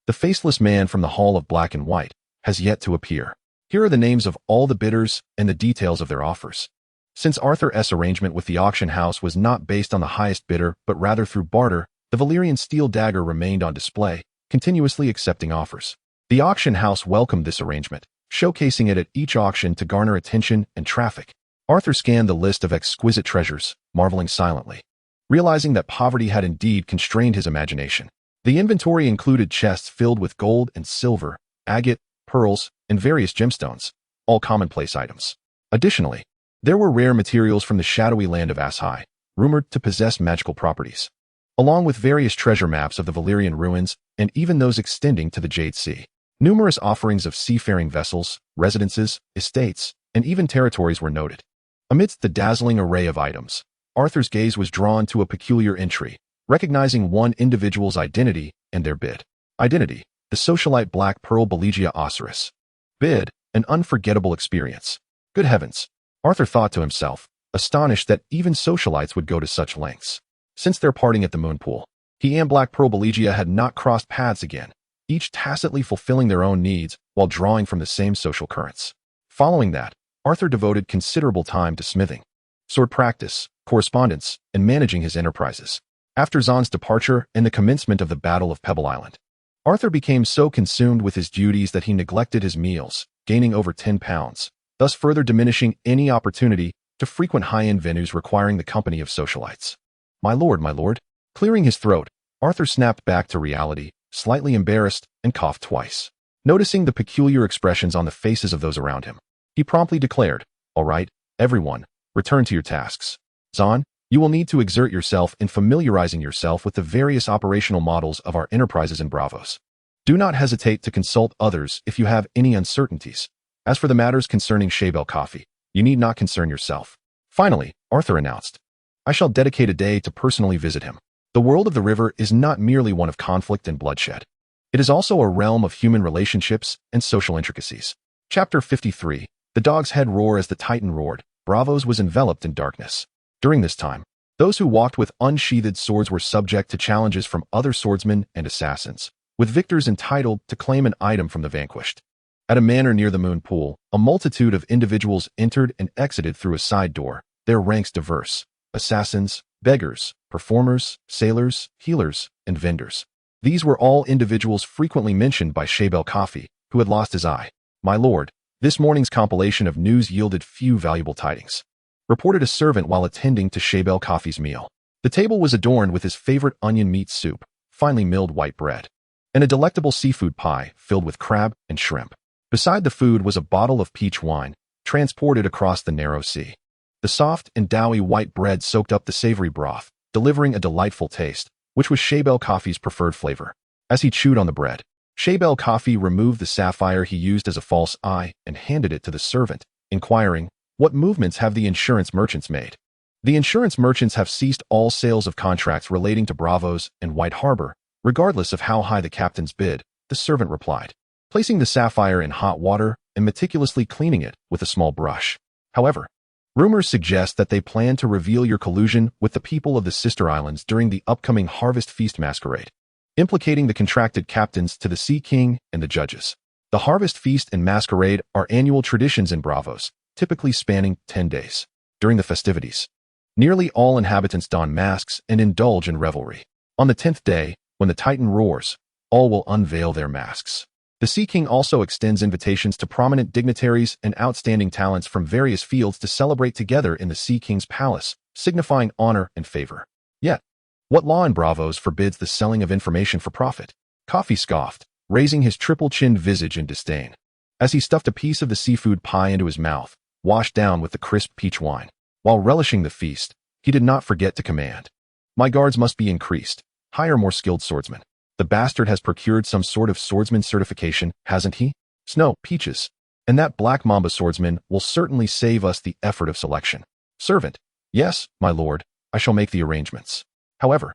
A: the faceless man from the Hall of Black and White, has yet to appear. Here are the names of all the bidders and the details of their offers." Since Arthur's arrangement with the auction house was not based on the highest bidder but rather through barter, the Valyrian steel dagger remained on display, continuously accepting offers. The auction house welcomed this arrangement, showcasing it at each auction to garner attention and traffic. Arthur scanned the list of exquisite treasures, marveling silently, realizing that poverty had indeed constrained his imagination. The inventory included chests filled with gold and silver, agate, pearls, and various gemstones, all commonplace items. Additionally, there were rare materials from the shadowy land of Ashai, rumored to possess magical properties. along with various treasure maps of the Valyrian ruins and even those extending to the Jade Sea. Numerous offerings of seafaring vessels, residences, estates, and even territories were noted. Amidst the dazzling array of items, Arthur's gaze was drawn to a peculiar entry, recognizing one individual's identity and their bid. Identity: the socialite Black Pearl Belegia Osiris. Bid: an unforgettable experience. Good heavens, Arthur thought to himself, astonished that even socialites would go to such lengths. Since their parting at the moon pool, he and Black Pearl Belegia had not crossed paths again, each tacitly fulfilling their own needs while drawing from the same social currents. Following that, Arthur devoted considerable time to smithing, sword practice, correspondence, and managing his enterprises. After Zon's departure and the commencement of the Battle of Pebble Island, Arthur became so consumed with his duties that he neglected his meals, gaining over 10 pounds, thus further diminishing any opportunity to frequent high-end venues requiring the company of socialites. My lord, clearing his throat, Arthur snapped back to reality, slightly embarrassed, and coughed twice. Noticing the peculiar expressions on the faces of those around him, he promptly declared, "All right, everyone, return to your tasks. Zon, you will need to exert yourself in familiarizing yourself with the various operational models of our enterprises in Braavos. Do not hesitate to consult others if you have any uncertainties. As for the matters concerning Shael Coffee, you need not concern yourself." Finally, Arthur announced, "I shall dedicate a day to personally visit him. The world of the river is not merely one of conflict and bloodshed. It is also a realm of human relationships and social intricacies." Chapter 53. The dog's head roar. As the Titan roared, Braavos was enveloped in darkness. During this time, those who walked with unsheathed swords were subject to challenges from other swordsmen and assassins, with victors entitled to claim an item from the vanquished. At a manor near the moon pool, a multitude of individuals entered and exited through a side door, their ranks diverse: assassins, beggars, performers, sailors, healers, and vendors. These were all individuals frequently mentioned by Shael Coffee, who had lost his eye. "My lord, this morning's compilation of news yielded few valuable tidings," reported a servant while attending to Shael Coffee's meal. The table was adorned with his favorite onion meat soup, finely milled white bread, and a delectable seafood pie filled with crab and shrimp. Beside the food was a bottle of peach wine, transported across the narrow sea. The soft and doughy white bread soaked up the savory broth, delivering a delightful taste, which was Shael Coffee's preferred flavor. As he chewed on the bread, Shael Coffee removed the sapphire he used as a false eye and handed it to the servant, inquiring, "What movements have the insurance merchants made?" "The insurance merchants have ceased all sales of contracts relating to Braavos and White Harbor, regardless of how high the captain's bid," the servant replied, placing the sapphire in hot water and meticulously cleaning it with a small brush. "However, rumors suggest that they plan to reveal your collusion with the people of the Sister Islands during the upcoming Harvest Feast Masquerade, implicating the contracted captains to the Sea King and the judges. The Harvest Feast and Masquerade are annual traditions in Braavos, typically spanning 10 days. During the festivities, nearly all inhabitants don masks and indulge in revelry. On the 10th day, when the Titan roars, all will unveil their masks. The Sea King also extends invitations to prominent dignitaries and outstanding talents from various fields to celebrate together in the Sea King's palace, signifying honor and favor. Yet, what law in Braavos forbids the selling of information for profit?" Coffee scoffed, raising his triple-chinned visage in disdain. As he stuffed a piece of the seafood pie into his mouth, washed down with the crisp peach wine. While relishing the feast, he did not forget to command, "My guards must be increased. Hire more skilled swordsmen. The bastard has procured some sort of swordsman certification, hasn't he? Snow, peaches. And that black Mamba swordsman will certainly save us the effort of selection." Servant: "Yes, my lord, I shall make the arrangements. However,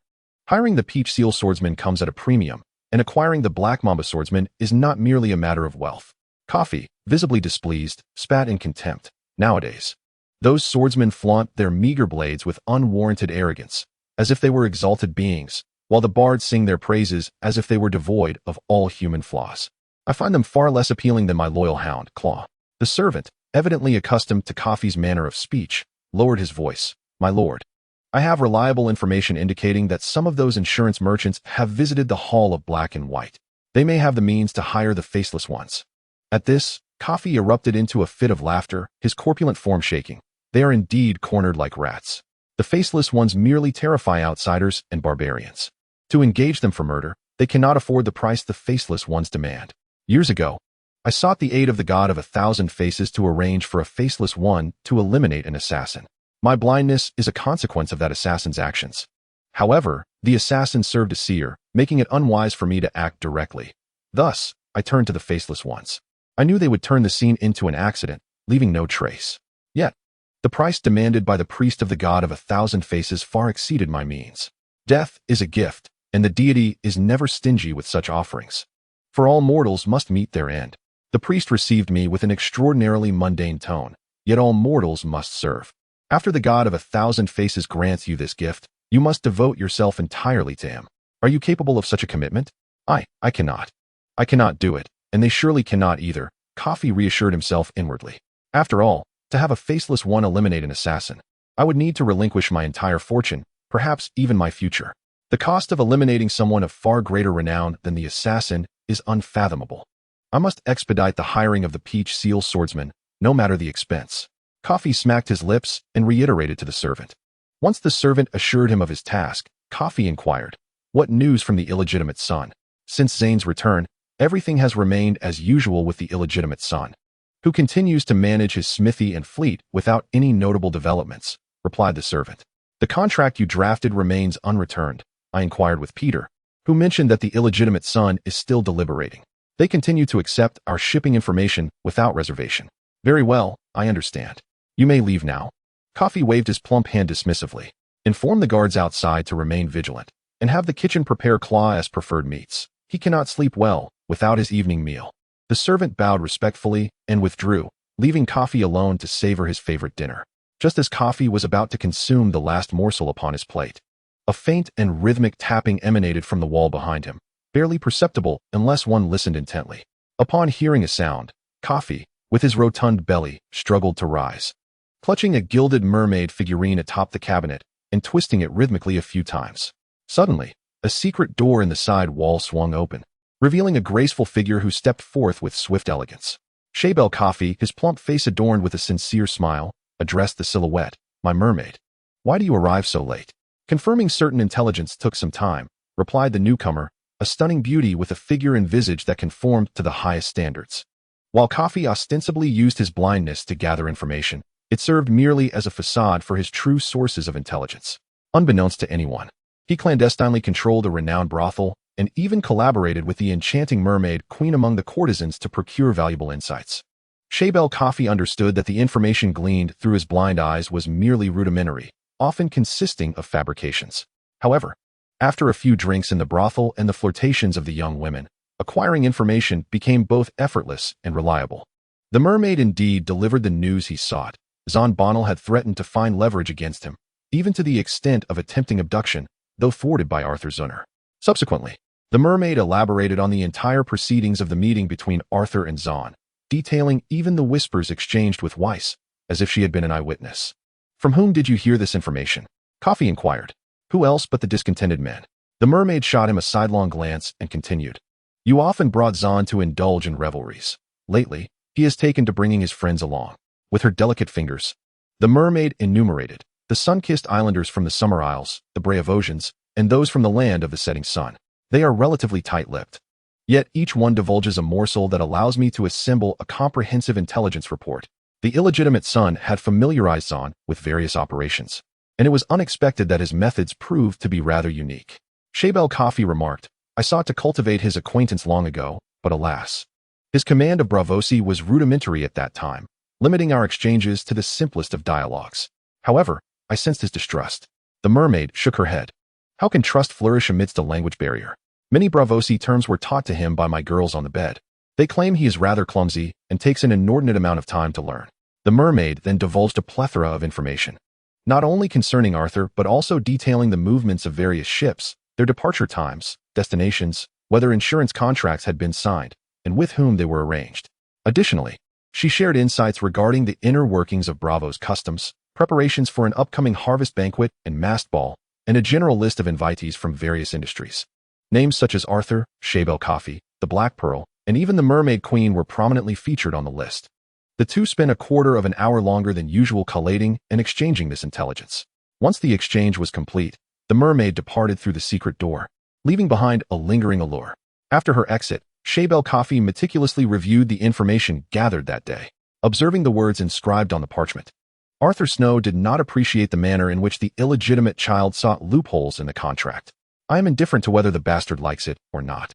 A: hiring the peach seal swordsman comes at a premium, and acquiring the black Mamba swordsman is not merely a matter of wealth." Coffee, visibly displeased, spat in contempt. Nowadays, those swordsmen flaunt their meager blades with unwarranted arrogance, as if they were exalted beings, while the bards sing their praises as if they were devoid of all human flaws. "I find them far less appealing than my loyal hound, Claw." The servant, evidently accustomed to Coffee's manner of speech, lowered his voice. "My lord, I have reliable information indicating that some of those insurance merchants have visited the Hall of Black and White. They may have the means to hire the faceless ones." At this, Coffee erupted into a fit of laughter, his corpulent form shaking. "They are indeed cornered like rats. The faceless ones merely terrify outsiders and barbarians. To engage them for murder, they cannot afford the price the faceless ones demand. Years ago, I sought the aid of the god of 1,000 faces to arrange for a faceless one to eliminate an assassin. My blindness is a consequence of that assassin's actions. However, The assassin served a seer, making it unwise for me to act directly. Thus, I turned to the faceless ones. I knew they would turn the scene into an accident, leaving no trace. Yet, the price demanded by the priest of the god of 1,000 faces far exceeded my means. Death is a gift, and the deity is never stingy with such offerings. For all mortals must meet their end. The priest received me with an extraordinarily mundane tone, yet all mortals must serve. After the god of 1,000 faces grants you this gift, you must devote yourself entirely to him. Are you capable of such a commitment? I cannot. I cannot do it, and they surely cannot either, Coffee reassured himself inwardly. After all, to have a faceless one eliminate an assassin, I would need to relinquish my entire fortune, perhaps even my future. The cost of eliminating someone of far greater renown than the assassin is unfathomable. I must expedite the hiring of the Peach Seal swordsman, no matter the expense. Coffee smacked his lips and reiterated to the servant. Once the servant assured him of his task, Coffee inquired, "What news from the illegitimate son?" Since Zane's return, everything has remained as usual with the illegitimate son, who continues to manage his smithy and fleet without any notable developments, replied the servant. The contract you drafted remains unreturned, I inquired with Peter, who mentioned that the illegitimate son is still deliberating. They continue to accept our shipping information without reservation. Very well, I understand. You may leave now. Coffee waved his plump hand dismissively. Inform the guards outside to remain vigilant, and have the kitchen prepare claw as preferred meats. He cannot sleep well without his evening meal. The servant bowed respectfully and withdrew, leaving Coffee alone to savor his favorite dinner. Just as Coffee was about to consume the last morsel upon his plate, a faint and rhythmic tapping emanated from the wall behind him, barely perceptible unless one listened intently. Upon hearing a sound, Coffee, with his rotund belly, struggled to rise. Clutching a gilded mermaid figurine atop the cabinet and twisting it rhythmically a few times. Suddenly, a secret door in the side wall swung open, revealing a graceful figure who stepped forth with swift elegance. Shael Coffee, his plump face adorned with a sincere smile, addressed the silhouette, "My mermaid. Why do you arrive so late?" Confirming certain intelligence took some time, replied the newcomer, a stunning beauty with a figure and visage that conformed to the highest standards. While Coffee ostensibly used his blindness to gather information, it served merely as a facade for his true sources of intelligence. Unbeknownst to anyone, he clandestinely controlled a renowned brothel and even collaborated with the enchanting mermaid queen among the courtesans to procure valuable insights. Shael Coffee understood that the information gleaned through his blind eyes was merely rudimentary, often consisting of fabrications. However, after a few drinks in the brothel and the flirtations of the young women, acquiring information became both effortless and reliable. The mermaid indeed delivered the news he sought. Zon Bonnell had threatened to find leverage against him, even to the extent of attempting abduction, though thwarted by Arthur Zunner. Subsequently, the mermaid elaborated on the entire proceedings of the meeting between Arthur and Zon, detailing even the whispers exchanged with Weiss, as if she had been an eyewitness. "From whom did you hear this information?" Coffee inquired. "Who else but the discontented men?" The mermaid shot him a sidelong glance and continued. "You often brought Zon to indulge in revelries. Lately, he has taken to bringing his friends along." With her delicate fingers, the mermaid enumerated the sun-kissed islanders from the Summer Isles, the Braavosians, and those from the land of the setting sun. They are relatively tight-lipped. Yet each one divulges a morsel that allows me to assemble a comprehensive intelligence report. The illegitimate son had familiarized Zon with various operations, and it was unexpected that his methods proved to be rather unique. Shael Coffee remarked, "I sought to cultivate his acquaintance long ago, but alas, his command of Braavosi was rudimentary at that time, limiting our exchanges to the simplest of dialogues. However, I sensed his distrust." The mermaid shook her head. "How can trust flourish amidst a language barrier? Many Braavosi terms were taught to him by my girls on the bed. They claim he is rather clumsy and takes an inordinate amount of time to learn." The mermaid then divulged a plethora of information, not only concerning Arthur but also detailing the movements of various ships, their departure times, destinations, whether insurance contracts had been signed, and with whom they were arranged. Additionally, she shared insights regarding the inner workings of Braavos customs, preparations for an upcoming harvest banquet and mast ball, and a general list of invitees from various industries. Names such as Arthur, Shael Coffee, the Black Pearl, and even the Mermaid Queen were prominently featured on the list. The two spent a quarter of an hour longer than usual collating and exchanging this intelligence. Once the exchange was complete, the mermaid departed through the secret door, leaving behind a lingering allure. After her exit, Shael Coffee meticulously reviewed the information gathered that day, observing the words inscribed on the parchment. Arthur Snow did not appreciate the manner in which the illegitimate child sought loopholes in the contract. I am indifferent to whether the bastard likes it or not.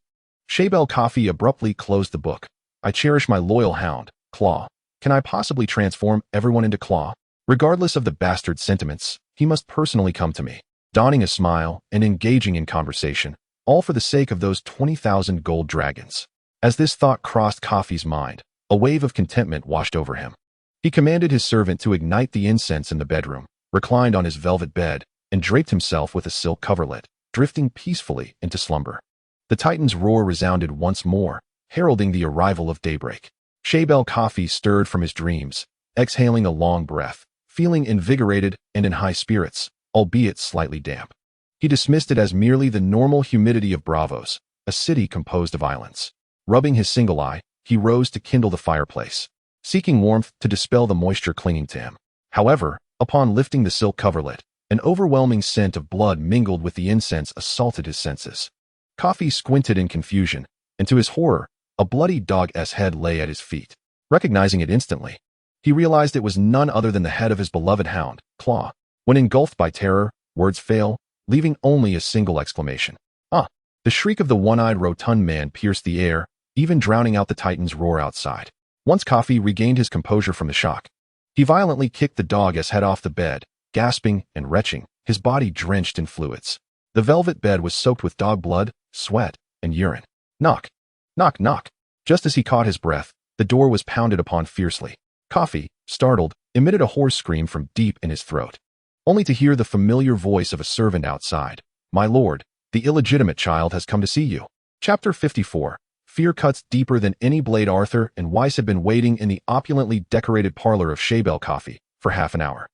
A: Shael Coffee abruptly closed the book. I cherish my loyal hound, Claw. Can I possibly transform everyone into Claw? Regardless of the bastard's sentiments, he must personally come to me, donning a smile and engaging in conversation, all for the sake of those 20,000 gold dragons. As this thought crossed Coffee's mind, a wave of contentment washed over him. He commanded his servant to ignite the incense in the bedroom, reclined on his velvet bed, and draped himself with a silk coverlet, drifting peacefully into slumber. The Titan's roar resounded once more, heralding the arrival of daybreak. Shael Coffee stirred from his dreams, exhaling a long breath, feeling invigorated and in high spirits, albeit slightly damp. He dismissed it as merely the normal humidity of Braavos, a city composed of islands. Rubbing his single eye, he rose to kindle the fireplace, seeking warmth to dispel the moisture clinging to him. However, upon lifting the silk coverlet, an overwhelming scent of blood mingled with the incense assaulted his senses. Coffee squinted in confusion, and to his horror, a bloody dog's head lay at his feet. Recognizing it instantly, he realized it was none other than the head of his beloved hound, Claw. When engulfed by terror, words fail, leaving only a single exclamation. Ah! The shriek of the one-eyed rotund man pierced the air, even drowning out the Titan's roar outside. Once Coffee regained his composure from the shock, he violently kicked the dog's head off the bed, gasping and retching, his body drenched in fluids. The velvet bed was soaked with dog blood, sweat, and urine. Knock! Knock, knock! Just as he caught his breath, the door was pounded upon fiercely. Coffee, startled, emitted a hoarse scream from deep in his throat, only to hear the familiar voice of a servant outside. My lord, the illegitimate child has come to see you. Chapter 54. Fear cuts deeper than any blade. Arthur and Weiss had been waiting in the opulently decorated parlor of Shael Coffee for half an hour.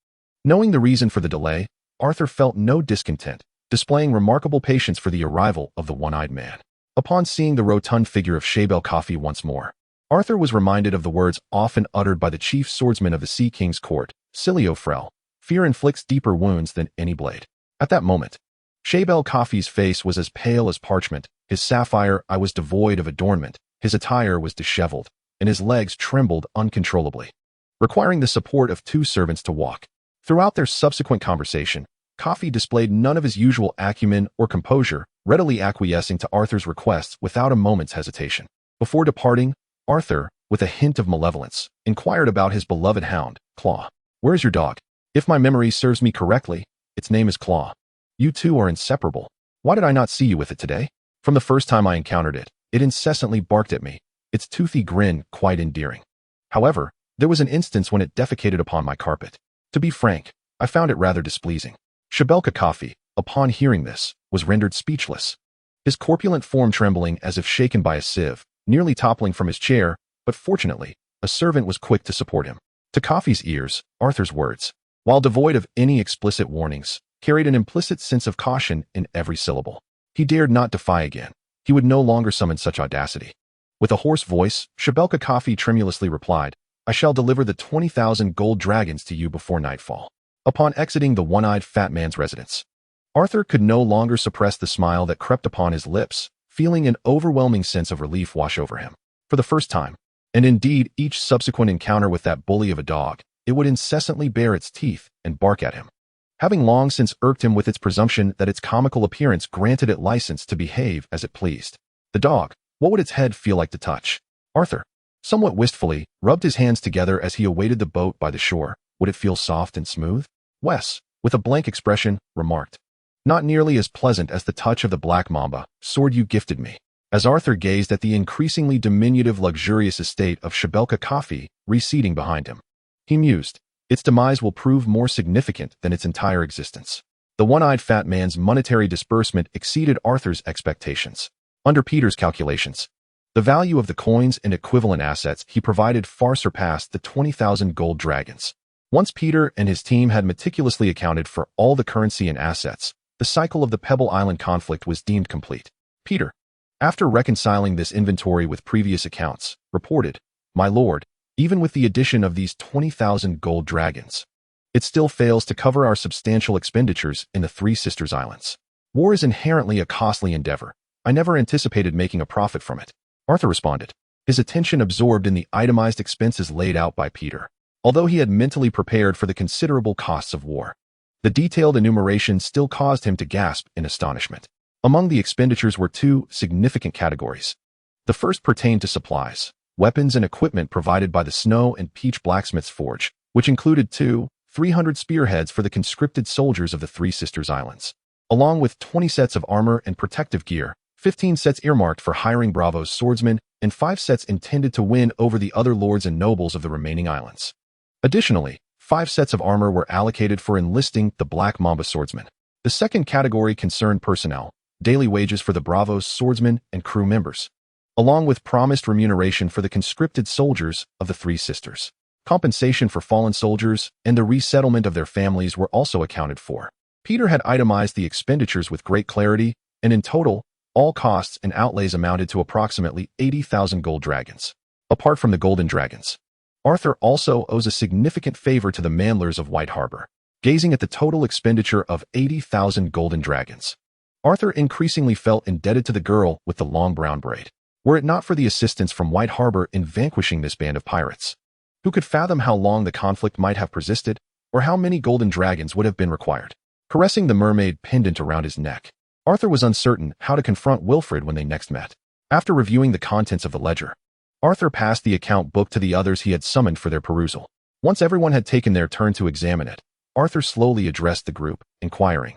A: Knowing the reason for the delay, Arthur felt no discontent, displaying remarkable patience for the arrival of the one-eyed man. Upon seeing the rotund figure of Shael Coffee once more, Arthur was reminded of the words often uttered by the chief swordsman of the Sea King's court, frail. Fear inflicts deeper wounds than any blade. At that moment, Shael Coffee's face was as pale as parchment, his sapphire eye was devoid of adornment, his attire was disheveled, and his legs trembled uncontrollably, requiring the support of 2 servants to walk. Throughout their subsequent conversation, Coffee displayed none of his usual acumen or composure, readily acquiescing to Arthur's requests without a moment's hesitation. Before departing, Arthur, with a hint of malevolence, inquired about his beloved hound, Claw. Where's your dog? If my memory serves me correctly, its name is Claw. You two are inseparable. Why did I not see you with it today? From the first time I encountered it, it incessantly barked at me, its toothy grin quite endearing. However, there was an instance when it defecated upon my carpet. To be frank, I found it rather displeasing. Shael Coffee, upon hearing this, was rendered speechless, his corpulent form trembling as if shaken by a sieve, nearly toppling from his chair, but fortunately, a servant was quick to support him. To Coffee's ears, Arthur's words, while devoid of any explicit warnings, carried an implicit sense of caution in every syllable. He dared not defy again. He would no longer summon such audacity. With a hoarse voice, Shael Coffee tremulously replied, I shall deliver the 20,000 gold dragons to you before nightfall. Upon exiting the one-eyed fat man's residence, Arthur could no longer suppress the smile that crept upon his lips, feeling an overwhelming sense of relief wash over him. For the first time, and indeed each subsequent encounter with that bully of a dog, it would incessantly bare its teeth and bark at him, having long since irked him with its presumption that its comical appearance granted it license to behave as it pleased. The dog, what would its head feel like to touch? Arthur, somewhat wistfully, rubbed his hands together as he awaited the boat by the shore. Would it feel soft and smooth? Wes, with a blank expression, remarked, not nearly as pleasant as the touch of the black Mamba, sword you gifted me. As Arthur gazed at the increasingly diminutive luxurious estate of Shael Coffee receding behind him, he mused, its demise will prove more significant than its entire existence. The one-eyed fat man's monetary disbursement exceeded Arthur's expectations. Under Peter's calculations, the value of the coins and equivalent assets he provided far surpassed the 20,000 gold dragons. Once Peter and his team had meticulously accounted for all the currency and assets, the cycle of the Pebble Island conflict was deemed complete. Peter, after reconciling this inventory with previous accounts, reported, My lord, even with the addition of these 20,000 gold dragons, it still fails to cover our substantial expenditures in the Three Sisters Islands. War is inherently a costly endeavor. I never anticipated making a profit from it. Arthur responded, his attention absorbed in the itemized expenses laid out by Peter. Although he had mentally prepared for the considerable costs of war, the detailed enumeration still caused him to gasp in astonishment. Among the expenditures were two significant categories. The first pertained to supplies, weapons and equipment provided by the Snow and Peach Blacksmith's Forge, which included 300 spearheads for the conscripted soldiers of the Three Sisters Islands, along with 20 sets of armor and protective gear, 15 sets earmarked for hiring Braavos swordsmen, and 5 sets intended to win over the other lords and nobles of the remaining islands. Additionally, 5 sets of armor were allocated for enlisting the Black Mamba swordsman. The second category concerned personnel, daily wages for the Braavos swordsmen and crew members, along with promised remuneration for the conscripted soldiers of the Three Sisters. Compensation for fallen soldiers and the resettlement of their families were also accounted for. Peter had itemized the expenditures with great clarity, and in total, all costs and outlays amounted to approximately 80,000 gold dragons. Apart from the golden dragons, Arthur also owes a significant favor to the Mandlers of White Harbor. Gazing at the total expenditure of 80,000 golden dragons, Arthur increasingly felt indebted to the girl with the long brown braid, were it not for the assistance from White Harbor in vanquishing this band of pirates. Who could fathom how long the conflict might have persisted, or how many golden dragons would have been required? Caressing the mermaid pendant around his neck, Arthur was uncertain how to confront Wilfred when they next met. After reviewing the contents of the ledger, Arthur passed the account book to the others he had summoned for their perusal. Once everyone had taken their turn to examine it, Arthur slowly addressed the group, inquiring,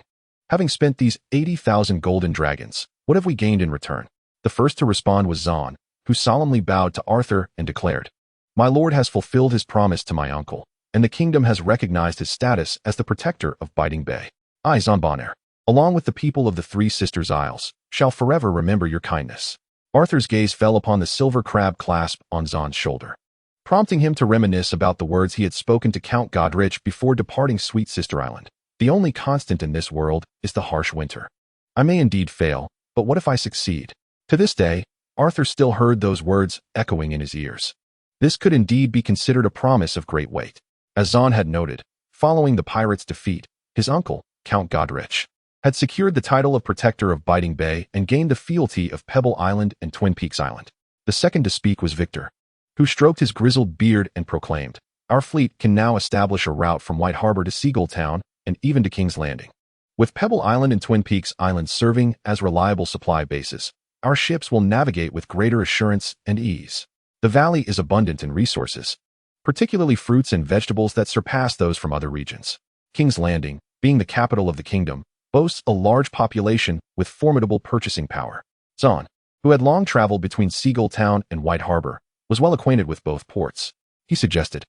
A: "Having spent these 80,000 golden dragons, what have we gained in return?" The first to respond was Zahn, who solemnly bowed to Arthur and declared, "My lord has fulfilled his promise to my uncle, and the kingdom has recognized his status as the protector of Biting Bay. I, Zahn Bonner, along with the people of the Three Sisters Isles, shall forever remember your kindness." Arthur's gaze fell upon the silver crab clasp on Zahn's shoulder, prompting him to reminisce about the words he had spoken to Count Godrich before departing Sweet Sister Island. "The only constant in this world is the harsh winter. I may indeed fail, but what if I succeed?" To this day, Arthur still heard those words echoing in his ears. This could indeed be considered a promise of great weight. As Zahn had noted, following the pirates' defeat, his uncle, Count Godrich, had secured the title of Protector of Biting Bay and gained the fealty of Pebble Island and Twin Peaks Island. The second to speak was Victor, who stroked his grizzled beard and proclaimed, "Our fleet can now establish a route from White Harbor to Seagull Town and even to King's Landing. With Pebble Island and Twin Peaks Island serving as reliable supply bases, our ships will navigate with greater assurance and ease. The valley is abundant in resources, particularly fruits and vegetables that surpass those from other regions. King's Landing, being the capital of the kingdom, boasts a large population with formidable purchasing power." Zahn, who had long traveled between Seagull Town and White Harbor, was well acquainted with both ports. He suggested,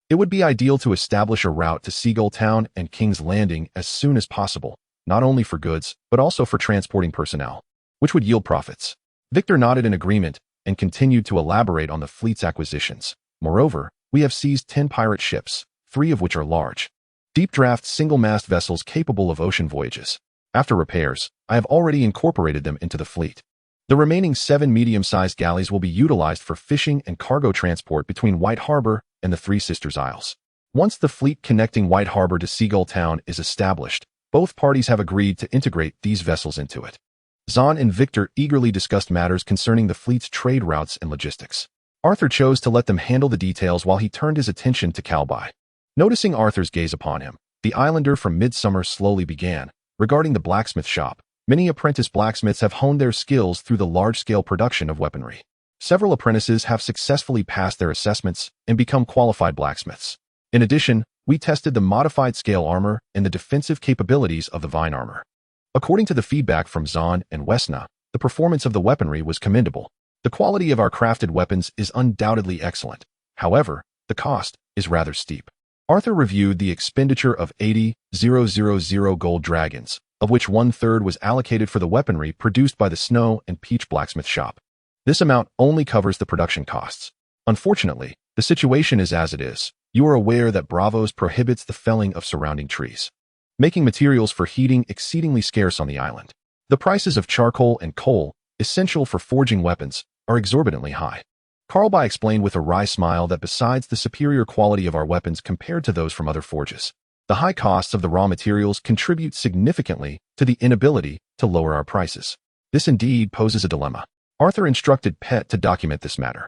A: "It would be ideal to establish a route to Seagull Town and King's Landing as soon as possible, not only for goods, but also for transporting personnel, which would yield profits." Victor nodded in agreement and continued to elaborate on the fleet's acquisitions. "Moreover, we have seized 10 pirate ships, 3 of which are large, deep-draft single-mast vessels capable of ocean voyages. After repairs, I have already incorporated them into the fleet. The remaining 7 medium-sized galleys will be utilized for fishing and cargo transport between White Harbor and the Three Sisters Isles. Once the fleet connecting White Harbor to Seagull Town is established, both parties have agreed to integrate these vessels into it." Zahn and Victor eagerly discussed matters concerning the fleet's trade routes and logistics. Arthur chose to let them handle the details while he turned his attention to Calby. Noticing Arthur's gaze upon him, the islander from Midsummer slowly began, "Regarding the blacksmith shop, many apprentice blacksmiths have honed their skills through the large-scale production of weaponry. Several apprentices have successfully passed their assessments and become qualified blacksmiths. In addition, we tested the modified scale armor and the defensive capabilities of the vine armor. According to the feedback from Zahn and Wesna, the performance of the weaponry was commendable. The quality of our crafted weapons is undoubtedly excellent. However, the cost is rather steep." Arthur reviewed the expenditure of 80,000 gold dragons, of which 1/3 was allocated for the weaponry produced by the Snow and Peach blacksmith shop. This amount only covers the production costs. Unfortunately, the situation is as it is. You are aware that Braavos prohibits the felling of surrounding trees, making materials for heating exceedingly scarce on the island. The prices of charcoal and coal, essential for forging weapons, are exorbitantly high. Carlby explained with a wry smile that besides the superior quality of our weapons compared to those from other forges, the high costs of the raw materials contribute significantly to the inability to lower our prices. This indeed poses a dilemma. Arthur instructed Pett to document this matter.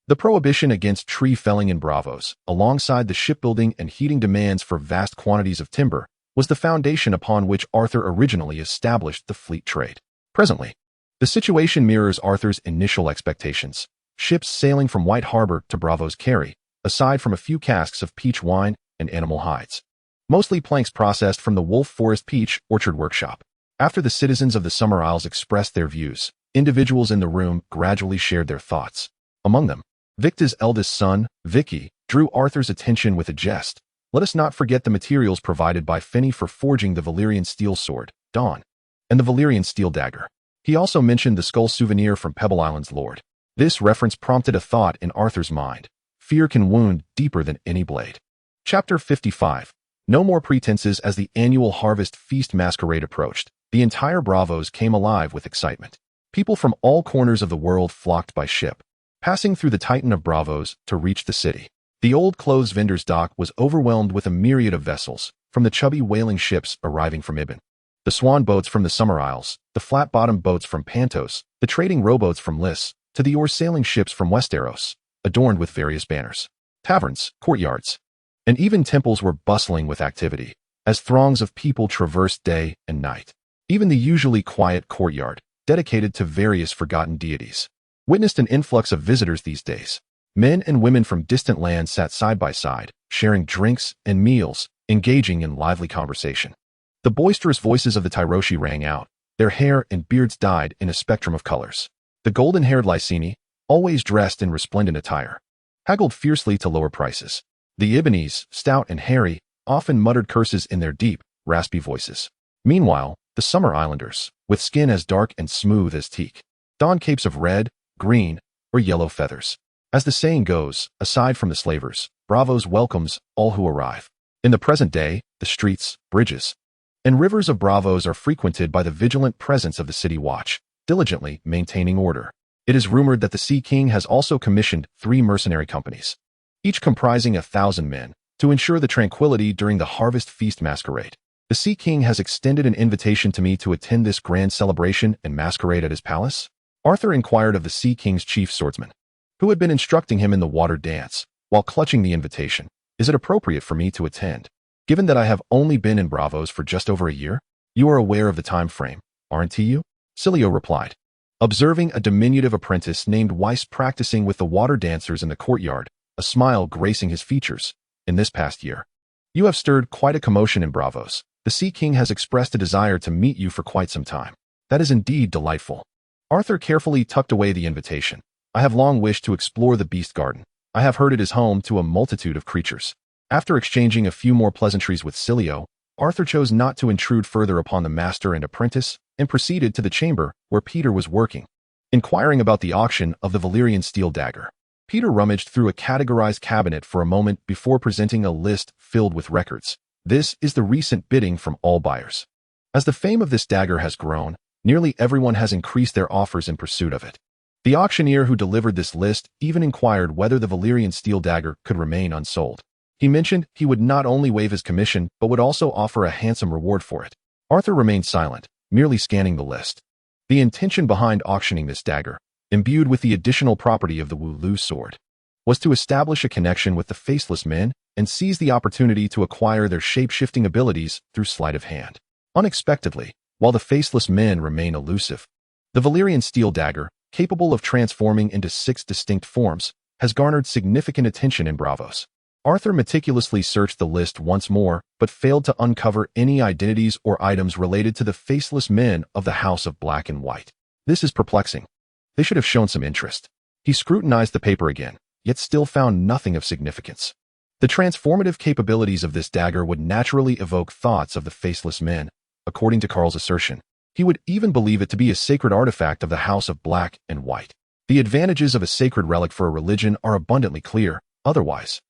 A: The prohibition against tree felling in Braavos, alongside the shipbuilding and heating demands for vast quantities of timber, was the foundation upon which Arthur originally established the fleet trade. Presently, the situation mirrors Arthur's initial expectations. Ships sailing from White Harbor to Braavos carry, aside from a few casks of peach wine and animal hides, mostly planks processed from the Wolf Forest Peach Orchard Workshop. After the citizens of the Summer Isles expressed their views, individuals in the room gradually shared their thoughts. Among them, Victa's eldest son, Vicky, drew Arthur's attention with a jest. Let us not forget the materials provided by Finney for forging the Valyrian steel sword, Dawn, and the Valyrian steel dagger. He also mentioned the skull souvenir from Pebble Island's lord. This reference prompted a thought in Arthur's mind. Fear can wound deeper than any blade. Chapter 55. No more pretenses. As the annual harvest feast masquerade approached, the entire Braavos came alive with excitement. People from all corners of the world flocked by ship, passing through the Titan of Braavos to reach the city. The old clothes vendor's dock was overwhelmed with a myriad of vessels, from the chubby whaling ships arriving from Ibn, the swan boats from the Summer Isles, the flat-bottomed boats from Pantos, the trading rowboats from Lys, to the oar-sailing ships from Westeros, adorned with various banners. Taverns, courtyards, and even temples were bustling with activity, as throngs of people traversed day and night. Even the usually quiet courtyard, dedicated to various forgotten deities, witnessed an influx of visitors these days. Men and women from distant lands sat side by side, sharing drinks and meals, engaging in lively conversation. The boisterous voices of the Tyroshi rang out, their hair and beards dyed in a spectrum of colors. The golden-haired Lyseni, always dressed in resplendent attire, haggled fiercely to lower prices. The Ibonese, stout and hairy, often muttered curses in their deep, raspy voices. Meanwhile, the Summer Islanders, with skin as dark and smooth as teak, donned capes of red, green, or yellow feathers. As the saying goes, aside from the slavers, Braavos welcomes all who arrive. In the present day, the streets, bridges, and rivers of Braavos are frequented by the vigilant presence of the city watch, diligently maintaining order. It is rumored that the Sea King has also commissioned 3 mercenary companies, each comprising 1,000 men, to ensure the tranquility during the harvest feast masquerade. The Sea King has extended an invitation to me to attend this grand celebration and masquerade at his palace. Arthur inquired of the Sea King's chief swordsman, who had been instructing him in the water dance, while clutching the invitation. Is it appropriate for me to attend? Given that I have only been in Braavos for just over a year, you are aware of the time frame, aren't you? Cilio replied, observing a diminutive apprentice named Weiss practicing with the water dancers in the courtyard, a smile gracing his features. In this past year, you have stirred quite a commotion in Braavos. The Sea King has expressed a desire to meet you for quite some time. That is indeed delightful. Arthur carefully tucked away the invitation. I have long wished to explore the Beast Garden. I have heard it is home to a multitude of creatures. After exchanging a few more pleasantries with Cilio, Arthur chose not to intrude further upon the master and apprentice, and proceeded to the chamber where Peter was working, inquiring about the auction of the Valyrian steel dagger. Peter rummaged through a categorized cabinet for a moment before presenting a list filled with records. This is the recent bidding from all buyers. As the fame of this dagger has grown, nearly everyone has increased their offers in pursuit of it. The auctioneer who delivered this list even inquired whether the Valyrian steel dagger could remain unsold. He mentioned he would not only waive his commission but would also offer a handsome reward for it. Arthur remained silent, merely scanning the list. The intention behind auctioning this dagger, imbued with the additional property of the Wooloo sword, was to establish a connection with the Faceless Men and seize the opportunity to acquire their shape-shifting abilities through sleight of hand. Unexpectedly, while the Faceless Men remain elusive, the Valyrian steel dagger, capable of transforming into 6 distinct forms, has garnered significant attention in Braavos. Arthur meticulously searched the list once more, but failed to uncover any identities or items related to the Faceless Men of the House of Black and White. This is perplexing. They should have shown some interest. He scrutinized the paper again, yet still found nothing of significance. The transformative capabilities of this dagger would naturally evoke thoughts of the Faceless Men, according to Carl's assertion. He would even believe it to be a sacred artifact of the House of Black and White. The advantages of a sacred relic for a religion are abundantly clear. Otherwise,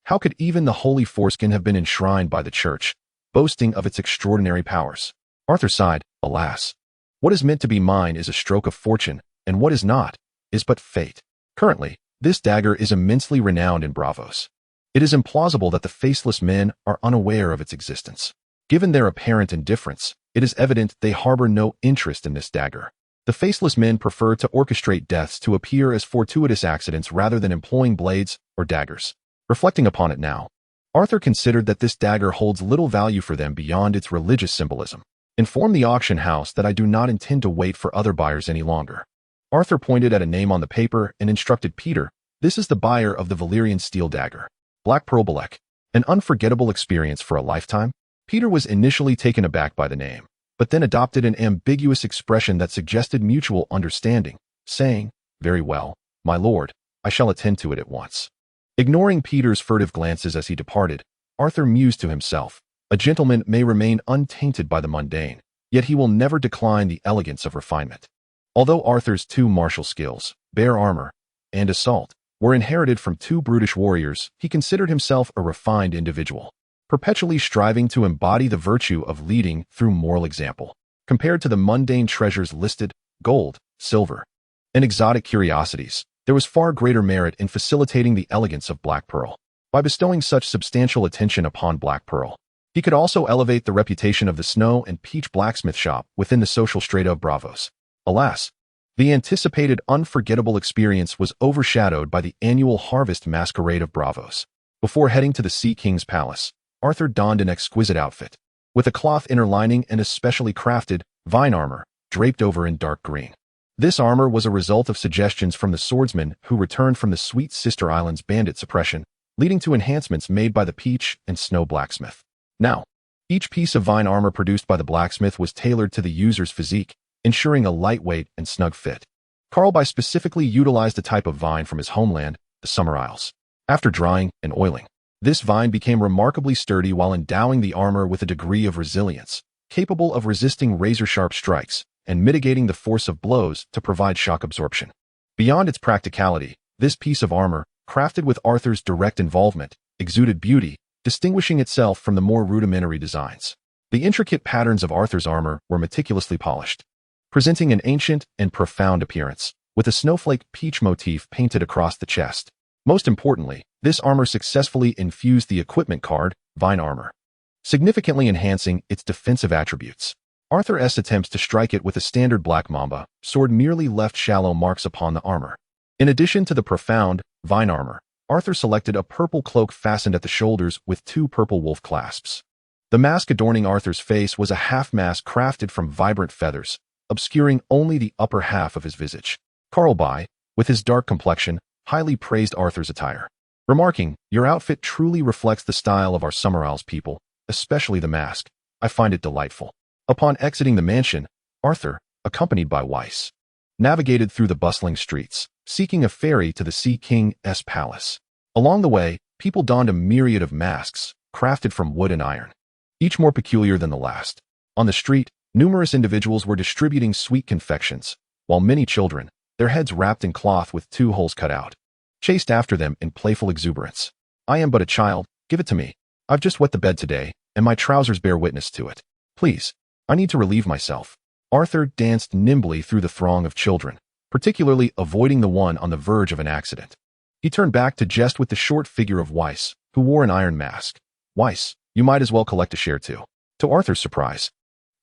A: how could even the holy foreskin have been enshrined by the church, boasting of its extraordinary powers? Arthur sighed. Alas, what is meant to be mine is a stroke of fortune, and what is not is but fate. Currently, this dagger is immensely renowned in Braavos. It is implausible that the Faceless Men are unaware of its existence. Given their apparent indifference, it is evident they harbor no interest in this dagger. The Faceless Men prefer to orchestrate deaths to appear as fortuitous accidents rather than employing blades or daggers. Reflecting upon it now, Arthur considered that this dagger holds little value for them beyond its religious symbolism. Inform the auction house that I do not intend to wait for other buyers any longer. Arthur pointed at a name on the paper and instructed Peter, this is the buyer of the Valyrian steel dagger. Black Pearl Belek. An unforgettable experience for a lifetime? Peter was initially taken aback by the name, but then adopted an ambiguous expression that suggested mutual understanding, saying, very well, my lord, I shall attend to it at once. Ignoring Peter's furtive glances as he departed, Arthur mused to himself, a gentleman may remain untainted by the mundane, yet he will never decline the elegance of refinement. Although Arthur's two martial skills, bare armor and assault, were inherited from two brutish warriors, he considered himself a refined individual, perpetually striving to embody the virtue of leading through moral example. Compared to the mundane treasures listed, gold, silver, and exotic curiosities, there was far greater merit in facilitating the elegance of Black Pearl. By bestowing such substantial attention upon Black Pearl, he could also elevate the reputation of the Snow and Peach blacksmith shop within the social strata of Braavos. Alas, the anticipated unforgettable experience was overshadowed by the annual harvest masquerade of Braavos. Before heading to the Sea King's palace, Arthur donned an exquisite outfit, with a cloth inner lining and a specially crafted, vine armor, draped over in dark green. This armor was a result of suggestions from the swordsman who returned from the Sweet Sister Island's bandit suppression, leading to enhancements made by the Peach and Snow blacksmith. Now, each piece of vine armor produced by the blacksmith was tailored to the user's physique, ensuring a lightweight and snug fit. Carlby specifically utilized a type of vine from his homeland, the Summer Isles. After drying and oiling, this vine became remarkably sturdy while endowing the armor with a degree of resilience, capable of resisting razor-sharp strikes and mitigating the force of blows to provide shock absorption. Beyond its practicality, this piece of armor, crafted with Arthur's direct involvement, exuded beauty, distinguishing itself from the more rudimentary designs. The intricate patterns of Arthur's armor were meticulously polished, presenting an ancient and profound appearance, with a snowflake peach motif painted across the chest. Most importantly, this armor successfully infused the equipment card, Vine Armor, significantly enhancing its defensive attributes. Arthur's attempts to strike it with a standard black Mamba sword merely left shallow marks upon the armor. In addition to the profound, Vine Armor, Arthur selected a purple cloak fastened at the shoulders with two purple wolf clasps. The mask adorning Arthur's face was a half-mask crafted from vibrant feathers, obscuring only the upper half of his visage. Carlby, with his dark complexion, highly praised Arthur's attire, remarking, "Your outfit truly reflects the style of our Summer Isles people, especially the mask. I find it delightful." Upon exiting the mansion, Arthur, accompanied by Weiss, navigated through the bustling streets, seeking a ferry to the Sea King's palace. Along the way, people donned a myriad of masks, crafted from wood and iron, each more peculiar than the last. On the street, numerous individuals were distributing sweet confections, while many children, their heads wrapped in cloth with two holes cut out, chased after them in playful exuberance. "I am but a child, give it to me. I've just wet the bed today, and my trousers bear witness to it. Please, I need to relieve myself." Arthur danced nimbly through the throng of children, particularly avoiding the one on the verge of an accident. He turned back to jest with the short figure of Weiss, who wore an iron mask. "Weiss, you might as well collect a share too." To Arthur's surprise,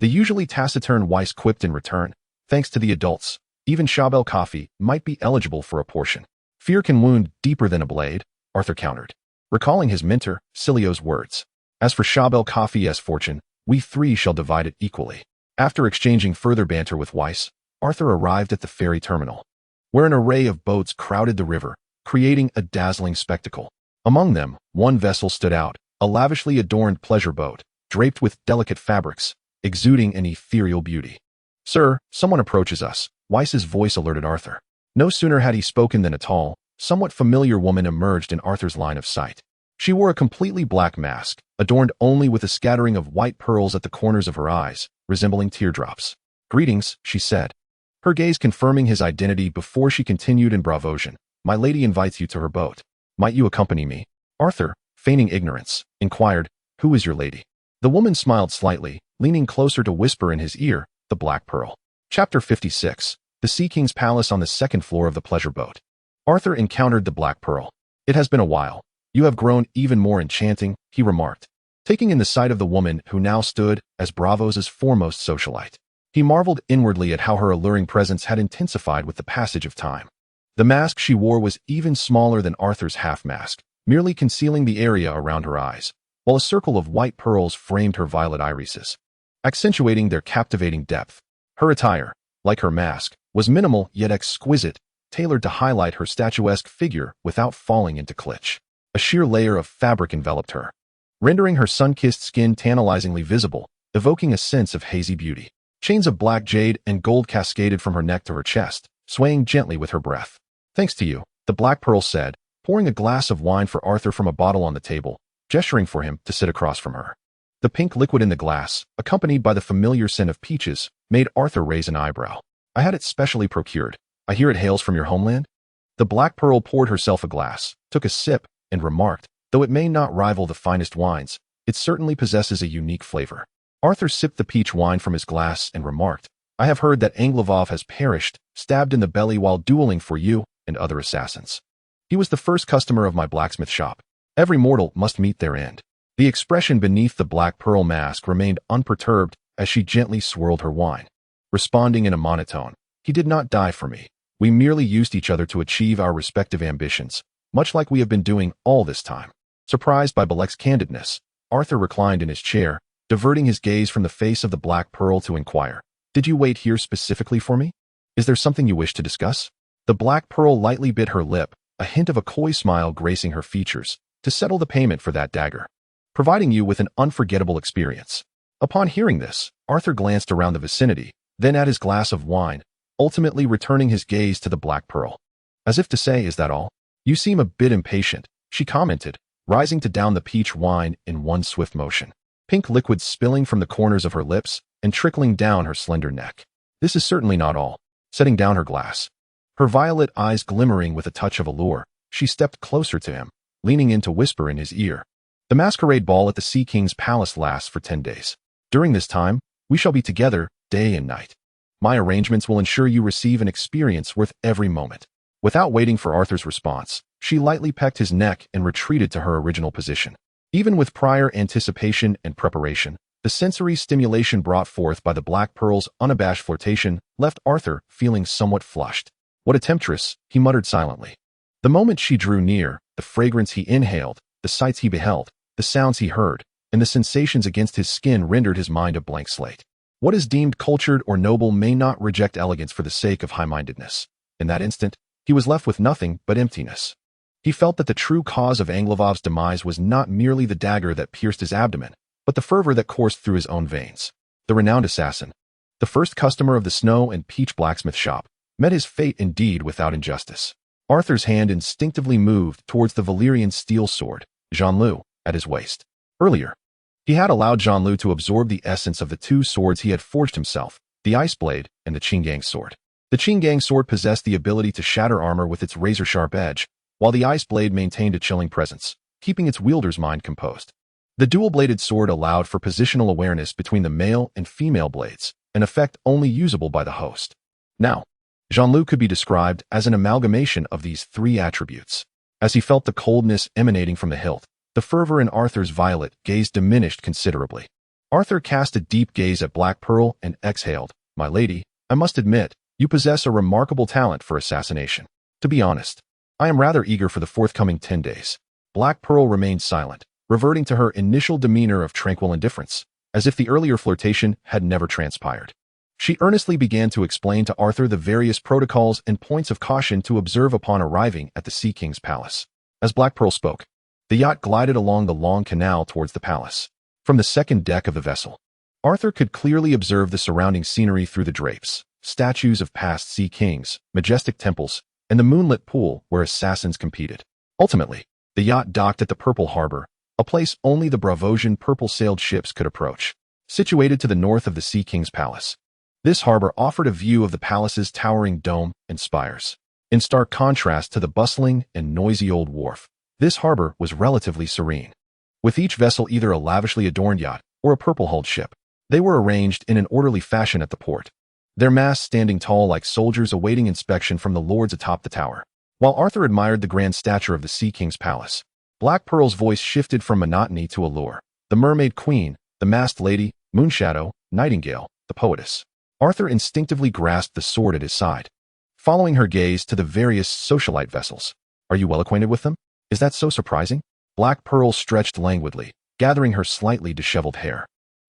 A: the usually taciturn Weiss quipped in return, "Thanks to the adults, even Shael Coffee might be eligible for a portion." "Fear can wound deeper than a blade," Arthur countered, recalling his mentor, Cilio's words. "As for Shael Coffee's fortune, we three shall divide it equally." After exchanging further banter with Weiss, Arthur arrived at the ferry terminal, where an array of boats crowded the river, creating a dazzling spectacle. Among them, one vessel stood out, a lavishly adorned pleasure boat, draped with delicate fabrics, exuding an ethereal beauty. "Sir, someone approaches us," Weiss's voice alerted Arthur. No sooner had he spoken than a tall, somewhat familiar woman emerged in Arthur's line of sight. She wore a completely black mask, adorned only with a scattering of white pearls at the corners of her eyes, resembling teardrops. "Greetings," she said, her gaze confirming his identity before she continued in Braavosian. "My lady invites you to her boat. Might you accompany me?" Arthur, feigning ignorance, inquired, "Who is your lady?" The woman smiled slightly, leaning closer to whisper in his ear, "The Black Pearl." Chapter 56. The Sea King's Palace on the second floor of the pleasure boat. Arthur encountered the Black Pearl. "It has been a while. You have grown even more enchanting," he remarked, taking in the sight of the woman who now stood as Braavos' foremost socialite. He marveled inwardly at how her alluring presence had intensified with the passage of time. The mask she wore was even smaller than Arthur's half-mask, merely concealing the area around her eyes, while a circle of white pearls framed her violet irises. accentuating their captivating depth. Her attire, like her mask, was minimal yet exquisite, tailored to highlight her statuesque figure without falling into kitsch. A sheer layer of fabric enveloped her, rendering her sun-kissed skin tantalizingly visible, evoking a sense of hazy beauty. Chains of black jade and gold cascaded from her neck to her chest, swaying gently with her breath. "Thanks to you," the Black Pearl said, pouring a glass of wine for Arthur from a bottle on the table, gesturing for him to sit across from her. The pink liquid in the glass, accompanied by the familiar scent of peaches, made Arthur raise an eyebrow. "I had it specially procured. I hear it hails from your homeland?" The Black Pearl poured herself a glass, took a sip, and remarked, "Though it may not rival the finest wines, it certainly possesses a unique flavor." Arthur sipped the peach wine from his glass and remarked, "I have heard that Anglevov has perished, stabbed in the belly while dueling for you and other assassins. He was the first customer of my blacksmith shop. Every mortal must meet their end." The expression beneath the Black Pearl mask remained unperturbed as she gently swirled her wine, responding in a monotone, "He did not die for me. We merely used each other to achieve our respective ambitions, much like we have been doing all this time." Surprised by Balek's candidness, Arthur reclined in his chair, diverting his gaze from the face of the Black Pearl to inquire, "Did you wait here specifically for me? Is there something you wish to discuss?" The Black Pearl lightly bit her lip, a hint of a coy smile gracing her features, "To settle the payment for that dagger, providing you with an unforgettable experience." Upon hearing this, Arthur glanced around the vicinity, then at his glass of wine, ultimately returning his gaze to the Black Pearl. As if to say, "Is that all? You seem a bit impatient," she commented, rising to down the peach wine in one swift motion, pink liquid spilling from the corners of her lips and trickling down her slender neck. "This is certainly not all." Setting down her glass, her violet eyes glimmering with a touch of allure, she stepped closer to him, leaning in to whisper in his ear, "The masquerade ball at the Sea King's palace lasts for 10 days. During this time, we shall be together day and night. My arrangements will ensure you receive an experience worth every moment." Without waiting for Arthur's response, she lightly pecked his neck and retreated to her original position. Even with prior anticipation and preparation, the sensory stimulation brought forth by the Black Pearl's unabashed flirtation left Arthur feeling somewhat flushed. "What a temptress," he muttered silently. The moment she drew near, the fragrance he inhaled, the sights he beheld, the sounds he heard, and the sensations against his skin rendered his mind a blank slate. What is deemed cultured or noble may not reject elegance for the sake of high-mindedness. In that instant, he was left with nothing but emptiness. He felt that the true cause of Anglevov's demise was not merely the dagger that pierced his abdomen, but the fervor that coursed through his own veins. The renowned assassin, the first customer of the Snow and Peach blacksmith shop, met his fate indeed without injustice. Arthur's hand instinctively moved towards the Valyrian steel sword, Jean-Loup, at his waist. Earlier, he had allowed Jean-Loup to absorb the essence of the two swords he had forged himself, the Ice Blade and the Chingang sword. The Chingang sword possessed the ability to shatter armor with its razor-sharp edge, while the Ice Blade maintained a chilling presence, keeping its wielder's mind composed. The dual-bladed sword allowed for positional awareness between the male and female blades, an effect only usable by the host. Now, Jean-Loup could be described as an amalgamation of these three attributes. As he felt the coldness emanating from the hilt, the fervor in Arthur's violet gaze diminished considerably. Arthur cast a deep gaze at Black Pearl and exhaled, "My lady, I must admit, you possess a remarkable talent for assassination. To be honest, I am rather eager for the forthcoming 10 days. Black Pearl remained silent, reverting to her initial demeanor of tranquil indifference, as if the earlier flirtation had never transpired. She earnestly began to explain to Arthur the various protocols and points of caution to observe upon arriving at the Sea King's palace. As Black Pearl spoke, the yacht glided along the long canal towards the palace. From the second deck of the vessel, Arthur could clearly observe the surrounding scenery through the drapes, statues of past sea kings, majestic temples, and the moonlit pool where assassins competed. Ultimately, the yacht docked at the Purple Harbor, a place only the Braavosian purple-sailed ships could approach. Situated to the north of the Sea King's palace, this harbor offered a view of the palace's towering dome and spires. In stark contrast to the bustling and noisy old wharf, this harbor was relatively serene. With each vessel either a lavishly adorned yacht or a purple-hulled ship, they were arranged in an orderly fashion at the port, their masts standing tall like soldiers awaiting inspection from the lords atop the tower. While Arthur admired the grand stature of the Sea King's palace, Black Pearl's voice shifted from monotony to allure. The Mermaid Queen, the Masked Lady, Moonshadow, Nightingale, the Poetess. Arthur instinctively grasped the sword at his side, following her gaze to the various socialite vessels. "Are you well acquainted with them? Is that so surprising?" Black Pearl stretched languidly, gathering her slightly disheveled hair.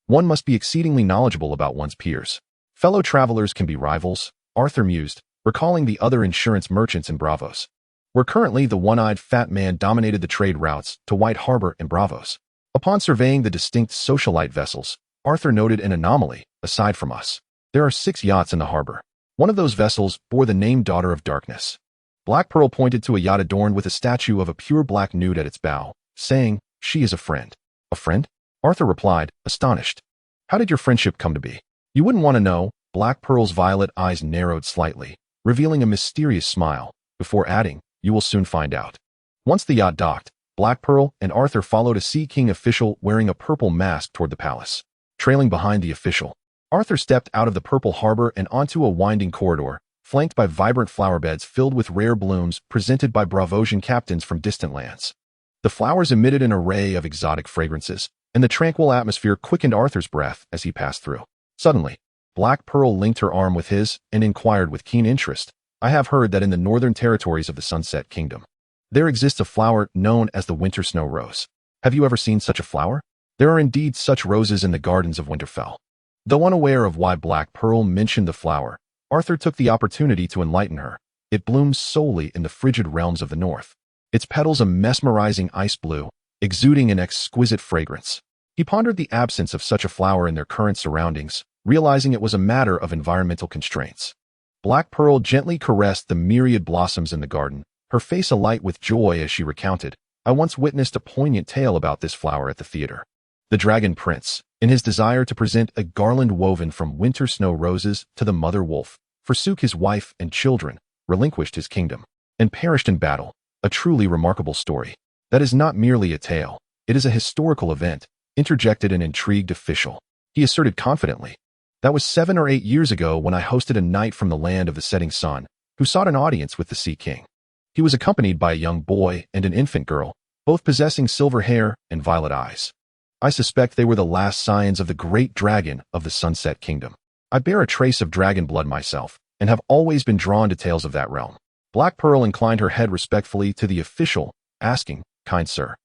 A: One must be exceedingly knowledgeable about one's peers. Fellow travelers can be rivals, Arthur mused, recalling the other insurance merchants in Braavos. Where currently the one-eyed fat man dominated the trade routes to White Harbor and Braavos. Upon surveying the distinct socialite vessels, Arthur noted an anomaly. Aside from us, there are 6 yachts in the harbor. One of those vessels bore the name Daughter of Darkness. Black Pearl pointed to a yacht adorned with a statue of a pure black nude at its bow, saying, "She is a friend." "A friend?" Arthur replied, astonished. "How did your friendship come to be?" "You wouldn't want to know." Black Pearl's violet eyes narrowed slightly, revealing a mysterious smile, before adding, "You will soon find out." Once the yacht docked, Black Pearl and Arthur followed a Sea King official wearing a purple mask toward the palace. Trailing behind the official, Arthur stepped out of the purple harbor and onto a winding corridor, flanked by vibrant flower beds filled with rare blooms presented by Braavosian captains from distant lands. The flowers emitted an array of exotic fragrances, and the tranquil atmosphere quickened Arthur's breath as he passed through. Suddenly, Black Pearl linked her arm with his and inquired with keen interest, "I have heard that in the northern territories of the Sunset Kingdom, there exists a flower known as the winter snow rose. Have you ever seen such a flower?" "There are indeed such roses in the gardens of Winterfell." Though unaware of why Black Pearl mentioned the flower, Arthur took the opportunity to enlighten her. It blooms solely in the frigid realms of the north. Its petals a mesmerizing ice blue, exuding an exquisite fragrance. He pondered the absence of such a flower in their current surroundings, realizing it was a matter of environmental constraints. Black Pearl gently caressed the myriad blossoms in the garden, her face alight with joy as she recounted, "I once witnessed a poignant tale about this flower at the theater. The Dragon Prince, in his desire to present a garland woven from winter snow roses to the mother wolf, forsook his wife and children, relinquished his kingdom, and perished in battle. A truly remarkable story. That is not merely a tale, it is a historical event," interjected an intrigued official. He asserted confidently, "That was 7 or 8 years ago when I hosted a knight from the land of the setting sun, who sought an audience with the Sea King. He was accompanied by a young boy and an infant girl, both possessing silver hair and violet eyes. I suspect they were the last scions of the great dragon of the Sunset Kingdom. I bear a trace of dragon blood myself, and have always been drawn to tales of that realm." Black Pearl inclined her head respectfully to the official, asking, "Kind sir,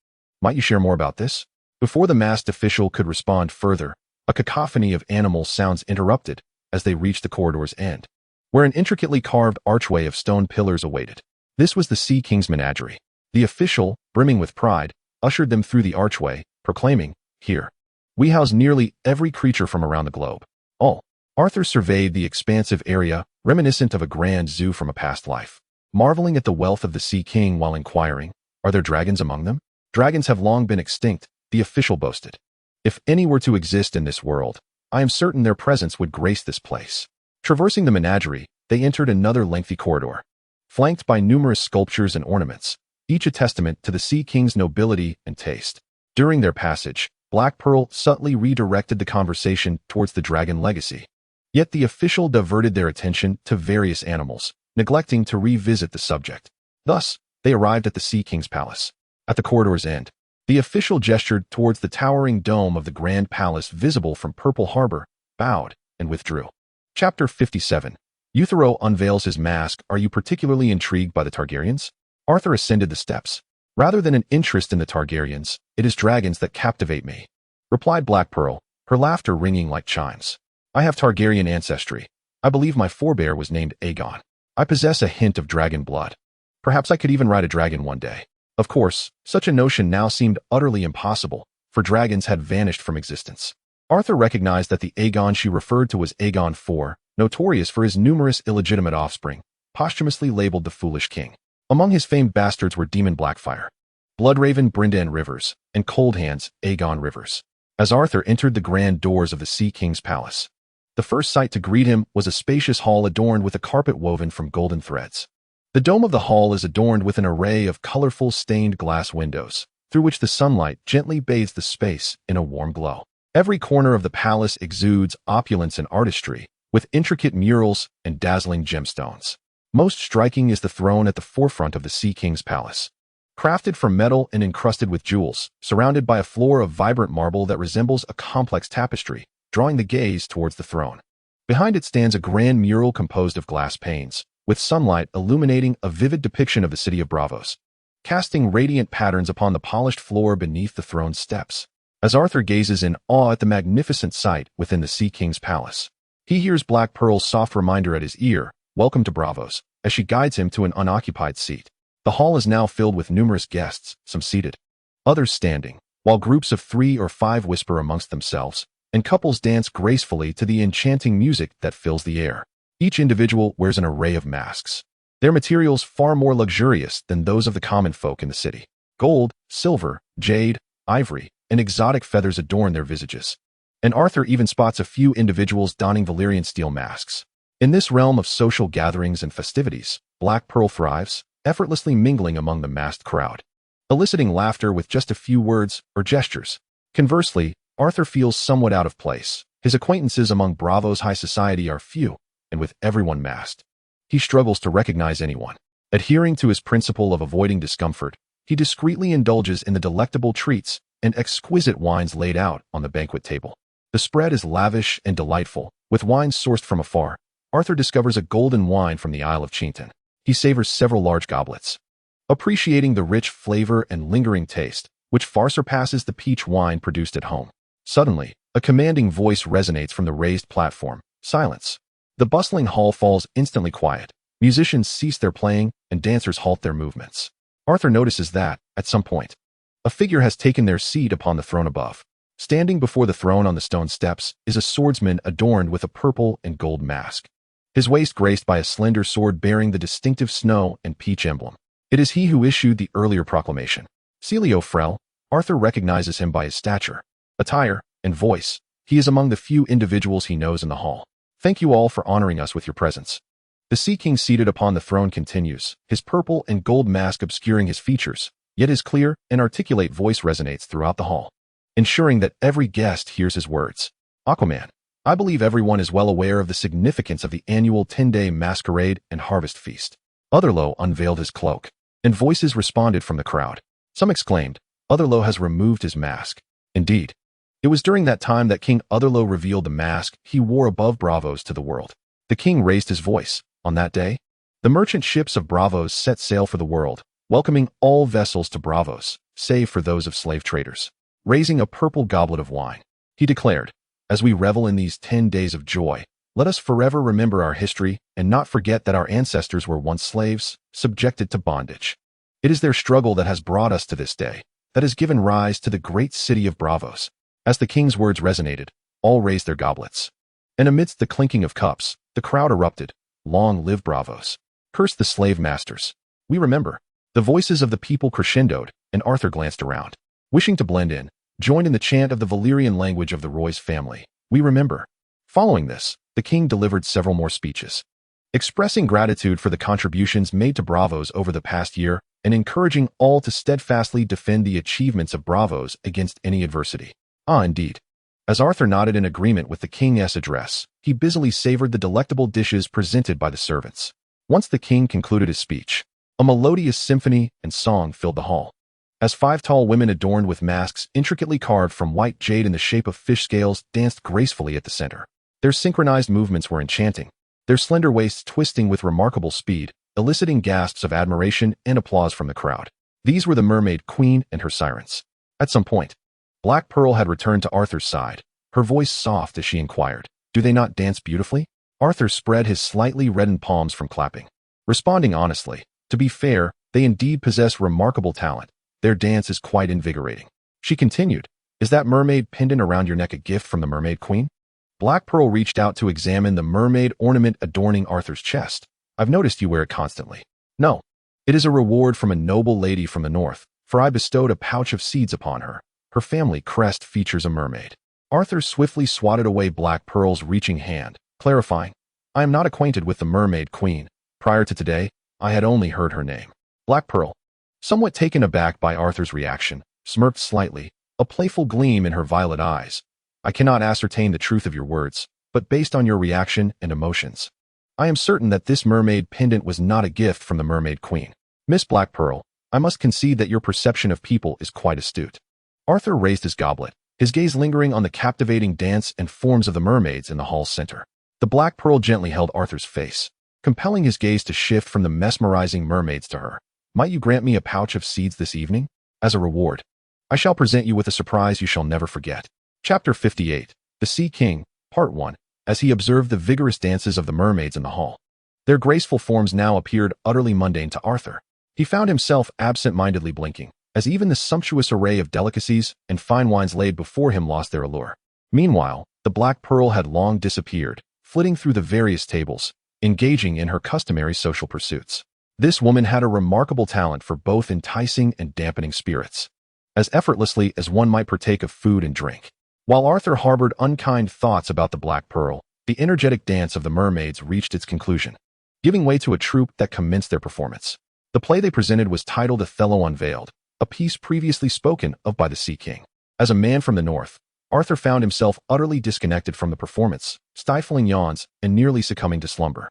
A: might you share more about this?" Before the masked official could respond further, a cacophony of animal sounds interrupted as they reached the corridor's end, where an intricately carved archway of stone pillars awaited. This was the Sea King's menagerie. The official, brimming with pride, ushered them through the archway, proclaiming, "Here, we house nearly every creature from around the globe." "Oh." Arthur surveyed the expansive area, reminiscent of a grand zoo from a past life, marveling at the wealth of the Sea King while inquiring, "Are there dragons among them?" "Dragons have long been extinct," the official boasted. "If any were to exist in this world, I am certain their presence would grace this place." Traversing the menagerie, they entered another lengthy corridor, flanked by numerous sculptures and ornaments, each a testament to the Sea King's nobility and taste. During their passage, Black Pearl subtly redirected the conversation towards the dragon legacy. Yet the official diverted their attention to various animals, neglecting to revisit the subject. Thus, they arrived at the Sea King's palace. At the corridor's end, the official gestured towards the towering dome of the Grand Palace visible from Purple Harbor, bowed, and withdrew. Chapter 57. Euthero unveils his mask. "Are you particularly intrigued by the Targaryens?" Arthur ascended the steps. "Rather than an interest in the Targaryens, it is dragons that captivate me," replied Black Pearl, her laughter ringing like chimes. "I have Targaryen ancestry. I believe my forebear was named Aegon. I possess a hint of dragon blood. Perhaps I could even ride a dragon one day." Of course, such a notion now seemed utterly impossible, for dragons had vanished from existence. Arthur recognized that the Aegon she referred to was Aegon IV, notorious for his numerous illegitimate offspring, posthumously labeled the Foolish King. Among his famed bastards were Demon Blackfire, Bloodraven Brynden Rivers, and Cold Hands Aegon Rivers. As Arthur entered the grand doors of the Sea King's palace, the first sight to greet him was a spacious hall adorned with a carpet woven from golden threads. The dome of the hall is adorned with an array of colorful stained glass windows, through which the sunlight gently bathes the space in a warm glow. Every corner of the palace exudes opulence and artistry, with intricate murals and dazzling gemstones. Most striking is the throne at the forefront of the Sea King's palace. Crafted from metal and encrusted with jewels, surrounded by a floor of vibrant marble that resembles a complex tapestry, drawing the gaze towards the throne. Behind it stands a grand mural composed of glass panes, with sunlight illuminating a vivid depiction of the city of Braavos, casting radiant patterns upon the polished floor beneath the throne's steps. As Arthur gazes in awe at the magnificent sight within the Sea King's palace, he hears Black Pearl's soft reminder at his ear, "Welcome to Braavos," as she guides him to an unoccupied seat. The hall is now filled with numerous guests, some seated, others standing, while groups of 3 or 5 whisper amongst themselves, and couples dance gracefully to the enchanting music that fills the air. Each individual wears an array of masks, their materials far more luxurious than those of the common folk in the city. Gold, silver, jade, ivory, and exotic feathers adorn their visages. And Arthur even spots a few individuals donning Valyrian steel masks. In this realm of social gatherings and festivities, Black Pearl thrives, effortlessly mingling among the massed crowd, eliciting laughter with just a few words or gestures. Conversely, Arthur feels somewhat out of place. His acquaintances among Braavos high society are few, and with everyone masked, he struggles to recognize anyone. Adhering to his principle of avoiding discomfort, he discreetly indulges in the delectable treats and exquisite wines laid out on the banquet table. The spread is lavish and delightful, with wines sourced from afar. Arthur discovers a golden wine from the Isle of Chinton. He savors several large goblets, appreciating the rich flavor and lingering taste, which far surpasses the peach wine produced at home. Suddenly, a commanding voice resonates from the raised platform. Silence. The bustling hall falls instantly quiet. Musicians cease their playing, and dancers halt their movements. Arthur notices that, at some point, a figure has taken their seat upon the throne above. Standing before the throne on the stone steps is a swordsman adorned with a purple and gold mask, his waist graced by a slender sword bearing the distinctive snow and peach emblem. It is he who issued the earlier proclamation. Celio Frail. Arthur recognizes him by his stature, attire, and voice. He is among the few individuals he knows in the hall. Thank you all for honoring us with your presence. The Sea King seated upon the throne continues, his purple and gold mask obscuring his features, yet his clear and articulate voice resonates throughout the hall, ensuring that every guest hears his words. Aquaman. I believe everyone is well aware of the significance of the annual 10-day masquerade and harvest feast. Otherlo unveiled his cloak, and voices responded from the crowd. Some exclaimed, Otherlo has removed his mask. Indeed, it was during that time that King Otherlo revealed the mask he wore above Braavos to the world. The king raised his voice. On that day, the merchant ships of Braavos set sail for the world, welcoming all vessels to Braavos, save for those of slave traders. Raising a purple goblet of wine, he declared, as we revel in these 10 days of joy, let us forever remember our history and not forget that our ancestors were once slaves, subjected to bondage. It is their struggle that has brought us to this day, that has given rise to the great city of Braavos. As the king's words resonated, all raised their goblets. And amidst the clinking of cups, the crowd erupted. Long live Braavos. Curse the slave masters. We remember. The voices of the people crescendoed, and Arthur glanced around. Wishing to blend in, joined in the chant of the Valyrian language of the Roy's family. We remember. Following this, the king delivered several more speeches, expressing gratitude for the contributions made to Braavos over the past year and encouraging all to steadfastly defend the achievements of Braavos against any adversity. Ah, indeed. As Arthur nodded in agreement with the king's address, he busily savored the delectable dishes presented by the servants. Once the king concluded his speech, a melodious symphony and song filled the hall. As 5 tall women adorned with masks intricately carved from white jade in the shape of fish scales danced gracefully at the center. Their synchronized movements were enchanting, their slender waists twisting with remarkable speed, eliciting gasps of admiration and applause from the crowd. These were the Mermaid Queen and her sirens. At some point, Black Pearl had returned to Arthur's side, her voice soft as she inquired, "Do they not dance beautifully?" Arthur spread his slightly reddened palms from clapping, responding honestly, "To be fair, they indeed possess remarkable talent. Their dance is quite invigorating." She continued, "Is that mermaid pendant around your neck a gift from the Mermaid Queen?" Black Pearl reached out to examine the mermaid ornament adorning Arthur's chest. "I've noticed you wear it constantly." "No. It is a reward from a noble lady from the north, for I bestowed a pouch of seeds upon her. Her family crest features a mermaid." Arthur swiftly swatted away Black Pearl's reaching hand, clarifying, "I am not acquainted with the Mermaid Queen. Prior to today, I had only heard her name." Black Pearl, somewhat taken aback by Arthur's reaction, smirked slightly, a playful gleam in her violet eyes. "I cannot ascertain the truth of your words, but based on your reaction and emotions, I am certain that this mermaid pendant was not a gift from the Mermaid Queen. Miss Black Pearl, I must concede that your perception of people is quite astute." Arthur raised his goblet, his gaze lingering on the captivating dance and forms of the mermaids in the hall's center. The Black Pearl gently held Arthur's face, compelling his gaze to shift from the mesmerizing mermaids to her. "Might you grant me a pouch of seeds this evening? As a reward, I shall present you with a surprise you shall never forget. Chapter 58. The Sea King, Part 1. As he observed the vigorous dances of the mermaids in the hall, their graceful forms now appeared utterly mundane to Arthur. He found himself absent-mindedly blinking, as even the sumptuous array of delicacies and fine wines laid before him lost their allure. Meanwhile, the Black Pearl had long disappeared, flitting through the various tables, engaging in her customary social pursuits. This woman had a remarkable talent for both enticing and dampening spirits, as effortlessly as one might partake of food and drink. While Arthur harbored unkind thoughts about the Black Pearl, the energetic dance of the mermaids reached its conclusion, giving way to a troupe that commenced their performance. The play they presented was titled Othello Unveiled, a piece previously spoken of by the Sea King. As a man from the north, Arthur found himself utterly disconnected from the performance, stifling yawns and nearly succumbing to slumber.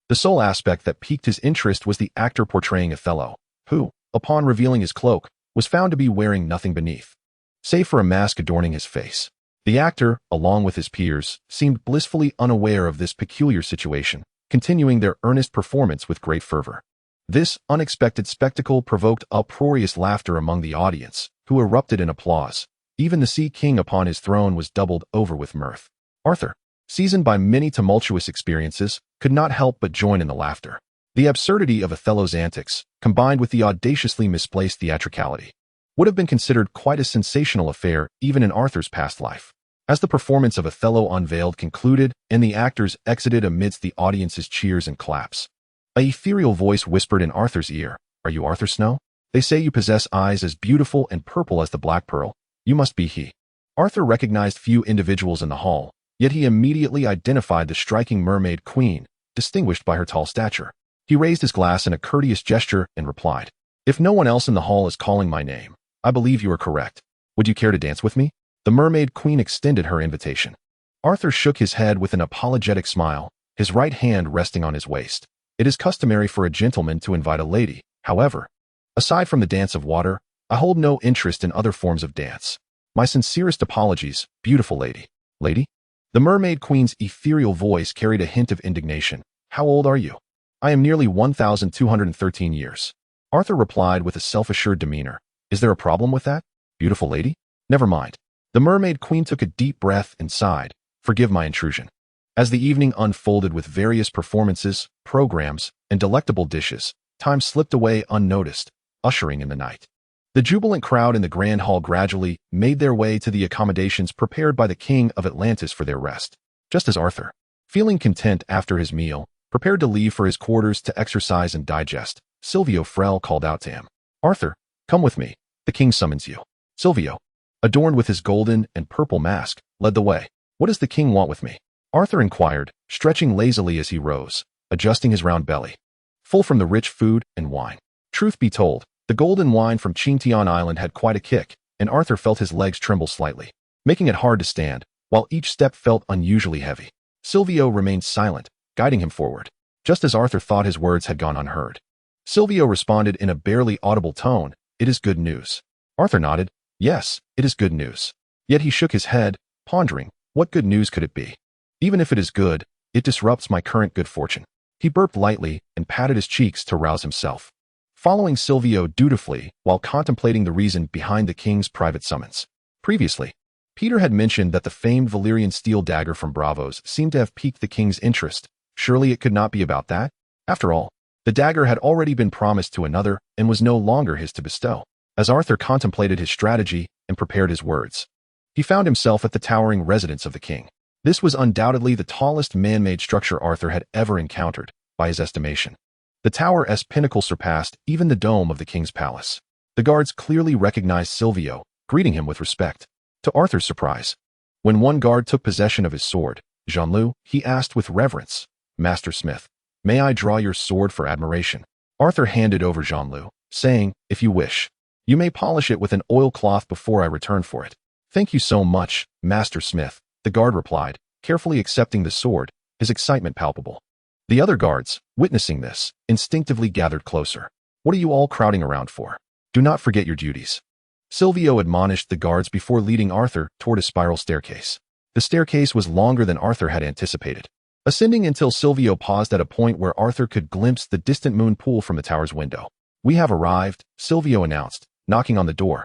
A: The sole aspect that piqued his interest was the actor portraying Othello, who, upon revealing his cloak, was found to be wearing nothing beneath, save for a mask adorning his face. The actor, along with his peers, seemed blissfully unaware of this peculiar situation, continuing their earnest performance with great fervor. This unexpected spectacle provoked uproarious laughter among the audience, who erupted in applause. Even the Sea King upon his throne was doubled over with mirth. Arthur, seasoned by many tumultuous experiences, could not help but join in the laughter. The absurdity of Othello's antics, combined with the audaciously misplaced theatricality, would have been considered quite a sensational affair even in Arthur's past life. As the performance of Othello Unveiled concluded and the actors exited amidst the audience's cheers and claps, an ethereal voice whispered in Arthur's ear, "Are you Arthur Snow? They say you possess eyes as beautiful and purple as the Black Pearl. You must be he." Arthur recognized few individuals in the hall, yet he immediately identified the striking mermaid queen, distinguished by her tall stature. He raised his glass in a courteous gesture and replied, "If no one else in the hall is calling my name, I believe you are correct. Would you care to dance with me?" The mermaid queen extended her invitation. Arthur shook his head with an apologetic smile, his right hand resting on his waist. It is customary for a gentleman to invite a lady. However, aside from the dance of water, I hold no interest in other forms of dance. My sincerest apologies, beautiful lady. Lady? The mermaid queen's ethereal voice carried a hint of indignation. How old are you? I am nearly 1,213 years. Arthur replied with a self-assured demeanor. Is there a problem with that, beautiful lady? Never mind. The mermaid queen took a deep breath and sighed. Forgive my intrusion. As the evening unfolded with various performances, programs, and delectable dishes, time slipped away unnoticed, ushering in the night. The jubilant crowd in the grand hall gradually made their way to the accommodations prepared by the king of Atlantis for their rest. Just as Arthur, feeling content after his meal, prepared to leave for his quarters to exercise and digest, Silvio Frail called out to him, "Arthur, come with me. The king summons you." Silvio, adorned with his golden and purple mask, led the way. "What does the king want with me?" Arthur inquired, stretching lazily as he rose, adjusting his round belly, full from the rich food and wine. Truth be told, the golden wine from Chintian Island had quite a kick, and Arthur felt his legs tremble slightly, making it hard to stand, while each step felt unusually heavy. Silvio remained silent, guiding him forward. Just as Arthur thought his words had gone unheard, Silvio responded in a barely audible tone, "It is good news." Arthur nodded. Yes, it is good news. Yet he shook his head, pondering, what good news could it be? Even if it is good, it disrupts my current good fortune. He burped lightly and patted his cheeks to rouse himself, following Silvio dutifully while contemplating the reason behind the king's private summons. Previously, Peter had mentioned that the famed Valyrian steel dagger from Braavos seemed to have piqued the king's interest. Surely it could not be about that? After all, the dagger had already been promised to another and was no longer his to bestow. As Arthur contemplated his strategy and prepared his words, he found himself at the towering residence of the king. This was undoubtedly the tallest man-made structure Arthur had ever encountered, by his estimation. The tower's pinnacle surpassed even the dome of the king's palace. The guards clearly recognized Silvio, greeting him with respect. To Arthur's surprise, when one guard took possession of his sword, Jean-Loup, he asked with reverence, "Master Smith, may I draw your sword for admiration?" Arthur handed over Jean-Loup, saying, "If you wish, you may polish it with an oilcloth before I return for it." "Thank you so much, Master Smith," the guard replied, carefully accepting the sword, his excitement palpable. The other guards, witnessing this, instinctively gathered closer. "What are you all crowding around for? Do not forget your duties." Silvio admonished the guards before leading Arthur toward a spiral staircase. The staircase was longer than Arthur had anticipated, ascending until Silvio paused at a point where Arthur could glimpse the distant moon pool from the tower's window. "We have arrived," Silvio announced, knocking on the door.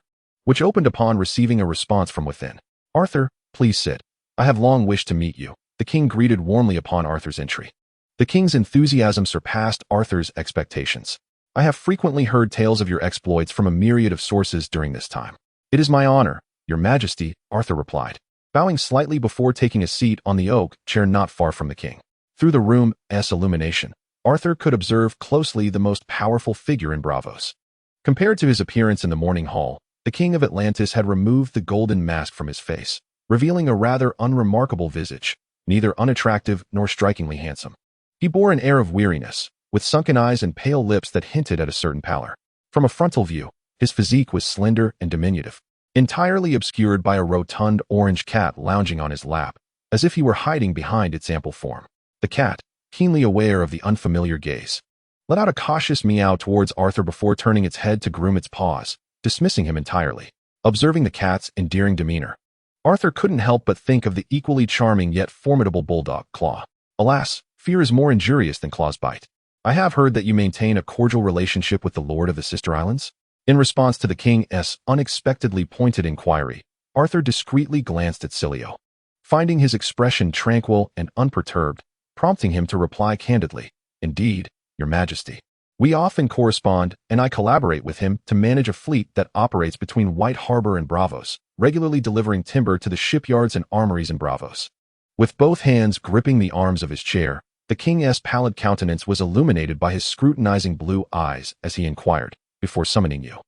A: which opened upon receiving a response from within. "Arthur, please sit. I have long wished to meet you," the king greeted warmly upon Arthur's entry. The king's enthusiasm surpassed Arthur's expectations. "I have frequently heard tales of your exploits from a myriad of sources during this time." "It is my honor, your majesty," Arthur replied, bowing slightly before taking a seat on the oak chair not far from the king. Through the room's illumination, Arthur could observe closely the most powerful figure in Braavos. Compared to his appearance in the morning hall, the king of Atlantis had removed the golden mask from his face, revealing a rather unremarkable visage, neither unattractive nor strikingly handsome. He bore an air of weariness, with sunken eyes and pale lips that hinted at a certain pallor. From a frontal view, his physique was slender and diminutive, entirely obscured by a rotund orange cat lounging on his lap, as if he were hiding behind its ample form. The cat, keenly aware of the unfamiliar gaze, let out a cautious meow towards Arthur before turning its head to groom its paws, dismissing him entirely. Observing the cat's endearing demeanor, Arthur couldn't help but think of the equally charming yet formidable bulldog, Claw. "Alas, fear is more injurious than Claw's bite. I have heard that you maintain a cordial relationship with the Lord of the Sister Islands?" In response to the king's unexpectedly pointed inquiry, Arthur discreetly glanced at Cilio, finding his expression tranquil and unperturbed, prompting him to reply candidly, "Indeed, your majesty. We often correspond, and I collaborate with him to manage a fleet that operates between White Harbor and Braavos, regularly delivering timber to the shipyards and armories in Braavos." With both hands gripping the arms of his chair, the king's pallid countenance was illuminated by his scrutinizing blue eyes as he inquired, "Before summoning you,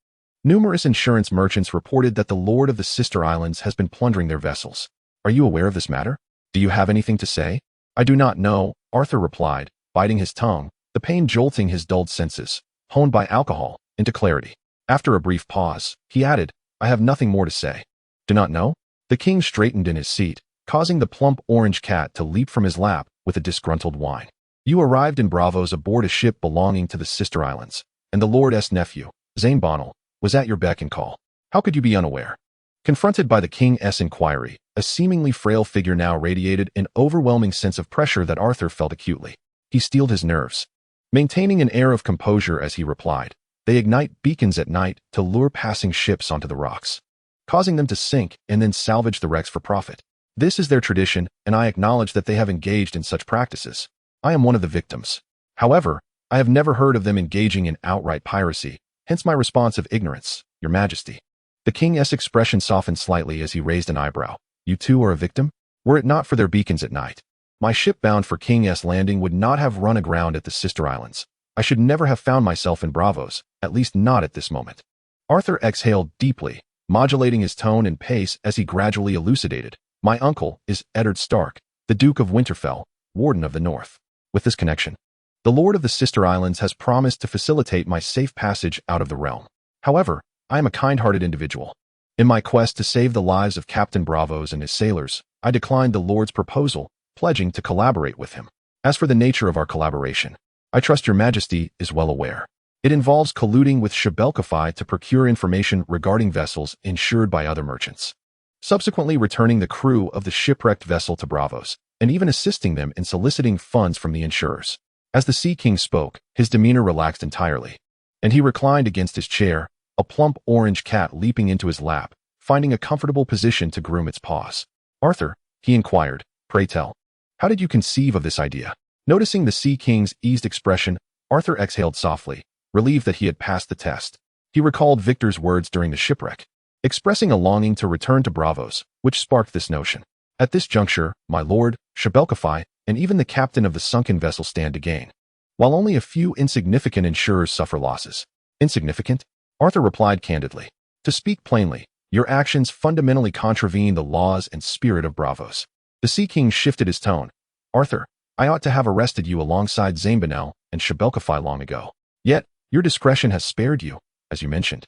A: numerous insurance merchants reported that the Lord of the Sister Islands has been plundering their vessels. Are you aware of this matter? Do you have anything to say?" "I do not know," Arthur replied, biting his tongue, the pain jolting his dulled senses, honed by alcohol, into clarity. After a brief pause, he added, "I have nothing more to say." "Do not know?" The king straightened in his seat, causing the plump orange cat to leap from his lap with a disgruntled whine. "You arrived in Braavos aboard a ship belonging to the Sister Islands, and the Lord's nephew, Zane Bonnell, was at your beck and call. How could you be unaware?" Confronted by the king's inquiry, a seemingly frail figure now radiated an overwhelming sense of pressure that Arthur felt acutely. He steeled his nerves, maintaining an air of composure as he replied, "They ignite beacons at night to lure passing ships onto the rocks, causing them to sink and then salvage the wrecks for profit. This is their tradition, and I acknowledge that they have engaged in such practices. I am one of the victims. However, I have never heard of them engaging in outright piracy, hence my response of ignorance, your majesty." The king's expression softened slightly as he raised an eyebrow. "You too are a victim? Were it not for their beacons at night, my ship bound for King's Landing would not have run aground at the Sister Islands. I should never have found myself in Braavos, at least not at this moment." Arthur exhaled deeply, modulating his tone and pace as he gradually elucidated. "My uncle is Eddard Stark, the Duke of Winterfell, Warden of the North. With this connection, the Lord of the Sister Islands has promised to facilitate my safe passage out of the realm. However, I am a kind-hearted individual. In my quest to save the lives of Captain Braavos and his sailors, I declined the Lord's proposal, pledging to collaborate with him. As for the nature of our collaboration, I trust your majesty is well aware. It involves colluding with Shael Coffee to procure information regarding vessels insured by other merchants, subsequently returning the crew of the shipwrecked vessel to Braavos, and even assisting them in soliciting funds from the insurers." As the Sea King spoke, his demeanor relaxed entirely, and he reclined against his chair, a plump orange cat leaping into his lap, finding a comfortable position to groom its paws. "Arthur," he inquired, "pray tell, how did you conceive of this idea?" Noticing the Sea King's eased expression, Arthur exhaled softly, relieved that he had passed the test. He recalled Victor's words during the shipwreck, expressing a longing to return to Braavos, which sparked this notion. "At this juncture, my lord, Shael Coffee, and even the captain of the sunken vessel stand to gain, while only a few insignificant insurers suffer losses." "Insignificant?" Arthur replied candidly. "To speak plainly, your actions fundamentally contravene the laws and spirit of Braavos." The Sea King shifted his tone. "Arthur, I ought to have arrested you alongside Zane Bonnell and Shael Coffee long ago. Yet, your discretion has spared you, as you mentioned,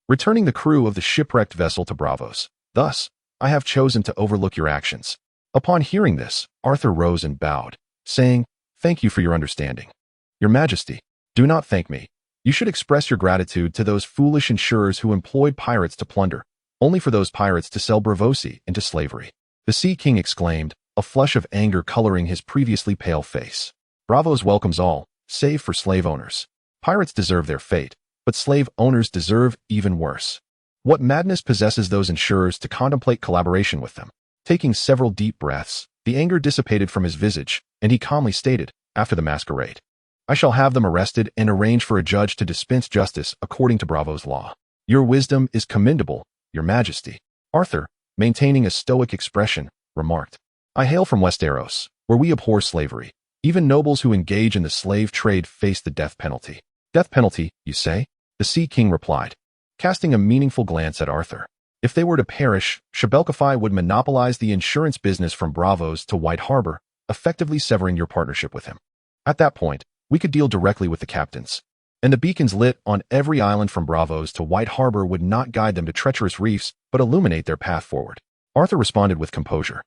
A: returning the crew of the shipwrecked vessel to Braavos. Thus, I have chosen to overlook your actions." Upon hearing this, Arthur rose and bowed, saying, "Thank you for your understanding. Your majesty, do not thank me. You should express your gratitude to those foolish insurers who employed pirates to plunder, only for those pirates to sell Braavosi into slavery." The Sea King exclaimed, a flush of anger coloring his previously pale face. "Braavos welcomes all, save for slave owners. Pirates deserve their fate, but slave owners deserve even worse. What madness possesses those insurers to contemplate collaboration with them? Taking several deep breaths, the anger dissipated from his visage, and he calmly stated, after the masquerade, I shall have them arrested and arrange for a judge to dispense justice according to Braavos law. Your wisdom is commendable, Your Majesty. Arthur, maintaining a stoic expression, remarked, I hail from Westeros, where we abhor slavery. Even nobles who engage in the slave trade face the death penalty. Death penalty, you say? The Sea King replied, casting a meaningful glance at Arthur. If they were to perish, Shael Coffee would monopolize the insurance business from Braavos to White Harbor, effectively severing your partnership with him. At that point, we could deal directly with the captains. And the beacons lit on every island from Braavos to White Harbor would not guide them to treacherous reefs, but illuminate their path forward. Arthur responded with composure.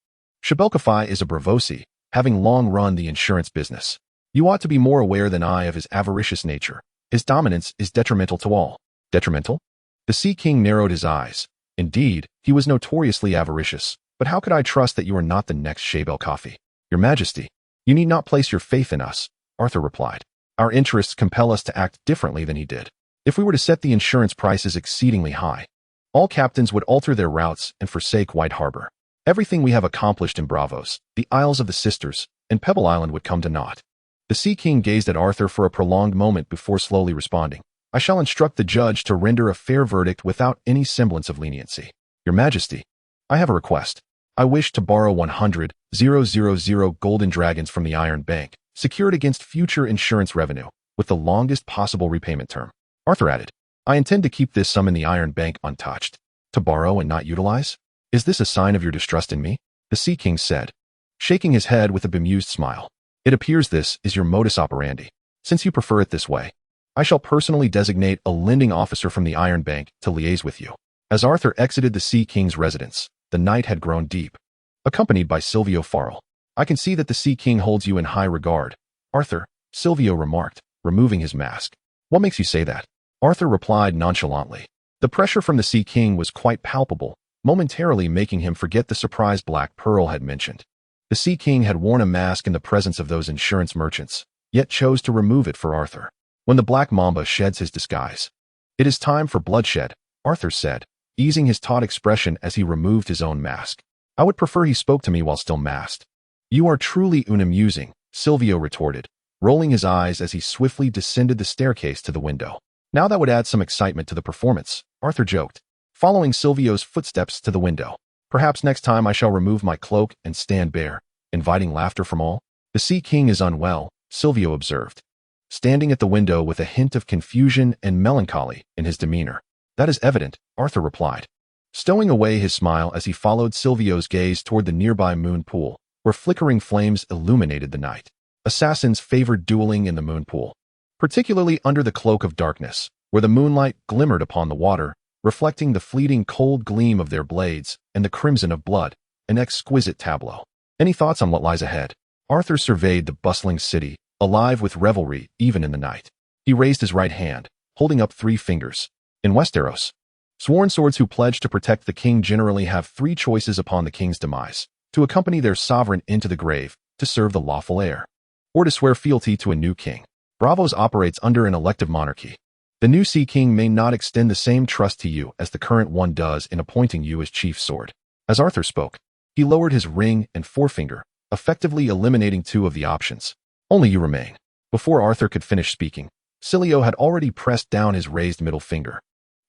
A: Shael Coffee is a Braavosi, having long run the insurance business. You ought to be more aware than I of his avaricious nature. His dominance is detrimental to all. Detrimental? The Sea King narrowed his eyes. Indeed, he was notoriously avaricious, but how could I trust that you are not the next Shael Coffee? Your Majesty, you need not place your faith in us, Arthur replied. Our interests compel us to act differently than he did. If we were to set the insurance prices exceedingly high, all captains would alter their routes and forsake White Harbor. Everything we have accomplished in Braavos, the Isles of the Sisters, and Pebble Island would come to naught. The Sea King gazed at Arthur for a prolonged moment before slowly responding. I shall instruct the judge to render a fair verdict without any semblance of leniency. Your Majesty, I have a request. I wish to borrow 100,000 golden dragons from the Iron Bank, secured against future insurance revenue, with the longest possible repayment term. Arthur added, I intend to keep this sum in the Iron Bank untouched. To borrow and not utilize? Is this a sign of your distrust in me? The Sea King said, shaking his head with a bemused smile. It appears this is your modus operandi. Since you prefer it this way, I shall personally designate a lending officer from the Iron Bank to liaise with you. As Arthur exited the Sea King's residence, the night had grown deep. Accompanied by Silvio Farrell, I can see that the Sea King holds you in high regard. Arthur, Silvio remarked, removing his mask. What makes you say that? Arthur replied nonchalantly. The pressure from the Sea King was quite palpable, momentarily making him forget the surprise Black Pearl had mentioned. The Sea King had worn a mask in the presence of those insurance merchants, yet chose to remove it for Arthur. When the Black Mamba sheds his disguise, it is time for bloodshed, Arthur said, easing his taut expression as he removed his own mask. I would prefer he spoke to me while still masked. You are truly unamusing, Silvio retorted, rolling his eyes as he swiftly descended the staircase to the window. Now that would add some excitement to the performance, Arthur joked, following Silvio's footsteps to the window. Perhaps next time I shall remove my cloak and stand bare, inviting laughter from all. The Sea King is unwell, Silvio observed, standing at the window with a hint of confusion and melancholy in his demeanor. That is evident, Arthur replied, stowing away his smile as he followed Silvio's gaze toward the nearby moon pool, where flickering flames illuminated the night. Assassins favored dueling in the moon pool, particularly under the cloak of darkness, where the moonlight glimmered upon the water, reflecting the fleeting cold gleam of their blades and the crimson of blood, an exquisite tableau. Any thoughts on what lies ahead? Arthur surveyed the bustling city, alive with revelry even in the night. He raised his right hand, holding up 3 fingers. In Westeros, sworn swords who pledge to protect the king generally have 3 choices upon the king's demise: to accompany their sovereign into the grave, to serve the lawful heir, or to swear fealty to a new king. Braavos operates under an elective monarchy. The new Sea King may not extend the same trust to you as the current one does in appointing you as chief sword. As Arthur spoke, he lowered his ring and forefinger, effectively eliminating 2 of the options. Only you remain. Before Arthur could finish speaking, Silvio had already pressed down his raised middle finger.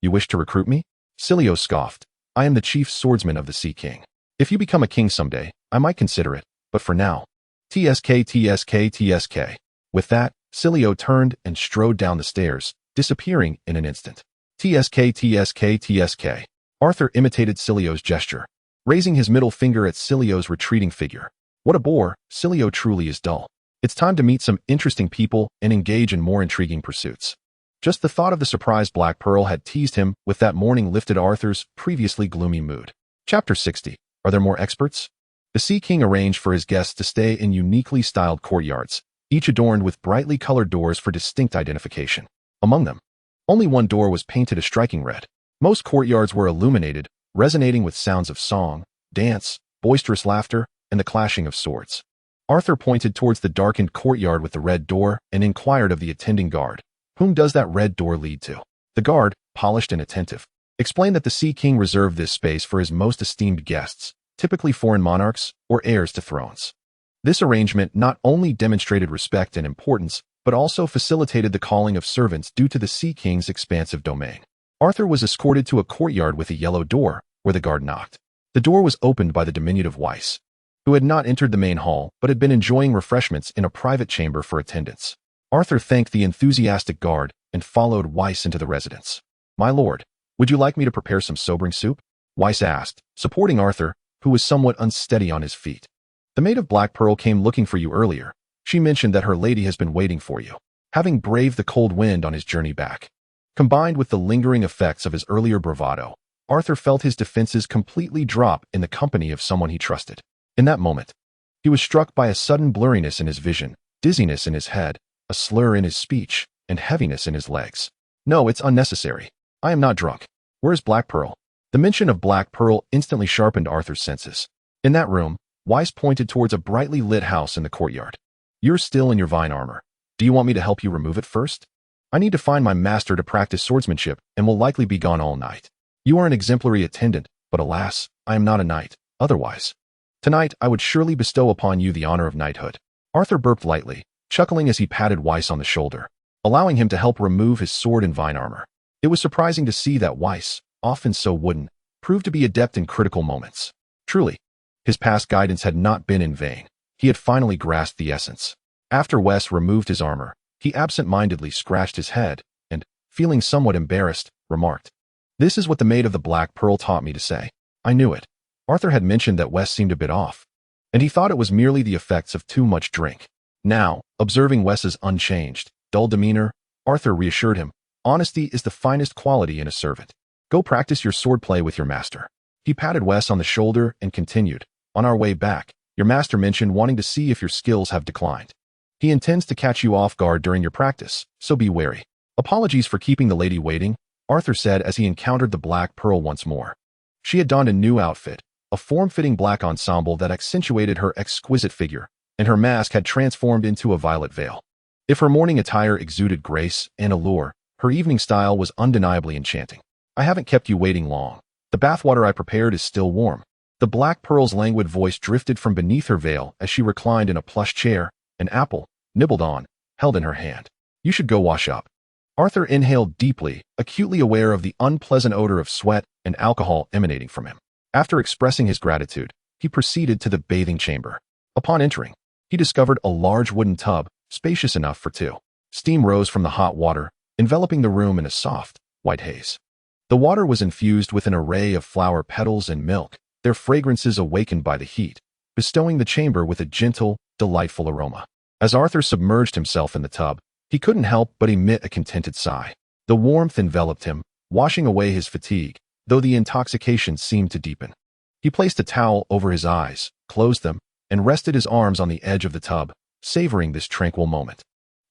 A: You wish to recruit me? Silvio scoffed. I am the chief swordsman of the Sea King. If you become a king someday, I might consider it, but for now, TSK, TSK, TSK. With that, Silvio turned and strode down the stairs, disappearing in an instant. TSK, TSK, TSK. Arthur imitated Silvio's gesture, raising his middle finger at Silvio's retreating figure. What a bore, Silvio truly is dull. It's time to meet some interesting people and engage in more intriguing pursuits. Just the thought of the surprised Black Pearl had teased him with that morning lifted Arthur's previously gloomy mood. Chapter 60. Are there more experts? The Sea King arranged for his guests to stay in uniquely styled courtyards, each adorned with brightly colored doors for distinct identification. Among them, only one door was painted a striking red. Most courtyards were illuminated, resonating with sounds of song, dance, boisterous laughter, and the clashing of swords. Arthur pointed towards the darkened courtyard with the red door and inquired of the attending guard, "Whom does that red door lead to?" The guard, polished and attentive, Explain that the Sea King reserved this space for his most esteemed guests, typically foreign monarchs or heirs to thrones. This arrangement not only demonstrated respect and importance, but also facilitated the calling of servants due to the Sea King's expansive domain. Arthur was escorted to a courtyard with a yellow door, where the guard knocked. The door was opened by the diminutive Weiss, who had not entered the main hall but had been enjoying refreshments in a private chamber for attendants. Arthur thanked the enthusiastic guard and followed Weiss into the residence. "My lord, would you like me to prepare some sobering soup?" Weiss asked, supporting Arthur, who was somewhat unsteady on his feet. "The maid of Black Pearl came looking for you earlier. She mentioned that her lady has been waiting for you." Having braved the cold wind on his journey back, combined with the lingering effects of his earlier bravado, Arthur felt his defenses completely drop in the company of someone he trusted. In that moment, he was struck by a sudden blurriness in his vision, dizziness in his head, a slur in his speech, and heaviness in his legs. "No, it's unnecessary. I am not drunk. Where is Black Pearl?" The mention of Black Pearl instantly sharpened Arthur's senses. In that room, Weiss pointed towards a brightly lit house in the courtyard. "You're still in your vine armor. Do you want me to help you remove it first? I need to find my master to practice swordsmanship and will likely be gone all night. You are an exemplary attendant, but alas, I am not a knight. Otherwise, tonight I would surely bestow upon you the honor of knighthood." Arthur burped lightly, chuckling as he patted Weiss on the shoulder, allowing him to help remove his sword and vine armor. It was surprising to see that Weiss, often so wooden, proved to be adept in critical moments. Truly, his past guidance had not been in vain. He had finally grasped the essence. After Weiss removed his armor, he absent-mindedly scratched his head and, feeling somewhat embarrassed, remarked, "This is what the maid of the Black Pearl taught me to say." I knew it. Arthur had mentioned that Weiss seemed a bit off, and he thought it was merely the effects of too much drink. Now, observing Wes's unchanged, dull demeanor, Arthur reassured him, "Honesty is the finest quality in a servant. Go practice your swordplay with your master." He patted Wes on the shoulder and continued, "On our way back, your master mentioned wanting to see if your skills have declined. He intends to catch you off guard during your practice, so be wary." "Apologies for keeping the lady waiting," Arthur said as he encountered the Black Pearl once more. She had donned a new outfit, a form-fitting black ensemble that accentuated her exquisite figure, and her mask had transformed into a violet veil. If her morning attire exuded grace and allure, her evening style was undeniably enchanting. "I haven't kept you waiting long. The bathwater I prepared is still warm." The Black Pearl's languid voice drifted from beneath her veil as she reclined in a plush chair, an apple, nibbled on, held in her hand. "You should go wash up." Arthur inhaled deeply, acutely aware of the unpleasant odor of sweat and alcohol emanating from him. After expressing his gratitude, he proceeded to the bathing chamber. Upon entering, he discovered a large wooden tub, spacious enough for two. Steam rose from the hot water, enveloping the room in a soft, white haze. The water was infused with an array of flower petals and milk, their fragrances awakened by the heat, bestowing the chamber with a gentle, delightful aroma. As Arthur submerged himself in the tub, he couldn't help but emit a contented sigh. The warmth enveloped him, washing away his fatigue, though the intoxication seemed to deepen. He placed a towel over his eyes, closed them, and rested his arms on the edge of the tub, savoring this tranquil moment.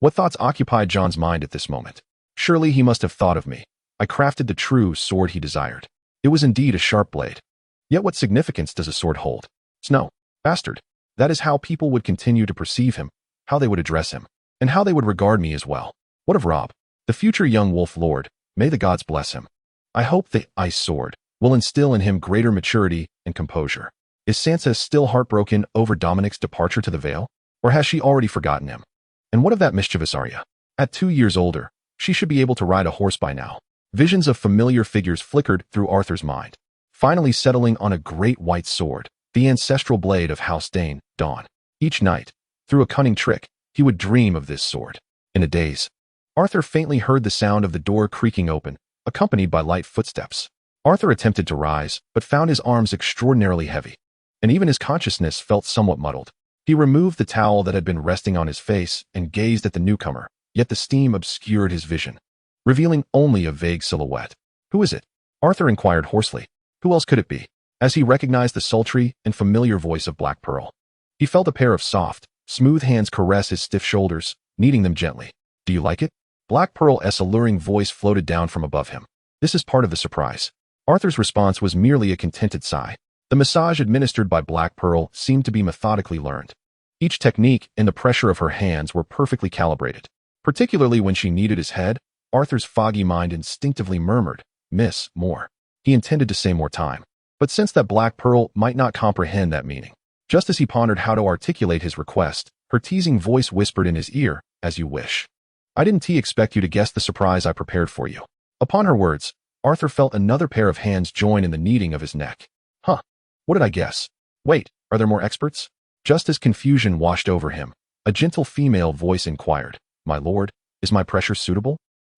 A: What thoughts occupied John's mind at this moment? Surely he must have thought of me. I crafted the true sword he desired. It was indeed a sharp blade. Yet what significance does a sword hold? Snow, bastard. That is how people would continue to perceive him, how they would address him, and how they would regard me as well. What of Robb, the future young wolf lord? May the gods bless him. I hope the ice sword will instill in him greater maturity and composure. Is Sansa still heartbroken over Dominic's departure to the Vale? Or has she already forgotten him? And what of that mischievous Arya? At 2 years older, she should be able to ride a horse by now. Visions of familiar figures flickered through Arthur's mind, finally settling on a great white sword, the ancestral blade of House Dane, Dawn. Each night, through a cunning trick, he would dream of this sword. In a daze, Arthur faintly heard the sound of the door creaking open, accompanied by light footsteps. Arthur attempted to rise, but found his arms extraordinarily heavy, and even his consciousness felt somewhat muddled. He removed the towel that had been resting on his face and gazed at the newcomer, yet the steam obscured his vision, revealing only a vague silhouette. "Who is it?" Arthur inquired hoarsely. Who else could it be? As he recognized the sultry and familiar voice of Black Pearl, he felt a pair of soft, smooth hands caress his stiff shoulders, kneading them gently. "Do you like it?" Black Pearl's alluring voice floated down from above him. This is part of the surprise. Arthur's response was merely a contented sigh. The massage administered by Black Pearl seemed to be methodically learned. Each technique and the pressure of her hands were perfectly calibrated. Particularly when she kneaded his head, Arthur's foggy mind instinctively murmured, "Miss, more." He intended to say more time, but sensed that Black Pearl might not comprehend that meaning. Just as he pondered how to articulate his request, her teasing voice whispered in his ear, "As you wish. I didn't expect you to guess the surprise I prepared for you." Upon her words, Arthur felt another pair of hands join in the kneading of his neck. Huh. What did I guess? Wait, are there more experts? Just as confusion washed over him, a gentle female voice inquired, "My lord, is my pressure suitable?"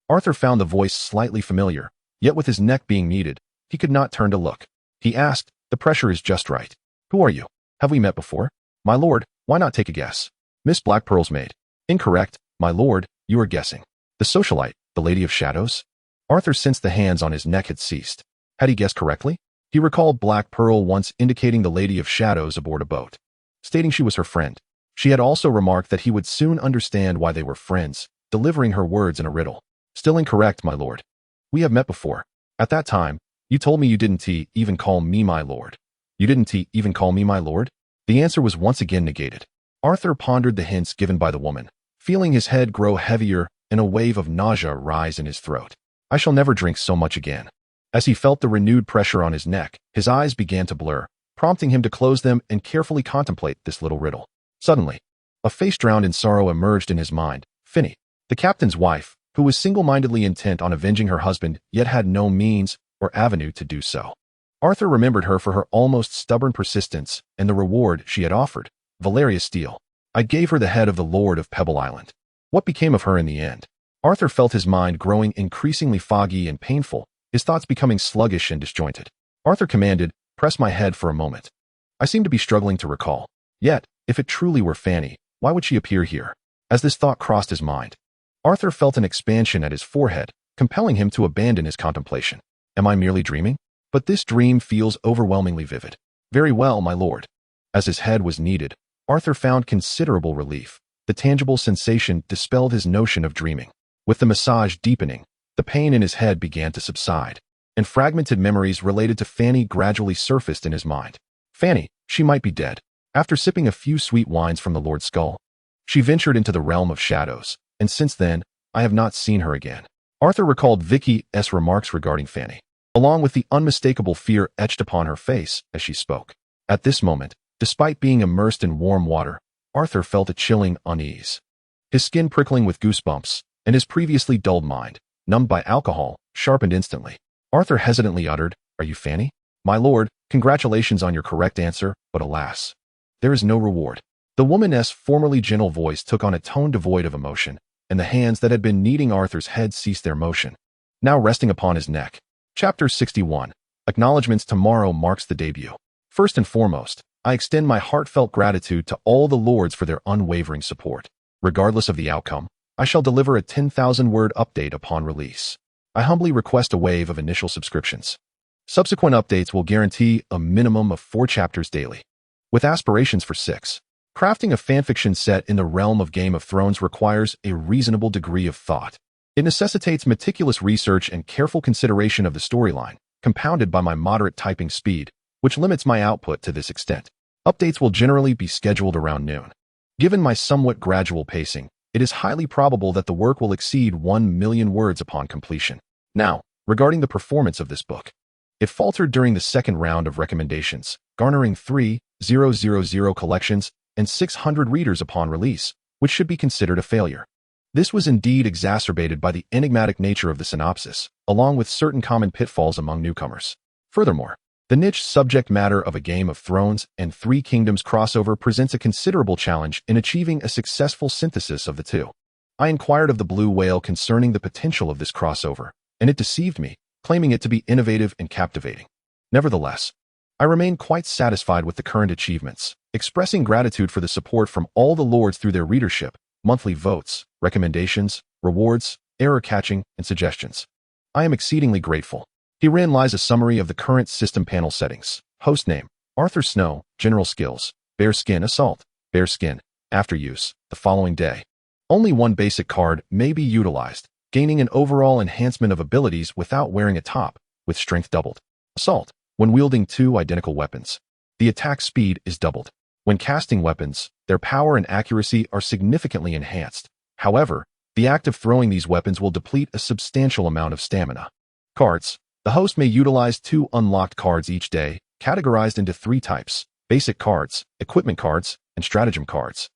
A: Arthur found the voice slightly familiar, yet with his neck being kneaded, he could not turn to look. He asked, "The pressure is just right. Who are you? Have we met before?" "My lord, why not take a guess?" Miss Black Pearl's maid. "Incorrect, my lord, you are guessing. The socialite, the Lady of Shadows?" Arthur sensed the hands on his neck had ceased. Had he guessed correctly? He recalled Black Pearl once indicating the Lady of Shadows aboard a boat, stating she was her friend. She had also remarked that he would soon understand why they were friends, delivering her words in a riddle. "Still incorrect, my lord. We have met before. At that time, you told me you didn't even call me my lord. You didn't even call me my lord?" The answer was once again negated. Arthur pondered the hints given by the woman, feeling his head grow heavier and a wave of nausea rise in his throat. "I shall never drink so much again." As he felt the renewed pressure on his neck, his eyes began to blur, prompting him to close them and carefully contemplate this little riddle. Suddenly, a face drowned in sorrow emerged in his mind. Finny, the captain's wife, who was single-mindedly intent on avenging her husband, yet had no means or avenue to do so. Arthur remembered her for her almost stubborn persistence and the reward she had offered. Valeria Steele. "I gave her the head of the Lord of Pebble Island. What became of her in the end?" Arthur felt his mind growing increasingly foggy and painful, his thoughts becoming sluggish and disjointed. Arthur commanded, "Press my head for a moment. I seem to be struggling to recall. Yet, if it truly were Fanny, why would she appear here?" As this thought crossed his mind, Arthur felt an expansion at his forehead, compelling him to abandon his contemplation. "Am I merely dreaming? But this dream feels overwhelmingly vivid." "Very well, my lord." As his head was kneaded, Arthur found considerable relief. The tangible sensation dispelled his notion of dreaming. With the massage deepening, the pain in his head began to subside, and fragmented memories related to Fanny gradually surfaced in his mind. Fanny, she might be dead. After sipping a few sweet wines from the Lord's skull, she ventured into the realm of shadows, and since then, I have not seen her again. Arthur recalled Vicky's remarks regarding Fanny, along with the unmistakable fear etched upon her face as she spoke. At this moment, despite being immersed in warm water, Arthur felt a chilling unease. His skin prickling with goosebumps, and his previously dulled mind, numbed by alcohol, sharpened instantly. Arthur hesitantly uttered, "Are you Fanny?" "My lord, congratulations on your correct answer, but alas, there is no reward." The woman's formerly gentle voice took on a tone devoid of emotion, and the hands that had been kneading Arthur's head ceased their motion, now resting upon his neck. Chapter 61. Acknowledgements. Tomorrow marks the debut. First and foremost, I extend my heartfelt gratitude to all the lords for their unwavering support. Regardless of the outcome, I shall deliver a 10,000-word update upon release. I humbly request a wave of initial subscriptions. Subsequent updates will guarantee a minimum of 4 chapters daily, with aspirations for 6. Crafting a fanfiction set in the realm of Game of Thrones requires a reasonable degree of thought. It necessitates meticulous research and careful consideration of the storyline, compounded by my moderate typing speed, which limits my output to this extent. Updates will generally be scheduled around noon. Given my somewhat gradual pacing, it is highly probable that the work will exceed 1 million words upon completion. Now, regarding the performance of this book. It faltered during the second round of recommendations, garnering 3,000 collections and 600 readers upon release, which should be considered a failure. This was indeed exacerbated by the enigmatic nature of the synopsis, along with certain common pitfalls among newcomers. Furthermore, the niche subject matter of a Game of Thrones and Three Kingdoms crossover presents a considerable challenge in achieving a successful synthesis of the two. I inquired of the Blue Whale concerning the potential of this crossover, and it deceived me, claiming it to be innovative and captivating. Nevertheless, I remain quite satisfied with the current achievements, expressing gratitude for the support from all the lords through their readership, monthly votes, recommendations, rewards, error catching, and suggestions. I am exceedingly grateful. Herein lies a summary of the current system panel settings. Hostname, Arthur Snow. General skills, Bear Skin Assault, Bear Skin. After use, the following day. Only one basic card may be utilized, gaining an overall enhancement of abilities without wearing a top, with strength doubled. Assault, when wielding 2 identical weapons. The attack speed is doubled. When casting weapons, their power and accuracy are significantly enhanced. However, the act of throwing these weapons will deplete a substantial amount of stamina. Cards, The host may utilize 2 unlocked cards each day, categorized into 3 types: basic cards, equipment cards, and stratagem cards.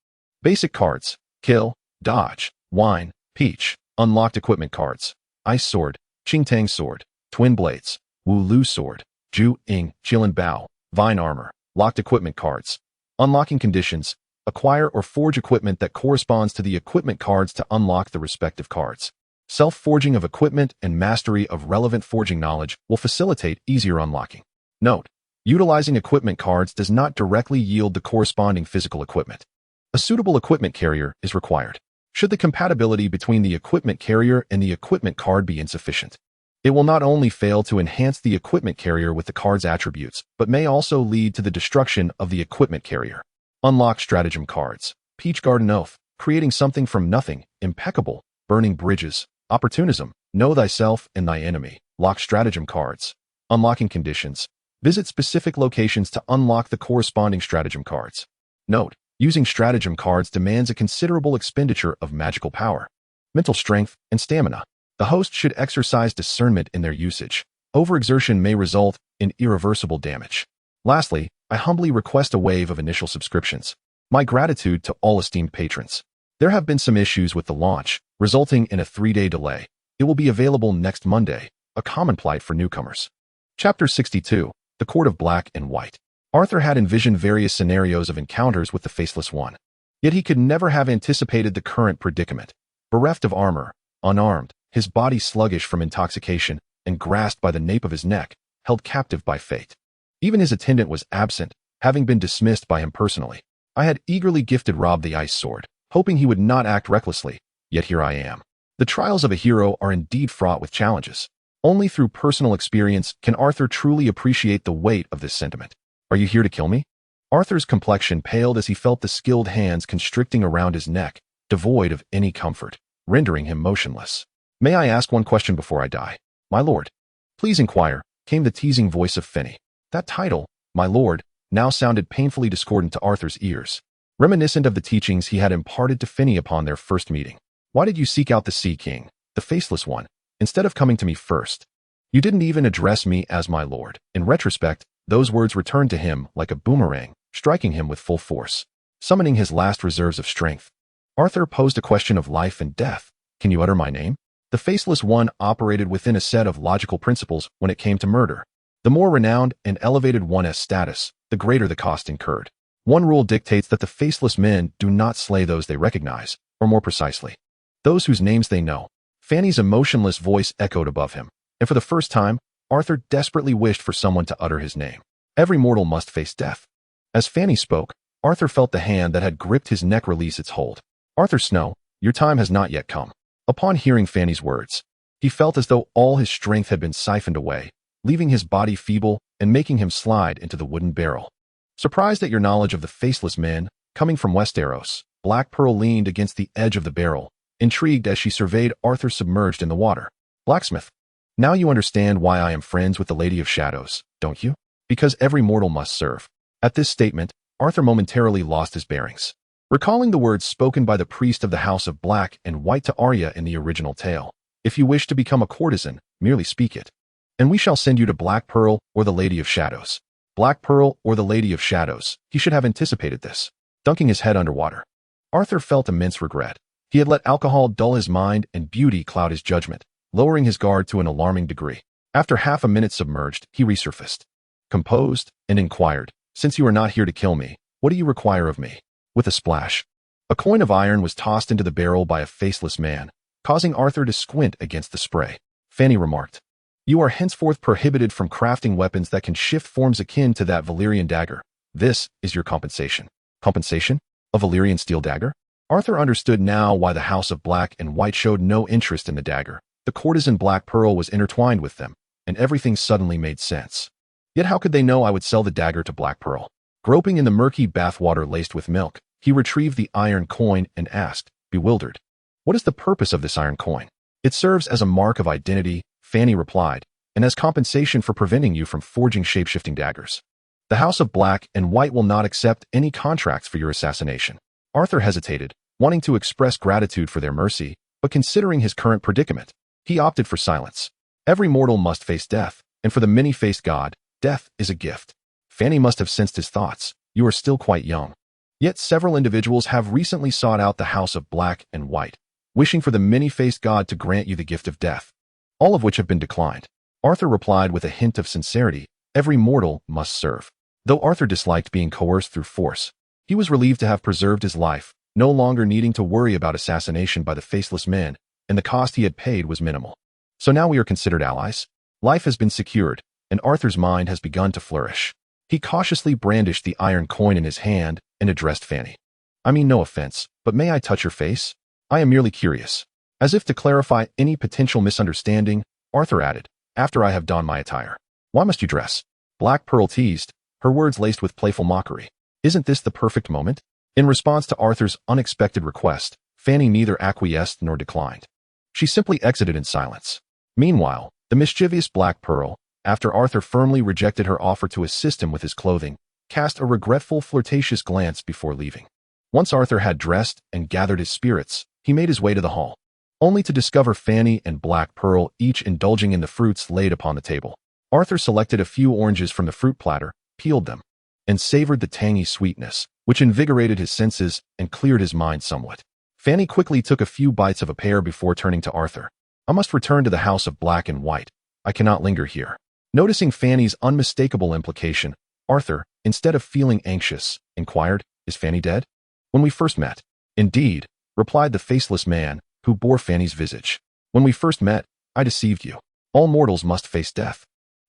A: Basic cards: Kill, Dodge, Wine, Peach. Unlocked equipment cards: Ice Sword, Qingtang Sword, Twin Blades, Wu Lu Sword, Ju Ing, Qilin Bao, Vine Armor. Locked equipment cards. Unlocking conditions: acquire or forge equipment that corresponds to the equipment cards to unlock the respective cards. Self-forging of equipment and mastery of relevant forging knowledge will facilitate easier unlocking. Note: utilizing equipment cards does not directly yield the corresponding physical equipment. A suitable equipment carrier is required. Should the compatibility between the equipment carrier and the equipment card be insufficient, it will not only fail to enhance the equipment carrier with the card's attributes, but may also lead to the destruction of the equipment carrier. Unlock stratagem cards. Peach Garden Oath, creating something from nothing, impeccable, burning bridges, opportunism, know thyself and thy enemy. Lock stratagem cards. Unlocking conditions. Visit specific locations to unlock the corresponding stratagem cards. Note: using stratagem cards demands a considerable expenditure of magical power, mental strength, and stamina. The host should exercise discernment in their usage. Overexertion may result in irreversible damage. Lastly, I humbly request a waive of initial subscriptions. My gratitude to all esteemed patrons. There have been some issues with the launch, resulting in a 3-day delay. It will be available next Monday, a common plight for newcomers. Chapter 62, The Court of Black and White. Arthur had envisioned various scenarios of encounters with the Faceless One. Yet he could never have anticipated the current predicament. Bereft of armor, unarmed, his body sluggish from intoxication, and grasped by the nape of his neck, held captive by fate. Even his attendant was absent, having been dismissed by him personally. I had eagerly gifted Rob the Ice Sword, hoping he would not act recklessly, yet here I am. The trials of a hero are indeed fraught with challenges. Only through personal experience can Arthur truly appreciate the weight of this sentiment. Are you here to kill me? Arthur's complexion paled as he felt the skilled hands constricting around his neck, devoid of any comfort, rendering him motionless. May I ask one question before I die? My lord. Please inquire, came the teasing voice of Fenny. That title, my lord, now sounded painfully discordant to Arthur's ears, reminiscent of the teachings he had imparted to Fenny upon their first meeting. Why did you seek out the Sea King, the Faceless One, instead of coming to me first? You didn't even address me as my lord. In retrospect, those words returned to him like a boomerang, striking him with full force, summoning his last reserves of strength. Arthur posed a question of life and death. Can you utter my name? The Faceless One operated within a set of logical principles when it came to murder. The more renowned and elevated one's status, the greater the cost incurred. One rule dictates that the faceless men do not slay those they recognize, or more precisely, those whose names they know. Fanny's emotionless voice echoed above him, and for the first time, Arthur desperately wished for someone to utter his name. Every mortal must face death. As Fanny spoke, Arthur felt the hand that had gripped his neck release its hold. Arthur Snow, your time has not yet come. Upon hearing Fanny's words, he felt as though all his strength had been siphoned away, leaving his body feeble and making him slide into the wooden barrel. Surprised at your knowledge of the faceless men, coming from Westeros, Black Pearl leaned against the edge of the barrel, intrigued as she surveyed Arthur submerged in the water. Blacksmith, now you understand why I am friends with the Lady of Shadows, don't you? Because every mortal must serve. At this statement, Arthur momentarily lost his bearings, recalling the words spoken by the priest of the House of Black and White to Arya in the original tale. If you wish to become a courtesan, merely speak it, and we shall send you to Black Pearl or the Lady of Shadows. Black Pearl or the Lady of Shadows. He should have anticipated this. Dunking his head underwater, Arthur felt immense regret. He had let alcohol dull his mind and beauty cloud his judgment, lowering his guard to an alarming degree. After half a minute submerged, he resurfaced, composed, and inquired, since you are not here to kill me, what do you require of me? With a splash, a coin of iron was tossed into the barrel by a faceless man, causing Arthur to squint against the spray. Fanny remarked, you are henceforth prohibited from crafting weapons that can shift forms akin to that Valyrian dagger. This is your compensation. Compensation? A Valyrian steel dagger? Arthur understood now why the House of Black and White showed no interest in the dagger. The courtesan Black Pearl was intertwined with them, and everything suddenly made sense. Yet how could they know I would sell the dagger to Black Pearl? Groping in the murky bathwater laced with milk, he retrieved the iron coin and asked, bewildered, what is the purpose of this iron coin? It serves as a mark of identity, Fanny replied, and as compensation for preventing you from forging shape-shifting daggers. The House of Black and White will not accept any contracts for your assassination. Arthur hesitated, wanting to express gratitude for their mercy, but considering his current predicament, he opted for silence. Every mortal must face death, and for the many-faced god, death is a gift. Fanny must have sensed his thoughts. You are still quite young. Yet several individuals have recently sought out the House of Black and White, wishing for the many-faced god to grant you the gift of death, all of which have been declined. Arthur replied with a hint of sincerity, every mortal must serve. Though Arthur disliked being coerced through force, he was relieved to have preserved his life, no longer needing to worry about assassination by the faceless man, and the cost he had paid was minimal. So now we are considered allies? Life has been secured, and Arthur's mind has begun to flourish. He cautiously brandished the iron coin in his hand and addressed Fanny. I mean no offense, but may I touch your face? I am merely curious. As if to clarify any potential misunderstanding, Arthur added, after I have donned my attire. Why must you dress? Black Pearl teased, her words laced with playful mockery. Isn't this the perfect moment? In response to Arthur's unexpected request, Fanny neither acquiesced nor declined. She simply exited in silence. Meanwhile, the mischievous Black Pearl, after Arthur firmly rejected her offer to assist him with his clothing, cast a regretful, flirtatious glance before leaving. Once Arthur had dressed and gathered his spirits, he made his way to the hall, only to discover Fanny and Black Pearl each indulging in the fruits laid upon the table. Arthur selected a few oranges from the fruit platter, peeled them, and savored the tangy sweetness, which invigorated his senses and cleared his mind somewhat. Fanny quickly took a few bites of a pear before turning to Arthur. I must return to the House of Black and White. I cannot linger here. Noticing Fanny's unmistakable implication, Arthur, instead of feeling anxious, inquired, is Fanny dead? When we first met. Indeed, replied the faceless man, who bore Fanny's visage. When we first met, I deceived you. All mortals must face death.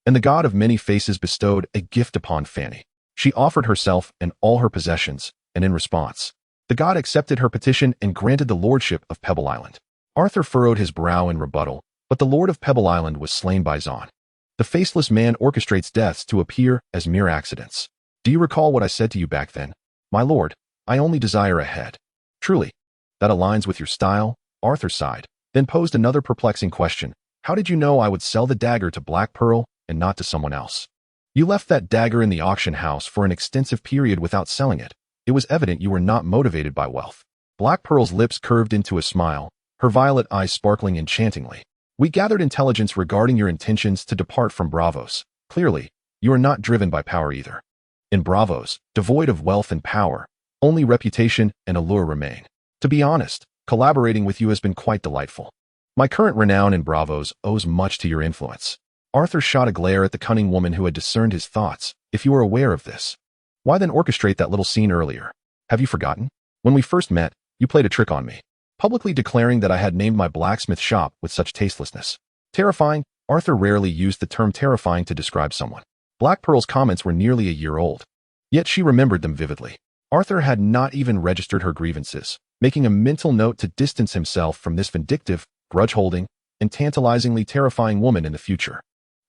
A: And the god of many faces bestowed a gift upon Fanny. She offered herself and all her possessions, and in response, the god accepted her petition and granted the lordship of Pebble Island. Arthur furrowed his brow in rebuttal, but the lord of Pebble Island was slain by Zon. The faceless man orchestrates deaths to appear as mere accidents. Do you recall what I said to you back then? My lord, I only desire a head. Truly, that aligns with your style, Arthur sighed, then posed another perplexing question. How did you know I would sell the dagger to Black Pearl and not to someone else? You left that dagger in the auction house for an extensive period without selling it. It was evident you were not motivated by wealth. Black Pearl's lips curved into a smile, her violet eyes sparkling enchantingly. We gathered intelligence regarding your intentions to depart from Braavos. Clearly, you are not driven by power either. In Braavos, devoid of wealth and power, only reputation and allure remain. To be honest, collaborating with you has been quite delightful. My current renown in Braavos owes much to your influence. Arthur shot a glare at the cunning woman who had discerned his thoughts. If you are aware of this, why then orchestrate that little scene earlier? Have you forgotten? When we first met, you played a trick on me, publicly declaring that I had named my blacksmith shop with such tastelessness. Terrifying. Arthur rarely used the term terrifying to describe someone. Black Pearl's comments were nearly a year old, yet she remembered them vividly. Arthur had not even registered her grievances, making a mental note to distance himself from this vindictive, grudge-holding, and tantalizingly terrifying woman in the future.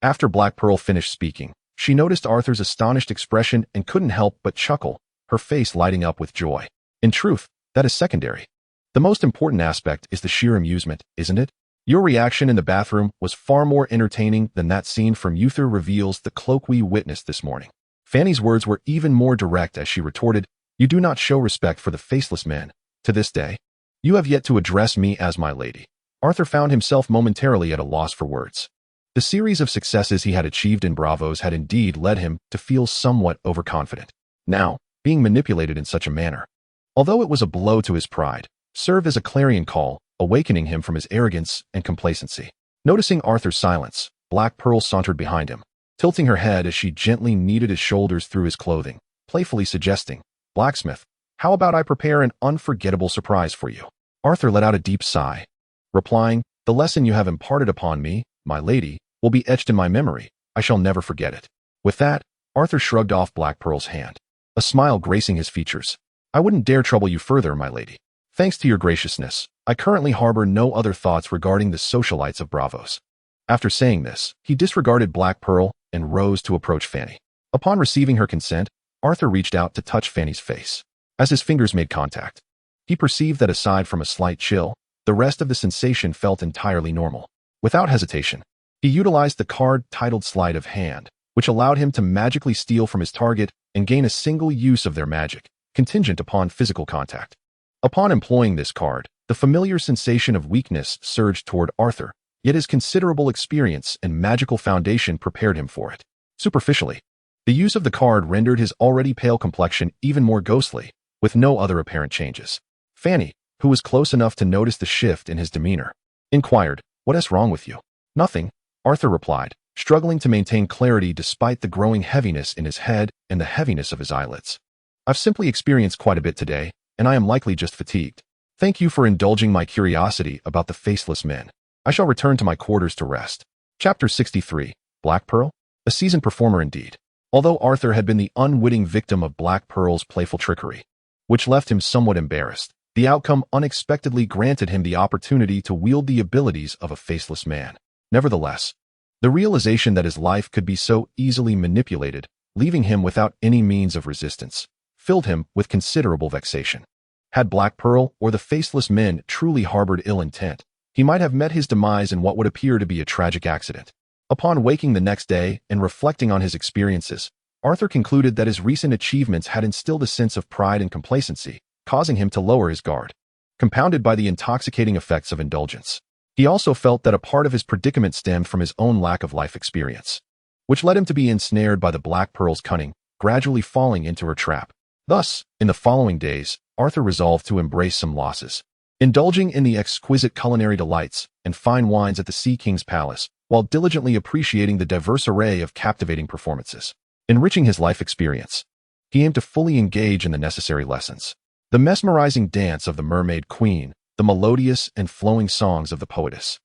A: After Black Pearl finished speaking, she noticed Arthur's astonished expression and couldn't help but chuckle, her face lighting up with joy. In truth, that is secondary. The most important aspect is the sheer amusement, isn't it? Your reaction in the bathroom was far more entertaining than that scene from Uther Reveals the Cloak we witnessed this morning. Fanny's words were even more direct as she retorted, you do not show respect for the faceless man. To this day, you have yet to address me as my lady. Arthur found himself momentarily at a loss for words. The series of successes he had achieved in Braavos had indeed led him to feel somewhat overconfident. Now, being manipulated in such a manner, although it was a blow to his pride, served as a clarion call, awakening him from his arrogance and complacency. Noticing Arthur's silence, Black Pearl sauntered behind him, tilting her head as she gently kneaded his shoulders through his clothing, playfully suggesting, Blacksmith, how about I prepare an unforgettable surprise for you? Arthur let out a deep sigh, replying, the lesson you have imparted upon me, my lady, will be etched in my memory. I shall never forget it. With that, Arthur shrugged off Black Pearl's hand, a smile gracing his features. I wouldn't dare trouble you further, my lady. Thanks to your graciousness, I currently harbor no other thoughts regarding the socialites of Braavos. After saying this, he disregarded Black Pearl and rose to approach Fanny. Upon receiving her consent, Arthur reached out to touch Fanny's face. As his fingers made contact, he perceived that aside from a slight chill, the rest of the sensation felt entirely normal. Without hesitation, he utilized the card titled Sleight of Hand, which allowed him to magically steal from his target and gain a single use of their magic, contingent upon physical contact. Upon employing this card, the familiar sensation of weakness surged toward Arthur, yet his considerable experience and magical foundation prepared him for it. Superficially, the use of the card rendered his already pale complexion even more ghostly, with no other apparent changes. Fanny, who was close enough to notice the shift in his demeanor, inquired, "What is wrong with you?" "Nothing," Arthur replied, struggling to maintain clarity despite the growing heaviness in his head and the heaviness of his eyelids. "I've simply experienced quite a bit today, and I am likely just fatigued. Thank you for indulging my curiosity about the faceless men. I shall return to my quarters to rest." Chapter 63, Black Pearl? A seasoned performer indeed. Although Arthur had been the unwitting victim of Black Pearl's playful trickery, which left him somewhat embarrassed, the outcome unexpectedly granted him the opportunity to wield the abilities of a faceless man. Nevertheless, the realization that his life could be so easily manipulated, leaving him without any means of resistance, filled him with considerable vexation. Had Black Pearl or the faceless men truly harbored ill intent, he might have met his demise in what would appear to be a tragic accident. Upon waking the next day and reflecting on his experiences, Arthur concluded that his recent achievements had instilled a sense of pride and complacency, causing him to lower his guard, compounded by the intoxicating effects of indulgence. He also felt that a part of his predicament stemmed from his own lack of life experience, which led him to be ensnared by the Black Pearl's cunning, gradually falling into her trap. Thus, in the following days, Arthur resolved to embrace some losses, indulging in the exquisite culinary delights and fine wines at the Sea King's Palace, while diligently appreciating the diverse array of captivating performances. Enriching his life experience, he aimed to fully engage in the necessary lessons. The mesmerizing dance of the Mermaid Queen, the melodious and flowing songs of the poetess,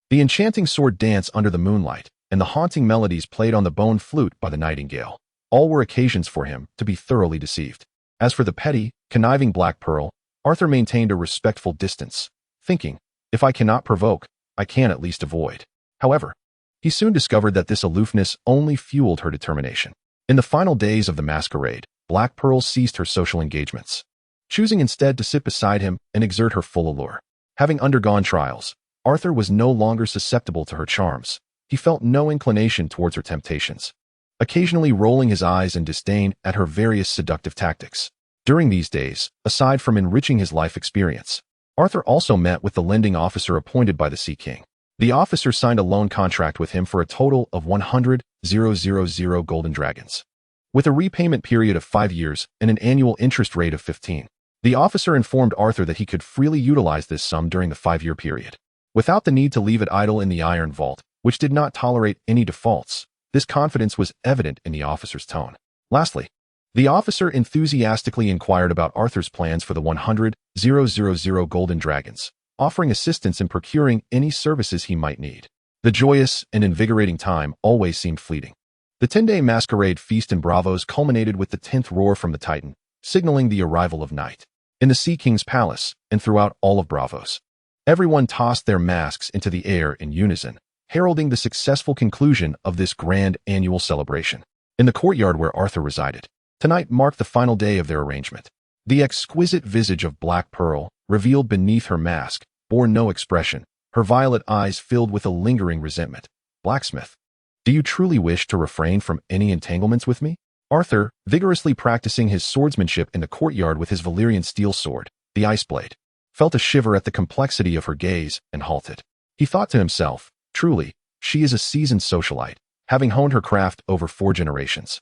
A: the enchanting sword dance under the moonlight, and the haunting melodies played on the bone flute by the nightingale, all were occasions for him to be thoroughly deceived. As for the petty, conniving Black Pearl, Arthur maintained a respectful distance, thinking, "If I cannot provoke, I can at least avoid." However, he soon discovered that this aloofness only fueled her determination. In the final days of the masquerade, Black Pearl ceased her social engagements, choosing instead to sit beside him and exert her full allure. Having undergone trials, Arthur was no longer susceptible to her charms. He felt no inclination towards her temptations, occasionally rolling his eyes in disdain at her various seductive tactics. During these days, aside from enriching his life experience, Arthur also met with the lending officer appointed by the Sea King. The officer signed a loan contract with him for a total of 100,000 golden dragons, with a repayment period of 5 years and an annual interest rate of 15. The officer informed Arthur that he could freely utilize this sum during the 5-year period, without the need to leave it idle in the iron vault, which did not tolerate any defaults. This confidence was evident in the officer's tone. Lastly, the officer enthusiastically inquired about Arthur's plans for the 100,000 golden dragons, offering assistance in procuring any services he might need. The joyous and invigorating time always seemed fleeting. The 10-day masquerade feast in Braavos culminated with the 10th roar from the Titan, signaling the arrival of night. In the Sea King's Palace, and throughout all of Braavos, everyone tossed their masks into the air in unison, heralding the successful conclusion of this grand annual celebration. In the courtyard where Arthur resided, tonight marked the final day of their arrangement. The exquisite visage of Black Pearl, revealed beneath her mask, bore no expression, her violet eyes filled with a lingering resentment. "Blacksmith, do you truly wish to refrain from any entanglements with me?" Arthur, vigorously practicing his swordsmanship in the courtyard with his Valyrian steel sword, the Ice Blade, felt a shiver at the complexity of her gaze and halted. He thought to himself, truly, she is a seasoned socialite, having honed her craft over 4 generations.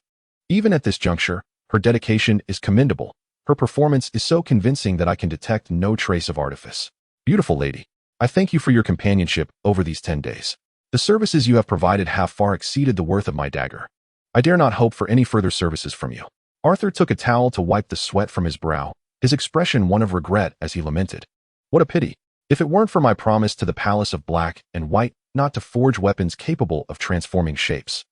A: Even at this juncture, her dedication is commendable. Her performance is so convincing that I can detect no trace of artifice. Beautiful lady, I thank you for your companionship over these 10 days. The services you have provided have far exceeded the worth of my dagger. I dare not hope for any further services from you. Arthur took a towel to wipe the sweat from his brow, his expression one of regret as he lamented. What a pity. If it weren't for my promise to the Palace of Black and White not to forge weapons capable of transforming shapes,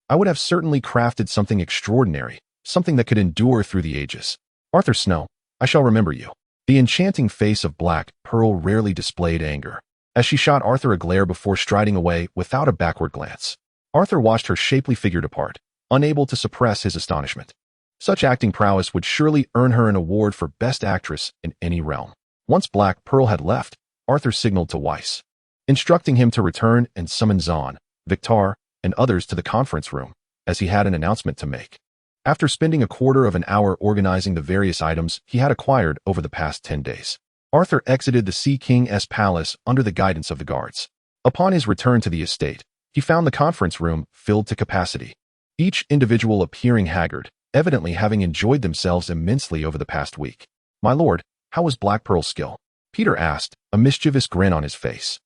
A: I would have certainly crafted something extraordinary, something that could endure through the ages. Arthur Snow, I shall remember you. The enchanting face of Black Pearl rarely displayed anger, as she shot Arthur a glare before striding away without a backward glance. Arthur watched her shapely figure depart, unable to suppress his astonishment. Such acting prowess would surely earn her an award for Best Actress in any realm. Once Black Pearl had left, Arthur signaled to Weiss, instructing him to return and summon Zahn, Victar, and others to the conference room, as he had an announcement to make. After spending a quarter of an hour organizing the various items he had acquired over the past 10 days, Arthur exited the Sea King's palace under the guidance of the guards. Upon his return to the estate, he found the conference room filled to capacity, each individual appearing haggard, evidently having enjoyed themselves immensely over the past week. "My lord, how was Black Pearl's skill?" Peter asked, a mischievous grin on his face.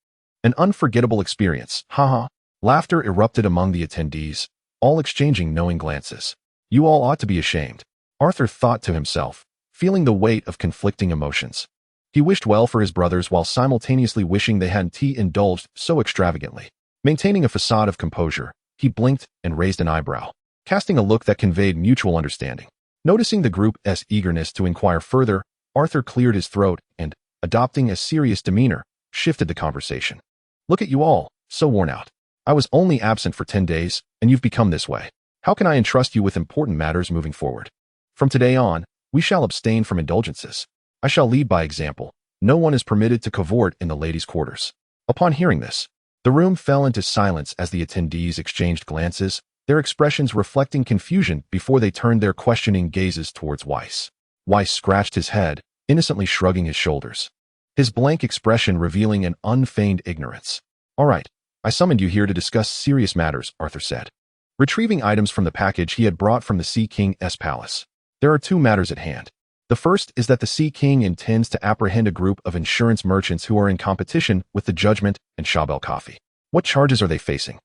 A: "An unforgettable experience, haha." Laughter erupted among the attendees, all exchanging knowing glances. "You all ought to be ashamed," Arthur thought to himself, feeling the weight of conflicting emotions. He wished well for his brothers while simultaneously wishing they hadn't indulged so extravagantly. Maintaining a facade of composure, he blinked and raised an eyebrow, casting a look that conveyed mutual understanding. Noticing the group's eagerness to inquire further, Arthur cleared his throat and, adopting a serious demeanor, shifted the conversation. "Look at you all, so worn out. I was only absent for 10 days, and you've become this way. How can I entrust you with important matters moving forward? From today on, we shall abstain from indulgences. I shall lead by example. No one is permitted to cavort in the ladies' quarters." Upon hearing this, the room fell into silence as the attendees exchanged glances, their expressions reflecting confusion before they turned their questioning gazes towards Weiss. Weiss scratched his head, innocently shrugging his shoulders, his blank expression revealing an unfeigned ignorance. "All right, I summoned you here to discuss serious matters," Arthur said, retrieving items from the package he had brought from the Sea King's palace. "There are two matters at hand. The first is that the Sea King intends to apprehend a group of insurance merchants who are in competition with the Judgment and Shael Coffee." "What charges are they facing?"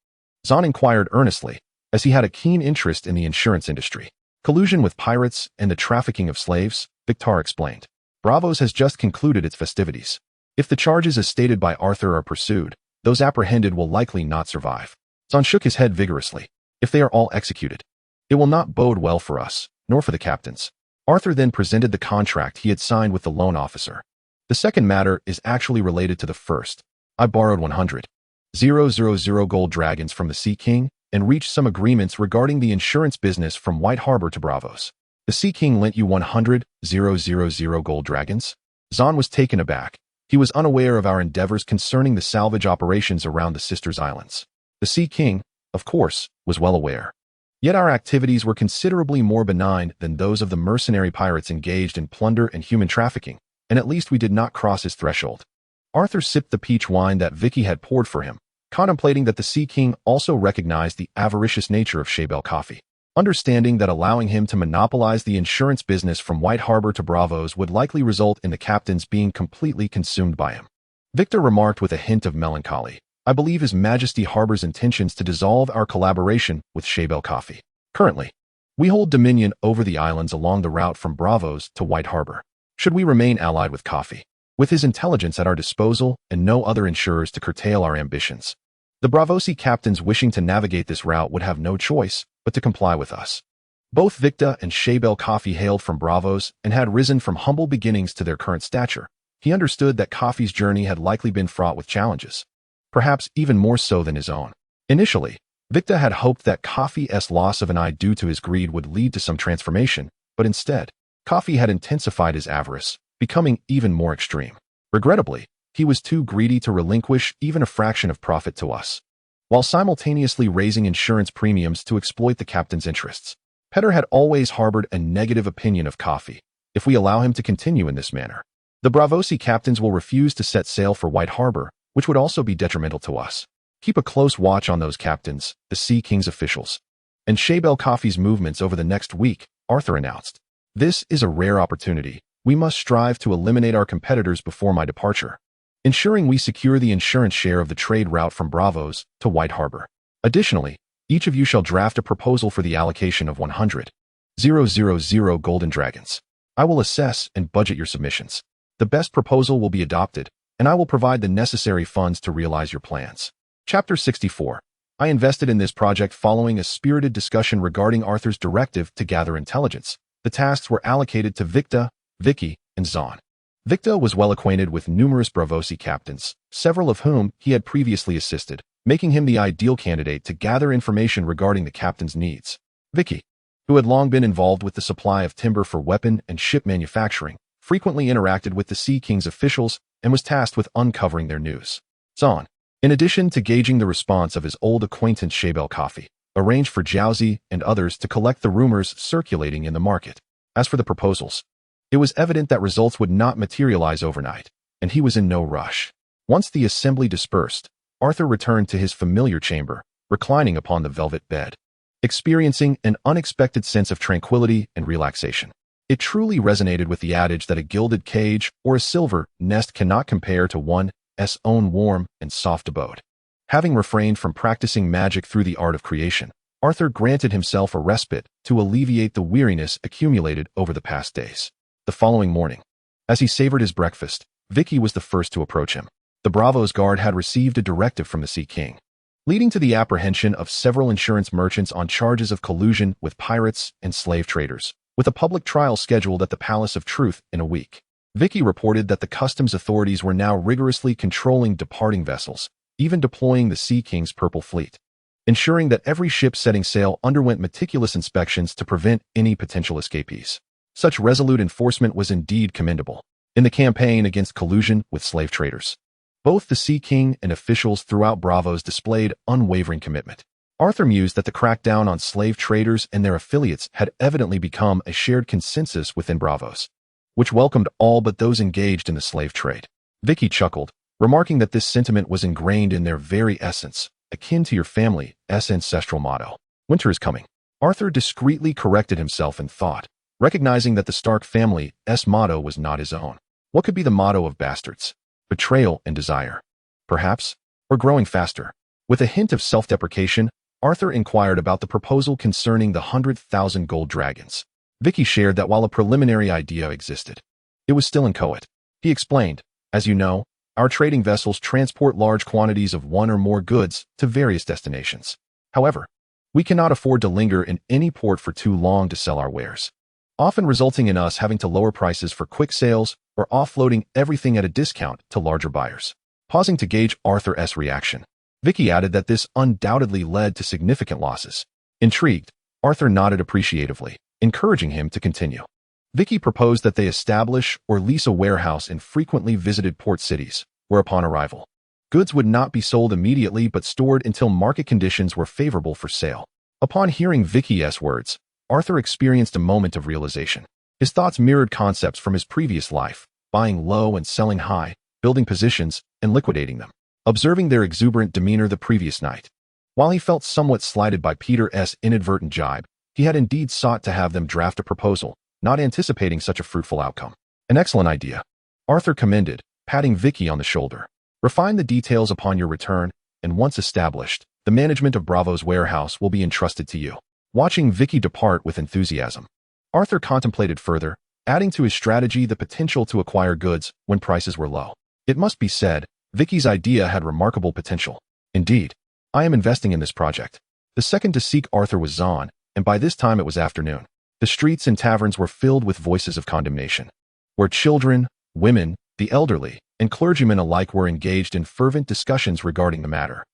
A: Zahn inquired earnestly, as he had a keen interest in the insurance industry. "Collusion with pirates and the trafficking of slaves," Victor explained. "Braavos has just concluded its festivities. If the charges as stated by Arthur are pursued, those apprehended will likely not survive." Zahn shook his head vigorously. "If they are all executed, it will not bode well for us, nor for the captains." Arthur then presented the contract he had signed with the loan officer. "The second matter is actually related to the first. I borrowed 100,000 gold dragons from the Sea King and reached some agreements regarding the insurance business from White Harbor to Braavos." "The Sea King lent you 100,000 gold dragons?" Zahn was taken aback. He was unaware of our endeavors concerning the salvage operations around the Sisters Islands. The Sea King, of course, was well aware. Yet our activities were considerably more benign than those of the mercenary pirates engaged in plunder and human trafficking, and at least we did not cross his threshold. Arthur sipped the peach wine that Vicky had poured for him, contemplating that the Sea King also recognized the avaricious nature of Shael Coffee. Understanding that allowing him to monopolize the insurance business from White Harbor to Braavos would likely result in the captains being completely consumed by him. Victor remarked with a hint of melancholy, "I believe His Majesty harbors intentions to dissolve our collaboration with Shael Coffee. Currently, we hold dominion over the islands along the route from Braavos to White Harbor. Should we remain allied with Coffee, with his intelligence at our disposal and no other insurers to curtail our ambitions, the Braavosi captains wishing to navigate this route would have no choice but to comply with us." Both Victor and Shael Coffee hailed from Braavos and had risen from humble beginnings to their current stature. He understood that Coffee's journey had likely been fraught with challenges, perhaps even more so than his own. Initially, Victor had hoped that Coffee's loss of an eye due to his greed would lead to some transformation, but instead, Coffee had intensified his avarice, becoming even more extreme. Regrettably, he was too greedy to relinquish even a fraction of profit to us, while simultaneously raising insurance premiums to exploit the captain's interests. Petter had always harbored a negative opinion of Coffee. If we allow him to continue in this manner, the Braavosi captains will refuse to set sail for White Harbor, which would also be detrimental to us. Keep a close watch on those captains, the Sea King's officials, and Shael Coffee's movements over the next week, Arthur announced. "This is a rare opportunity. We must strive to eliminate our competitors before my departure, ensuring we secure the insurance share of the trade route from Braavos to White Harbor. Additionally, each of you shall draft a proposal for the allocation of 100,000 golden dragons. I will assess and budget your submissions. The best proposal will be adopted, and I will provide the necessary funds to realize your plans." Chapter 64. I invested in this project following a spirited discussion regarding Arthur's directive to gather intelligence. The tasks were allocated to Victor, Vicky, and Zahn. Victor was well acquainted with numerous Braavosi captains, several of whom he had previously assisted, making him the ideal candidate to gather information regarding the captain's needs. Vicky, who had long been involved with the supply of timber for weapon and ship manufacturing, frequently interacted with the Sea King's officials and was tasked with uncovering their news. Zahn, in addition to gauging the response of his old acquaintance Shael Coffee, arranged for Jowsey and others to collect the rumors circulating in the market. As for the proposals, it was evident that results would not materialize overnight, and he was in no rush. Once the assembly dispersed, Arthur returned to his familiar chamber, reclining upon the velvet bed, experiencing an unexpected sense of tranquility and relaxation. It truly resonated with the adage that a gilded cage or a silver nest cannot compare to one's own warm and soft abode. Having refrained from practicing magic through the art of creation, Arthur granted himself a respite to alleviate the weariness accumulated over the past days. The following morning, as he savored his breakfast, Vicky was the first to approach him. The Braavos guard had received a directive from the Sea King, leading to the apprehension of several insurance merchants on charges of collusion with pirates and slave traders, with a public trial scheduled at the Palace of Truth in a week. Vicky reported that the customs authorities were now rigorously controlling departing vessels, even deploying the Sea King's Purple Fleet, ensuring that every ship setting sail underwent meticulous inspections to prevent any potential escapees. Such resolute enforcement was indeed commendable in the campaign against collusion with slave traders. Both the Sea King and officials throughout Braavos displayed unwavering commitment. Arthur mused that the crackdown on slave traders and their affiliates had evidently become a shared consensus within Braavos, which welcomed all but those engaged in the slave trade. Vicky chuckled, remarking that this sentiment was ingrained in their very essence, akin to your family's ancestral motto. Winter is coming. Arthur discreetly corrected himself in thought, recognizing that the Stark family's motto was not his own. What could be the motto of bastards? Betrayal and desire, perhaps, or growing faster? With a hint of self-deprecation, Arthur inquired about the proposal concerning the 100,000 gold dragons. Vicky shared that while a preliminary idea existed, it was still inchoate. He explained, as you know, our trading vessels transport large quantities of one or more goods to various destinations. However, we cannot afford to linger in any port for too long to sell our wares, often resulting in us having to lower prices for quick sales or offloading everything at a discount to larger buyers. Pausing to gauge Arthur's reaction, Vicky added that this undoubtedly led to significant losses. Intrigued, Arthur nodded appreciatively, encouraging him to continue. Vicky proposed that they establish or lease a warehouse in frequently visited port cities, where upon arrival, goods would not be sold immediately but stored until market conditions were favorable for sale. Upon hearing Vicky's words, Arthur experienced a moment of realization. His thoughts mirrored concepts from his previous life, buying low and selling high, building positions, and liquidating them. Observing their exuberant demeanor the previous night, while he felt somewhat slighted by Peter's inadvertent jibe, he had indeed sought to have them draft a proposal, not anticipating such a fruitful outcome. An excellent idea, Arthur commended, patting Vicky on the shoulder. Refine the details upon your return, and once established, the management of Braavos' warehouse will be entrusted to you. Watching Vicky depart with enthusiasm, Arthur contemplated further, adding to his strategy the potential to acquire goods when prices were low. It must be said, Vicky's idea had remarkable potential. Indeed, I am investing in this project. The second to seek Arthur was Zahn, and by this time it was afternoon. The streets and taverns were filled with voices of condemnation, where children, women, the elderly, and clergymen alike were engaged in fervent discussions regarding the matter.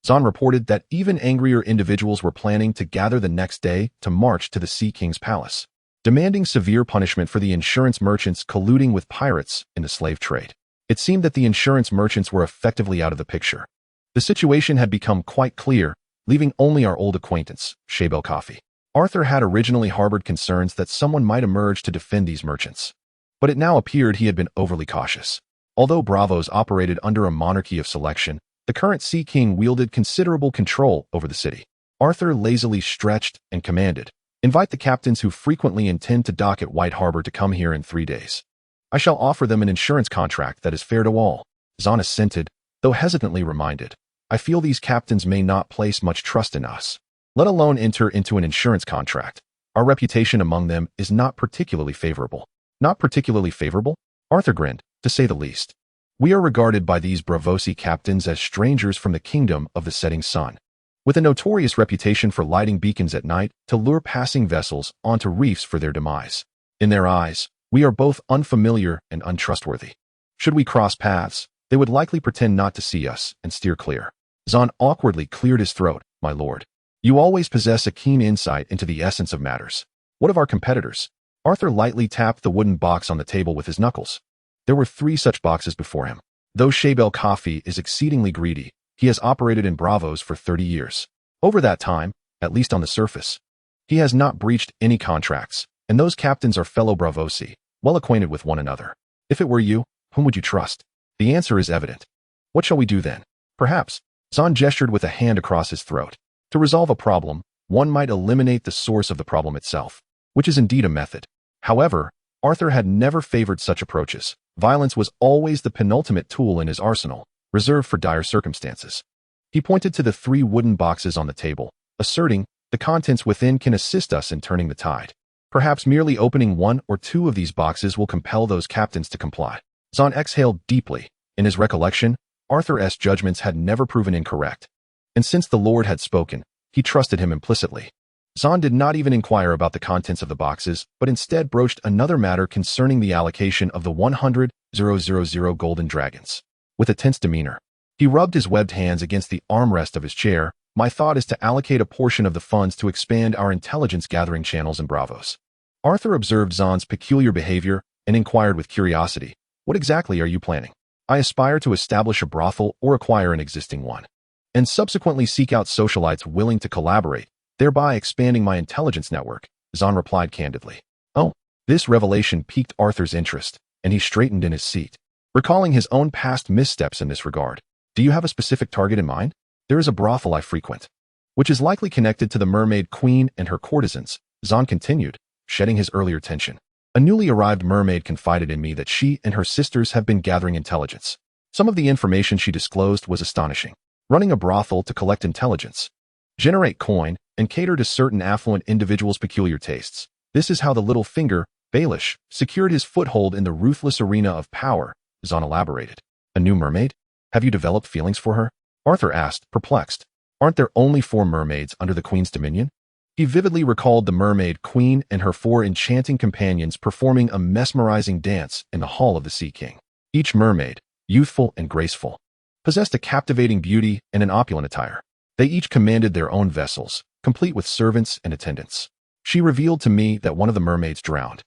A: Zahn reported that even angrier individuals were planning to gather the next day to march to the Sea King's palace, demanding severe punishment for the insurance merchants colluding with pirates in the slave trade. It seemed that the insurance merchants were effectively out of the picture. The situation had become quite clear, leaving only our old acquaintance, Shael Coffee. Arthur had originally harbored concerns that someone might emerge to defend these merchants, but it now appeared he had been overly cautious. Although Braavos operated under a monarchy of selection, the current Sea King wielded considerable control over the city. Arthur lazily stretched and commanded, "Invite the captains who frequently intend to dock at White Harbor to come here in 3 days. I shall offer them an insurance contract that is fair to all." Zahn assented, though hesitantly reminded, "I feel these captains may not place much trust in us, let alone enter into an insurance contract. Our reputation among them is not particularly favorable." Not particularly favorable? Arthur grinned, to say the least. We are regarded by these Braavosi captains as strangers from the kingdom of the setting sun, with a notorious reputation for lighting beacons at night to lure passing vessels onto reefs for their demise. In their eyes, we are both unfamiliar and untrustworthy. Should we cross paths, they would likely pretend not to see us and steer clear. Zahn awkwardly cleared his throat. "My lord, you always possess a keen insight into the essence of matters. What of our competitors?" Arthur lightly tapped the wooden box on the table with his knuckles. There were 3 such boxes before him. Though Shael Coffee is exceedingly greedy, he has operated in Braavos for 30 years. Over that time, at least on the surface, he has not breached any contracts, and those captains are fellow Braavosi, well acquainted with one another. If it were you, whom would you trust? The answer is evident. What shall we do then? Perhaps, Zahn gestured with a hand across his throat. To resolve a problem, one might eliminate the source of the problem itself, which is indeed a method. However, Arthur had never favored such approaches. Violence was always the penultimate tool in his arsenal, reserved for dire circumstances. He pointed to the 3 wooden boxes on the table, asserting, the contents within can assist us in turning the tide. Perhaps merely opening 1 or 2 of these boxes will compel those captains to comply. Zahn exhaled deeply. In his recollection, Arthur's judgments had never proven incorrect. And since the Lord had spoken, he trusted him implicitly. Zahn did not even inquire about the contents of the boxes, but instead broached another matter concerning the allocation of the 100,000 golden dragons. With a tense demeanor, he rubbed his webbed hands against the armrest of his chair. My thought is to allocate a portion of the funds to expand our intelligence-gathering channels in Braavos. Arthur observed Zahn's peculiar behavior and inquired with curiosity, what exactly are you planning? I aspire to establish a brothel or acquire an existing one, and subsequently seek out socialites willing to collaborate, thereby expanding my intelligence network, Zahn replied candidly. Oh, this revelation piqued Arthur's interest, and he straightened in his seat, recalling his own past missteps in this regard. Do you have a specific target in mind? There is a brothel I frequent, which is likely connected to the mermaid queen and her courtesans, Zahn continued, shedding his earlier tension. A newly arrived mermaid confided in me that she and her sisters have been gathering intelligence. Some of the information she disclosed was astonishing. Running a brothel to collect intelligence, generate coin, and cater to certain affluent individuals' peculiar tastes. This is how the little finger, Baelish, secured his foothold in the ruthless arena of power, Zahn elaborated. A new mermaid? Have you developed feelings for her? Arthur asked, perplexed. Aren't there only 4 mermaids under the queen's dominion? He vividly recalled the mermaid queen and her 4 enchanting companions performing a mesmerizing dance in the hall of the Sea King. Each mermaid, youthful and graceful, possessed a captivating beauty and an opulent attire. They each commanded their own vessels, complete with servants and attendants. She revealed to me that one of the mermaids drowned.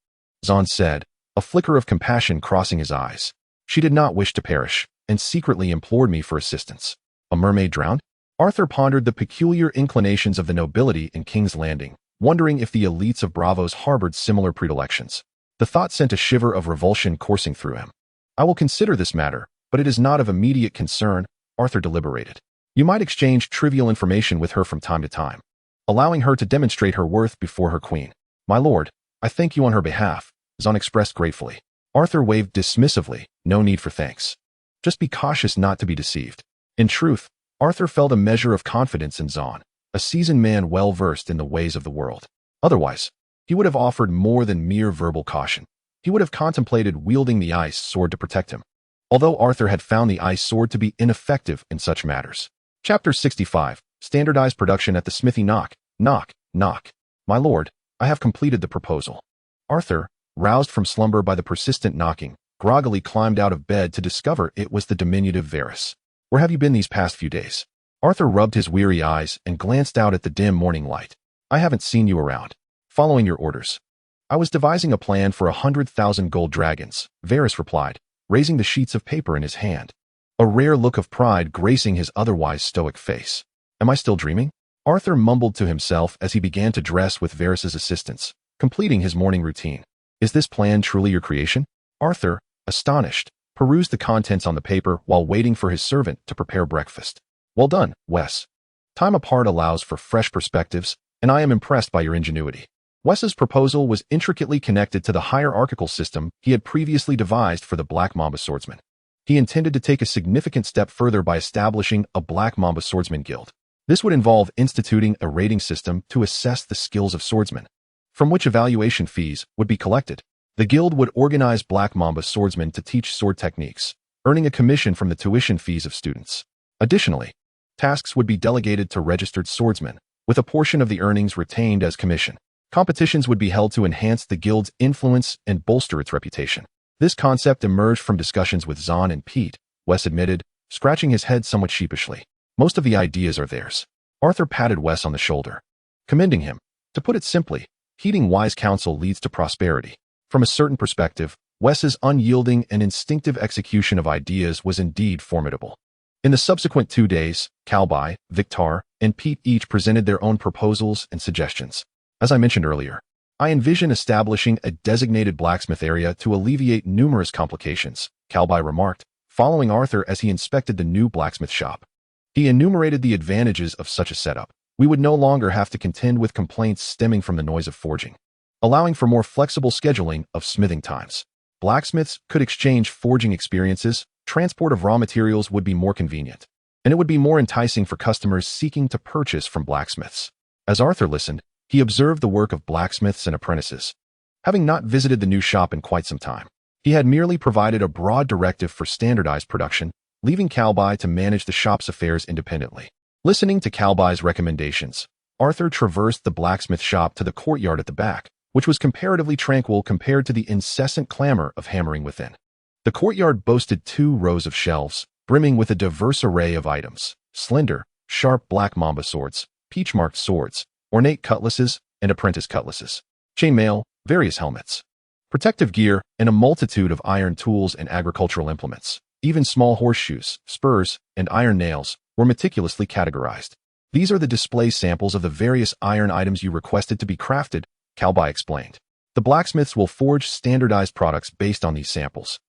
A: Zahn said, a flicker of compassion crossing his eyes. She did not wish to perish, and secretly implored me for assistance. A mermaid drowned? Arthur pondered the peculiar inclinations of the nobility in King's Landing, wondering if the elites of Braavos harbored similar predilections. The thought sent a shiver of revulsion coursing through him. I will consider this matter, but it is not of immediate concern, Arthur deliberated. You might exchange trivial information with her from time to time, allowing her to demonstrate her worth before her queen. My lord, I thank you on her behalf, Zahn expressed gratefully. Arthur waved dismissively, no need for thanks. Just be cautious not to be deceived. In truth, Arthur felt a measure of confidence in Zahn, a seasoned man well-versed in the ways of the world. Otherwise, he would have offered more than mere verbal caution. He would have contemplated wielding the ice sword to protect him, although Arthur had found the ice sword to be ineffective in such matters. Chapter 65, Standardized Production at the Smithy. Knock, knock, knock. My lord, I have completed the proposal. Arthur, roused from slumber by the persistent knocking, groggily climbed out of bed to discover it was the diminutive Varys. Where have you been these past few days? Arthur rubbed his weary eyes and glanced out at the dim morning light. I haven't seen you around. Following your orders. I was devising a plan for 100,000 gold dragons, Varys replied, raising the sheets of paper in his hand, a rare look of pride gracing his otherwise stoic face. Am I still dreaming? Arthur mumbled to himself as he began to dress with Varys' assistance, completing his morning routine. Is this plan truly your creation? Arthur, astonished, perused the contents on the paper while waiting for his servant to prepare breakfast. Well done, Wes. Time apart allows for fresh perspectives, and I am impressed by your ingenuity. Wes's proposal was intricately connected to the hierarchical system he had previously devised for the Black Mamba Swordsman. He intended to take a significant step further by establishing a Black Mamba Swordsman Guild. This would involve instituting a rating system to assess the skills of swordsmen, from which evaluation fees would be collected. The guild would organize Black Mamba swordsmen to teach sword techniques, earning a commission from the tuition fees of students. Additionally, tasks would be delegated to registered swordsmen, with a portion of the earnings retained as commission. Competitions would be held to enhance the guild's influence and bolster its reputation. This concept emerged from discussions with Zahn and Pete, Wes admitted, scratching his head somewhat sheepishly. Most of the ideas are theirs. Arthur patted Wes on the shoulder, commending him. To put it simply, heeding wise counsel leads to prosperity. From a certain perspective, Wes's unyielding and instinctive execution of ideas was indeed formidable. In the subsequent 2 days, Calby, Victar, and Pete each presented their own proposals and suggestions. As I mentioned earlier, I envision establishing a designated blacksmith area to alleviate numerous complications, Calby remarked, following Arthur as he inspected the new blacksmith shop. He enumerated the advantages of such a setup. We would no longer have to contend with complaints stemming from the noise of forging, allowing for more flexible scheduling of smithing times. Blacksmiths could exchange forging experiences, transport of raw materials would be more convenient, and it would be more enticing for customers seeking to purchase from blacksmiths. As Arthur listened, he observed the work of blacksmiths and apprentices. Having not visited the new shop in quite some time, he had merely provided a broad directive for standardized production, leaving Calby to manage the shop's affairs independently. Listening to Calby's recommendations, Arthur traversed the blacksmith shop to the courtyard at the back, which was comparatively tranquil compared to the incessant clamor of hammering within. The courtyard boasted 2 rows of shelves, brimming with a diverse array of items: slender, sharp black Mamba swords, peach-marked swords, ornate cutlasses, and apprentice cutlasses, chainmail, various helmets, protective gear, and a multitude of iron tools and agricultural implements. Even small horseshoes, spurs, and iron nails were meticulously categorized. These are the display samples of the various iron items you requested to be crafted, Calby explained. The blacksmiths will forge standardized products based on these samples,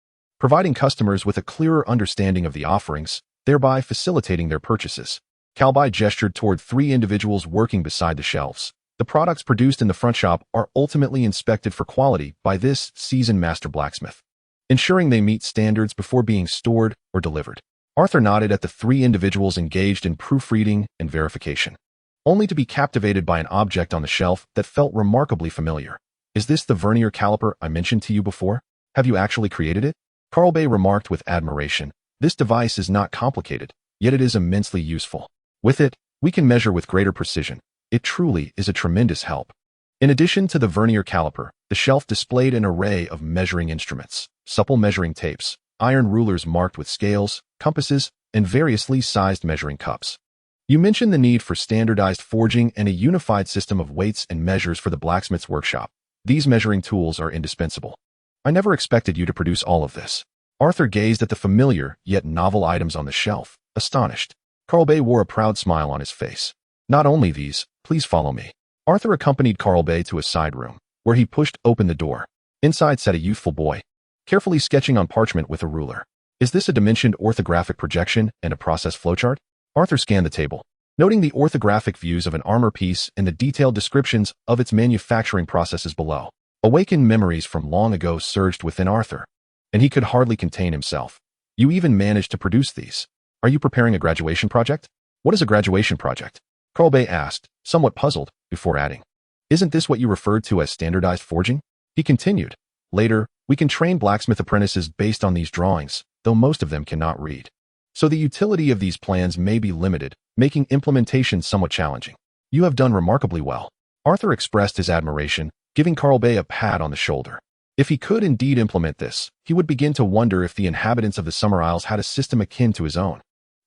A: providing customers with a clearer understanding of the offerings, thereby facilitating their purchases. Calby gestured toward 3 individuals working beside the shelves. The products produced in the front shop are ultimately inspected for quality by this seasoned master blacksmith, ensuring they meet standards before being stored or delivered. Arthur nodded at the 3 individuals engaged in proofreading and verification, only to be captivated by an object on the shelf that felt remarkably familiar. "Is this the vernier caliper I mentioned to you before? Have you actually created it?" Carlbay remarked with admiration. "This device is not complicated, yet it is immensely useful. With it, we can measure with greater precision. It truly is a tremendous help." In addition to the vernier caliper, the shelf displayed an array of measuring instruments, supple measuring tapes, iron rulers marked with scales, compasses, and variously sized measuring cups. "You mentioned the need for standardized forging and a unified system of weights and measures for the blacksmith's workshop. These measuring tools are indispensable. I never expected you to produce all of this." Arthur gazed at the familiar yet novel items on the shelf, astonished. Carlbay wore a proud smile on his face. "Not only these, please follow me." Arthur accompanied Carlbay to a side room, where he pushed open the door. Inside sat a youthful boy, carefully sketching on parchment with a ruler. "Is this a dimensioned orthographic projection and a process flowchart?" Arthur scanned the table, noting the orthographic views of an armor piece and the detailed descriptions of its manufacturing processes below. Awakened memories from long ago surged within Arthur, and he could hardly contain himself. "You even managed to produce these. Are you preparing a graduation project?" "What is a graduation project?" Carlbay asked, somewhat puzzled, before adding, "Isn't this what you referred to as standardized forging?" He continued, "Later, we can train blacksmith apprentices based on these drawings, though most of them cannot read. So the utility of these plans may be limited, making implementation somewhat challenging. You have done remarkably well." Arthur expressed his admiration, giving Carlbay a pat on the shoulder. If he could indeed implement this, he would begin to wonder if the inhabitants of the Summer Isles had a system akin to his own.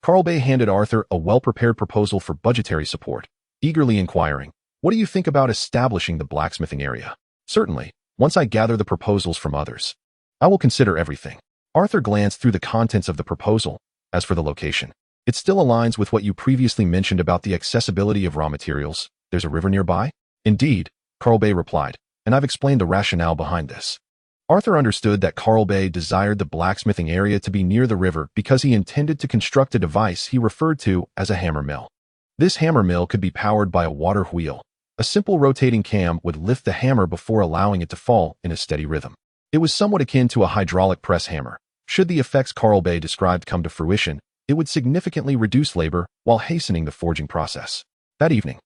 A: Carlbay handed Arthur a well-prepared proposal for budgetary support, eagerly inquiring, "What do you think about establishing the blacksmithing area?" "Certainly, once I gather the proposals from others. I will consider everything." Arthur glanced through the contents of the proposal. "As for the location, it still aligns with what you previously mentioned about the accessibility of raw materials. There's a river nearby?" "Indeed," Carlbay replied, "and I've explained the rationale behind this." Arthur understood that Carlbay desired the blacksmithing area to be near the river because he intended to construct a device he referred to as a hammer mill. This hammer mill could be powered by a water wheel. A simple rotating cam would lift the hammer before allowing it to fall in a steady rhythm. It was somewhat akin to a hydraulic press hammer. Should the effects Carlbay described come to fruition, it would significantly reduce labor while hastening the forging process. That evening,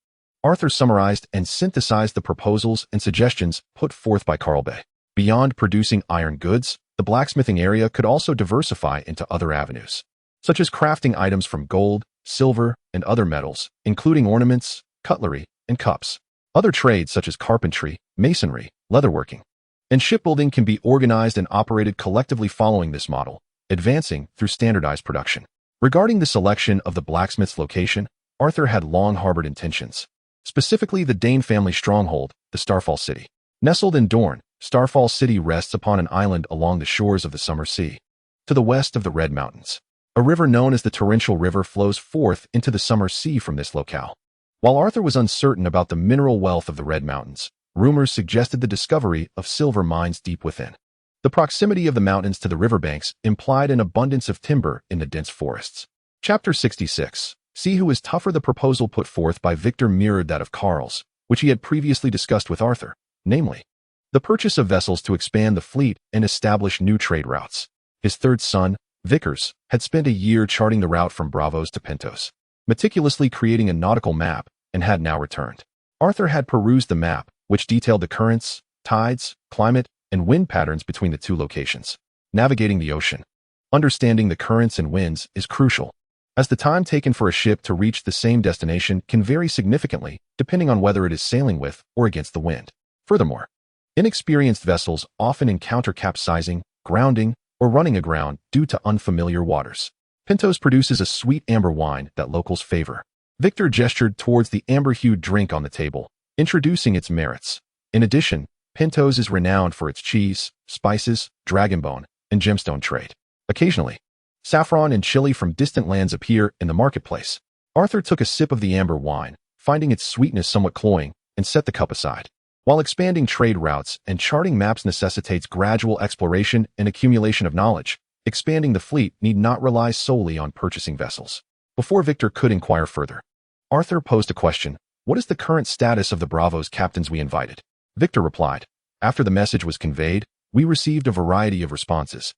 A: Arthur summarized and synthesized the proposals and suggestions put forth by Carlbay. Beyond producing iron goods, the blacksmithing area could also diversify into other avenues, such as crafting items from gold, silver, and other metals, including ornaments, cutlery, and cups. Other trades such as carpentry, masonry, leatherworking, and shipbuilding can be organized and operated collectively following this model, advancing through standardized production. Regarding the selection of the blacksmith's location, Arthur had long harbored intentions, specifically the Dane family stronghold, the Starfall City. Nestled in Dorne, Starfall City rests upon an island along the shores of the Summer Sea, to the west of the Red Mountains. A river known as the Torrential River flows forth into the Summer Sea from this locale. While Arthur was uncertain about the mineral wealth of the Red Mountains, rumors suggested the discovery of silver mines deep within. The proximity of the mountains to the riverbanks implied an abundance of timber in the dense forests. Chapter 66. See who is tougher. The proposal put forth by Victor mirrored that of Karl's, which he had previously discussed with Arthur, namely, the purchase of vessels to expand the fleet and establish new trade routes. His third son, Vickers, had spent a year charting the route from Braavos to Pentos, meticulously creating a nautical map, and had now returned. Arthur had perused the map, which detailed the currents, tides, climate, and wind patterns between the two locations. Navigating the ocean. Understanding the currents and winds is crucial, as the time taken for a ship to reach the same destination can vary significantly depending on whether it is sailing with or against the wind. Furthermore, inexperienced vessels often encounter capsizing, grounding, or running aground due to unfamiliar waters. Pentos produces a sweet amber wine that locals favor. Victor gestured towards the amber-hued drink on the table, introducing its merits. In addition, Pentos is renowned for its cheese, spices, dragonbone, and gemstone trade. Occasionally, saffron and chili from distant lands appear in the marketplace. Arthur took a sip of the amber wine, finding its sweetness somewhat cloying, and set the cup aside. While expanding trade routes and charting maps necessitates gradual exploration and accumulation of knowledge, expanding the fleet need not rely solely on purchasing vessels. Before Victor could inquire further, Arthur posed a question: what is the current status of the Braavos captains we invited? Victor replied, after the message was conveyed, we received a variety of responses,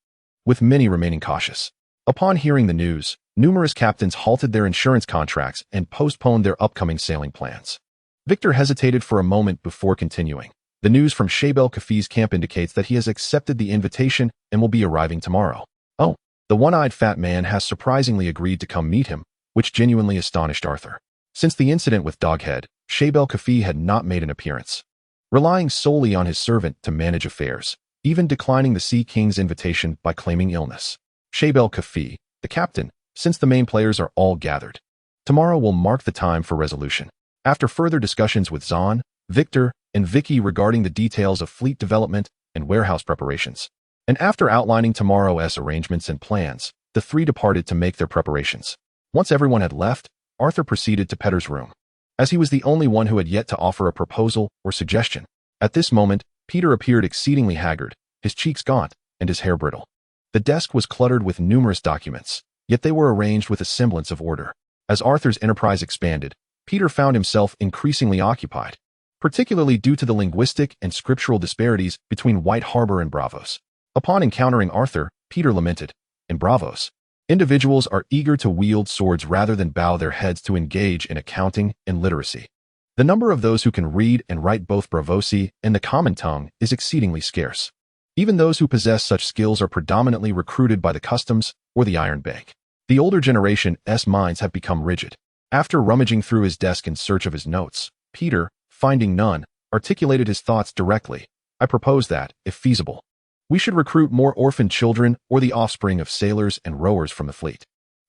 A: with many remaining cautious. Upon hearing the news, numerous captains halted their insurance contracts and postponed their upcoming sailing plans. Victor hesitated for a moment before continuing. The news from Shael Coffee's camp indicates that he has accepted the invitation and will be arriving tomorrow. Oh, the one-eyed fat man has surprisingly agreed to come meet him, which genuinely astonished Arthur. Since the incident with Doghead, Shael Coffee had not made an appearance, relying solely on his servant to manage affairs, even declining the Sea King's invitation by claiming illness. Shael Coffee, the captain, since the main players are all gathered. Tomorrow will mark the time for resolution. After further discussions with Zahn, Victor, and Vicky regarding the details of fleet development and warehouse preparations, and after outlining tomorrow's arrangements and plans, the three departed to make their preparations. Once everyone had left, Arthur proceeded to Petter's room, as he was the only one who had yet to offer a proposal or suggestion. At this moment, Peter appeared exceedingly haggard, his cheeks gaunt, and his hair brittle. The desk was cluttered with numerous documents, yet they were arranged with a semblance of order. As Arthur's enterprise expanded, Peter found himself increasingly occupied, particularly due to the linguistic and scriptural disparities between White Harbor and Braavos. Upon encountering Arthur, Peter lamented, in Braavos, individuals are eager to wield swords rather than bow their heads to engage in accounting and literacy. The number of those who can read and write both Braavosi and the common tongue is exceedingly scarce. Even those who possess such skills are predominantly recruited by the customs or the Iron Bank. The older generation's minds have become rigid. After rummaging through his desk in search of his notes, Peter, finding none, articulated his thoughts directly. I propose that, if feasible, we should recruit more orphan children or the offspring of sailors and rowers from the fleet.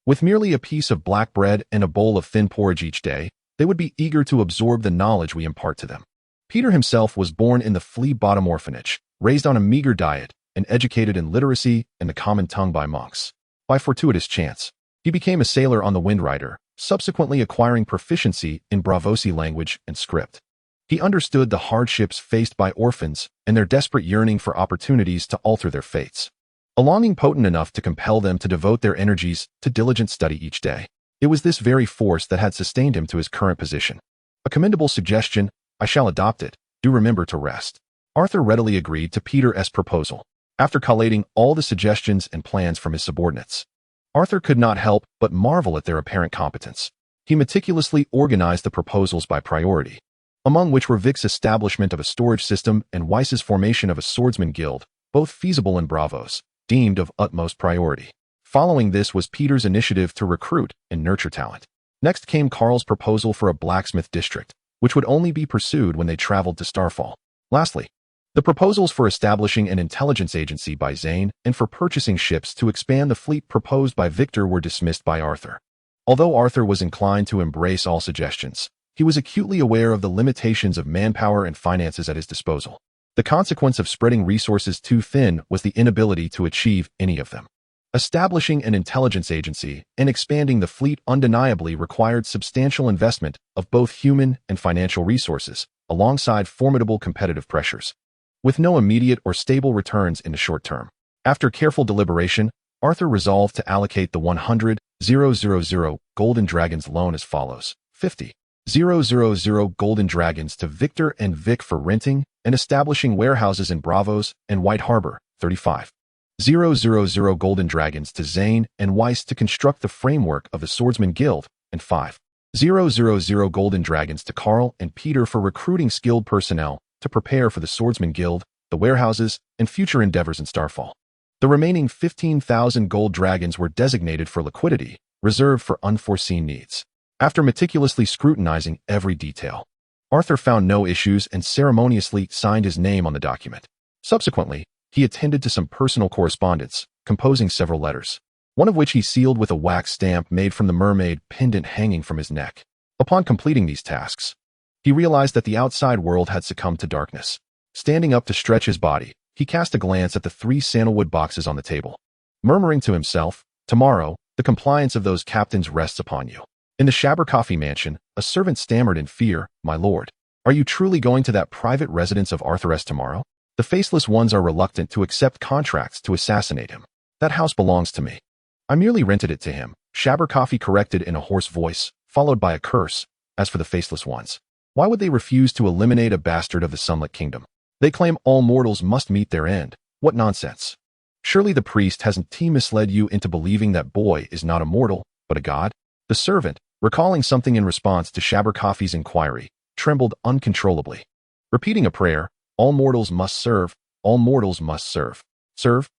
A: With merely a piece of black bread and a bowl of thin porridge each day, they would be eager to absorb the knowledge we impart to them. Peter himself was born in the Flea Bottom Orphanage, raised on a meager diet, and educated in literacy and the common tongue by monks. By fortuitous chance, he became a sailor on the Windrider, subsequently acquiring proficiency in Braavosi language and script. He understood the hardships faced by orphans and their desperate yearning for opportunities to alter their fates, a longing potent enough to compel them to devote their energies to diligent study each day. It was this very force that had sustained him to his current position. A commendable suggestion, I shall adopt it. Do remember to rest. Arthur readily agreed to Peter's proposal. After collating all the suggestions and plans from his subordinates, Arthur could not help but marvel at their apparent competence. He meticulously organized the proposals by priority, among which were Vic's establishment of a storage system and Weiss's formation of a swordsman guild, both feasible in Braavos, deemed of utmost priority. Following this was Peter's initiative to recruit and nurture talent. Next came Karl's proposal for a blacksmith district, which would only be pursued when they traveled to Starfall. Lastly, the proposals for establishing an intelligence agency by Zane and for purchasing ships to expand the fleet proposed by Victor were dismissed by Arthur. Although Arthur was inclined to embrace all suggestions, he was acutely aware of the limitations of manpower and finances at his disposal. The consequence of spreading resources too thin was the inability to achieve any of them. Establishing an intelligence agency and expanding the fleet undeniably required substantial investment of both human and financial resources, alongside formidable competitive pressures, with no immediate or stable returns in the short term. After careful deliberation, Arthur resolved to allocate the 100,000 golden dragons loan as follows: 50,000 golden dragons to Victor and Vic for renting and establishing warehouses in Braavos and White Harbor. 35,000 golden dragons to Zane and Weiss to construct the framework of the Swordsman Guild, and 5,000 golden dragons to Carl and Peter for recruiting skilled personnel to prepare for the Swordsman Guild, the warehouses, and future endeavors in Starfall. The remaining 15,000 gold dragons were designated for liquidity, reserved for unforeseen needs. After meticulously scrutinizing every detail, Arthur found no issues and ceremoniously signed his name on the document. Subsequently, he attended to some personal correspondence, composing several letters, one of which he sealed with a wax stamp made from the mermaid pendant hanging from his neck. Upon completing these tasks, he realized that the outside world had succumbed to darkness. Standing up to stretch his body, he cast a glance at the 3 sandalwood boxes on the table, murmuring to himself, "Tomorrow, the compliance of those captains rests upon you." In the Shael Coffee mansion, a servant stammered in fear, "My lord, are you truly going to that private residence of Arthur S. tomorrow? The faceless ones are reluctant to accept contracts to assassinate him. That house belongs to me. I merely rented it to him," Shael Coffee corrected in a hoarse voice, followed by a curse. As for the faceless ones, why would they refuse to eliminate a bastard of the Sunlit Kingdom? They claim all mortals must meet their end. What nonsense. Surely the priest hasn't misled you into believing that boy is not a mortal, but a god? The servant, recalling something in response to Shael Coffee's inquiry, trembled uncontrollably. Repeating a prayer, "All mortals must serve, all mortals must serve. Serve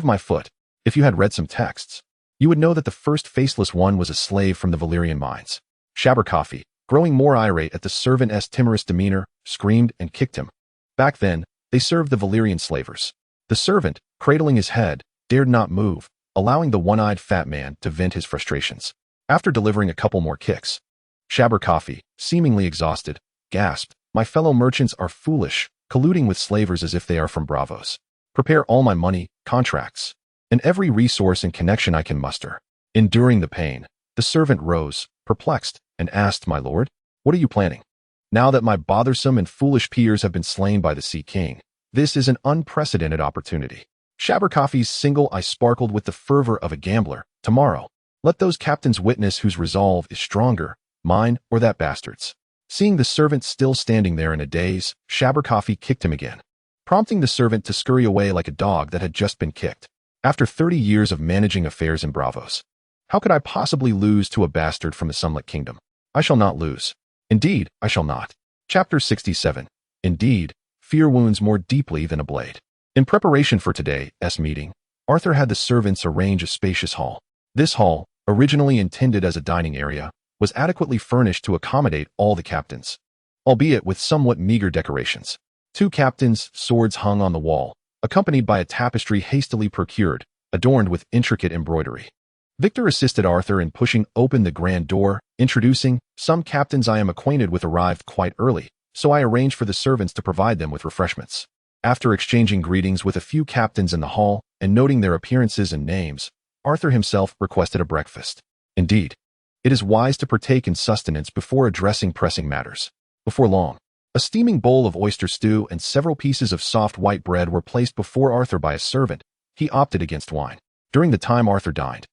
A: my foot." If you had read some texts, you would know that the first faceless one was a slave from the Valyrian mines. Shael Coffee, growing more irate at the servant's timorous demeanor, screamed and kicked him. Back then, they served the Valyrian slavers. The servant, cradling his head, dared not move, allowing the one-eyed fat man to vent his frustrations. After delivering a couple more kicks, Shael Coffee, seemingly exhausted, gasped, "My fellow merchants are foolish, colluding with slavers as if they are from Braavos. Prepare all my money, contracts, and every resource and connection I can muster." Enduring the pain, the servant rose, perplexed, and asked, "My lord, what are you planning? Now that my bothersome and foolish peers have been slain by the Sea King, this is an unprecedented opportunity." Shael Coffee's single eye sparkled with the fervor of a gambler. "Tomorrow, let those captains witness whose resolve is stronger, mine or that bastard's." Seeing the servant still standing there in a daze, Shael Coffee kicked him again, prompting the servant to scurry away like a dog that had just been kicked. After 30 years of managing affairs in Braavos, how could I possibly lose to a bastard from the Sunlit Kingdom? I shall not lose. Indeed, I shall not. Chapter 67. Indeed, fear wounds more deeply than a blade. In preparation for today's meeting, Arthur had the servants arrange a spacious hall. This hall, originally intended as a dining area, was adequately furnished to accommodate all the captains, albeit with somewhat meager decorations. 2 captains' swords hung on the wall, accompanied by a tapestry hastily procured, adorned with intricate embroidery. Victor assisted Arthur in pushing open the grand door, introducing, "Some captains I am acquainted with arrived quite early, so I arranged for the servants to provide them with refreshments." After exchanging greetings with a few captains in the hall and noting their appearances and names, Arthur himself requested a breakfast. Indeed, it is wise to partake in sustenance before addressing pressing matters. Before long, a steaming bowl of oyster stew and several pieces of soft white bread were placed before Arthur by a servant. He opted against wine. During the time Arthur dined,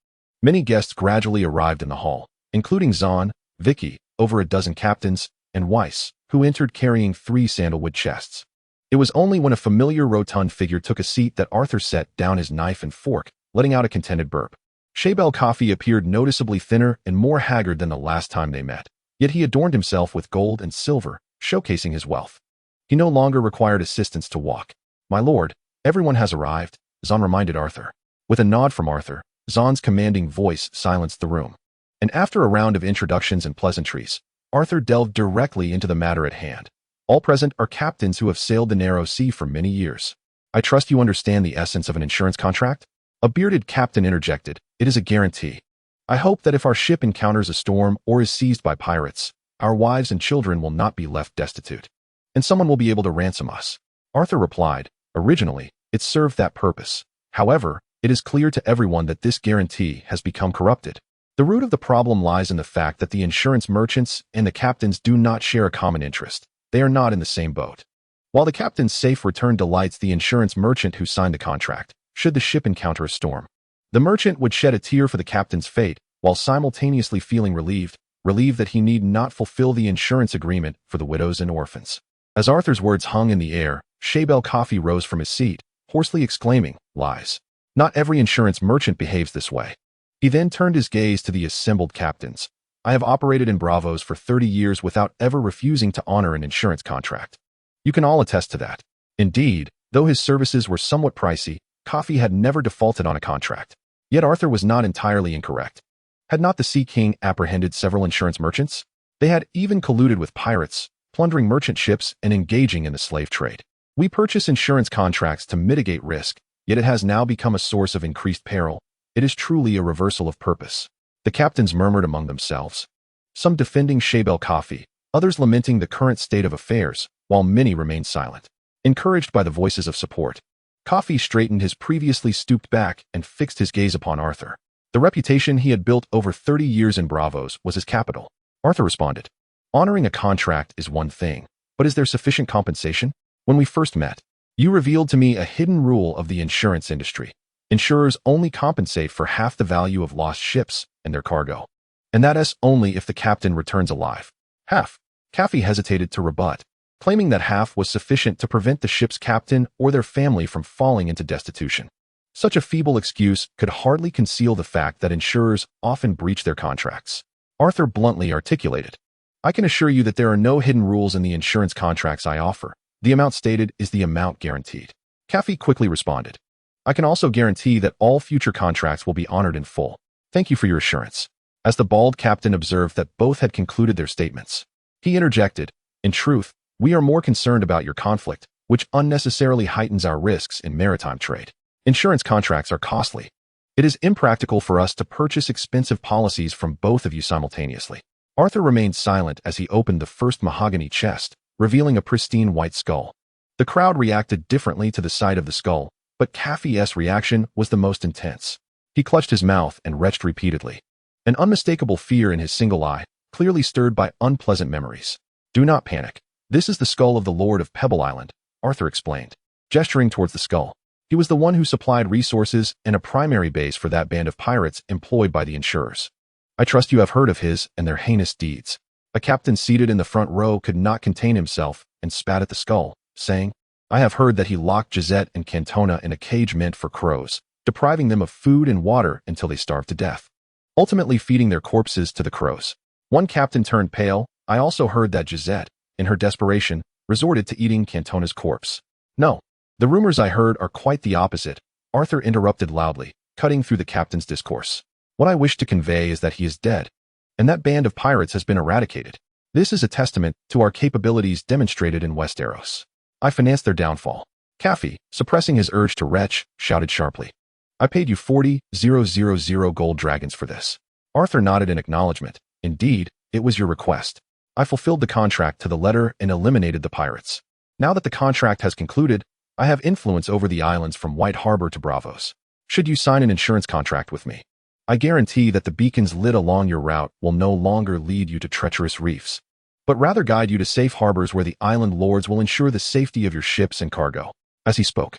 A: many guests gradually arrived in the hall, including Zahn, Vicky, over a dozen captains, and Weiss, who entered carrying 3 sandalwood chests. It was only when a familiar rotund figure took a seat that Arthur set down his knife and fork, letting out a contented burp. Shael Coffee appeared noticeably thinner and more haggard than the last time they met, yet he adorned himself with gold and silver, showcasing his wealth. He no longer required assistance to walk. "My lord, everyone has arrived," Zahn reminded Arthur. With a nod from Arthur, Zahn's commanding voice silenced the room. And after a round of introductions and pleasantries, Arthur delved directly into the matter at hand. "All present are captains who have sailed the narrow sea for many years. I trust you understand the essence of an insurance contract?" A bearded captain interjected, "It is a guarantee. I hope that if our ship encounters a storm or is seized by pirates, our wives and children will not be left destitute, and someone will be able to ransom us." Arthur replied, "Originally, it served that purpose. However, it is clear to everyone that this guarantee has become corrupted. The root of the problem lies in the fact that the insurance merchants and the captains do not share a common interest. They are not in the same boat. While the captain's safe return delights the insurance merchant who signed the contract, should the ship encounter a storm, the merchant would shed a tear for the captain's fate, while simultaneously feeling relieved that he need not fulfill the insurance agreement for the widows and orphans. As Arthur's words hung in the air, Shael Coffee rose from his seat, hoarsely exclaiming, "Lies. Not every insurance merchant behaves this way." He then turned his gaze to the assembled captains. "I have operated in Braavos for 30 years without ever refusing to honor an insurance contract. You can all attest to that." Indeed, though his services were somewhat pricey, Coffee had never defaulted on a contract. Yet Arthur was not entirely incorrect. Had not the Sea King apprehended several insurance merchants? They had even colluded with pirates, plundering merchant ships and engaging in the slave trade. We purchase insurance contracts to mitigate risk, yet it has now become a source of increased peril. It is truly a reversal of purpose. The captains murmured among themselves, some defending Shael Coffee, others lamenting the current state of affairs, while many remained silent. Encouraged by the voices of support, Coffee straightened his previously stooped back and fixed his gaze upon Arthur. The reputation he had built over 30 years in Braavos was his capital. Arthur responded, "Honoring a contract is one thing, but is there sufficient compensation? When we first met, you revealed to me a hidden rule of the insurance industry. Insurers only compensate for half the value of lost ships and their cargo. And that is only if the captain returns alive." Half. Coffee hesitated to rebut, claiming that half was sufficient to prevent the ship's captain or their family from falling into destitution. Such a feeble excuse could hardly conceal the fact that insurers often breach their contracts. Arthur bluntly articulated, "I can assure you that there are no hidden rules in the insurance contracts I offer. The amount stated is the amount guaranteed." Coffee quickly responded, "I can also guarantee that all future contracts will be honored in full. Thank you for your assurance." As the bald captain observed that both had concluded their statements, he interjected, "In truth, we are more concerned about your conflict, which unnecessarily heightens our risks in maritime trade. Insurance contracts are costly. It is impractical for us to purchase expensive policies from both of you simultaneously." Arthur remained silent as he opened the first mahogany chest, revealing a pristine white skull. The crowd reacted differently to the sight of the skull, but Coffee's reaction was the most intense. He clutched his mouth and retched repeatedly, an unmistakable fear in his single eye, clearly stirred by unpleasant memories. "Do not panic. This is the skull of the Lord of Pebble Island," Arthur explained, gesturing towards the skull. He was the one who supplied resources and a primary base for that band of pirates employed by the insurers. "I trust you have heard of his and their heinous deeds." A captain seated in the front row could not contain himself and spat at the skull, saying, "I have heard that he locked Gisette and Cantona in a cage meant for crows, depriving them of food and water until they starved to death, ultimately feeding their corpses to the crows." One captain turned pale. "I also heard that Gisette, in her desperation, resorted to eating Cantona's corpse." "No. The rumors I heard are quite the opposite," Arthur interrupted loudly, cutting through the captain's discourse. "What I wish to convey is that he is dead, and that band of pirates has been eradicated. This is a testament to our capabilities demonstrated in Westeros. I financed their downfall." Coffee, suppressing his urge to retch, shouted sharply, "I paid you 40,000 gold dragons for this." Arthur nodded in acknowledgement. "Indeed, it was your request. I fulfilled the contract to the letter and eliminated the pirates. Now that the contract has concluded, I have influence over the islands from White Harbor to Braavos. Should you sign an insurance contract with me, I guarantee that the beacons lit along your route will no longer lead you to treacherous reefs, but rather guide you to safe harbors where the island lords will ensure the safety of your ships and cargo." As he spoke,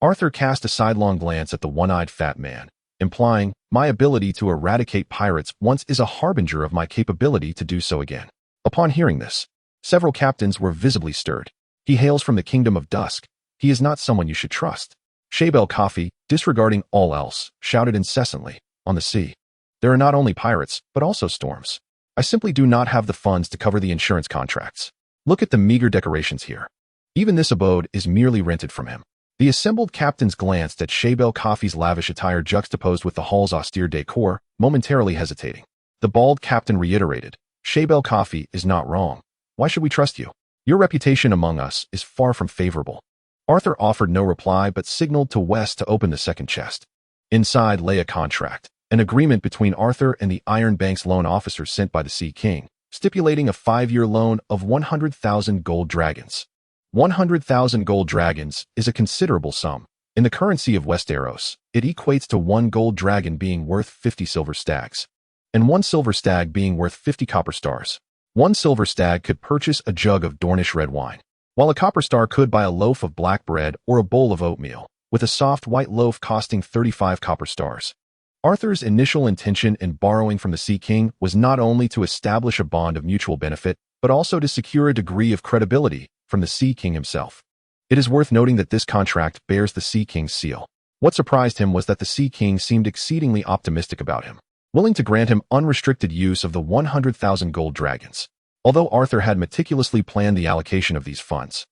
A: Arthur cast a sidelong glance at the one-eyed fat man, implying, "My ability to eradicate pirates once is a harbinger of my capability to do so again." Upon hearing this, several captains were visibly stirred. "He hails from the Kingdom of Dusk. He is not someone you should trust." Shael Coffee, disregarding all else, shouted incessantly, "On the sea, there are not only pirates, but also storms. I simply do not have the funds to cover the insurance contracts. Look at the meager decorations here. Even this abode is merely rented from him." The assembled captains glanced at Shael Coffee's lavish attire juxtaposed with the hall's austere decor, momentarily hesitating. The bald captain reiterated, "Shael Coffee is not wrong. Why should we trust you? Your reputation among us is far from favorable." Arthur offered no reply but signaled to West to open the second chest. Inside lay a contract, an agreement between Arthur and the Iron Bank's loan officers sent by the Sea King, stipulating a 5-year loan of 100,000 gold dragons. 100,000 gold dragons is a considerable sum. In the currency of Westeros, it equates to 1 gold dragon being worth 50 silver stags, and 1 silver stag being worth 50 copper stars. 1 silver stag could purchase a jug of Dornish red wine, while a copper star could buy a loaf of black bread or a bowl of oatmeal, with a soft white loaf costing 35 copper stars. Arthur's initial intention in borrowing from the Sea King was not only to establish a bond of mutual benefit, but also to secure a degree of credibility from the Sea King himself. It is worth noting that this contract bears the Sea King's seal. What surprised him was that the Sea King seemed exceedingly optimistic about him, willing to grant him unrestricted use of the 100,000 gold dragons. Although Arthur had meticulously planned the allocation of these funds,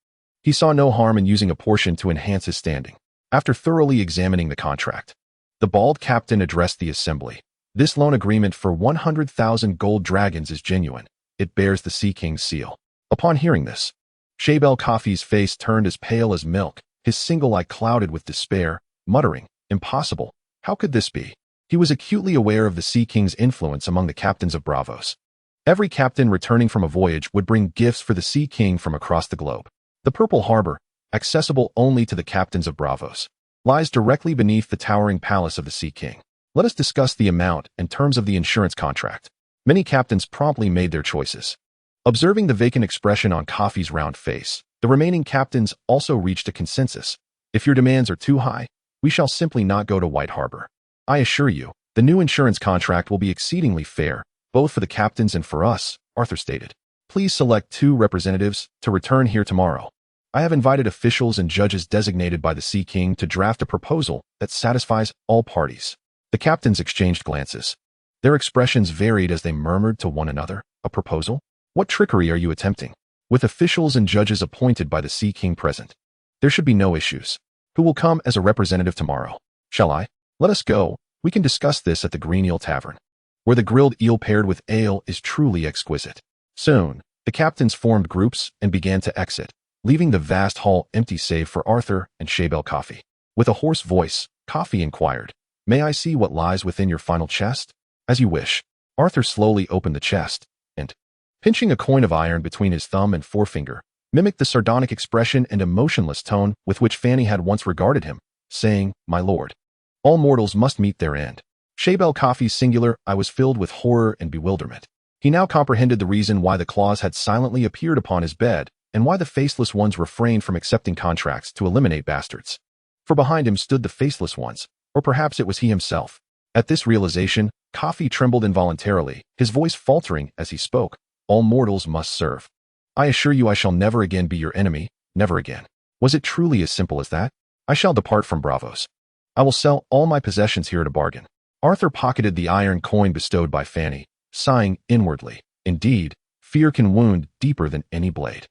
A: he saw no harm in using a portion to enhance his standing. After thoroughly examining the contract, the bald captain addressed the assembly. This loan agreement for 100,000 gold dragons is genuine. It bears the Sea King's seal. Upon hearing this, Shael Coffee's face turned as pale as milk, his single eye clouded with despair, muttering, "Impossible. How could this be?" He was acutely aware of the Sea King's influence among the captains of Braavos. Every captain returning from a voyage would bring gifts for the Sea King from across the globe. The Purple Harbor, accessible only to the captains of Braavos, lies directly beneath the towering palace of the Sea King. Let us discuss the amount and terms of the insurance contract. Many captains promptly made their choices. Observing the vacant expression on Coffee's round face, the remaining captains also reached a consensus. If your demands are too high, we shall simply not go to White Harbor. I assure you, the new insurance contract will be exceedingly fair, both for the captains and for us, Arthur stated. Please select 2 representatives to return here tomorrow. I have invited officials and judges designated by the Sea King to draft a proposal that satisfies all parties. The captains exchanged glances. Their expressions varied as they murmured to one another, "A proposal? What trickery are you attempting?" With officials and judges appointed by the Sea King present, there should be no issues. Who will come as a representative tomorrow? Shall I? Let us go. We can discuss this at the Green Eel Tavern, where the grilled eel paired with ale is truly exquisite. Soon, the captains formed groups and began to exit, leaving the vast hall empty save for Arthur and Shael Coffee. With a hoarse voice, Coffee inquired, "May I see what lies within your final chest?" "As you wish." Arthur slowly opened the chest, and, pinching a coin of iron between his thumb and forefinger, mimicked the sardonic expression and emotionless tone with which Fanny had once regarded him, saying, "My lord, all mortals must meet their end." Shael Coffee's singular eye was filled with horror and bewilderment. He now comprehended the reason why the claws had silently appeared upon his bed, and why the faceless ones refrained from accepting contracts to eliminate bastards. For behind him stood the faceless ones, or perhaps it was he himself. At this realization, Coffee trembled involuntarily, his voice faltering as he spoke. "All mortals must serve. I assure you I shall never again be your enemy, never again." Was it truly as simple as that? "I shall depart from Braavos. I will sell all my possessions here at a bargain." Arthur pocketed the iron coin bestowed by Fanny, sighing inwardly. Indeed, fear can wound deeper than any blade.